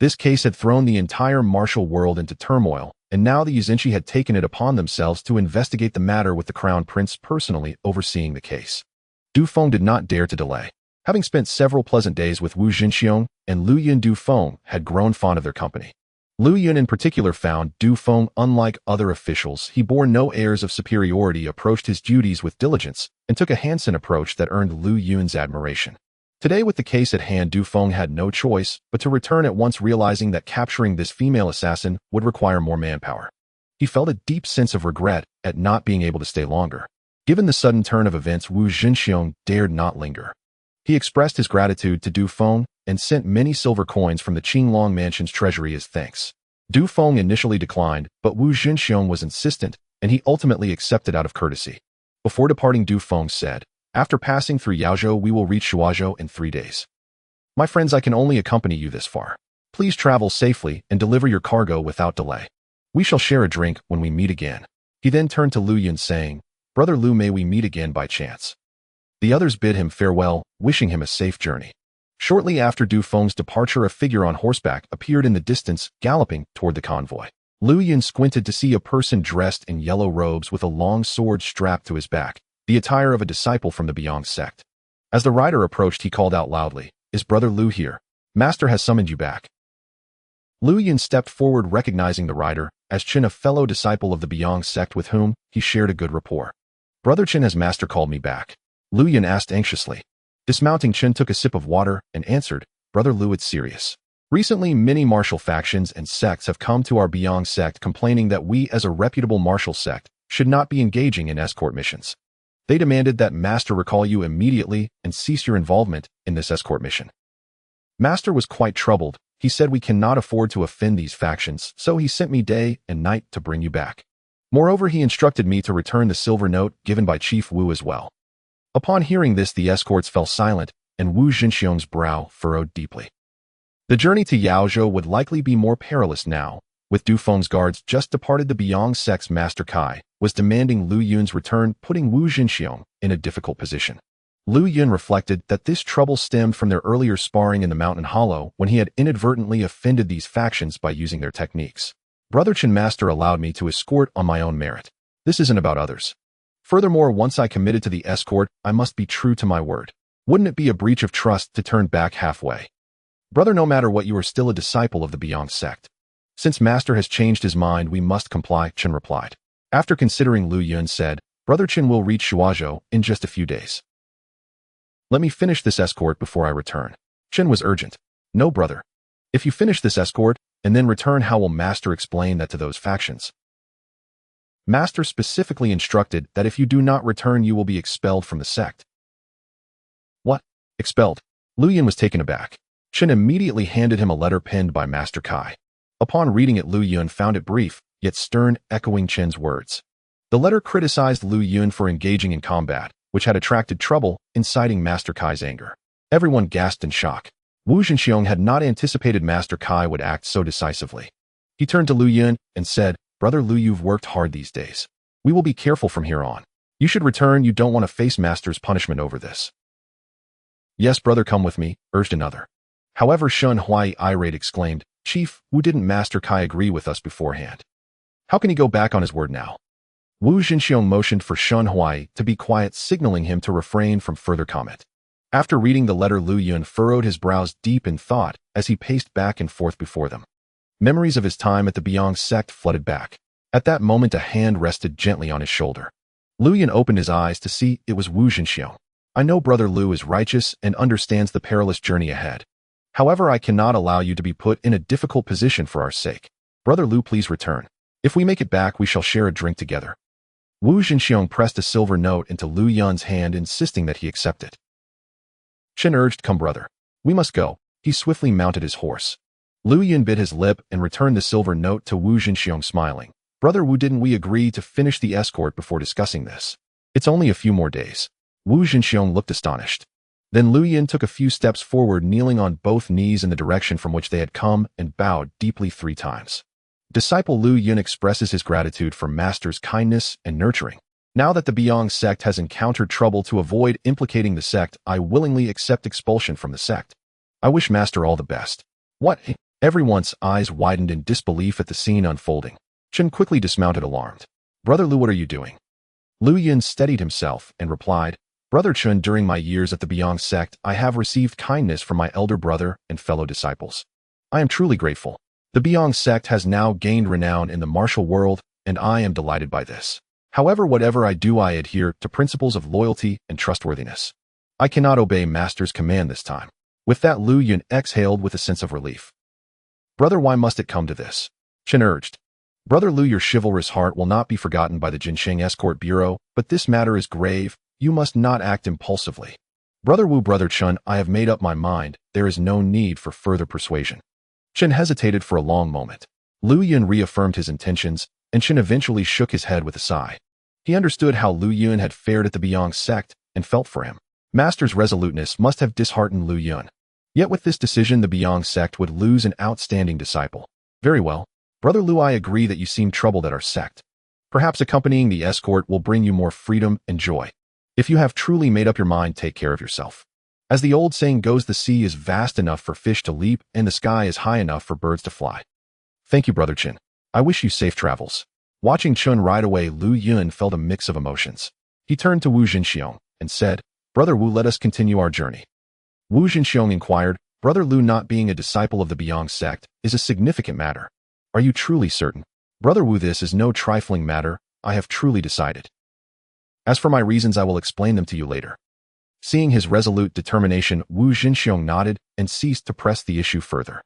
This case had thrown the entire martial world into turmoil, and now the Yuzinchi had taken it upon themselves to investigate the matter, with the Crown Prince personally overseeing the case. Du Feng did not dare to delay. Having spent several pleasant days with Wu Jinxiong and Lu Yun, Du Feng had grown fond of their company. Lu Yun in particular found Du Feng unlike other officials. He bore no airs of superiority, approached his duties with diligence, and took a handsome approach that earned Lu Yun's admiration. Today, with the case at hand, Du Feng had no choice but to return at once, realizing that capturing this female assassin would require more manpower. He felt a deep sense of regret at not being able to stay longer. Given the sudden turn of events, Wu Jinxiong dared not linger. He expressed his gratitude to Du Feng and sent many silver coins from the Qinglong Mansion's treasury as thanks. Du Feng initially declined, but Wu Jinxiong was insistent, and he ultimately accepted out of courtesy. Before departing, Du Feng said, After passing through Yaozhou, we will reach Shuazhou in 3 days. My friends, I can only accompany you this far. Please travel safely and deliver your cargo without delay. We shall share a drink when we meet again. He then turned to Lu Yun, saying, Brother Lu, may we meet again by chance. The others bid him farewell, wishing him a safe journey. Shortly after Du Feng's departure, a figure on horseback appeared in the distance, galloping toward the convoy. Lu Yun squinted to see a person dressed in yellow robes with a long sword strapped to his back, the attire of a disciple from the Beong sect. As the rider approached, he called out loudly, Is Brother Lu here? Master has summoned you back. Lu Yun stepped forward, recognizing the rider as Chen, a fellow disciple of the Beong sect with whom he shared a good rapport. Brother Chen, has Master called me back? Lu Yun asked anxiously. Dismounting, Chen took a sip of water and answered, Brother Lu, it's serious. Recently, many martial factions and sects have come to our Beong sect complaining that we, as a reputable martial sect, should not be engaging in escort missions. They demanded that Master recall you immediately and cease your involvement in this escort mission. Master was quite troubled. He said we cannot afford to offend these factions, so he sent me day and night to bring you back. Moreover, he instructed me to return the silver note given by Chief Wu as well. Upon hearing this, the escorts fell silent, and Wu Jinxiong's brow furrowed deeply. The journey to Yaozhou would likely be more perilous now. With Du Feng's guards just departed, the Beong sect's Master Kai was demanding Lu Yun's return, putting Wu Jinxiong in a difficult position. Lu Yun reflected that this trouble stemmed from their earlier sparring in the mountain hollow, when he had inadvertently offended these factions by using their techniques. Brother Chen, Master allowed me to escort on my own merit. This isn't about others. Furthermore, once I committed to the escort, I must be true to my word. Wouldn't it be a breach of trust to turn back halfway? Brother, no matter what, you are still a disciple of the Beong sect. Since Master has changed his mind, we must comply, Chen replied. After considering, Lu Yun said, Brother Chen will reach Shuazhou in just a few days. Let me finish this escort before I return. Chen was urgent. No, brother. If you finish this escort and then return, how will Master explain that to those factions? Master specifically instructed that if you do not return, you will be expelled from the sect. What? Expelled? Lu Yun was taken aback. Chen immediately handed him a letter penned by Master Kai. Upon reading it, Lu Yun found it brief, yet stern, echoing Chen's words. The letter criticized Lu Yun for engaging in combat, which had attracted trouble, inciting Master Kai's anger. Everyone gasped in shock. Wu Zhenxiong had not anticipated Master Kai would act so decisively. He turned to Lu Yun and said, Brother Lu, you've worked hard these days. We will be careful from here on. You should return. You don't want to face Master's punishment over this. Yes, brother, come with me, urged another. However, Shun Huai, irate, exclaimed, Chief, Wu, didn't Master Kai agree with us beforehand? How can he go back on his word now? Wu Zhenxiong motioned for Shun Huai to be quiet, signaling him to refrain from further comment. After reading the letter, Lu Yun furrowed his brows deep in thought as he paced back and forth before them. Memories of his time at the Beong sect flooded back. At that moment, a hand rested gently on his shoulder. Lu Yun opened his eyes to see it was Wu Zhenxiong. I know Brother Lu is righteous and understands the perilous journey ahead. However, I cannot allow you to be put in a difficult position for our sake. Brother Lu, please return. If we make it back, we shall share a drink together. Wu Zhenxiong pressed a silver note into Lu Yun's hand, insisting that he accept it. Chen urged, Come, brother. We must go. He swiftly mounted his horse. Lu Yun bit his lip and returned the silver note to Wu Zhenxiong, smiling. Brother Wu, didn't we agree to finish the escort before discussing this? It's only a few more days. Wu Zhenxiong looked astonished. Then Lu Yun took a few steps forward, kneeling on both knees in the direction from which they had come, and bowed deeply 3 times. Disciple Lu Yun expresses his gratitude for Master's kindness and nurturing. Now that the Beong sect has encountered trouble, to avoid implicating the sect, I willingly accept expulsion from the sect. I wish Master all the best. What? Everyone's eyes widened in disbelief at the scene unfolding. Chen quickly dismounted, alarmed. Brother Lu, what are you doing? Lu Yun steadied himself and replied, Brother Chen, during my years at the Beong sect, I have received kindness from my elder brother and fellow disciples. I am truly grateful. The Beong sect has now gained renown in the martial world, and I am delighted by this. However, whatever I do, I adhere to principles of loyalty and trustworthiness. I cannot obey Master's command this time. With that, Lu Yun exhaled with a sense of relief. Brother, why must it come to this? Chen urged. Brother Lu, your chivalrous heart will not be forgotten by the Jincheng Escort Bureau, but this matter is grave. You must not act impulsively. Brother Wu, Brother Chen, I have made up my mind. There is no need for further persuasion. Chen hesitated for a long moment. Lu Yun reaffirmed his intentions, and Chen eventually shook his head with a sigh. He understood how Lu Yun had fared at the Beong sect and felt for him. Master's resoluteness must have disheartened Lu Yun. Yet with this decision, the Beong sect would lose an outstanding disciple. Very well. Brother Lu, I agree that you seem troubled at our sect. Perhaps accompanying the escort will bring you more freedom and joy. If you have truly made up your mind, take care of yourself. As the old saying goes, the sea is vast enough for fish to leap, and the sky is high enough for birds to fly. Thank you, Brother Chen. I wish you safe travels. Watching Chen ride away, Lu Yun felt a mix of emotions. He turned to Wu Zhenxiong and said, Brother Wu, let us continue our journey. Wu Zhenxiong inquired, Brother Lu, not being a disciple of the Beong sect is a significant matter. Are you truly certain? Brother Wu, this is no trifling matter. I have truly decided. As for my reasons, I will explain them to you later. Seeing his resolute determination, Wu Zhenxiong nodded and ceased to press the issue further.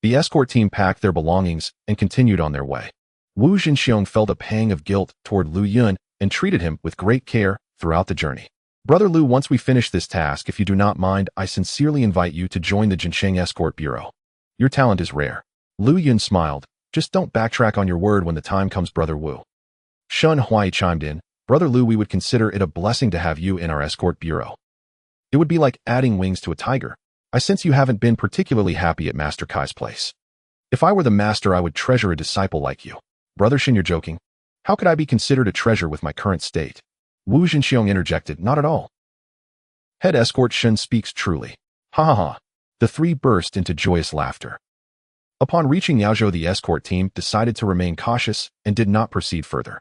The escort team packed their belongings and continued on their way. Wu Zhenxiong felt a pang of guilt toward Lu Yun and treated him with great care throughout the journey. Brother Lu, once we finish this task, if you do not mind, I sincerely invite you to join the Jincheng Escort Bureau. Your talent is rare. Lu Yun smiled. Just don't backtrack on your word when the time comes, Brother Wu. Shun Huai chimed in. Brother Lu, we would consider it a blessing to have you in our escort bureau. It would be like adding wings to a tiger. I sense you haven't been particularly happy at Master Kai's place. If I were the master, I would treasure a disciple like you. Brother Shin, you're joking. How could I be considered a treasure with my current state? Wu Zhenxiong interjected, not at all. Head escort Shin speaks truly. Ha ha ha. The 3 burst into joyous laughter. Upon reaching Yaozhou, the escort team decided to remain cautious and did not proceed further.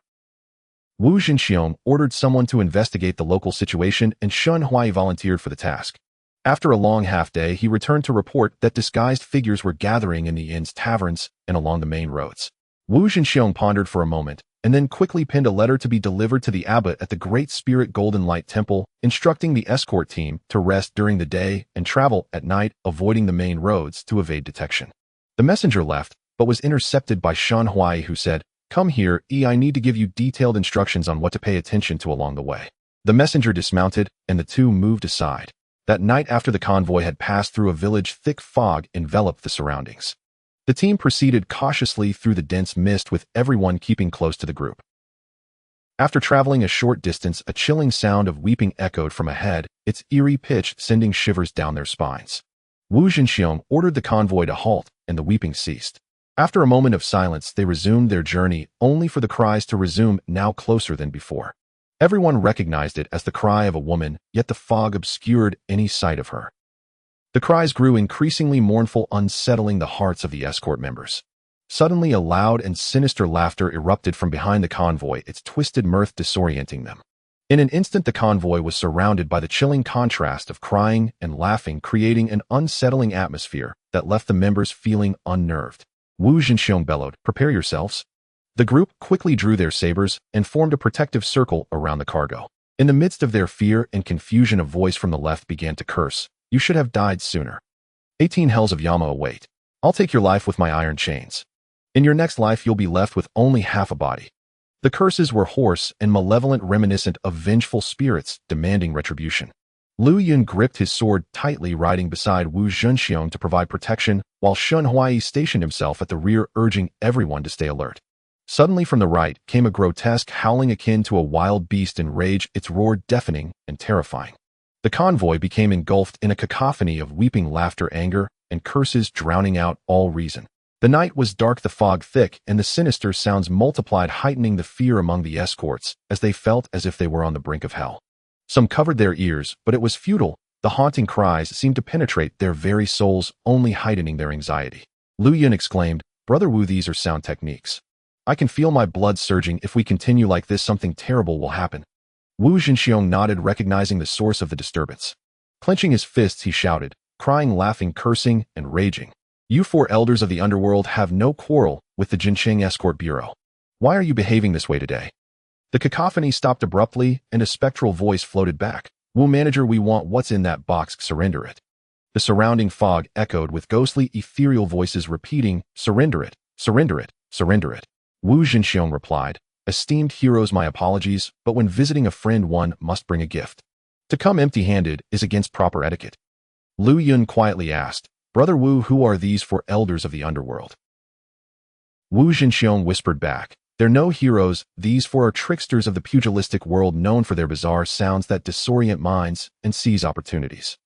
Wu Zhenxiong ordered someone to investigate the local situation, and Shun Huai volunteered for the task. After a long half-day, he returned to report that disguised figures were gathering in the inn's taverns and along the main roads. Wu Zhenxiong pondered for a moment, and then quickly pinned a letter to be delivered to the abbot at the Great Spirit Golden Light Temple, instructing the escort team to rest during the day and travel at night, avoiding the main roads to evade detection. The messenger left, but was intercepted by Shun Huai, who said, "Come here, I need to give you detailed instructions on what to pay attention to along the way." The messenger dismounted, and the two moved aside. That night, after the convoy had passed through a village, thick fog enveloped the surroundings. The team proceeded cautiously through the dense mist, with everyone keeping close to the group. After traveling a short distance, a chilling sound of weeping echoed from ahead, its eerie pitch sending shivers down their spines. Wu Zhenxiong ordered the convoy to halt, and the weeping ceased. After a moment of silence, they resumed their journey, only for the cries to resume, now closer than before. Everyone recognized it as the cry of a woman, yet the fog obscured any sight of her. The cries grew increasingly mournful, unsettling the hearts of the escort members. Suddenly, a loud and sinister laughter erupted from behind the convoy, its twisted mirth disorienting them. In an instant, the convoy was surrounded by the chilling contrast of crying and laughing, creating an unsettling atmosphere that left the members feeling unnerved. Wu Zhenxiong bellowed, "Prepare yourselves." The group quickly drew their sabers and formed a protective circle around the cargo. In the midst of their fear and confusion, a voice from the left began to curse, "You should have died sooner. 18 hells of Yama await. I'll take your life with my iron chains. In your next life, you'll be left with only half a body." The curses were hoarse and malevolent, reminiscent of vengeful spirits demanding retribution. Lu Yun gripped his sword tightly, riding beside Wu Zhenxiong to provide protection, while Shun Huai stationed himself at the rear, urging everyone to stay alert. Suddenly, from the right, came a grotesque howling akin to a wild beast in rage, its roar deafening and terrifying. The convoy became engulfed in a cacophony of weeping laughter, anger, and curses, drowning out all reason. The night was dark, the fog thick, and the sinister sounds multiplied, heightening the fear among the escorts as they felt as if they were on the brink of hell. Some covered their ears, but it was futile. The haunting cries seemed to penetrate their very souls, only heightening their anxiety. Lu Yun exclaimed, "Brother Wu, these are sound techniques. I can feel my blood surging. If we continue like this, something terrible will happen." Wu Zhenxiong nodded, recognizing the source of the disturbance. Clenching his fists, he shouted, crying, laughing, cursing, and raging, "You 4 elders of the underworld have no quarrel with the Jincheng Escort Bureau. Why are you behaving this way today?" The cacophony stopped abruptly, and a spectral voice floated back, "Wu manager, we want what's in that box, surrender it." The surrounding fog echoed with ghostly, ethereal voices repeating, "Surrender it, surrender it, surrender it." Wu Zhenxiong replied, "Esteemed heroes, my apologies, but when visiting a friend, one must bring a gift. To come empty-handed is against proper etiquette." Lu Yun quietly asked, "Brother Wu, who are these 4 elders of the underworld?" Wu Zhenxiong whispered back, "They're no heroes. These 4 are tricksters of the pugilistic world, known for their bizarre sounds that disorient minds and seize opportunities."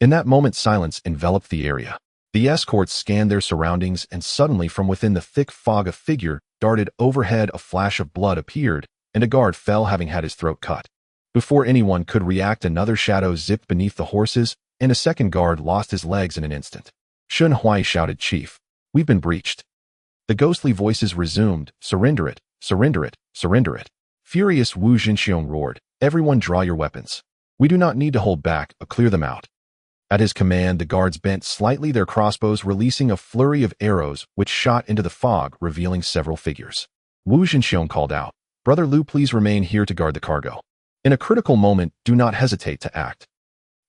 In that moment, silence enveloped the area. The escorts scanned their surroundings, and suddenly, from within the thick fog, a figure darted overhead. A flash of blood appeared, and a guard fell, having had his throat cut. Before anyone could react, another shadow zipped beneath the horses, and a second guard lost his legs in an instant. Shun Huai shouted, "Chief, we've been breached." The ghostly voices resumed, "Surrender it, surrender it, surrender it." Furious, Wu Zhenxiong roared, "Everyone draw your weapons. We do not need to hold back, but clear them out." At his command, the guards bent slightly their crossbows, releasing a flurry of arrows which shot into the fog, revealing several figures. Wu Zhenxiong called out, "Brother Lu, please remain here to guard the cargo. In a critical moment, do not hesitate to act."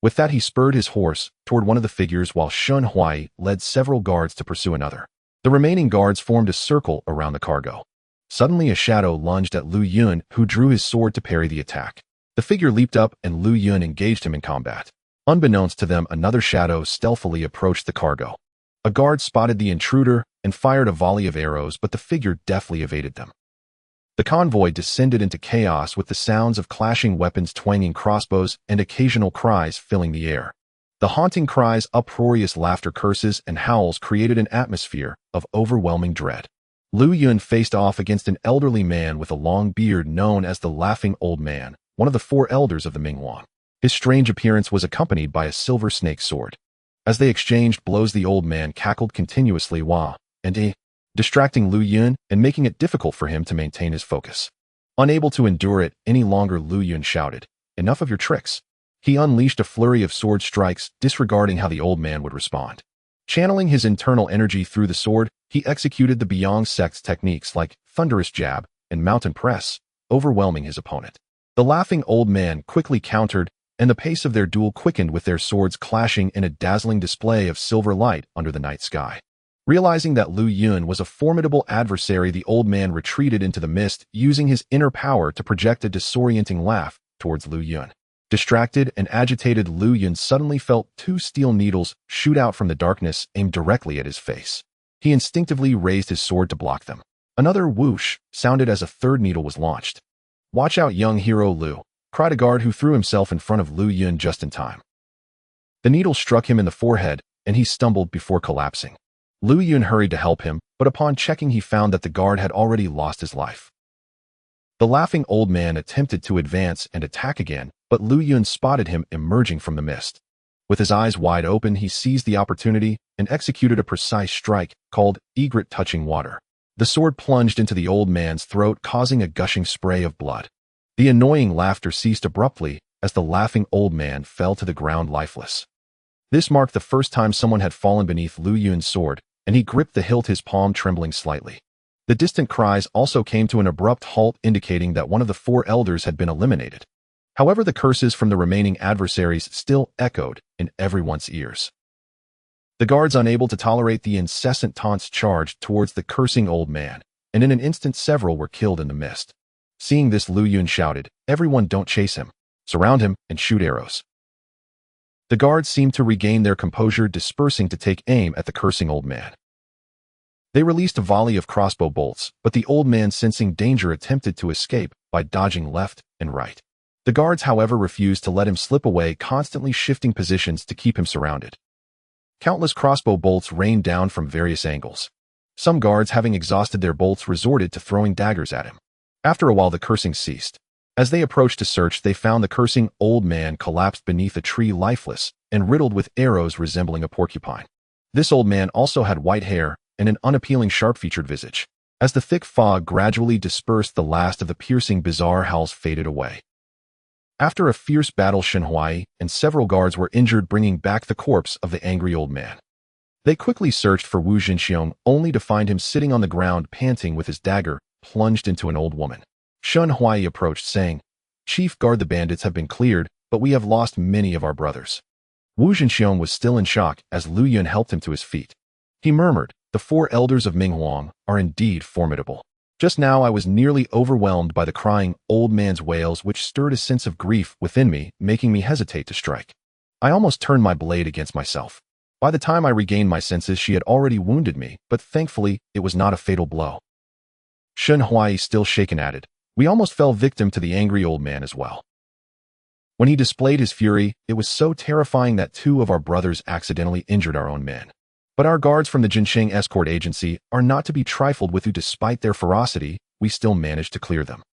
With that, he spurred his horse toward one of the figures, while Shun Huai led several guards to pursue another. The remaining guards formed a circle around the cargo. Suddenly, a shadow lunged at Lu Yun, who drew his sword to parry the attack. The figure leaped up, and Lu Yun engaged him in combat. Unbeknownst to them, another shadow stealthily approached the cargo. A guard spotted the intruder and fired a volley of arrows, but the figure deftly evaded them. The convoy descended into chaos, with the sounds of clashing weapons, twanging crossbows, and occasional cries filling the air. The haunting cries, uproarious laughter, curses, and howls created an atmosphere of overwhelming dread. Lu Yun faced off against an elderly man with a long beard known as the Laughing Old Man, one of the 4 elders of the Minghuang. His strange appearance was accompanied by a silver snake sword. As they exchanged blows, the old man cackled continuously, "Wah," and "eh," distracting Lu Yun and making it difficult for him to maintain his focus. Unable to endure it any longer, Lu Yun shouted, "Enough of your tricks." He unleashed a flurry of sword strikes, disregarding how the old man would respond. Channeling his internal energy through the sword, he executed the Beyond sect's techniques like thunderous jab and mountain press, overwhelming his opponent. The laughing old man quickly countered, and the pace of their duel quickened with their swords clashing in a dazzling display of silver light under the night sky. Realizing that Lu Yun was a formidable adversary, the old man retreated into the mist, using his inner power to project a disorienting laugh towards Lu Yun. Distracted and agitated, Lu Yun suddenly felt two steel needles shoot out from the darkness, aimed directly at his face. He instinctively raised his sword to block them. Another whoosh sounded as a third needle was launched. "Watch out, young hero Lu," cried a guard who threw himself in front of Lu Yun just in time. The needle struck him in the forehead, and he stumbled before collapsing. Lu Yun hurried to help him, but upon checking he found that the guard had already lost his life. The laughing old man attempted to advance and attack again, but Lu Yun spotted him emerging from the mist. With his eyes wide open, he seized the opportunity and executed a precise strike called egret touching water. The sword plunged into the old man's throat, causing a gushing spray of blood. The annoying laughter ceased abruptly as the laughing old man fell to the ground lifeless. This marked the first time someone had fallen beneath Lu Yun's sword, and he gripped the hilt, his palm trembling slightly. The distant cries also came to an abrupt halt, indicating that one of the four elders had been eliminated. However, the curses from the remaining adversaries still echoed in everyone's ears. The guards, unable to tolerate the incessant taunts, charged towards the cursing old man, and in an instant several were killed in the mist. Seeing this, Lu Yun shouted, "Everyone, don't chase him. Surround him and shoot arrows." The guards seemed to regain their composure, dispersing to take aim at the cursing old man. They released a volley of crossbow bolts, but the old man, sensing danger, attempted to escape by dodging left and right. The guards, however, refused to let him slip away, constantly shifting positions to keep him surrounded. Countless crossbow bolts rained down from various angles. Some guards, having exhausted their bolts, resorted to throwing daggers at him. After a while, the cursing ceased. As they approached to search, they found the cursing old man collapsed beneath a tree, lifeless and riddled with arrows resembling a porcupine. This old man also had white hair and an unappealing, sharp-featured visage. As the thick fog gradually dispersed, the last of the piercing, bizarre howls faded away. After a fierce battle, Shen Huai and several guards were injured, bringing back the corpse of the angry old man. They quickly searched for Wu Zhenxiong, only to find him sitting on the ground, panting, with his dagger plunged into an old woman. Shen Huai approached, saying, "Chief Guard, the bandits have been cleared, but we have lost many of our brothers." Wu Zhenxiong was still in shock as Lu Yun helped him to his feet. He murmured, "The four elders of Minghuang are indeed formidable. Just now I was nearly overwhelmed by the crying old man's wails, which stirred a sense of grief within me, making me hesitate to strike. I almost turned my blade against myself. By the time I regained my senses, she had already wounded me, but thankfully it was not a fatal blow." Shen Huai, still shaken, added, "We almost fell victim to the angry old man as well. When he displayed his fury, it was so terrifying that two of our brothers accidentally injured our own men. But our guards from the Qingtian escort agency are not to be trifled with, who, despite their ferocity, we still managed to clear them."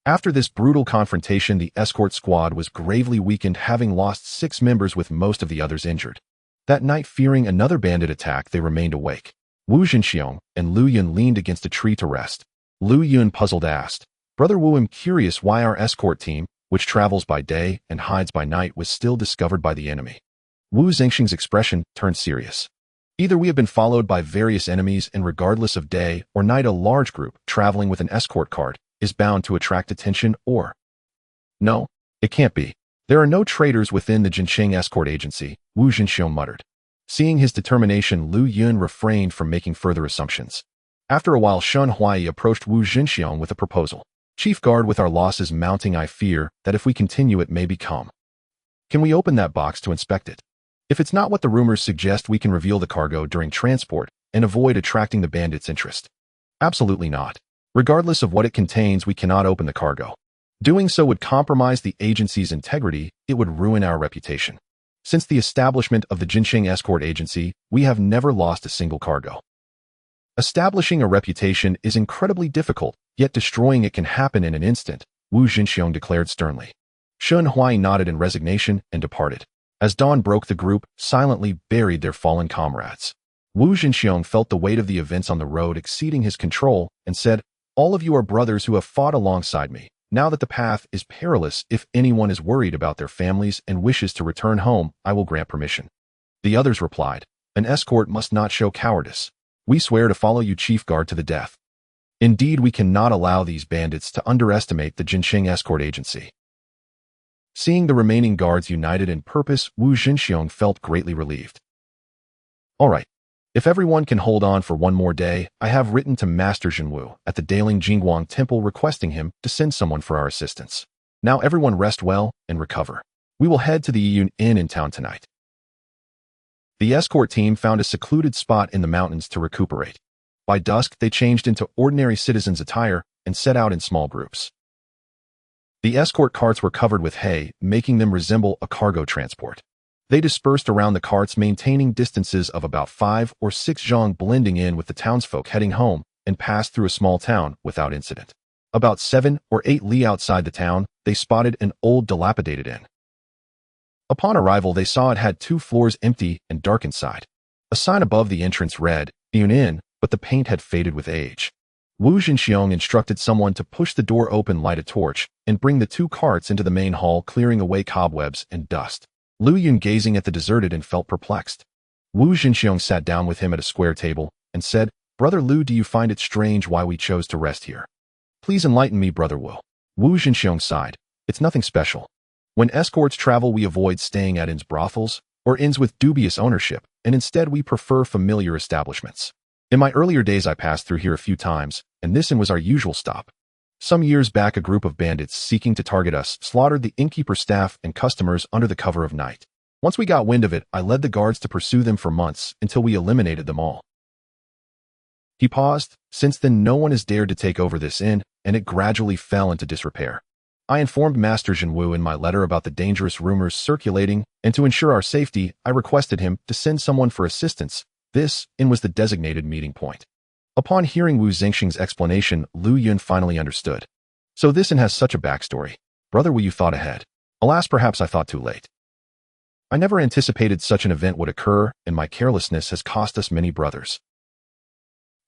After this brutal confrontation, the escort squad was gravely weakened, having lost 6 members with most of the others injured. That night, fearing another bandit attack, they remained awake. Wu Zhenxiong and Lu Yun leaned against a tree to rest. Lu Yun, puzzled, asked, "Brother Wu, I'm curious why our escort team, which travels by day and hides by night, was still discovered by the enemy." Wu Zhenxiong's expression turned serious. "Either we have been followed by various enemies, and regardless of day or night, a large group traveling with an escort card is bound to attract attention, or... No, it can't be. There are no traitors within the Qingtian escort agency," Wu Zhenxiong muttered. Seeing his determination, Lu Yun refrained from making further assumptions. After a while, Shen Huai approached Wu Zhenxiong with a proposal. "Chief Guard, with our losses mounting, I fear that if we continue it may become. Can we open that box to inspect it? If it's not what the rumors suggest, we can reveal the cargo during transport and avoid attracting the bandits' interest." "Absolutely not. Regardless of what it contains, we cannot open the cargo. Doing so would compromise the agency's integrity. It would ruin our reputation. Since the establishment of the Qingtian escort agency, we have never lost a single cargo. Establishing a reputation is incredibly difficult, yet destroying it can happen in an instant," Wu Zhenxiong declared sternly. Shen Huai nodded in resignation and departed. As dawn broke, the group silently buried their fallen comrades. Wu Zhenxiong felt the weight of the events on the road exceeding his control and said, All of you are brothers who have fought alongside me. Now that the path is perilous, if anyone is worried about their families and wishes to return home, I will grant permission." The others replied, "An escort must not show cowardice. We swear to follow you, chief guard, to the death. Indeed, we cannot allow these bandits to underestimate the Qingtian escort agency." Seeing the remaining guards united in purpose, Wu Zhenxiong felt greatly relieved. "All right. If everyone can hold on for one more day, I have written to Master Zhenwu at the Daling Jingguang Temple requesting him to send someone for our assistance. Now everyone rest well and recover. We will head to the Yiyun Inn in town tonight." The escort team found a secluded spot in the mountains to recuperate. By dusk, they changed into ordinary citizens' attire and set out in small groups. The escort carts were covered with hay, making them resemble a cargo transport. They dispersed around the carts, maintaining distances of about 5 or 6 zhang, blending in with the townsfolk heading home, and passed through a small town without incident. About 7 or 8 li outside the town, they spotted an old dilapidated inn. Upon arrival, they saw it had 2 floors, empty and dark inside. A sign above the entrance read, "Yiyun Inn," but the paint had faded with age. Wu Zhenxiong instructed someone to push the door open, light a torch, and bring the 2 carts into the main hall, clearing away cobwebs and dust. Lu Yun, gazing at the deserted inn, felt perplexed. Wu Zhenxiong sat down with him at a square table and said, "Brother Lu, do you find it strange why we chose to rest here? Please enlighten me, Brother Wu." Wu Zhenxiong sighed. "It's nothing special. When escorts travel, we avoid staying at inns, brothels, or inns with dubious ownership, and instead we prefer familiar establishments. In my earlier days, I passed through here a few times, and this inn was our usual stop. Some years back, a group of bandits seeking to target us slaughtered the innkeeper's staff and customers under the cover of night. Once we got wind of it, I led the guards to pursue them for months until we eliminated them all." He paused. "Since then, no one has dared to take over this inn, and it gradually fell into disrepair. I informed Master Zhenwu in my letter about the dangerous rumors circulating, and to ensure our safety, I requested him to send someone for assistance. This inn was the designated meeting point." Upon hearing Wu Zhenxiong's explanation, Lu Yun finally understood. "So this inn has such a backstory. Brother Wu, you thought ahead. Alas, perhaps I thought too late. I never anticipated such an event would occur, and my carelessness has cost us many brothers.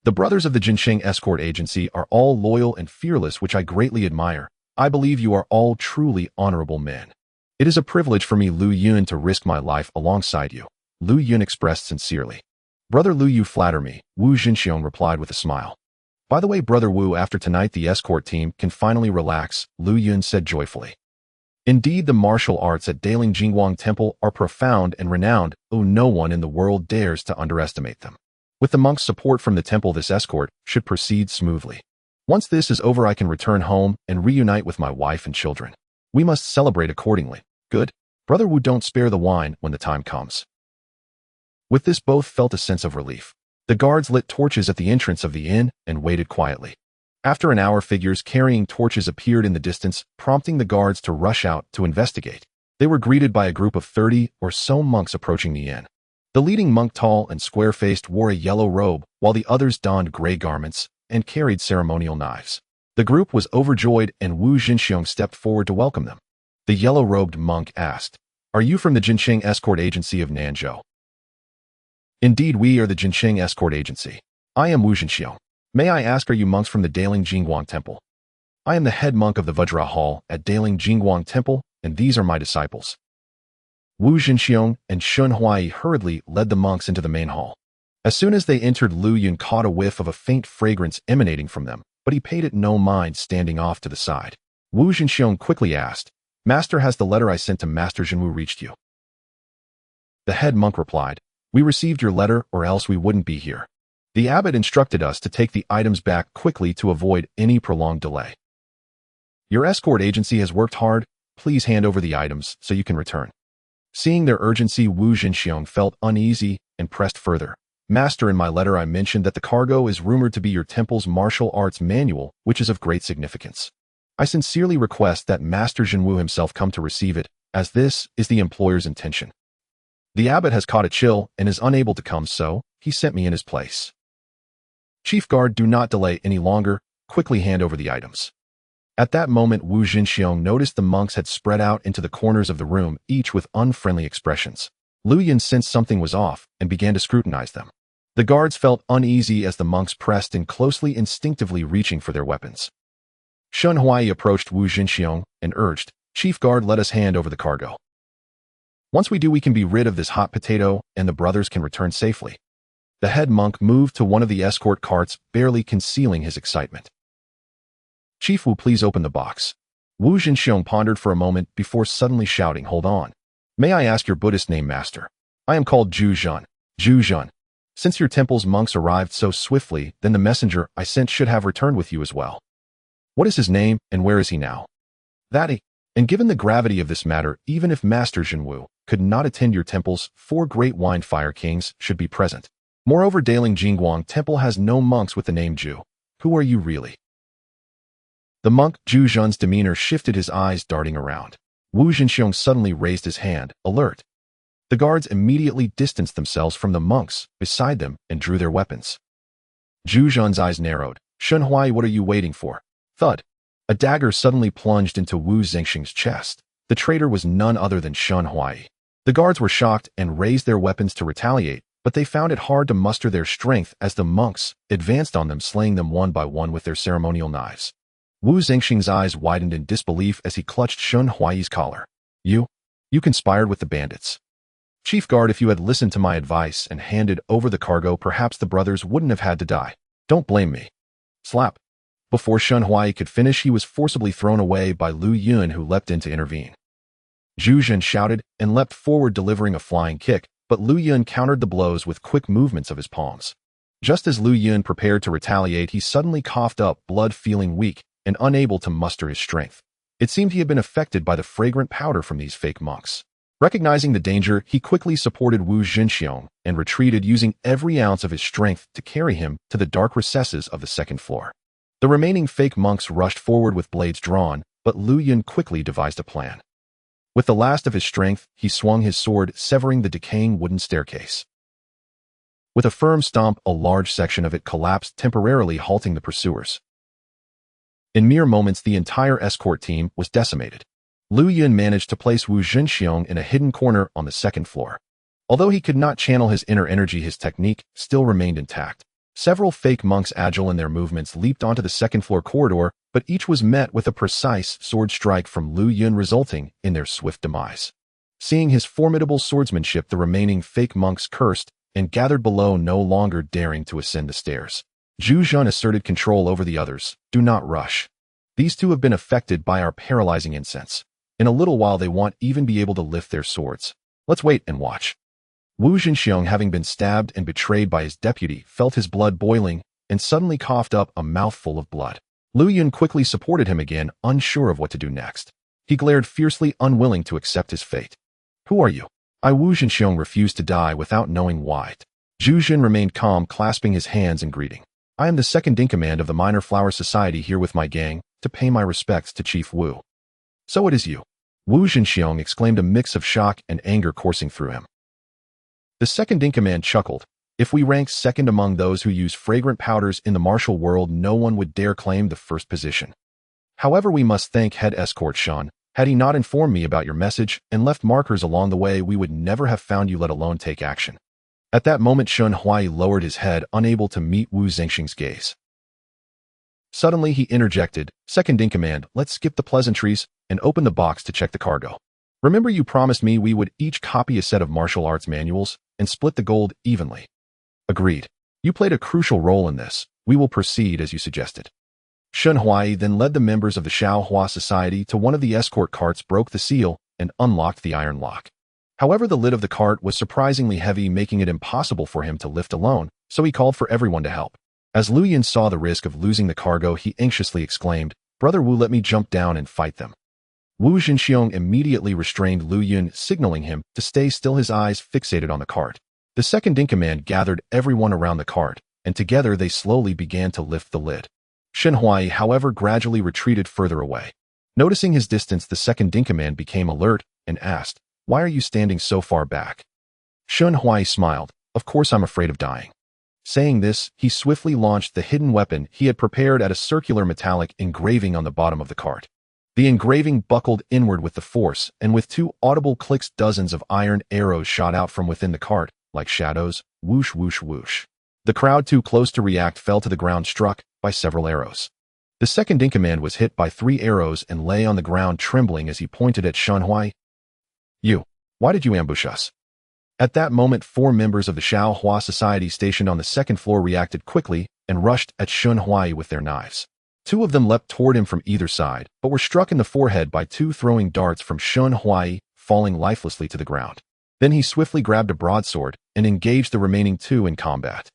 The brothers of the Qingtian escort agency are all loyal and fearless, which I greatly admire. I believe you are all truly honorable men. It is a privilege for me, Lu Yun, to risk my life alongside you." Lu Yun expressed sincerely. "Brother Lu, you flatter me," Wu Zhenxiong replied with a smile. "By the way, Brother Wu, after tonight the escort team can finally relax," Lu Yun said joyfully. "Indeed, the martial arts at Daling Jingguang Temple are profound and renowned, though no one in the world dares to underestimate them. With the monks' support from the temple, this escort should proceed smoothly. Once this is over, I can return home and reunite with my wife and children. We must celebrate accordingly. Good. Brother Wu, don't spare the wine when the time comes." With this, both felt a sense of relief. The guards lit torches at the entrance of the inn and waited quietly. After an hour, figures carrying torches appeared in the distance, prompting the guards to rush out to investigate. They were greeted by a group of 30 or so monks approaching the inn. The leading monk, tall and square-faced, wore a yellow robe, while the others donned gray garments and carried ceremonial knives. The group was overjoyed, and Wu Zhenxiong stepped forward to welcome them. The yellow-robed monk asked, "Are you from the Qingtian escort agency of Nanzhou?" "Indeed, we are the Qingtian escort agency. I am Wu Zhenxiong. May I ask, are you monks from the Daling Jingguang Temple?" "I am the head monk of the Vajra Hall at Daling Jingguang Temple, and these are my disciples." Wu Zhenxiong and Shun Huai hurriedly led the monks into the main hall. As soon as they entered, Lu Yun caught a whiff of a faint fragrance emanating from them, but he paid it no mind, standing off to the side. Wu Zhenxiong quickly asked, "Master, has the letter I sent to Master Zhenwu reached you?" The head monk replied, "We received your letter, or else we wouldn't be here. The abbot instructed us to take the items back quickly to avoid any prolonged delay. Your escort agency has worked hard. Please hand over the items so you can return." Seeing their urgency, Wu Zhenxiong felt uneasy and pressed further. "Master, in my letter I mentioned that the cargo is rumored to be your temple's martial arts manual, which is of great significance. I sincerely request that Master Zhenwu himself come to receive it, as this is the employer's intention. The abbot has caught a chill and is unable to come, so he sent me in his place. Chief guard, do not delay any longer. Quickly hand over the items." At that moment, Wu Zhenxiong noticed the monks had spread out into the corners of the room, each with unfriendly expressions. Lu Yun sensed something was off and began to scrutinize them. The guards felt uneasy as the monks pressed in closely, instinctively reaching for their weapons. Shun Huai approached Wu Jinxiong and urged, "Chief Guard, let us hand over the cargo. Once we do, we can be rid of this hot potato and the brothers can return safely." The head monk moved to one of the escort carts, barely concealing his excitement. "Chief Wu, please open the box." Wu Jinxiong pondered for a moment before suddenly shouting, "Hold on. May I ask your Buddhist name, master?" "I am called Zhu Zhan." "Zhu Zhan. Since your temple's monks arrived so swiftly, then the messenger I sent should have returned with you as well. What is his name, and where is he now?" And given the gravity of this matter, even if Master Zhenwu could not attend your temples, 4 great wine fire kings should be present. Moreover, Daling Jingguang Temple has no monks with the name Zhu. Who are you really?" The monk Zhu Zhan's demeanor shifted, his eyes darting around. Wu Jinxiong suddenly raised his hand, alert. The guards immediately distanced themselves from the monks beside them and drew their weapons. Zhu Zhan's eyes narrowed. "Shun Huai, what are you waiting for?" Thud. A dagger suddenly plunged into Wu Zingxing's chest. The traitor was none other than Shun Huai. The guards were shocked and raised their weapons to retaliate, but they found it hard to muster their strength as the monks advanced on them, slaying them one by one with their ceremonial knives. Wu Zingxing's eyes widened in disbelief as he clutched Shun Huai's collar. You conspired with the bandits. Chief Guard, if you had listened to my advice and handed over the cargo, perhaps the brothers wouldn't have had to die. Don't blame me." Slap. Before Shun Huai could finish, he was forcibly thrown away by Lu Yun, who leapt in to intervene. Zhu Zhan shouted and leapt forward, delivering a flying kick, but Lu Yun countered the blows with quick movements of his palms. Just as Lu Yun prepared to retaliate, he suddenly coughed up blood, feeling weak and unable to muster his strength. It seemed he had been affected by the fragrant powder from these fake monks. Recognizing the danger, he quickly supported Wu Jinxiong and retreated, using every ounce of his strength to carry him to the dark recesses of the second floor. The remaining fake monks rushed forward with blades drawn, but Lu Yun quickly devised a plan. With the last of his strength, he swung his sword, severing the decaying wooden staircase. With a firm stomp, a large section of it collapsed, temporarily halting the pursuers. In mere moments, the entire escort team was decimated. Lu Yun managed to place Wu Jinxiong in a hidden corner on the second floor. Although he could not channel his inner energy, his technique still remained intact. Several fake monks, agile in their movements, leaped onto the second floor corridor, but each was met with a precise sword strike from Lu Yun, resulting in their swift demise. Seeing his formidable swordsmanship, the remaining fake monks cursed and gathered below, no longer daring to ascend the stairs. Zhu Zhan asserted control over the others. "Do not rush. These two have been affected by our paralyzing incense. In a little while they won't even be able to lift their swords. Let's wait and watch." Wu Jinxiong, having been stabbed and betrayed by his deputy, felt his blood boiling and suddenly coughed up a mouthful of blood. Lu Yun quickly supported him again, unsure of what to do next. He glared fiercely, unwilling to accept his fate. "Who are you?" Wu Jinxiong refused to die without knowing why. Zhu Zhan remained calm, clasping his hands in greeting. "I am the second-in-command of the Minor Flower Society, here with my gang to pay my respects to Chief Wu." "So it is you?" Wu Jinxiong exclaimed, a mix of shock and anger coursing through him. The second-in-command chuckled. "If we rank second among those who use fragrant powders in the martial world, no one would dare claim the first position. However, we must thank head escort Shan. Had he not informed me about your message and left markers along the way, we would never have found you, let alone take action." At that moment, Shun Huai lowered his head, unable to meet Wu Zingxing's gaze. Suddenly, he interjected, "Second-in-command, let's skip the pleasantries and open the box to check the cargo. Remember, you promised me we would each copy a set of martial arts manuals and split the gold evenly." "Agreed. You played a crucial role in this. We will proceed as you suggested." Shun Huai then led the members of the Xiaohua Society to one of the escort carts, broke the seal, and unlocked the iron lock. However, the lid of the cart was surprisingly heavy, making it impossible for him to lift alone, so he called for everyone to help. As Lu Yun saw the risk of losing the cargo, he anxiously exclaimed, "Brother Wu, let me jump down and fight them." Wu Jinxiong immediately restrained Lu Yun, signaling him to stay still, his eyes fixated on the cart. The second-in-command gathered everyone around the cart, and together they slowly began to lift the lid. Shun Huai, however, gradually retreated further away. Noticing his distance, the second-in-command became alert and asked, "Why are you standing so far back?" Shun Huai smiled. "Of course I'm afraid of dying." Saying this, he swiftly launched the hidden weapon he had prepared at a circular metallic engraving on the bottom of the cart. The engraving buckled inward with the force, and with 2 audible clicks, dozens of iron arrows shot out from within the cart, like shadows, whoosh, whoosh, whoosh. The crowd too close to react fell to the ground struck by several arrows. The second-in-command was hit by 3 arrows and lay on the ground trembling as he pointed at Shen Huai. You, why did you ambush us? At that moment 4 members of the Xiao Hua Society stationed on the second floor reacted quickly and rushed at Shen Huai with their knives. 2 of them leapt toward him from either side, but were struck in the forehead by 2 throwing darts from Shen Huai, falling lifelessly to the ground. Then he swiftly grabbed a broadsword and engaged the remaining 2 in combat.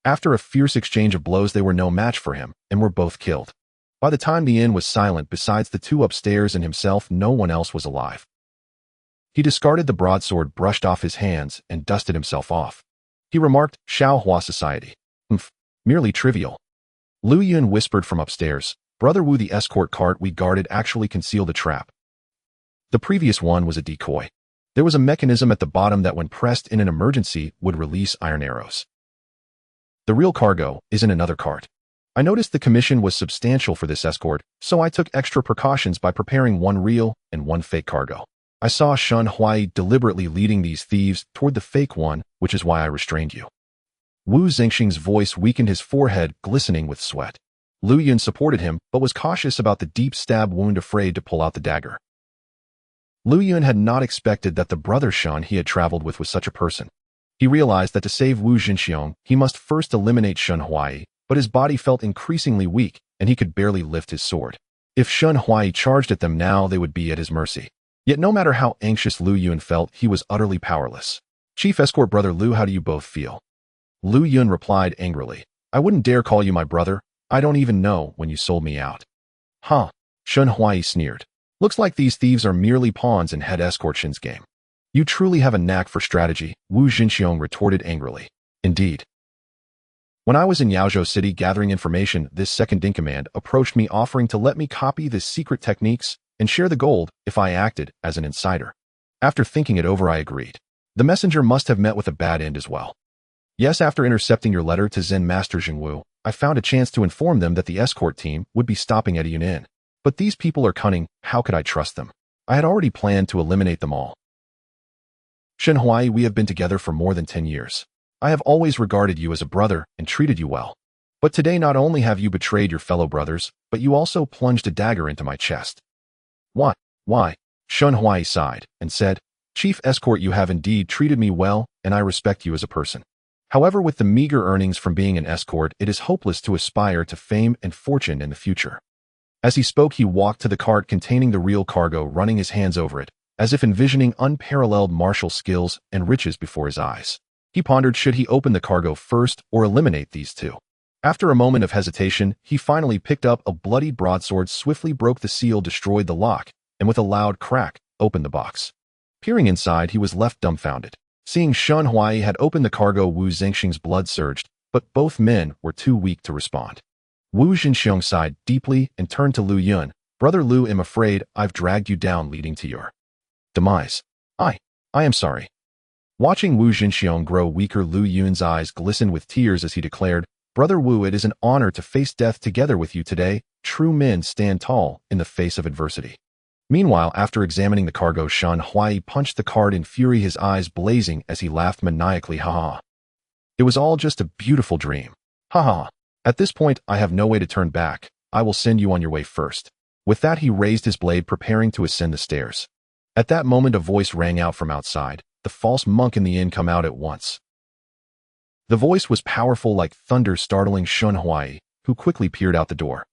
After a fierce exchange of blows they were no match for him, and were both killed. By the time the inn was silent, besides the 2 upstairs and himself, no one else was alive. He discarded the broadsword, brushed off his hands, and dusted himself off. He remarked, Xiao Hua Society. Merely trivial. Lu Yun whispered from upstairs, Brother Wu, the escort cart we guarded actually concealed a trap. The previous one was a decoy. There was a mechanism at the bottom that when pressed in an emergency would release iron arrows. The real cargo is in another cart. I noticed the commission was substantial for this escort, so I took extra precautions by preparing 1 real and 1 fake cargo. I saw Shen Huai deliberately leading these thieves toward the fake one, which is why I restrained you. Wu Zengxing's voice weakened, his forehead glistening with sweat. Lu Yun supported him, but was cautious about the deep stab wound, afraid to pull out the dagger. Lu Yun had not expected that the brother Shen he had traveled with was such a person. He realized that to save Wu Zhenxiong, he must first eliminate Shen Huai, but his body felt increasingly weak, and he could barely lift his sword. If Shen Huai charged at them now, they would be at his mercy. Yet no matter how anxious Lu Yun felt, he was utterly powerless. Chief Escort Brother Lu, how do you both feel? Lu Yun replied angrily, I wouldn't dare call you my brother. I don't even know when you sold me out. Huh? Shen Huai sneered. Looks like these thieves are merely pawns in head escort Shen's game. You truly have a knack for strategy, Wu Zhenxiong retorted angrily. Indeed. When I was in Yaozhou City gathering information, this second-in-command approached me offering to let me copy the secret techniques and share the gold if I acted as an insider. After thinking it over, I agreed. The messenger must have met with a bad end as well. Yes, after intercepting your letter to Zen Master Jingwu, I found a chance to inform them that the escort team would be stopping at a Yun Inn. But these people are cunning, how could I trust them? I had already planned to eliminate them all. Shen Huai, we have been together for more than 10 years. I have always regarded you as a brother and treated you well. But today not only have you betrayed your fellow brothers, but you also plunged a dagger into my chest. What? Why? Shen Huai sighed and said, Chief Escort, you have indeed treated me well, and I respect you as a person. However, with the meager earnings from being an escort, it is hopeless to aspire to fame and fortune in the future. As he spoke, he walked to the cart containing the real cargo, running his hands over it, as if envisioning unparalleled martial skills and riches before his eyes. He pondered, should he open the cargo first or eliminate these 2? After a moment of hesitation, he finally picked up a bloodied broadsword, swiftly broke the seal, destroyed the lock, and with a loud crack, opened the box. Peering inside, he was left dumbfounded. Seeing Shen Huai had opened the cargo, Wu Zengxing's blood surged, but both men were too weak to respond. Wu Zhenxiong sighed deeply and turned to Lu Yun. Brother Lu, I'm afraid I've dragged you down, leading to your demise. I am sorry. Watching Wu Zhenxiong grow weaker, Lu Yun's eyes glistened with tears as he declared, Brother Wu, it is an honor to face death together with you today. True men stand tall in the face of adversity. Meanwhile, after examining the cargo, Shen Huai punched the cart in fury, his eyes blazing as he laughed maniacally. Ha ha. It was all just a beautiful dream. Ha ha. At this point, I have no way to turn back. I will send you on your way first. With that, he raised his blade, preparing to ascend the stairs. At that moment, a voice rang out from outside. The false monk in the inn, come out at once. The voice was powerful like thunder, startling Shen Huai, who quickly peered out the door.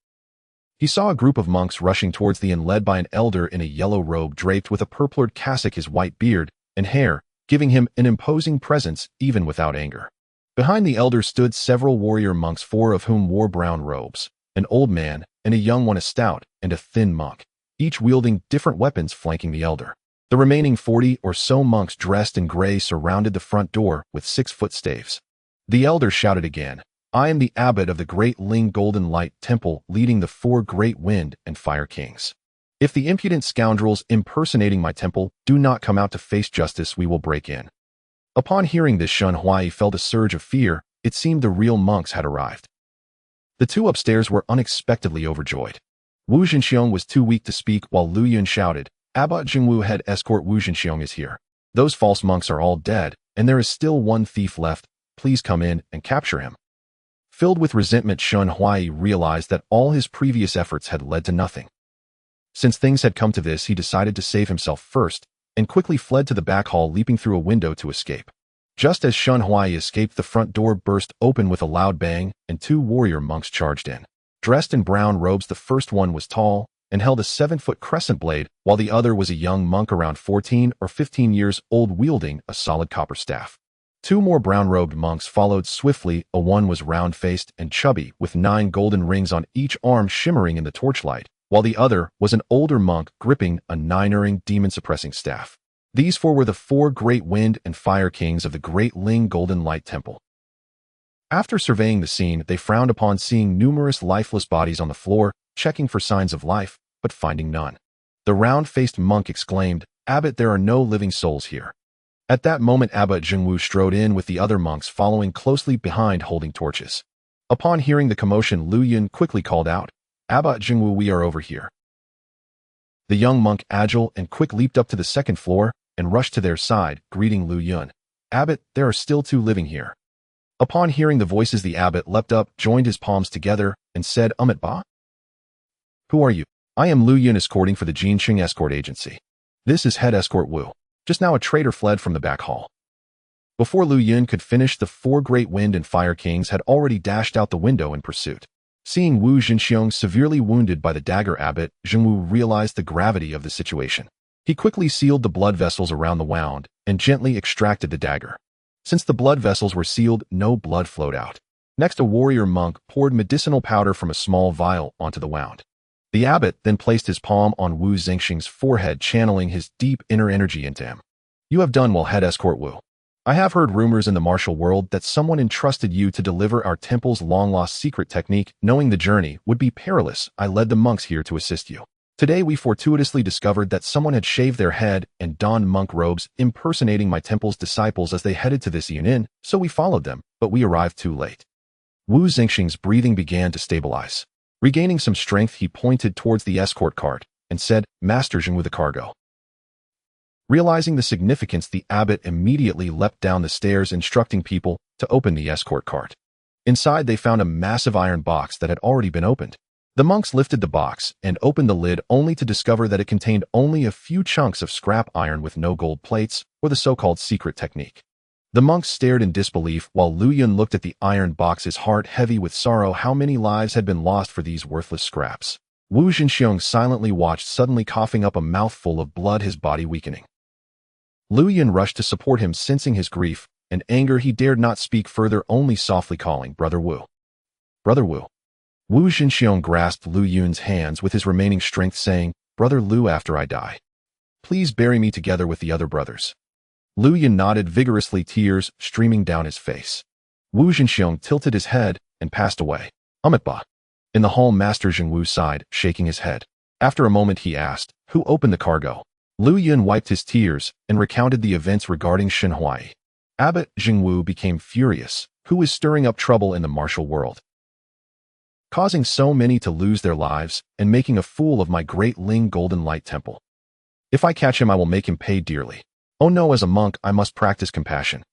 He saw a group of monks rushing towards the inn, led by an elder in a yellow robe draped with a purplered cassock, his white beard and hair giving him an imposing presence even without anger. Behind the elder stood several warrior monks, 4 of whom wore brown robes, an old man and a young one, a stout and a thin monk, each wielding different weapons flanking the elder. The remaining 40 or so monks dressed in gray surrounded the front door with 6-foot staves. The elder shouted again, I am the abbot of the Great Ling Golden Light Temple, leading the 4 great wind and fire kings. If the impudent scoundrels impersonating my temple do not come out to face justice, we will break in. Upon hearing this, Shen Huai felt a surge of fear. It seemed the real monks had arrived. The 2 upstairs were unexpectedly overjoyed. Wu Zhenxiong was too weak to speak, while Lu Yun shouted, Abbot Jingwu, head escort Wu Zhenxiong is here. Those false monks are all dead, and there is still one thief left. Please come in and capture him. Filled with resentment, Shen Huai realized that all his previous efforts had led to nothing. Since things had come to this, he decided to save himself first and quickly fled to the back hall, leaping through a window to escape. Just as Shen Huai escaped, the front door burst open with a loud bang, and 2 warrior monks charged in. Dressed in brown robes, the first one was tall and held a 7-foot crescent blade, while the other was a young monk around 14 or 15 years old wielding a solid copper staff. 2 more brown-robed monks followed swiftly. One was round-faced and chubby, with 9 golden rings on each arm shimmering in the torchlight, while the other was an older monk gripping a 9-ring demon-suppressing staff. These 4 were the 4 great wind and fire kings of the Great Ling Golden Light Temple. After surveying the scene, they frowned upon seeing numerous lifeless bodies on the floor, checking for signs of life, but finding none. The round-faced monk exclaimed, "Abbot, there are no living souls here." At that moment, Abbot Jingwu strode in with the other monks following closely behind holding torches. Upon hearing the commotion, Lu Yun quickly called out, "Abbot Jingwu, we are over here." The young monk, agile and quick, leaped up to the 2nd floor and rushed to their side, greeting Lu Yun. "Abbot, there are still 2 living here." Upon hearing the voices, the abbot leapt up, joined his palms together, and said, "Amit Ba? Who are you?" "I am Lu Yun, escorting for the Qingtian escort agency. This is head escort Wu." Just now a traitor fled from the back hall. Before Lu Yun could finish, the 4 great wind and fire kings had already dashed out the window in pursuit. Seeing Wu Jinxiong severely wounded by the dagger, Abbot Jingwu realized the gravity of the situation. He quickly sealed the blood vessels around the wound and gently extracted the dagger. Since the blood vessels were sealed, no blood flowed out. Next, a warrior monk poured medicinal powder from a small vial onto the wound. The abbot then placed his palm on Wu Zingxing's forehead, channeling his deep inner energy into him. "You have done well, head escort Wu. I have heard rumors in the martial world that someone entrusted you to deliver our temple's long-lost secret technique. Knowing the journey would be perilous, I led the monks here to assist you. Today we fortuitously discovered that someone had shaved their head and donned monk robes, impersonating my temple's disciples as they headed to this inn, so we followed them, but we arrived too late." Wu Zingxing's breathing began to stabilize. Regaining some strength, he pointed towards the escort cart and said, "Master Jing with the cargo." Realizing the significance, the abbot immediately leapt down the stairs, instructing people to open the escort cart. Inside, they found a massive iron box that had already been opened. The monks lifted the box and opened the lid, only to discover that it contained only a few chunks of scrap iron with no gold plates or the so-called secret technique. The monks stared in disbelief while Lu Yun looked at the iron box, his heart heavy with sorrow. How many lives had been lost for these worthless scraps? Wu Jinxiong silently watched, suddenly coughing up a mouthful of blood, his body weakening. Lu Yun rushed to support him, sensing his grief and anger. He dared not speak further, only softly calling, "Brother Wu. Brother Wu." Wu Jinxiong grasped Lu Yun's hands with his remaining strength, saying, "Brother Lu, after I die, please bury me together with the other brothers." Lu Yun nodded vigorously, tears streaming down his face. Wu Jinxiong tilted his head and passed away. "Amit Ba." In the hall, Master Jingwu sighed, shaking his head. After a moment, he asked, "Who opened the cargo?" Lu Yun wiped his tears and recounted the events regarding Shen Huai. Abbot Jingwu became furious. Who is stirring up trouble in the martial world, causing so many to lose their lives and making a fool of my Great Ling Golden Light Temple? If I catch him, I will make him pay dearly. Oh no, as a monk, I must practice compassion.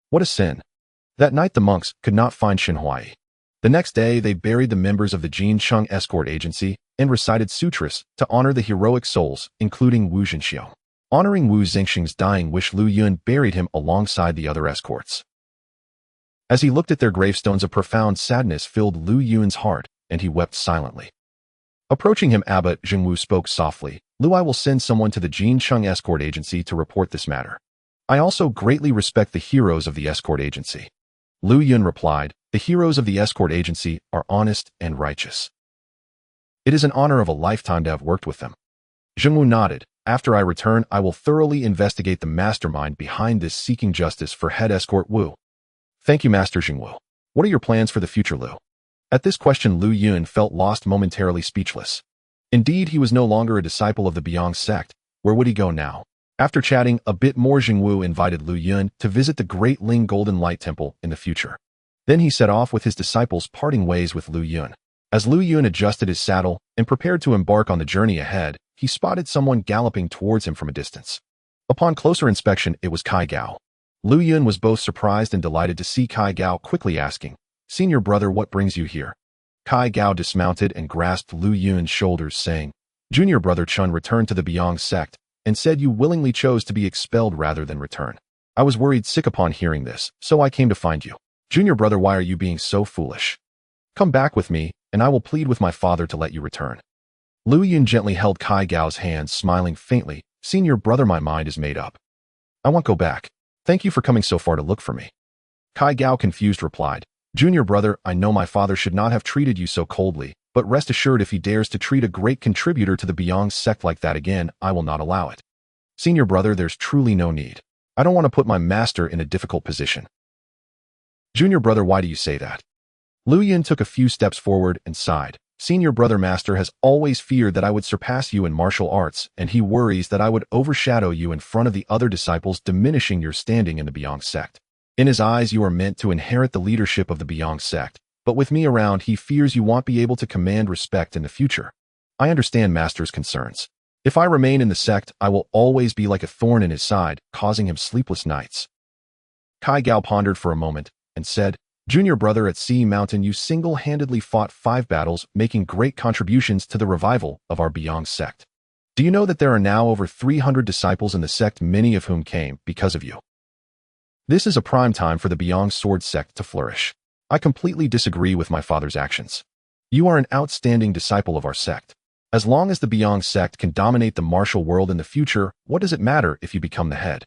What a sin. That night, the monks could not find Shen Huai. The next day, they buried the members of the Qingtian escort agency and recited sutras to honor the heroic souls, including Wu Jinxiong. Honoring Wu Zingxing's dying wish, Lu Yun buried him alongside the other escorts. As he looked at their gravestones, a profound sadness filled Lu Yun's heart, and he wept silently. Approaching him, Abbot Jingwu spoke softly, "Lu, I will send someone to the Qingtian escort agency to report this matter. I also greatly respect the heroes of the escort agency." Lu Yun replied, "The heroes of the escort agency are honest and righteous. It is an honor of a lifetime to have worked with them." Jingwu nodded. "After I return, I will thoroughly investigate the mastermind behind this, seeking justice for head escort Wu." "Thank you, Master Jingwu. What are your plans for the future, Lu?" At this question, Lu Yun felt lost, momentarily speechless. Indeed, he was no longer a disciple of the Biang sect. Where would he go now? After chatting a bit more, Jingwu invited Lu Yun to visit the Great Ling Golden Light Temple in the future. Then he set off with his disciples, parting ways with Lu Yun. As Lu Yun adjusted his saddle and prepared to embark on the journey ahead, he spotted someone galloping towards him from a distance. Upon closer inspection, it was Kai Gao. Lu Yun was both surprised and delighted to see Kai Gao, quickly asking, Senior brother, what brings you here? Kai Gao dismounted and grasped Lu Yun's shoulders, saying, Junior brother Chun returned to the Beong sect and said you willingly chose to be expelled rather than return. I was worried sick upon hearing this, so I came to find you. Junior brother, why are you being so foolish? Come back with me, and I will plead with my father to let you return. Lu Yun gently held Kai Gao's hand, smiling faintly. Senior brother, my mind is made up. I won't go back. Thank you for coming so far to look for me. Kai Gao, confused, replied, Junior brother, I know my father should not have treated you so coldly, but rest assured if he dares to treat a great contributor to the Beong sect like that again, I will not allow it. Senior brother, there's truly no need. I don't want to put my master in a difficult position. Junior brother, why do you say that? Lu Yun took a few steps forward and sighed. Senior brother master has always feared that I would surpass you in martial arts, and he worries that I would overshadow you in front of the other disciples, diminishing your standing in the Beong sect. In his eyes, you are meant to inherit the leadership of the Beong sect, but with me around, he fears you won't be able to command respect in the future. I understand master's concerns. If I remain in the sect, I will always be like a thorn in his side, causing him sleepless nights. Kai Gao pondered for a moment and said, Junior brother, at Sea Mountain you single-handedly fought 5 battles, making great contributions to the revival of our Beong sect. Do you know that there are now over 300 disciples in the sect, many of whom came because of you? This is a prime time for the Beong sword sect to flourish. I completely disagree with my father's actions. You are an outstanding disciple of our sect. As long as the Beong sect can dominate the martial world in the future, what does it matter if you become the head?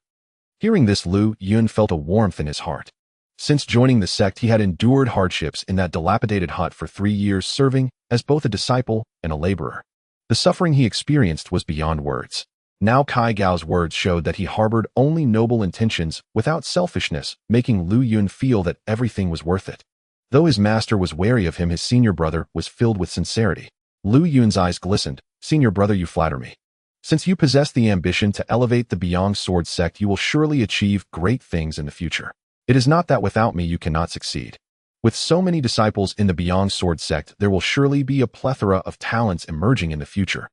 Hearing this, Lu Yun felt a warmth in his heart. Since joining the sect, he had endured hardships in that dilapidated hut for 3 years, serving as both a disciple and a laborer. The suffering he experienced was beyond words. Now Kai Gao's words showed that he harbored only noble intentions without selfishness, making Lu Yun feel that everything was worth it. Though his master was wary of him, his senior brother was filled with sincerity. Lu Yun's eyes glistened. Senior brother, you flatter me. Since you possess the ambition to elevate the Beong sword sect, you will surely achieve great things in the future. It is not that without me you cannot succeed. With so many disciples in the Beong sword sect, there will surely be a plethora of talents emerging in the future.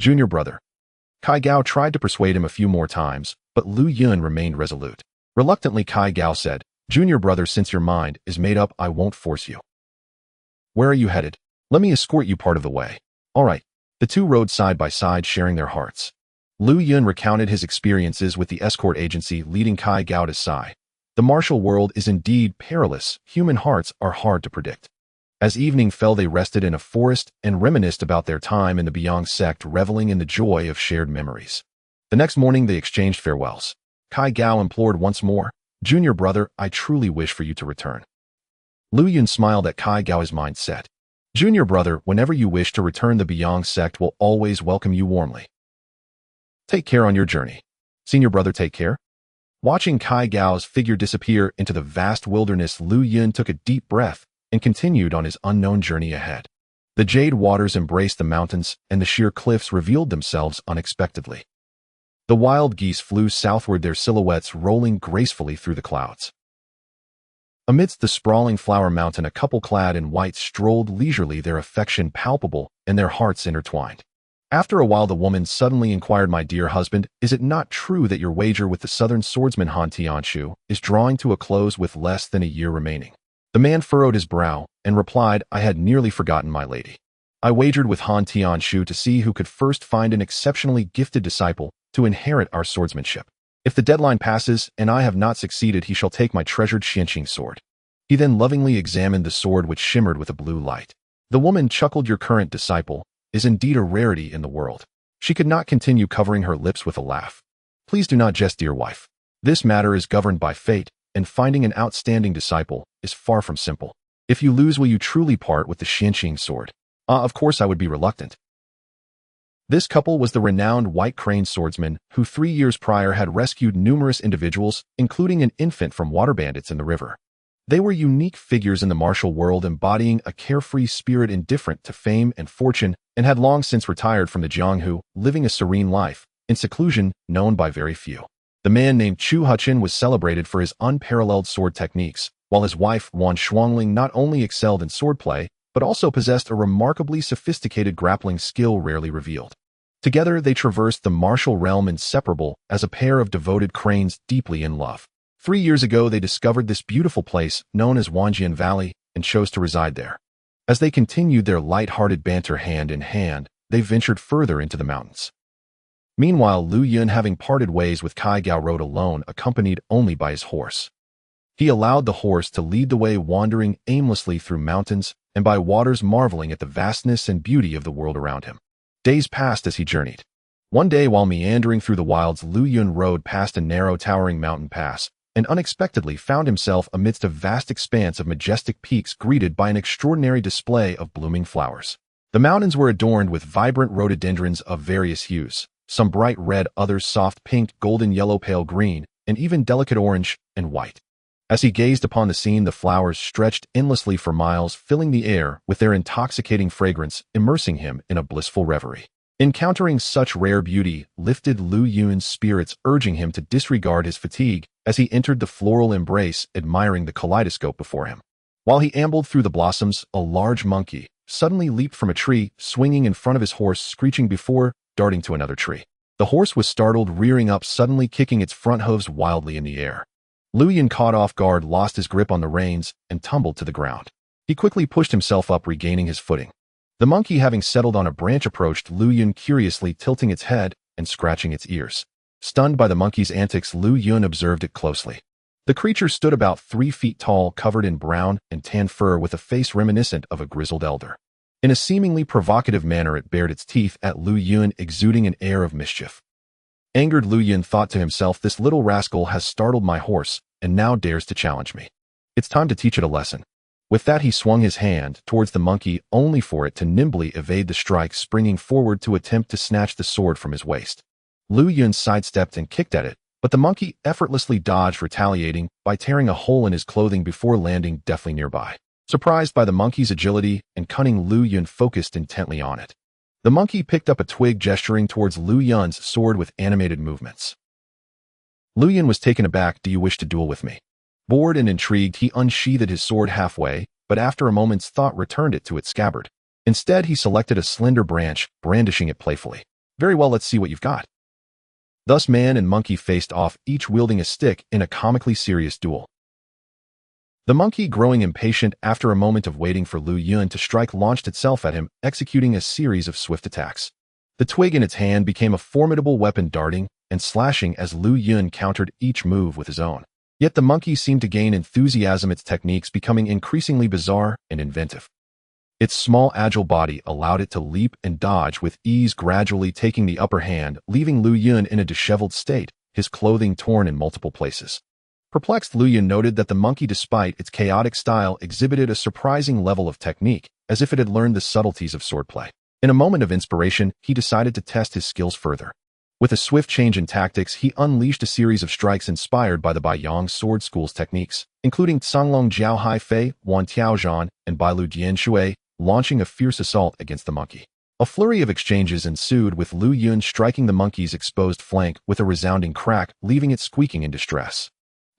Junior brother. Kai Gao tried to persuade him a few more times, but Lu Yun remained resolute. Reluctantly, Kai Gao said, Junior brother, since your mind is made up, I won't force you. Where are you headed? Let me escort you part of the way. All right. The two rode side by side, sharing their hearts. Lu Yun recounted his experiences with the escort agency, leading Kai Gao to sigh. The martial world is indeed perilous. Human hearts are hard to predict. As evening fell, they rested in a forest and reminisced about their time in the Beong sect, reveling in the joy of shared memories. The next morning, they exchanged farewells. Kai Gao implored once more, Junior brother, I truly wish for you to return. Lu Yun smiled at Kai Gao, his mind set. Junior brother, whenever you wish to return, the Beong sect will always welcome you warmly. Take care on your journey. Senior brother, take care. Watching Kai Gao's figure disappear into the vast wilderness, Lu Yun took a deep breath and continued on his unknown journey ahead. The jade waters embraced the mountains, and the sheer cliffs revealed themselves unexpectedly. The wild geese flew southward, their silhouettes rolling gracefully through the clouds. Amidst the sprawling flower mountain, a couple clad in white strolled leisurely, their affection palpable and their hearts intertwined. After a while, the woman suddenly inquired, My dear husband, is it not true that your wager with the southern swordsman Han Tianlu is drawing to a close with less than a year remaining? The man furrowed his brow and replied, I had nearly forgotten, my lady. I wagered with Han Tianlu to see who could first find an exceptionally gifted disciple to inherit our swordsmanship. If the deadline passes and I have not succeeded, he shall take my treasured Qingtian sword. He then lovingly examined the sword, which shimmered with a blue light. The woman chuckled, Your current disciple is indeed a rarity in the world. She could not continue, covering her lips with a laugh. Please do not jest, dear wife. This matter is governed by fate, and finding an outstanding disciple is far from simple. If you lose, will you truly part with the Qingtian sword? Of course I would be reluctant. This couple was the renowned White Crane swordsman who 3 years prior had rescued numerous individuals, including an infant, from water bandits in the river. They were unique figures in the martial world, embodying a carefree spirit indifferent to fame and fortune, and had long since retired from the Jianghu, living a serene life in seclusion known by very few. The man named Chu Huchin was celebrated for his unparalleled sword techniques, while his wife Wan Shuangling not only excelled in swordplay, but also possessed a remarkably sophisticated grappling skill rarely revealed. Together they traversed the martial realm, inseparable as a pair of devoted cranes deeply in love. 3 years ago they discovered this beautiful place known as Wanjian Valley, and chose to reside there. As they continued their light-hearted banter hand in hand, they ventured further into the mountains. Meanwhile, Lu Yun, having parted ways with Kai Gao, rode alone, accompanied only by his horse. He allowed the horse to lead the way, wandering aimlessly through mountains and by waters, marveling at the vastness and beauty of the world around him. Days passed as he journeyed. One day, while meandering through the wilds, Lu Yun rode past a narrow, towering mountain pass and unexpectedly found himself amidst a vast expanse of majestic peaks, greeted by an extraordinary display of blooming flowers. The mountains were adorned with vibrant rhododendrons of various hues, some bright red, others soft pink, golden yellow, pale green, and even delicate orange and white. As he gazed upon the scene, the flowers stretched endlessly for miles, filling the air with their intoxicating fragrance, immersing him in a blissful reverie. Encountering such rare beauty lifted Lu Yun's spirits, urging him to disregard his fatigue as he entered the floral embrace, admiring the kaleidoscope before him. While he ambled through the blossoms, a large monkey suddenly leaped from a tree, swinging in front of his horse, screeching before darting to another tree. The horse was startled, rearing up, suddenly kicking its front hooves wildly in the air. Lu Yun, caught off guard, lost his grip on the reins and tumbled to the ground. He quickly pushed himself up, regaining his footing. The monkey, having settled on a branch, approached Lu Yun, curiously tilting its head and scratching its ears. Stunned by the monkey's antics, Lu Yun observed it closely. The creature stood about 3 feet tall, covered in brown and tan fur, with a face reminiscent of a grizzled elder. In a seemingly provocative manner, it bared its teeth at Lu Yun, exuding an air of mischief. Angered, Lu Yun thought to himself, "This little rascal has startled my horse and now dares to challenge me. It's time to teach it a lesson." With that, he swung his hand towards the monkey, only for it to nimbly evade the strike, springing forward to attempt to snatch the sword from his waist. Lu Yun sidestepped and kicked at it, but the monkey effortlessly dodged, retaliating by tearing a hole in his clothing before landing deftly nearby. Surprised by the monkey's agility and cunning, Lu Yun focused intently on it. The monkey picked up a twig, gesturing towards Lu Yun's sword with animated movements. Lu Yun was taken aback. "Do you wish to duel with me?" Bored and intrigued, he unsheathed his sword halfway, but after a moment's thought returned it to its scabbard. Instead, he selected a slender branch, brandishing it playfully. "Very well, let's see what you've got." Thus, man and monkey faced off, each wielding a stick, in a comically serious duel. The monkey, growing impatient after a moment of waiting for Lu Yun to strike, launched itself at him, executing a series of swift attacks. The twig in its hand became a formidable weapon, darting and slashing as Lu Yun countered each move with his own. Yet the monkey seemed to gain enthusiasm, its techniques becoming increasingly bizarre and inventive. Its small, agile body allowed it to leap and dodge with ease, gradually taking the upper hand, leaving Lu Yun in a disheveled state, his clothing torn in multiple places. Perplexed, Lu Yun noted that the monkey, despite its chaotic style, exhibited a surprising level of technique, as if it had learned the subtleties of swordplay. In a moment of inspiration, he decided to test his skills further. With a swift change in tactics, he unleashed a series of strikes inspired by the Baiyang sword school's techniques, including Canglong Jiao Hai Fei, Wan Tiaozhan, and Bailu Dian Shui, launching a fierce assault against the monkey. A flurry of exchanges ensued, with Lu Yun striking the monkey's exposed flank with a resounding crack, leaving it squeaking in distress.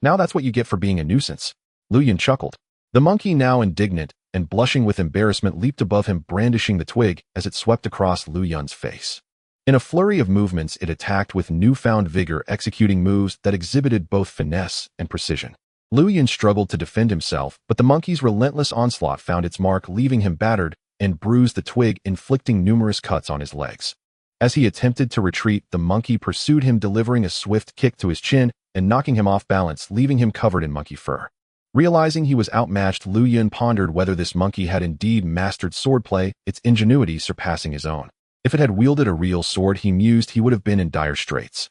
"Now that's what you get for being a nuisance," Lu Yun chuckled. The monkey, now indignant and blushing with embarrassment, leaped above him, brandishing the twig as it swept across Lu Yun's face. In a flurry of movements, it attacked with newfound vigor, executing moves that exhibited both finesse and precision. Lu Yun struggled to defend himself, but the monkey's relentless onslaught found its mark, leaving him battered and bruised, the twig inflicting numerous cuts on his legs. As he attempted to retreat, the monkey pursued him, delivering a swift kick to his chin and knocking him off balance, leaving him covered in monkey fur. Realizing he was outmatched, Lu Yun pondered whether this monkey had indeed mastered swordplay, its ingenuity surpassing his own. If it had wielded a real sword, he mused, he would have been in dire straits.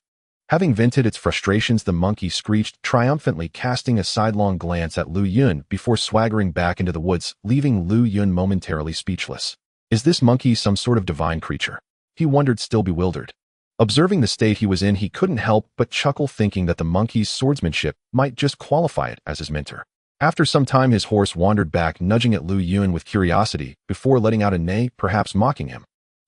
Having vented its frustrations, the monkey screeched triumphantly, casting a sidelong glance at Lu Yun before swaggering back into the woods, leaving Lu Yun momentarily speechless. Is this monkey some sort of divine creature? He wondered, still bewildered. Observing the state he was in, he couldn't help but chuckle, thinking that the monkey's swordsmanship might just qualify it as his mentor. After some time, his horse wandered back, nudging at Lu Yun with curiosity, before letting out a neigh, perhaps mocking him.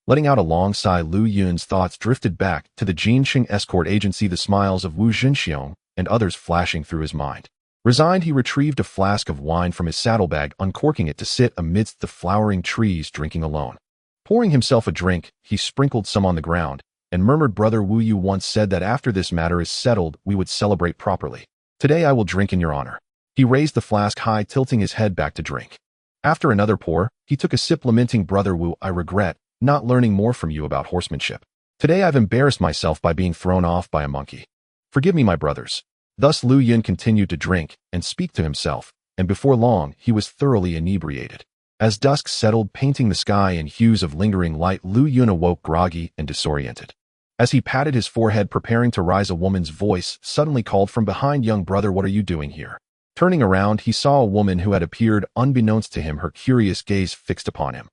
Letting out a long sigh, Lu Yun's thoughts drifted back to the Qingtian escort agency, the smiles of Wu Zhenxiong and others flashing through his mind. Resigned, he retrieved a flask of wine from his saddlebag, uncorking it to sit amidst the flowering trees, drinking alone. Pouring himself a drink, he sprinkled some on the ground and murmured, "Brother Wu Yu once said that after this matter is settled, we would celebrate properly. Today I will drink in your honor." He raised the flask high, tilting his head back to drink. After another pour, he took a sip, lamenting, "Brother Wu, I regret not learning more from you about horsemanship. Today I've embarrassed myself by being thrown off by a monkey. Forgive me, my brothers." Thus Lu Yun continued to drink and speak to himself, and before long he was thoroughly inebriated. As dusk settled, painting the sky in hues of lingering light, Lu Yun awoke groggy and disoriented. As he patted his forehead, preparing to rise, a woman's voice suddenly called from behind, "Young brother, what are you doing here?" Turning around, he saw a woman who had appeared unbeknownst to him, her curious gaze fixed upon him.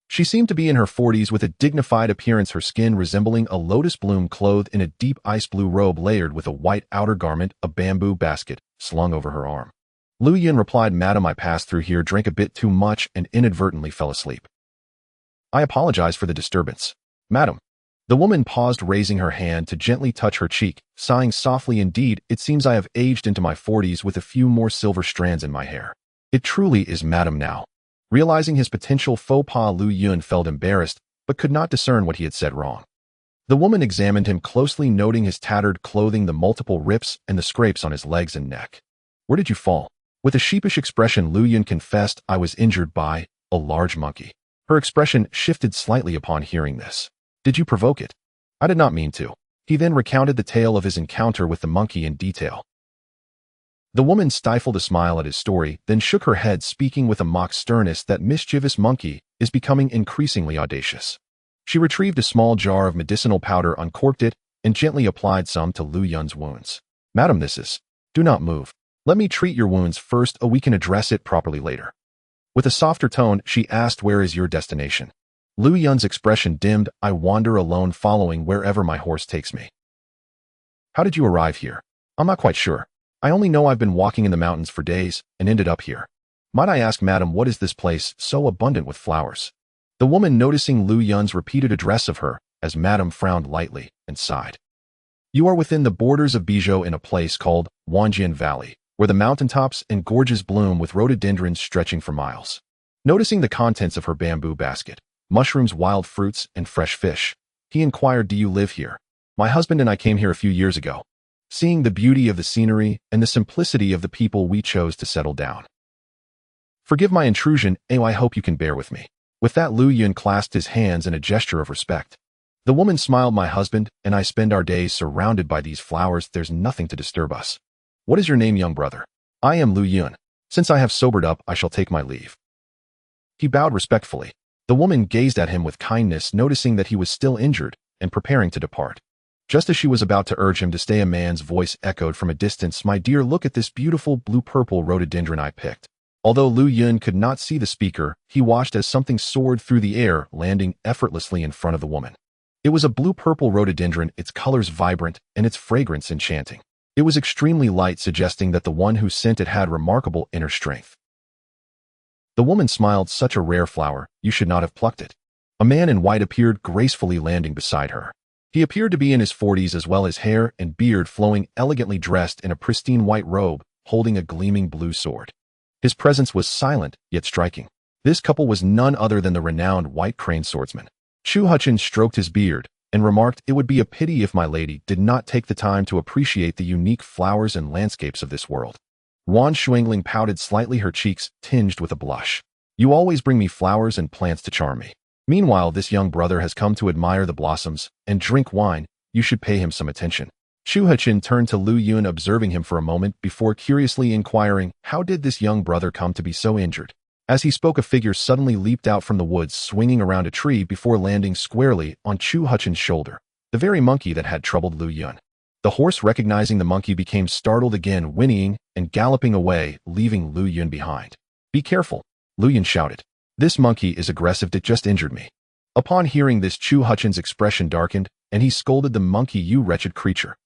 She seemed to be in her 40s with a dignified appearance, her skin resembling a lotus bloom, clothed in a deep ice blue robe layered with a white outer garment, a bamboo basket slung over her arm. Lu Yun replied, "Madam, I passed through here, drank a bit too much, and inadvertently fell asleep. I apologize for the disturbance." "Madam." The woman paused, raising her hand to gently touch her cheek, sighing softly, "Indeed, it seems I have aged into my 40s with a few more silver strands in my hair. It truly is madam now." Realizing his potential faux pas, Lu Yun felt embarrassed, but could not discern what he had said wrong. The woman examined him closely, noting his tattered clothing, the multiple rips, and the scrapes on his legs and neck. "Where did you fall?" With a sheepish expression, Lu Yun confessed, "I was injured by a large monkey." Her expression shifted slightly upon hearing this. "Did you provoke it?" "I did not mean to." He then recounted the tale of his encounter with the monkey in detail. The woman stifled a smile at his story, then shook her head, speaking with a mock sternness, "That mischievous monkey is becoming increasingly audacious." She retrieved a small jar of medicinal powder, uncorked it, and gently applied some to Lu Yun's wounds. "Madam, this is... Do not move. Let me treat your wounds first, we can address it properly later." With a softer tone, she asked, "Where is your destination?" Lu Yun's expression dimmed. "I wander alone, following wherever my horse takes me." "How did you arrive here?" "I'm not quite sure. I only know I've been walking in the mountains for days and ended up here." "Might I ask, madam, what is this place so abundant with flowers?" The woman, noticing Lu Yun's repeated address of her as madam, frowned lightly and sighed. "You are within the borders of Bijou, in a place called Wanjian Valley, where the mountaintops and gorges bloom with rhododendrons stretching for miles." Noticing the contents of her bamboo basket, mushrooms, wild fruits, and fresh fish, he inquired, "Do you live here?" "My husband and I came here a few years ago. Seeing the beauty of the scenery and the simplicity of the people, we chose to settle down. Forgive my intrusion, I hope you can bear with me." With that, Lu Yun clasped his hands in a gesture of respect. The woman smiled, "My husband and I spend our days surrounded by these flowers. There's nothing to disturb us." "What is your name, young brother?" "I am Lu Yun. Since I have sobered up, I shall take my leave." He bowed respectfully. The woman gazed at him with kindness, noticing that he was still injured and preparing to depart. Just as she was about to urge him to stay, a man's voice echoed from a distance, "My dear, look at this beautiful blue-purple rhododendron I picked." Although Lu Yun could not see the speaker, he watched as something soared through the air, landing effortlessly in front of the woman. It was a blue-purple rhododendron, its colors vibrant and its fragrance enchanting. It was extremely light, suggesting that the one who sent it had remarkable inner strength. The woman smiled, "Such a rare flower, you should not have plucked it." A man in white appeared, gracefully landing beside her. He appeared to be in his 40s, as well as hair and beard flowing, elegantly dressed in a pristine white robe, holding a gleaming blue sword. His presence was silent, yet striking. This couple was none other than the renowned White Crane swordsman. Qingtian stroked his beard and remarked, "It would be a pity if my lady did not take the time to appreciate the unique flowers and landscapes of this world." Wan Shuangling pouted slightly, her cheeks tinged with a blush. "You always bring me flowers and plants to charm me. Meanwhile, this young brother has come to admire the blossoms and drink wine. You should pay him some attention." Qingtian turned to Lu Yun, observing him for a moment before curiously inquiring, "How did this young brother come to be so injured?" As he spoke, a figure suddenly leaped out from the woods, swinging around a tree before landing squarely on Qingtian's shoulder, the very monkey that had troubled Lu Yun. The horse, recognizing the monkey, became startled again, whinnying and galloping away, leaving Lu Yun behind. "Be careful," Lu Yun shouted. "This monkey is aggressive. It just injured me." Upon hearing this, Qingtian's expression darkened, and he scolded the monkey, "You wretched creature.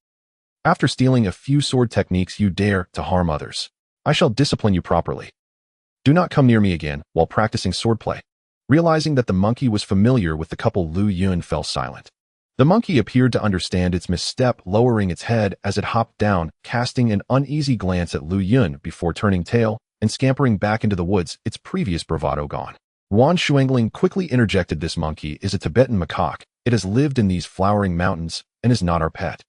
After stealing a few sword techniques, you dare to harm others. I shall discipline you properly. Do not come near me again while practicing swordplay." Realizing that the monkey was familiar with the couple, Lu Yun fell silent. The monkey appeared to understand its misstep, lowering its head as it hopped down, casting an uneasy glance at Lu Yun before turning tail and scampering back into the woods, its previous bravado gone. Wan Shuangling quickly interjected, "This monkey is a Tibetan macaque. It has lived in these flowering mountains and is not our pet.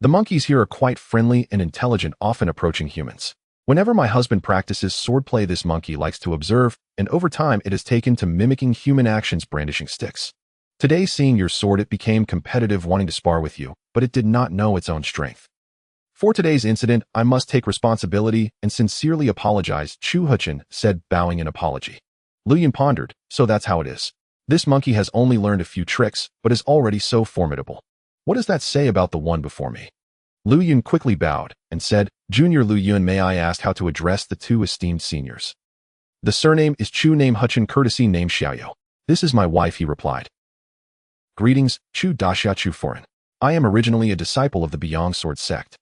The monkeys here are quite friendly and intelligent, often approaching humans. Whenever my husband practices swordplay, this monkey likes to observe, and over time it has taken to mimicking human actions, brandishing sticks. Today, seeing your sword, it became competitive, wanting to spar with you, but it did not know its own strength. For today's incident, I must take responsibility and sincerely apologize, Qingtian said, bowing in apology. Lu Yun pondered, so that's how it is. This monkey has only learned a few tricks, but is already so formidable. What does that say about the one before me? Lu Yun quickly bowed and said, Junior Lu Yun, may I ask how to address the two esteemed seniors? The surname is Chu, name Huchen, courtesy name Xiaoyou. This is my wife, he replied. Greetings, Chu Daxia Chu Foreign. I am originally a disciple of the Beyond Sword sect.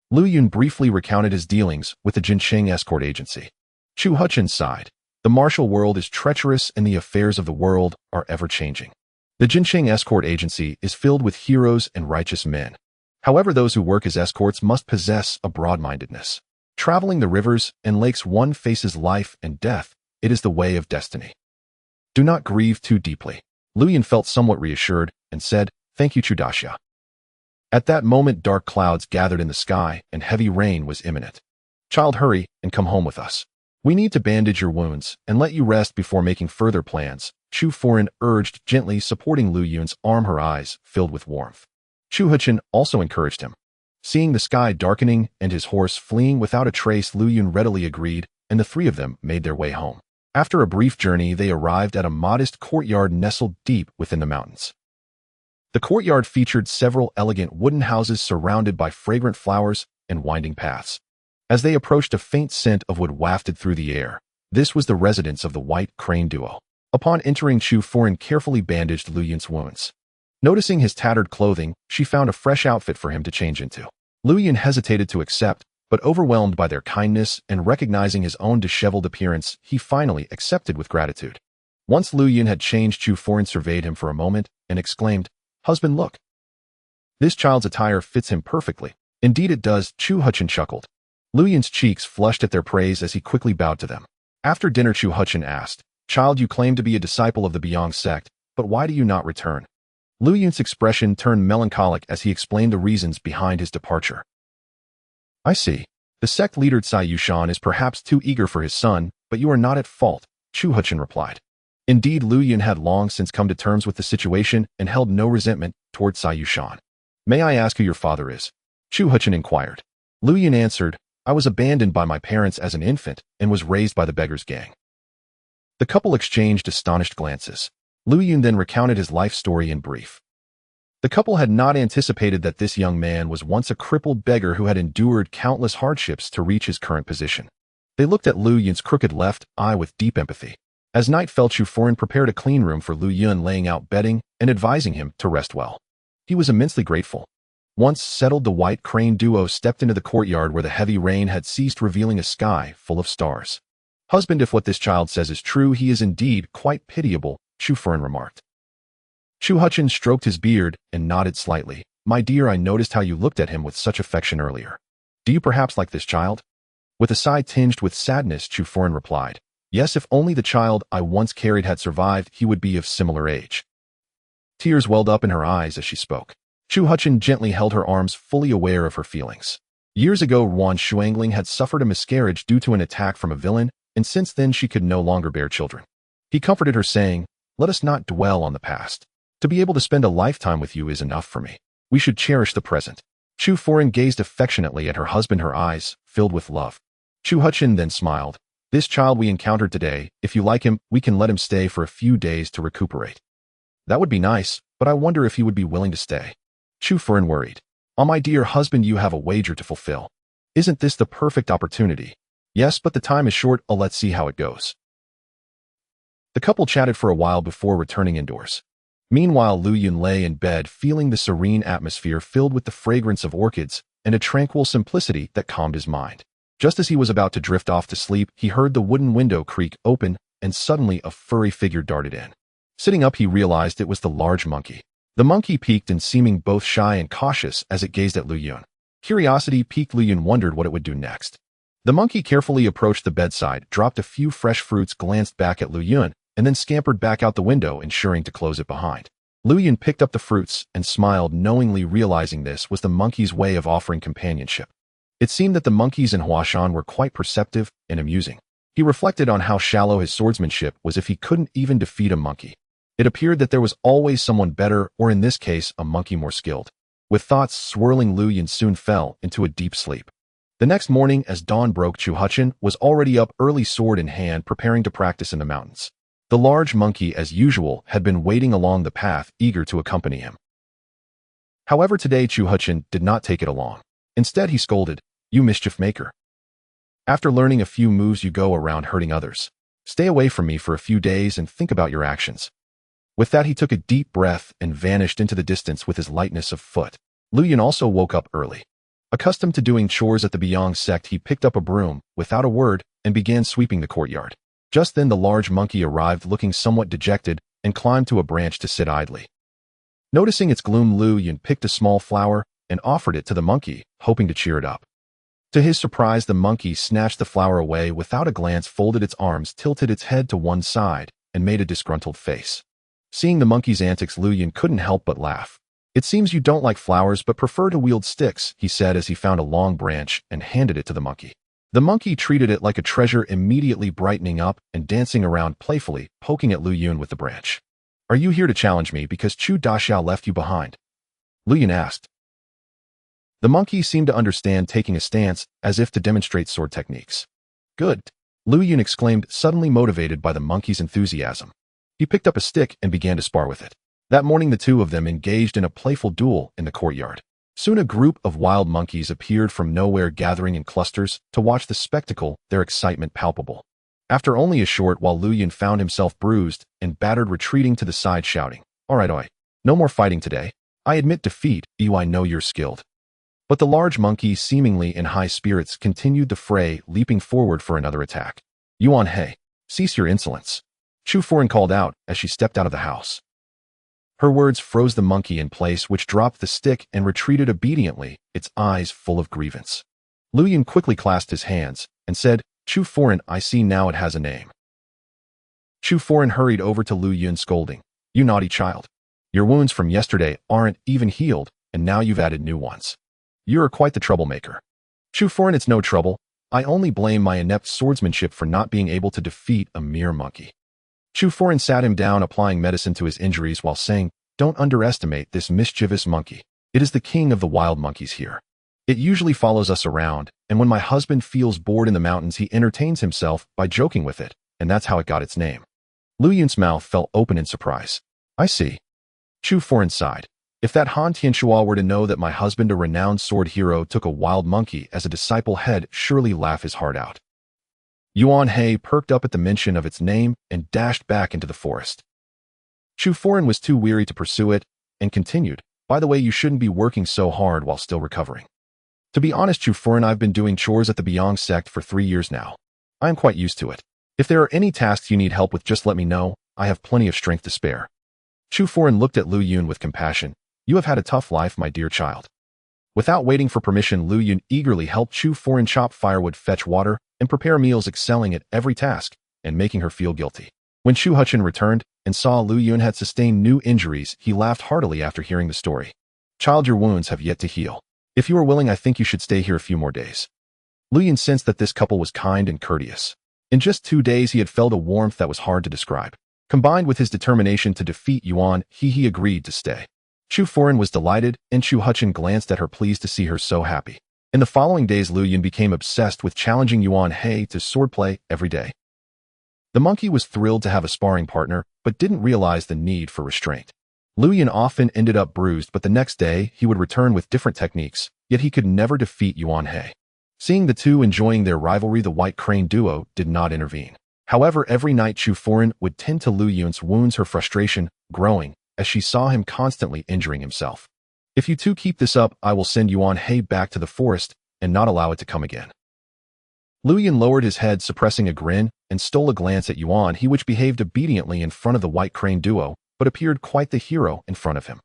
Lu Yun briefly recounted his dealings with the Qingtian escort agency. Qingtian sighed. The martial world is treacherous and the affairs of the world are ever-changing. The Qingtian escort agency is filled with heroes and righteous men. However, those who work as escorts must possess a broad-mindedness. Traveling the rivers and lakes, one faces life and death. It is the way of destiny. Do not grieve too deeply. Lu Yun felt somewhat reassured and said, Thank you, Chudaxia. At that moment, dark clouds gathered in the sky and heavy rain was imminent. Child, hurry and come home with us. We need to bandage your wounds and let you rest before making further plans, Chu Foreign urged, gently supporting Lu Yun's arm, her eyes filled with warmth. Qingtian also encouraged him. Seeing the sky darkening and his horse fleeing without a trace, Lu Yun readily agreed, and the three of them made their way home. After a brief journey, they arrived at a modest courtyard nestled deep within the mountains. The courtyard featured several elegant wooden houses surrounded by fragrant flowers and winding paths. As they approached, a faint scent of wood wafted through the air. This was the residence of the White Crane duo. Upon entering, Chu Foreign carefully bandaged Lu Yun's wounds. Noticing his tattered clothing, she found a fresh outfit for him to change into. Lu Yun hesitated to accept, but overwhelmed by their kindness and recognizing his own disheveled appearance, he finally accepted with gratitude. Once Lu Yun had changed, Chu Foreign surveyed him for a moment and exclaimed, Husband, look. This child's attire fits him perfectly. Indeed it does, Qingtian chuckled. Lu Yun's cheeks flushed at their praise as he quickly bowed to them. After dinner, Qingtian asked, Child, you claim to be a disciple of the Beyond sect, but why do you not return? Lu Yun's expression turned melancholic as he explained the reasons behind his departure. I see. The sect leader Tsai Yushan is perhaps too eager for his son, but you are not at fault, Qingtian replied. Indeed, Lu Yun had long since come to terms with the situation and held no resentment toward Tsai Yushan. May I ask who your father is? Qingtian inquired. Lu Yun answered, I was abandoned by my parents as an infant and was raised by the beggars gang. The couple exchanged astonished glances. Lu Yun then recounted his life story in brief. The couple had not anticipated that this young man was once a crippled beggar who had endured countless hardships to reach his current position. They looked at Lu Yun's crooked left eye with deep empathy. As night fell, Chu Foreign prepared a clean room for Lu Yun, laying out bedding and advising him to rest well. He was immensely grateful. Once settled, the White Crane duo stepped into the courtyard where the heavy rain had ceased, revealing a sky full of stars. Husband, if what this child says is true, he is indeed quite pitiable, Chu Foreign remarked. Qingtian stroked his beard and nodded slightly. My dear, I noticed how you looked at him with such affection earlier. Do you perhaps like this child? With a sigh tinged with sadness, Chu Foreign replied. Yes, if only the child I once carried had survived, he would be of similar age. Tears welled up in her eyes as she spoke. Qingtian gently held her arms, fully aware of her feelings. Years ago, Ruan Shuangling had suffered a miscarriage due to an attack from a villain, and since then she could no longer bear children. He comforted her, saying, Let us not dwell on the past. To be able to spend a lifetime with you is enough for me. We should cherish the present. Chu Foreign gazed affectionately at her husband, her eyes filled with love. Qingtian then smiled. This child we encountered today, if you like him, we can let him stay for a few days to recuperate. That would be nice, but I wonder if he would be willing to stay. Chu Foreign worried. Oh, my dear husband, you have a wager to fulfill. Isn't this the perfect opportunity? Yes, but the time is short. Let's see how it goes. The couple chatted for a while before returning indoors. Meanwhile, Lu Yun lay in bed, feeling the serene atmosphere filled with the fragrance of orchids and a tranquil simplicity that calmed his mind. Just as he was about to drift off to sleep, he heard the wooden window creak open, and suddenly a furry figure darted in. Sitting up, he realized it was the large monkey. The monkey peeked and seeming both shy and cautious as it gazed at Lu Yun. Curiosity piqued Lu Yun, wondered what it would do next. The monkey carefully approached the bedside, dropped a few fresh fruits, glanced back at Lu Yun, and then scampered back out the window, ensuring to close it behind. Lu Yun picked up the fruits and smiled knowingly, realizing this was the monkey's way of offering companionship. It seemed that the monkeys in Huashan were quite perceptive and amusing. He reflected on how shallow his swordsmanship was if he couldn't even defeat a monkey. It appeared that there was always someone better, or in this case, a monkey more skilled. With thoughts swirling, Lu Yun soon fell into a deep sleep. The next morning, as dawn broke, Chu Huchin was already up early, sword in hand, preparing to practice in the mountains. The large monkey, as usual, had been waiting along the path, eager to accompany him. However, today Chu Huchin did not take it along. Instead, he scolded, "You mischief maker. After learning a few moves, you go around hurting others. Stay away from me for a few days and think about your actions." With that, he took a deep breath and vanished into the distance with his lightness of foot. Lu Yun also woke up early. Accustomed to doing chores at the Beong sect, he picked up a broom, without a word, and began sweeping the courtyard. Just then the large monkey arrived, looking somewhat dejected, and climbed to a branch to sit idly. Noticing its gloom, Lu Yun picked a small flower and offered it to the monkey, hoping to cheer it up. To his surprise, the monkey snatched the flower away without a glance, folded its arms, tilted its head to one side, and made a disgruntled face. Seeing the monkey's antics, Lu Yun couldn't help but laugh. "It seems you don't like flowers but prefer to wield sticks," he said as he found a long branch and handed it to the monkey. The monkey treated it like a treasure, immediately brightening up and dancing around playfully, poking at Lu Yun with the branch. "Are you here to challenge me because Chu Daxiao left you behind?" Lu Yun asked. The monkey seemed to understand, taking a stance as if to demonstrate sword techniques. "Good," Lu Yun exclaimed, suddenly motivated by the monkey's enthusiasm. He picked up a stick and began to spar with it. That morning the two of them engaged in a playful duel in the courtyard. Soon a group of wild monkeys appeared from nowhere, gathering in clusters to watch the spectacle, their excitement palpable. After only a short while, Lu Yun found himself bruised and battered, retreating to the side, shouting, "All right, oi. No more fighting today. I admit defeat, I know you're skilled." But the large monkey, seemingly in high spirits, continued the fray, leaping forward for another attack. "Yuan He, cease your insolence," Chu Foran called out as she stepped out of the house. Her words froze the monkey in place, which dropped the stick and retreated obediently, its eyes full of grievance. Lu Yun quickly clasped his hands and said, "Chu Foran, I see now it has a name." Chu Foran hurried over to Lu Yun, scolding, "You naughty child. Your wounds from yesterday aren't even healed, and now you've added new ones. You're quite the troublemaker." "Chu Foran, it's no trouble. I only blame my inept swordsmanship for not being able to defeat a mere monkey." Chu Foran sat him down, applying medicine to his injuries while saying, "Don't underestimate this mischievous monkey. It is the king of the wild monkeys here. It usually follows us around, and when my husband feels bored in the mountains, he entertains himself by joking with it, and that's how it got its name." Lu Yun's mouth fell open in surprise. "I see." Chu Foran sighed. "If that Han Tianshua were to know that my husband, a renowned sword hero, took a wild monkey as a disciple, he'd surely laugh his heart out." Yuan He perked up at the mention of its name and dashed back into the forest. Chu Foran was too weary to pursue it and continued, "By the way, you shouldn't be working so hard while still recovering." "To be honest, Chu Foran, I've been doing chores at the Beong sect for 3 years now. I am quite used to it. If there are any tasks you need help with, just let me know. I have plenty of strength to spare." Chu Foran looked at Lu Yun with compassion. "You have had a tough life, my dear child." Without waiting for permission, Lu Yun eagerly helped Chu Foran chop firewood, fetch water, and prepare meals, excelling at every task and making her feel guilty. When Chu Huchin returned and saw Lu Yun had sustained new injuries, he laughed heartily after hearing the story. "Child, your wounds have yet to heal. If you are willing, I think you should stay here a few more days." Lu Yun sensed that this couple was kind and courteous. In just 2 days, he had felt a warmth that was hard to describe. Combined with his determination to defeat Yuan, he agreed to stay. Chu Foran was delighted, and Chu Huchin glanced at her, pleased to see her so happy. In the following days, Lu Yun became obsessed with challenging Yuan He to swordplay every day. The monkey was thrilled to have a sparring partner, but didn't realize the need for restraint. Lu Yun often ended up bruised, but the next day he would return with different techniques, yet he could never defeat Yuan He. Seeing the two enjoying their rivalry, the White Crane duo did not intervene. However, every night Chu Foran would tend to Lu Yun's wounds, her frustration growing as she saw him constantly injuring himself. "If you two keep this up, I will send Yuan He back to the forest and not allow it to come again." Lu Yun lowered his head, suppressing a grin, and stole a glance at Yuan He, which behaved obediently in front of the White Crane duo, but appeared quite the hero in front of him.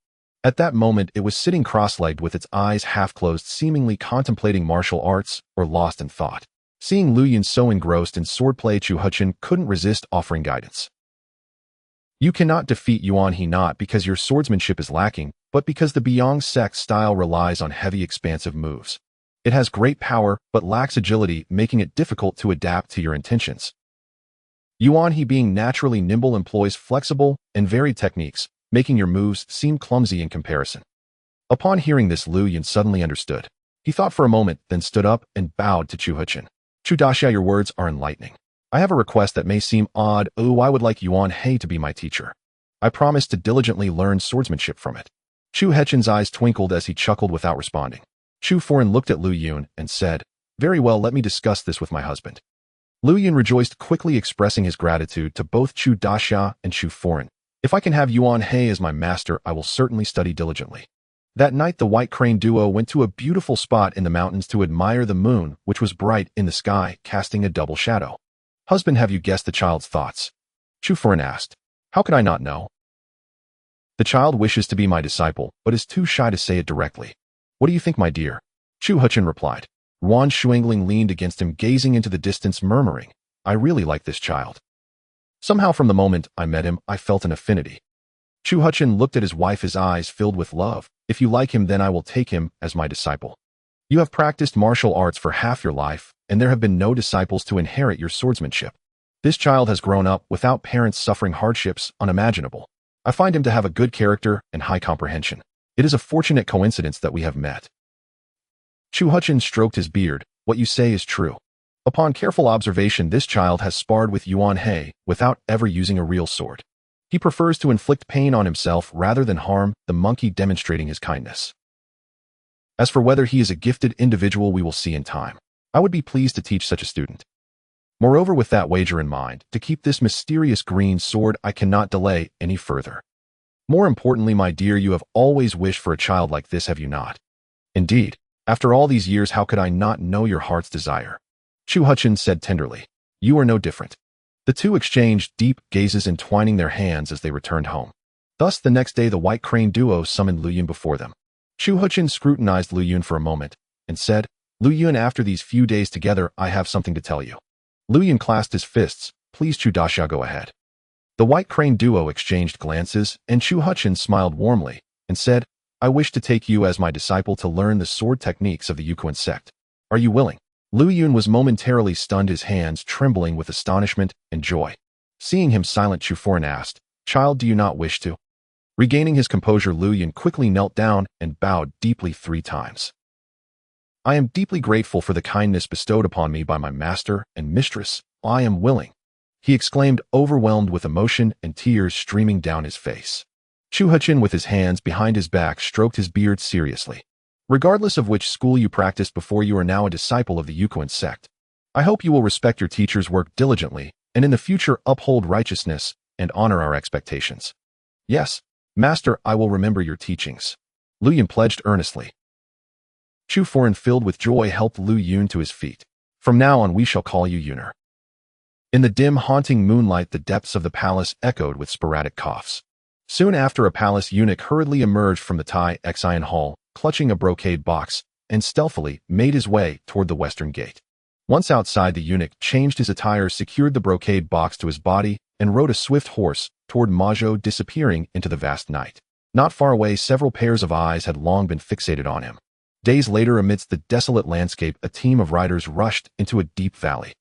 At that moment, it was sitting cross-legged with its eyes half-closed, seemingly contemplating martial arts or lost in thought. Seeing Lu Yun so engrossed in swordplay, Chu Huchin couldn't resist offering guidance. "You cannot defeat Yuan He, not because your swordsmanship is lacking, but because the Beong sect style relies on heavy, expansive moves. It has great power, but lacks agility, making it difficult to adapt to your intentions. Yuan He, being naturally nimble, employs flexible and varied techniques, making your moves seem clumsy in comparison. Upon hearing this, Lu Yun suddenly understood. He thought for a moment, then stood up and bowed to Chu Huqin. Chu Daxia, your words are enlightening. I have a request that may seem odd. I would like Yuan He to be my teacher. I promise to diligently learn swordsmanship from it. Chu Huqin's eyes twinkled as he chuckled without responding. Chu Foren looked at Lu Yun and said, very well, let me discuss this with my husband. Lu Yun rejoiced, quickly expressing his gratitude to both Chu Daxia and Chu Foren. If I can have Yuan He as my master, I will certainly study diligently. That night, the White Crane duo went to a beautiful spot in the mountains to admire the moon, which was bright in the sky, casting a double shadow. Husband, have you guessed the child's thoughts? Chu Foren asked. How could I not know? The child wishes to be my disciple, but is too shy to say it directly. What do you think, my dear? Chu Huqin replied. Yuan Shuangling leaned against him, gazing into the distance, murmuring, I really like this child. Somehow from the moment I met him, I felt an affinity. Chu Huqin looked at his wife, his eyes filled with love. If you like him, then I will take him as my disciple. You have practiced martial arts for half your life, and there have been no disciples to inherit your swordsmanship. This child has grown up without parents, suffering hardships unimaginable. I find him to have a good character and high comprehension. It is a fortunate coincidence that we have met. Chu Huqin stroked his beard. What you say is true. Upon careful observation, this child has sparred with Yuan He without ever using a real sword. He prefers to inflict pain on himself rather than harm the monkey, demonstrating his kindness. As for whether he is a gifted individual, we will see in time. I would be pleased to teach such a student. Moreover, with that wager in mind, to keep this mysterious green sword, I cannot delay any further. More importantly, my dear, you have always wished for a child like this, have you not? Indeed, after all these years, how could I not know your heart's desire? Chu Huqin said tenderly. You are no different. The two exchanged deep gazes, entwining their hands as they returned home. Thus, the next day, the White Crane duo summoned Lu Yun before them. Chu Huqin scrutinized Lu Yun for a moment and said, Lu Yun, after these few days together, I have something to tell you. Lu Yun clasped his fists. Please, Chu Daxia, go ahead. The White Crane duo exchanged glances, and Chu Huqin smiled warmly and said, I wish to take you as my disciple to learn the sword techniques of the Qingtian sect. Are you willing? Lu Yun was momentarily stunned, his hands trembling with astonishment and joy. Seeing him silent, Chu Foren asked, Child, do you not wish to? Regaining his composure, Lu Yun quickly knelt down and bowed deeply 3 times. I am deeply grateful for the kindness bestowed upon me by my master and mistress. I am willing, he exclaimed, overwhelmed with emotion and tears streaming down his face. Chu Huqin, with his hands behind his back, stroked his beard seriously. Regardless of which school you practiced before, you are now a disciple of the Qingtian sect. I hope you will respect your teacher's work diligently, and in the future uphold righteousness and honor our expectations. Yes, Master, I will remember your teachings. Lu Yun pledged earnestly. Chu Foren, filled with joy, helped Lu Yun to his feet. From now on, we shall call you Yuner. In the dim, haunting moonlight, the depths of the palace echoed with sporadic coughs. Soon after, a palace eunuch hurriedly emerged from the Tai Xian Hall, clutching a brocade box, and stealthily made his way toward the western gate. Once outside, the eunuch changed his attire, secured the brocade box to his body, and rode a swift horse toward Majo, disappearing into the vast night. Not far away, several pairs of eyes had long been fixated on him. Days later, amidst the desolate landscape, a team of riders rushed into a deep valley.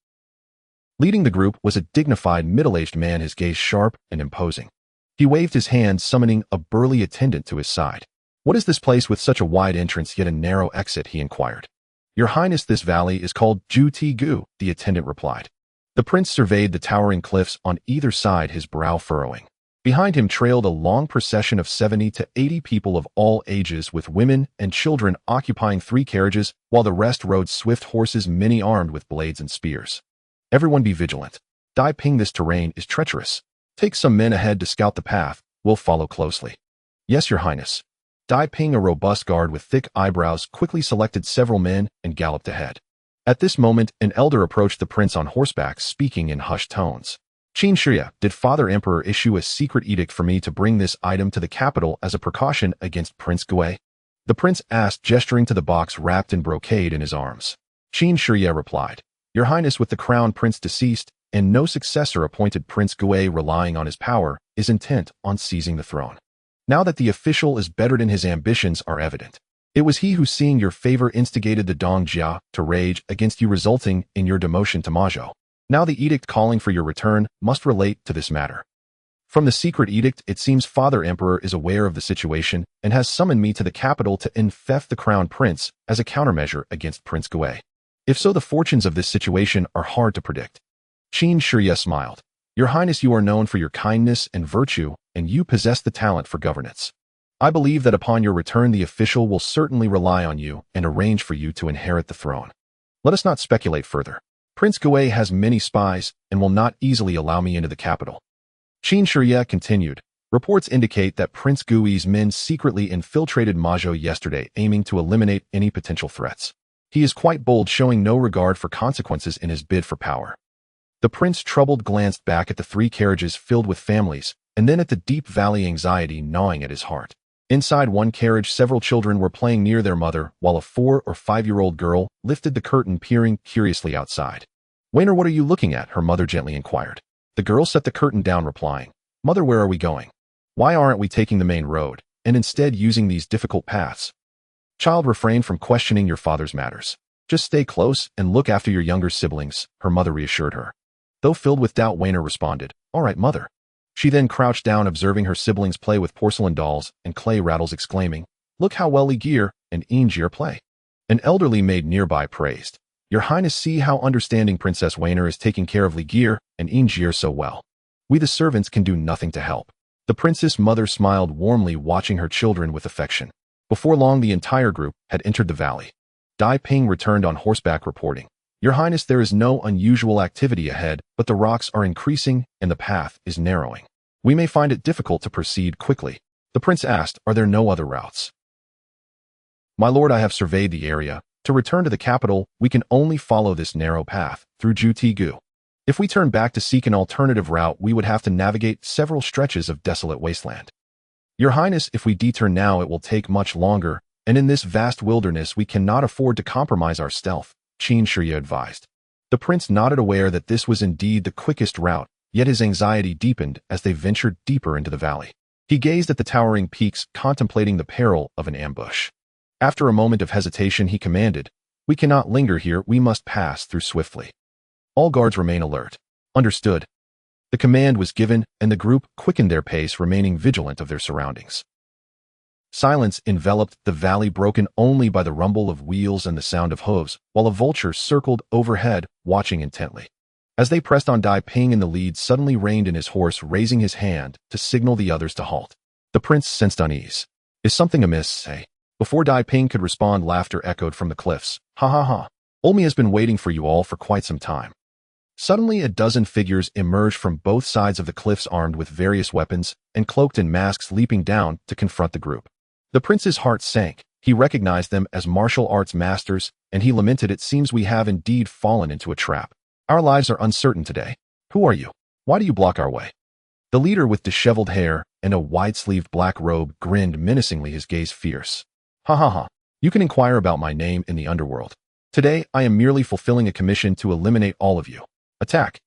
Leading the group was a dignified, middle-aged man, his gaze sharp and imposing. He waved his hand, summoning a burly attendant to his side. What is this place with such a wide entrance yet a narrow exit? He inquired. Your Highness, this valley is called Ju Ti Gu, the attendant replied. The prince surveyed the towering cliffs on either side, his brow furrowing. Behind him trailed a long procession of 70 to 80 people of all ages, with women and children occupying 3 carriages, while the rest rode swift horses, many armed with blades and spears. Everyone be vigilant. Dai Ping, this terrain is treacherous. Take some men ahead to scout the path. We'll follow closely. Yes, Your Highness. Dai Ping, a robust guard with thick eyebrows, quickly selected several men and galloped ahead. At this moment, an elder approached the prince on horseback, speaking in hushed tones. Qingtian, did Father Emperor issue a secret edict for me to bring this item to the capital as a precaution against Prince Gui? The prince asked, gesturing to the box wrapped in brocade in his arms. Qingtian replied, Your Highness, with the crown prince deceased and no successor appointed, Prince Gui, relying on his power, is intent on seizing the throne. Now that the official is bettered and his ambitions are evident, It was he who, seeing your favor, instigated the Dongjia to rage against you, resulting in your demotion to Majo. Now the edict calling for your return must relate to this matter. From the secret edict, it seems Father Emperor is aware of the situation and has summoned me to the capital to infect the crown prince as a countermeasure against Prince Gui. If so, the fortunes of this situation are hard to predict. Qin Shiya smiled. Your Highness, you are known for your kindness and virtue, and you possess the talent for governance. I believe that upon your return the official will certainly rely on you and arrange for you to inherit the throne. Let us not speculate further. Prince Gui has many spies and will not easily allow me into the capital. Qin Shiya continued. Reports indicate that Prince Gui's men secretly infiltrated Majo yesterday, aiming to eliminate any potential threats. He is quite bold, showing no regard for consequences in his bid for power. The prince, troubled, glanced back at the 3 carriages filled with families, and then at the deep valley anxiety gnawing at his heart. Inside one carriage, several children were playing near their mother, while a 4 or 5-year-old girl lifted the curtain, peering curiously outside. "Wainer, what are you looking at?" her mother gently inquired. The girl set the curtain down, replying, "Mother, where are we going? Why aren't we taking the main road, and instead using these difficult paths?" "Child, refrain from questioning your father's matters. Just stay close and look after your younger siblings," her mother reassured her. Though filled with doubt, Wainer responded, "All right, mother." She then crouched down, observing her siblings play with porcelain dolls and clay rattles, exclaiming, "Look how well Ligir and Ingir play." An elderly maid nearby praised, "Your Highness, see how understanding Princess Wainer is taking care of Ligir and Ingir so well. We the servants can do nothing to help." The princess mother smiled warmly, watching her children with affection. Before long, the entire group had entered the valley. Dai Ping returned on horseback, reporting, "Your Highness, there is no unusual activity ahead, but the rocks are increasing and the path is narrowing. We may find it difficult to proceed quickly." The prince asked, "Are there no other routes?" "My lord, I have surveyed the area. To return to the capital, we can only follow this narrow path through Jutigu. If we turn back to seek an alternative route, we would have to navigate several stretches of desolate wasteland. Your Highness, if we detour now, it will take much longer, and in this vast wilderness we cannot afford to compromise our stealth," Qin Shiya advised. The prince nodded, aware that this was indeed the quickest route, yet his anxiety deepened as they ventured deeper into the valley. He gazed at the towering peaks, contemplating the peril of an ambush. After a moment of hesitation, he commanded, "We cannot linger here, we must pass through swiftly. All guards remain alert." "Understood." The command was given, and the group quickened their pace, remaining vigilant of their surroundings. Silence enveloped the valley, broken only by the rumble of wheels and the sound of hooves, while a vulture circled overhead, watching intently. As they pressed on, Dai Ping in the lead suddenly reined in his horse, raising his hand to signal the others to halt. The prince sensed unease. "Is something amiss, eh?" Before Dai Ping could respond, laughter echoed from the cliffs. "Ha ha ha. Olmi has been waiting for you all for quite some time." Suddenly, a dozen figures emerged from both sides of the cliffs, armed with various weapons and cloaked in masks, leaping down to confront the group. The prince's heart sank. He recognized them as martial arts masters, and he lamented, "It seems we have indeed fallen into a trap. Our lives are uncertain today. Who are you? Why do you block our way?" The leader, with disheveled hair and a wide-sleeved black robe, grinned menacingly, his gaze fierce. "Ha ha ha. You can inquire about my name in the underworld. Today, I am merely fulfilling a commission to eliminate all of you. Attack."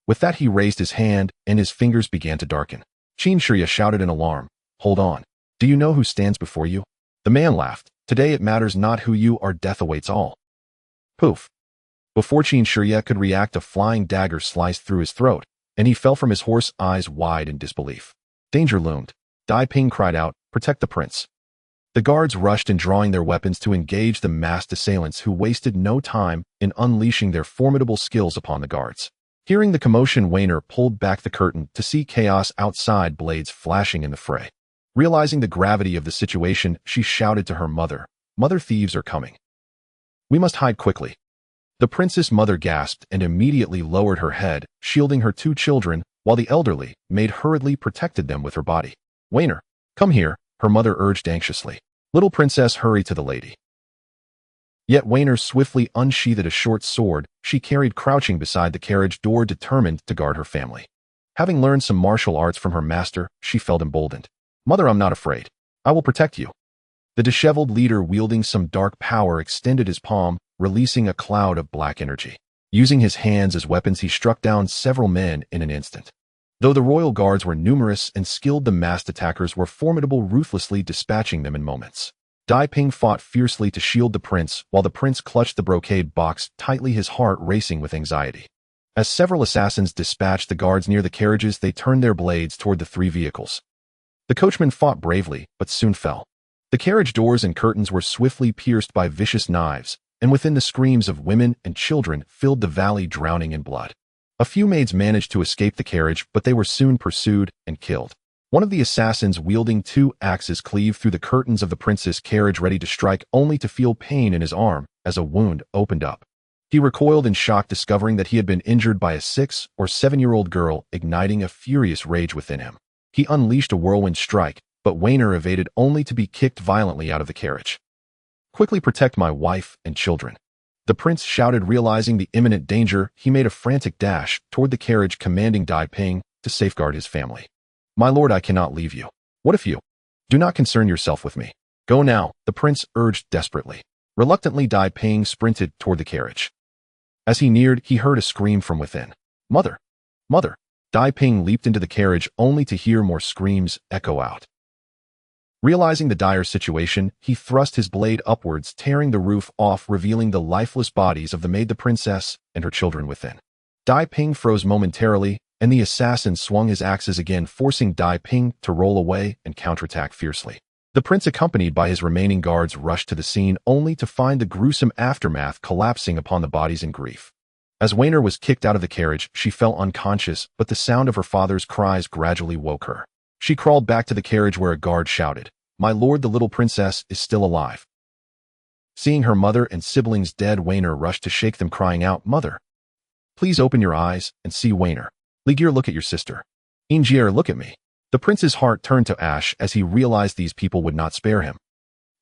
With that, he raised his hand, and his fingers began to darken. Qin Shiya shouted in alarm, "Hold on. Do you know who stands before you?" The man laughed. "Today it matters not who you are, death awaits all." Poof. Before Qin Shiya could react, a flying dagger sliced through his throat, and he fell from his horse, eyes wide in disbelief. Danger loomed. Dai Ping cried out, "Protect the prince." The guards rushed in, drawing their weapons to engage the masked assailants, who wasted no time in unleashing their formidable skills upon the guards. Hearing the commotion, Wainer pulled back the curtain to see chaos outside, blades flashing in the fray. Realizing the gravity of the situation, she shouted to her mother, "Mother, thieves are coming. We must hide quickly." The princess mother gasped and immediately lowered her head, shielding her 2 children, while the elderly maid hurriedly protected them with her body. "Wainer, come here," her mother urged anxiously. "Little princess, hurry to the lady." Yet Wainer swiftly unsheathed a short sword she carried, crouching beside the carriage door, determined to guard her family. Having learned some martial arts from her master, she felt emboldened. "Mother, I'm not afraid. I will protect you." The disheveled leader, wielding some dark power, extended his palm, releasing a cloud of black energy. Using his hands as weapons, he struck down several men in an instant. Though the royal guards were numerous and skilled, the masked attackers were formidable, ruthlessly dispatching them in moments. Dai Ping fought fiercely to shield the prince, while the prince clutched the brocade box tightly, his heart racing with anxiety. As several assassins dispatched the guards near the carriages, they turned their blades toward the three vehicles. The coachman fought bravely, but soon fell. The carriage doors and curtains were swiftly pierced by vicious knives, and within the screams of women and children filled the valley, drowning in blood. A few maids managed to escape the carriage, but they were soon pursued and killed. One of the assassins, wielding two axes, cleaved through the curtains of the prince's carriage, ready to strike, only to feel pain in his arm as a wound opened up. He recoiled in shock, discovering that he had been injured by a 6 or 7-year-old girl, igniting a furious rage within him. He unleashed a whirlwind strike, but Weiner evaded, only to be kicked violently out of the carriage. "Quickly protect my wife and children," the prince shouted. Realizing the imminent danger, he made a frantic dash toward the carriage, commanding Dai Ping to safeguard his family. "My lord, I cannot leave you. What if you do not concern yourself with me? Go now," the prince urged desperately. Reluctantly, Dai Ping sprinted toward the carriage. As he neared, he heard a scream from within. "Mother! Mother!" Dai Ping leaped into the carriage, only to hear more screams echo out. Realizing the dire situation, he thrust his blade upwards, tearing the roof off, revealing the lifeless bodies of the maid, the princess, and her children within. Dai Ping froze momentarily, and the assassin swung his axes again, forcing Dai Ping to roll away and counterattack fiercely. The prince, accompanied by his remaining guards, rushed to the scene, only to find the gruesome aftermath collapsing upon the bodies in grief. As Weiner was kicked out of the carriage, she fell unconscious, but the sound of her father's cries gradually woke her. She crawled back to the carriage, where a guard shouted, "My lord, the little princess is still alive." Seeing her mother and siblings dead, Weiner rushed to shake them, crying out, "Mother, please open your eyes and see Weiner. Ligir, look at your sister. Ingier, look at me." The prince's heart turned to ash as he realized these people would not spare him.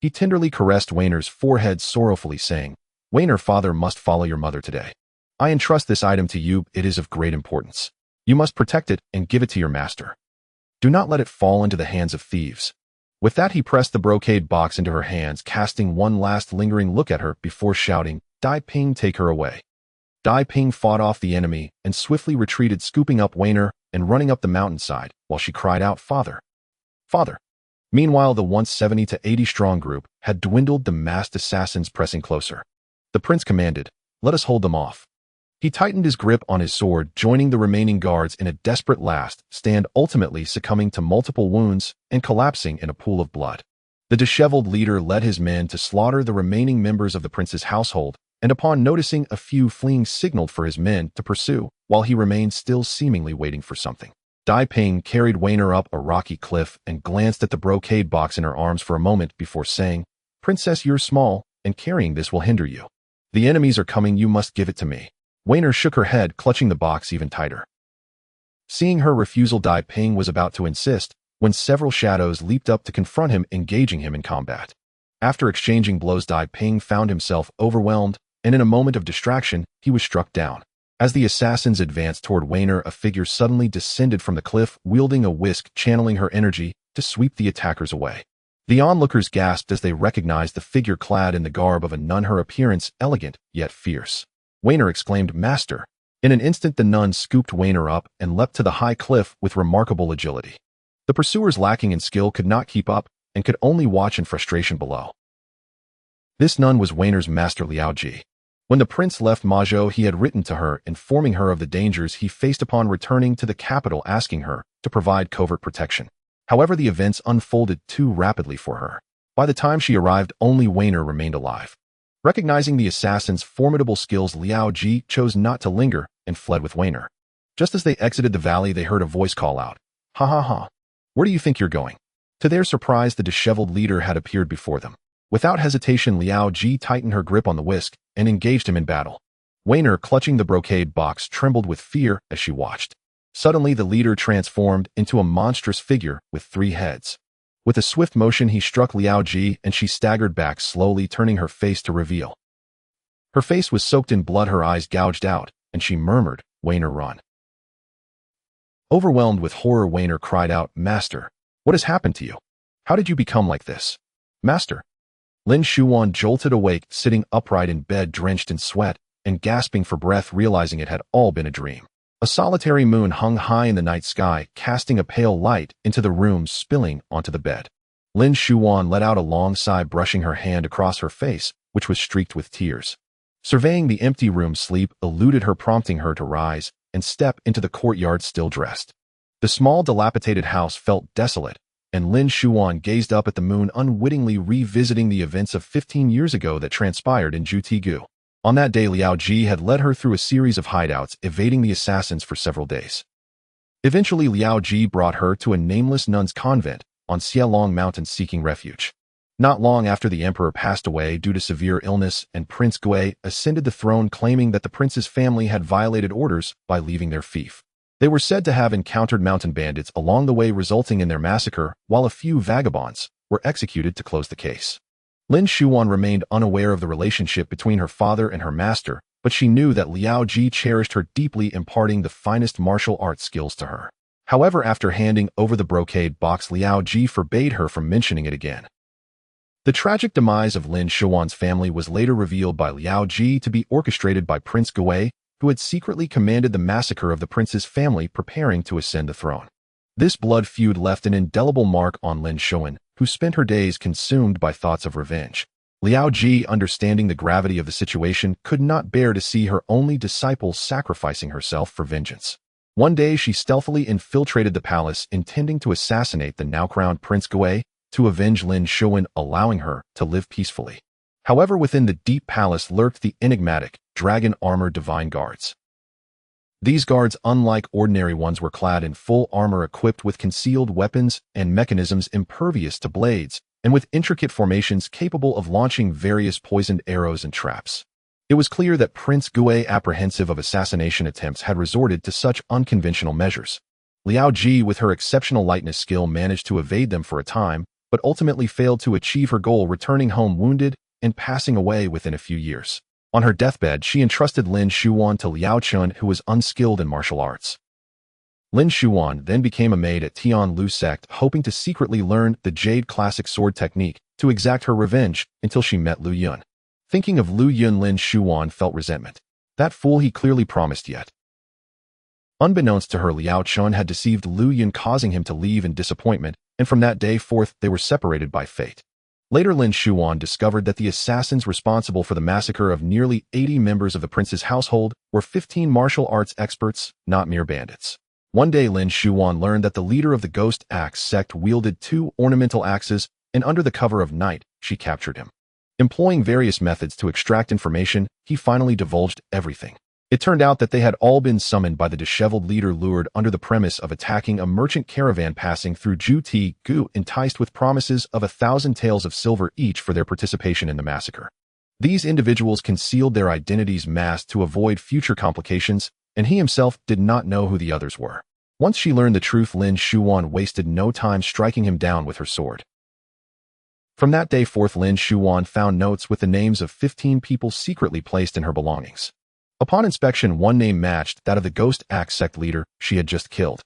He tenderly caressed Weiner's forehead, sorrowfully saying, "Weiner, father must follow your mother today. I entrust this item to you. It is of great importance. You must protect it and give it to your master. Do not let it fall into the hands of thieves." With that, he pressed the brocade box into her hands, casting one last lingering look at her before shouting, "Dai Ping, take her away." Dai Ping fought off the enemy and swiftly retreated, scooping up Weiner and running up the mountainside, while she cried out, "Father! Father!" Meanwhile, the once 70 to 80 strong group had dwindled, the masked assassins pressing closer. The prince commanded, "Let us hold them off." He tightened his grip on his sword, joining the remaining guards in a desperate last stand, ultimately succumbing to multiple wounds and collapsing in a pool of blood. The disheveled leader led his men to slaughter the remaining members of the prince's household, and upon noticing a few fleeing, signaled for his men to pursue, while he remained still, seemingly waiting for something. Dai Ping carried Weiner up a rocky cliff and glanced at the brocade box in her arms for a moment before saying, "Princess, you're small, and carrying this will hinder you. The enemies are coming, you must give it to me." Weiner shook her head, clutching the box even tighter. Seeing her refusal, Dai Ping was about to insist, when several shadows leaped up to confront him, engaging him in combat. After exchanging blows, Dai Ping found himself overwhelmed, and in a moment of distraction, he was struck down. As the assassins advanced toward Weiner, a figure suddenly descended from the cliff, wielding a whisk, channeling her energy to sweep the attackers away. The onlookers gasped as they recognized the figure clad in the garb of a nun, her appearance elegant yet fierce. Weiner exclaimed, "Master!" In an instant, the nun scooped Weiner up and leapt to the high cliff with remarkable agility. The pursuers, lacking in skill, could not keep up and could only watch in frustration below. This nun was Weiner's master, Liao Ji. When the prince left Mazhou, he had written to her, informing her of the dangers he faced upon returning to the capital, asking her to provide covert protection. However, the events unfolded too rapidly for her. By the time she arrived, only Weiner remained alive. Recognizing the assassin's formidable skills, Liao Ji chose not to linger and fled with Weiner. Just as they exited the valley, they heard a voice call out, "Ha ha ha! Where do you think you're going?" To their surprise, the disheveled leader had appeared before them. Without hesitation, Liao Ji tightened her grip on the whisk and engaged him in battle. Weiner, clutching the brocade box, trembled with fear as she watched. Suddenly, the leader transformed into a monstrous figure with 3 heads. With a swift motion, he struck Liao Ji, and she staggered back, slowly turning her face to reveal. Her face was soaked in blood, her eyes gouged out, and she murmured, "Weiner, run." Overwhelmed with horror, Weiner cried out, "Master, what has happened to you? How did you become like this?" "Master." Lin Shuwan jolted awake, sitting upright in bed, drenched in sweat and gasping for breath, realizing it had all been a dream. A solitary moon hung high in the night sky, casting a pale light into the room, spilling onto the bed. Lin Shuan let out a long sigh, brushing her hand across her face, which was streaked with tears. Surveying the empty room, sleep eluded her, prompting her to rise and step into the courtyard still dressed. The small, dilapidated house felt desolate, and Lin Shuan gazed up at the moon, unwittingly revisiting the events of 15 years ago that transpired in Jutigu. On that day, Liao Ji had led her through a series of hideouts, evading the assassins for several days. Eventually, Liao Ji brought her to a nameless nun's convent on Xialong Mountain, seeking refuge. Not long after the emperor passed away due to severe illness, and Prince Gui ascended the throne, claiming that the prince's family had violated orders by leaving their fief. They were said to have encountered mountain bandits along the way, resulting in their massacre, while a few vagabonds were executed to close the case. Lin Shuan remained unaware of the relationship between her father and her master, but she knew that Liao Ji cherished her deeply, imparting the finest martial arts skills to her. However, after handing over the brocade box, Liao Ji forbade her from mentioning it again. The tragic demise of Lin Shuan's family was later revealed by Liao Ji to be orchestrated by Prince Gui, who had secretly commanded the massacre of the prince's family preparing to ascend the throne. This blood feud left an indelible mark on Lin Shuan, who spent her days consumed by thoughts of revenge. Liao Ji, understanding the gravity of the situation, could not bear to see her only disciple sacrificing herself for vengeance. One day, she stealthily infiltrated the palace, intending to assassinate the now-crowned Prince Gui to avenge Lin Shuan, allowing her to live peacefully. However, within the deep palace lurked the enigmatic, dragon-armored divine guards. These guards, unlike ordinary ones, were clad in full armor, equipped with concealed weapons and mechanisms impervious to blades, and with intricate formations capable of launching various poisoned arrows and traps. It was clear that Prince Gui, apprehensive of assassination attempts, had resorted to such unconventional measures. Liao Ji, with her exceptional lightness skill, managed to evade them for a time, but ultimately failed to achieve her goal, returning home wounded and passing away within a few years. On her deathbed, she entrusted Lin Shuan to Liao Chun, who was unskilled in martial arts. Lin Shuan then became a maid at Tianlu sect, hoping to secretly learn the Jade classic sword technique to exact her revenge until she met Lu Yun. Thinking of Lu Yun, Lin Shuan felt resentment. That fool, he clearly promised yet. Unbeknownst to her, Liao Chun had deceived Lu Yun, causing him to leave in disappointment, and from that day forth they were separated by fate. Later, Lin Shuan discovered that the assassins responsible for the massacre of nearly 80 members of the prince's household were 15 martial arts experts, not mere bandits. One day, Lin Shuan learned that the leader of the Ghost Axe sect wielded 2 ornamental axes, and under the cover of night, she captured him. Employing various methods to extract information, he finally divulged everything. It turned out that they had all been summoned by the disheveled leader, lured under the premise of attacking a merchant caravan passing through Jutigu, enticed with promises of 1,000 taels of silver each for their participation in the massacre. These individuals concealed their identities, masked to avoid future complications, and he himself did not know who the others were. Once she learned the truth, Lin Shuan wasted no time striking him down with her sword. From that day forth, Lin Shuan found notes with the names of 15 people secretly placed in her belongings. Upon inspection, one name matched that of the Ghost Axe sect leader she had just killed.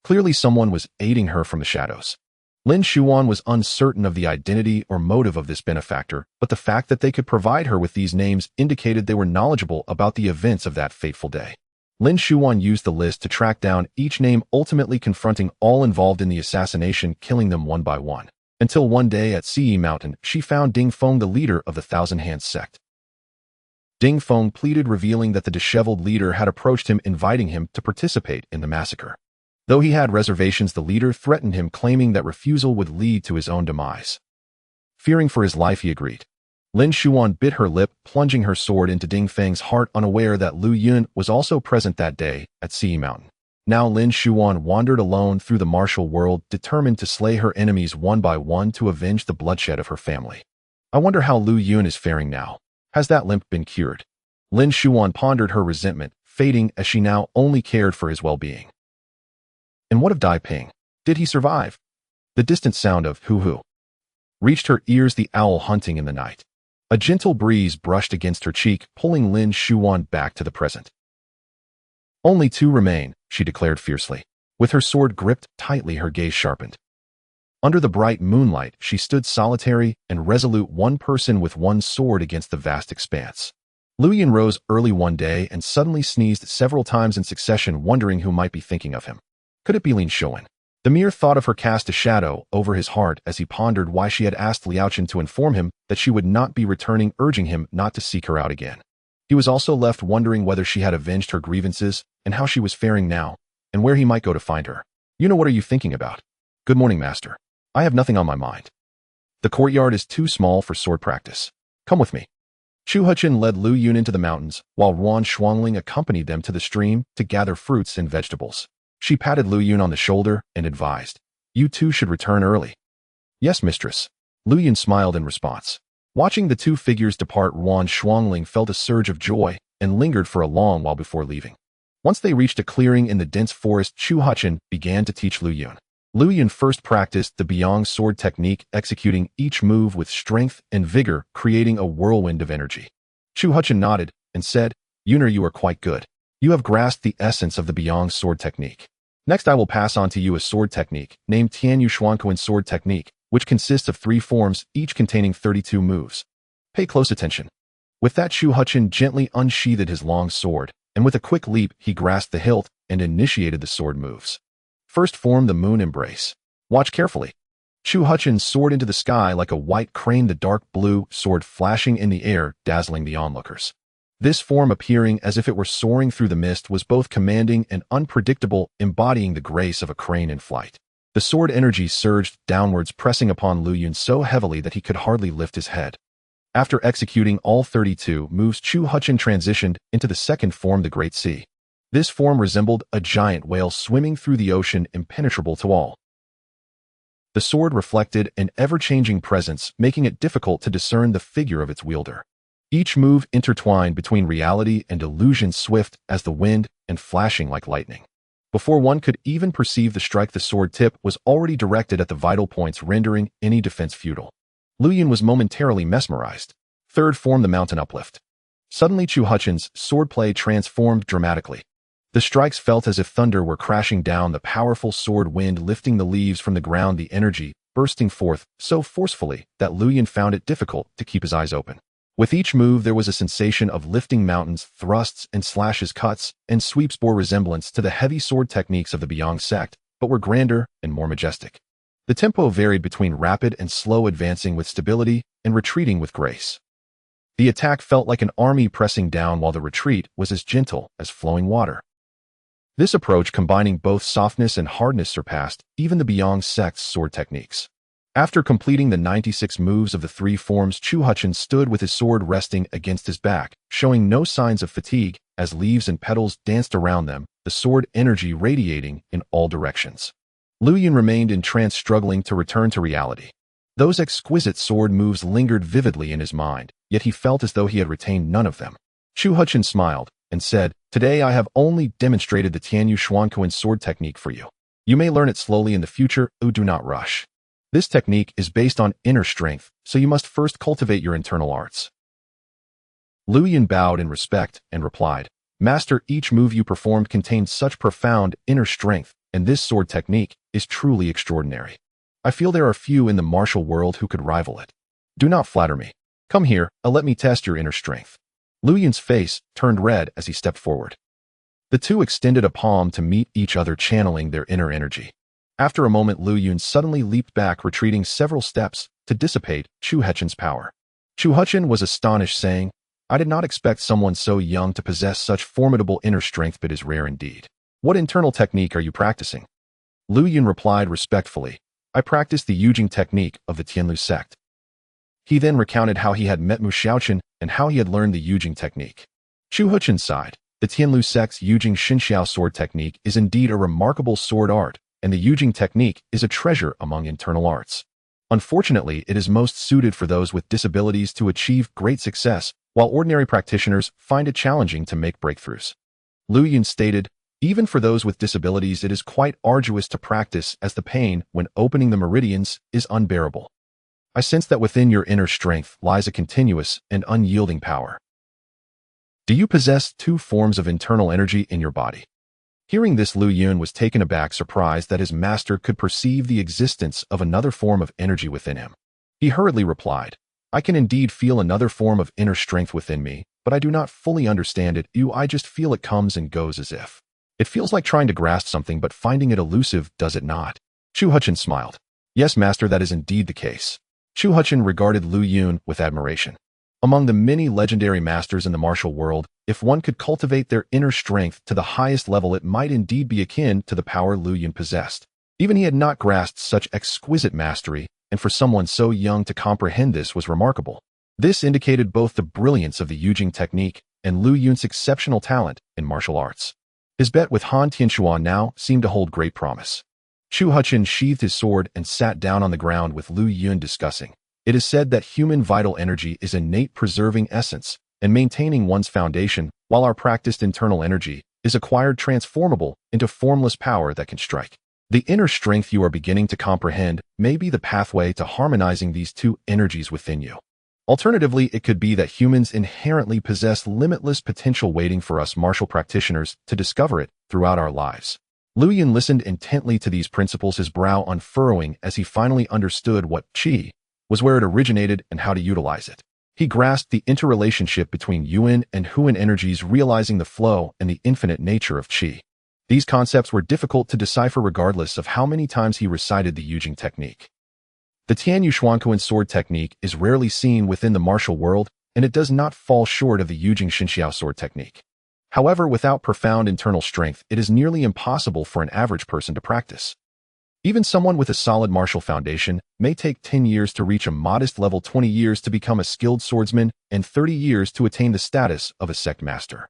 Clearly, someone was aiding her from the shadows. Lin Shuan was uncertain of the identity or motive of this benefactor, but the fact that they could provide her with these names indicated they were knowledgeable about the events of that fateful day. Lin Shuan used the list to track down each name, ultimately confronting all involved in the assassination, killing them one by one. Until one day at Ci Mountain, she found Ding Feng, the leader of the Thousand Hands sect. Ding Feng pleaded, revealing that the disheveled leader had approached him, inviting him to participate in the massacre. Though he had reservations, the leader threatened him, claiming that refusal would lead to his own demise. Fearing for his life, he agreed. Lin Shuan bit her lip, plunging her sword into Ding Feng's heart, unaware that Lu Yun was also present that day at Ci Mountain. Now Lin Shuan wandered alone through the martial world, determined to slay her enemies one by one to avenge the bloodshed of her family. I wonder how Lu Yun is faring now. Has that limp been cured? Lin Shuan pondered, her resentment fading as she now only cared for his well-being. And what of Dai Ping? Did he survive? The distant sound of hoo-hoo reached her ears, the owl hunting in the night. A gentle breeze brushed against her cheek, pulling Lin Shuan back to the present. Only 2 remain, she declared fiercely. With her sword gripped tightly, her gaze sharpened. Under the bright moonlight, she stood solitary and resolute, one person with one sword against the vast expanse. Lu Yun rose early one day and suddenly sneezed several times in succession, wondering who might be thinking of him. Could it be Lin Shuan? The mere thought of her cast a shadow over his heart as he pondered why she had asked Liaochen to inform him that she would not be returning, urging him not to seek her out again. He was also left wondering whether she had avenged her grievances and how she was faring now, and where he might go to find her. You know, what are you thinking about? Good morning, master. I have nothing on my mind. The courtyard is too small for sword practice. Come with me. Chu Huchen led Lu Yun into the mountains, while Yuan Shuangling accompanied them to the stream to gather fruits and vegetables. She patted Lu Yun on the shoulder and advised, "You two should return early." "Yes, mistress." Lu Yun smiled in response. Watching the two figures depart, Yuan Shuangling felt a surge of joy and lingered for a long while before leaving. Once they reached a clearing in the dense forest, Chu Huchen began to teach Lu Yun. Lu Yun first practiced the Beong sword technique, executing each move with strength and vigor, creating a whirlwind of energy. Chu Huchen nodded and said, "Yuner, you are quite good. You have grasped the essence of the Beong sword technique. Next, I will pass on to you a sword technique named Tianlu Xuanquan sword technique, which consists of 3 forms, each containing 32 moves. Pay close attention." With that, Chu Huchen gently unsheathed his long sword, and with a quick leap, he grasped the hilt and initiated the sword moves. First form, the moon embrace. Watch carefully. Chu Huchen soared into the sky like a white crane, the dark blue sword flashing in the air, dazzling the onlookers. This form, appearing as if it were soaring through the mist, was both commanding and unpredictable, embodying the grace of a crane in flight. The sword energy surged downwards, pressing upon Lu Yun so heavily that he could hardly lift his head. After executing all 32 moves, Chu Huchen transitioned into the second form, the Great Sea. This form resembled a giant whale swimming through the ocean, impenetrable to all. The sword reflected an ever-changing presence, making it difficult to discern the figure of its wielder. Each move intertwined between reality and illusion, swift as the wind and flashing like lightning. Before one could even perceive the strike, the sword tip was already directed at the vital points, rendering any defense futile. Lu Yun was momentarily mesmerized. Third form, the mountain uplift. Suddenly, Chu Huchen's swordplay transformed dramatically. The strikes felt as if thunder were crashing down, the powerful sword wind lifting the leaves from the ground, the energy bursting forth so forcefully that Lu Yun found it difficult to keep his eyes open. With each move, there was a sensation of lifting mountains. Thrusts and slashes, cuts and sweeps bore resemblance to the heavy sword techniques of the Beong sect, but were grander and more majestic. The tempo varied between rapid and slow, advancing with stability and retreating with grace. The attack felt like an army pressing down, while the retreat was as gentle as flowing water. This approach, combining both softness and hardness, surpassed even the Beong sect's sword techniques. After completing the 96 moves of the 3 forms, Chu Huchen stood with his sword resting against his back, showing no signs of fatigue as leaves and petals danced around them, the sword energy radiating in all directions. Lu Yun remained in trance, struggling to return to reality. Those exquisite sword moves lingered vividly in his mind, yet he felt as though he had retained none of them. Chu Huchen smiled and said, "Today I have only demonstrated the Tianlu Xuanquan sword technique for you. You may learn it slowly in the future, do not rush. This technique is based on inner strength, so you must first cultivate your internal arts." Lu Yun bowed in respect and replied, "Master, each move you performed contained such profound inner strength, and this sword technique is truly extraordinary. I feel there are few in the martial world who could rival it. Do not flatter me. Come here, let me test your inner strength." Lu Yun's face turned red as he stepped forward. The two extended a palm to meet each other, channeling their inner energy. After a moment, Lu Yun suddenly leaped back, retreating several steps to dissipate Chu Huchen's power. Chu Huchen was astonished, saying, "I did not expect someone so young to possess such formidable inner strength, but it is rare indeed. What internal technique are you practicing?" Lu Yun replied respectfully, "I practice the Yujing technique of the Tianlu sect." He then recounted how he had met Mu Xiaochen and how he had learned the Yujing technique. Chu Huchen sighed. The Tianlu sect's Yujing Xinxiao sword technique is indeed a remarkable sword art, and the Yujing technique is a treasure among internal arts. Unfortunately, it is most suited for those with disabilities to achieve great success, while ordinary practitioners find it challenging to make breakthroughs. Lu Yun stated, "Even for those with disabilities, it is quite arduous to practice, as the pain when opening the meridians is unbearable. I sense that within your inner strength lies a continuous and unyielding power. Do you possess 2 forms of internal energy in your body?" Hearing this, Lu Yun was taken aback, surprised that his master could perceive the existence of another form of energy within him. He hurriedly replied, "I can indeed feel another form of inner strength within me, but I do not fully understand it. I just feel it comes and goes as if. It feels like trying to grasp something but finding it elusive, does it not?" Chu Huchin smiled. Yes, master, that is indeed the case. Chu Huchin regarded Lu Yun with admiration. Among the many legendary masters in the martial world, if one could cultivate their inner strength to the highest level, it might indeed be akin to the power Lu Yun possessed. Even he had not grasped such exquisite mastery, and for someone so young to comprehend this was remarkable. This indicated both the brilliance of the Yujing technique and Lu Yun's exceptional talent in martial arts. His bet with Han Tianxuan now seemed to hold great promise. Chu Huchin sheathed his sword and sat down on the ground with Lu Yun discussing. It is said that human vital energy is innate preserving essence and maintaining one's foundation, while our practiced internal energy is acquired transformable into formless power that can strike. The inner strength you are beginning to comprehend may be the pathway to harmonizing these two energies within you. Alternatively, it could be that humans inherently possess limitless potential waiting for us martial practitioners to discover it throughout our lives. Lu Yun listened intently to these principles, his brow unfurrowing as he finally understood what qi was, where it originated, and how to utilize it. He grasped the interrelationship between Yuan and Huan energies, realizing the flow and the infinite nature of qi. These concepts were difficult to decipher regardless of how many times he recited the Yujing technique. The Tianyu Xuankuan sword technique is rarely seen within the martial world, and it does not fall short of the Yujing Xinxiao sword technique. However, without profound internal strength, it is nearly impossible for an average person to practice. Even someone with a solid martial foundation may take 10 years to reach a modest level, 20 years to become a skilled swordsman, and 30 years to attain the status of a sect master.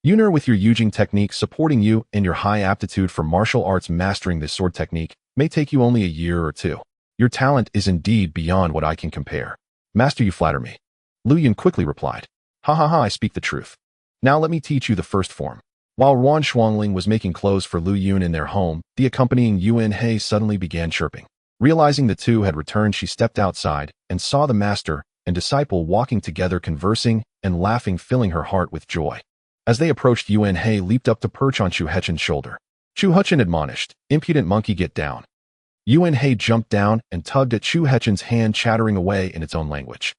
Yuner, with your Yujing technique supporting you and your high aptitude for martial arts, mastering this sword technique may take you only a year or two. Your talent is indeed beyond what I can compare. Master, you flatter me. Lu Yun quickly replied. Ha ha ha, I speak the truth. Now let me teach you the first form. While Ruan Shuangling was making clothes for Lu Yun in their home, the accompanying Yuan He suddenly began chirping. Realizing the two had returned, she stepped outside and saw the master and disciple walking together, conversing and laughing, filling her heart with joy. As they approached, Yuan He leaped up to perch on Chu Huchin's shoulder. Chu Huchin admonished, "Impudent monkey, get down." Yuan He jumped down and tugged at Chu Huchin's hand, chattering away in its own language.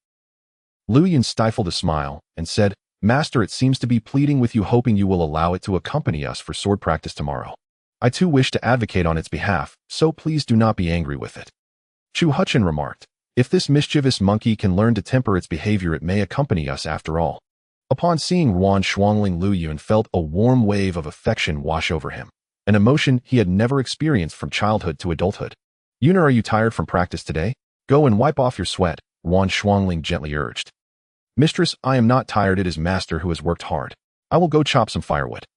Lu Yun stifled a smile and said, "Master, it seems to be pleading with you, hoping you will allow it to accompany us for sword practice tomorrow. I too wish to advocate on its behalf, so please do not be angry with it." Chu Huchin remarked, "If this mischievous monkey can learn to temper its behavior, it may accompany us after all." Upon seeing Ruan Shuangling, Lu Yun felt a warm wave of affection wash over him, an emotion he had never experienced from childhood to adulthood. "Yuner, are you tired from practice today? Go and wipe off your sweat," Ruan Shuangling gently urged. "Mistress, I am not tired. It is master who has worked hard. I will go chop some firewood."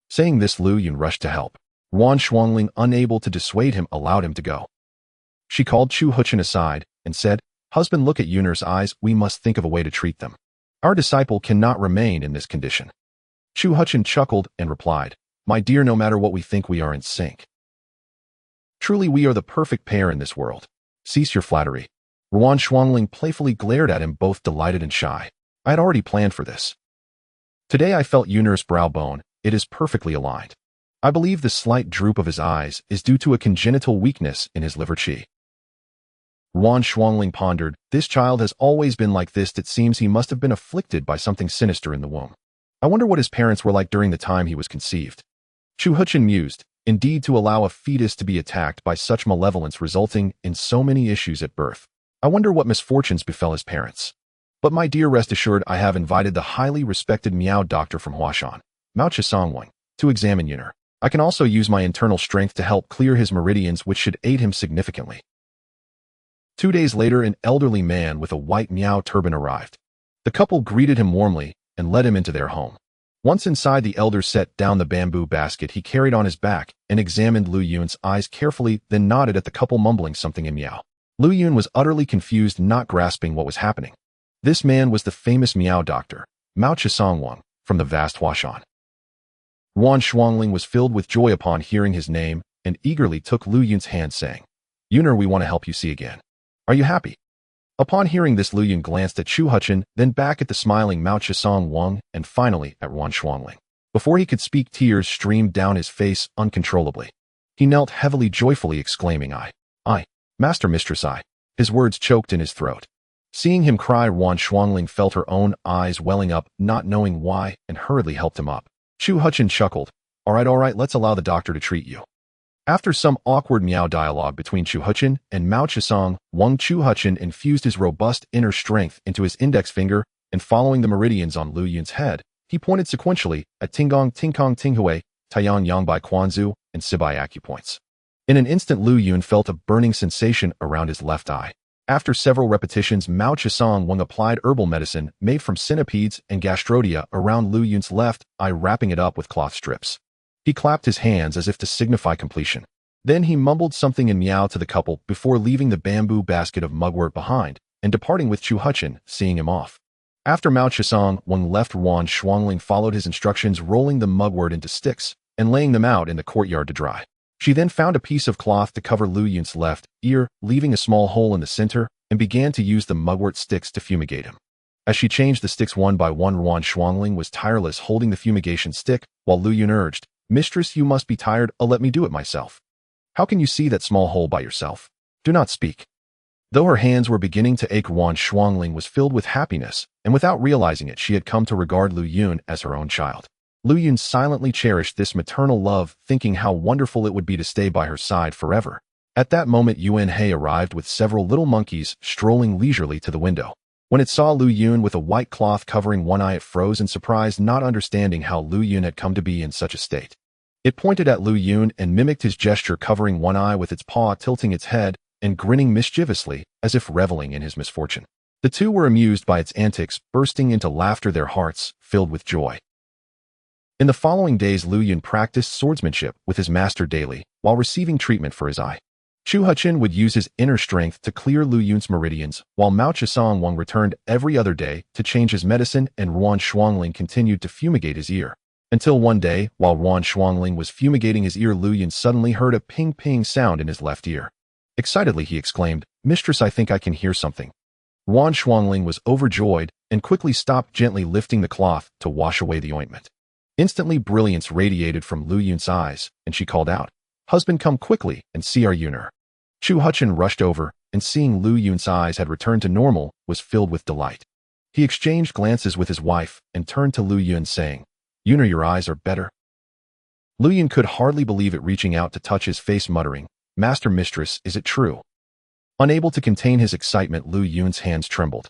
Saying this, Lu Yun rushed to help. Ruan Shuangling, unable to dissuade him, allowed him to go. She called Chu Huchin aside and said, "Husband, look at Yuner's eyes. We must think of a way to treat them. Our disciple cannot remain in this condition." Chu Huchin chuckled and replied, "My dear, no matter what we think, we are in sync. Truly, we are the perfect pair in this world. Cease your flattery." Ruan Shuangling playfully glared at him, both delighted and shy. "I had already planned for this. Today I felt Yuner's brow bone. It is perfectly aligned. I believe the slight droop of his eyes is due to a congenital weakness in his liver qi." Ruan Shuangling pondered, "This child has always been like this. It seems he must have been afflicted by something sinister in the womb. I wonder what his parents were like during the time he was conceived." Chu Huchin mused, "Indeed, to allow a fetus to be attacked by such malevolence, resulting in so many issues at birth. I wonder what misfortunes befell his parents. But my dear, rest assured, I have invited the highly respected Miao doctor from Huashan, Mao Chisongwang, to examine Yuner. I can also use my internal strength to help clear his meridians, which should aid him significantly." 2 days later, an elderly man with a white Miao turban arrived. The couple greeted him warmly and led him into their home. Once inside, the elder set down the bamboo basket he carried on his back and examined Lu Yun's eyes carefully, then nodded at the couple, mumbling something in Miao. Lu Yun was utterly confused, not grasping what was happening. This man was the famous Miao doctor, Mao Chisongwang, from the vast Huashan. Ruan Shuangling was filled with joy upon hearing his name and eagerly took Lu Yun's hand, saying, "Yuner, we want to help you see again. Are you happy?" Upon hearing this, Lu Yun glanced at Chu Huchin, then back at the smiling Mao Chisongwang, and finally at Ruan Shuangling. Before he could speak, tears streamed down his face uncontrollably. He knelt heavily, joyfully exclaiming, I, Master, Mistress, I." His words choked in his throat. Seeing him cry, Ruan Shuangling felt her own eyes welling up, not knowing why, and hurriedly helped him up. Chu Huchin chuckled. All right, let's allow the doctor to treat you." After some awkward meow dialogue between Chu Huchen and Mao Chisong, Chu Huchen infused his robust inner strength into his index finger, and following the meridians on Lu Yun's head, he pointed sequentially at Tingong, Tingkong, Tinghui, Taiyang Yangbai Quanzu, and Sibai acupoints. In an instant, Lu Yun felt a burning sensation around his left eye. After several repetitions, Mao Chisong applied herbal medicine made from centipedes and gastrodia around Lu Yun's left eye, wrapping it up with cloth strips. He clapped his hands as if to signify completion. Then he mumbled something in meow to the couple before leaving the bamboo basket of mugwort behind and departing with Chu Huchen, seeing him off. After Mao Chisong left, Yuan Shuangling followed his instructions, rolling the mugwort into sticks and laying them out in the courtyard to dry. She then found a piece of cloth to cover Lu Yun's left ear, leaving a small hole in the center, and began to use the mugwort sticks to fumigate him. As she changed the sticks one by one, Yuan Shuangling was tireless, holding the fumigation stick, while Lu Yun urged, "Mistress, you must be tired, let me do it myself. How can you see that small hole by yourself? Do not speak." Though her hands were beginning to ache, Yuan Shuangling was filled with happiness, and without realizing it, she had come to regard Lu Yun as her own child. Lu Yun silently cherished this maternal love, thinking how wonderful it would be to stay by her side forever. At that moment, Yuan He arrived with several little monkeys, strolling leisurely to the window. When it saw Lu Yun with a white cloth covering one eye, it froze in surprise, not understanding how Lu Yun had come to be in such a state. It pointed at Lu Yun and mimicked his gesture, covering one eye with its paw, tilting its head, and grinning mischievously, as if reveling in his misfortune. The two were amused by its antics, bursting into laughter, their hearts filled with joy. In the following days, Lu Yun practiced swordsmanship with his master daily, while receiving treatment for his eye. Chu Huchen would use his inner strength to clear Lu Yun's meridians, while Mao Chisong returned every other day to change his medicine, and Yuan Shuangling continued to fumigate his ear. Until one day, while Yuan Shuangling was fumigating his ear, Lu Yun suddenly heard a ping-ping sound in his left ear. Excitedly, he exclaimed, "Mistress, I think I can hear something." Yuan Shuangling was overjoyed and quickly stopped, gently lifting the cloth to wash away the ointment. Instantly, brilliance radiated from Lu Yun's eyes, and she called out, "Husband, come quickly and see our Yuner." Chu Huchen rushed over, and seeing Lu Yun's eyes had returned to normal, was filled with delight. He exchanged glances with his wife and turned to Lu Yun, saying, "Yuner, your eyes are better." Lu Yun could hardly believe it, reaching out to touch his face, muttering, "Master, mistress, is it true?" Unable to contain his excitement, Lu Yun's hands trembled.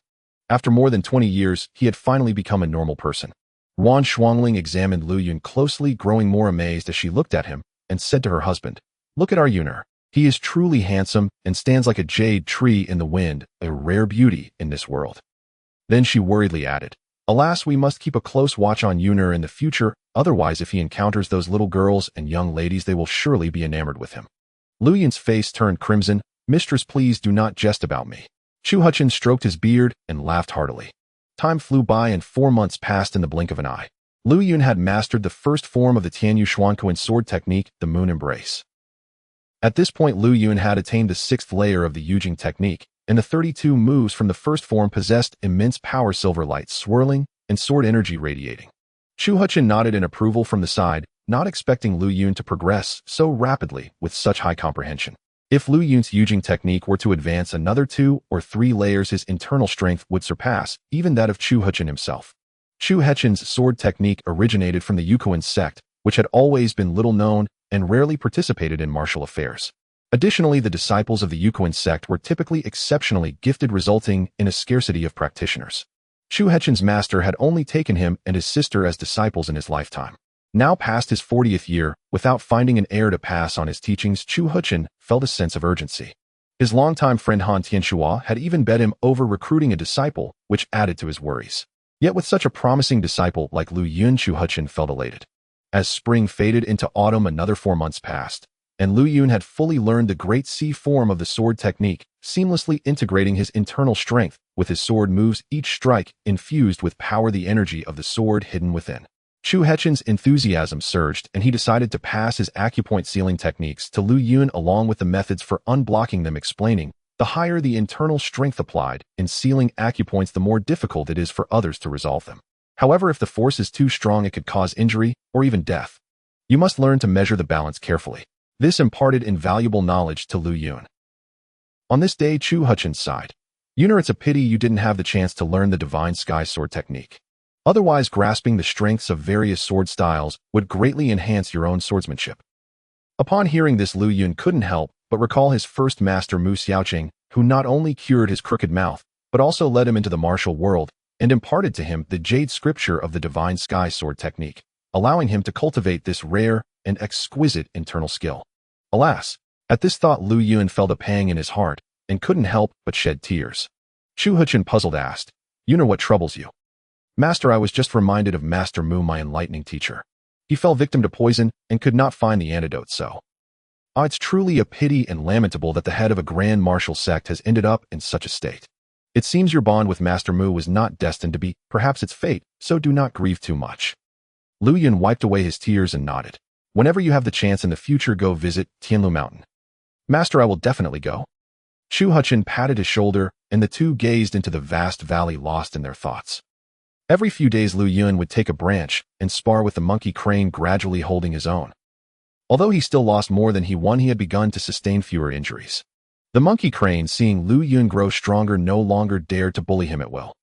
After more than 20 years, he had finally become a normal person. Yuan Shuangling examined Lu Yun closely, growing more amazed as she looked at him, and said to her husband, "Look at our Yuner. He is truly handsome and stands like a jade tree in the wind, a rare beauty in this world." Then she worriedly added, "Alas, we must keep a close watch on Yuner in the future, otherwise if he encounters those little girls and young ladies, they will surely be enamored with him." Lu Yun's face turned crimson. "Mistress, please do not jest about me." Chu Huchen stroked his beard and laughed heartily. Time flew by and 4 months passed in the blink of an eye. Lu Yun had mastered the first form of the Tianlu Xuankuan sword technique, the Moon Embrace. At this point, Lu Yun had attained the 6th layer of the Yujing technique, and the 32 moves from the first form possessed immense power, silver light swirling and sword energy radiating. Chu Huchen nodded in approval from the side, not expecting Lu Yun to progress so rapidly with such high comprehension. If Lu Yun's Yujing technique were to advance another 2 or 3 layers, his internal strength would surpass even that of Chu Huchen himself. Chu Huchen's sword technique originated from the Yukuan sect, which had always been little known and rarely participated in martial affairs. Additionally, the disciples of the Yukuan sect were typically exceptionally gifted, resulting in a scarcity of practitioners. Chu Huchen's master had only taken him and his sister as disciples in his lifetime. Now past his 40th year, without finding an heir to pass on his teachings, Chu Huchen felt a sense of urgency. His longtime friend Han Tianshua had even bet him over recruiting a disciple, which added to his worries. Yet with such a promising disciple like Lu Yun, Chu Huchen felt elated. As spring faded into autumn, another 4 months passed, and Lu Yun had fully learned the great C form of the sword technique, seamlessly integrating his internal strength with his sword moves, each strike infused with power, the energy of the sword hidden within. Chu Huchen's enthusiasm surged, and he decided to pass his acupoint sealing techniques to Lu Yun along with the methods for unblocking them, explaining, "The higher the internal strength applied in sealing acupoints, the more difficult it is for others to resolve them. However, if the force is too strong, it could cause injury or even death. You must learn to measure the balance carefully." This imparted invaluable knowledge to Lu Yun. On this day, Chu Huchen sighed. "Yuner, it's a pity you didn't have the chance to learn the divine sky sword technique. Otherwise, grasping the strengths of various sword styles would greatly enhance your own swordsmanship." Upon hearing this, Lu Yun couldn't help but recall his first master Mu Xiaoqing, who not only cured his crooked mouth, but also led him into the martial world and imparted to him the jade scripture of the divine sky sword technique, allowing him to cultivate this rare and exquisite internal skill. Alas, at this thought Lu Yun felt a pang in his heart and couldn't help but shed tears. Qingtian puzzled asked, "You know what troubles you?" "Master, I was just reminded of Master Mu, my enlightening teacher. He fell victim to poison and could not find the antidote, so." "Ah, it's truly a pity and lamentable that the head of a grand martial sect has ended up in such a state. It seems your bond with Master Mu was not destined to be, perhaps it's fate, so do not grieve too much." Lu Yun wiped away his tears and nodded. "Whenever you have the chance in the future, go visit Tianlu Mountain." "Master, I will definitely go." Qingtian patted his shoulder, and the two gazed into the vast valley lost in their thoughts. Every few days Lu Yun would take a branch and spar with the monkey crane, gradually holding his own. Although he still lost more than he won, he had begun to sustain fewer injuries. The monkey crane, seeing Lu Yun grow stronger, no longer dared to bully him at will.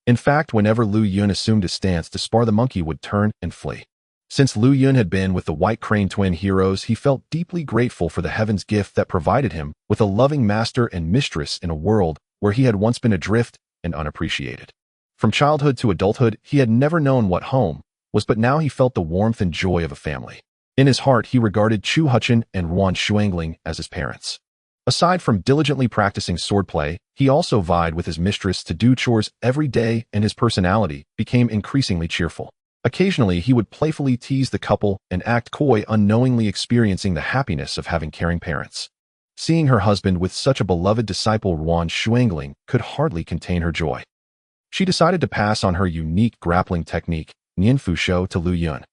In fact, whenever Lu Yun assumed a stance to spar, the monkey would turn and flee. Since Lu Yun had been with the White Crane twin heroes, he felt deeply grateful for the heaven's gift that provided him with a loving master and mistress in a world where he had once been adrift and unappreciated. From childhood to adulthood, he had never known what home was, but now he felt the warmth and joy of a family. In his heart, he regarded Qingtian and Ruan Shuangling as his parents. Aside from diligently practicing swordplay, he also vied with his mistress to do chores every day, and his personality became increasingly cheerful. Occasionally, he would playfully tease the couple and act coy, unknowingly experiencing the happiness of having caring parents. Seeing her husband with such a beloved disciple, Ruan Shuangling could hardly contain her joy. She decided to pass on her unique grappling technique, Nianfu Shou, to Lu Yun.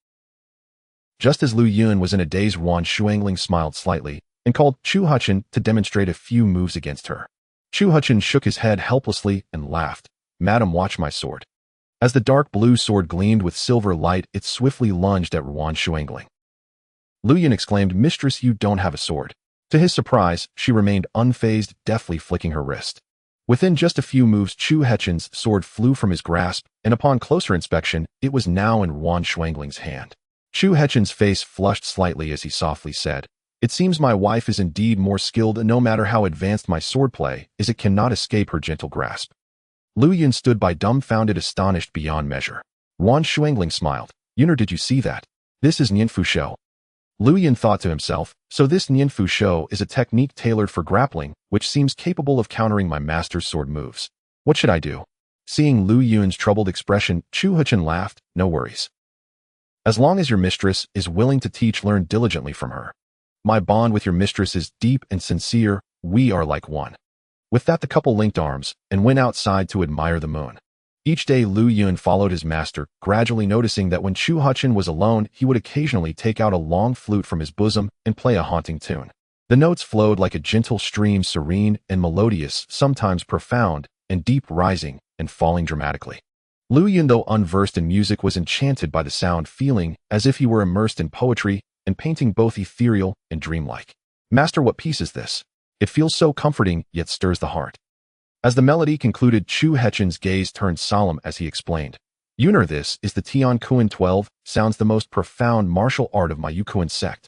Just as Lu Yun was in a daze, Ruan Shuangling smiled slightly and called Qingtian to demonstrate a few moves against her. Qingtian shook his head helplessly and laughed. "Madam, watch my sword." As the dark blue sword gleamed with silver light, it swiftly lunged at Ruan Shuangling. Lu Yun exclaimed, "Mistress, you don't have a sword." To his surprise, she remained unfazed, deftly flicking her wrist. Within just a few moves, Qingtian's sword flew from his grasp, and upon closer inspection, it was now in Ruan Shuangling's hand. Qingtian's face flushed slightly as he softly said, "It seems my wife is indeed more skilled, and no matter how advanced my swordplay is, it cannot escape her gentle grasp." Lu Yun stood by, dumbfounded, astonished beyond measure. Ruan Shuangling smiled. "Yuner, did you see that? This is Nianfu Shou." Lu Yun thought to himself, so this Nianfu Shou is a technique tailored for grappling, which seems capable of countering my master's sword moves. What should I do? Seeing Lu Yun's troubled expression, Qingtian laughed. "No worries. As long as your mistress is willing to teach, learn diligently from her. My bond with your mistress is deep and sincere. We are like one." With that, the couple linked arms and went outside to admire the moon. Each day, Lu Yun followed his master, gradually noticing that when Qingtian was alone, he would occasionally take out a long flute from his bosom and play a haunting tune. The notes flowed like a gentle stream, serene and melodious, sometimes profound and deep, rising and falling dramatically. Lu Yun, though unversed in music, was enchanted by the sound, feeling as if he were immersed in poetry and painting, both ethereal and dreamlike. "Master, what piece is this? It feels so comforting, yet stirs the heart." As the melody concluded, Qingtian's gaze turned solemn as he explained, "Yuner, this is the Tianlu 12, sounds the most profound martial art of my Yukuan sect.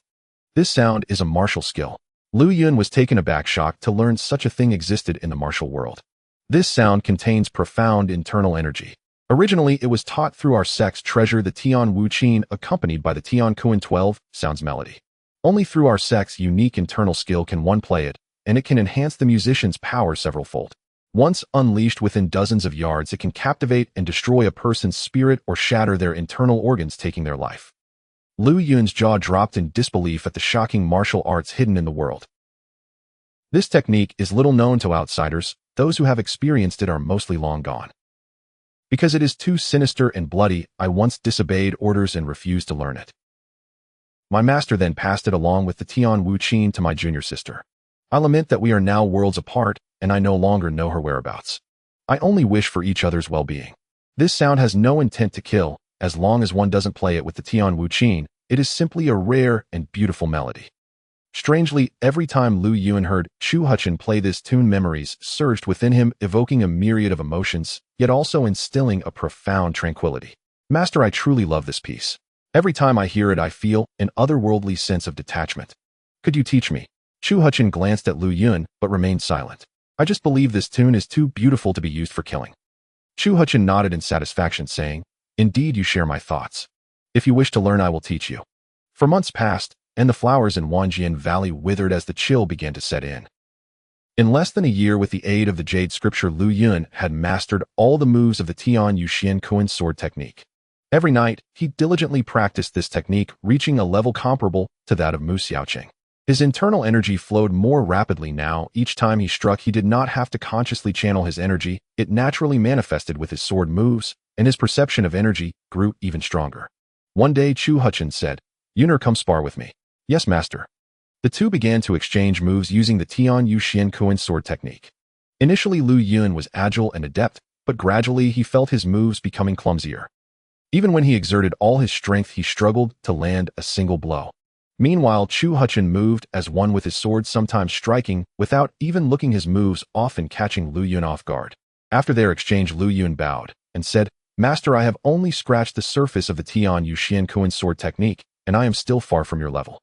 This sound is a martial skill." Lu Yun was taken aback, shocked to learn such a thing existed in the martial world. "This sound contains profound internal energy. Originally, it was taught through our sect's treasure, the Tianwu Qin, accompanied by the Tianlu 12 sounds melody. Only through our sect's unique internal skill can one play it, and it can enhance the musician's power severalfold. Once unleashed within dozens of yards, it can captivate and destroy a person's spirit or shatter their internal organs, taking their life." Lu Yun's jaw dropped in disbelief at the shocking martial arts hidden in the world. This technique is little known to outsiders. Those who have experienced it are mostly long gone. Because it is too sinister and bloody, I once disobeyed orders and refused to learn it. My master then passed it along with the Tianwu Qin to my junior sister. I lament that we are now worlds apart, and I no longer know her whereabouts. I only wish for each other's well-being. This sound has no intent to kill. As long as one doesn't play it with the Tianwu Qin, it is simply a rare and beautiful melody." Strangely, every time Lu Yun heard Qingtian play this tune, memories surged within him, evoking a myriad of emotions, yet also instilling a profound tranquility. "Master, I truly love this piece. Every time I hear it, I feel an otherworldly sense of detachment. Could you teach me? Chu Huchin glanced at Lu Yun, but remained silent. I just believe this tune is too beautiful to be used for killing. Chu Huchin nodded in satisfaction, saying, Indeed, you share my thoughts. If you wish to learn, I will teach you. For months passed, and the flowers in Wanjian Valley withered as the chill began to set in. In less than a year, with the aid of the Jade Scripture, Lu Yun had mastered all the moves of the Tianlu Xiankuan sword technique. Every night, he diligently practiced this technique, reaching a level comparable to that of Mu Xiaoqing. His internal energy flowed more rapidly now. Each time he struck, he did not have to consciously channel his energy. It naturally manifested with his sword moves, and his perception of energy grew even stronger. One day, Chu Huchin said, Yuner, come spar with me. Yes, master. The two began to exchange moves using the Tianlu Xiankuan sword technique. Initially, Lu Yun was agile and adept, but gradually he felt his moves becoming clumsier. Even when he exerted all his strength, he struggled to land a single blow. Meanwhile, Chu Huchin moved as one with his sword, sometimes striking without even looking his moves, often catching Lu Yun off guard. After their exchange, Lu Yun bowed and said, Master, I have only scratched the surface of the Tianlu Xiankuan sword technique, and I am still far from your level.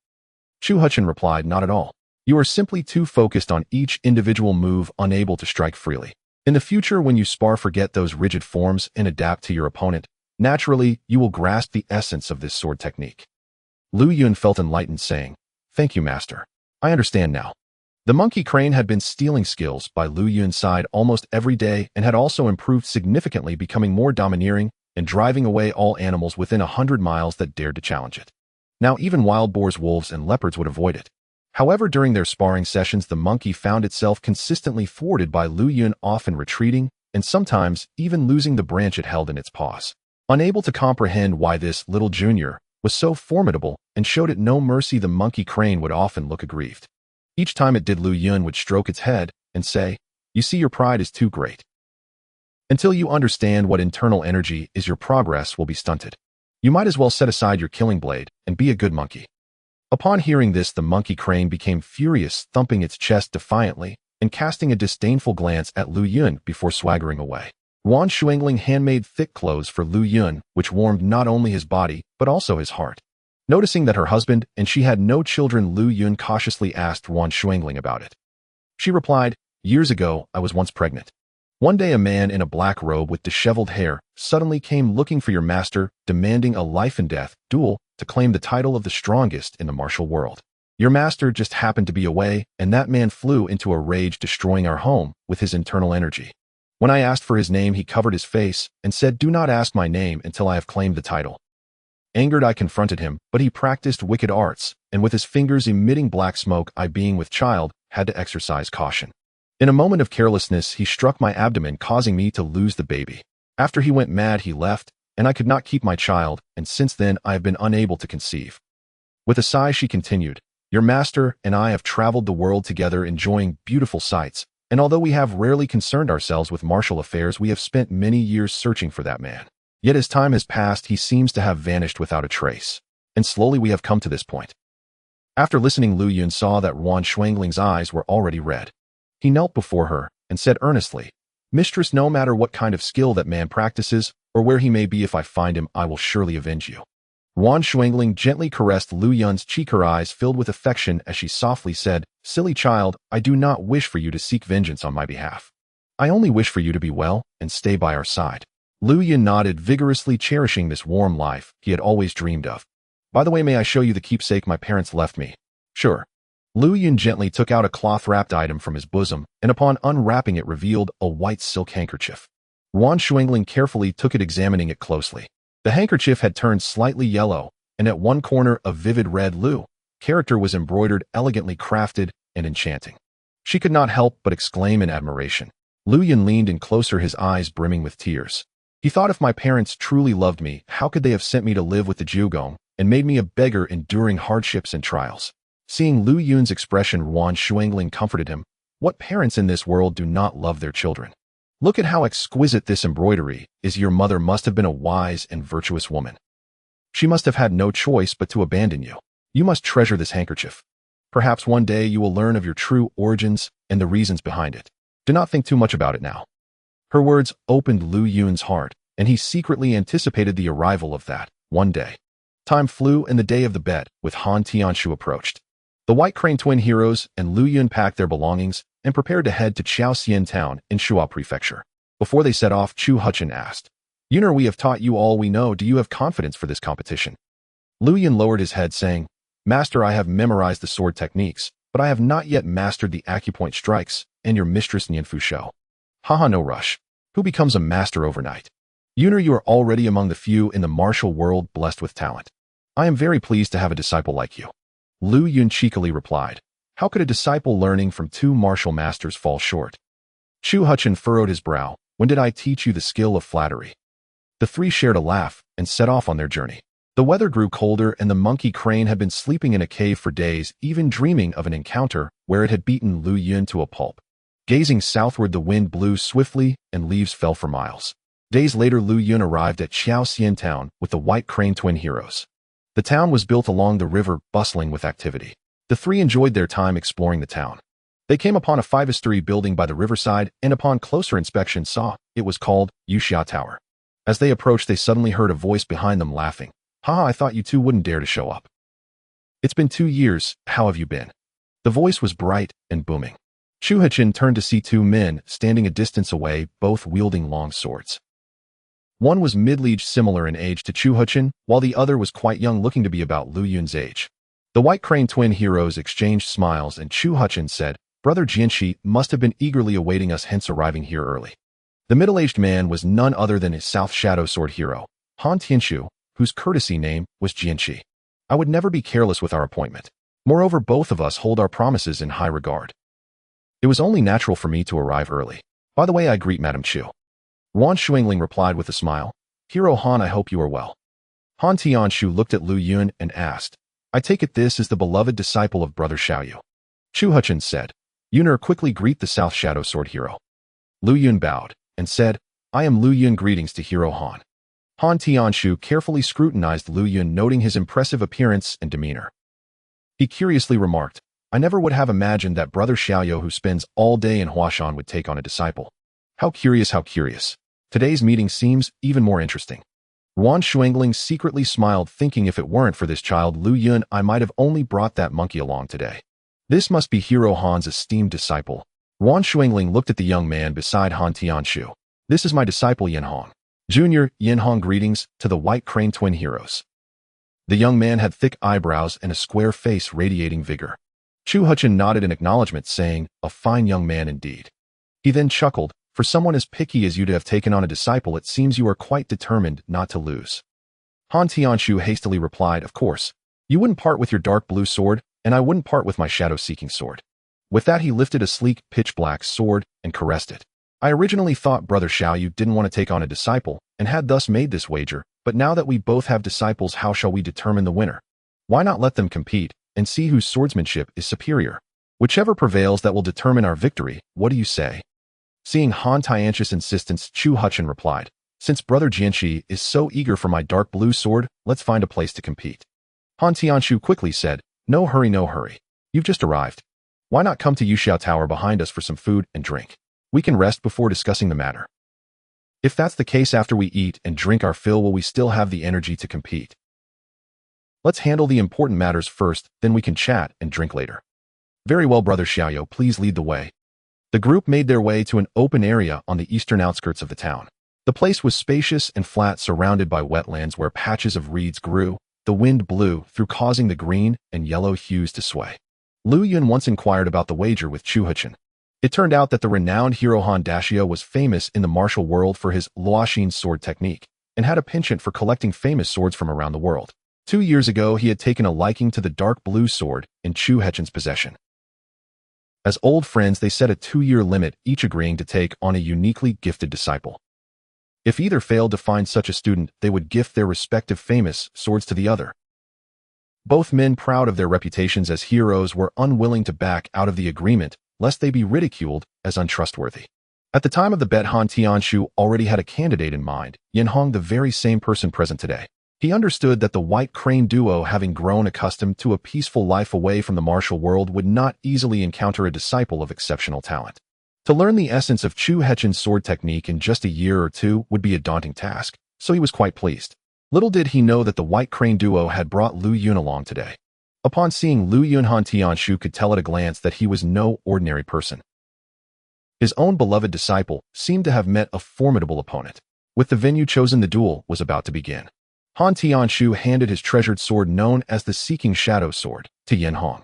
Chu Huchin replied, Not at all. You are simply too focused on each individual move, unable to strike freely. In the future, when you spar, forget those rigid forms and adapt to your opponent. Naturally, you will grasp the essence of this sword technique. Lu Yun felt enlightened, saying, Thank you, master. I understand now. The monkey crane had been stealing skills by Lu Yun's side almost every day and had also improved significantly, becoming more domineering and driving away all animals within 100 miles that dared to challenge it. Now even wild boars, wolves, and leopards would avoid it. However, during their sparring sessions, the monkey found itself consistently thwarted by Lu Yun, often retreating and sometimes even losing the branch it held in its paws. Unable to comprehend why this little junior was so formidable and showed it no mercy, the monkey crane would often look aggrieved. Each time it did, Lu Yun would stroke its head and say, You see, your pride is too great. Until you understand what internal energy is, your progress will be stunted. You might as well set aside your killing blade and be a good monkey. Upon hearing this, the monkey crane became furious, thumping its chest defiantly and casting a disdainful glance at Lu Yun before swaggering away. Wan Shuangling handmade thick clothes for Lu Yun, which warmed not only his body, but also his heart. Noticing that her husband and she had no children, Lu Yun cautiously asked Wan Shuangling about it. She replied, Years ago, I was once pregnant. One day, a man in a black robe with disheveled hair suddenly came looking for your master, demanding a life-and-death duel to claim the title of the strongest in the martial world. Your master just happened to be away, and that man flew into a rage, destroying our home with his internal energy. When I asked for his name, he covered his face and said, Do not ask my name until I have claimed the title. Angered, I confronted him, but he practiced wicked arts, and with his fingers emitting black smoke, I, being with child, had to exercise caution. In a moment of carelessness, he struck my abdomen, causing me to lose the baby. After he went mad, he left, and I could not keep my child, and since then I have been unable to conceive. With a sigh, she continued, Your master and I have traveled the world together, enjoying beautiful sights, and although we have rarely concerned ourselves with martial affairs, we have spent many years searching for that man. Yet as time has passed, he seems to have vanished without a trace, and slowly we have come to this point. After listening, Lu Yun saw that Wan Shuangling's eyes were already red. He knelt before her and said earnestly, Mistress, no matter what kind of skill that man practices, or where he may be, if I find him, I will surely avenge you. Wan Shuangling gently caressed Lu Yun's cheek, her eyes filled with affection as she softly said, Silly child, I do not wish for you to seek vengeance on my behalf. I only wish for you to be well and stay by our side. Lu Yun nodded vigorously, cherishing this warm life he had always dreamed of. By the way, may I show you the keepsake my parents left me? Sure. Lu Yun gently took out a cloth-wrapped item from his bosom, and upon unwrapping it revealed a white silk handkerchief. Wan Shuangling carefully took it, examining it closely. The handkerchief had turned slightly yellow, and at one corner a vivid red Lu character was embroidered, elegantly crafted and enchanting. She could not help but exclaim in admiration. Lu Yun leaned in closer, his eyes brimming with tears. He thought, if my parents truly loved me, how could they have sent me to live with the Jiugong and made me a beggar, enduring hardships and trials? Seeing Lu Yun's expression, Wan Shuangling comforted him. What parents in this world do not love their children? Look at how exquisite this embroidery is. Your mother must have been a wise and virtuous woman. She must have had no choice but to abandon you. You must treasure this handkerchief. Perhaps one day you will learn of your true origins and the reasons behind it. Do not think too much about it now. Her words opened Lu Yun's heart, and he secretly anticipated the arrival of that one day. Time flew and the day of the bet with Han Tianshu approached. The White Crane twin heroes and Lu Yun packed their belongings and prepared to head to Chaoxian town in Shuo Prefecture. Before they set off, Chu Huchin asked, "Yuner, we have taught you all we know. Do you have confidence for this competition?" Lu Yun lowered his head, saying, "Master, I have memorized the sword techniques, but I have not yet mastered the acupoint strikes and your mistress Nian Fu Shou. Haha, no rush. Who becomes a master overnight? Yuner, you are already among the few in the martial world blessed with talent. I am very pleased to have a disciple like you." Lu Yun cheekily replied, "How could a disciple learning from two martial masters fall short?" Chu Huchin furrowed his brow. "When did I teach you the skill of flattery?" The three shared a laugh and set off on their journey. The weather grew colder and the monkey crane had been sleeping in a cave for days, even dreaming of an encounter where it had beaten Lu Yun to a pulp. Gazing southward, the wind blew swiftly and leaves fell for miles. Days later, Lu Yun arrived at Chaoxian town with the White Crane twin heroes. The town was built along the river, bustling with activity. The three enjoyed their time exploring the town. They came upon a five-story building by the riverside and upon closer inspection saw it was called Yuxia Tower. As they approached, they suddenly heard a voice behind them laughing. "Haha, I thought you two wouldn't dare to show up. It's been 2 years, how have you been?" The voice was bright and booming. Chu Huchin turned to see two men standing a distance away, both wielding long swords. One was mid-aged, similar in age to Chu Huchin, while the other was quite young, looking to be about Lu Yun's age. The White Crane twin heroes exchanged smiles and Chu Huchin said, "Brother Jianxi must have been eagerly awaiting us, hence arriving here early." The middle-aged man was none other than his South Shadow Sword hero, Han Tianshu, whose courtesy name was Jianxi. "I would never be careless with our appointment. Moreover, both of us hold our promises in high regard. It was only natural for me to arrive early. By the way, I greet Madame Chu." Wan Xuangling replied with a smile, "Hero Han, I hope you are well." Han Tianshu looked at Lu Yun and asked, "I take it this is the beloved disciple of Brother Xiaoyu." Chu Huchin said, "Yuner, quickly greet the South Shadow Sword hero." Lu Yun bowed and said, "I am Lu Yun, greetings to Hero Han." Han Tianshu carefully scrutinized Lu Yun, noting his impressive appearance and demeanor. He curiously remarked, "I never would have imagined that Brother Xiaoyu, who spends all day in Huashan, would take on a disciple. How curious, how curious. Today's meeting seems even more interesting." Wan Xuangling secretly smiled, thinking if it weren't for this child Lu Yun, I might have only brought that monkey along today. This must be Hero Han's esteemed disciple. Wan Xuangling looked at the young man beside Han Tianshu. "This is my disciple Yin Hong. Junior, Yin Hong, greetings to the White Crane twin heroes." The young man had thick eyebrows and a square face radiating vigor. Chu Huchin nodded in acknowledgement, saying, "A fine young man indeed." He then chuckled, "For someone as picky as you to have taken on a disciple, it seems you are quite determined not to lose." Han Tianshu hastily replied, "Of course. You wouldn't part with your dark blue sword, and I wouldn't part with my shadow-seeking sword." With that, he lifted a sleek, pitch-black sword and caressed it. "I originally thought Brother Xiaoyu didn't want to take on a disciple, and had thus made this wager, but now that we both have disciples, how shall we determine the winner? Why not let them compete, and see whose swordsmanship is superior? Whichever prevails, that will determine our victory. What do you say?" Seeing Han Tianshu's insistence, Chu Huchin replied, "Since Brother Jianxi is so eager for my dark blue sword, let's find a place to compete." Han Tianshu quickly said, "No hurry, no hurry. You've just arrived. Why not come to Yuxia Tower behind us for some food and drink? We can rest before discussing the matter. If that's the case, after we eat and drink our fill, will we still have the energy to compete? Let's handle the important matters first, then we can chat and drink later." "Very well, Brother Xiaoyu, please lead the way." The group made their way to an open area on the eastern outskirts of the town. The place was spacious and flat, surrounded by wetlands where patches of reeds grew. The wind blew through, causing the green and yellow hues to sway. Lu Yun once inquired about the wager with Chu Huchin. It turned out that the renowned hero Han Dashio was famous in the martial world for his Luoxin sword technique, and had a penchant for collecting famous swords from around the world. 2 years ago, he had taken a liking to the dark blue sword in Chu Huchin's possession. As old friends, they set a 2-year limit, each agreeing to take on a uniquely gifted disciple. If either failed to find such a student, they would gift their respective famous swords to the other. Both men, proud of their reputations as heroes, were unwilling to back out of the agreement, lest they be ridiculed as untrustworthy. At the time of the bet, Han Tianshu already had a candidate in mind, Yin Hong, the very same person present today. He understood that the White Crane duo, having grown accustomed to a peaceful life away from the martial world, would not easily encounter a disciple of exceptional talent. To learn the essence of Chu Huchin's sword technique in just a year or two would be a daunting task, so he was quite pleased. Little did he know that the White Crane duo had brought Lu Yun along today. Upon seeing Lu Yun, Han Tianshu could tell at a glance that he was no ordinary person. His own beloved disciple seemed to have met a formidable opponent. With the venue chosen, the duel was about to begin. Han Tianshu handed his treasured sword known as the Seeking Shadow Sword to Yin Hong.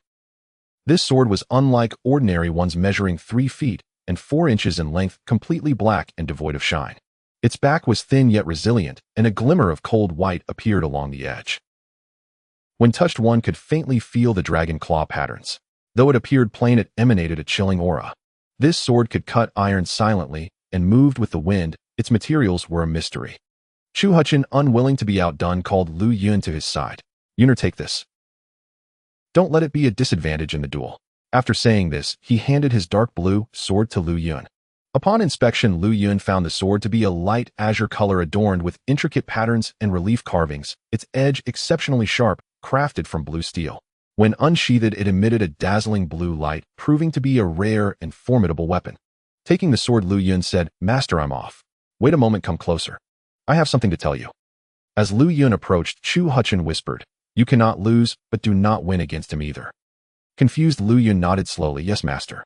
This sword was unlike ordinary ones, measuring 3 feet and 4 inches in length, completely black and devoid of shine. Its back was thin yet resilient, and a glimmer of cold white appeared along the edge. When touched, one could faintly feel the dragon claw patterns. Though it appeared plain, it emanated a chilling aura. This sword could cut iron silently and moved with the wind. Its materials were a mystery. Chu Huchin, unwilling to be outdone, called Lu Yun to his side. "Yuner, take this. Don't let it be a disadvantage in the duel." After saying this, he handed his dark blue sword to Lu Yun. Upon inspection, Lu Yun found the sword to be a light azure color adorned with intricate patterns and relief carvings, its edge exceptionally sharp, crafted from blue steel. When unsheathed, it emitted a dazzling blue light, proving to be a rare and formidable weapon. Taking the sword, Lu Yun said, "Master, I'm off. Wait a moment, come closer. I have something to tell you." As Lu Yun approached, Chu Huchin whispered, "You cannot lose, but do not win against him either." Confused, Lu Yun nodded slowly, "Yes, master."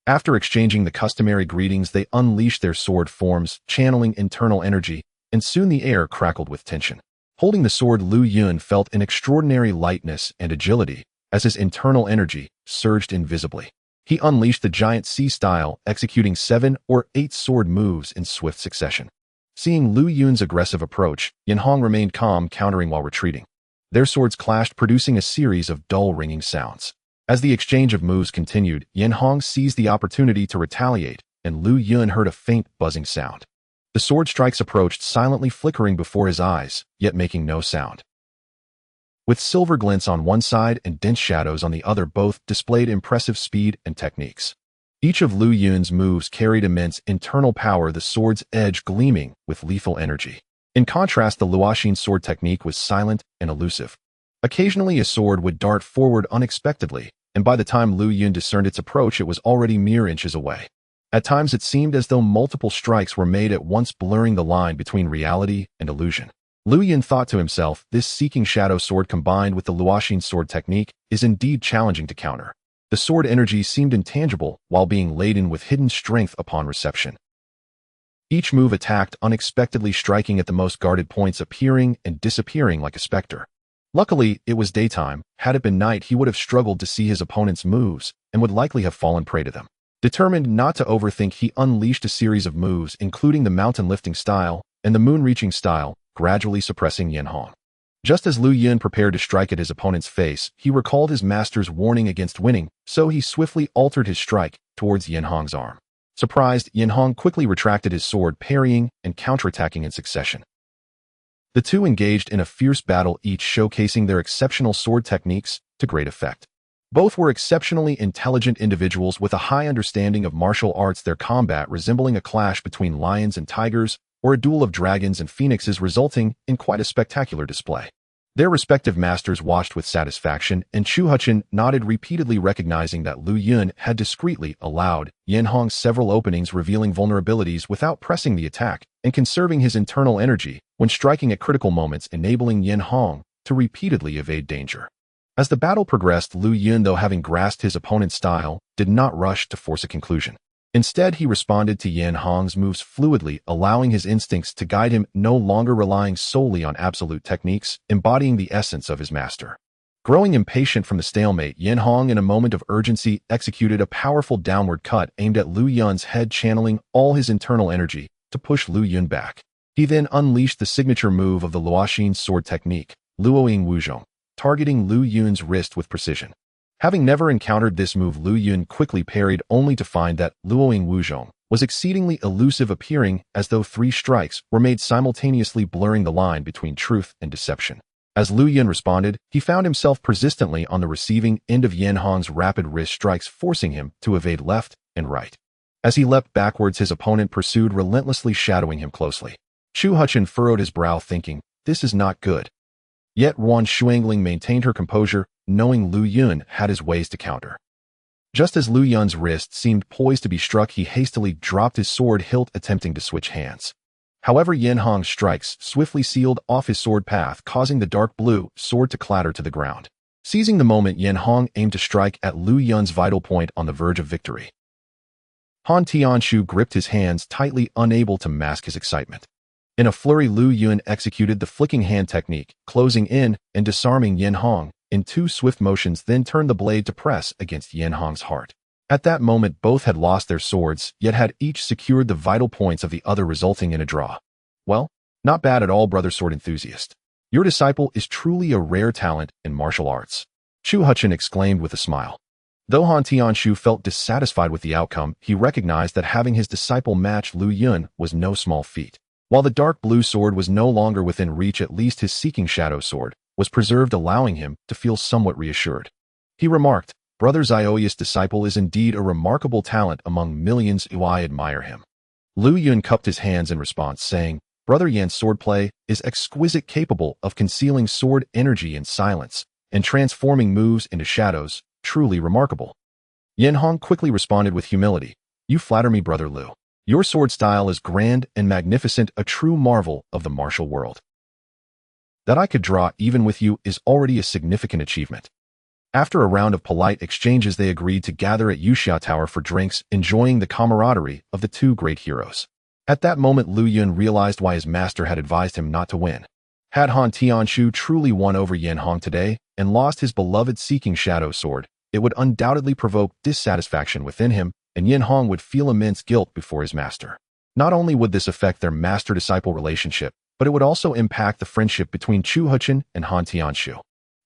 After exchanging the customary greetings, they unleashed their sword forms, channeling internal energy, and soon the air crackled with tension. Holding the sword, Lu Yun felt an extraordinary lightness and agility as his internal energy surged invisibly. He unleashed the giant C style, executing 7 or 8 sword moves in swift succession. Seeing Lu Yun's aggressive approach, Yin Hong remained calm, countering while retreating. Their swords clashed, producing a series of dull ringing sounds. As the exchange of moves continued, Yin Hong seized the opportunity to retaliate, and Lu Yun heard a faint buzzing sound. The sword strikes approached, silently flickering before his eyes, yet making no sound. With silver glints on one side and dense shadows on the other, both displayed impressive speed and techniques. Each of Lu Yun's moves carried immense internal power, the sword's edge gleaming with lethal energy. In contrast, the Luoxin sword technique was silent and elusive. Occasionally, a sword would dart forward unexpectedly, and by the time Lu Yun discerned its approach, it was already mere inches away. At times, it seemed as though multiple strikes were made at once, blurring the line between reality and illusion. Lu Yun thought to himself, this Seeking Shadow Sword combined with the Luoxin sword technique is indeed challenging to counter. The sword energy seemed intangible while being laden with hidden strength upon reception. Each move attacked unexpectedly, striking at the most guarded points, appearing and disappearing like a specter. Luckily, it was daytime. Had it been night, he would have struggled to see his opponent's moves and would likely have fallen prey to them. Determined not to overthink, he unleashed a series of moves, including the mountain lifting style and the moon reaching style, gradually suppressing Yin Hong. Just as Lu Yun prepared to strike at his opponent's face, he recalled his master's warning against winning, so he swiftly altered his strike towards Yin Hong's arm. Surprised, Yin Hong quickly retracted his sword, parrying and counterattacking in succession. The two engaged in a fierce battle, each showcasing their exceptional sword techniques to great effect. Both were exceptionally intelligent individuals with a high understanding of martial arts, their combat resembling a clash between lions and tigers or a duel of dragons and phoenixes, resulting in quite a spectacular display. Their respective masters watched with satisfaction, and Chu Huchin nodded repeatedly, recognizing that Lu Yun had discreetly allowed Yin Hong several openings, revealing vulnerabilities without pressing the attack and conserving his internal energy when striking at critical moments, enabling Yin Hong to repeatedly evade danger. As the battle progressed, Lu Yun, though having grasped his opponent's style, did not rush to force a conclusion. Instead, he responded to Yin Hong's moves fluidly, allowing his instincts to guide him, no longer relying solely on absolute techniques, embodying the essence of his master. Growing impatient from the stalemate, Yin Hong, in a moment of urgency, executed a powerful downward cut aimed at Lu Yun's head, channeling all his internal energy to push Lu Yun back. He then unleashed the signature move of the Luoxin sword technique, Luoying Wuzhong, targeting Lu Yun's wrist with precision. Having never encountered this move, Lu Yun quickly parried, only to find that Luoying Wuzhong was exceedingly elusive, appearing as though 3 strikes were made simultaneously, blurring the line between truth and deception. As Lu Yun responded, he found himself persistently on the receiving end of Yin Hong's rapid wrist strikes, forcing him to evade left and right. As he leapt backwards, his opponent pursued relentlessly, shadowing him closely. Chu Huchin furrowed his brow, thinking, this is not good. Yet Wan Shuangling maintained her composure, knowing Lu Yun had his ways to counter. Just as Lu Yun's wrist seemed poised to be struck, he hastily dropped his sword hilt, attempting to switch hands. However, Yin Hong's strikes swiftly sealed off his sword path, causing the dark blue sword to clatter to the ground. Seizing the moment, Yin Hong aimed to strike at Lu Yun's vital point on the verge of victory. Han Tianshu gripped his hands tightly, unable to mask his excitement. In a flurry, Lu Yun executed the flicking hand technique, closing in and disarming Yin Hong in 2 swift motions, then turned the blade to press against Yin Hong's heart. At that moment, both had lost their swords, yet had each secured the vital points of the other, resulting in a draw. Well, not bad at all, brother sword enthusiast. Your disciple is truly a rare talent in martial arts. Chu Huchen exclaimed with a smile. Though Han Tianshu felt dissatisfied with the outcome, he recognized that having his disciple match Lu Yun was no small feat. While the dark blue sword was no longer within reach, at least his seeking shadow sword was preserved, allowing him to feel somewhat reassured. He remarked, Brother Zioius' disciple is indeed a remarkable talent among millions who I admire him. Lu Yun cupped his hands in response, saying, Brother Yan's swordplay is exquisite, capable of concealing sword energy in silence and transforming moves into shadows, truly remarkable. Yin Hong quickly responded with humility, You flatter me, Brother Lu. Your sword style is grand and magnificent, a true marvel of the martial world. That I could draw even with you is already a significant achievement. After a round of polite exchanges, they agreed to gather at Yuxia Tower for drinks, enjoying the camaraderie of the 2 great heroes. At that moment, Lu Yun realized why his master had advised him not to win. Had Han Tianshu truly won over Yin Hong today and lost his beloved seeking shadow sword, it would undoubtedly provoke dissatisfaction within him, and Yin Hong would feel immense guilt before his master. Not only would this affect their master-disciple relationship, but it would also impact the friendship between Chu Huchen and Han Tianshu.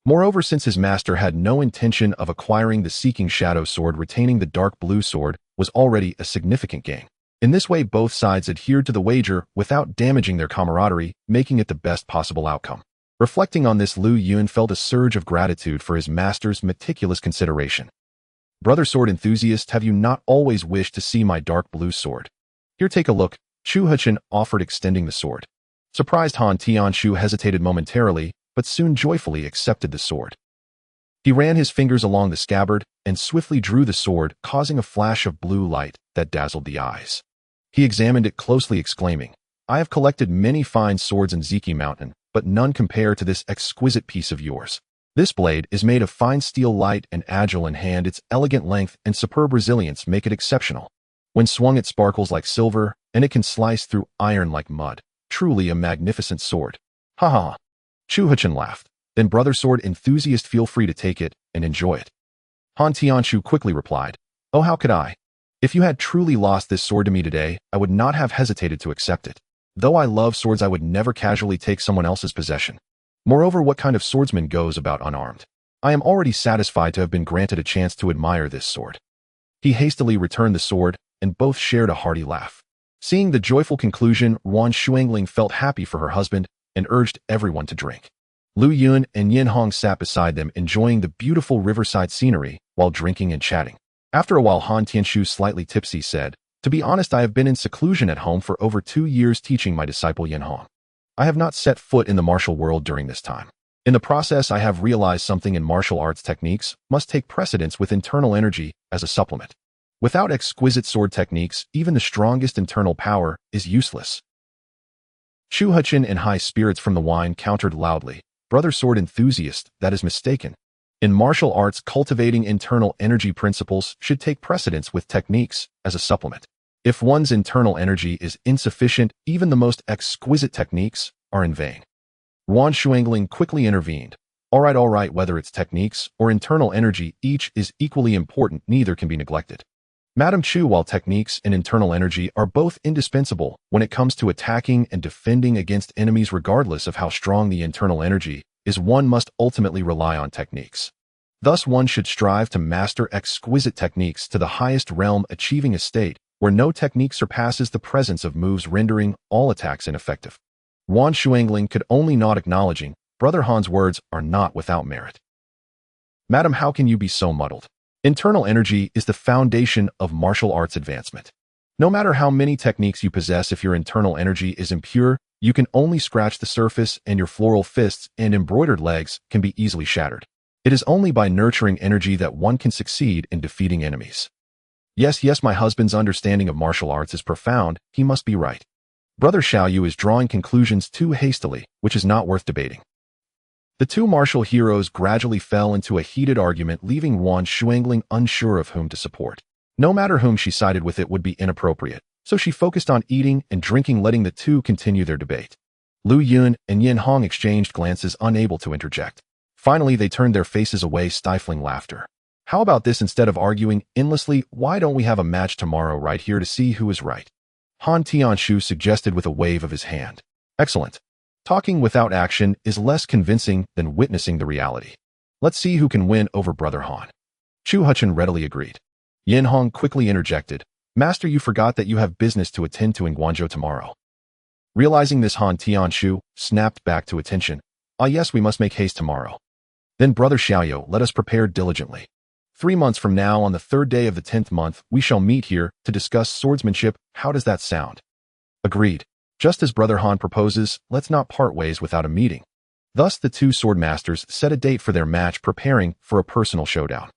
Moreover, since his master had no intention of acquiring the seeking shadow sword, retaining the dark blue sword was already a significant gain. In this way, both sides adhered to the wager without damaging their camaraderie, making it the best possible outcome. Reflecting on this, Lu Yun felt a surge of gratitude for his master's meticulous consideration. Brother sword enthusiast, have you not always wished to see my dark blue sword? Here, take a look, Chu Huchen offered, extending the sword. Surprised, Han Tianshu hesitated momentarily, but soon joyfully accepted the sword. He ran his fingers along the scabbard and swiftly drew the sword, causing a flash of blue light that dazzled the eyes. He examined it closely, exclaiming, I have collected many fine swords in Ziki Mountain, but none compare to this exquisite piece of yours. This blade is made of fine steel, light and agile in hand. Its elegant length and superb resilience make it exceptional. When swung, it sparkles like silver, and it can slice through iron like mud. Truly a magnificent sword. Ha ha. Chu Huchen laughed. Then, brother sword enthusiast, feel free to take it and enjoy it. Han Tianshu quickly replied, Oh, how could I? If you had truly lost this sword to me today, I would not have hesitated to accept it. Though I love swords, I would never casually take someone else's possession. Moreover, what kind of swordsman goes about unarmed? I am already satisfied to have been granted a chance to admire this sword. He hastily returned the sword, and both shared a hearty laugh. Seeing the joyful conclusion, Wan Shuangling felt happy for her husband and urged everyone to drink. Lu Yun and Yin Hong sat beside them, enjoying the beautiful riverside scenery while drinking and chatting. After a while, Han Tianshu, slightly tipsy, said, To be honest, I have been in seclusion at home for over 2 years teaching my disciple Yin Hong. I have not set foot in the martial world during this time. In the process, I have realized something in martial arts techniques must take precedence with internal energy as a supplement. Without exquisite sword techniques, even the strongest internal power is useless. Chu Huchen, in high spirits from the wine, countered loudly, Brother sword enthusiast, that is mistaken. In martial arts, cultivating internal energy principles should take precedence with techniques as a supplement. If one's internal energy is insufficient, even the most exquisite techniques are in vain. Wan Shuangling quickly intervened. All right, whether it's techniques or internal energy, each is equally important, neither can be neglected. Madam Chu, while techniques and internal energy are both indispensable when it comes to attacking and defending against enemies, regardless of how strong the internal energy is, one must ultimately rely on techniques. Thus, one should strive to master exquisite techniques to the highest realm, achieving a state where no technique surpasses the presence of moves, rendering all attacks ineffective. Wan Shuangling could only nod, acknowledging, Brother Han's words are not without merit. Madam, how can you be so muddled? Internal energy is the foundation of martial arts advancement. No matter how many techniques you possess, if your internal energy is impure, you can only scratch the surface, and your floral fists and embroidered legs can be easily shattered. It is only by nurturing energy that one can succeed in defeating enemies. Yes, my husband's understanding of martial arts is profound. He must be right. Brother Xiaoyu is drawing conclusions too hastily, which is not worth debating. The two martial heroes gradually fell into a heated argument, leaving Wan Shuangling unsure of whom to support. No matter whom she sided with, it would be inappropriate, so she focused on eating and drinking, letting the two continue their debate. Lu Yun and Yin Hong exchanged glances, unable to interject. Finally, they turned their faces away, stifling laughter. How about this? Instead of arguing endlessly, why don't we have a match tomorrow right here to see who is right? Han Tianshu suggested with a wave of his hand. Excellent. Talking without action is less convincing than witnessing the reality. Let's see who can win over Brother Han. Chu Huchen readily agreed. Yin Hong quickly interjected. Master, you forgot that you have business to attend to in Guangzhou tomorrow. Realizing this, Han Tianshu snapped back to attention. Ah yes, we must make haste tomorrow. Then Brother Xiaoyu, let us prepare diligently. 3 months from now, on the 3rd day of the 10th month, we shall meet here to discuss swordsmanship. How does that sound? Agreed. Just as Brother Han proposes, let's not part ways without a meeting. Thus the two sword masters set a date for their match, preparing for a personal showdown.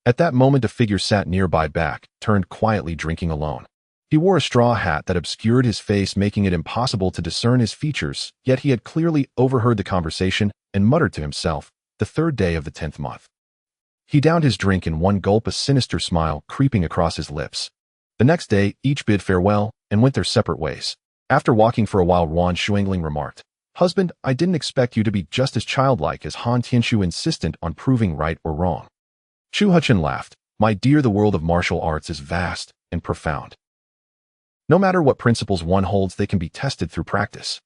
At that moment, a figure sat nearby, back, turned, quietly drinking alone. He wore a straw hat that obscured his face, making it impossible to discern his features, yet he had clearly overheard the conversation and muttered to himself, the 3rd day of the 10th month. He downed his drink in one gulp, a sinister smile creeping across his lips. The next day, each bid farewell and went their separate ways. After walking for a while, Wan Shuangling remarked, Husband, I didn't expect you to be just as childlike as Han Tianshu, insistent on proving right or wrong. Chu Huchen laughed. My dear, the world of martial arts is vast and profound. No matter what principles one holds, they can be tested through practice.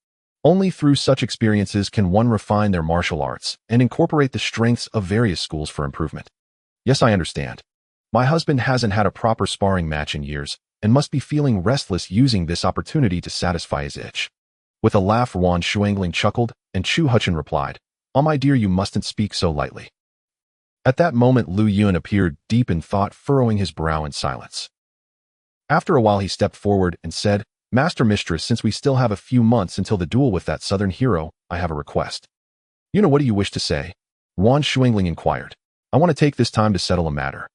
Only through such experiences can one refine their martial arts and incorporate the strengths of various schools for improvement. Yes, I understand. My husband hasn't had a proper sparring match in years and must be feeling restless, using this opportunity to satisfy his itch. With a laugh, Wan Shuangling chuckled, and Chu Huchen replied, Oh, my dear, you mustn't speak so lightly. At that moment, Lu Yun appeared, deep in thought, furrowing his brow in silence. After a while, he stepped forward and said, Master Mistress, since we still have a few months until the duel with that southern hero, I have a request. You know, what do you wish to say? Wan Shuangling inquired. I want to take this time to settle a matter.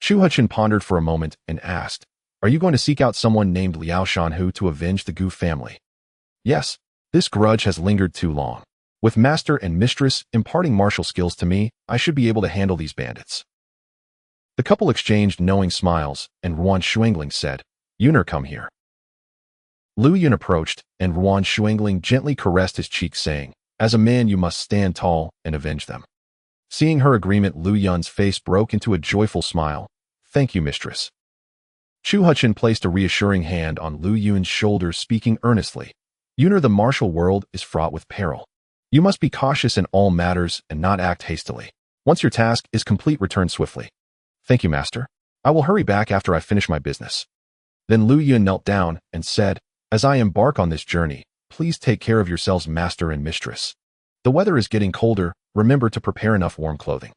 Chu Huchen pondered for a moment and asked, Are you going to seek out someone named Liao Shanhu to avenge the Gu family? Yes, this grudge has lingered too long. With master and mistress imparting martial skills to me, I should be able to handle these bandits. The couple exchanged knowing smiles, and Wan Shuangling said, Yuner, come here. Lu Yun approached, and Wan Shuangling gently caressed his cheek, saying, As a man you must stand tall and avenge them. Seeing her agreement, Lu Yun's face broke into a joyful smile. Thank you, mistress. Chu Huchen placed a reassuring hand on Lu Yun's shoulder, speaking earnestly. Yuner, the martial world is fraught with peril. You must be cautious in all matters and not act hastily. Once your task is complete, return swiftly. Thank you, master. I will hurry back after I finish my business. Then Lu Yun knelt down and said, As I embark on this journey, please take care of yourselves, master and mistress. The weather is getting colder. Remember to prepare enough warm clothing.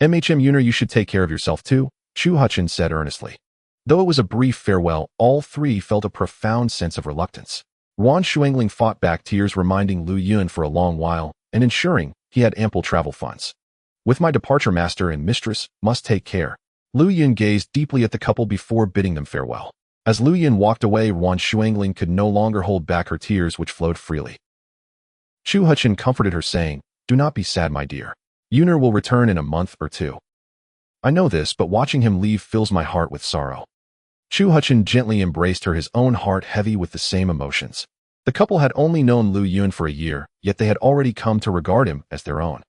Yuner, you should take care of yourself too, Chu Huchen said earnestly. Though it was a brief farewell, all three felt a profound sense of reluctance. Wan Shuangling fought back tears, reminding Lu Yun for a long while and ensuring he had ample travel funds. With my departure, master and mistress must take care. Lu Yun gazed deeply at the couple before bidding them farewell. As Lu Yun walked away, Wan Shuangling could no longer hold back her tears, which flowed freely. Chu Huchen comforted her, saying, Do not be sad, my dear. Yuner will return in a month or 2. I know this, but watching him leave fills my heart with sorrow. Chu Huchen gently embraced her, his own heart heavy with the same emotions. The couple had only known Lu Yun for a year, yet they had already come to regard him as their own.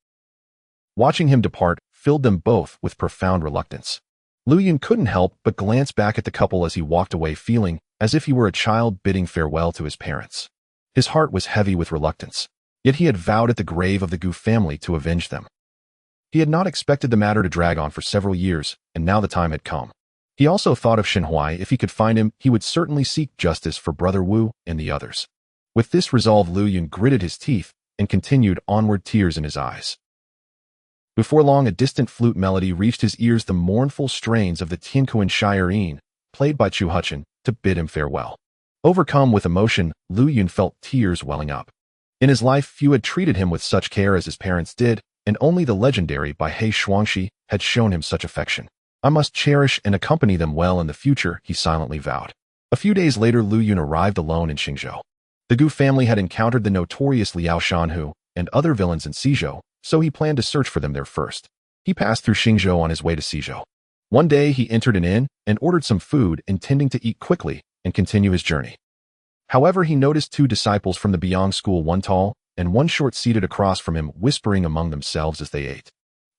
Watching him depart filled them both with profound reluctance. Lu Yun couldn't help but glance back at the couple as he walked away, feeling as if he were a child bidding farewell to his parents. His heart was heavy with reluctance, yet he had vowed at the grave of the Gu family to avenge them. He had not expected the matter to drag on for several years, and now the time had come. He also thought of Shenhuai. If he could find him, he would certainly seek justice for Brother Wu and the others. With this resolve, Lu Yun gritted his teeth and continued onward, tears in his eyes. Before long, a distant flute melody reached his ears, the mournful strains of the Tianquan Shireen, played by Chu Huchen, to bid him farewell. Overcome with emotion, Lu Yun felt tears welling up. In his life, few had treated him with such care as his parents did, and only the legendary Bai He Shuangxi had shown him such affection. I must cherish and accompany them well in the future, he silently vowed. A few days later, Lu Yun arrived alone in Xingzhou. The Gu family had encountered the notorious Liao Shanhu and other villains in Xizhou, so he planned to search for them there first. He passed through Xingzhou on his way to Xizhou. One day, he entered an inn and ordered some food, intending to eat quickly and continue his journey. However, he noticed two disciples from the Biang school, one tall and one short, seated across from him, whispering among themselves as they ate.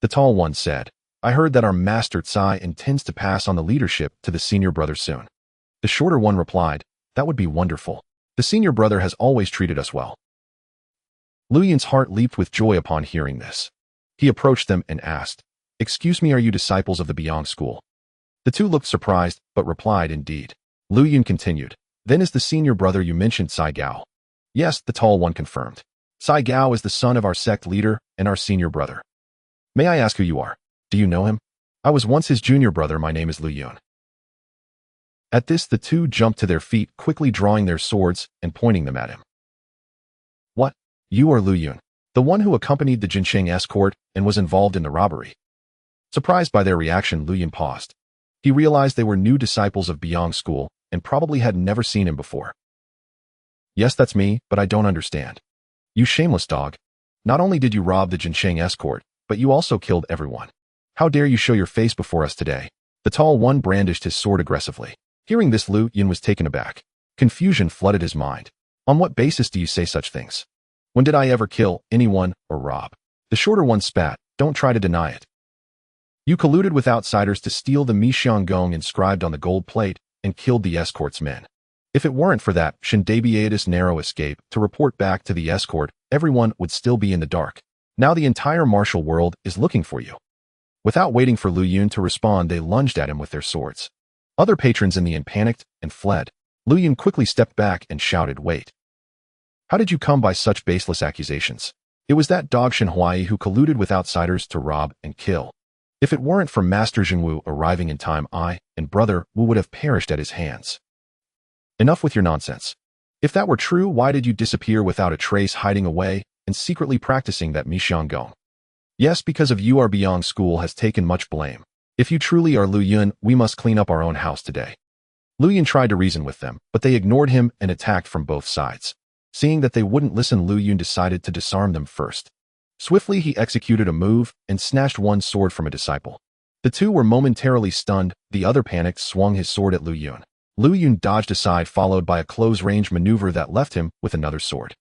The tall one said, "I heard that our master Tsai intends to pass on the leadership to the senior brother soon." The shorter one replied, "That would be wonderful. The senior brother has always treated us well." Lu Yun's heart leaped with joy upon hearing this. He approached them and asked, "Excuse me, are you disciples of the Biang school?" The two looked surprised, but replied, "Indeed." Lu Yun continued, "Then is the senior brother you mentioned Sai Gao?" "Yes," the tall one confirmed. "Sai Gao is the son of our sect leader and our senior brother." "May I ask who you are? Do you know him?" "I was once his junior brother. My name is Lu Yun." At this, the two jumped to their feet, quickly drawing their swords and pointing them at him. "What? You are Lu Yun, the one who accompanied the Jincheng escort and was involved in the robbery?" Surprised by their reaction, Lu Yun paused. He realized they were new disciples of Biang school and probably had never seen him before. "Yes, that's me, but I don't understand. You shameless dog. Not only did you rob the Jincheng escort, but you also killed everyone. How dare you show your face before us today?" The tall one brandished his sword aggressively. Hearing this, Lu Yun was taken aback. Confusion flooded his mind. "On what basis do you say such things? When did I ever kill anyone or rob?" The shorter one spat, "Don't try to deny it. You colluded with outsiders to steal the Mixiang Gong inscribed on the gold plate and killed the escort's men. If it weren't for that Shindabiatus narrow escape to report back to the escort, everyone would still be in the dark. Now the entire martial world is looking for you." Without waiting for Lu Yun to respond, they lunged at him with their swords. Other patrons in the inn panicked and fled. Lu Yun quickly stepped back and shouted, "Wait. How did you come by such baseless accusations? It was that dog Shen Huai who colluded with outsiders to rob and kill. If it weren't for Master Jingwu arriving in time, I and Brother Wu would have perished at his hands." "Enough with your nonsense. If that were true, why did you disappear without a trace, hiding away and secretly practicing that Mixiang Gong?" "Yes, because of you our Biang school has taken much blame. If you truly are Lu Yun, we must clean up our own house today." Lu Yun tried to reason with them, but they ignored him and attacked from both sides. Seeing that they wouldn't listen, Lu Yun decided to disarm them first. Swiftly, he executed a move and snatched one sword from a disciple. The two were momentarily stunned. The other, panicked, swung his sword at Lu Yun. Lu Yun dodged aside, followed by a close-range maneuver that left him with another sword.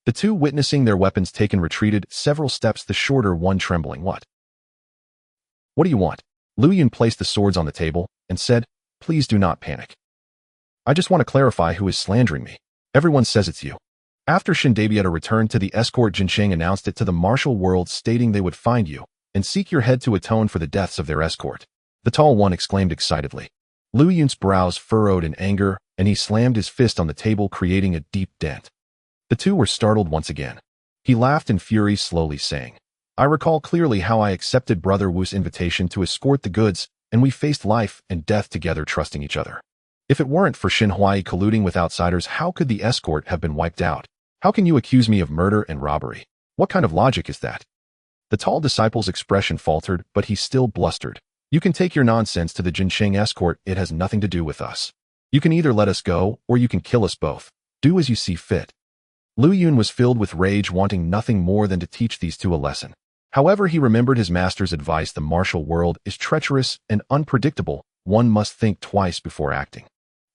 The two, witnessing their weapons taken, retreated several steps, the shorter one trembling. "What do you want?" Lu Yun placed the swords on the table and said, "Please do not panic. I just want to clarify who is slandering me. Everyone says it's you." After Shindabieta returned to the escort, Jincheng announced it to the martial world, stating they would find you and seek your head to atone for the deaths of their escort. The tall one exclaimed excitedly. Lu Yun's brows furrowed in anger, and he slammed his fist on the table, creating a deep dent. The two were startled once again. He laughed in fury, slowly saying, "I recall clearly how I accepted Brother Wu's invitation to escort the goods, and we faced life and death together, trusting each other. If it weren't for Shen Huai colluding with outsiders, how could the escort have been wiped out? How can you accuse me of murder and robbery? What kind of logic is that?" The tall disciple's expression faltered, but he still blustered. "You can take your nonsense to the Jincheng escort. It has nothing to do with us. You can either let us go, or you can kill us both. Do as you see fit." Lu Yun was filled with rage, wanting nothing more than to teach these two a lesson. However, he remembered his master's advice: the martial world is treacherous and unpredictable. One must think twice before acting.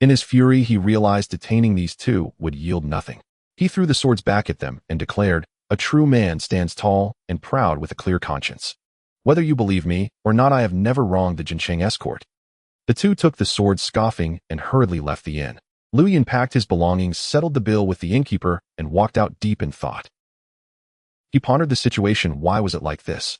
In his fury, he realized detaining these two would yield nothing. He threw the swords back at them and declared, "A true man stands tall and proud with a clear conscience. Whether you believe me or not, I have never wronged the Jincheng escort." The two took the swords, scoffing, and hurriedly left the inn. Lu Yun packed his belongings, settled the bill with the innkeeper, and walked out deep in thought. He pondered the situation. Why was it like this?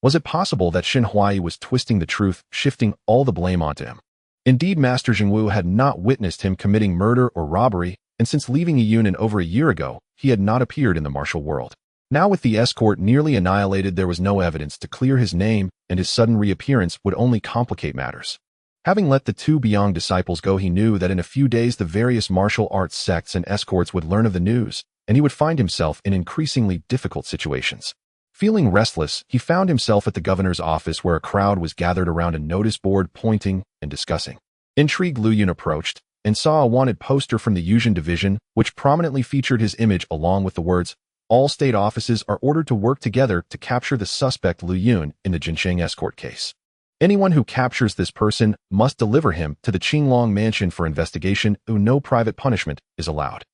Was it possible that Shen Huai was twisting the truth, shifting all the blame onto him? Indeed, Master Jingwu had not witnessed him committing murder or robbery, and since leaving Yiyun over a year ago, he had not appeared in the martial world. Now, with the escort nearly annihilated, there was no evidence to clear his name, and his sudden reappearance would only complicate matters. Having let the two Biang disciples go, he knew that in a few days the various martial arts sects and escorts would learn of the news, and he would find himself in increasingly difficult situations. Feeling restless, he found himself at the governor's office, where a crowd was gathered around a notice board, pointing and discussing. Intrigued, Lu Yun approached, and saw a wanted poster from the Yuzhen division, which prominently featured his image along with the words, "All state offices are ordered to work together to capture the suspect Lu Yun in the Jincheng escort case. Anyone who captures this person must deliver him to the Qinglong mansion for investigation, and no private punishment is allowed."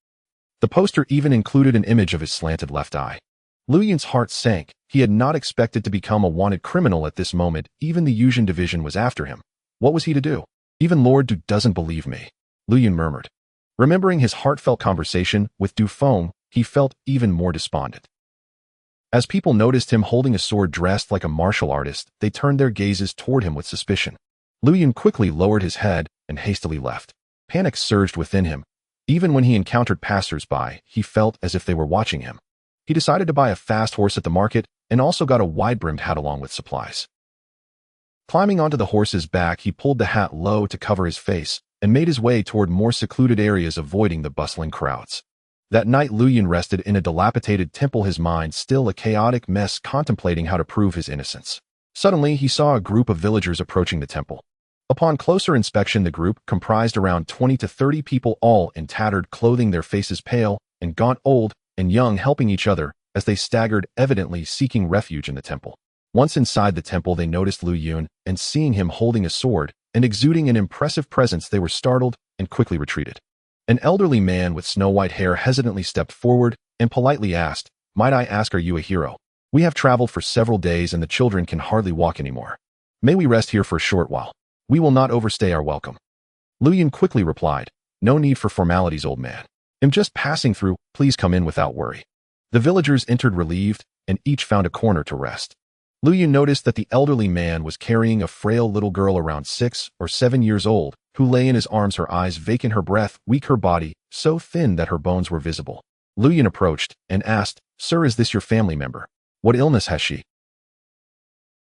The poster even included an image of his slanted left eye. Lu Yun's heart sank. He had not expected to become a wanted criminal at this moment. Even the Yuzhen division was after him. What was he to do? "Even Lord Du doesn't believe me," Lu Yun murmured. Remembering his heartfelt conversation with Du Feng, he felt even more despondent. As people noticed him holding a sword dressed like a martial artist, they turned their gazes toward him with suspicion. Lu Yun quickly lowered his head and hastily left. Panic surged within him. Even when he encountered passers-by, he felt as if they were watching him. He decided to buy a fast horse at the market and also got a wide-brimmed hat along with supplies. Climbing onto the horse's back, he pulled the hat low to cover his face and made his way toward more secluded areas, avoiding the bustling crowds. That night, Lu Yun rested in a dilapidated temple, his mind still a chaotic mess, contemplating how to prove his innocence. Suddenly, he saw a group of villagers approaching the temple. Upon closer inspection, the group comprised around 20 to 30 people, all in tattered clothing, their faces pale and gaunt, old and young, helping each other as they staggered, evidently seeking refuge in the temple. Once inside the temple, they noticed Lu Yun, and seeing him holding a sword and exuding an impressive presence, they were startled and quickly retreated. An elderly man with snow-white hair hesitantly stepped forward and politely asked, "Might I ask, are you a hero? We have traveled for several days and the children can hardly walk anymore. May we rest here for a short while? We will not overstay our welcome." Lu Yun quickly replied, "No need for formalities, old man. I'm just passing through, please come in without worry." The villagers entered relieved, and each found a corner to rest. Lu Yun noticed that the elderly man was carrying a frail little girl around 6 or 7 years old, who lay in his arms, her eyes vacant, her breath weak, her body so thin that her bones were visible. Lu Yun approached and asked, "Sir, is this your family member? What illness has she?"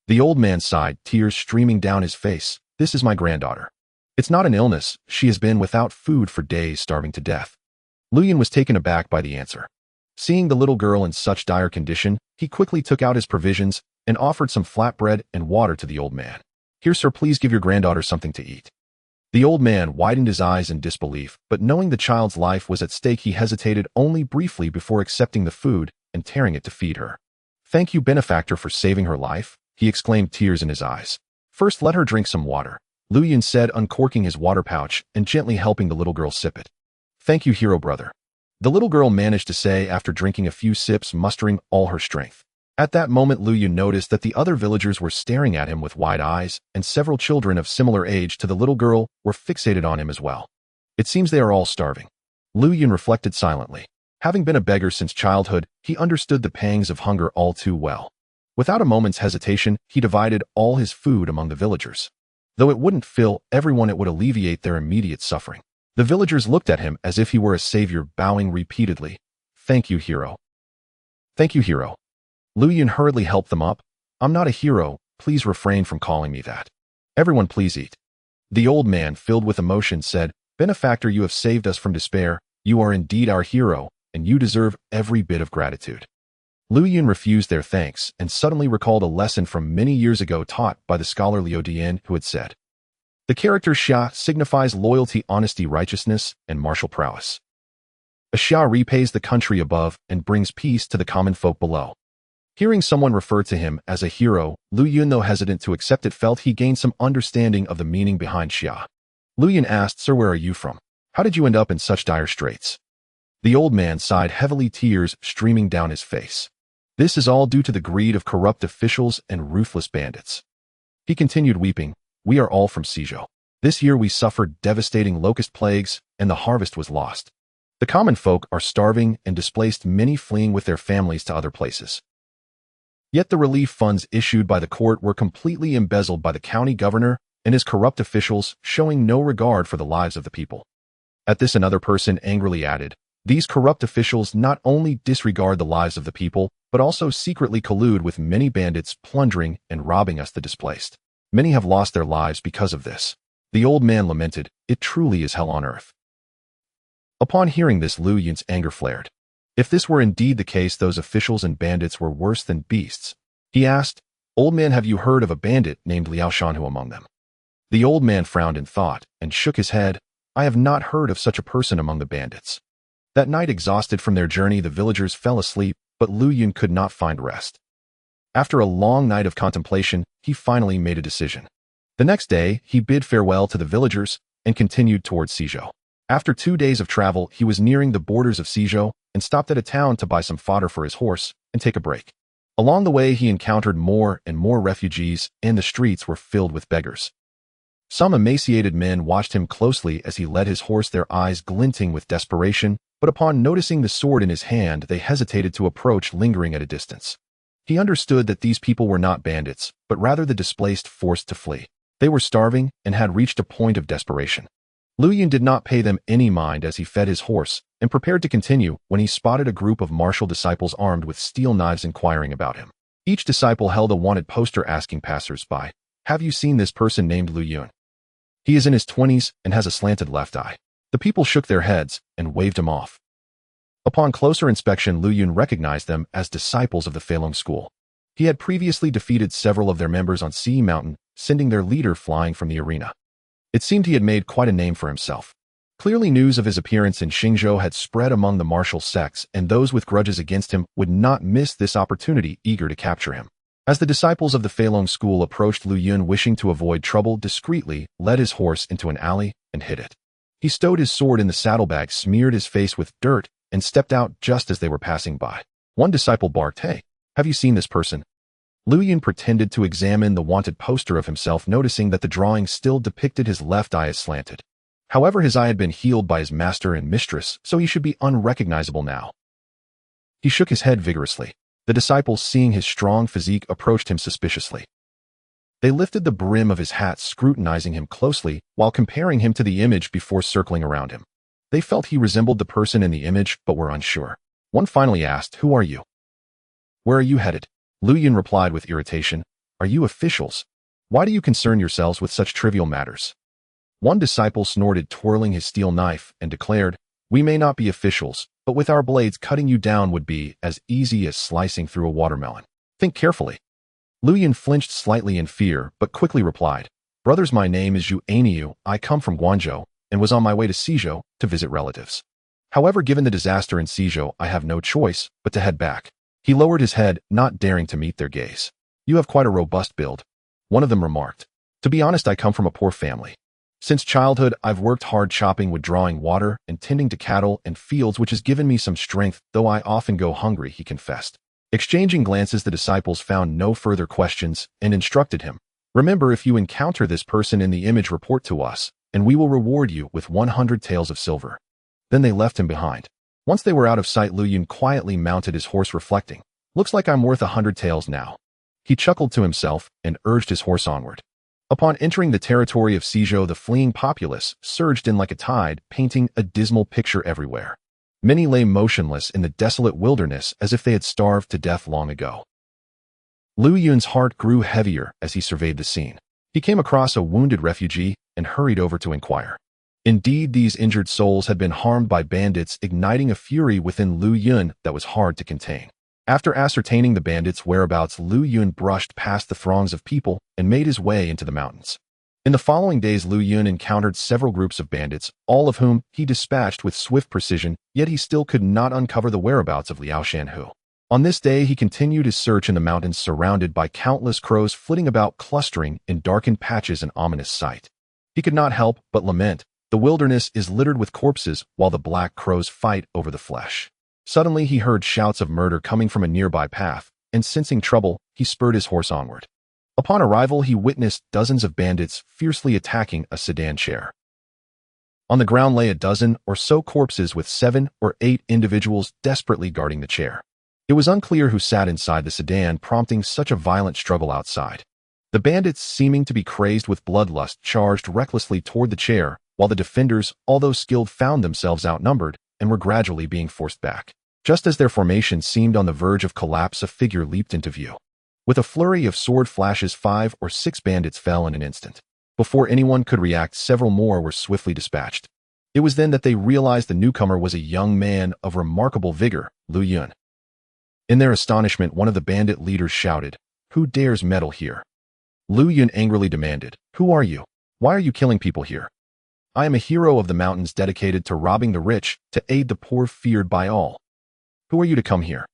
The old man sighed, tears streaming down his face. "This is my granddaughter. It's not an illness. She has been without food for days, starving to death." Lu Yun was taken aback by the answer. Seeing the little girl in such dire condition, he quickly took out his provisions and offered some flatbread and water to the old man. "Here, sir, please give your granddaughter something to eat." The old man widened his eyes in disbelief, but knowing the child's life was at stake, he hesitated only briefly before accepting the food and tearing it to feed her. "Thank you, benefactor, for saving her life," he exclaimed, tears in his eyes. "First, let her drink some water," Lu Yun said, uncorking his water pouch and gently helping the little girl sip it. "Thank you, hero brother," the little girl managed to say after drinking a few sips, mustering all her strength. At that moment, Lu Yun noticed that the other villagers were staring at him with wide eyes, and several children of similar age to the little girl were fixated on him as well. It seems they are all starving. Lu Yun reflected silently. Having been a beggar since childhood, he understood the pangs of hunger all too well. Without a moment's hesitation, he divided all his food among the villagers. Though it wouldn't fill everyone, it would alleviate their immediate suffering. The villagers looked at him as if he were a savior, bowing repeatedly. "Thank you, hero. Thank you, hero." Lu Yun hurriedly helped them up. "I'm not a hero. Please refrain from calling me that. Everyone please eat." The old man, filled with emotion, said, "Benefactor, you have saved us from despair. You are indeed our hero, and you deserve every bit of gratitude." Lu Yun refused their thanks and suddenly recalled a lesson from many years ago taught by the scholar Liu Dian, who had said, "The character Xia signifies loyalty, honesty, righteousness, and martial prowess. A Xia repays the country above and brings peace to the common folk below." Hearing someone refer to him as a hero, Lu Yun, though hesitant to accept it, felt he gained some understanding of the meaning behind Xia. Lu Yun asked, "Sir, where are you from? How did you end up in such dire straits?" The old man sighed heavily, tears streaming down his face. "This is all due to the greed of corrupt officials and ruthless bandits." He continued, weeping, "We are all from Suzhou. This year we suffered devastating locust plagues, and the harvest was lost. The common folk are starving and displaced, many fleeing with their families to other places. Yet the relief funds issued by the court were completely embezzled by the county governor and his corrupt officials, showing no regard for the lives of the people." At this, another person angrily added, "These corrupt officials not only disregard the lives of the people, but also secretly collude with many bandits, plundering and robbing us, the displaced. Many have lost their lives because of this." The old man lamented, "It truly is hell on earth." Upon hearing this, Lu Yun's anger flared. If this were indeed the case, those officials and bandits were worse than beasts. He asked, "Old man, have you heard of a bandit named Liao Shanhu among them?" The old man frowned in thought and shook his head. I have not heard of such a person among the bandits. That night, exhausted from their journey, the villagers fell asleep, but Lu Yun could not find rest. After a long night of contemplation, he finally made a decision. The next day, he bid farewell to the villagers and continued towards Sizhou. After 2 days of travel, he was nearing the borders of Sizhou and stopped at a town to buy some fodder for his horse and take a break. Along the way, he encountered more and more refugees, and the streets were filled with beggars. Some emaciated men watched him closely as he led his horse, their eyes glinting with desperation, but upon noticing the sword in his hand, they hesitated to approach, lingering at a distance. He understood that these people were not bandits, but rather the displaced forced to flee. They were starving and had reached a point of desperation. Lu Yun did not pay them any mind as he fed his horse and prepared to continue when he spotted a group of martial disciples armed with steel knives inquiring about him. Each disciple held a wanted poster asking passers-by, "Have you seen this person named Lu Yun? He is in his 20s and has a slanted left eye." The people shook their heads and waved him off. Upon closer inspection, Lu Yun recognized them as disciples of the Feilong school. He had previously defeated several of their members on Sea Mountain, sending their leader flying from the arena. It seemed he had made quite a name for himself. Clearly, news of his appearance in Xingzhou had spread among the martial sects, and those with grudges against him would not miss this opportunity, eager to capture him. As the disciples of the Feilong school approached, Lu Yun, wishing to avoid trouble, discreetly led his horse into an alley and hid it. He stowed his sword in the saddlebag, smeared his face with dirt, and stepped out just as they were passing by. One disciple barked, "Hey, have you seen this person?" Lu Yun pretended to examine the wanted poster of himself, noticing that the drawing still depicted his left eye as slanted. However, his eye had been healed by his master and mistress, so he should be unrecognizable now. He shook his head vigorously. The disciples, seeing his strong physique, approached him suspiciously. They lifted the brim of his hat, scrutinizing him closely while comparing him to the image before circling around him. They felt he resembled the person in the image, but were unsure. One finally asked, "Who are you? Where are you headed?" Lu Yun replied with irritation, "Are you officials? Why do you concern yourselves with such trivial matters?" One disciple snorted, twirling his steel knife, and declared, "We may not be officials, but with our blades, cutting you down would be as easy as slicing through a watermelon. Think carefully." Lu Yun flinched slightly in fear, but quickly replied, "Brothers, my name is Zhu Aniu. I come from Guangzhou and was on my way to Sizhou to visit relatives. However, given the disaster in Sizhou, I have no choice but to head back." He lowered his head, not daring to meet their gaze. "You have quite a robust build," one of them remarked. "To be honest, I come from a poor family. Since childhood, I've worked hard chopping wood, drawing water, and tending to cattle and fields, which has given me some strength, though I often go hungry," he confessed. Exchanging glances, the disciples found no further questions and instructed him, "Remember, if you encounter this person in the image, report to us, and we will reward you with 100 taels of silver." Then they left him behind. Once they were out of sight, Lu Yun quietly mounted his horse, reflecting, "Looks like I'm worth 100 taels now." He chuckled to himself and urged his horse onward. Upon entering the territory of Sizhou, the fleeing populace surged in like a tide, painting a dismal picture everywhere. Many lay motionless in the desolate wilderness as if they had starved to death long ago. Lu Yun's heart grew heavier as he surveyed the scene. He came across a wounded refugee and hurried over to inquire. Indeed, these injured souls had been harmed by bandits, igniting a fury within Lu Yun that was hard to contain. After ascertaining the bandits' whereabouts, Lu Yun brushed past the throngs of people and made his way into the mountains. In the following days, Lu Yun encountered several groups of bandits, all of whom he dispatched with swift precision, yet he still could not uncover the whereabouts of Liao Shanhu. On this day, he continued his search in the mountains, surrounded by countless crows flitting about, clustering in darkened patches, an ominous sight. He could not help but lament, "The wilderness is littered with corpses, while the black crows fight over the flesh." Suddenly, he heard shouts of murder coming from a nearby path, and sensing trouble, he spurred his horse onward. Upon arrival, he witnessed dozens of bandits fiercely attacking a sedan chair. On the ground lay a dozen or so corpses, with 7 or 8 individuals desperately guarding the chair. It was unclear who sat inside the sedan, prompting such a violent struggle outside. The bandits, seeming to be crazed with bloodlust, charged recklessly toward the chair, while the defenders, although skilled, found themselves outnumbered and were gradually being forced back. Just as their formation seemed on the verge of collapse, a figure leaped into view. With a flurry of sword flashes, 5 or 6 bandits fell in an instant. Before anyone could react, several more were swiftly dispatched. It was then that they realized the newcomer was a young man of remarkable vigor, Lu Yun. In their astonishment, one of the bandit leaders shouted, "Who dares meddle here?" Lu Yun angrily demanded, "Who are you? Why are you killing people here?" I am a hero of the mountains dedicated to robbing the rich, to aid the poor feared by all. Who are you to come here?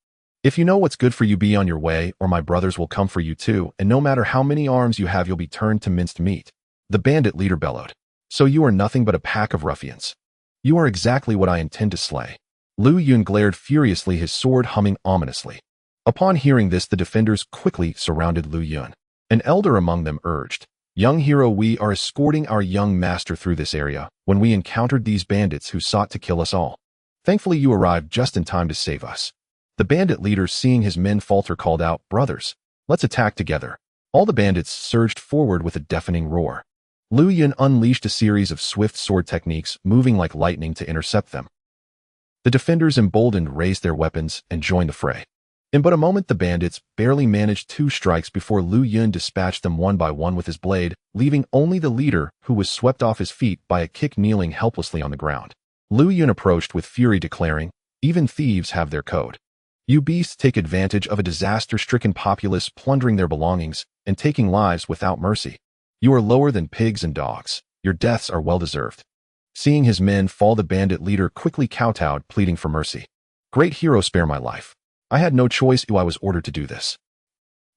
If you know what's good for you, be on your way, or my brothers will come for you too, and no matter how many arms you have, you'll be turned to minced meat. The bandit leader bellowed. So you are nothing but a pack of ruffians. You are exactly what I intend to slay. Lu Yun glared furiously, his sword humming ominously. Upon hearing this, the defenders quickly surrounded Lu Yun. An elder among them urged, "Young hero, we are escorting our young master through this area when we encountered these bandits who sought to kill us all. Thankfully, you arrived just in time to save us." The bandit leader, seeing his men falter, called out, "Brothers, let's attack together." All the bandits surged forward with a deafening roar. Lu Yun unleashed a series of swift sword techniques, moving like lightning to intercept them. The defenders, emboldened, raised their weapons and joined the fray. In but a moment, the bandits barely managed 2 strikes before Lu Yun dispatched them one by one with his blade, leaving only the leader, who was swept off his feet by a kick, kneeling helplessly on the ground. Lu Yun approached with fury, declaring, "Even thieves have their code. You beasts take advantage of a disaster-stricken populace, plundering their belongings and taking lives without mercy. You are lower than pigs and dogs. Your deaths are well-deserved." Seeing his men fall, the bandit leader quickly kowtowed, pleading for mercy. "Great hero, spare my life. I had no choice. I was ordered to do this."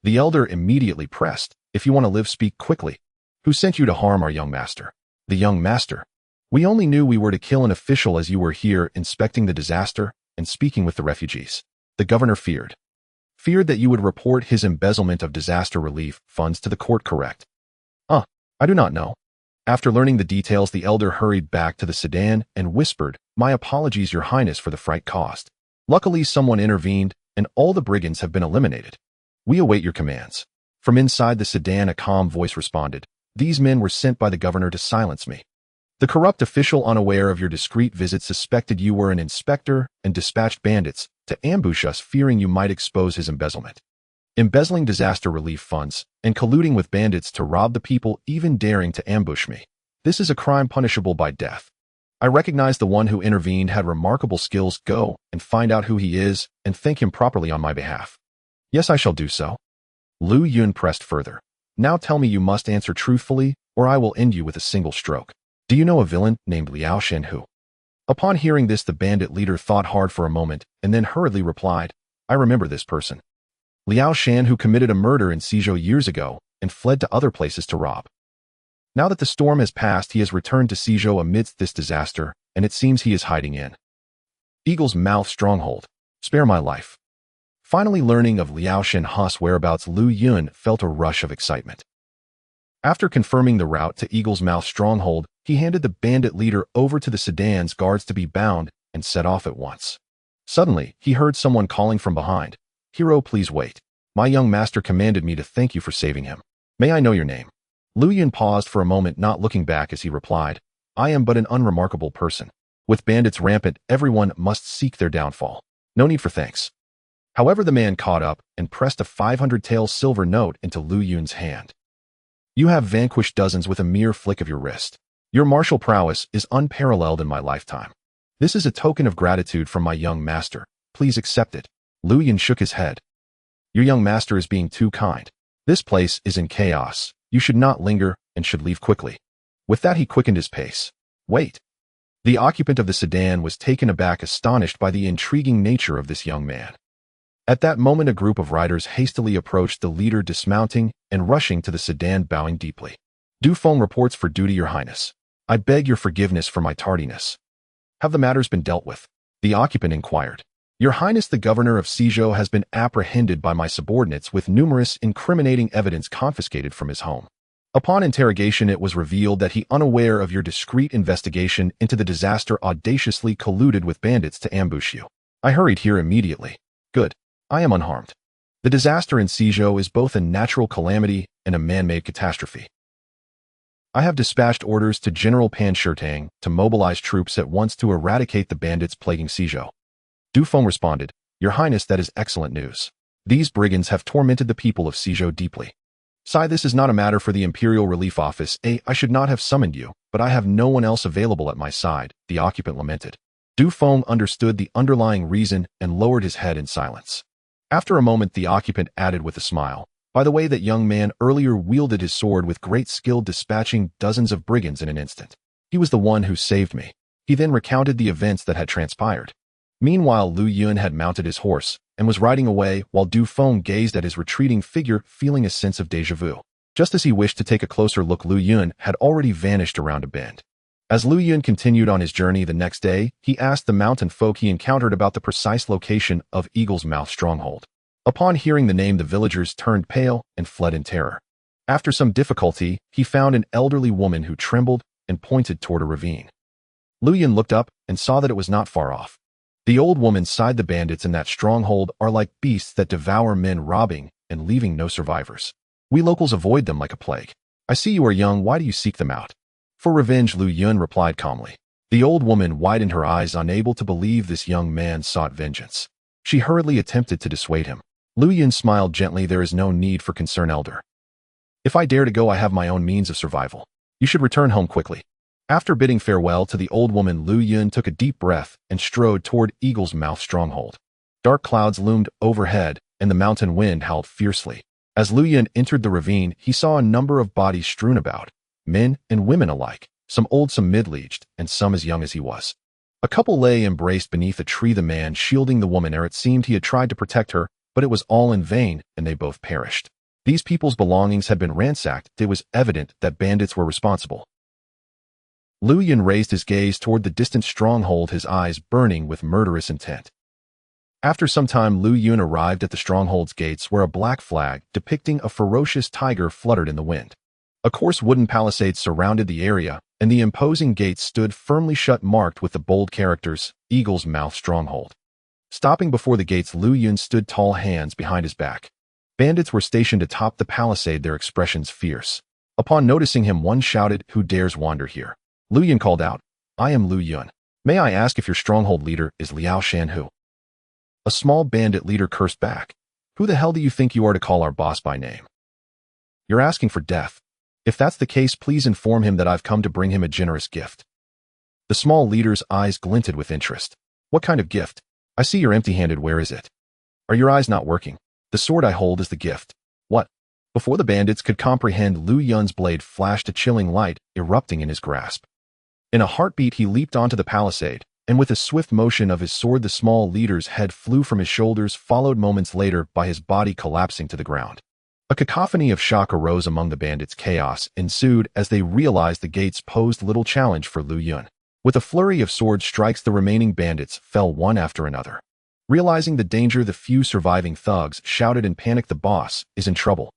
The elder immediately pressed, "If you want to live, speak quickly. Who sent you to harm our young master?" "The young master? We only knew we were to kill an official as you were here inspecting the disaster and speaking with the refugees. The governor feared that you would report his embezzlement of disaster relief funds to the court, correct?" I do not know." After learning the details, the elder hurried back to the sedan and whispered, "My apologies, your highness, for the fright caused. Luckily, someone intervened, and all the brigands have been eliminated. We await your commands." From inside the sedan, a calm voice responded, "These men were sent by the governor to silence me. The corrupt official, unaware of your discreet visit, suspected you were an inspector and dispatched bandits to ambush us, fearing you might expose his embezzlement. Embezzling disaster relief funds and colluding with bandits to rob the people, even daring to ambush me. This is a crime punishable by death. I recognize the one who intervened had remarkable skills. Go and find out who he is and thank him properly on my behalf." "Yes, I shall do so." Lu Yun pressed further. "Now tell me, you must answer truthfully, or I will end you with a single stroke. Do you know a villain named Liao Shenhu?" Upon hearing this, the bandit leader thought hard for a moment and then hurriedly replied, "I remember this person. Liao Shan, who committed a murder in Suzhou years ago and fled to other places to rob. Now that the storm has passed, he has returned to Suzhou amidst this disaster, and it seems he is hiding in Eagle's Mouth stronghold. Spare my life." Finally learning of Liao Shenhu's whereabouts, Lu Yun felt a rush of excitement. After confirming the route to Eagle's Mouth stronghold, he handed the bandit leader over to the sedan's guards to be bound and set off at once. Suddenly, he heard someone calling from behind, "Hero, please wait. My young master commanded me to thank you for saving him. May I know your name?" Lu Yun paused for a moment, not looking back, as he replied, "I am but an unremarkable person. With bandits rampant, everyone must seek their downfall. No need for thanks." However, the man caught up and pressed a 500 silver note into Lu Yun's hand. "You have vanquished dozens with a mere flick of your wrist. Your martial prowess is unparalleled in my lifetime. This is a token of gratitude from my young master. Please accept it." Lu Yun shook his head. "Your young master is being too kind. This place is in chaos. You should not linger and should leave quickly." With that, he quickened his pace. "Wait." The occupant of the sedan was taken aback, astonished by the intriguing nature of this young man. At that moment, a group of riders hastily approached the leader, dismounting and rushing to the sedan, bowing deeply. "Dufeng reports for duty, your highness. I beg your forgiveness for my tardiness." "Have the matters been dealt with?" the occupant inquired. "Your highness, the governor of Suzhou has been apprehended by my subordinates with numerous incriminating evidence confiscated from his home. Upon interrogation, it was revealed that he, unaware of your discreet investigation into the disaster, audaciously colluded with bandits to ambush you. I hurried here immediately. Good. I am unharmed. The disaster in Suzhou is both a natural calamity and a man-made catastrophe. I have dispatched orders to General Pan Shirtang to mobilize troops at once to eradicate the bandits plaguing Suzhou." Dufeng responded, "Your highness, that is excellent news. These brigands have tormented the people of Suzhou deeply. Sai, this is not a matter for the Imperial Relief Office. I should not have summoned you, but I have no one else available at my side," the occupant lamented. Dufeng understood the underlying reason and lowered his head in silence. After a moment, the occupant added with a smile, "By the way, that young man earlier wielded his sword with great skill, dispatching dozens of brigands in an instant. He was the one who saved me. He then recounted the events that had transpired. Meanwhile, Lu Yun had mounted his horse and was riding away while Du Feng gazed at his retreating figure, feeling a sense of déjà vu. Just as he wished to take a closer look, Lu Yun had already vanished around a bend. As Lu Yun continued on his journey the next day, he asked the mountain folk he encountered about the precise location of Eagle's Mouth stronghold. Upon hearing the name, the villagers turned pale and fled in terror. After some difficulty, he found an elderly woman who trembled and pointed toward a ravine. Lu Yun looked up and saw that it was not far off. The old woman sighed. The bandits in that stronghold are like beasts that devour men, robbing and leaving no survivors. We locals avoid them like a plague. I see you are young. Why do you seek them out? For revenge, Lu Yun replied calmly. The old woman widened her eyes, unable to believe this young man sought vengeance. She hurriedly attempted to dissuade him. Lu Yun smiled gently. There is no need for concern, elder. If I dare to go, I have my own means of survival. You should return home quickly. After bidding farewell to the old woman, Lu Yun took a deep breath and strode toward Eagle's Mouth stronghold. Dark clouds loomed overhead, and the mountain wind howled fiercely. As Lu Yun entered the ravine, he saw a number of bodies strewn about, men and women alike, some old, some middle-aged, and some as young as he was. A couple lay embraced beneath a tree, the man shielding the woman, ere it seemed he had tried to protect her, but it was all in vain, and they both perished. These people's belongings had been ransacked. It was evident that bandits were responsible. Lu Yun raised his gaze toward the distant stronghold, his eyes burning with murderous intent. After some time, Lu Yun arrived at the stronghold's gates, where a black flag depicting a ferocious tiger fluttered in the wind. A coarse wooden palisade surrounded the area, and the imposing gates stood firmly shut, marked with the bold characters, Eagle's Mouth stronghold. Stopping before the gates, Lu Yun stood tall, hands behind his back. Bandits were stationed atop the palisade, their expressions fierce. Upon noticing him, one shouted, "Who dares wander here?" Lu Yun called out, "I am Lu Yun. May I ask if your stronghold leader is Liao Shanhu?" A small bandit leader cursed back, "Who the hell do you think you are to call our boss by name? You're asking for death. If that's the case, please inform him that I've come to bring him a generous gift." The small leader's eyes glinted with interest. "What kind of gift? I see you're empty-handed. Where is it? Are your eyes not working? The sword I hold is the gift." "What?" Before the bandits could comprehend, Lu Yun's blade flashed a chilling light, erupting in his grasp. In a heartbeat, he leaped onto the palisade, and with a swift motion of his sword, the small leader's head flew from his shoulders, followed moments later by his body collapsing to the ground. A cacophony of shock arose among the bandits. Chaos ensued as they realized the gates posed little challenge for Lu Yun. With a flurry of sword strikes, the remaining bandits fell one after another. Realizing the danger, the few surviving thugs shouted in panic, "The boss is in trouble."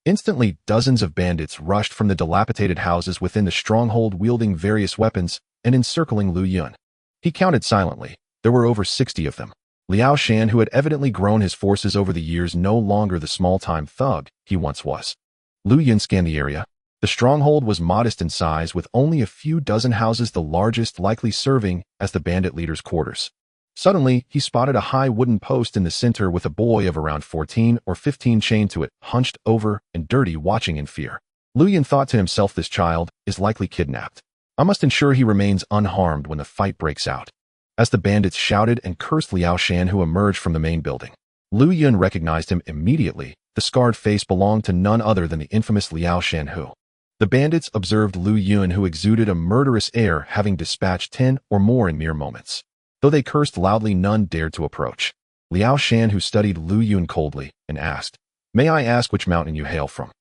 Instantly, dozens of bandits rushed from the dilapidated houses within the stronghold, wielding various weapons and encircling Lu Yun. He counted silently. There were over 60 of them. Liao Shan, who had evidently grown his forces over the years, no longer the small-time thug he once was. Lu Yun scanned the area. The stronghold was modest in size, with only a few dozen houses, the largest likely serving as the bandit leader's quarters. Suddenly, he spotted a high wooden post in the center with a boy of around 14 or 15 chained to it, hunched over and dirty, watching in fear. Lu Yun thought to himself, "This child is likely kidnapped. I must ensure he remains unharmed when the fight breaks out." As the bandits shouted and cursed Liao Shan, who emerged from the main building, Lu Yun recognized him immediately. The scarred face belonged to none other than the infamous Liao Shanhu. The bandits observed Lu Yun, who exuded a murderous air, having dispatched 10 or more in mere moments. Though they cursed loudly, none dared to approach. Liao Shanhu studied Lu Yun coldly and asked, "May I ask which mountain you hail from?"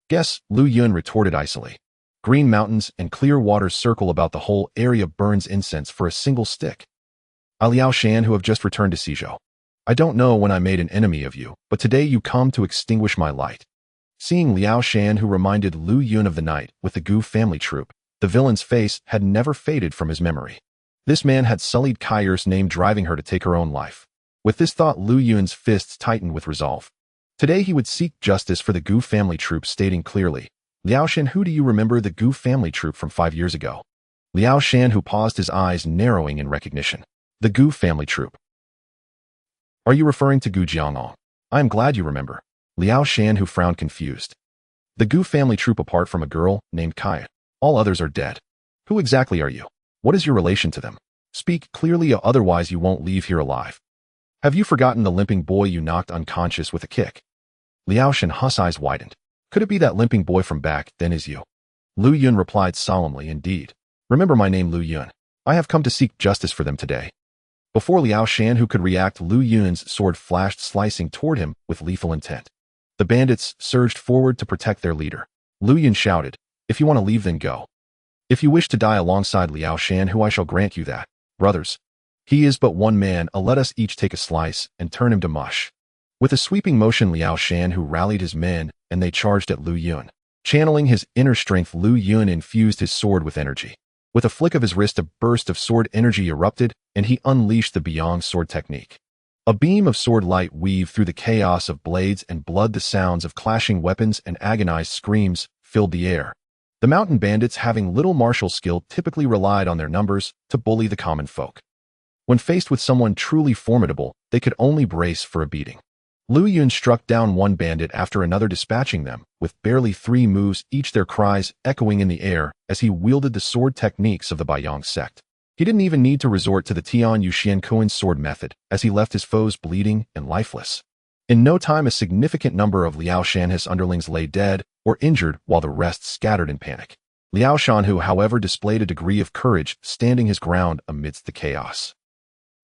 "Guess," Lu Yun retorted icily. "Green mountains and clear waters circle about the whole area, burns incense for a single stick. I, Liao Shan, who have just returned to Suzhou. I don't know when I made an enemy of you, but today you come to extinguish my light." Seeing Liao Shan, who reminded Lu Yun of the night with the Gu family troop, the villain's face had never faded from his memory. This man had sullied Kair's name, driving her to take her own life. With this thought, Lu Yun's fists tightened with resolve. Today he would seek justice for the Gu family troop, stating clearly, "Liao Shan, who do you remember the Gu family troop from 5 years ago?" Liao Shan, who paused, his eyes narrowing in recognition. "The Gu family troop. Are you referring to Gu Jiangong? I am glad you remember." Liao Shan, who frowned, confused. "The Gu family troop, apart from a girl named Kai, all others are dead. Who exactly are you? What is your relation to them? Speak clearly, otherwise you won't leave here alive. Have you forgotten the limping boy you knocked unconscious with a kick?" Liao Shan's eyes widened. Could it be that limping boy from back then is you? Lu Yun replied solemnly, indeed. Remember my name, Lu Yun. I have come to seek justice for them today. Before Liao Shan could react, Lu Yun's sword flashed, slicing toward him with lethal intent. The bandits surged forward to protect their leader. Lu Yun shouted, if you want to leave, then go. If you wish to die alongside Liao Shan, I shall grant you that. Brothers, he is but one man, let us each take a slice and turn him to mush. With a sweeping motion, Liao Shan rallied his men, and they charged at Lu Yun. Channeling his inner strength, Lu Yun infused his sword with energy. With a flick of his wrist, a burst of sword energy erupted, and he unleashed the Beyond sword technique. A beam of sword light weaved through the chaos of blades and blood. The sounds of clashing weapons and agonized screams filled the air. The mountain bandits, having little martial skill, typically relied on their numbers to bully the common folk. When faced with someone truly formidable, they could only brace for a beating. Lu Yun struck down one bandit after another, dispatching them with barely 3 moves each, their cries echoing in the air as he wielded the sword techniques of the Beiyang sect. He didn't even need to resort to the Tianlu Xiankuan sword method, as he left his foes bleeding and lifeless. In no time, a significant number of Liao Shan's underlings lay dead or injured, while the rest scattered in panic. Liao Shanhu, however, displayed a degree of courage, standing his ground amidst the chaos.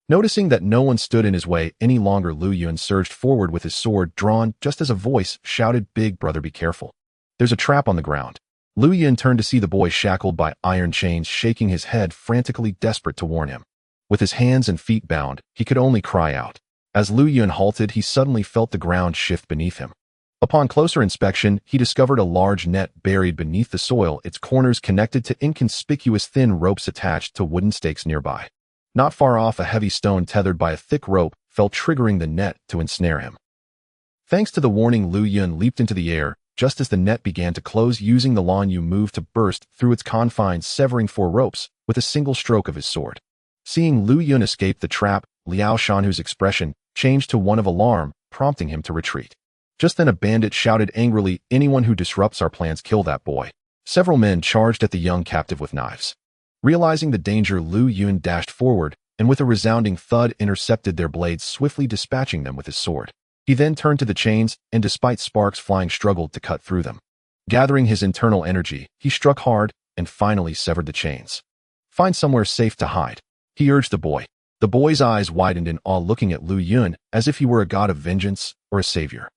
Noticing that no one stood in his way any longer, Lu Yun surged forward with his sword drawn just as a voice shouted, "Big brother, be careful. There's a trap on the ground." Lu Yun turned to see the boy shackled by iron chains, shaking his head, frantically desperate to warn him. With his hands and feet bound, he could only cry out. As Lu Yun halted, he suddenly felt the ground shift beneath him. Upon closer inspection, he discovered a large net buried beneath the soil, its corners connected to inconspicuous thin ropes attached to wooden stakes nearby. Not far off, a heavy stone tethered by a thick rope fell, triggering the net to ensnare him. Thanks to the warning, Lu Yun leaped into the air just as the net began to close, using the Lan Yu move to burst through its confines, severing 4 ropes with a single stroke of his sword. Seeing Lu Yun escape the trap, Liao Shanhu's expression changed to one of alarm, prompting him to retreat. Just then a bandit shouted angrily, "Anyone who disrupts our plans, kill that boy." Several men charged at the young captive with knives. Realizing the danger, Lu Yun dashed forward, and with a resounding thud intercepted their blades, swiftly dispatching them with his sword. He then turned to the chains, and despite sparks flying, struggled to cut through them. Gathering his internal energy, he struck hard, and finally severed the chains. "Find somewhere safe to hide," he urged the boy. The boy's eyes widened in awe, looking at Lu Yun as if he were a god of vengeance or a savior.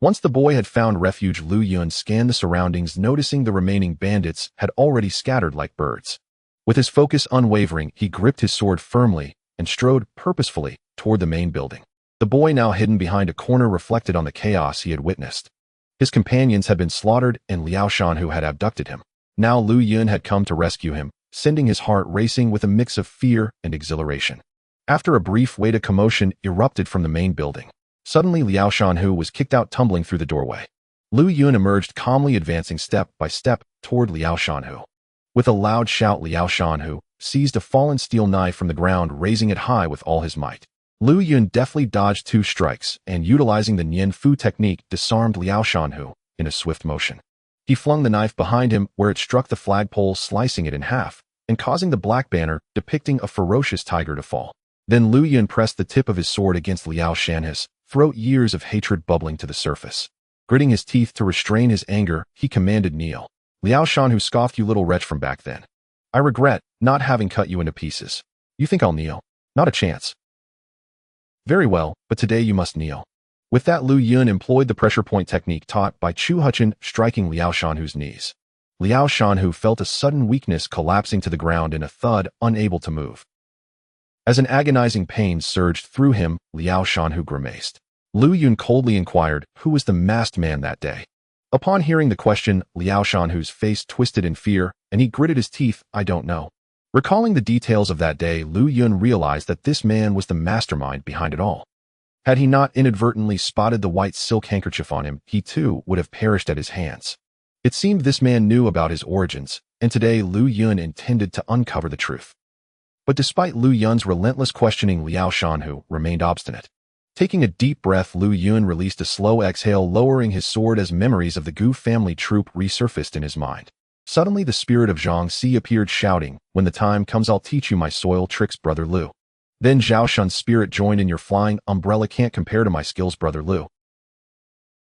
Once the boy had found refuge, Lu Yun scanned the surroundings, noticing the remaining bandits had already scattered like birds. With his focus unwavering, he gripped his sword firmly and strode purposefully toward the main building. The boy, now hidden behind a corner, reflected on the chaos he had witnessed. His companions had been slaughtered, and Liao Shanhu had abducted him. Now Lu Yun had come to rescue him, sending his heart racing with a mix of fear and exhilaration. After a brief wait, a commotion erupted from the main building. Suddenly, Liao Shanhu was kicked out, tumbling through the doorway. Lu Yun emerged calmly, advancing step by step toward Liao Shanhu. With a loud shout, Liao Shanhu seized a fallen steel knife from the ground, raising it high with all his might. Lu Yun deftly dodged 2 strikes and, utilizing the Nian Fu technique, disarmed Liao Shanhu in a swift motion. He flung the knife behind him, where it struck the flagpole, slicing it in half and causing the black banner depicting a ferocious tiger to fall. Then Lu Yun pressed the tip of his sword against Liao Shanhu's throat, years of hatred bubbling to the surface. Gritting his teeth to restrain his anger, he commanded, "Kneel." Liao Shanhu scoffed, "You little wretch from back then. I regret not having cut you into pieces. You think I'll kneel? Not a chance." "Very well, but today you must kneel." With that, Lu Yun employed the pressure point technique taught by Chu Huchin, striking Liao Shanhu's knees. Liao Shanhu felt a sudden weakness, collapsing to the ground in a thud, unable to move. As an agonizing pain surged through him, Liao Shanhu grimaced. Lu Yun coldly inquired, "Who was the masked man that day?" Upon hearing the question, Liao Shanhu's face twisted in fear, and he gritted his teeth. "I don't know." Recalling the details of that day, Lu Yun realized that this man was the mastermind behind it all. Had he not inadvertently spotted the white silk handkerchief on him, he too would have perished at his hands. It seemed this man knew about his origins, and today Lu Yun intended to uncover the truth. But despite Lu Yun's relentless questioning, Liao Shanhu remained obstinate. Taking a deep breath, Lu Yun released a slow exhale, lowering his sword as memories of the Gu family troop resurfaced in his mind. Suddenly, the spirit of Zhang Si appeared, shouting, "When the time comes, I'll teach you my soil tricks, brother Lu." Then Zhao Shun's spirit joined in, "Your flying umbrella can't compare to my skills, brother Lu."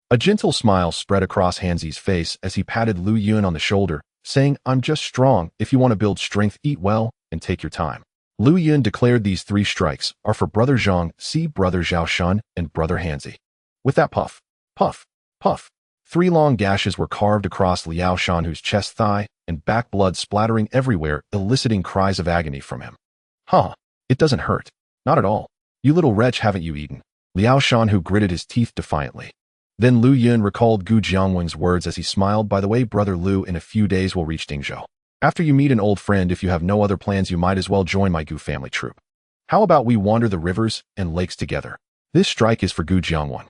A gentle smile spread across Hanzi's face as he patted Lu Yun on the shoulder, saying, I'm just strong. If you want to build strength, eat well, and take your time. Lu Yun declared these 3 strikes are for Brother Zhang, see Brother Zhao Shun, and Brother Hanzi. With that puff, puff, puff, 3 long gashes were carved across Liao Shanhu's chest thigh, and back blood splattering everywhere, eliciting cries of agony from him. Huh, it doesn't hurt. Not at all. You little wretch, haven't you eaten? Liao Shanhu gritted his teeth defiantly. Then Lu Yun recalled Gu Jiangwen's words as he smiled, by the way, Brother Lu, in a few days will reach Dingzhou. After you meet an old friend, if you have no other plans, you might as well join my Gu family troop. How about we wander the rivers and lakes together? This strike is for Gu Jiangwen.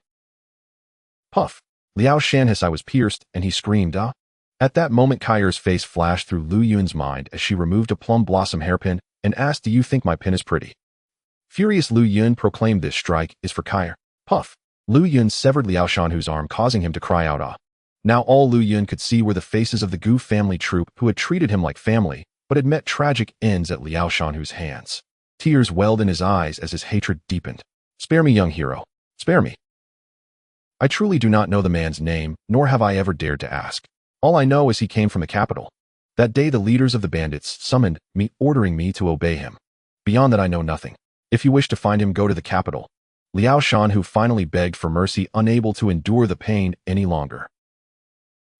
Puff. Liao Shanhis, I was pierced, and he screamed, ah. At that moment, Kaier's face flashed through Lu Yun's mind as she removed a plum blossom hairpin and asked, do you think my pin is pretty? Furious, Lu Yun proclaimed, this strike is for Kaier. Puff. Lu Yun severed Liao Shanhu's arm, causing him to cry out, ah. Now all Lu Yun could see were the faces of the Gu family troop who had treated him like family, but had met tragic ends at Liao Shanhu's hands. Tears welled in his eyes as his hatred deepened. Spare me, young hero. Spare me. I truly do not know the man's name, nor have I ever dared to ask. All I know is he came from the capital. That day the leaders of the bandits summoned me, ordering me to obey him. Beyond that I know nothing. If you wish to find him, go to the capital. Liao Shanhu finally begged for mercy, unable to endure the pain any longer.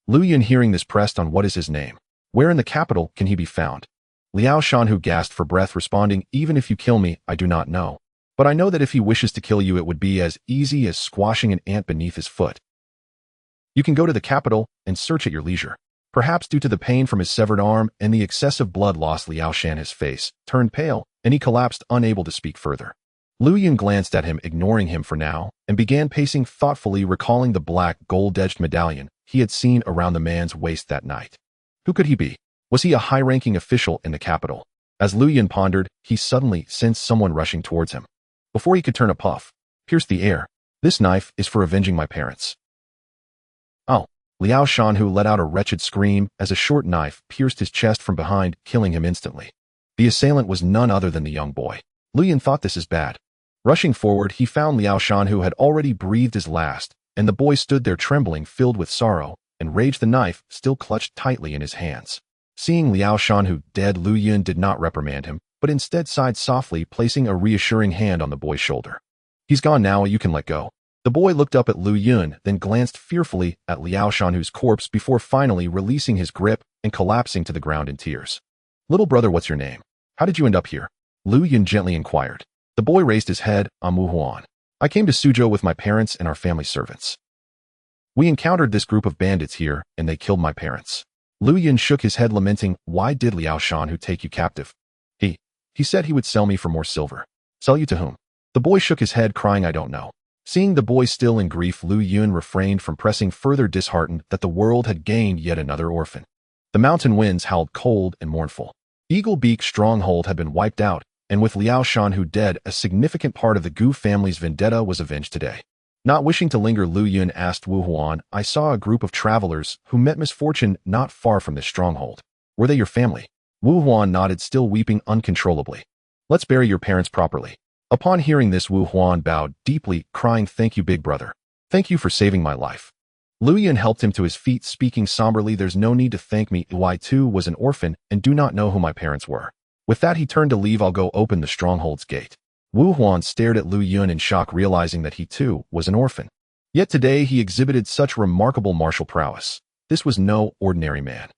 Lu Yun, hearing this, pressed on, what is his name? Where in the capital can he be found? Liao Shanhu gasped for breath, responding, even if you kill me, I do not know. But I know that if he wishes to kill you, it would be as easy as squashing an ant beneath his foot. You can go to the capital and search at your leisure. Perhaps due to the pain from his severed arm and the excessive blood loss, Liao Shanhu's face turned pale, and he collapsed, unable to speak further. Lu Yun glanced at him, ignoring him for now, and began pacing thoughtfully, recalling the black, gold-edged medallion he had seen around the man's waist that night. Who could he be? Was he a high-ranking official in the capital? As Lu Yun pondered, he suddenly sensed someone rushing towards him. Before he could turn, a puff pierced the air. This knife is for avenging my parents. Oh! Liao Shanhu let out a wretched scream as a short knife pierced his chest from behind, killing him instantly. The assailant was none other than the young boy. Lu Yun thought, this is bad. Rushing forward, he found Liao Shanhu had already breathed his last, and the boy stood there trembling, filled with sorrow and rage, the knife still clutched tightly in his hands. Seeing Liao Shanhu dead, Lu Yun did not reprimand him, but instead sighed softly, placing a reassuring hand on the boy's shoulder. He's gone now, you can let go. The boy looked up at Lu Yun, then glanced fearfully at Liao Shanhu's corpse before finally releasing his grip and collapsing to the ground in tears. Little brother, what's your name? How did you end up here? Lu Yun gently inquired. The boy raised his head. I'm Wu Huan. I came to Suzhou with my parents and our family servants. We encountered this group of bandits here, and they killed my parents. Lu Yun shook his head, lamenting, why did Liao Shanhu take you captive? He said he would sell me for more silver. Sell you to whom? The boy shook his head, crying, I don't know. Seeing the boy still in grief, Lu Yun refrained from pressing further, disheartened that the world had gained yet another orphan. The mountain winds howled cold and mournful. Eagle Beak's stronghold had been wiped out, and with Liao Shanhu dead, a significant part of the Gu family's vendetta was avenged today. Not wishing to linger, Lu Yun asked Wu Huan, I saw a group of travelers who met misfortune not far from this stronghold. Were they your family? Wu Huan nodded, still weeping uncontrollably. Let's bury your parents properly. Upon hearing this, Wu Huan bowed deeply, crying, thank you, big brother. Thank you for saving my life. Lu Yun helped him to his feet, speaking somberly, there's no need to thank me. I too was an orphan and do not know who my parents were. With that, he turned to leave. I'll go open the stronghold's gate. Wu Huan stared at Lu Yun in shock, realizing that he too was an orphan. Yet today he exhibited such remarkable martial prowess. This was no ordinary man.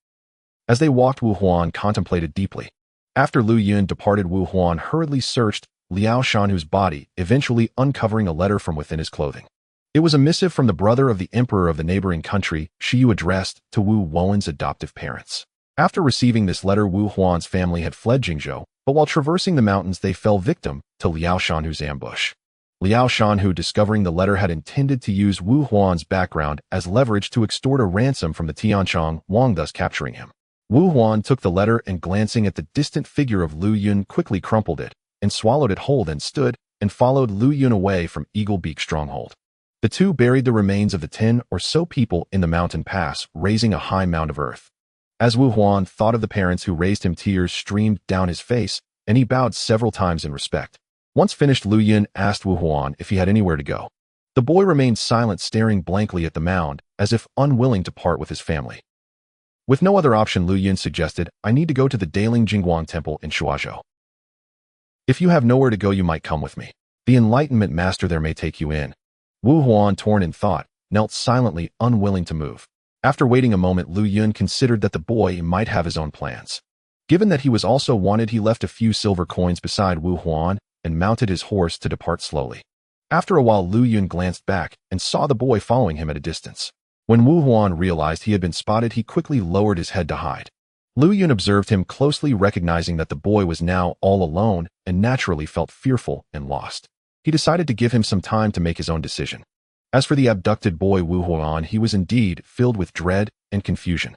As they walked, Wu Huan contemplated deeply. After Lu Yun departed, Wu Huan hurriedly searched Liao Shanhu's body, eventually uncovering a letter from within his clothing. It was a missive from the brother of the emperor of the neighboring country, Shiyu, addressed to Wu Wuan's adoptive parents. After receiving this letter, Wu Huan's family had fled Jingzhou, but while traversing the mountains they fell victim to Liao Shanhu's ambush. Liao Shanhu, discovering the letter, had intended to use Wu Huan's background as leverage to extort a ransom from the Tianchong Wang, thus capturing him. Wu Huan took the letter and, glancing at the distant figure of Lu Yun, quickly crumpled it and swallowed it whole, then stood and followed Lu Yun away from Eagle Beak stronghold. The two buried the remains of the 10 or so people in the mountain pass, raising a high mound of earth. As Wu Huan thought of the parents who raised him, tears streamed down his face, and he bowed several times in respect. Once finished, Lu Yun asked Wu Huan if he had anywhere to go. The boy remained silent, staring blankly at the mound, as if unwilling to part with his family. With no other option, Lu Yun suggested, I need to go to the Daling Jingguang Temple in Shuazhou. If you have nowhere to go, you might come with me. The Enlightenment Master there may take you in. Wu Huan, torn in thought, knelt silently, unwilling to move. After waiting a moment, Lu Yun considered that the boy might have his own plans. Given that he was also wanted, he left a few silver coins beside Wu Huan and mounted his horse to depart slowly. After a while, Lu Yun glanced back and saw the boy following him at a distance. When Wu Huan realized he had been spotted, he quickly lowered his head to hide. Lu Yun observed him closely, recognizing that the boy was now all alone and naturally felt fearful and lost. He decided to give him some time to make his own decision. As for the abducted boy Wu Huan, he was indeed filled with dread and confusion.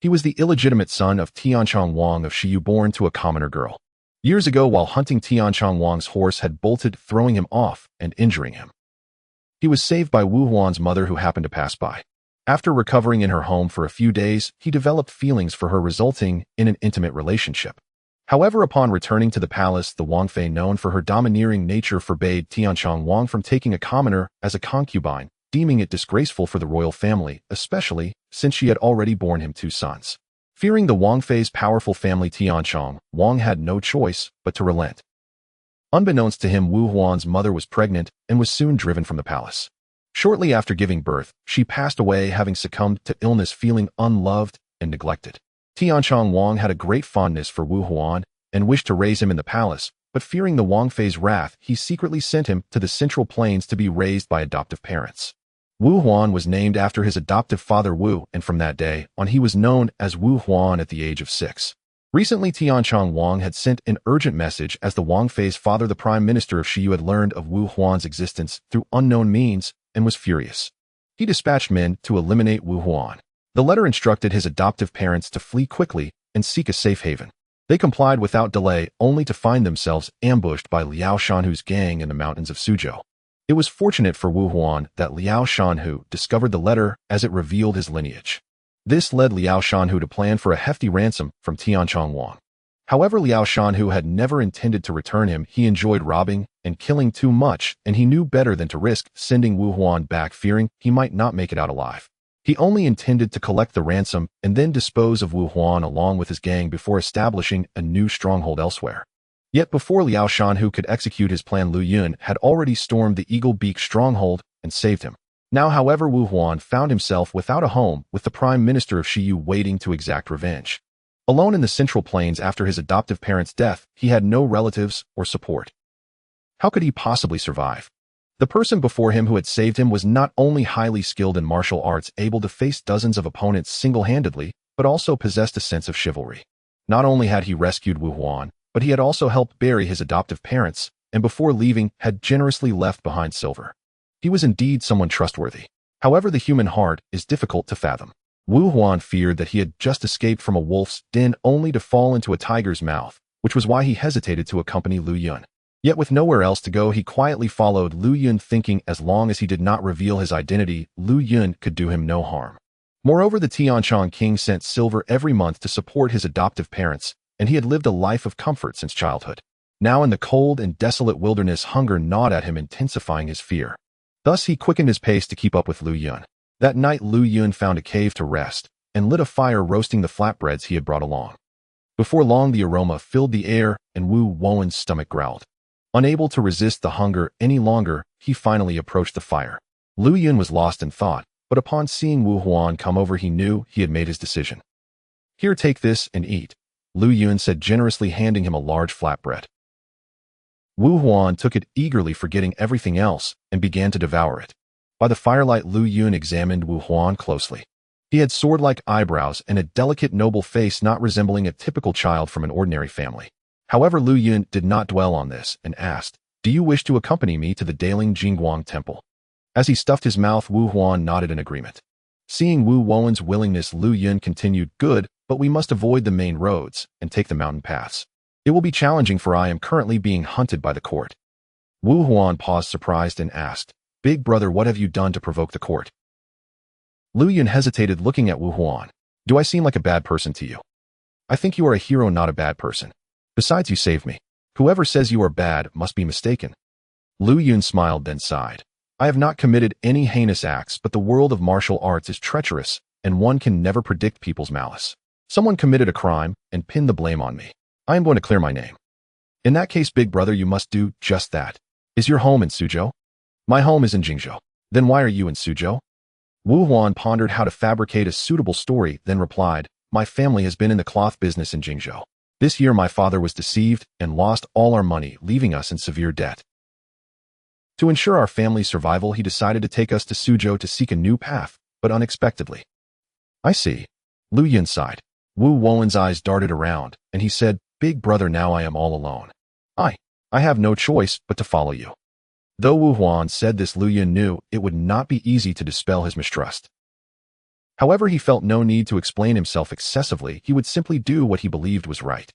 He was the illegitimate son of Tianchong Wang of Shiyu, born to a commoner girl. Years ago, while hunting, Tianchong Wang's horse had bolted, throwing him off and injuring him. He was saved by Wu Huan's mother, who happened to pass by. After recovering in her home for a few days, he developed feelings for her, resulting in an intimate relationship. However, upon returning to the palace, the Wangfei, known for her domineering nature, forbade Tianchong Wang from taking a commoner as a concubine, deeming it disgraceful for the royal family, especially since she had already borne him 2 sons. Fearing the Wangfei's powerful family, Tianchong Wang had no choice but to relent. Unbeknownst to him, Wu Huan's mother was pregnant and was soon driven from the palace. Shortly after giving birth, she passed away, having succumbed to illness, feeling unloved and neglected. Tianchong Wang had a great fondness for Wu Huan and wished to raise him in the palace, but fearing the Wangfei's wrath, he secretly sent him to the Central Plains to be raised by adoptive parents. Wu Huan was named after his adoptive father Wu, and from that day on he was known as Wu Huan at the age of 6. Recently, Tianchong Wang had sent an urgent message, as the Wangfei's father, the Prime Minister of Shiyu, had learned of Wu Huan's existence through unknown means and was furious. He dispatched men to eliminate Wu Huan. The letter instructed his adoptive parents to flee quickly and seek a safe haven. They complied without delay, only to find themselves ambushed by Liao Shanhu's gang in the mountains of Suzhou. It was fortunate for Wu Huan that Liao Shanhu discovered the letter, as it revealed his lineage. This led Liao Shanhu to plan for a hefty ransom from Tianchong Wang. However, Liao Shanhu had never intended to return him. He enjoyed robbing and killing too much, and he knew better than to risk sending Wu Huan back, fearing he might not make it out alive. He only intended to collect the ransom and then dispose of Wu Huan along with his gang before establishing a new stronghold elsewhere. Yet before Liao Shanhu could execute his plan, Lu Yun had already stormed the Eagle Beak stronghold and saved him. Now, however, Wu Huan found himself without a home, with the Prime Minister of Shiyu waiting to exact revenge. Alone in the Central Plains after his adoptive parents' death, he had no relatives or support. How could he possibly survive? The person before him who had saved him was not only highly skilled in martial arts, able to face dozens of opponents single-handedly, but also possessed a sense of chivalry. Not only had he rescued Wu Huan, but he had also helped bury his adoptive parents, and before leaving had generously left behind silver. He was indeed someone trustworthy. However, the human heart is difficult to fathom. Wu Huan feared that he had just escaped from a wolf's den only to fall into a tiger's mouth, which was why he hesitated to accompany Lu Yun. Yet with nowhere else to go, he quietly followed Lu Yun, thinking as long as he did not reveal his identity, Lu Yun could do him no harm. Moreover, the Tianchong king sent silver every month to support his adoptive parents, and he had lived a life of comfort since childhood. Now in the cold and desolate wilderness, hunger gnawed at him, intensifying his fear. Thus he quickened his pace to keep up with Lu Yun. That night, Lu Yun found a cave to rest and lit a fire, roasting the flatbreads he had brought along. Before long, the aroma filled the air and Wu Huan's stomach growled. Unable to resist the hunger any longer, he finally approached the fire. Lu Yun was lost in thought, but upon seeing Wu Huan come over, he knew he had made his decision. Here, take this and eat, Lu Yun said, generously handing him a large flatbread. Wu Huan took it eagerly, forgetting everything else, and began to devour it. By the firelight, Lu Yun examined Wu Huan closely. He had sword-like eyebrows and a delicate, noble face, not resembling a typical child from an ordinary family. However, Lu Yun did not dwell on this and asked, "Do you wish to accompany me to the Daling Jingguang Temple?" As he stuffed his mouth, Wu Huan nodded in agreement. Seeing Wu Huan's willingness, Lu Yun continued, "Good, but we must avoid the main roads and take the mountain paths. It will be challenging, for I am currently being hunted by the court." Wu Huan paused, surprised, and asked, "Big brother, what have you done to provoke the court?" Lu Yun hesitated, looking at Wu Huan. "Do I seem like a bad person to you?" "I think you are a hero, not a bad person. Besides, you saved me. Whoever says you are bad must be mistaken." Lu Yun smiled, then sighed. "I have not committed any heinous acts, but the world of martial arts is treacherous, and one can never predict people's malice. Someone committed a crime and pinned the blame on me. I am going to clear my name. In that case, big brother, you must do just that. Is your home in Suzhou? My home is in Jingzhou. Then why are you in Suzhou? Wu Huan pondered how to fabricate a suitable story, then replied, my family has been in the cloth business in Jingzhou. This year my father was deceived and lost all our money, leaving us in severe debt. To ensure our family's survival, he decided to take us to Suzhou to seek a new path, but unexpectedly. I see. Lu Yun sighed. Wu Wuan's eyes darted around, and he said, big brother, now I am all alone. I have no choice but to follow you. Though Wu Huan said this, Lu Yun knew it would not be easy to dispel his mistrust. However, he felt no need to explain himself excessively. He would simply do what he believed was right.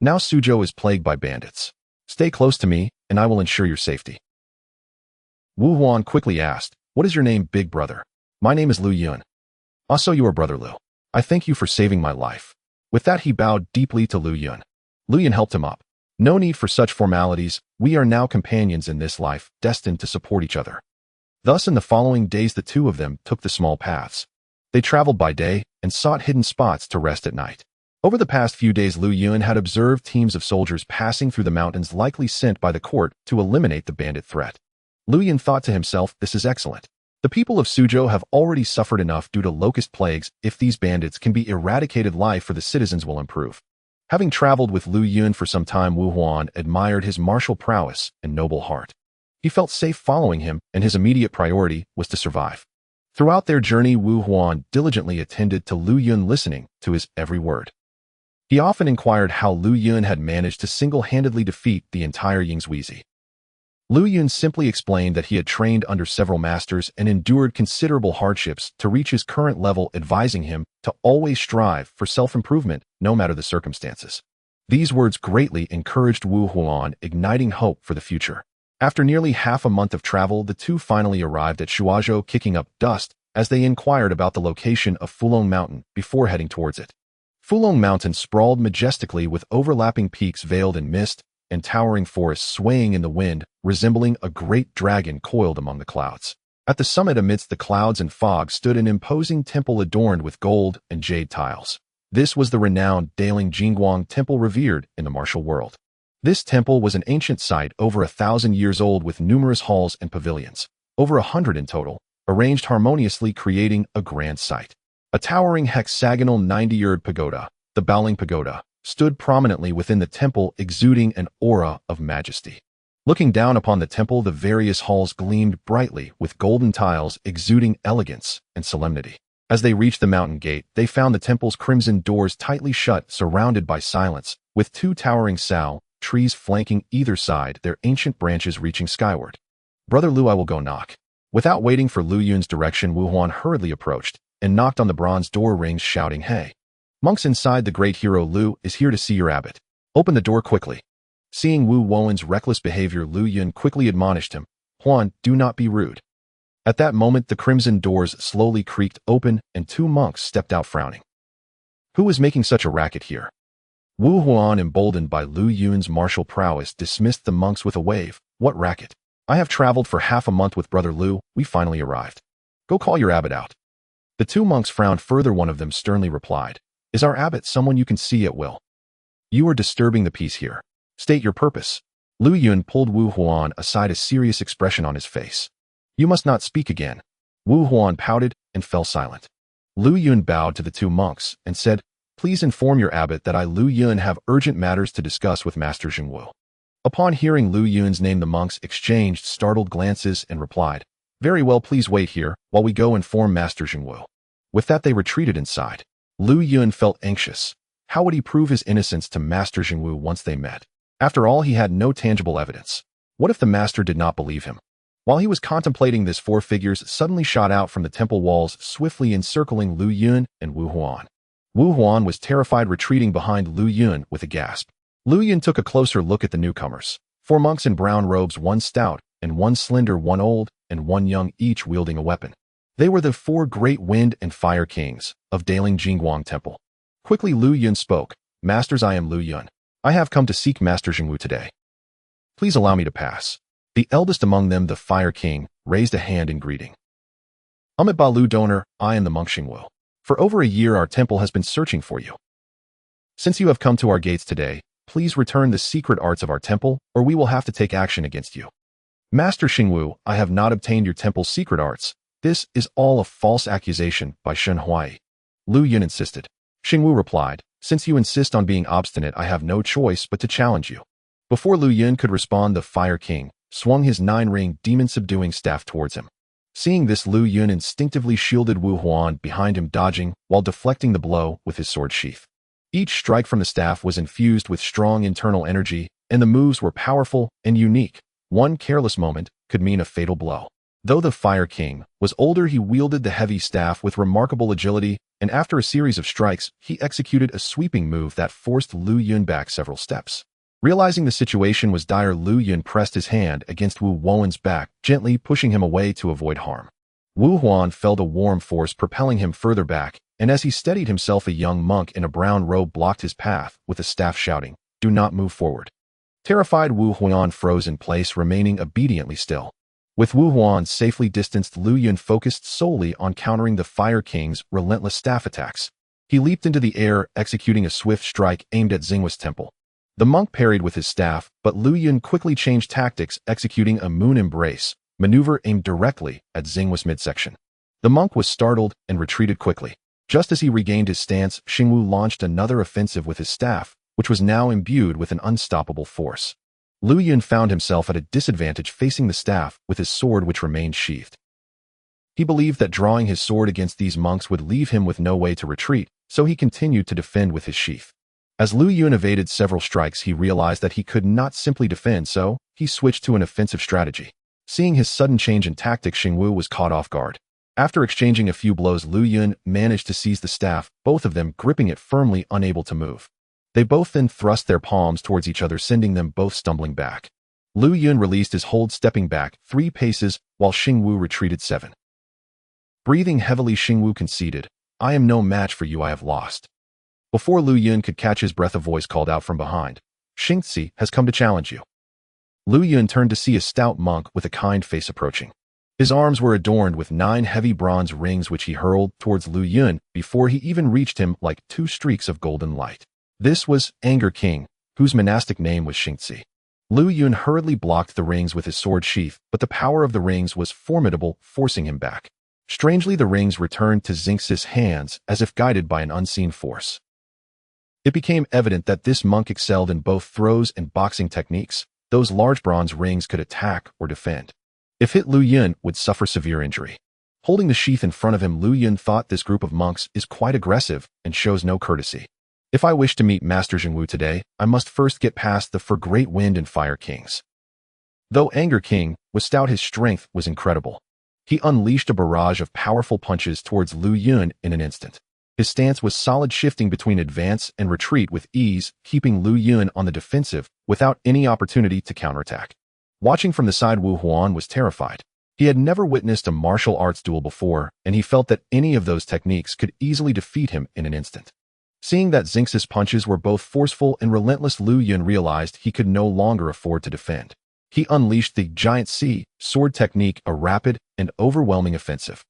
Now Suzhou is plagued by bandits. Stay close to me, and I will ensure your safety. Wu Huan quickly asked, what is your name, big brother? My name is Lu Yun. Also, you are brother Lu. I thank you for saving my life. With that, he bowed deeply to Lu Yun. Lu Yun helped him up. No need for such formalities. We are now companions in this life, destined to support each other. Thus, in the following days, the two of them took the small paths. They traveled by day and sought hidden spots to rest at night. Over the past few days, Lu Yun had observed teams of soldiers passing through the mountains, likely sent by the court to eliminate the bandit threat. Lu Yun thought to himself, this is excellent. The people of Suzhou have already suffered enough due to locust plagues. If these bandits can be eradicated, life for the citizens will improve. Having traveled with Lu Yun for some time, Wu Huan admired his martial prowess and noble heart. He felt safe following him, and his immediate priority was to survive. Throughout their journey, Wu Huan diligently attended to Lu Yun, listening to his every word. He often inquired how Lu Yun had managed to single-handedly defeat the entire Yingzhuizi. Lu Yun simply explained that he had trained under several masters and endured considerable hardships to reach his current level, advising him to always strive for self-improvement, no matter the circumstances. These words greatly encouraged Wu Huan, igniting hope for the future. After nearly half a month of travel, the two finally arrived at Shuazhou, kicking up dust as they inquired about the location of Fulong Mountain before heading towards it. Fulong Mountain sprawled majestically with overlapping peaks veiled in mist and towering forests swaying in the wind, resembling a great dragon coiled among the clouds. At the summit, amidst the clouds and fog, stood an imposing temple adorned with gold and jade tiles. This was the renowned Daling Jingguang Temple, revered in the martial world. This temple was an ancient site over 1,000 years old, with numerous halls and pavilions, over 100 in total, arranged harmoniously, creating a grand sight. A towering hexagonal 90-yard pagoda, the Baoling Pagoda, stood prominently within the temple, exuding an aura of majesty. Looking down upon the temple, the various halls gleamed brightly with golden tiles, exuding elegance and solemnity. As they reached the mountain gate, they found the temple's crimson doors tightly shut, surrounded by silence, with two towering sao trees flanking either side, their ancient branches reaching skyward. Brother Lu, I will go knock. Without waiting for Lu Yun's direction, Wu Huan hurriedly approached and knocked on the bronze door rings, shouting, hey, monks inside, the great hero Lu is here to see your abbot. Open the door quickly. Seeing Wu Wuan's reckless behavior, Lu Yun quickly admonished him, Huan, do not be rude. At that moment, the crimson doors slowly creaked open and two monks stepped out, frowning. Who is making such a racket here? Wu Huan, emboldened by Lu Yun's martial prowess, dismissed the monks with a wave. What racket? I have traveled for half a month with brother Lu. We finally arrived. Go call your abbot out. The two monks frowned further. One of them sternly replied, is our abbot someone you can see at will? You are disturbing the peace here. State your purpose. Lu Yun pulled Wu Huan aside, a serious expression on his face. You must not speak again. Wu Huan pouted and fell silent. Lu Yun bowed to the two monks and said, please inform your abbot that I, Lu Yun, have urgent matters to discuss with Master Jingwu. Upon hearing Lu Yun's name, the monks exchanged startled glances and replied, very well, please wait here while we go inform Master Jingwu. With that, they retreated inside. Lu Yun felt anxious. How would he prove his innocence to Master Jingwu once they met? After all, he had no tangible evidence. What if the master did not believe him? While he was contemplating this, four figures suddenly shot out from the temple walls, swiftly encircling Lu Yun and Wu Huan. Wu Huan was terrified, retreating behind Lu Yun with a gasp. Lu Yun took a closer look at the newcomers. Four monks in brown robes, one stout and one slender, one old and one young, each wielding a weapon. They were the four great wind and fire kings of Daling Jingguang Temple. Quickly Lu Yun spoke, Masters, I am Lu Yun. I have come to seek Master Jingwu today. Please allow me to pass. The eldest among them, the Fire King, raised a hand in greeting. Amit Balu Donor, I am the monk Jingwu. For over a year our temple has been searching for you. Since you have come to our gates today, please return the secret arts of our temple, or we will have to take action against you. Master Xingwu, I have not obtained your temple's secret arts. This is all a false accusation by Shen Huai. Lu Yun insisted. Xingwu replied, since you insist on being obstinate, I have no choice but to challenge you. Before Lu Yun could respond, the Fire King swung his 9-ring demon-subduing staff towards him. Seeing this, Lu Yun instinctively shielded Wu Huan behind him, dodging while deflecting the blow with his sword sheath. Each strike from the staff was infused with strong internal energy, and the moves were powerful and unique. One careless moment could mean a fatal blow. Though the Fire King was older, he wielded the heavy staff with remarkable agility, and after a series of strikes, he executed a sweeping move that forced Lu Yun back several steps. Realizing the situation was dire, Lu Yun pressed his hand against Wu Huan's back, gently pushing him away to avoid harm. Wu Huan felt a warm force propelling him further back, and as he steadied himself, a young monk in a brown robe blocked his path with a staff, shouting, "Do not move forward." Terrified, Wu Huan froze in place, remaining obediently still. With Wu Huan safely distanced, Lu Yun focused solely on countering the Fire King's relentless staff attacks. He leaped into the air, executing a swift strike aimed at Xingwu's temple. The monk parried with his staff, but Lu Yun quickly changed tactics, executing a moon embrace maneuver aimed directly at Xingwu's midsection. The monk was startled and retreated quickly. Just as he regained his stance, Xingwu launched another offensive with his staff, which was now imbued with an unstoppable force. Lu Yun found himself at a disadvantage facing the staff with his sword, which remained sheathed. He believed that drawing his sword against these monks would leave him with no way to retreat, so he continued to defend with his sheath. As Lu Yun evaded several strikes, he realized that he could not simply defend, so he switched to an offensive strategy. Seeing his sudden change in tactics, Xingwu was caught off guard. After exchanging a few blows, Lu Yun managed to seize the staff, both of them gripping it firmly, unable to move. They both then thrust their palms towards each other, sending them both stumbling back. Lu Yun released his hold, stepping back 3 paces, while Xingwu retreated 7. Breathing heavily, Xingwu conceded, "I am no match for you, I have lost." Before Lu Yun could catch his breath, a voice called out from behind, "Qingtian has come to challenge you." Lu Yun turned to see a stout monk with a kind face approaching. His arms were adorned with 9 heavy bronze rings, which he hurled towards Lu Yun before he even reached him like 2 streaks of golden light. This was Anger King, whose monastic name was Qingtian. Lu Yun hurriedly blocked the rings with his sword sheath, but the power of the rings was formidable, forcing him back. Strangely, the rings returned to Xingtian's hands as if guided by an unseen force. It became evident that this monk excelled in both throws and boxing techniques. Those large bronze rings could attack or defend. If hit, Lu Yun would suffer severe injury. Holding the sheath in front of him, Lu Yun thought, this group of monks is quite aggressive and shows no courtesy. If I wish to meet Master Xingwu today, I must first get past the Great Wind and Fire Kings. Though Anger King was stout, his strength was incredible. He unleashed a barrage of powerful punches towards Lu Yun in an instant. His stance was solid, shifting between advance and retreat with ease, keeping Lu Yun on the defensive without any opportunity to counterattack. Watching from the side, Wu Huan was terrified. He had never witnessed a martial arts duel before, and he felt that any of those techniques could easily defeat him in an instant. Seeing that Xingtian's punches were both forceful and relentless, Lu Yun realized he could no longer afford to defend. He unleashed the Giant Sea sword technique, a rapid and overwhelming offensive.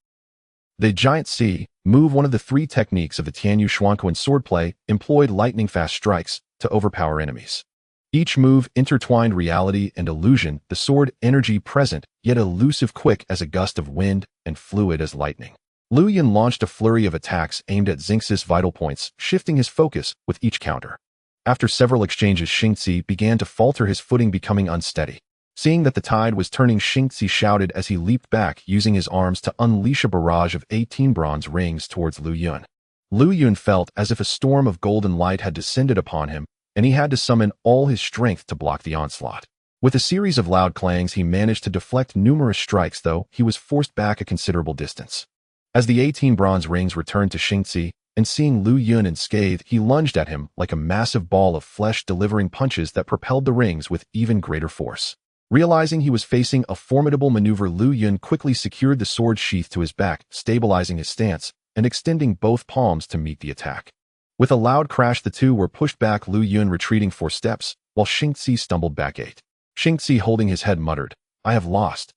The Giant Sea move, one of the 3 techniques of the Tianlu Xuanquan swordplay, employed lightning-fast strikes to overpower enemies. Each move intertwined reality and illusion, the sword energy present, yet elusive, quick as a gust of wind and fluid as lightning. Lu Yun launched a flurry of attacks aimed at Xingtian's vital points, shifting his focus with each counter. After several exchanges, Qingtian began to falter, his footing becoming unsteady. Seeing that the tide was turning, Qingtian shouted as he leaped back, using his arms to unleash a barrage of 18 bronze rings towards Lu Yun. Lu Yun felt as if a storm of golden light had descended upon him, and he had to summon all his strength to block the onslaught. With a series of loud clangs, he managed to deflect numerous strikes, though he was forced back a considerable distance. As the 18 bronze rings returned to Qingtian, and seeing Lu Yun unscathed, he lunged at him like a massive ball of flesh, delivering punches that propelled the rings with even greater force. Realizing he was facing a formidable maneuver, Lu Yun quickly secured the sword sheath to his back, stabilizing his stance and extending both palms to meet the attack. With a loud crash, the two were pushed back, Lu Yun retreating 4 steps, while Qingtian stumbled back 8. Qingtian, holding his head, muttered, "I have lost."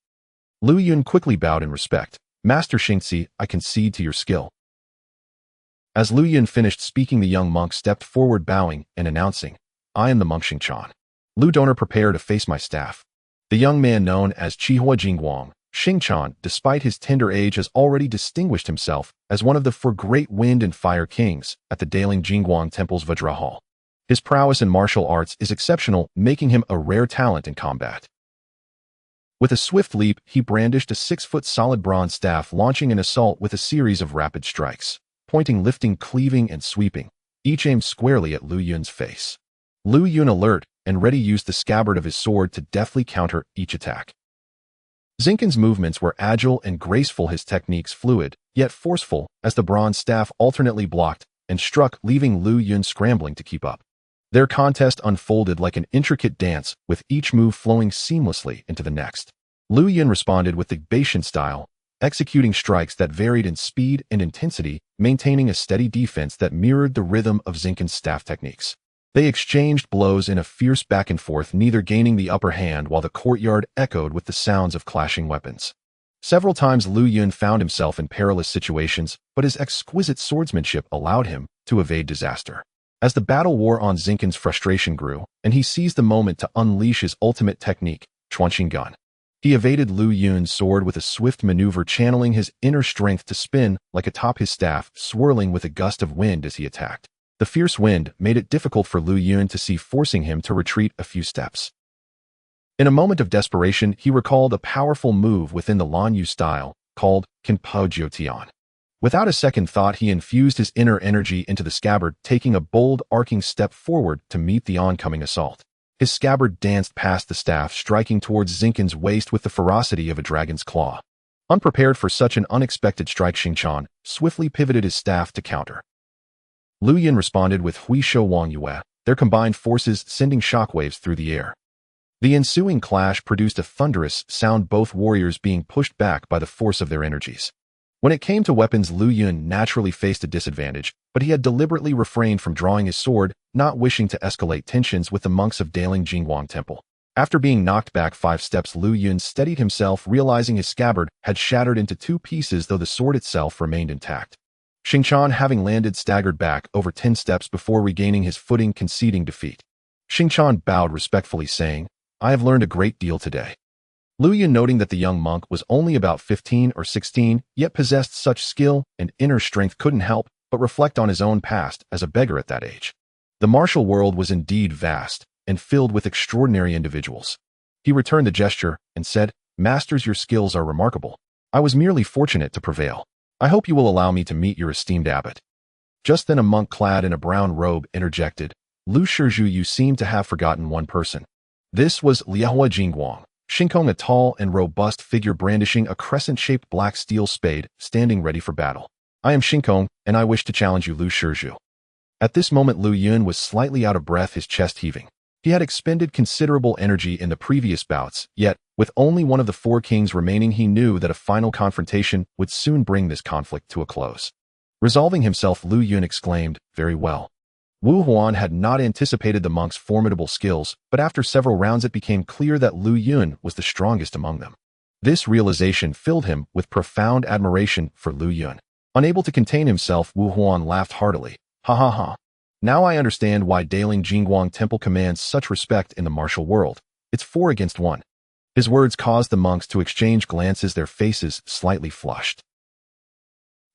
Lu Yun quickly bowed in respect. "Master Qingtian, I concede to your skill." As Lu Yun finished speaking, the young monk stepped forward, bowing and announcing, "I am the monk Qingtian. Lu Donor, prepare to face my staff." The young man known as Qihua Jingguang, Qingtian, despite his tender age, has already distinguished himself as one of the four great wind and fire kings at the Daling Jingguang Temple's Vajra Hall. His prowess in martial arts is exceptional, making him a rare talent in combat. With a swift leap, he brandished a 6-foot solid bronze staff, launching an assault with a series of rapid strikes, pointing, lifting, cleaving, and sweeping, each aimed squarely at Lu Yun's face. Lu Yun, alert and ready, used the scabbard of his sword to deftly counter each attack. Zinken's movements were agile and graceful, his techniques fluid, yet forceful, as the bronze staff alternately blocked and struck, leaving Lu Yun scrambling to keep up. Their contest unfolded like an intricate dance, with each move flowing seamlessly into the next. Lu Yun responded with the Baishan style, executing strikes that varied in speed and intensity, maintaining a steady defense that mirrored the rhythm of Zinken's staff techniques. They exchanged blows in a fierce back and forth, neither gaining the upper hand, while the courtyard echoed with the sounds of clashing weapons. Several times Lu Yun found himself in perilous situations, but his exquisite swordsmanship allowed him to evade disaster. As the battle wore on, Zinken's frustration grew, and he seized the moment to unleash his ultimate technique, Chuanqing Gun. He evaded Lu Yun's sword with a swift maneuver, channeling his inner strength to spin like atop his staff, swirling with a gust of wind as he attacked. The fierce wind made it difficult for Lu Yun to see, forcing him to retreat a few steps. In a moment of desperation, he recalled a powerful move within the Lan Yu style, called Kinpo Jiutian. Without a second thought, he infused his inner energy into the scabbard, taking a bold, arcing step forward to meet the oncoming assault. His scabbard danced past the staff, striking towards Zinken's waist with the ferocity of a dragon's claw. Unprepared for such an unexpected strike, Qingtian swiftly pivoted his staff to counter. Lu Yun responded with Hui Shou Wang Yue, their combined forces sending shockwaves through the air. The ensuing clash produced a thunderous sound, both warriors being pushed back by the force of their energies. When it came to weapons, Lu Yun naturally faced a disadvantage, but he had deliberately refrained from drawing his sword, not wishing to escalate tensions with the monks of Daling Jingguang Temple. After being knocked back 5 steps, Lu Yun steadied himself, realizing his scabbard had shattered into 2 pieces, though the sword itself remained intact. Qingtian, having landed, staggered back over 10 steps before regaining his footing, conceding defeat. Qingtian bowed respectfully, saying, "I have learned a great deal today." Lu Yun, noting that the young monk was only about 15 or 16, yet possessed such skill and inner strength, couldn't help but reflect on his own past as a beggar at that age. The martial world was indeed vast and filled with extraordinary individuals. He returned the gesture and said, "Masters, your skills are remarkable. I was merely fortunate to prevail. I hope you will allow me to meet your esteemed abbot." Just then a monk clad in a brown robe interjected, "Lu Shizhu, you seem to have forgotten one person." This was Liahua Jingguang, Shinkong, a tall and robust figure brandishing a crescent-shaped black steel spade, standing ready for battle. "I am Shinkong, and I wish to challenge you, Lu Shizhu." At this moment Lu Yun was slightly out of breath, his chest heaving. He had expended considerable energy in the previous bouts, yet, with only one of the 4 kings remaining, he knew that a final confrontation would soon bring this conflict to a close. Resolving himself, Lu Yun exclaimed, "Very well." Wu Huan had not anticipated the monk's formidable skills, but after several rounds it became clear that Lu Yun was the strongest among them. This realization filled him with profound admiration for Lu Yun. Unable to contain himself, Wu Huan laughed heartily. "Ha ha ha. Now I understand why Daling Jingguang Temple commands such respect in the martial world. It's 4 against 1. His words caused the monks to exchange glances, their faces slightly flushed.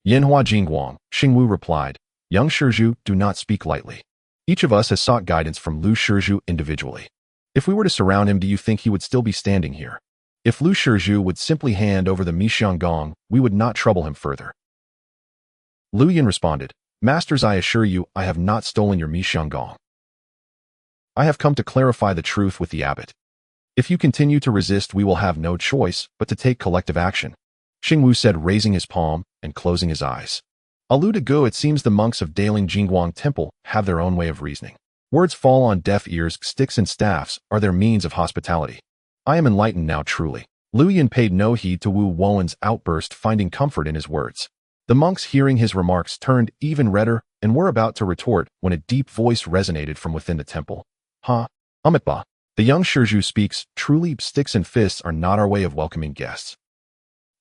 "Yanhua Jingguang," Xingwu replied, "Young Shizhu, do not speak lightly. Each of us has sought guidance from Lu Shizhu individually. If we were to surround him, do you think he would still be standing here? If Lu Shizhu would simply hand over the Mixiang Gong, we would not trouble him further." Lu Yun responded, "Masters, I assure you, I have not stolen your Mixiang Gong. I have come to clarify the truth with the abbot. If you continue to resist, we will have no choice but to take collective action," Xingwu said, raising his palm and closing his eyes. "Alu de Gu, it seems the monks of Daling Jingguang Temple have their own way of reasoning. Words fall on deaf ears, sticks and staffs are their means of hospitality. I am enlightened now, truly." Lu Yun paid no heed to Wu Wuan's outburst, finding comfort in his words. The monks, hearing his remarks, turned even redder and were about to retort when a deep voice resonated from within the temple. "Ha, Amitba. The young Shizhu speaks, truly sticks and fists are not our way of welcoming guests."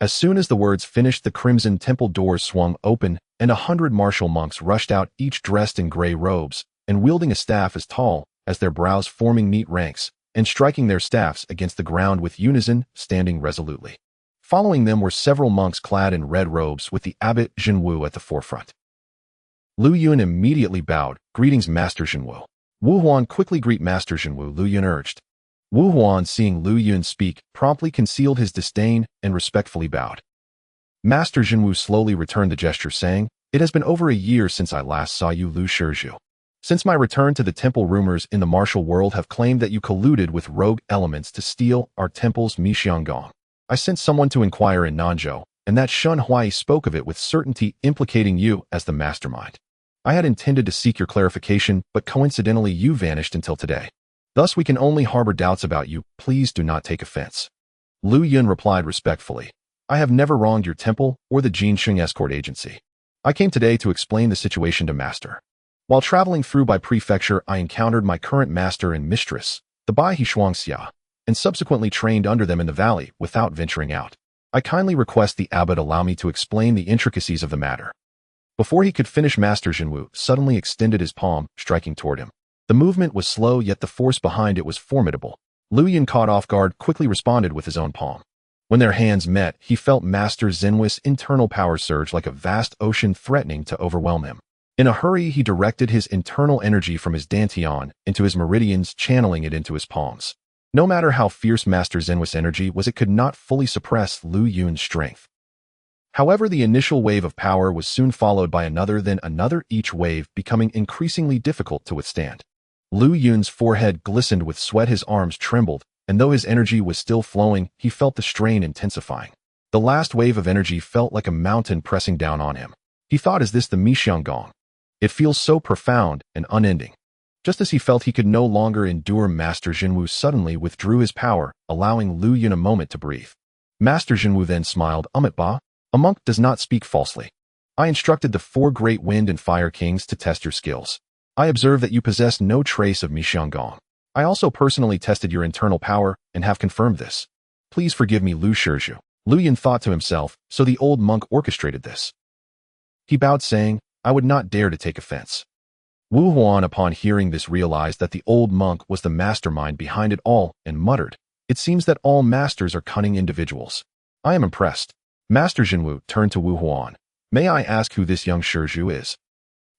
As soon as the words finished, the crimson temple doors swung open and 100 martial monks rushed out, each dressed in gray robes, and wielding a staff as tall as their brows, forming neat ranks, and striking their staffs against the ground with unison, standing resolutely. Following them were several monks clad in red robes with the abbot Jinwu at the forefront. Lu Yun immediately bowed. "Greetings, Master Jinwu." Wu Huan, quickly greet Master Jinwu, Lu Yun urged. Wu Huan, seeing Lu Yun speak, promptly concealed his disdain and respectfully bowed. Master Jinwu slowly returned the gesture, saying, "It has been over a year since I last saw you, Lu Shizhu. Since my return to the temple, rumors in the martial world have claimed that you colluded with rogue elements to steal our temple's Mixianggong. I sent someone to inquire in Nanzhou, and that Shun Huai spoke of it with certainty, implicating you as the mastermind. I had intended to seek your clarification, but coincidentally you vanished until today. Thus we can only harbor doubts about you. Please do not take offense." Lu Yun replied respectfully, "I have never wronged your temple or the Qingtian escort agency. I came today to explain the situation to Master. While traveling through by prefecture, I encountered my current master and mistress, the Bai Shuangxia, and subsequently trained under them in the valley without venturing out. I kindly request the abbot allow me to explain the intricacies of the matter." Before he could finish, Master Jinwu suddenly extended his palm, striking toward him. The movement was slow, yet the force behind it was formidable. Lu Yun, caught off guard, quickly responded with his own palm. When their hands met, he felt Master Zenwu's internal power surge like a vast ocean, threatening to overwhelm him. In a hurry, he directed his internal energy from his dantian into his meridians, channeling it into his palms. No matter how fierce Master Zenwu's energy was, it could not fully suppress Lu Yun's strength. However, the initial wave of power was soon followed by another, then another, each wave becoming increasingly difficult to withstand. Lu Yun's forehead glistened with sweat, his arms trembled, and though his energy was still flowing, he felt the strain intensifying. The last wave of energy felt like a mountain pressing down on him. He thought, is this the Mixianggong? It feels so profound and unending. Just as he felt he could no longer endure, Master Jinwu suddenly withdrew his power, allowing Lu Yun a moment to breathe. Master Jinwu then smiled. Ba, a monk does not speak falsely. I instructed the 4 great wind and fire kings to test your skills. I observed that you possessed no trace of Mixianggong. I also personally tested your internal power and have confirmed this. Please forgive me, Lu Shizhu. Lu Yun thought to himself, so the old monk orchestrated this. He bowed, saying, I would not dare to take offense. Wu Huan, upon hearing this, realized that the old monk was the mastermind behind it all and muttered, "It seems that all masters are cunning individuals. I am impressed." Master Jinwu turned to Wu Huan. "May I ask who this young Shizhu is?"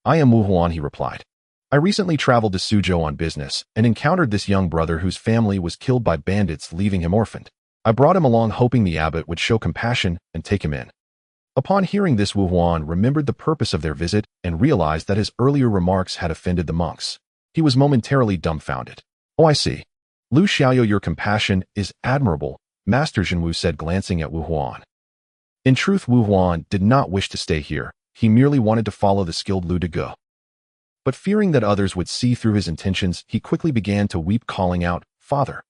"I am Wu Huan," he replied. "I recently traveled to Suzhou on business and encountered this young brother whose family was killed by bandits, leaving him orphaned. I brought him along hoping the abbot would show compassion and take him in." Upon hearing this, Wu Huan remembered the purpose of their visit and realized that his earlier remarks had offended the monks. He was momentarily dumbfounded. "Oh, I see. Lu Xiaoyo, your compassion is admirable," Master Jinwu said, glancing at Wu Huan. In truth, Wu Huan did not wish to stay here. He merely wanted to follow the skilled Lu Dege. But fearing that others would see through his intentions, he quickly began to weep, calling out, "Father!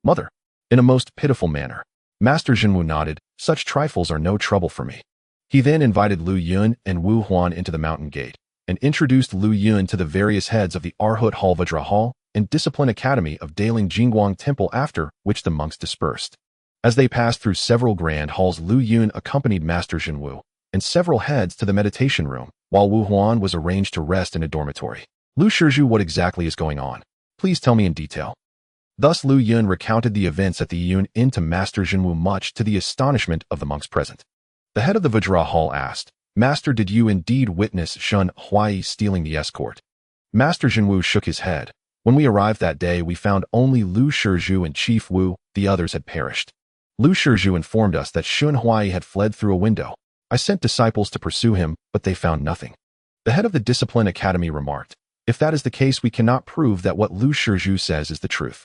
Mother!" in a most pitiful manner. Master Jinwu nodded. "Such trifles are no trouble for me." He then invited Lu Yun and Wu Huan into the mountain gate and introduced Lu Yun to the various heads of the Arhut Hall, Vajra Hall, and Discipline Academy of Daling Jingguang Temple, after which the monks dispersed. As they passed through several grand halls, Lu Yun accompanied Master Jinwu and several heads to the meditation room, while Wu Huan was arranged to rest in a dormitory. "Lu Shizhu, what exactly is going on? Please tell me in detail." Thus Lu Yun recounted the events at the Yun Inn to Master Jinwu, much to the astonishment of the monks present. The head of the Vajra Hall asked, "Master, did you indeed witness Shun Huai stealing the escort?" Master Jinwu shook his head. "When we arrived that day, we found only Lu Shizhu and Chief Wu. The others had perished. Lu Shizhu informed us that Shun Huai had fled through a window. I sent disciples to pursue him, but they found nothing." The head of the Discipline Academy remarked, "If that is the case, we cannot prove that what Lu Shizhu says is the truth."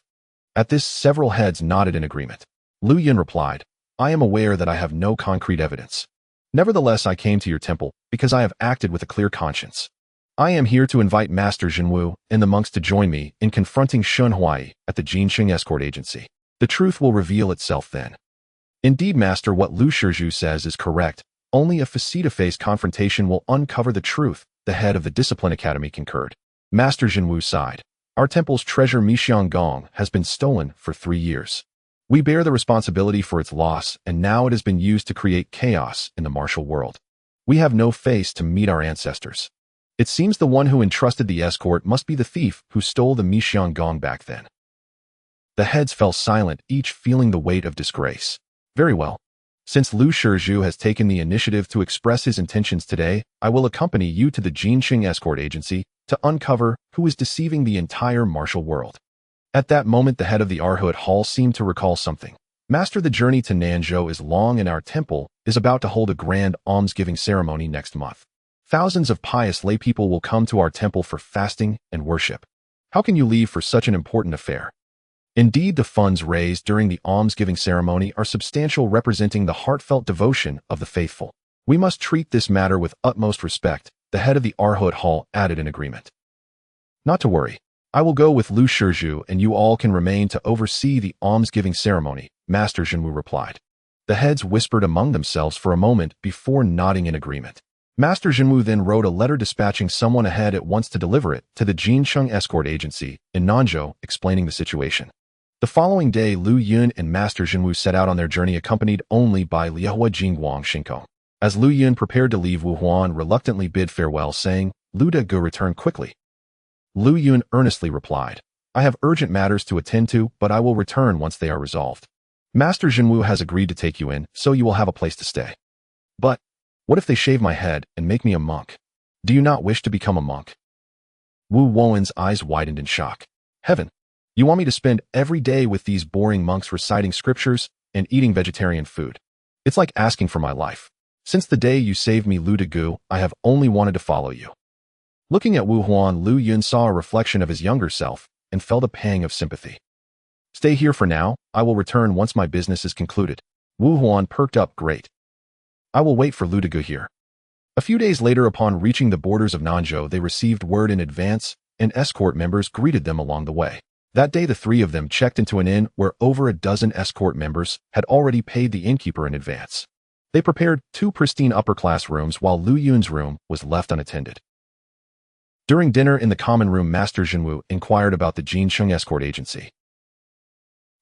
At this, several heads nodded in agreement. Lu Yun replied, "I am aware that I have no concrete evidence. Nevertheless, I came to your temple because I have acted with a clear conscience. I am here to invite Master Jinwu and the monks to join me in confronting Shun Huai at the Qingtian escort agency. The truth will reveal itself then." "Indeed, Master, what Lu Shizhu says is correct. Only a face-to-face confrontation will uncover the truth," the head of the Discipline Academy concurred. Master Jinwu sighed. "Our temple's treasure Mixianggong has been stolen for 3 years. We bear the responsibility for its loss, and now it has been used to create chaos in the martial world. We have no face to meet our ancestors. It seems the one who entrusted the escort must be the thief who stole the Mixiang gong back then. The heads fell silent, each feeling the weight of disgrace. Very well. Since Lu Shizhu has taken the initiative to express his intentions today, I will accompany you to the Qingtian escort agency to uncover who is deceiving the entire martial world. At that moment, the head of the Arhut Hall seemed to recall something. Master, the journey to Nanzhou is long and our temple is about to hold a grand almsgiving ceremony next month. Thousands of pious laypeople will come to our temple for fasting and worship. How can you leave for such an important affair? Indeed, the funds raised during the almsgiving ceremony are substantial, representing the heartfelt devotion of the faithful. We must treat this matter with utmost respect, the head of the Arhut Hall added in agreement. Not to worry. I will go with Lu Shizhu and you all can remain to oversee the almsgiving ceremony, Master Jinwu replied. The heads whispered among themselves for a moment before nodding in agreement. Master Jinwu then wrote a letter dispatching someone ahead at once to deliver it to the Qingtian escort agency in Nanzhou, explaining the situation. The following day, Lu Yun and Master Jinwu set out on their journey accompanied only by Liehua Jingguang Shinkong. As Lu Yun prepared to leave, Wu Huan reluctantly bid farewell, saying, Lu De Gu, return quickly. Lu Yun earnestly replied, I have urgent matters to attend to, but I will return once they are resolved. Master Jinwu has agreed to take you in, so you will have a place to stay. But what if they shave my head and make me a monk? Do you not wish to become a monk? Wu Wuan's eyes widened in shock. Heaven! You want me to spend every day with these boring monks reciting scriptures and eating vegetarian food? It's like asking for my life. Since the day you saved me, Lu De Gu, I have only wanted to follow you. Looking at Wu Huan, Lu Yun saw a reflection of his younger self and felt a pang of sympathy. Stay here for now. I will return once my business is concluded. Wu Huan perked up. Great. I will wait for Lu De Gu here. A few days later, upon reaching the borders of Nanzhou, they received word in advance, and escort members greeted them along the way. That day, the three of them checked into an inn where over a dozen escort members had already paid the innkeeper in advance. They prepared 2 pristine upper-class rooms while Lu Yun's room was left unattended. During dinner in the common room, Master Jinwu inquired about the Qingtian escort agency.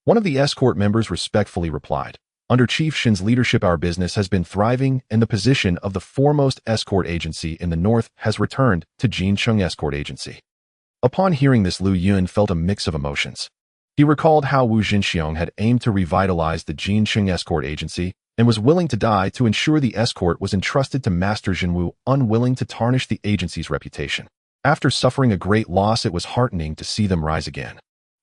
One of the escort members respectfully replied, Under Chief Shin's leadership, our business has been thriving, and the position of the foremost escort agency in the north has returned to Qingtian escort agency. Upon hearing this, Lu Yun felt a mix of emotions. He recalled how Wu Jinxiong had aimed to revitalize the Qingtian escort agency and was willing to die to ensure the escort was entrusted to Master Jinwu, unwilling to tarnish the agency's reputation. After suffering a great loss, it was heartening to see them rise again.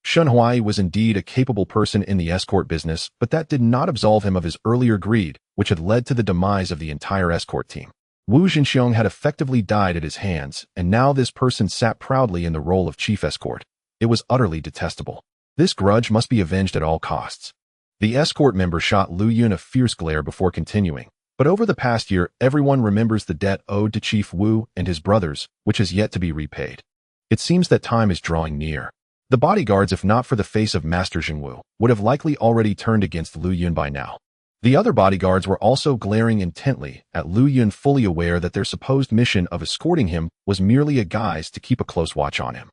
Shun Huai was indeed a capable person in the escort business, but that did not absolve him of his earlier greed, which had led to the demise of the entire escort team. Wu Jinxiong had effectively died at his hands, and now this person sat proudly in the role of chief escort. It was utterly detestable. This grudge must be avenged at all costs. The escort member shot Lu Yun a fierce glare before continuing. But over the past year, everyone remembers the debt owed to Chief Wu and his brothers, which has yet to be repaid. It seems that time is drawing near. The bodyguards, if not for the face of Master Jinwu, would have likely already turned against Lu Yun by now. The other bodyguards were also glaring intently at Lu Yun, fully aware that their supposed mission of escorting him was merely a guise to keep a close watch on him.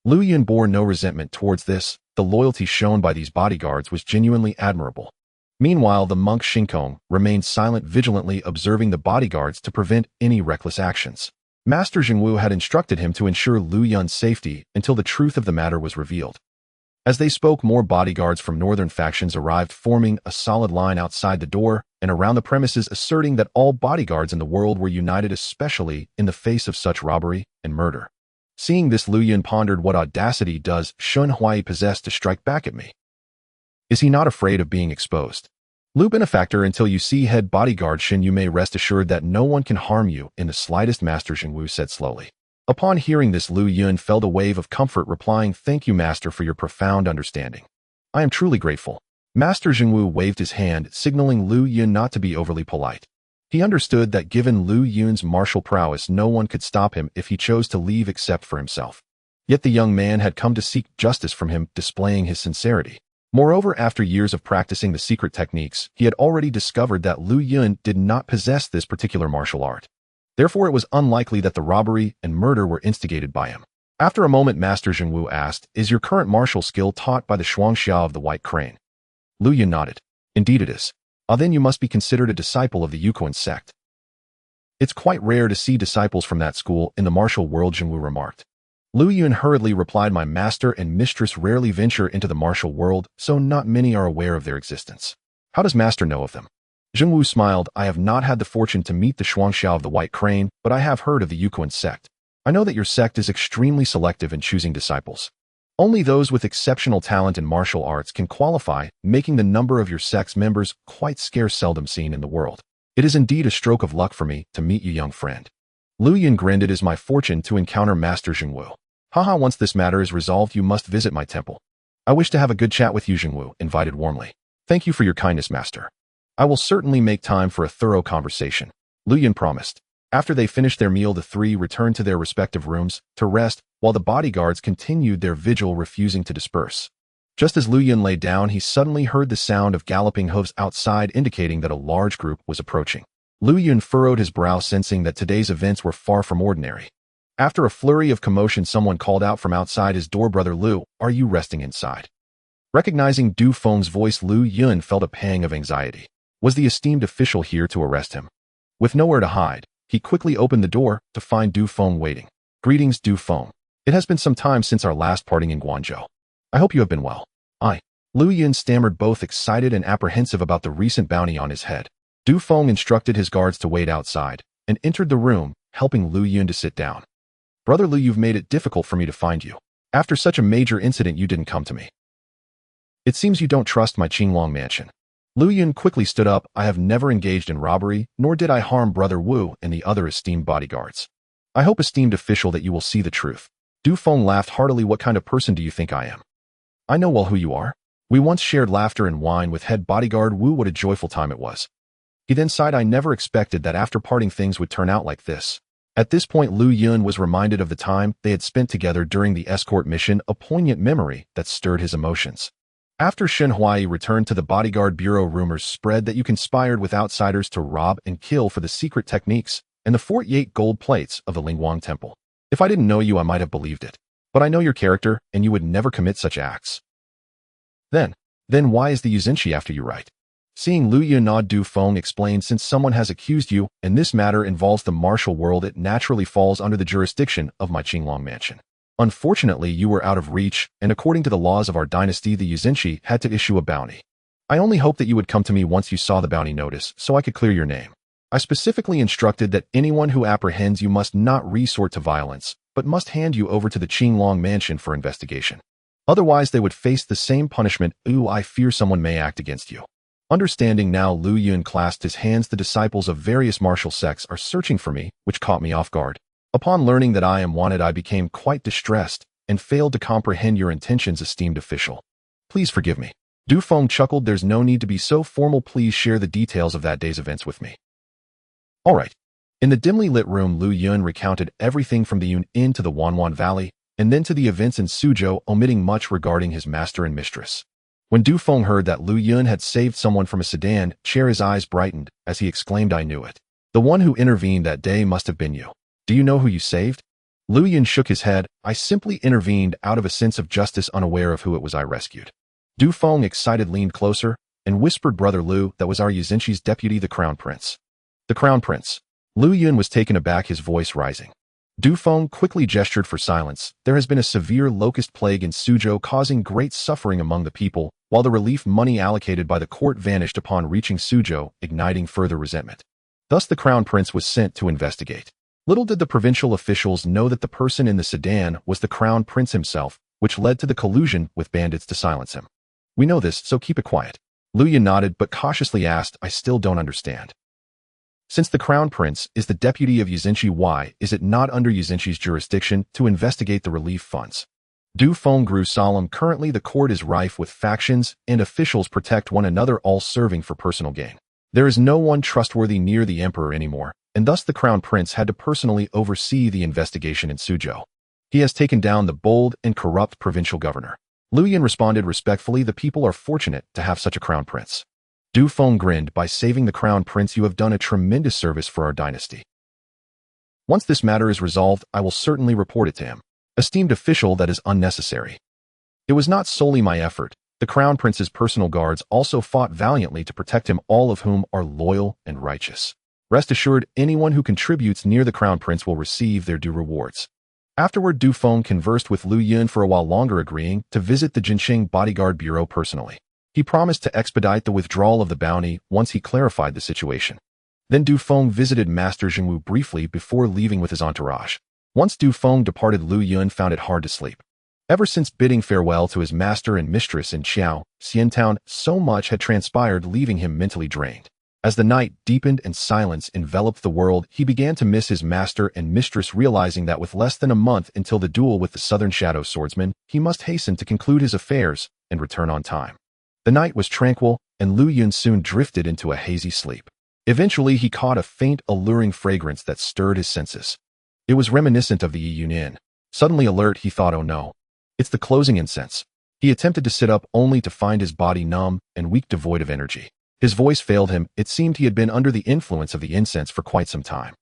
Lu Yun bore no resentment towards this. The loyalty shown by these bodyguards was genuinely admirable. Meanwhile, the monk Shinkong remained silent, vigilantly observing the bodyguards to prevent any reckless actions. Master Jinwu had instructed him to ensure Lu Yun's safety until the truth of the matter was revealed. As they spoke, more bodyguards from northern factions arrived, forming a solid line outside the door and around the premises, asserting that all bodyguards in the world were united, especially in the face of such robbery and murder. Seeing this, Lu Yun pondered, what audacity does Shun Huai possess to strike back at me? Is he not afraid of being exposed? Lu benefactor, until you see head bodyguard Shin, you may rest assured that no one can harm you in the slightest, Master Jinwu said slowly. Upon hearing this, Lu Yun felt a wave of comfort, replying, Thank you, Master, for your profound understanding. I am truly grateful. Master Jinwu waved his hand, signaling Lu Yun not to be overly polite. He understood that given Lu Yun's martial prowess, no one could stop him if he chose to leave except for himself. Yet the young man had come to seek justice from him, displaying his sincerity. Moreover, after years of practicing the secret techniques, he had already discovered that Lu Yun did not possess this particular martial art. Therefore, it was unlikely that the robbery and murder were instigated by him. After a moment, Master Jinwu asked, Is your current martial skill taught by the Shuangxia of the White Crane? Lu Yun nodded. Indeed it is. Then you must be considered a disciple of the Yuquan sect. It's quite rare to see disciples from that school in the martial world, Jingwu remarked. Lu Yun hurriedly replied, my master and mistress rarely venture into the martial world, so not many are aware of their existence. How does master know of them? Jingwu smiled, I have not had the fortune to meet the Shuangxiao of the White Crane, but I have heard of the Yuquan sect. I know that your sect is extremely selective in choosing disciples. Only those with exceptional talent in martial arts can qualify, making the number of your sect's members quite scarce, seldom seen in the world. It is indeed a stroke of luck for me to meet you, young friend. Lu Yun grinned, it is my fortune to encounter Master Jingwu. Haha, once this matter is resolved, you must visit my temple. I wish to have a good chat with you, Jingwu invited warmly. Thank you for your kindness, master. I will certainly make time for a thorough conversation, Lu Yun promised. After they finished their meal, the three returned to their respective rooms to rest, while the bodyguards continued their vigil, refusing to disperse. Just as Lu Yun lay down, he suddenly heard the sound of galloping hooves outside, indicating that a large group was approaching. Lu Yun furrowed his brow, sensing that today's events were far from ordinary. After a flurry of commotion, someone called out from outside his door, Brother Lu, are you resting inside? Recognizing Du Feng's voice, Lu Yun felt a pang of anxiety. Was the esteemed official here to arrest him? With nowhere to hide, he quickly opened the door to find Du Feng waiting. Greetings, Du Feng. It has been some time since our last parting in Guangzhou. I hope you have been well. Lu Yun stammered, both excited and apprehensive about the recent bounty on his head. Du Feng instructed his guards to wait outside and entered the room, helping Lu Yun to sit down. Brother Lu, you've made it difficult for me to find you. After such a major incident, you didn't come to me. It seems you don't trust my Qinglong mansion. Lu Yun quickly stood up. I have never engaged in robbery, nor did I harm Brother Wu and the other esteemed bodyguards. I hope, esteemed official, that you will see the truth. Du Feng laughed heartily. What kind of person do you think I am? I know well who you are. We once shared laughter and wine with head bodyguard Wu. What a joyful time it was. He then sighed. I never expected that after parting things would turn out like this. At this point, Lu Yun was reminded of the time they had spent together during the escort mission, a poignant memory that stirred his emotions. After Shen Huai returned to the bodyguard bureau, rumors spread that you conspired with outsiders to rob and kill for the secret techniques and the 48 gold plates of the Lingguang Temple. If I didn't know you, I might have believed it. But I know your character, and you would never commit such acts. Then why is the Yuzinchi after you, right? Seeing Lu Yun nod, Du Feng explained, since someone has accused you, and this matter involves the martial world, it naturally falls under the jurisdiction of my Qinglong mansion. Unfortunately, you were out of reach, and according to the laws of our dynasty, the Yuzinchi had to issue a bounty. I only hoped that you would come to me once you saw the bounty notice, so I could clear your name. I specifically instructed that anyone who apprehends you must not resort to violence, but must hand you over to the Qinglong mansion for investigation. Otherwise, they would face the same punishment. I fear someone may act against you. Understanding now, Lu Yun clasped his hands. The disciples of various martial sects are searching for me, which caught me off guard. Upon learning that I am wanted, I became quite distressed and failed to comprehend your intentions, esteemed official. Please forgive me. Du Feng chuckled. There's no need to be so formal. Please share the details of that day's events with me. All right. In the dimly lit room, Lu Yun recounted everything from the Yun Inn to the Wanwan Valley, and then to the events in Suzhou, omitting much regarding his master and mistress. When Du Feng heard that Lu Yun had saved someone from a sedan chair, his eyes brightened as he exclaimed, I knew it. The one who intervened that day must have been you. Do you know who you saved? Lu Yun shook his head. I simply intervened out of a sense of justice, unaware of who it was I rescued. Du Feng, excited, leaned closer and whispered, Brother Lu, that was our Yuzinchi's deputy, the Crown Prince. The Crown Prince. Lu Yun was taken aback, his voice rising. Du Feng quickly gestured for silence. There has been a severe locust plague in Suzhou, causing great suffering among the people, while the relief money allocated by the court vanished upon reaching Suzhou, igniting further resentment. Thus the Crown Prince was sent to investigate. Little did the provincial officials know that the person in the sedan was the Crown Prince himself, which led to the collusion with bandits to silence him. We know this, so keep it quiet. Lu Yun nodded but cautiously asked, I still don't understand. Since the Crown Prince is the deputy of Yuzinchi, why is it not under Yuzinchi's jurisdiction to investigate the relief funds? Du Feng grew solemn. Currently the court is rife with factions, and officials protect one another, all serving for personal gain. There is no one trustworthy near the emperor anymore, and thus the Crown Prince had to personally oversee the investigation in Suzhou. He has taken down the bold and corrupt provincial governor. Lu Yun responded respectfully, the people are fortunate to have such a Crown Prince. Du Feng grinned, by saving the Crown Prince you have done a tremendous service for our dynasty. Once this matter is resolved, I will certainly report it to him. Esteemed official, that is unnecessary. It was not solely my effort. The Crown Prince's personal guards also fought valiantly to protect him, all of whom are loyal and righteous. Rest assured, anyone who contributes near the crown prince will receive their due rewards. Afterward, Du Feng conversed with Lu Yun for a while longer, agreeing to visit the Qingtian bodyguard bureau personally. He promised to expedite the withdrawal of the bounty once he clarified the situation. Then Du Feng visited Master Zhengwu briefly before leaving with his entourage. Once Du Feng departed, Lu Yun found it hard to sleep. Ever since bidding farewell to his master and mistress in Xian Town, so much had transpired, leaving him mentally drained. As the night deepened and silence enveloped the world, he began to miss his master and mistress, realizing that with less than a month until the duel with the Southern Shadow Swordsman, he must hasten to conclude his affairs and return on time. The night was tranquil, and Lu Yun soon drifted into a hazy sleep. Eventually, he caught a faint, alluring fragrance that stirred his senses. It was reminiscent of the Yiyun Inn. Suddenly alert, he thought, oh no. It's the closing incense. He attempted to sit up only to find his body numb and weak, devoid of energy. His voice failed him. It seemed he had been under the influence of the incense for quite some time.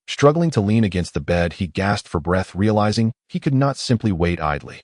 Struggling to lean against the bed, he gasped for breath, realizing he could not simply wait idly.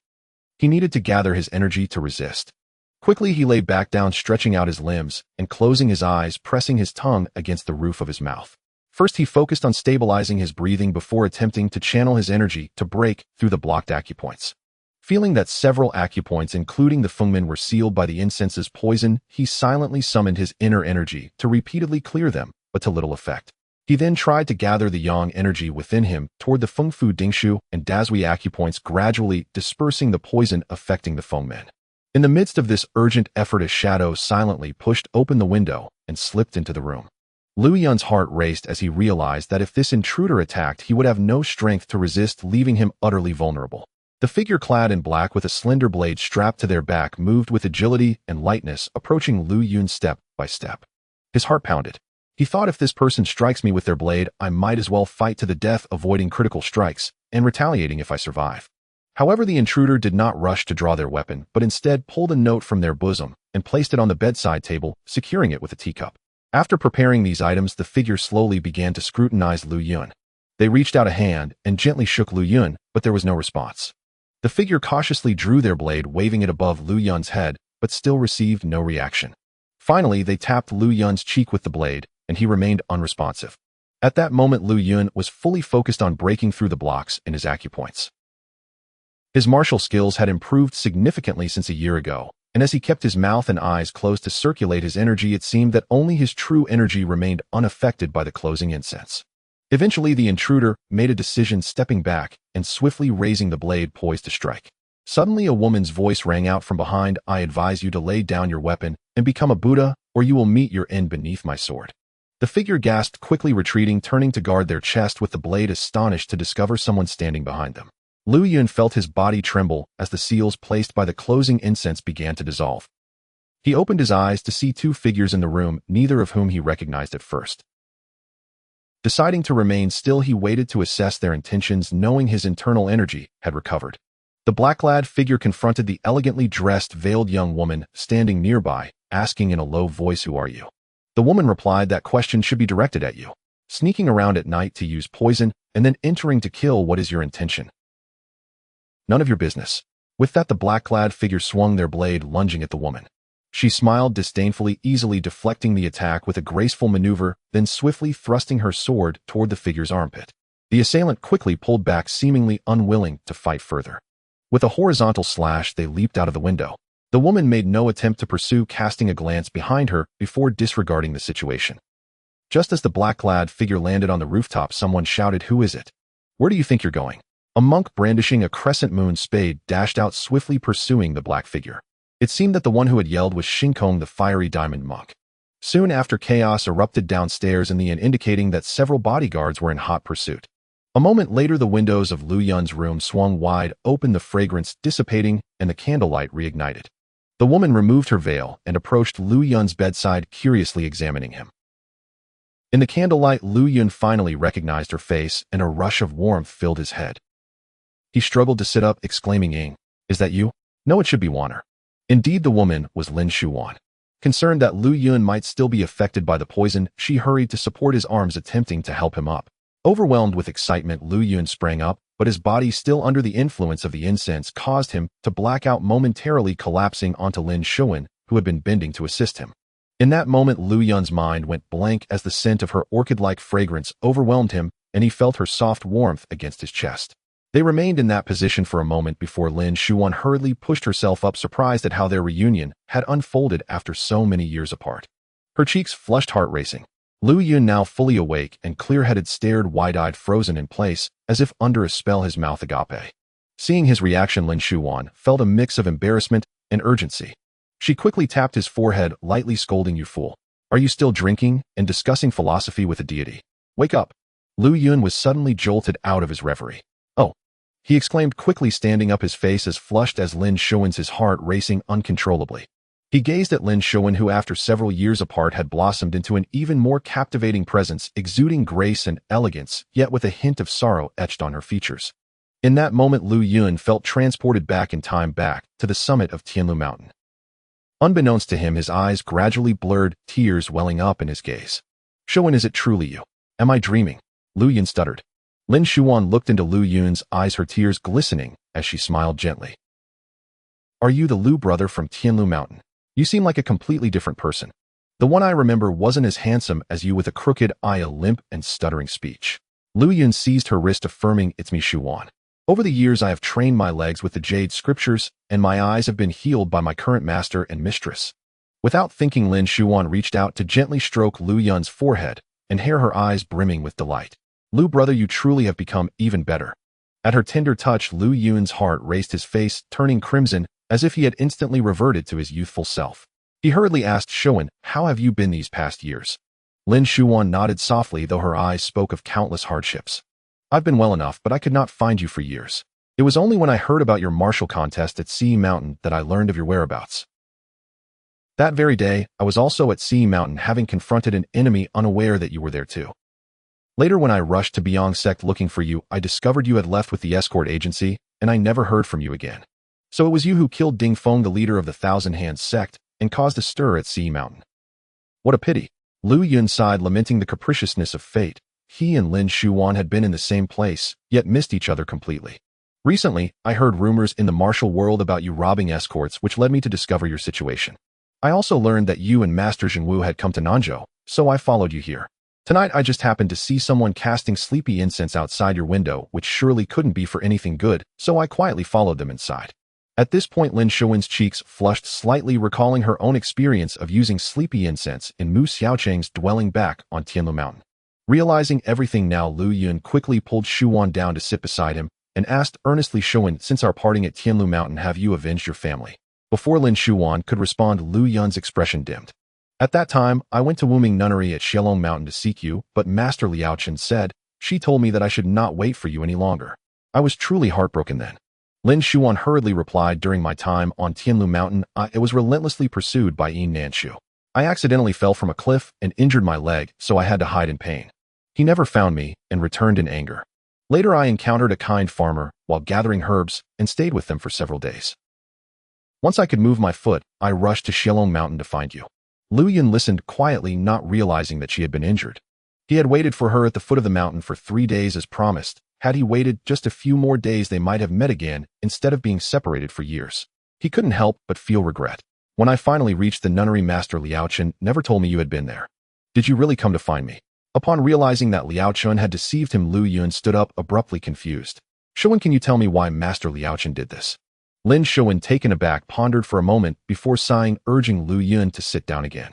He needed to gather his energy to resist. Quickly, he lay back down, stretching out his limbs and closing his eyes, pressing his tongue against the roof of his mouth. First, he focused on stabilizing his breathing before attempting to channel his energy to break through the blocked acupoints. Feeling that several acupoints, including the Fengmen, were sealed by the incense's poison, he silently summoned his inner energy to repeatedly clear them, but to little effect. He then tried to gather the yang energy within him toward the Fengfu Dingshu and Dazui acupoints, gradually dispersing the poison affecting the Fengmen. In the midst of this urgent effort, a shadow silently pushed open the window and slipped into the room. Lu Yun's heart raced as he realized that if this intruder attacked, he would have no strength to resist, leaving him utterly vulnerable. The figure clad in black with a slender blade strapped to their back moved with agility and lightness, approaching Lu Yun step by step. His heart pounded. He thought, if this person strikes me with their blade, I might as well fight to the death, avoiding critical strikes and retaliating if I survive. However, the intruder did not rush to draw their weapon, but instead pulled a note from their bosom and placed it on the bedside table, securing it with a teacup. After preparing these items, the figure slowly began to scrutinize Lu Yun. They reached out a hand and gently shook Lu Yun, but there was no response. The figure cautiously drew their blade, waving it above Lu Yun's head, but still received no reaction. Finally, they tapped Lu Yun's cheek with the blade, and he remained unresponsive. At that moment, Lu Yun was fully focused on breaking through the blocks in his acupoints. His martial skills had improved significantly since a year ago, and as he kept his mouth and eyes closed to circulate his energy, it seemed that only his true energy remained unaffected by the closing incense. Eventually, the intruder made a decision, stepping back and swiftly raising the blade poised to strike. Suddenly, a woman's voice rang out from behind. I advise you to lay down your weapon and become a Buddha, or you will meet your end beneath my sword. The figure gasped, quickly retreating, turning to guard their chest with the blade, astonished to discover someone standing behind them. Lu Yun felt his body tremble as the seals placed by the closing incense began to dissolve. He opened his eyes to see two figures in the room, neither of whom he recognized at first. Deciding to remain still, he waited to assess their intentions, knowing his internal energy had recovered. The black-clad figure confronted the elegantly dressed, veiled young woman standing nearby, asking in a low voice, "Who are you?" The woman replied that question should be directed at you. Sneaking around at night to use poison and then entering to kill, what is your intention? None of your business. With that, the black-clad figure swung their blade, lunging at the woman. She smiled disdainfully, easily deflecting the attack with a graceful maneuver, then swiftly thrusting her sword toward the figure's armpit. The assailant quickly pulled back, seemingly unwilling to fight further. With a horizontal slash, they leaped out of the window. The woman made no attempt to pursue, casting a glance behind her before disregarding the situation. Just as the black-clad figure landed on the rooftop, someone shouted, "Who is it? Where do you think you're going?" A monk brandishing a crescent moon spade dashed out, swiftly pursuing the black figure. It seemed that the one who had yelled was Shinkong, the fiery diamond monk. Soon after, chaos erupted downstairs in the inn, indicating that several bodyguards were in hot pursuit. A moment later, the windows of Lu Yun's room swung wide open, the fragrance dissipating and the candlelight reignited. The woman removed her veil and approached Lu Yun's bedside, curiously examining him. In the candlelight, Lu Yun finally recognized her face, and a rush of warmth filled his head. He struggled to sit up, exclaiming, "Ying, is that you?" "No, it should be Wanner." Indeed, the woman was Lin Shuwan. Concerned that Lu Yun might still be affected by the poison, she hurried to support his arms, attempting to help him up. Overwhelmed with excitement, Lu Yun sprang up, but his body, still under the influence of the incense, caused him to black out, momentarily collapsing onto Lin Shuwan, who had been bending to assist him. In that moment, Lu Yun's mind went blank as the scent of her orchid-like fragrance overwhelmed him, and he felt her soft warmth against his chest. They remained in that position for a moment before Lin Shuan hurriedly pushed herself up, surprised at how their reunion had unfolded after so many years apart. Her cheeks flushed, heart racing. Lu Yun, now fully awake and clear-headed, stared wide-eyed, frozen in place, as if under a spell, his mouth agape. Seeing his reaction, Lin Shuan felt a mix of embarrassment and urgency. She quickly tapped his forehead, lightly scolding, "You fool. Are you still drinking and discussing philosophy with a deity? Wake up." Lu Yun was suddenly jolted out of his reverie. "Oh," he exclaimed quickly, standing up, his face as flushed as Lin Shuan's, his heart racing uncontrollably. He gazed at Lin Shuan, who after several years apart had blossomed into an even more captivating presence, exuding grace and elegance, yet with a hint of sorrow etched on her features. In that moment, Lu Yun felt transported back in time, back to the summit of Tianlu Mountain. Unbeknownst to him, his eyes gradually blurred, tears welling up in his gaze. "Shuan, is it truly you? Am I dreaming?" Lu Yun stuttered. Lin Shuan looked into Lu Yun's eyes, her tears glistening as she smiled gently. "Are you the Lu brother from Tianlu Mountain? You seem like a completely different person. The one I remember wasn't as handsome as you, with a crooked eye, a limp and stuttering speech." Lu Yun seized her wrist, affirming, "It's me, Shuan. Over the years I have trained my legs with the jade scriptures, and my eyes have been healed by my current master and mistress." Without thinking, Lin Shuan reached out to gently stroke Lu Yun's forehead and hair, her eyes brimming with delight. "Lu brother, you truly have become even better." At her tender touch, Lu Yun's heart raced, his face turning crimson, as if he had instantly reverted to his youthful self. He hurriedly asked, "Shuan, how have you been these past years?" Lin Shuan nodded softly, though her eyes spoke of countless hardships. "I've been well enough, but I could not find you for years. It was only when I heard about your martial contest at Sea Mountain that I learned of your whereabouts. That very day, I was also at Sea Mountain, having confronted an enemy, unaware that you were there too. Later, when I rushed to Biang sect looking for you, I discovered you had left with the escort agency, and I never heard from you again. So it was you who killed Ding Feng, the leader of the Thousand Hands sect, and caused a stir at Sea Mountain. What a pity." Lu Yun sighed, lamenting the capriciousness of fate. He and Lin Shuan had been in the same place, yet missed each other completely. "Recently, I heard rumors in the martial world about you robbing escorts, which led me to discover your situation. I also learned that you and Master Jingwu had come to Nanzhou, so I followed you here. Tonight, I just happened to see someone casting sleepy incense outside your window, which surely couldn't be for anything good, so I quietly followed them inside." At this point, Lin Shuan's cheeks flushed slightly, recalling her own experience of using sleepy incense in Mu Xiaocheng's dwelling back on Tianlu Mountain. Realizing everything now, Lu Yun quickly pulled Shuan down to sit beside him and asked earnestly, "Shuan, since our parting at Tianlu Mountain, have you avenged your family?" Before Lin Shuan could respond, Lu Yun's expression dimmed. "At that time, I went to Wuming Nunnery at Xielong Mountain to seek you, but Master Liaochen said, she told me that I should not wait for you any longer. I was truly heartbroken then." Lin Shuan hurriedly replied, "During my time on Tianlu Mountain, I was relentlessly pursued by Yin Nanshu. I accidentally fell from a cliff and injured my leg, so I had to hide in pain. He never found me and returned in anger. Later, I encountered a kind farmer while gathering herbs and stayed with them for several days. Once I could move my foot, I rushed to Xielong Mountain to find you." Lu Yun listened quietly, not realizing that she had been injured. He had waited for her at the foot of the mountain for 3 days as promised. Had he waited just a few more days, they might have met again instead of being separated for years. He couldn't help but feel regret. "When I finally reached the nunnery, Master Liaochen never told me you had been there. Did you really come to find me?" Upon realizing that Liaochen had deceived him, Lu Yun stood up, abruptly confused. "Shuan, can you tell me why Master Liaochen did this?" Lin Shuan, taken aback, pondered for a moment before sighing, urging Lu Yun to sit down again.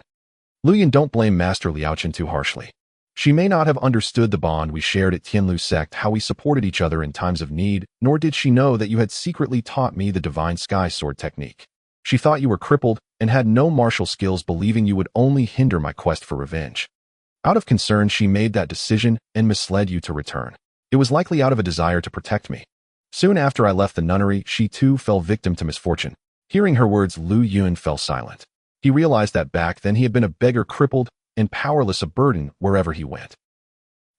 "Lu Yun, don't blame Master Liaochen too harshly. She may not have understood the bond we shared at Tianlu sect, how we supported each other in times of need, nor did she know that you had secretly taught me the divine sky sword technique. She thought you were crippled and had no martial skills, believing you would only hinder my quest for revenge. Out of concern, she made that decision and misled you to return. It was likely out of a desire to protect me. Soon after I left the nunnery, she too fell victim to misfortune." Hearing her words, Lu Yun fell silent. He realized that back then he had been a beggar, crippled and powerless, a burden wherever he went.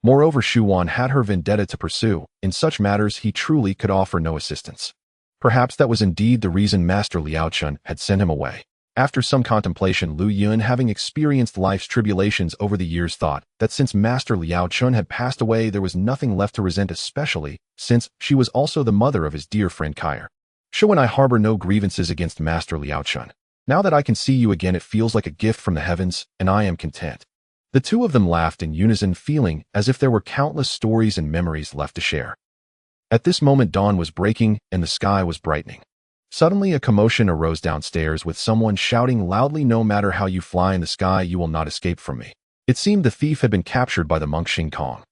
Moreover, Shuan had her vendetta to pursue. In such matters, he truly could offer no assistance. Perhaps that was indeed the reason Master Liaochen had sent him away. After some contemplation, Lu Yun, having experienced life's tribulations over the years, thought that since Master Liaochen had passed away, there was nothing left to resent, especially since she was also the mother of his dear friend Kair. "Shuan, I harbor no grievances against Master Liaochen. Now that I can see you again, it feels like a gift from the heavens, and I am content." The two of them laughed in unison, feeling as if there were countless stories and memories left to share. At this moment, dawn was breaking and the sky was brightening. Suddenly, a commotion arose downstairs with someone shouting loudly, "No matter how you fly in the sky, you will not escape from me." It seemed the thief had been captured by the monk Qingtian.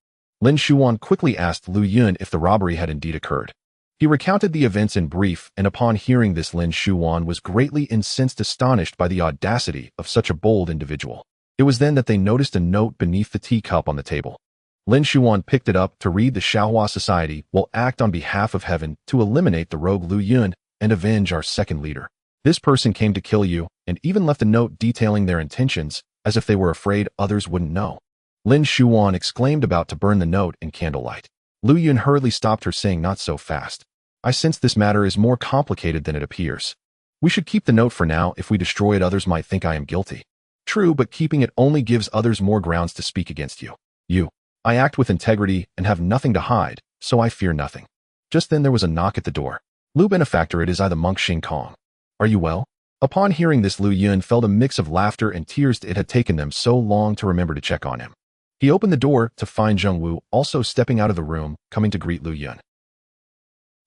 Lin Shuan quickly asked Lu Yun if the robbery had indeed occurred. He recounted the events in brief, and upon hearing this, Lin Shuan was greatly incensed, astonished by the audacity of such a bold individual. It was then that they noticed a note beneath the teacup on the table. Lin Shuan picked it up to read: "The Xiaohua Society will act on behalf of heaven to eliminate the rogue Lu Yun and avenge our second leader. This person came to kill you and even left a note detailing their intentions, as if they were afraid others wouldn't know." Lin Shuan exclaimed, about to burn the note in candlelight. Lu Yun hurriedly stopped her, saying, "Not so fast. I sense this matter is more complicated than it appears. We should keep the note for now. If we destroy it, others might think I am guilty." "True, but keeping it only gives others more grounds to speak against you. I act with integrity and have nothing to hide, so I fear nothing." Just then there was a knock at the door. "Lu benefactor, it is I, the monk Qingtian. Are you well?" Upon hearing this, Lu Yun felt a mix of laughter and tears. It had taken them so long to remember to check on him. He opened the door to find Zheng Wu also stepping out of the room, coming to greet Lu Yun.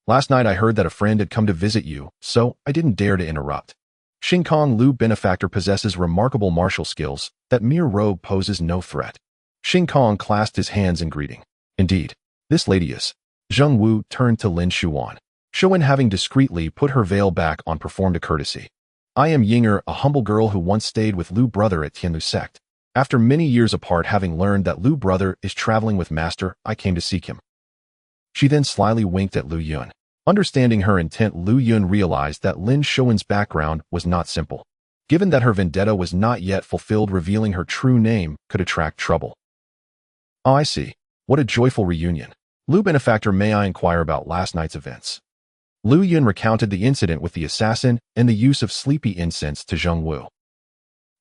"Last night I heard that a friend had come to visit you, so I didn't dare to interrupt. Qingtian, Lu benefactor possesses remarkable martial skills. That mere rogue poses no threat." Qingtian clasped his hands in greeting. "Indeed, this lady is." Zheng Wu turned to Lin Shuan. Shuan, having discreetly put her veil back on, performed a courtesy. "I am Yinger, a humble girl who once stayed with Lu brother at Tianlu sect. After many years apart, having learned that Lu brother is traveling with master, I came to seek him." She then slyly winked at Lu Yun. Understanding her intent, Lu Yun realized that Lin Shuan's background was not simple. Given that her vendetta was not yet fulfilled, revealing her true name could attract trouble. "Oh, I see. What a joyful reunion. Lu benefactor, may I inquire about last night's events?" Lu Yun recounted the incident with the assassin and the use of sleepy incense to Zheng Wu.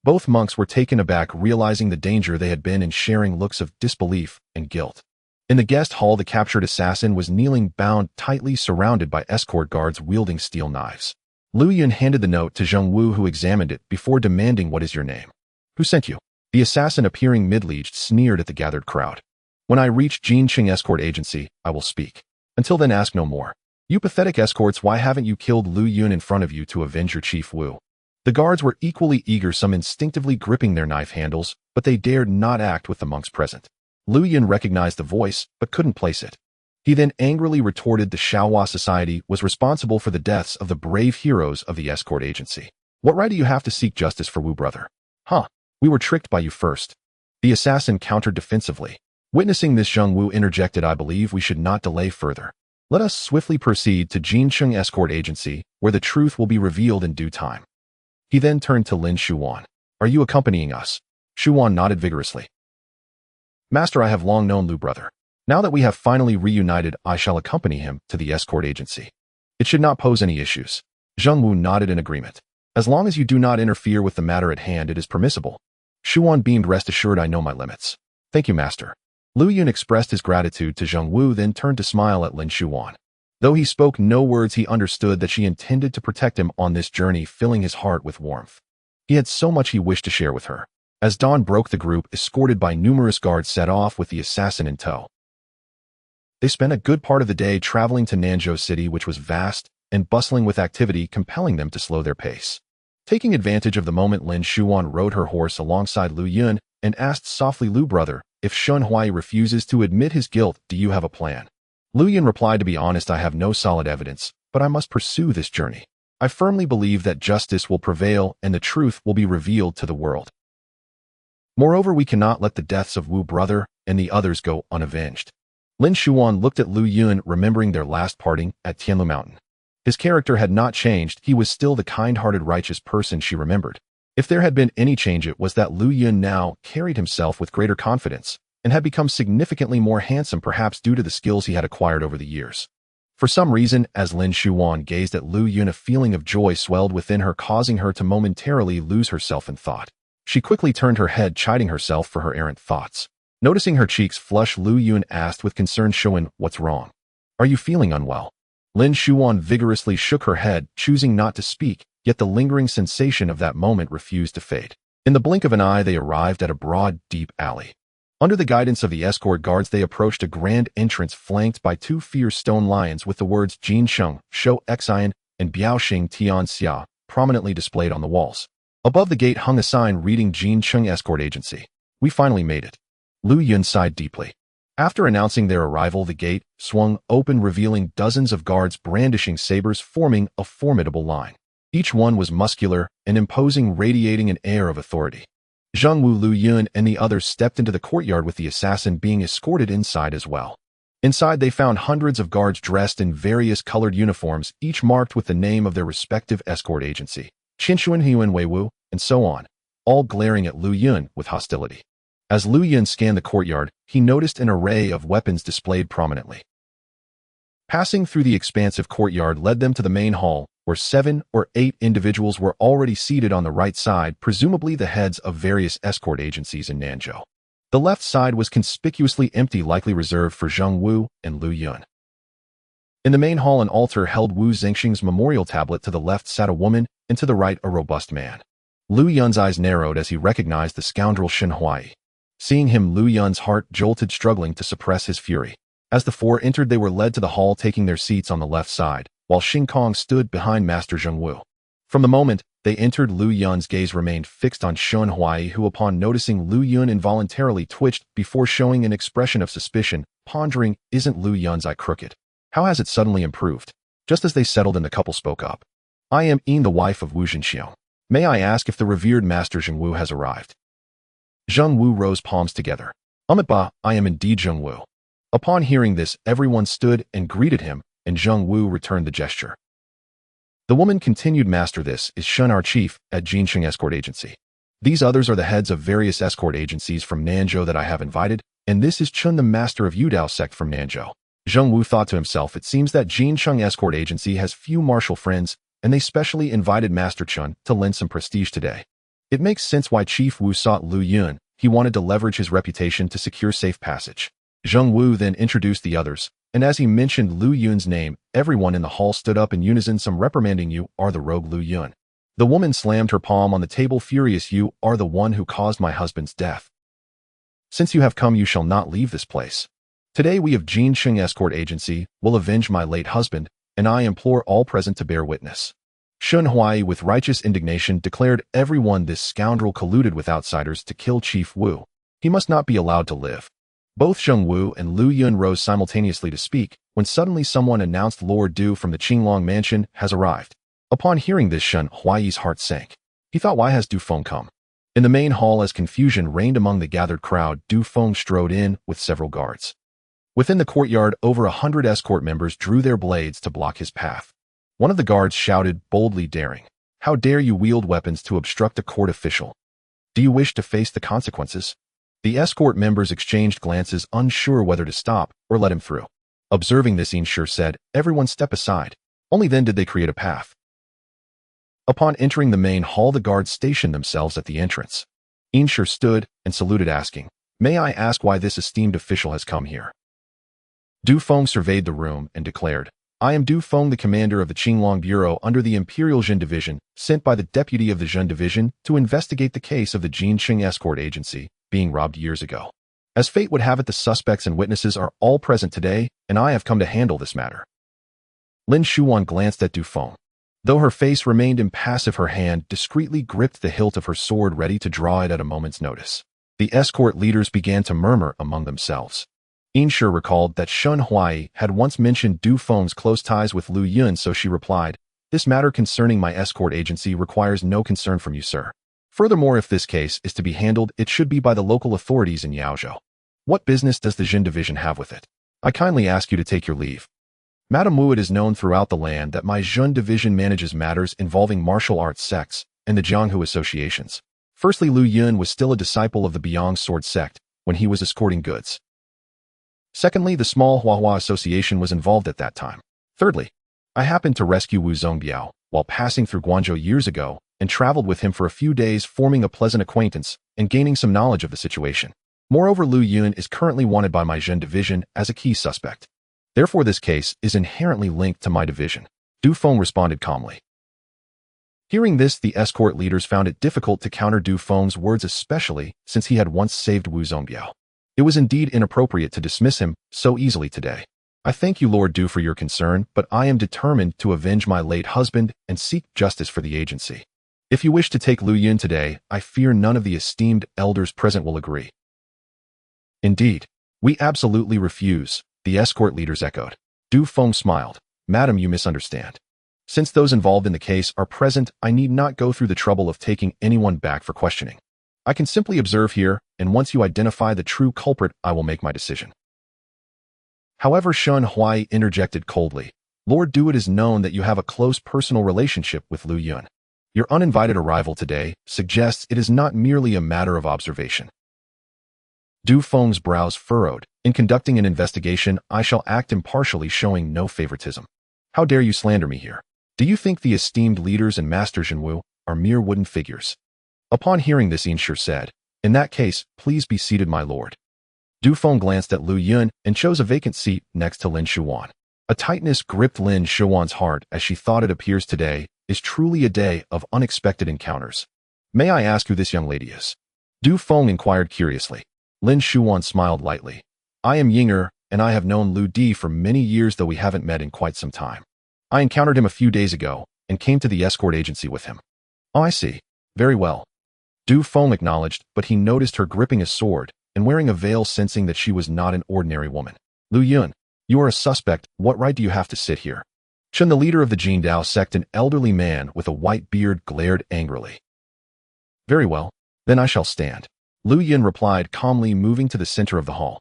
Both monks were taken aback, realizing the danger they had been in, sharing looks of disbelief and guilt. In the guest hall, the captured assassin was kneeling, bound tightly, surrounded by escort guards wielding steel knives. Lu Yun handed the note to Zheng Wu, who examined it before demanding, "What is your name? Who sent you?" The assassin, appearing middle-aged, sneered at the gathered crowd. "When I reach Qingtian escort agency, I will speak. Until then, ask no more. You pathetic escorts, why haven't you killed Lu Yun in front of you to avenge your chief Wu?" The guards were equally eager, some instinctively gripping their knife handles, but they dared not act with the monks present. Lu Yun recognized the voice, but couldn't place it. He then angrily retorted, "The Xiaohua Society was responsible for the deaths of the brave heroes of the escort agency. What right do you have to seek justice for Wu brother?" "Huh, we were tricked by you first." The assassin countered defensively. Witnessing this, Zheng Wu interjected, "I believe we should not delay further. Let us swiftly proceed to Qingtian escort agency, where the truth will be revealed in due time." He then turned to Lin Shuan. "Are you accompanying us?" Shuan nodded vigorously. "Master, I have long known Lu brother. Now that we have finally reunited, I shall accompany him to the escort agency. It should not pose any issues." Zheng Wu nodded in agreement. "As long as you do not interfere with the matter at hand, it is permissible." Shuan beamed, "Rest assured, I know my limits." "Thank you, master." Lu Yun expressed his gratitude to Zheng Wu, then turned to smile at Lin Shuan. Though he spoke no words, he understood that she intended to protect him on this journey, filling his heart with warmth. He had so much he wished to share with her. As dawn broke, the group, escorted by numerous guards, set off with the assassin in tow. They spent a good part of the day traveling to Nanzhou City, which was vast and bustling with activity, compelling them to slow their pace. Taking advantage of the moment, Lin Shuan rode her horse alongside Lu Yun and asked softly, "Lu brother, if Shun Huai refuses to admit his guilt, do you have a plan?" Lu Yun replied, "To be honest, I have no solid evidence, but I must pursue this journey. I firmly believe that justice will prevail and the truth will be revealed to the world. Moreover, we cannot let the deaths of Wu brother and the others go unavenged." Lin Shuan looked at Lu Yun, remembering their last parting at Tianlu Mountain. His character had not changed. He was still the kind-hearted, righteous person she remembered. If there had been any change, it was that Lu Yun now carried himself with greater confidence and had become significantly more handsome, perhaps due to the skills he had acquired over the years. For some reason, as Lin Shuan gazed at Lu Yun, a feeling of joy swelled within her, causing her to momentarily lose herself in thought. She quickly turned her head, chiding herself for her errant thoughts. Noticing her cheeks flush, Lu Yun asked with concern, "Shuan, what's wrong? Are you feeling unwell?" Lin Shuan vigorously shook her head, choosing not to speak, yet the lingering sensation of that moment refused to fade. In the blink of an eye, they arrived at a broad, deep alley. Under the guidance of the escort guards, they approached a grand entrance flanked by two fierce stone lions with the words Jin Sheng, Shou Xian, and Biao Xing Tian Xia prominently displayed on the walls. Above the gate hung a sign reading Jin Sheng Escort Agency. We finally made it. Lu Yun sighed deeply. After announcing their arrival, the gate swung open, revealing dozens of guards brandishing sabers, forming a formidable line. Each one was muscular and imposing, radiating an air of authority. Zheng Wu, Lu Yun, and the others stepped into the courtyard with the assassin being escorted inside as well. Inside, they found hundreds of guards dressed in various colored uniforms, each marked with the name of their respective escort agency, Qingtian, Huan Weiwu, and so on, all glaring at Lu Yun with hostility. As Lu Yun scanned the courtyard, he noticed an array of weapons displayed prominently. Passing through the expansive courtyard led them to the main hall, where 7 or 8 individuals were already seated on the right side, presumably the heads of various escort agencies in Nanzhou. The left side was conspicuously empty, likely reserved for Zheng Wu and Lu Yun. In the main hall, an altar held Wu Zengxing's memorial tablet. To the left sat a woman, and to the right a robust man. Lu Yun's eyes narrowed as he recognized the scoundrel Shen Huai. Seeing him, Lu Yun's heart jolted, struggling to suppress his fury. As the four entered, they were led to the hall, taking their seats on the left side, while Xing Kong stood behind Master Zheng Wu. From the moment they entered, Lu Yun's gaze remained fixed on Shen Huai, who upon noticing Lu Yun involuntarily twitched before showing an expression of suspicion, pondering, isn't Lu Yun's eye crooked? How has it suddenly improved? Just as they settled in, the couple spoke up. I am Yin, the wife of Wu Zhenxiang. May I ask if the revered Master Zheng Wu has arrived? Zheng Wu rose, palms together. Ba, I am indeed Zheng Wu. Upon hearing this, everyone stood and greeted him, and Zheng Wu returned the gesture. The woman continued, Master, this is Shen, our chief at Jinsheng Escort Agency. These others are the heads of various escort agencies from Nanzhou that I have invited, and this is Chun, the master of Yudao sect from Nanzhou. Zheng Wu thought to himself, it seems that Jinsheng Escort Agency has few martial friends, and they specially invited Master Chun to lend some prestige today. It makes sense why Chief Wu sought Lu Yun. He wanted to leverage his reputation to secure safe passage. Zheng Wu then introduced the others, and as he mentioned Lu Yun's name, everyone in the hall stood up in unison, some reprimanding, you are the rogue Lu Yun. The woman slammed her palm on the table, furious, you are the one who caused my husband's death. Since you have come, you shall not leave this place. Today we of Jinsheng Escort Agency will avenge my late husband, and I implore all present to bear witness. Shen Huai, with righteous indignation, declared, everyone, this scoundrel colluded with outsiders to kill Chief Wu. He must not be allowed to live. Both Zheng Wu and Lu Yun rose simultaneously to speak, when suddenly someone announced, Lord Du from the Qinglong mansion has arrived. Upon hearing this, Shen Huai's heart sank. He thought, why has Du Feng come? In the main hall, as confusion reigned among the gathered crowd, Du Feng strode in with several guards. Within the courtyard, over 100 escort members drew their blades to block his path. One of the guards shouted, boldly daring, how dare you wield weapons to obstruct a court official? Do you wish to face the consequences? The escort members exchanged glances, unsure whether to stop or let him through. Observing this, Inshur said, everyone step aside. Only then did they create a path. Upon entering the main hall, the guards stationed themselves at the entrance. Inshur stood and saluted, asking, may I ask why this esteemed official has come here? Du Feng surveyed the room and declared, I am Du Feng, the commander of the Qinglong Bureau under the Imperial Zhen Division, sent by the deputy of the Zhen Division to investigate the case of the Jinsheng Escort Agency being robbed years ago. As fate would have it, the suspects and witnesses are all present today, and I have come to handle this matter. Lin Shuan glanced at Du Feng. Though her face remained impassive, her hand discreetly gripped the hilt of her sword, ready to draw it at a moment's notice. The escort leaders began to murmur among themselves. Inshur recalled that Shen Huai had once mentioned Du Feng's close ties with Lu Yun, so she replied, this matter concerning my escort agency requires no concern from you, sir. Furthermore, if this case is to be handled, it should be by the local authorities in Yaozhou. What business does the Zhen Division have with it? I kindly ask you to take your leave. Madame Wu, it is known throughout the land that my Zhen Division manages matters involving martial arts sects and the Jianghu associations. Firstly, Lu Yun was still a disciple of the Biang sword sect when he was escorting goods. Secondly, the small Huahua association was involved at that time. Thirdly, I happened to rescue Wu Zongbiao while passing through Guangzhou years ago and traveled with him for a few days, forming a pleasant acquaintance and gaining some knowledge of the situation. Moreover, Lu Yun is currently wanted by my Zhen Division as a key suspect. Therefore, this case is inherently linked to my division. Du Feng responded calmly. Hearing this, the escort leaders found it difficult to counter Du Feng's words, especially since he had once saved Wu Zongbiao. It was indeed inappropriate to dismiss him so easily today. I thank you, Lord Du, for your concern, but I am determined to avenge my late husband and seek justice for the agency. If you wish to take Lu Yun today, I fear none of the esteemed elders present will agree. Indeed, we absolutely refuse, the escort leaders echoed. Du Feng smiled. Madam, you misunderstand. Since those involved in the case are present, I need not go through the trouble of taking anyone back for questioning. I can simply observe here, and once you identify the true culprit, I will make my decision. However, Shun Huai interjected coldly. Lord Du, it is known that you have a close personal relationship with Lu Yun. Your uninvited arrival today suggests it is not merely a matter of observation. Du Feng's brows furrowed. In conducting an investigation, I shall act impartially, showing no favoritism. How dare you slander me here? Do you think the esteemed leaders and Master Zhenwu are mere wooden figures? Upon hearing this, Yinshu said, In that case, please be seated, my lord. Du Feng glanced at Lu Yun and chose a vacant seat next to Lin Shuwan. A tightness gripped Lin Shuwan's heart as she thought it appears today is truly a day of unexpected encounters. May I ask who this young lady is? Du Feng inquired curiously. Lin Shuwan smiled lightly. I am Yinger, and I have known Lu Di for many years, though we haven't met in quite some time. I encountered him a few days ago and came to the escort agency with him. Oh, I see. Very well. Du Feng acknowledged, but he noticed her gripping a sword and wearing a veil, sensing that she was not an ordinary woman. Lu Yun, you are a suspect. What right do you have to sit here? Chun, the leader of the Qingdao sect, an elderly man with a white beard, glared angrily. Very well, then I shall stand. Lu Yun replied calmly, moving to the center of the hall.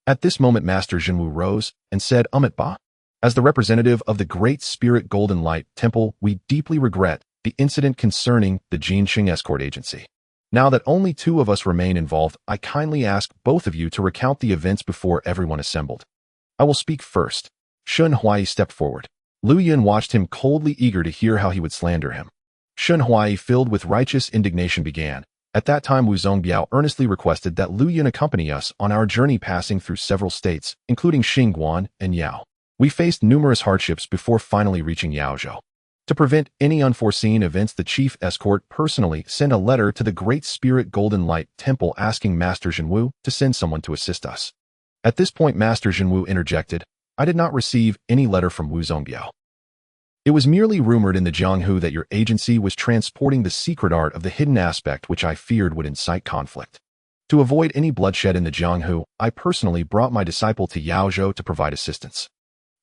At this moment, Master Zhenwu rose and said, Amit Ba, as the representative of the Great Spirit Golden Light Temple, we deeply regret the incident concerning the Qingtian escort agency. Now that only 2 of us remain involved, I kindly ask both of you to recount the events before everyone assembled. I will speak first. Shun Huai stepped forward. Lu Yun watched him coldly, eager to hear how he would slander him. Shun Huai, filled with righteous indignation, began. At that time, Wu Zongbiao earnestly requested that Lu Yun accompany us on our journey, passing through several states, including Xinguan and Yao. We faced numerous hardships before finally reaching Yaozhou. To prevent any unforeseen events, the chief escort personally sent a letter to the Great Spirit Golden Light Temple asking Master Zhenwu to send someone to assist us. At this point, Master Zhenwu interjected, I did not receive any letter from Wu Zongbiao. It was merely rumored in the Jianghu that your agency was transporting the secret art of the hidden aspect, which I feared would incite conflict. To avoid any bloodshed in the Jianghu, I personally brought my disciple to Yaozhou to provide assistance.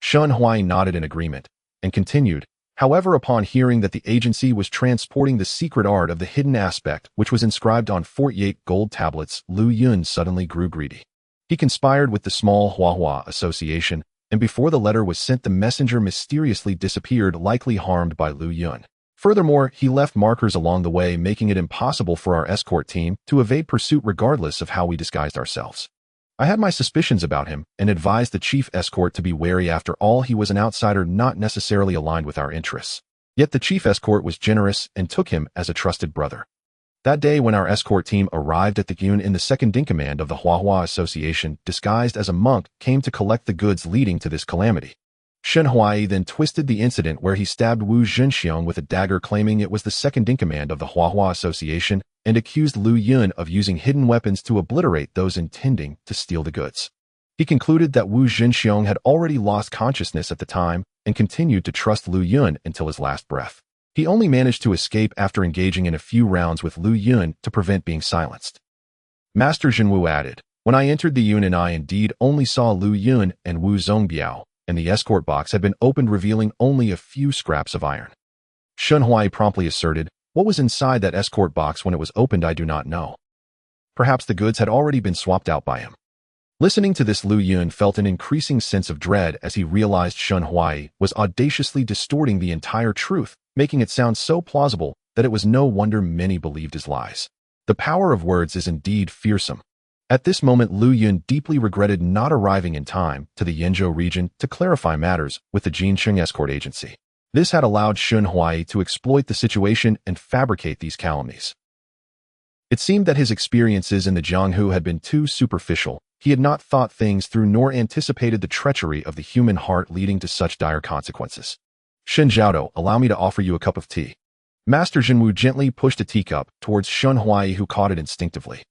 Shun Huai nodded in agreement and continued, however, upon hearing that the agency was transporting the secret art of the hidden aspect, which was inscribed on 48 gold tablets, Lu Yun suddenly grew greedy. He conspired with the small Huahua association, and before the letter was sent, the messenger mysteriously disappeared, likely harmed by Lu Yun. Furthermore, he left markers along the way, making it impossible for our escort team to evade pursuit regardless of how we disguised ourselves. I had my suspicions about him and advised the chief escort to be wary. After all, he was an outsider not necessarily aligned with our interests. Yet the chief escort was generous and took him as a trusted brother. That day, when our escort team arrived at the Yun in the second-in-command of the Huahua Association, disguised as a monk, came to collect the goods leading to this calamity. Shen Huai then twisted the incident where he stabbed Wu Zhenxiong with a dagger, claiming it was the second-in-command of the Huahua Association, and accused Lu Yun of using hidden weapons to obliterate those intending to steal the goods. He concluded that Wu Zhenxiong had already lost consciousness at the time and continued to trust Lu Yun until his last breath. He only managed to escape after engaging in a few rounds with Lu Yun to prevent being silenced. Master Zhenwu added, when I entered the Yun, and I indeed only saw Lu Yun and Wu Zongbiao, and the escort box had been opened, revealing only a few scraps of iron. Shun Huai promptly asserted, what was inside that escort box when it was opened I do not know. Perhaps the goods had already been swapped out by him. Listening to this, Lu Yun felt an increasing sense of dread as he realized Shun Huai was audaciously distorting the entire truth, making it sound so plausible that it was no wonder many believed his lies. The power of words is indeed fearsome. At this moment, Lu Yun deeply regretted not arriving in time to the Yenzhou region to clarify matters with the Qingtian escort agency. This had allowed Shun Huai to exploit the situation and fabricate these calumnies. It seemed that his experiences in the Jianghu had been too superficial. He had not thought things through nor anticipated the treachery of the human heart leading to such dire consequences. Shen Zhaodo, allow me to offer you a cup of tea. Master Jinwu gently pushed a teacup towards Shun Huai, who caught it instinctively.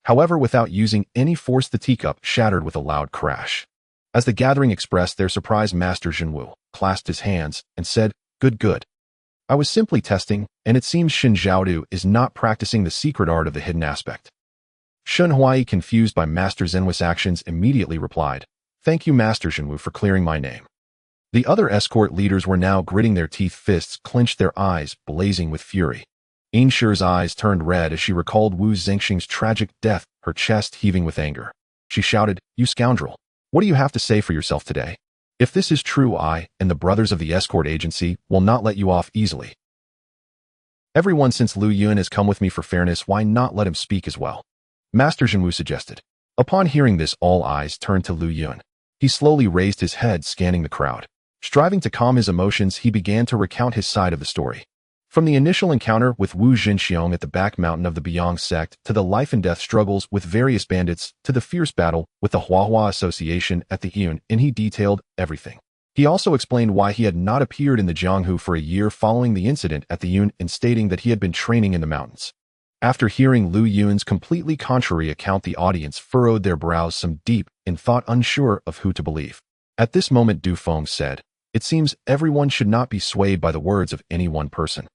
However, without using any force, the teacup shattered with a loud crash. As the gathering expressed their surprise, Master Jinwu clasped his hands and said, Good. I was simply testing, and it seems Shin Zhaodu is not practicing the secret art of the hidden aspect. Shun Huai, confused by Master Zenwu's actions, immediately replied, Thank you, Master Jinwu, for clearing my name. The other escort leaders were now gritting their teeth, fists clenched, their eyes blazing with fury. Yinshi's eyes turned red as she recalled Wu Zhengxing's tragic death, her chest heaving with anger. She shouted, You scoundrel! What do you have to say for yourself today? If this is true, I and the brothers of the escort agency will not let you off easily. Everyone since Lu Yun has come with me for fairness, why not let him speak as well? Master Jinwu suggested. Upon hearing this, all eyes turned to Lu Yun. He slowly raised his head, scanning the crowd. Striving to calm his emotions, he began to recount his side of the story. From the initial encounter with Wu Zhenxiong at the back mountain of the Beyong sect, to the life-and-death struggles with various bandits, to the fierce battle with the Huahua Association at the Yun, and he detailed everything. He also explained why he had not appeared in the Jianghu for a year following the incident at the Yun, and stating that he had been training in the mountains. After hearing Lu Yun's completely contrary account, the audience furrowed their brows some deep in thought, unsure of who to believe. At this moment, Du Feng said, It seems everyone should not be swayed by the words of any one person.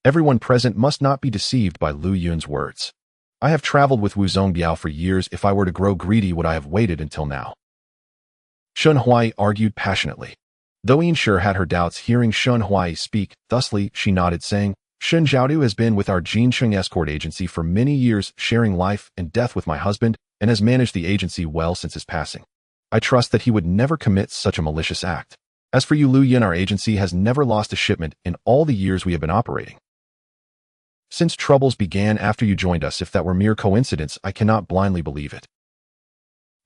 Everyone present must not be deceived by Lu Yun's words. I have traveled with Wu Zongbiao for years. If I were to grow greedy, would I have waited until now? Shun Huai argued passionately. Though Yinshi had her doubts, hearing Shun Huai speak thusly, she nodded, saying, Shun Zhaodu has been with our Qingtian escort agency for many years, sharing life and death with my husband, and has managed the agency well since his passing. I trust that he would never commit such a malicious act. As for you, Lu Yun, our agency has never lost a shipment in all the years we have been operating. Since troubles began after you joined us, if that were mere coincidence, I cannot blindly believe it.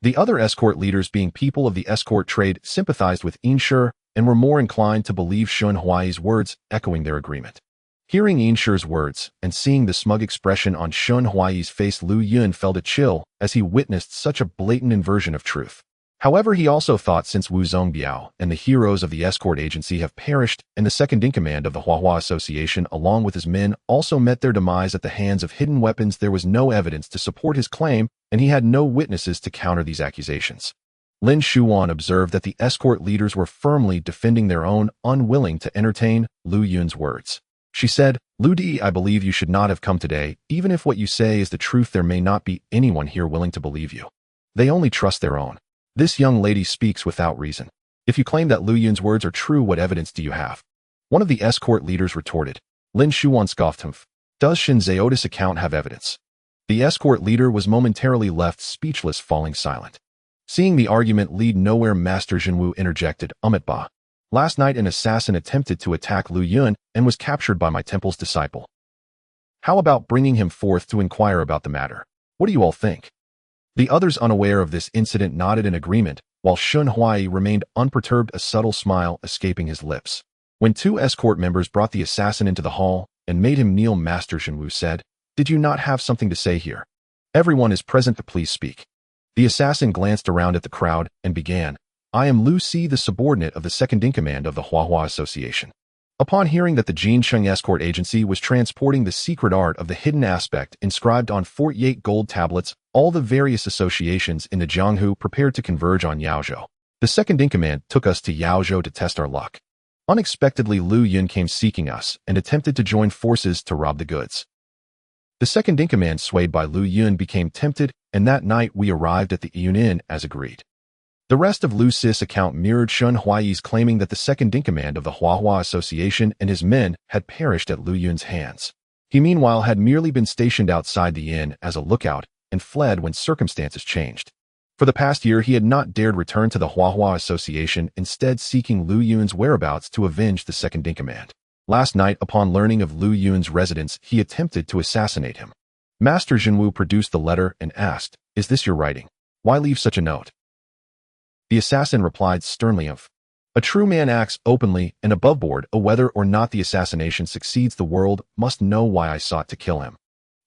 The other escort leaders, being people of the escort trade, sympathized with Yinshi and were more inclined to believe Shun Huai's words, echoing their agreement. Hearing Yinshi's words and seeing the smug expression on Shun Huai's face, Lu Yun felt a chill as he witnessed such a blatant inversion of truth. However, he also thought, since Wu Zongbiao and the heroes of the escort agency have perished, and the second-in-command of the Huahua Association along with his men also met their demise at the hands of hidden weapons, there was no evidence to support his claim, and he had no witnesses to counter these accusations. Lin Shuan observed that the escort leaders were firmly defending their own, unwilling to entertain Lu Yun's words. She said, Lu Di, I believe you should not have come today. Even if what you say is the truth, there may not be anyone here willing to believe you. They only trust their own. This young lady speaks without reason. If you claim that Lu Yun's words are true, what evidence do you have? One of the escort leaders retorted. Lin Shuan scoffed him. Does Shin Zhaodu's account have evidence? The escort leader was momentarily left speechless, falling silent. Seeing the argument lead nowhere, Master Jinwu interjected, Ba. Last night an assassin attempted to attack Lu Yun and was captured by my temple's disciple. How about bringing him forth to inquire about the matter? What do you all think? The others, unaware of this incident, nodded in agreement, while Shun Huai remained unperturbed, a subtle smile escaping his lips. When two escort members brought the assassin into the hall and made him kneel, Master Jinwu said, Did you not have something to say here? Everyone is present, to please speak. The assassin glanced around at the crowd and began, I am Lu Si, the subordinate of the second-in-command of the Huahua Association. Upon hearing that the Qingtian escort agency was transporting the secret art of the hidden aspect inscribed on 48 gold tablets, all the various associations in the Jianghu prepared to converge on Yaozhou. The second-in-command took us to Yaozhou to test our luck. Unexpectedly, Lu Yun came seeking us and attempted to join forces to rob the goods. The second-in-command, swayed by Lu Yun, became tempted, and that night we arrived at the Yun Inn as agreed. The rest of Lu Si's account mirrored Shun Huai's, claiming that the second-in-command of the Huahua Association and his men had perished at Lu Yun's hands. He meanwhile had merely been stationed outside the inn as a lookout and fled when circumstances changed. For the past year, he had not dared return to the Huahua Association, instead seeking Lu Yun's whereabouts to avenge the second-in-command. Last night, upon learning of Lu Yun's residence, he attempted to assassinate him. Master Jinwu produced the letter and asked, Is this your writing? Why leave such a note? The assassin replied sternly, A true man acts openly and above board. Whether or not the assassination succeeds, the world must know why I sought to kill him.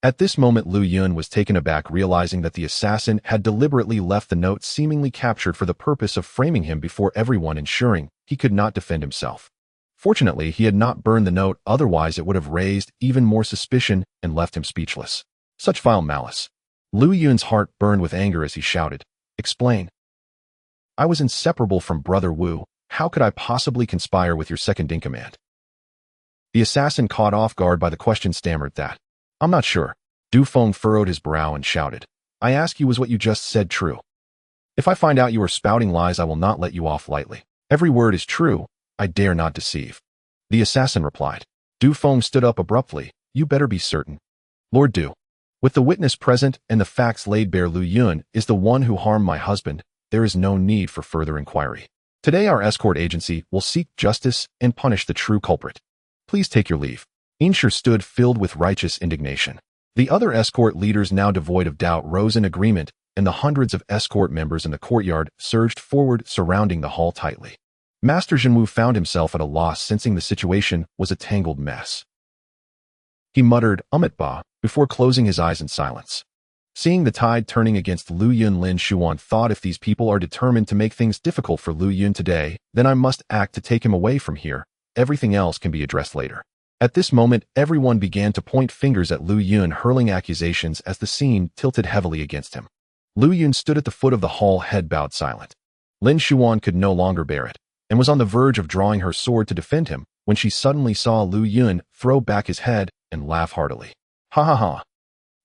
At this moment, Lu Yun was taken aback, realizing that the assassin had deliberately left the note seemingly captured for the purpose of framing him before everyone, ensuring he could not defend himself. Fortunately, he had not burned the note, otherwise it would have raised even more suspicion and left him speechless. Such vile malice. Lu Yun's heart burned with anger as he shouted, "Explain. I was inseparable from Brother Wu. How could I possibly conspire with your second-in-command?" The assassin, caught off guard by the question, stammered that, "I'm not sure." Du Feng furrowed his brow and shouted, "I ask you, was what you just said true? If I find out you are spouting lies, I will not let you off lightly. Every word is true. I dare not deceive." The assassin replied. Du Feng stood up abruptly. "You better be certain. Lord Du, with the witness present and the facts laid bare, Lu Yun is the one who harmed my husband. There is no need for further inquiry. Today our escort agency will seek justice and punish the true culprit. Please take your leave." Insher stood, filled with righteous indignation. The other escort leaders, now devoid of doubt, rose in agreement, and the hundreds of escort members in the courtyard surged forward, surrounding the hall tightly. Master Zhenwu found himself at a loss, sensing the situation was a tangled mess. He muttered, "Ba," before closing his eyes in silence. Seeing the tide turning against Lu Yun, Lin Shuan thought, if these people are determined to make things difficult for Lu Yun today, then I must act to take him away from here. Everything else can be addressed later. At this moment, everyone began to point fingers at Lu Yun, hurling accusations as the scene tilted heavily against him. Lu Yun stood at the foot of the hall, head bowed, silent. Lin Shuan could no longer bear it, and was on the verge of drawing her sword to defend him, when she suddenly saw Lu Yun throw back his head and laugh heartily. "Ha ha ha."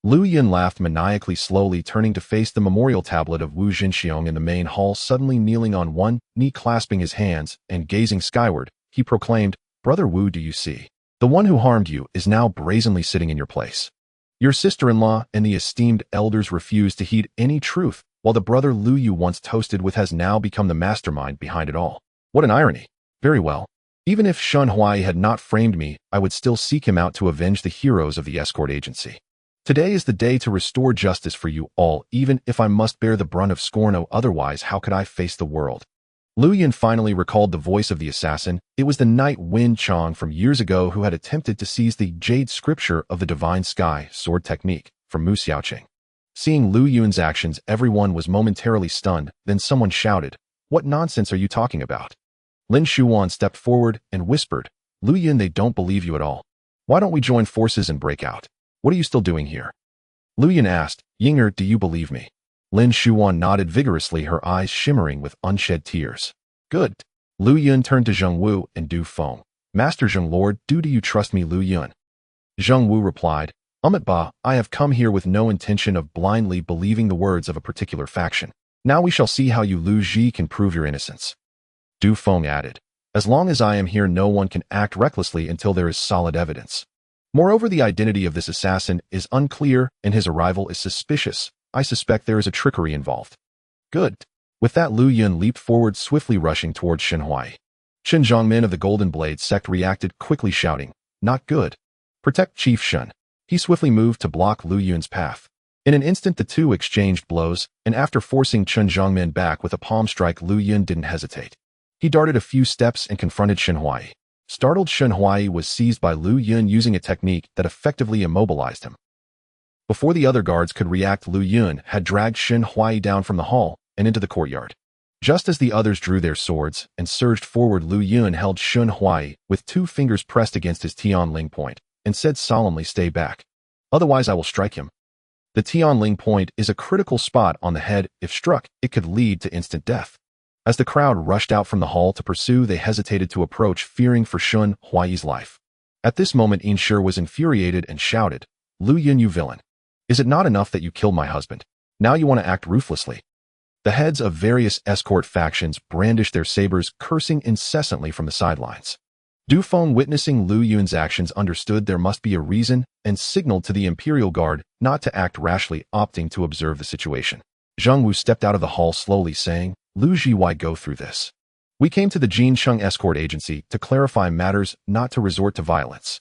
Lu Yun laughed maniacally, slowly turning to face the memorial tablet of Wu Jinxiong in the main hall. Suddenly kneeling on one knee, clasping his hands, and gazing skyward, he proclaimed, "Brother Wu, do you see? The one who harmed you is now brazenly sitting in your place. Your sister-in-law and the esteemed elders refuse to heed any truth, while the brother Lu you once toasted with has now become the mastermind behind it all. What an irony. Very well. Even if Shun Huai had not framed me, I would still seek him out to avenge the heroes of the escort agency. Today is the day to restore justice for you all, even if I must bear the brunt of scorn. Otherwise, how could I face the world?" Lu Yun finally recalled the voice of the assassin. It was the knight Wen Chong from years ago who had attempted to seize the jade scripture of the divine sky sword technique from Mu Xiaoqing. Seeing Lu Yun's actions, everyone was momentarily stunned. Then someone shouted, "What nonsense are you talking about?" Lin Shuan stepped forward and whispered, "Lu Yun, they don't believe you at all. Why don't we join forces and break out? What are you still doing here?" Lu Yun asked, "Yinger, do you believe me?" Lin Shuan nodded vigorously, her eyes shimmering with unshed tears. "Good." Lu Yun turned to Zheng Wu and Du Feng. "Master Zheng, Lord, do you trust me, Lu Yun?" Zheng Wu replied, Ba, I have come here with no intention of blindly believing the words of a particular faction. Now we shall see how you Lu Ji can prove your innocence." Du Feng added, "As long as I am here, no one can act recklessly until there is solid evidence. Moreover, the identity of this assassin is unclear and his arrival is suspicious. I suspect there is a trickery involved." "Good." With that, Lu Yun leaped forward, swiftly rushing towards Shen Huai. Chen Zhongmin of the Golden Blade sect reacted quickly, shouting, "Not good. Protect Chief Shen." He swiftly moved to block Lu Yun's path. In an instant, the two exchanged blows, and after forcing Chen Zhongmin back with a palm strike, Lu Yun didn't hesitate. He darted a few steps and confronted Shen Huai. Startled, Shen Huai was seized by Lu Yun using a technique that effectively immobilized him. Before the other guards could react, Lu Yun had dragged Shen Huai down from the hall and into the courtyard. Just as the others drew their swords and surged forward, Lu Yun held Shen Huai with 2 fingers pressed against his Tianling point and said solemnly, "Stay back. Otherwise I will strike him." The Tianling point is a critical spot on the head. If struck, it could lead to instant death. As the crowd rushed out from the hall to pursue, they hesitated to approach, fearing for Shen Huai's life. At this moment, Insher was infuriated and shouted, "Lu Yun, you villain! Is it not enough that you killed my husband? Now you want to act ruthlessly." The heads of various escort factions brandished their sabers, cursing incessantly from the sidelines. Du Feng, witnessing Lu Yun's actions, understood there must be a reason and signaled to the Imperial Guard not to act rashly, opting to observe the situation. Zheng Wu stepped out of the hall slowly, saying, "Lu Ji, why go through this? We came to the Qingtian escort agency to clarify matters, not to resort to violence.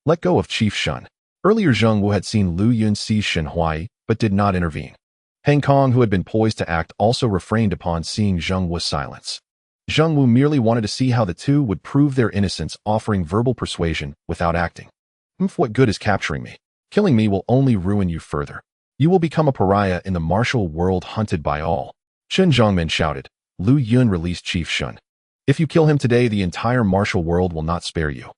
Let go of Chief Shen." Earlier, Zheng Wu had seen Lu Yun seize Shen Huai, but did not intervene. Heng Kong, who had been poised to act, also refrained upon seeing Zheng Wu's silence. Zheng Wu merely wanted to see how the two would prove their innocence, offering verbal persuasion without acting. What good is capturing me? Killing me will only ruin you further. You will become a pariah in the martial world, hunted by all. Chen Zhongmin shouted. Lu Yun released Chief Shun. If you kill him today, the entire martial world will not spare you.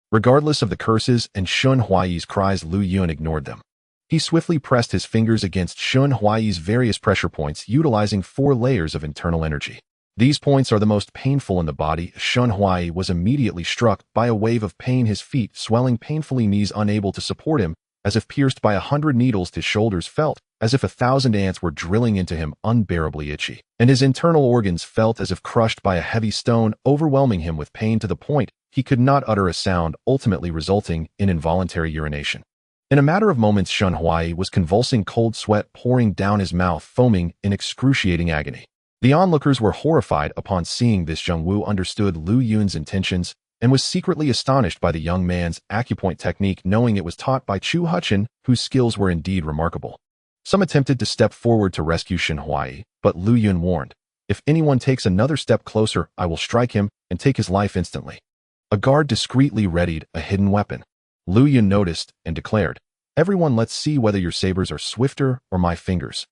Regardless of the curses and Shun Huaiyi's cries, Lu Yun ignored them. He swiftly pressed his fingers against Shun Huaiyi's various pressure points, utilizing 4 layers of internal energy. These points are the most painful in the body. Shun Huaiyi was immediately struck by a wave of pain, his feet swelling painfully, knees unable to support him, as if pierced by 100 needles. His shoulders felt as if 1,000 ants were drilling into him, unbearably itchy, and his internal organs felt as if crushed by a heavy stone, overwhelming him with pain to the point he could not utter a sound, ultimately resulting in involuntary urination. In a matter of moments, Shun Huaiyi was convulsing, cold sweat pouring down his mouth, foaming in excruciating agony. The onlookers were horrified upon seeing this. Zheng Wu understood Lu Yun's intentions and was secretly astonished by the young man's acupoint technique, knowing it was taught by Chu Huchen, whose skills were indeed remarkable. Some attempted to step forward to rescue Shun Huaiyi, but Lu Yun warned, "If anyone takes another step closer, I will strike him and take his life instantly." A guard discreetly readied a hidden weapon. Lu Yun noticed and declared, "Everyone, let's see whether your sabers are swifter or my fingers."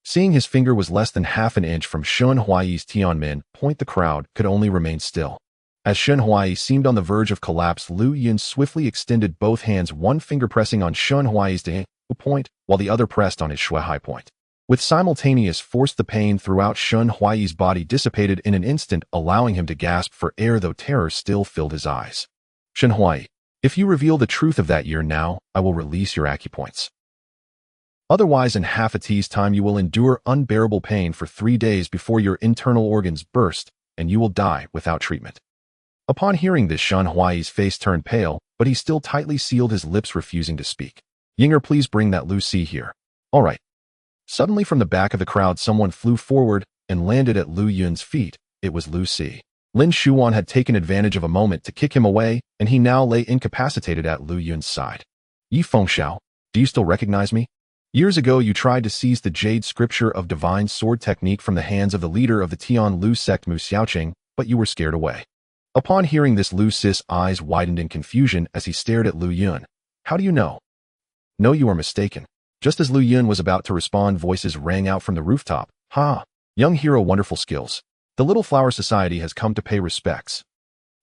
Seeing his finger was less than half an inch from Shun Huaiyi's Tianmen point, the crowd could only remain still. As Shun Huaiyi seemed on the verge of collapse, Lu Yun swiftly extended both hands, one finger pressing on Shun Huaiyi's De point, while the other pressed on his Shui Hai point. With simultaneous force, the pain throughout Shun Huaiyi's body dissipated in an instant, allowing him to gasp for air, though terror still filled his eyes. "Shun Huaiyi, if you reveal the truth of that year now, I will release your acupoints. Otherwise, in half a tea's time, you will endure unbearable pain for 3 days before your internal organs burst, and you will die without treatment." Upon hearing this, Shun Huaiyi's face turned pale, but he still tightly sealed his lips, refusing to speak. "Yinger, please bring that Lu Si here." "All right." Suddenly, from the back of the crowd, someone flew forward and landed at Lu Yun's feet. It was Lu Si. Lin Shuan had taken advantage of a moment to kick him away, and he now lay incapacitated at Lu Yun's side. "Yi Fengxiao, do you still recognize me? Years ago, you tried to seize the Jade Scripture of Divine Sword technique from the hands of the leader of the Tianlu sect, Mu Xiaoqing, but you were scared away." Upon hearing this, Lu Si's eyes widened in confusion as he stared at Lu Yun. "How do you know?" "No, you are mistaken." Just as Lu Yun was about to respond, voices rang out from the rooftop. "Ha! Young hero, wonderful skills. The Little Flower Society has come to pay respects."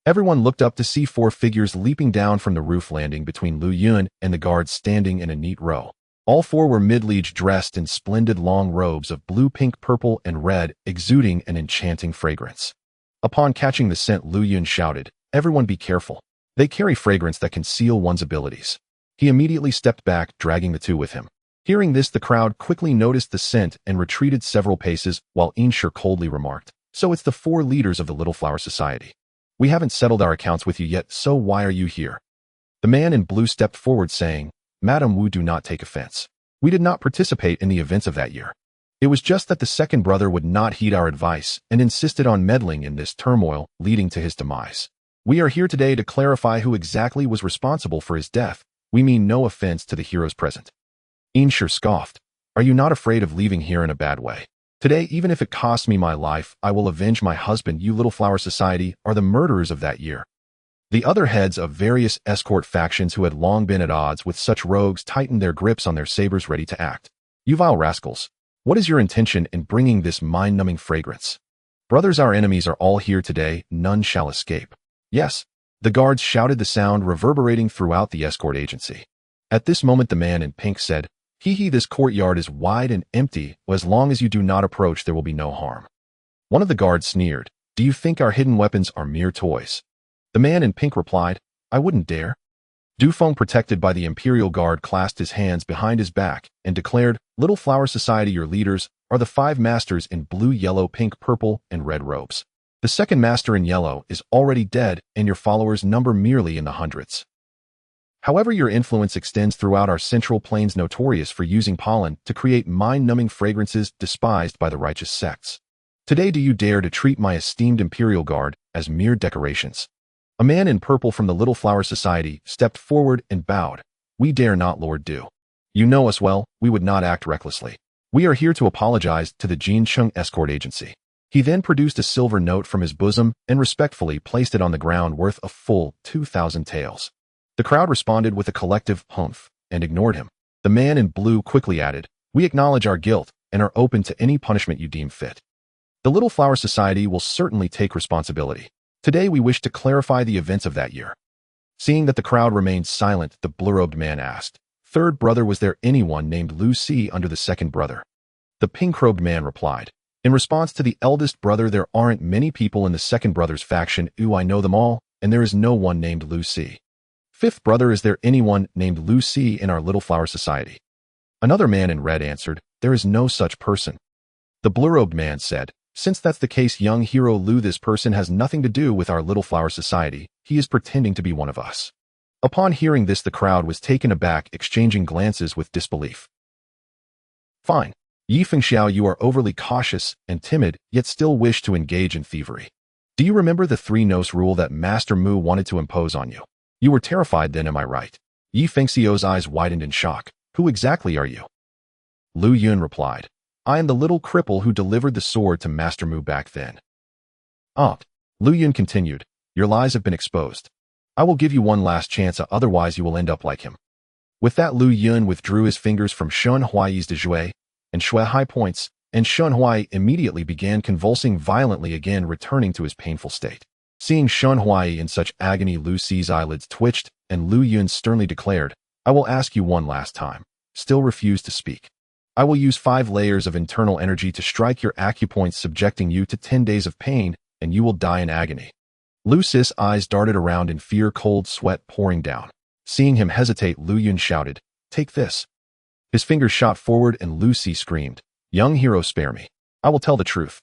Everyone looked up to see 4 figures leaping down from the roof, landing between Lu Yun and the guards standing in a neat row. All 4 were mid-age, dressed in splendid long robes of blue, pink, purple, and red, exuding an enchanting fragrance. Upon catching the scent, Lu Yun shouted, "Everyone be careful. They carry fragrance that can seal one's abilities." He immediately stepped back, dragging the 2 with him. Hearing this, the crowd quickly noticed the scent and retreated several paces, while Inshur coldly remarked, "So it's the 4 leaders of the Little Flower Society. We haven't settled our accounts with you yet, so why are you here?" The man in blue stepped forward, saying, "Madam Wu, do not take offense. We did not participate in the events of that year. It was just that the second brother would not heed our advice and insisted on meddling in this turmoil, leading to his demise. We are here today to clarify who exactly was responsible for his death. We mean no offense to the heroes present." Inshur scoffed, "Are you not afraid of leaving here in a bad way? Today, even if it costs me my life, I will avenge my husband. You Little Flower Society are the murderers of that year." The other heads of various escort factions who had long been at odds with such rogues tightened their grips on their sabers, ready to act. "You vile rascals, what is your intention in bringing this mind-numbing fragrance? Brothers, our enemies are all here today, none shall escape." "Yes," the guards shouted, the sound reverberating throughout the escort agency. At this moment, the man in pink said, "Hee, this courtyard is wide and empty. As long as you do not approach, there will be no harm." One of the guards sneered, "Do you think our hidden weapons are mere toys?" The man in pink replied, "I wouldn't dare." Dufeng, protected by the Imperial Guard, clasped his hands behind his back and declared, "Little Flower Society, your leaders are the 5 masters in blue, yellow, pink, purple, and red robes. The second master in yellow is already dead, and your followers number merely in the hundreds. However, your influence extends throughout our Central Plains, notorious for using pollen to create mind-numbing fragrances despised by the righteous sects. Today, do you dare to treat my esteemed Imperial Guard as mere decorations?" A man in purple from the Little Flower Society stepped forward and bowed. "We dare not, Lord Du. You know us well, we would not act recklessly. We are here to apologize to the Qingtian escort agency." He then produced a silver note from his bosom and respectfully placed it on the ground, worth a full 2,000 taels. The crowd responded with a collective humph and ignored him. The man in blue quickly added, "We acknowledge our guilt and are open to any punishment you deem fit. The Little Flower Society will certainly take responsibility." Today we wish to clarify the events of that year. Seeing that the crowd remained silent, the blue-robed man asked, "Third brother, was there anyone named Lu Si under the second brother?" The pink-robed man replied, "In response to the eldest brother, there aren't many people in the second brother's faction. I know them all, and there is no one named Lu Si." Fifth brother, is there anyone named Lu Si in our Little Flower Society? Another man in red answered, "There is no such person." The blue-robed man said, "Since that's the case, young hero Lu, this person has nothing to do with our Little Flower Society. He is pretending to be one of us." Upon hearing this, the crowd was taken aback, exchanging glances with disbelief. "Fine. Yi Fengxiao, you are overly cautious and timid, yet still wish to engage in thievery. Do you remember the 3-nos rule that Master Mu wanted to impose on you? You were terrified then, am I right?" Yi Fengxiao's eyes widened in shock. "Who exactly are you?" Lu Yun replied, "I am the little cripple who delivered the sword to Master Mu back then." Lu Yun continued, "Your lies have been exposed. I will give you one last chance, otherwise you will end up like him." With that, Lu Yun withdrew his fingers from Shun Huai's de Jue and Shui high points, and Shun Huai immediately began convulsing violently again, returning to his painful state. Seeing Shun Huai in such agony, Lu Si's eyelids twitched, and Lu Yun sternly declared, "I will ask you one last time. Still refuse to speak. I will use 5 layers of internal energy to strike your acupoints, subjecting you to 10 days of pain, and you will die in agony." Lu Si's eyes darted around in fear, cold sweat pouring down. Seeing him hesitate, Lu Yun shouted, "Take this." His fingers shot forward and Lu Si screamed, "Young hero, spare me. I will tell the truth."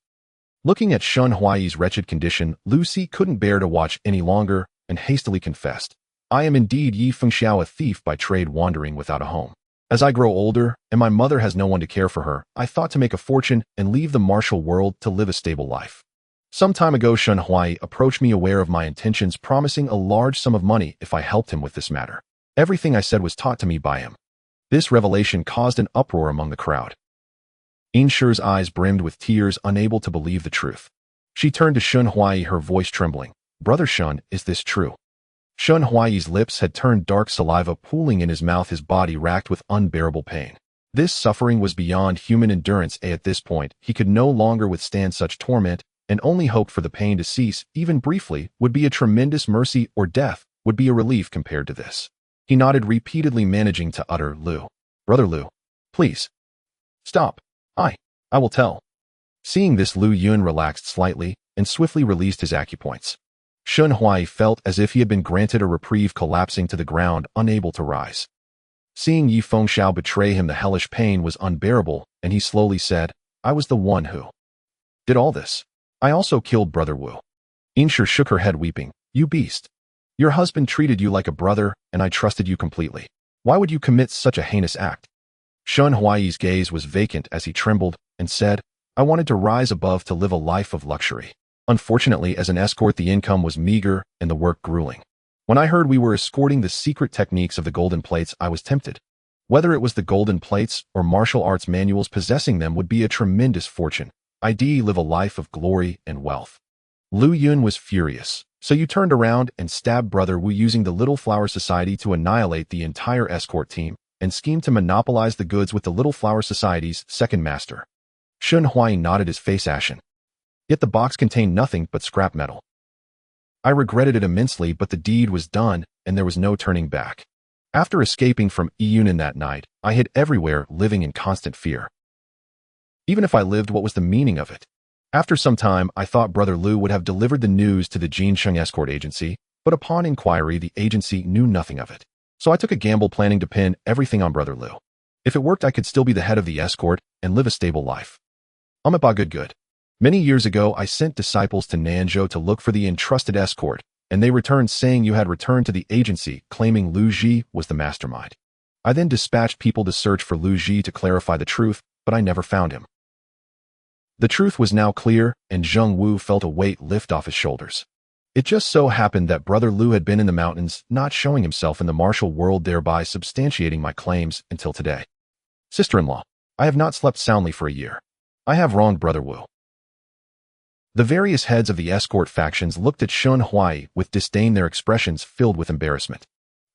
Looking at Shun Huai's wretched condition, Lu Si couldn't bear to watch any longer and hastily confessed, "I am indeed Yi Fengxiao, a thief by trade, wandering without a home. As I grow older and my mother has no one to care for her, I thought to make a fortune and leave the martial world to live a stable life. Some time ago, Shun Huai approached me aware of my intentions, promising a large sum of money if I helped him with this matter. Everything I said was taught to me by him." This revelation caused an uproar among the crowd. Inshi's eyes brimmed with tears, unable to believe the truth. She turned to Shun Huai, her voice trembling. "Brother Shun, is this true?" Shun Huai's lips had turned dark, saliva pooling in his mouth, his body racked with unbearable pain. This suffering was beyond human endurance. At this point, he could no longer withstand such torment, and only hoped for the pain to cease, even briefly, would be a tremendous mercy, or death would be a relief compared to this. He nodded repeatedly, managing to utter, "Lu. Brother Lu. Please. Stop. I will tell." Seeing this, Lu Yun relaxed slightly and swiftly released his acupoints. Shun Huai felt as if he had been granted a reprieve, collapsing to the ground, unable to rise. Seeing Yi Fengxiao betray him, the hellish pain was unbearable, and he slowly said, "I was the one who did all this. I also killed Brother Wu." Inshi shook her head, weeping, "You beast. Your husband treated you like a brother, and I trusted you completely. Why would you commit such a heinous act?" Shun Huai's gaze was vacant as he trembled and said, "I wanted to rise above, to live a life of luxury. Unfortunately, as an escort, the income was meager and the work grueling. When I heard we were escorting the secret techniques of the golden plates, I was tempted. Whether it was the golden plates or martial arts manuals, possessing them would be a tremendous fortune. I'd live a life of glory and wealth." Lu Yun was furious. "So you turned around and stabbed Brother Wu, using the Little Flower Society to annihilate the entire escort team, and schemed to monopolize the goods with the Little Flower Society's second master?" Shun Huai nodded, his face ashen. "Yet the box contained nothing but scrap metal. I regretted it immensely, but the deed was done, and there was no turning back. After escaping from Yun that night, I hid everywhere, living in constant fear. Even if I lived, what was the meaning of it? After some time, I thought Brother Lu would have delivered the news to the Qingtian escort agency, but upon inquiry, the agency knew nothing of it. So I took a gamble, planning to pin everything on Brother Lu. If it worked, I could still be the head of the escort and live a stable life. Good. Many years ago, I sent disciples to Nanzhou to look for the entrusted escort, and they returned saying you had returned to the agency, claiming Lu Ji was the mastermind. I then dispatched people to search for Lu Ji to clarify the truth, but I never found him." The truth was now clear, and Zheng Wu felt a weight lift off his shoulders. It just so happened that Brother Lu had been in the mountains, not showing himself in the martial world, thereby substantiating my claims until today. "Sister-in-law, I have not slept soundly for a year. I have wronged Brother Wu." The various heads of the escort factions looked at Shun Huai with disdain, their expressions filled with embarrassment.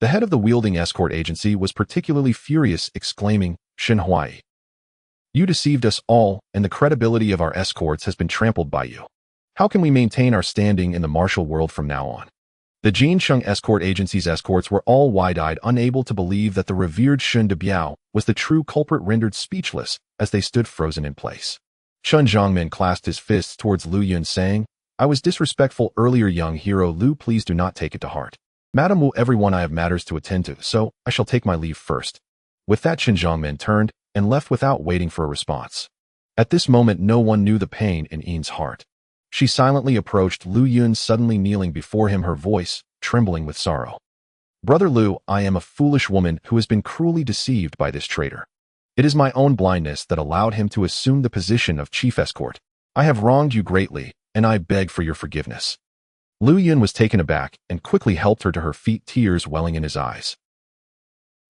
The head of the wielding escort agency was particularly furious, exclaiming, "Shun Huai, you deceived us all, and the credibility of our escorts has been trampled by you. How can we maintain our standing in the martial world from now on? The Qingtian escort agency's escorts were all wide-eyed, unable to believe that the revered Shun de Biao was the true culprit, rendered speechless as they stood frozen in place. Shun Zhongmin clasped his fists towards Lu Yun, saying, "I was disrespectful earlier, young hero Lu. Please do not take it to heart. Madam, will everyone, I have matters to attend to, so I shall take my leave first." With that, Shun Zhongmin turned and left without waiting for a response. At this moment, no one knew the pain in Yin's heart. She silently approached Lu Yun, suddenly kneeling before him, her voice trembling with sorrow. "Brother Lu, I am a foolish woman who has been cruelly deceived by this traitor. It is my own blindness that allowed him to assume the position of chief escort. I have wronged you greatly, and I beg for your forgiveness." Lu Yun was taken aback and quickly helped her to her feet, tears welling in his eyes.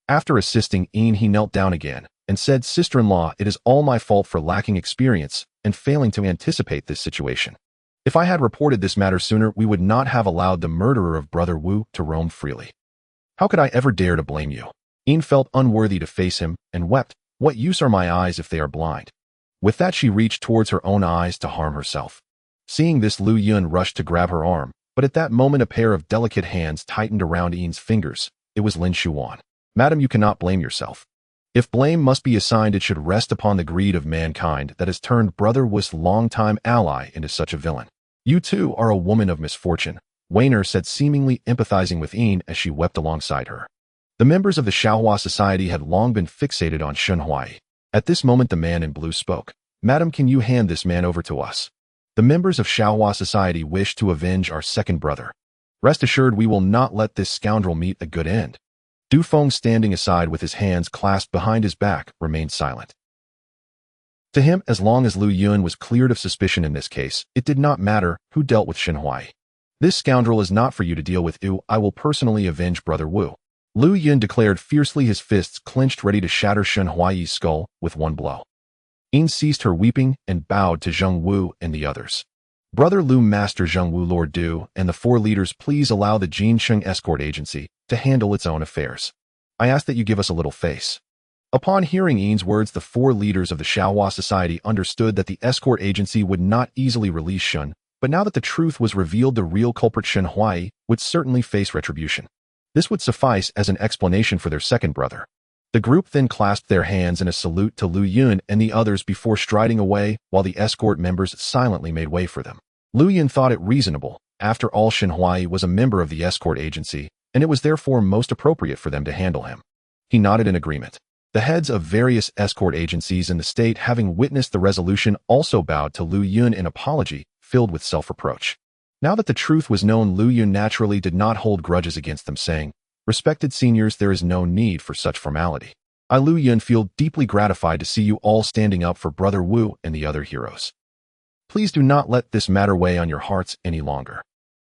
After assisting Yin, he knelt down again and said, "Sister-in-law, it is all my fault for lacking experience and failing to anticipate this situation. If I had reported this matter sooner, we would not have allowed the murderer of Brother Wu to roam freely. How could I ever dare to blame you?" Yin felt unworthy to face him and wept, "What use are my eyes if they are blind?" With that, she reached towards her own eyes to harm herself. Seeing this, Lu Yun rushed to grab her arm, but at that moment a pair of delicate hands tightened around Yin's fingers. It was Lin Shuan. "Madam, you cannot blame yourself. If blame must be assigned, it should rest upon the greed of mankind that has turned Brother Wu's longtime ally into such a villain. You too are a woman of misfortune," Weiner said, seemingly empathizing with Yin as she wept alongside her. The members of the Xiaohua society had long been fixated on Shun Huai. At this moment, the man in blue spoke. "Madam, can you hand this man over to us? The members of Xiaohua society wish to avenge our second brother. Rest assured, we will not let this scoundrel meet a good end." Du Feng, standing aside with his hands clasped behind his back, remained silent. To him, as long as Lu Yun was cleared of suspicion in this case, it did not matter who dealt with Shen Huai. "This scoundrel is not for you to deal with. I will personally avenge Brother Wu," Lu Yun declared fiercely, his fists clenched, ready to shatter Shen Huai's skull with one blow. Yin ceased her weeping and bowed to Zheng Wu and the others. "Brother Lu, Master Zheng Wu, Lord Du, and the four leaders, please allow the Qingtian escort agency to handle its own affairs. I ask that you give us a little face." Upon hearing Yin's words, the four leaders of the Xiaohua society understood that the escort agency would not easily release Shun, but now that the truth was revealed, the real culprit Shen Huai would certainly face retribution. This would suffice as an explanation for their second brother. The group then clasped their hands in a salute to Lu Yun and the others before striding away, while the escort members silently made way for them. Lu Yun thought it reasonable. After all, Shen Huai was a member of the escort agency, and it was therefore most appropriate for them to handle him. He nodded in agreement. The heads of various escort agencies in the state, having witnessed the resolution, also bowed to Lu Yun in apology, filled with self-reproach. Now that the truth was known, Lu Yun naturally did not hold grudges against them, saying, "Respected seniors, there is no need for such formality. I, Lu Yun, feel deeply gratified to see you all standing up for Brother Wu and the other heroes. Please do not let this matter weigh on your hearts any longer."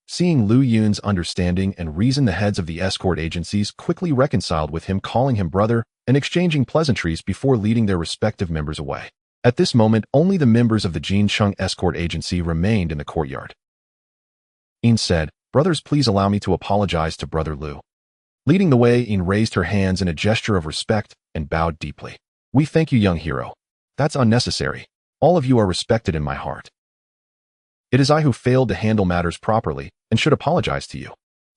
Seeing Lu Yun's understanding and reason, the heads of the escort agencies quickly reconciled with him, calling him brother and exchanging pleasantries before leading their respective members away. At this moment, only the members of the Qingtian escort agency remained in the courtyard. Yin said, "Brothers, please allow me to apologize to Brother Lu." Leading the way, Yin raised her hands in a gesture of respect and bowed deeply. "We thank you, young hero. That's unnecessary. All of you are respected in my heart. It is I who failed to handle matters properly and should apologize to you."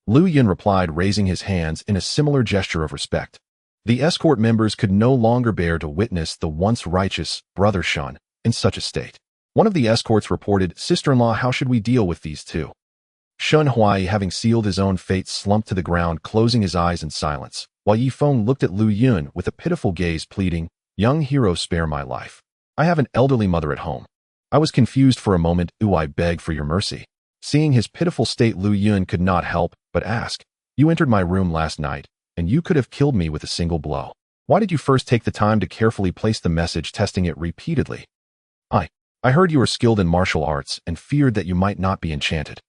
Lu Yun replied, raising his hands in a similar gesture of respect. The escort members could no longer bear to witness the once righteous Brother Shun in such a state. One of the escorts reported, "Sister-in-law, how should we deal with these two?" Shun Huai, having sealed his own fate, slumped to the ground, closing his eyes in silence, while Yi Feng looked at Lu Yun with a pitiful gaze, pleading, "Young hero, spare my life. I have an elderly mother at home." "I was confused for a moment. I beg for your mercy." Seeing his pitiful state, Lu Yun could not help but ask, "You entered my room last night, and you could have killed me with a single blow. Why did you first take the time to carefully place the message, testing it repeatedly?" I heard you were skilled in martial arts and feared that you might not be enchanted.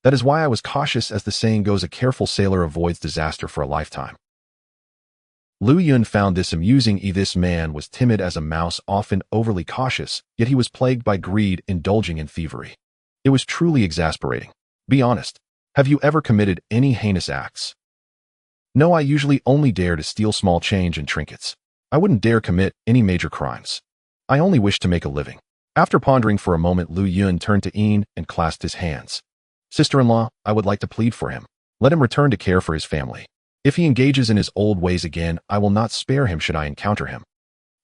That is why I was cautious. As the saying goes, a careful sailor avoids disaster for a lifetime." Lu Yun found this amusing. This man was timid as a mouse, often overly cautious, yet he was plagued by greed, indulging in thievery. It was truly exasperating. "Be honest. Have you ever committed any heinous acts?" "No, I usually only dare to steal small change and trinkets. I wouldn't dare commit any major crimes. I only wish to make a living." After pondering for a moment, Lu Yun turned to Yin and clasped his hands. Sister-in-law, I would like to plead for him. Let him return to care for his family. If he engages in his old ways again, I will not spare him should I encounter him.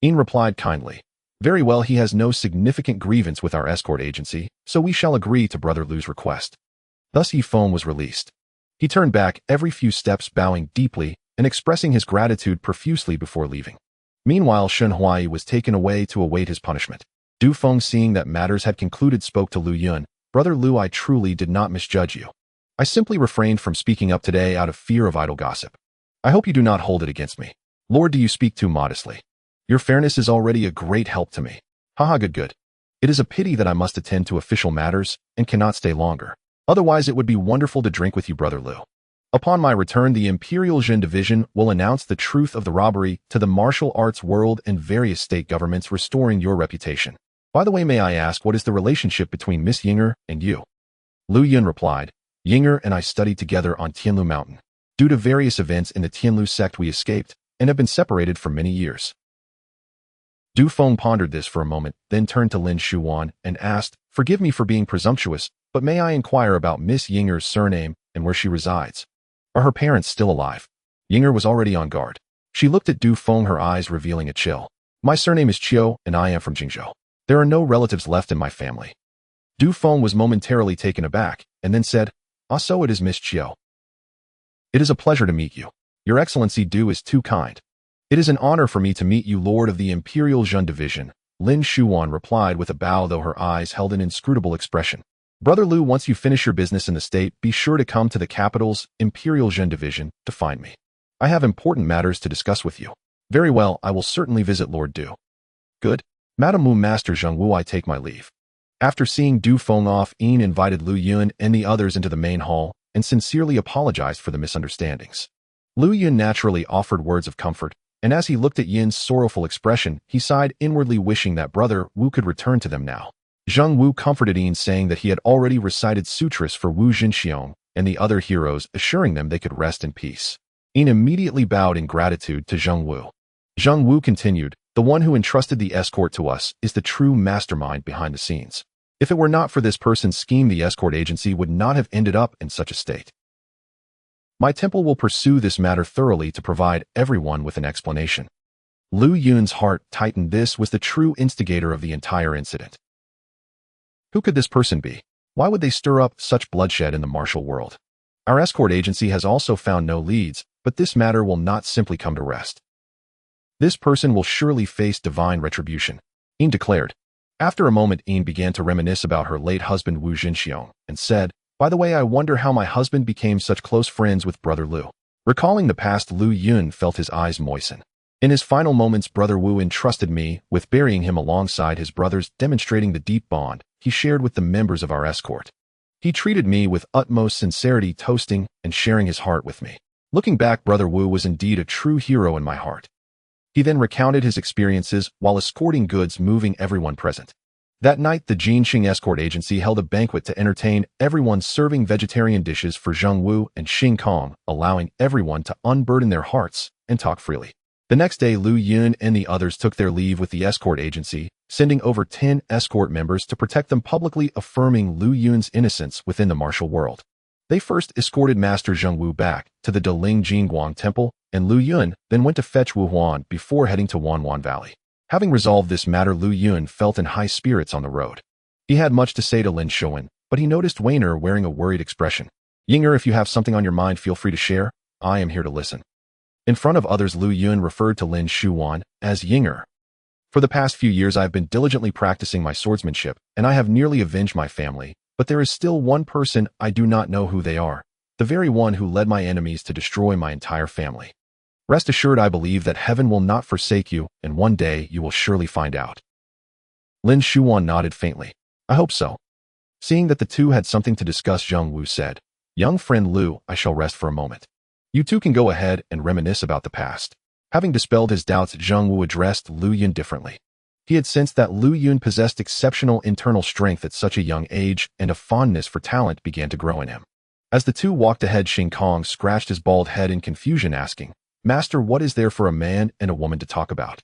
Yin replied kindly. Very well, he has no significant grievance with our escort agency, so we shall agree to Brother Lu's request. Thus Yifeng was released. He turned back every few steps, bowing deeply and expressing his gratitude profusely before leaving. Meanwhile, Shen Huai was taken away to await his punishment. Du Feng, seeing that matters had concluded, spoke to Lu Yun. Brother Lu, I truly did not misjudge you. I simply refrained from speaking up today out of fear of idle gossip. I hope you do not hold it against me. Lord, do you speak too modestly? Your fairness is already a great help to me. Haha, good. It is a pity that I must attend to official matters and cannot stay longer. Otherwise, it would be wonderful to drink with you, Brother Lu. Upon my return, the Imperial Jin Division will announce the truth of the robbery to the martial arts world and various state governments, restoring your reputation. By the way, may I ask, what is the relationship between Miss Yinger and you? Lu Yun replied, Yinger and I studied together on Tianlu Mountain. Due to various events in the Tianlu sect, we escaped and have been separated for many years. Du Feng pondered this for a moment, then turned to Lin Shuwan and asked, Forgive me for being presumptuous, but may I inquire about Miss Yinger's surname and where she resides? Are her parents still alive? Yinger was already on guard. She looked at Du Feng, her eyes revealing a chill. My surname is Qiu, and I am from Jingzhou. There are no relatives left in my family. Du Feng was momentarily taken aback, and then said, So it is Miss Qiu. It is a pleasure to meet you. Your Excellency Du is too kind. It is an honor for me to meet you, Lord of the Imperial Jin Division, Lin Shuwan replied with a bow, though her eyes held an inscrutable expression. Brother Lu, once you finish your business in the state, be sure to come to the capital's Imperial Jin Division to find me. I have important matters to discuss with you. Very well, I will certainly visit Lord Du. Good. Madam Wu, Master Zheng Wu, I take my leave. After seeing Du Feng off, Yin invited Lu Yun and the others into the main hall and sincerely apologized for the misunderstandings. Lu Yun naturally offered words of comfort, and as he looked at Yin's sorrowful expression, he sighed inwardly, wishing that Brother Wu could return to them now. Zheng Wu comforted Yin, saying that he had already recited sutras for Wu Jinxiong and the other heroes, assuring them they could rest in peace. Yin immediately bowed in gratitude to Zheng Wu. Zheng Wu continued, The one who entrusted the escort to us is the true mastermind behind the scenes. If it were not for this person's scheme, the escort agency would not have ended up in such a state. My temple will pursue this matter thoroughly to provide everyone with an explanation. Lu Yun's heart tightened. This was the true instigator of the entire incident. Who could this person be? Why would they stir up such bloodshed in the martial world? Our escort agency has also found no leads, but this matter will not simply come to rest. This person will surely face divine retribution, Yin declared. After a moment, Yin began to reminisce about her late husband Wu Jinxiong and said, By the way, I wonder how my husband became such close friends with Brother Lu. Recalling the past, Lu Yun felt his eyes moisten. In his final moments, Brother Wu entrusted me with burying him alongside his brothers, demonstrating the deep bond he shared with the members of our escort. He treated me with utmost sincerity, toasting and sharing his heart with me. Looking back, Brother Wu was indeed a true hero in my heart. He then recounted his experiences while escorting goods, moving everyone present. That night, the Qingtian escort agency held a banquet to entertain everyone, serving vegetarian dishes for Zheng Wu and Xing Kong, allowing everyone to unburden their hearts and talk freely. The next day, Lu Yun and the others took their leave with the escort agency, sending over 10 escort members to protect them, publicly affirming Lu Yun's innocence within the martial world. They first escorted Master Zheng Wu back to the Deling Jingguang Temple, and Lu Yun then went to fetch Wu Huan before heading to Wanwan Valley. Having resolved this matter, Lu Yun felt in high spirits on the road. He had much to say to Lin Shuan, but he noticed Weiner wearing a worried expression. Yinger, if you have something on your mind, feel free to share. I am here to listen. In front of others, Lu Yun referred to Lin Shuan as Yinger. For the past few years, I have been diligently practicing my swordsmanship, and I have nearly avenged my family, but there is still one person I do not know who they are, the very one who led my enemies to destroy my entire family. Rest assured, I believe that heaven will not forsake you, and one day you will surely find out. Lin Shuan nodded faintly. I hope so. Seeing that the two had something to discuss, Zheng Wu said, Young friend Lu, I shall rest for a moment. You two can go ahead and reminisce about the past. Having dispelled his doubts, Zheng Wu addressed Lu Yun differently. He had sensed that Lu Yun possessed exceptional internal strength at such a young age, and a fondness for talent began to grow in him. As the two walked ahead, Xing Kong scratched his bald head in confusion, asking, Master, what is there for a man and a woman to talk about?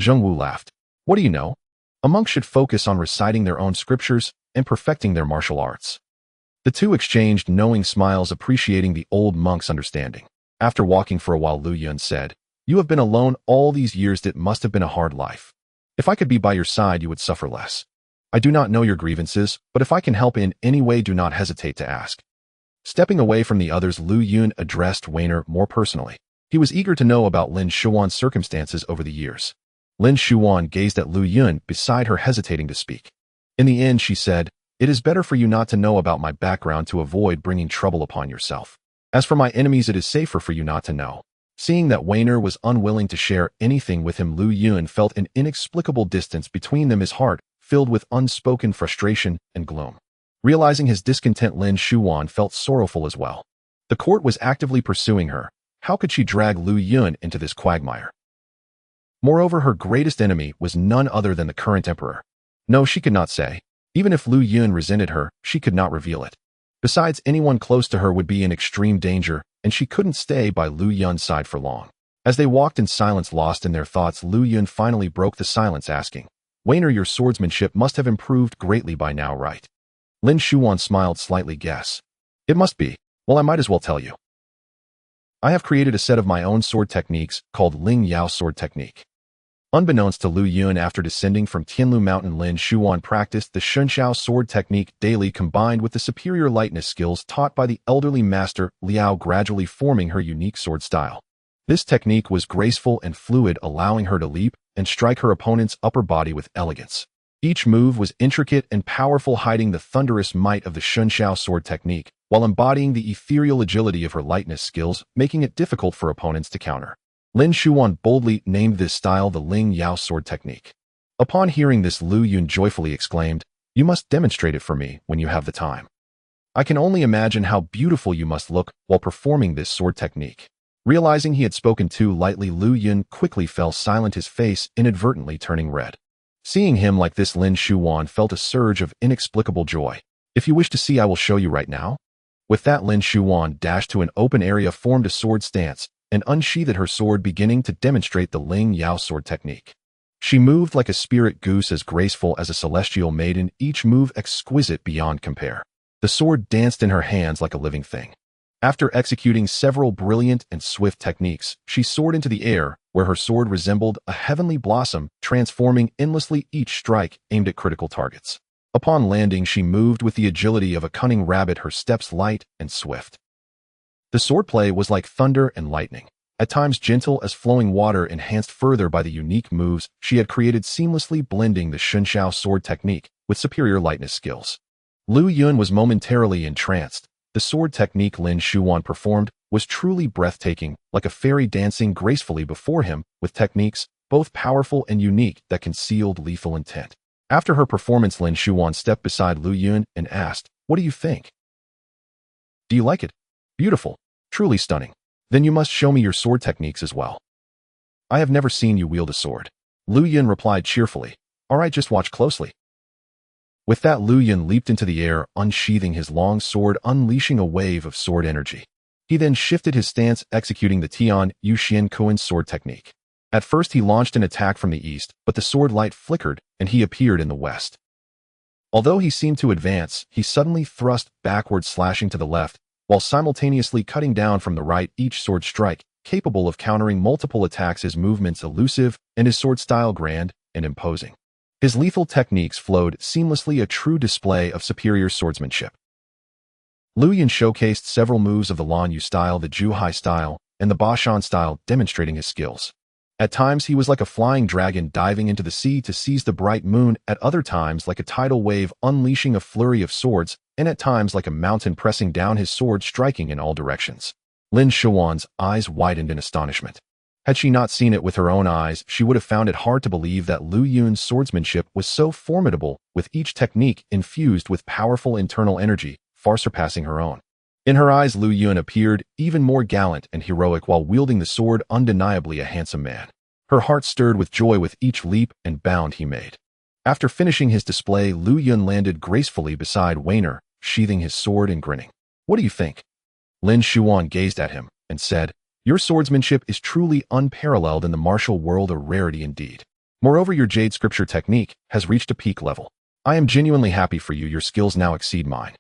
Zheng Wu laughed. What do you know? A monk should focus on reciting their own scriptures and perfecting their martial arts. The two exchanged knowing smiles, appreciating the old monk's understanding. After walking for a while, Lu Yun said, "You have been alone all these years. It must have been a hard life. If I could be by your side, you would suffer less. I do not know your grievances, but if I can help in any way, do not hesitate to ask." Stepping away from the others, Lu Yun addressed Weiner more personally. He was eager to know about Lin Shuan's circumstances over the years. Lin Shuan gazed at Lu Yun beside her, hesitating to speak. In the end, she said, "It is better for you not to know about my background to avoid bringing trouble upon yourself. As for my enemies, it is safer for you not to know." Seeing that Weiner was unwilling to share anything with him, Lu Yun felt an inexplicable distance between them, his heart filled with unspoken frustration and gloom. Realizing his discontent, Lin Shuan felt sorrowful as well. The court was actively pursuing her. How could she drag Lu Yun into this quagmire? Moreover, her greatest enemy was none other than the current emperor. No, she could not say. Even if Lu Yun resented her, she could not reveal it. Besides, anyone close to her would be in extreme danger, and she couldn't stay by Lu Yun's side for long. As they walked in silence, lost in their thoughts, Lu Yun finally broke the silence, asking, "Weiner, your swordsmanship must have improved greatly by now, right?" Lin Shuan smiled slightly. "Guess. It must be. Well, I might as well tell you. I have created a set of my own sword techniques called Ling Yao sword technique." Unbeknownst to Lu Yun, after descending from Tianlu mountain, Lin Shuan practiced the Shunxiao sword technique daily, combined with the superior lightness skills taught by the elderly master Liao, gradually forming her unique sword style. This technique was graceful and fluid, allowing her to leap and strike her opponent's upper body with elegance. Each move was intricate and powerful, hiding the thunderous might of the Shunxiao sword technique, while embodying the ethereal agility of her lightness skills, making it difficult for opponents to counter. Lin Shuan boldly named this style the Ling Yao sword technique. Upon hearing this, Lu Yun joyfully exclaimed, "You must demonstrate it for me when you have the time. I can only imagine how beautiful you must look while performing this sword technique." Realizing he had spoken too lightly, Lu Yun quickly fell silent, his face inadvertently turning red. Seeing him like this, Lin Shuan felt a surge of inexplicable joy. "If you wish to see, I will show you right now." With that, Lin Shuan dashed to an open area, formed a sword stance, and unsheathed her sword, beginning to demonstrate the Ling Yao sword technique. She moved like a spirit goose, as graceful as a celestial maiden, each move exquisite beyond compare. The sword danced in her hands like a living thing. After executing several brilliant and swift techniques, she soared into the air, where her sword resembled a heavenly blossom, transforming endlessly, each strike aimed at critical targets. Upon landing, she moved with the agility of a cunning rabbit, her steps light and swift. The swordplay was like thunder and lightning, at times gentle as flowing water, enhanced further by the unique moves she had created, seamlessly blending the Shunxiao sword technique with superior lightness skills. Lu Yun was momentarily entranced. The sword technique Lin Shuan performed was truly breathtaking, like a fairy dancing gracefully before him, with techniques both powerful and unique that concealed lethal intent. After her performance, Lin Shuan stepped beside Lu Yun and asked, "What do you think? Do you like it? Beautiful. Truly stunning. Then you must show me your sword techniques as well. I have never seen you wield a sword." Lu Yun replied cheerfully, "All right, just watch closely." With that, Lu Yun leaped into the air, unsheathing his long sword, unleashing a wave of sword energy. He then shifted his stance, executing the Tian Yuxian Kuan sword technique. At first, he launched an attack from the east, but the sword light flickered, and he appeared in the west. Although he seemed to advance, he suddenly thrust backward, slashing to the left, while simultaneously cutting down from the right, each sword strike capable of countering multiple attacks, his movements elusive and his sword style grand and imposing. His lethal techniques flowed seamlessly, a true display of superior swordsmanship. Lu Yun showcased several moves of the Lan Yu style, the Zhuhai style, and the Bashan style, demonstrating his skills. At times, he was like a flying dragon diving into the sea to seize the bright moon, at other times like a tidal wave unleashing a flurry of swords, and at times like a mountain pressing down, his sword striking in all directions. Lin Shuan's eyes widened in astonishment. Had she not seen it with her own eyes, she would have found it hard to believe that Lu Yun's swordsmanship was so formidable, with each technique infused with powerful internal energy, far surpassing her own. In her eyes, Lu Yun appeared even more gallant and heroic while wielding the sword, undeniably a handsome man. Her heart stirred with joy with each leap and bound he made. After finishing his display, Lu Yun landed gracefully beside Weiner, sheathing his sword and grinning. "What do you think?" Lin Shuan gazed at him and said, "Your swordsmanship is truly unparalleled in the martial world, a rarity indeed. Moreover, your jade scripture technique has reached a peak level. I am genuinely happy for you. Your skills now exceed mine.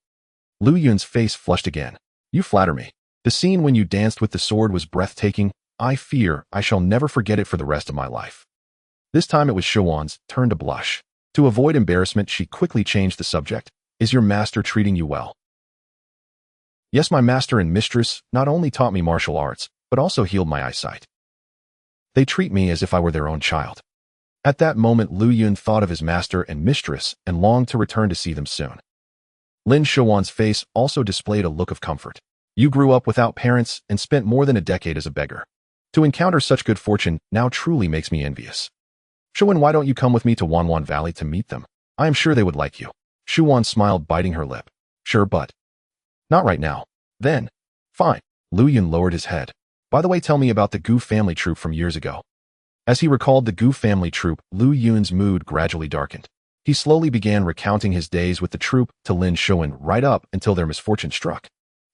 Lu Yun's face flushed again. You flatter me. The scene when you danced with the sword was breathtaking. I fear I shall never forget it for the rest of my life. This time it was Shuwan's turn to blush. To avoid embarrassment, she quickly changed the subject. Is your master treating you well? Yes, my master and mistress not only taught me martial arts, but also healed my eyesight. They treat me as if I were their own child. At that moment, Lu Yun thought of his master and mistress and longed to return to see them soon. Lin Shuwan's face also displayed a look of comfort. You grew up without parents and spent more than a decade as a beggar. To encounter such good fortune now truly makes me envious. Shuwan, why don't you come with me to Wanwan Valley to meet them? I am sure they would like you. Shuwan smiled, biting her lip. Sure, but not right now. Then, fine. Lu Yun lowered his head. By the way, tell me about the Gu family troop from years ago. As he recalled the Gu family troop, Lu Yun's mood gradually darkened. He slowly began recounting his days with the troop to Lin Shuwan right up until their misfortune struck.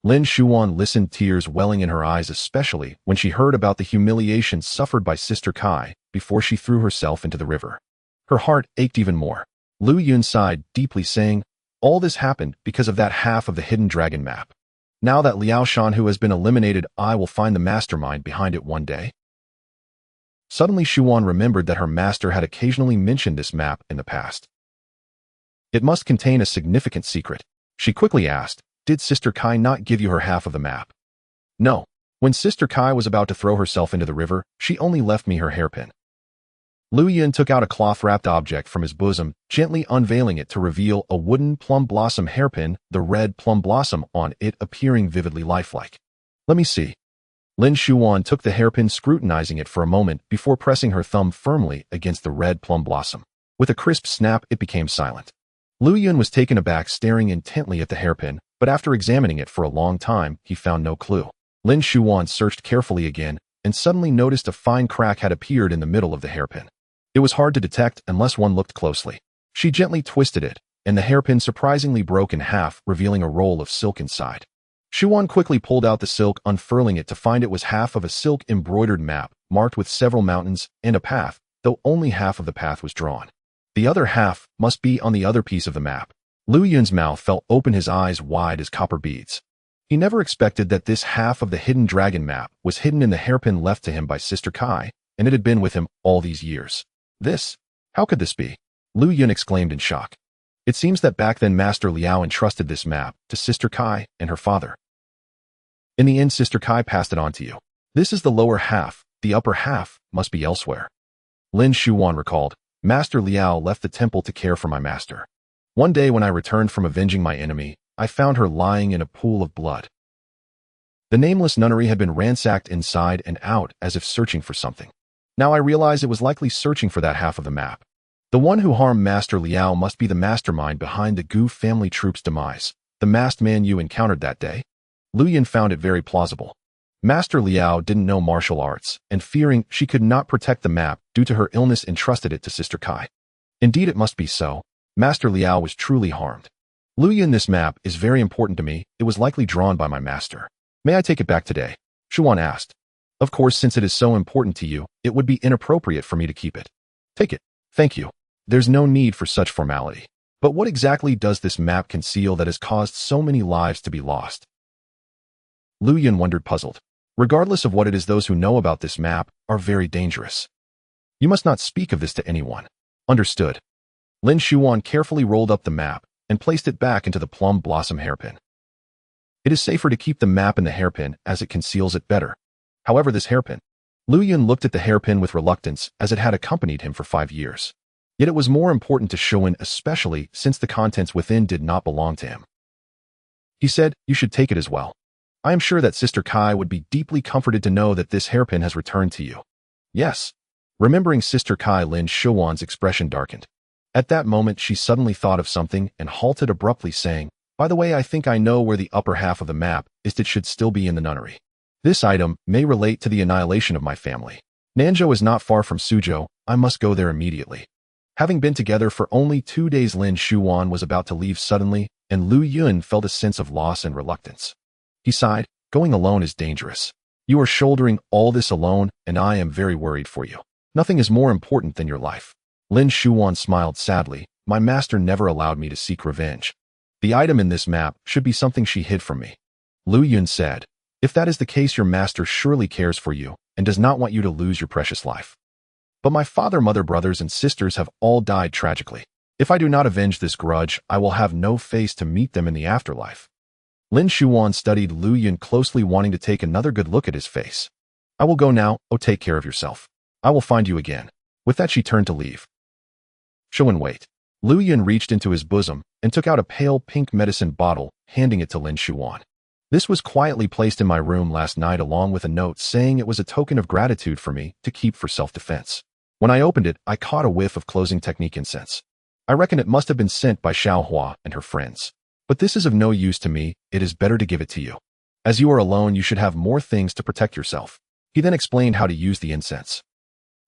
Lin Shuwan listened, tears welling in her eyes, especially when she heard about the humiliation suffered by Sister Kai before she threw herself into the river. Her heart ached even more. Lu Yun sighed deeply, saying, all this happened because of that half of the hidden dragon map. Now that Liao Shanhu has been eliminated, I will find the mastermind behind it one day. Suddenly Shuwan remembered that her master had occasionally mentioned this map in the past. It must contain a significant secret. She quickly asked, did Sister Kai not give you her half of the map? No. When Sister Kai was about to throw herself into the river, she only left me her hairpin. Lu Yun took out a cloth-wrapped object from his bosom, gently unveiling it to reveal a wooden plum blossom hairpin, the red plum blossom on it appearing vividly lifelike. Let me see. Lin Shuwan took the hairpin, scrutinizing it for a moment before pressing her thumb firmly against the red plum blossom. With a crisp snap, it became silent. Lu Yun was taken aback, staring intently at the hairpin, but after examining it for a long time, he found no clue. Lin Shuwan searched carefully again and suddenly noticed a fine crack had appeared in the middle of the hairpin. It was hard to detect unless one looked closely. She gently twisted it, and the hairpin surprisingly broke in half, revealing a roll of silk inside. Shuwan quickly pulled out the silk, unfurling it to find it was half of a silk-embroidered map, marked with several mountains and a path, though only half of the path was drawn. The other half must be on the other piece of the map. Lu Yun's mouth fell open, his eyes wide as copper beads. He never expected that this half of the hidden dragon map was hidden in the hairpin left to him by Sister Kai, and it had been with him all these years. How could this be? Lu Yun exclaimed in shock. It seems that back then Master Liao entrusted this map to Sister Kai and her father. In the end, Sister Kai passed it on to you. This is the lower half, the upper half must be elsewhere. Lin Shuwan recalled, Master Liao left the temple to care for my master. One day when I returned from avenging my enemy, I found her lying in a pool of blood. The nameless nunnery had been ransacked inside and out as if searching for something. Now I realize it was likely searching for that half of the map. The one who harmed Master Liao must be the mastermind behind the Gu family troop's demise, the masked man you encountered that day. Lu Yun found it very plausible. Master Liao didn't know martial arts, and fearing she could not protect the map due to her illness, entrusted it to Sister Kai. Indeed, it must be so. Master Liao was truly harmed. Lu Yun, this map is very important to me. It was likely drawn by my master. May I take it back today? Shuwan asked. Of course, since it is so important to you, it would be inappropriate for me to keep it. Take it. Thank you. There's no need for such formality. But what exactly does this map conceal that has caused so many lives to be lost? Lu Yun wondered, puzzled. Regardless of what it is, those who know about this map are very dangerous. You must not speak of this to anyone. Understood. Lin Shuwan carefully rolled up the map and placed it back into the plum blossom hairpin. It is safer to keep the map in the hairpin as it conceals it better. However, this hairpin. Lu Yun looked at the hairpin with reluctance, as it had accompanied him for 5 years. Yet it was more important to Shuwan, especially since the contents within did not belong to him. He said, you should take it as well. I am sure that Sister Kai would be deeply comforted to know that this hairpin has returned to you. Yes. Remembering Sister Kai, Lin Shuwan's expression darkened. At that moment, she suddenly thought of something and halted abruptly, saying, by the way, I think I know where the upper half of the map is. It should still be in the nunnery. This item may relate to the annihilation of my family. Nanzhou is not far from Suzhou. I must go there immediately. Having been together for only 2 days, Lin Shuwan was about to leave suddenly, and Lu Yun felt a sense of loss and reluctance. He sighed, going alone is dangerous. You are shouldering all this alone, and I am very worried for you. Nothing is more important than your life. Lin Shuwan smiled sadly. My master never allowed me to seek revenge. The item in this map should be something she hid from me. Lu Yun said, if that is the case, your master surely cares for you and does not want you to lose your precious life. But my father, mother, brothers, and sisters have all died tragically. If I do not avenge this grudge, I will have no face to meet them in the afterlife. Lin Shuwan studied Lu Yun closely, wanting to take another good look at his face. I will go now. Oh, take care of yourself. I will find you again. With that, she turned to leave. Shuwan, wait. Lu Yun reached into his bosom and took out a pale pink medicine bottle, handing it to Lin Shuwan. This was quietly placed in my room last night along with a note saying it was a token of gratitude for me to keep for self-defense. When I opened it, I caught a whiff of closing technique incense. I reckon it must have been sent by Xiao Hua and her friends. But this is of no use to me. It is better to give it to you. As you are alone, you should have more things to protect yourself. He then explained how to use the incense.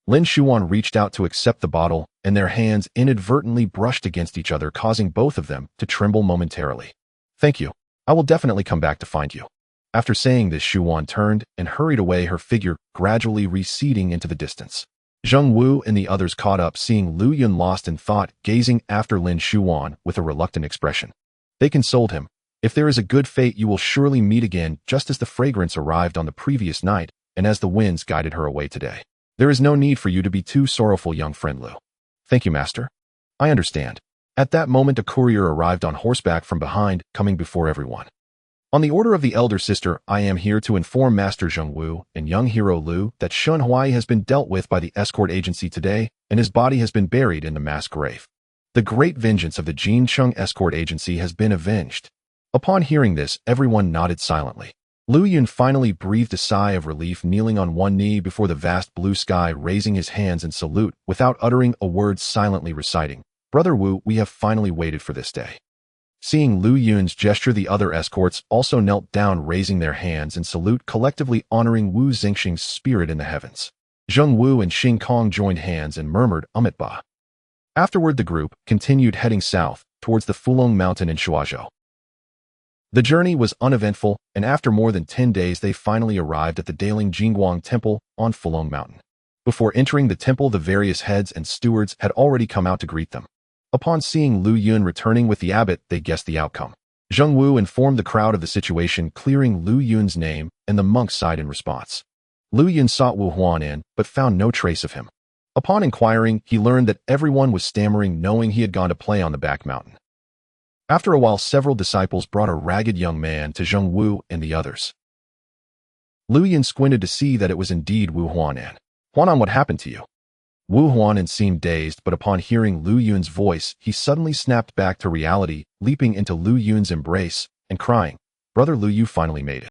Lin Shuwan reached out to accept the bottle, and their hands inadvertently brushed against each other, causing both of them to tremble momentarily. Thank you. I will definitely come back to find you. After saying this, Shuwan turned and hurried away, her figure gradually receding into the distance. Zheng Wu and the others caught up, seeing Lu Yun lost in thought, gazing after Lin Shuwan with a reluctant expression. They consoled him. If there is a good fate, you will surely meet again, just as the fragrance arrived on the previous night and as the winds guided her away today. There is no need for you to be too sorrowful, young friend Lu. Thank you, master. I understand. At that moment, a courier arrived on horseback from behind, coming before everyone. On the order of the elder sister, I am here to inform Master Zheng Wu and young hero Lu that Shun Huai has been dealt with by the escort agency today, and his body has been buried in the mass grave. The great vengeance of the Qingtian escort agency has been avenged. Upon hearing this, everyone nodded silently. Lu Yun finally breathed a sigh of relief, kneeling on one knee before the vast blue sky, raising his hands in salute without uttering a word, silently reciting, Brother Wu, we have finally waited for this day. Seeing Lu Yun's gesture, the other escorts also knelt down, raising their hands in salute, collectively honoring Wu Zingxing's spirit in the heavens. Zheng Wu and Xing Kong joined hands and murmured, Amitba. Afterward, the group continued heading south towards the Fulong Mountain in Shuazhou. The journey was uneventful, and after more than 10 days, they finally arrived at the Daling Jingguang Temple on Fulong Mountain. Before entering the temple, the various heads and stewards had already come out to greet them. Upon seeing Lu Yun returning with the abbot, they guessed the outcome. Zheng Wu informed the crowd of the situation, clearing Lu Yun's name, and the monks sighed in response. Lu Yun sought Wu Huan in, but found no trace of him. Upon inquiring, he learned that everyone was stammering, knowing he had gone to play on the back mountain. After a while, several disciples brought a ragged young man to Zheng Wu and the others. Lu Yun squinted to see that it was indeed Wu Huanan. Huanan, what happened to you? Wu Huanan seemed dazed, but upon hearing Lu Yun's voice, he suddenly snapped back to reality, leaping into Lu Yun's embrace and crying, Brother Lu, you finally made it.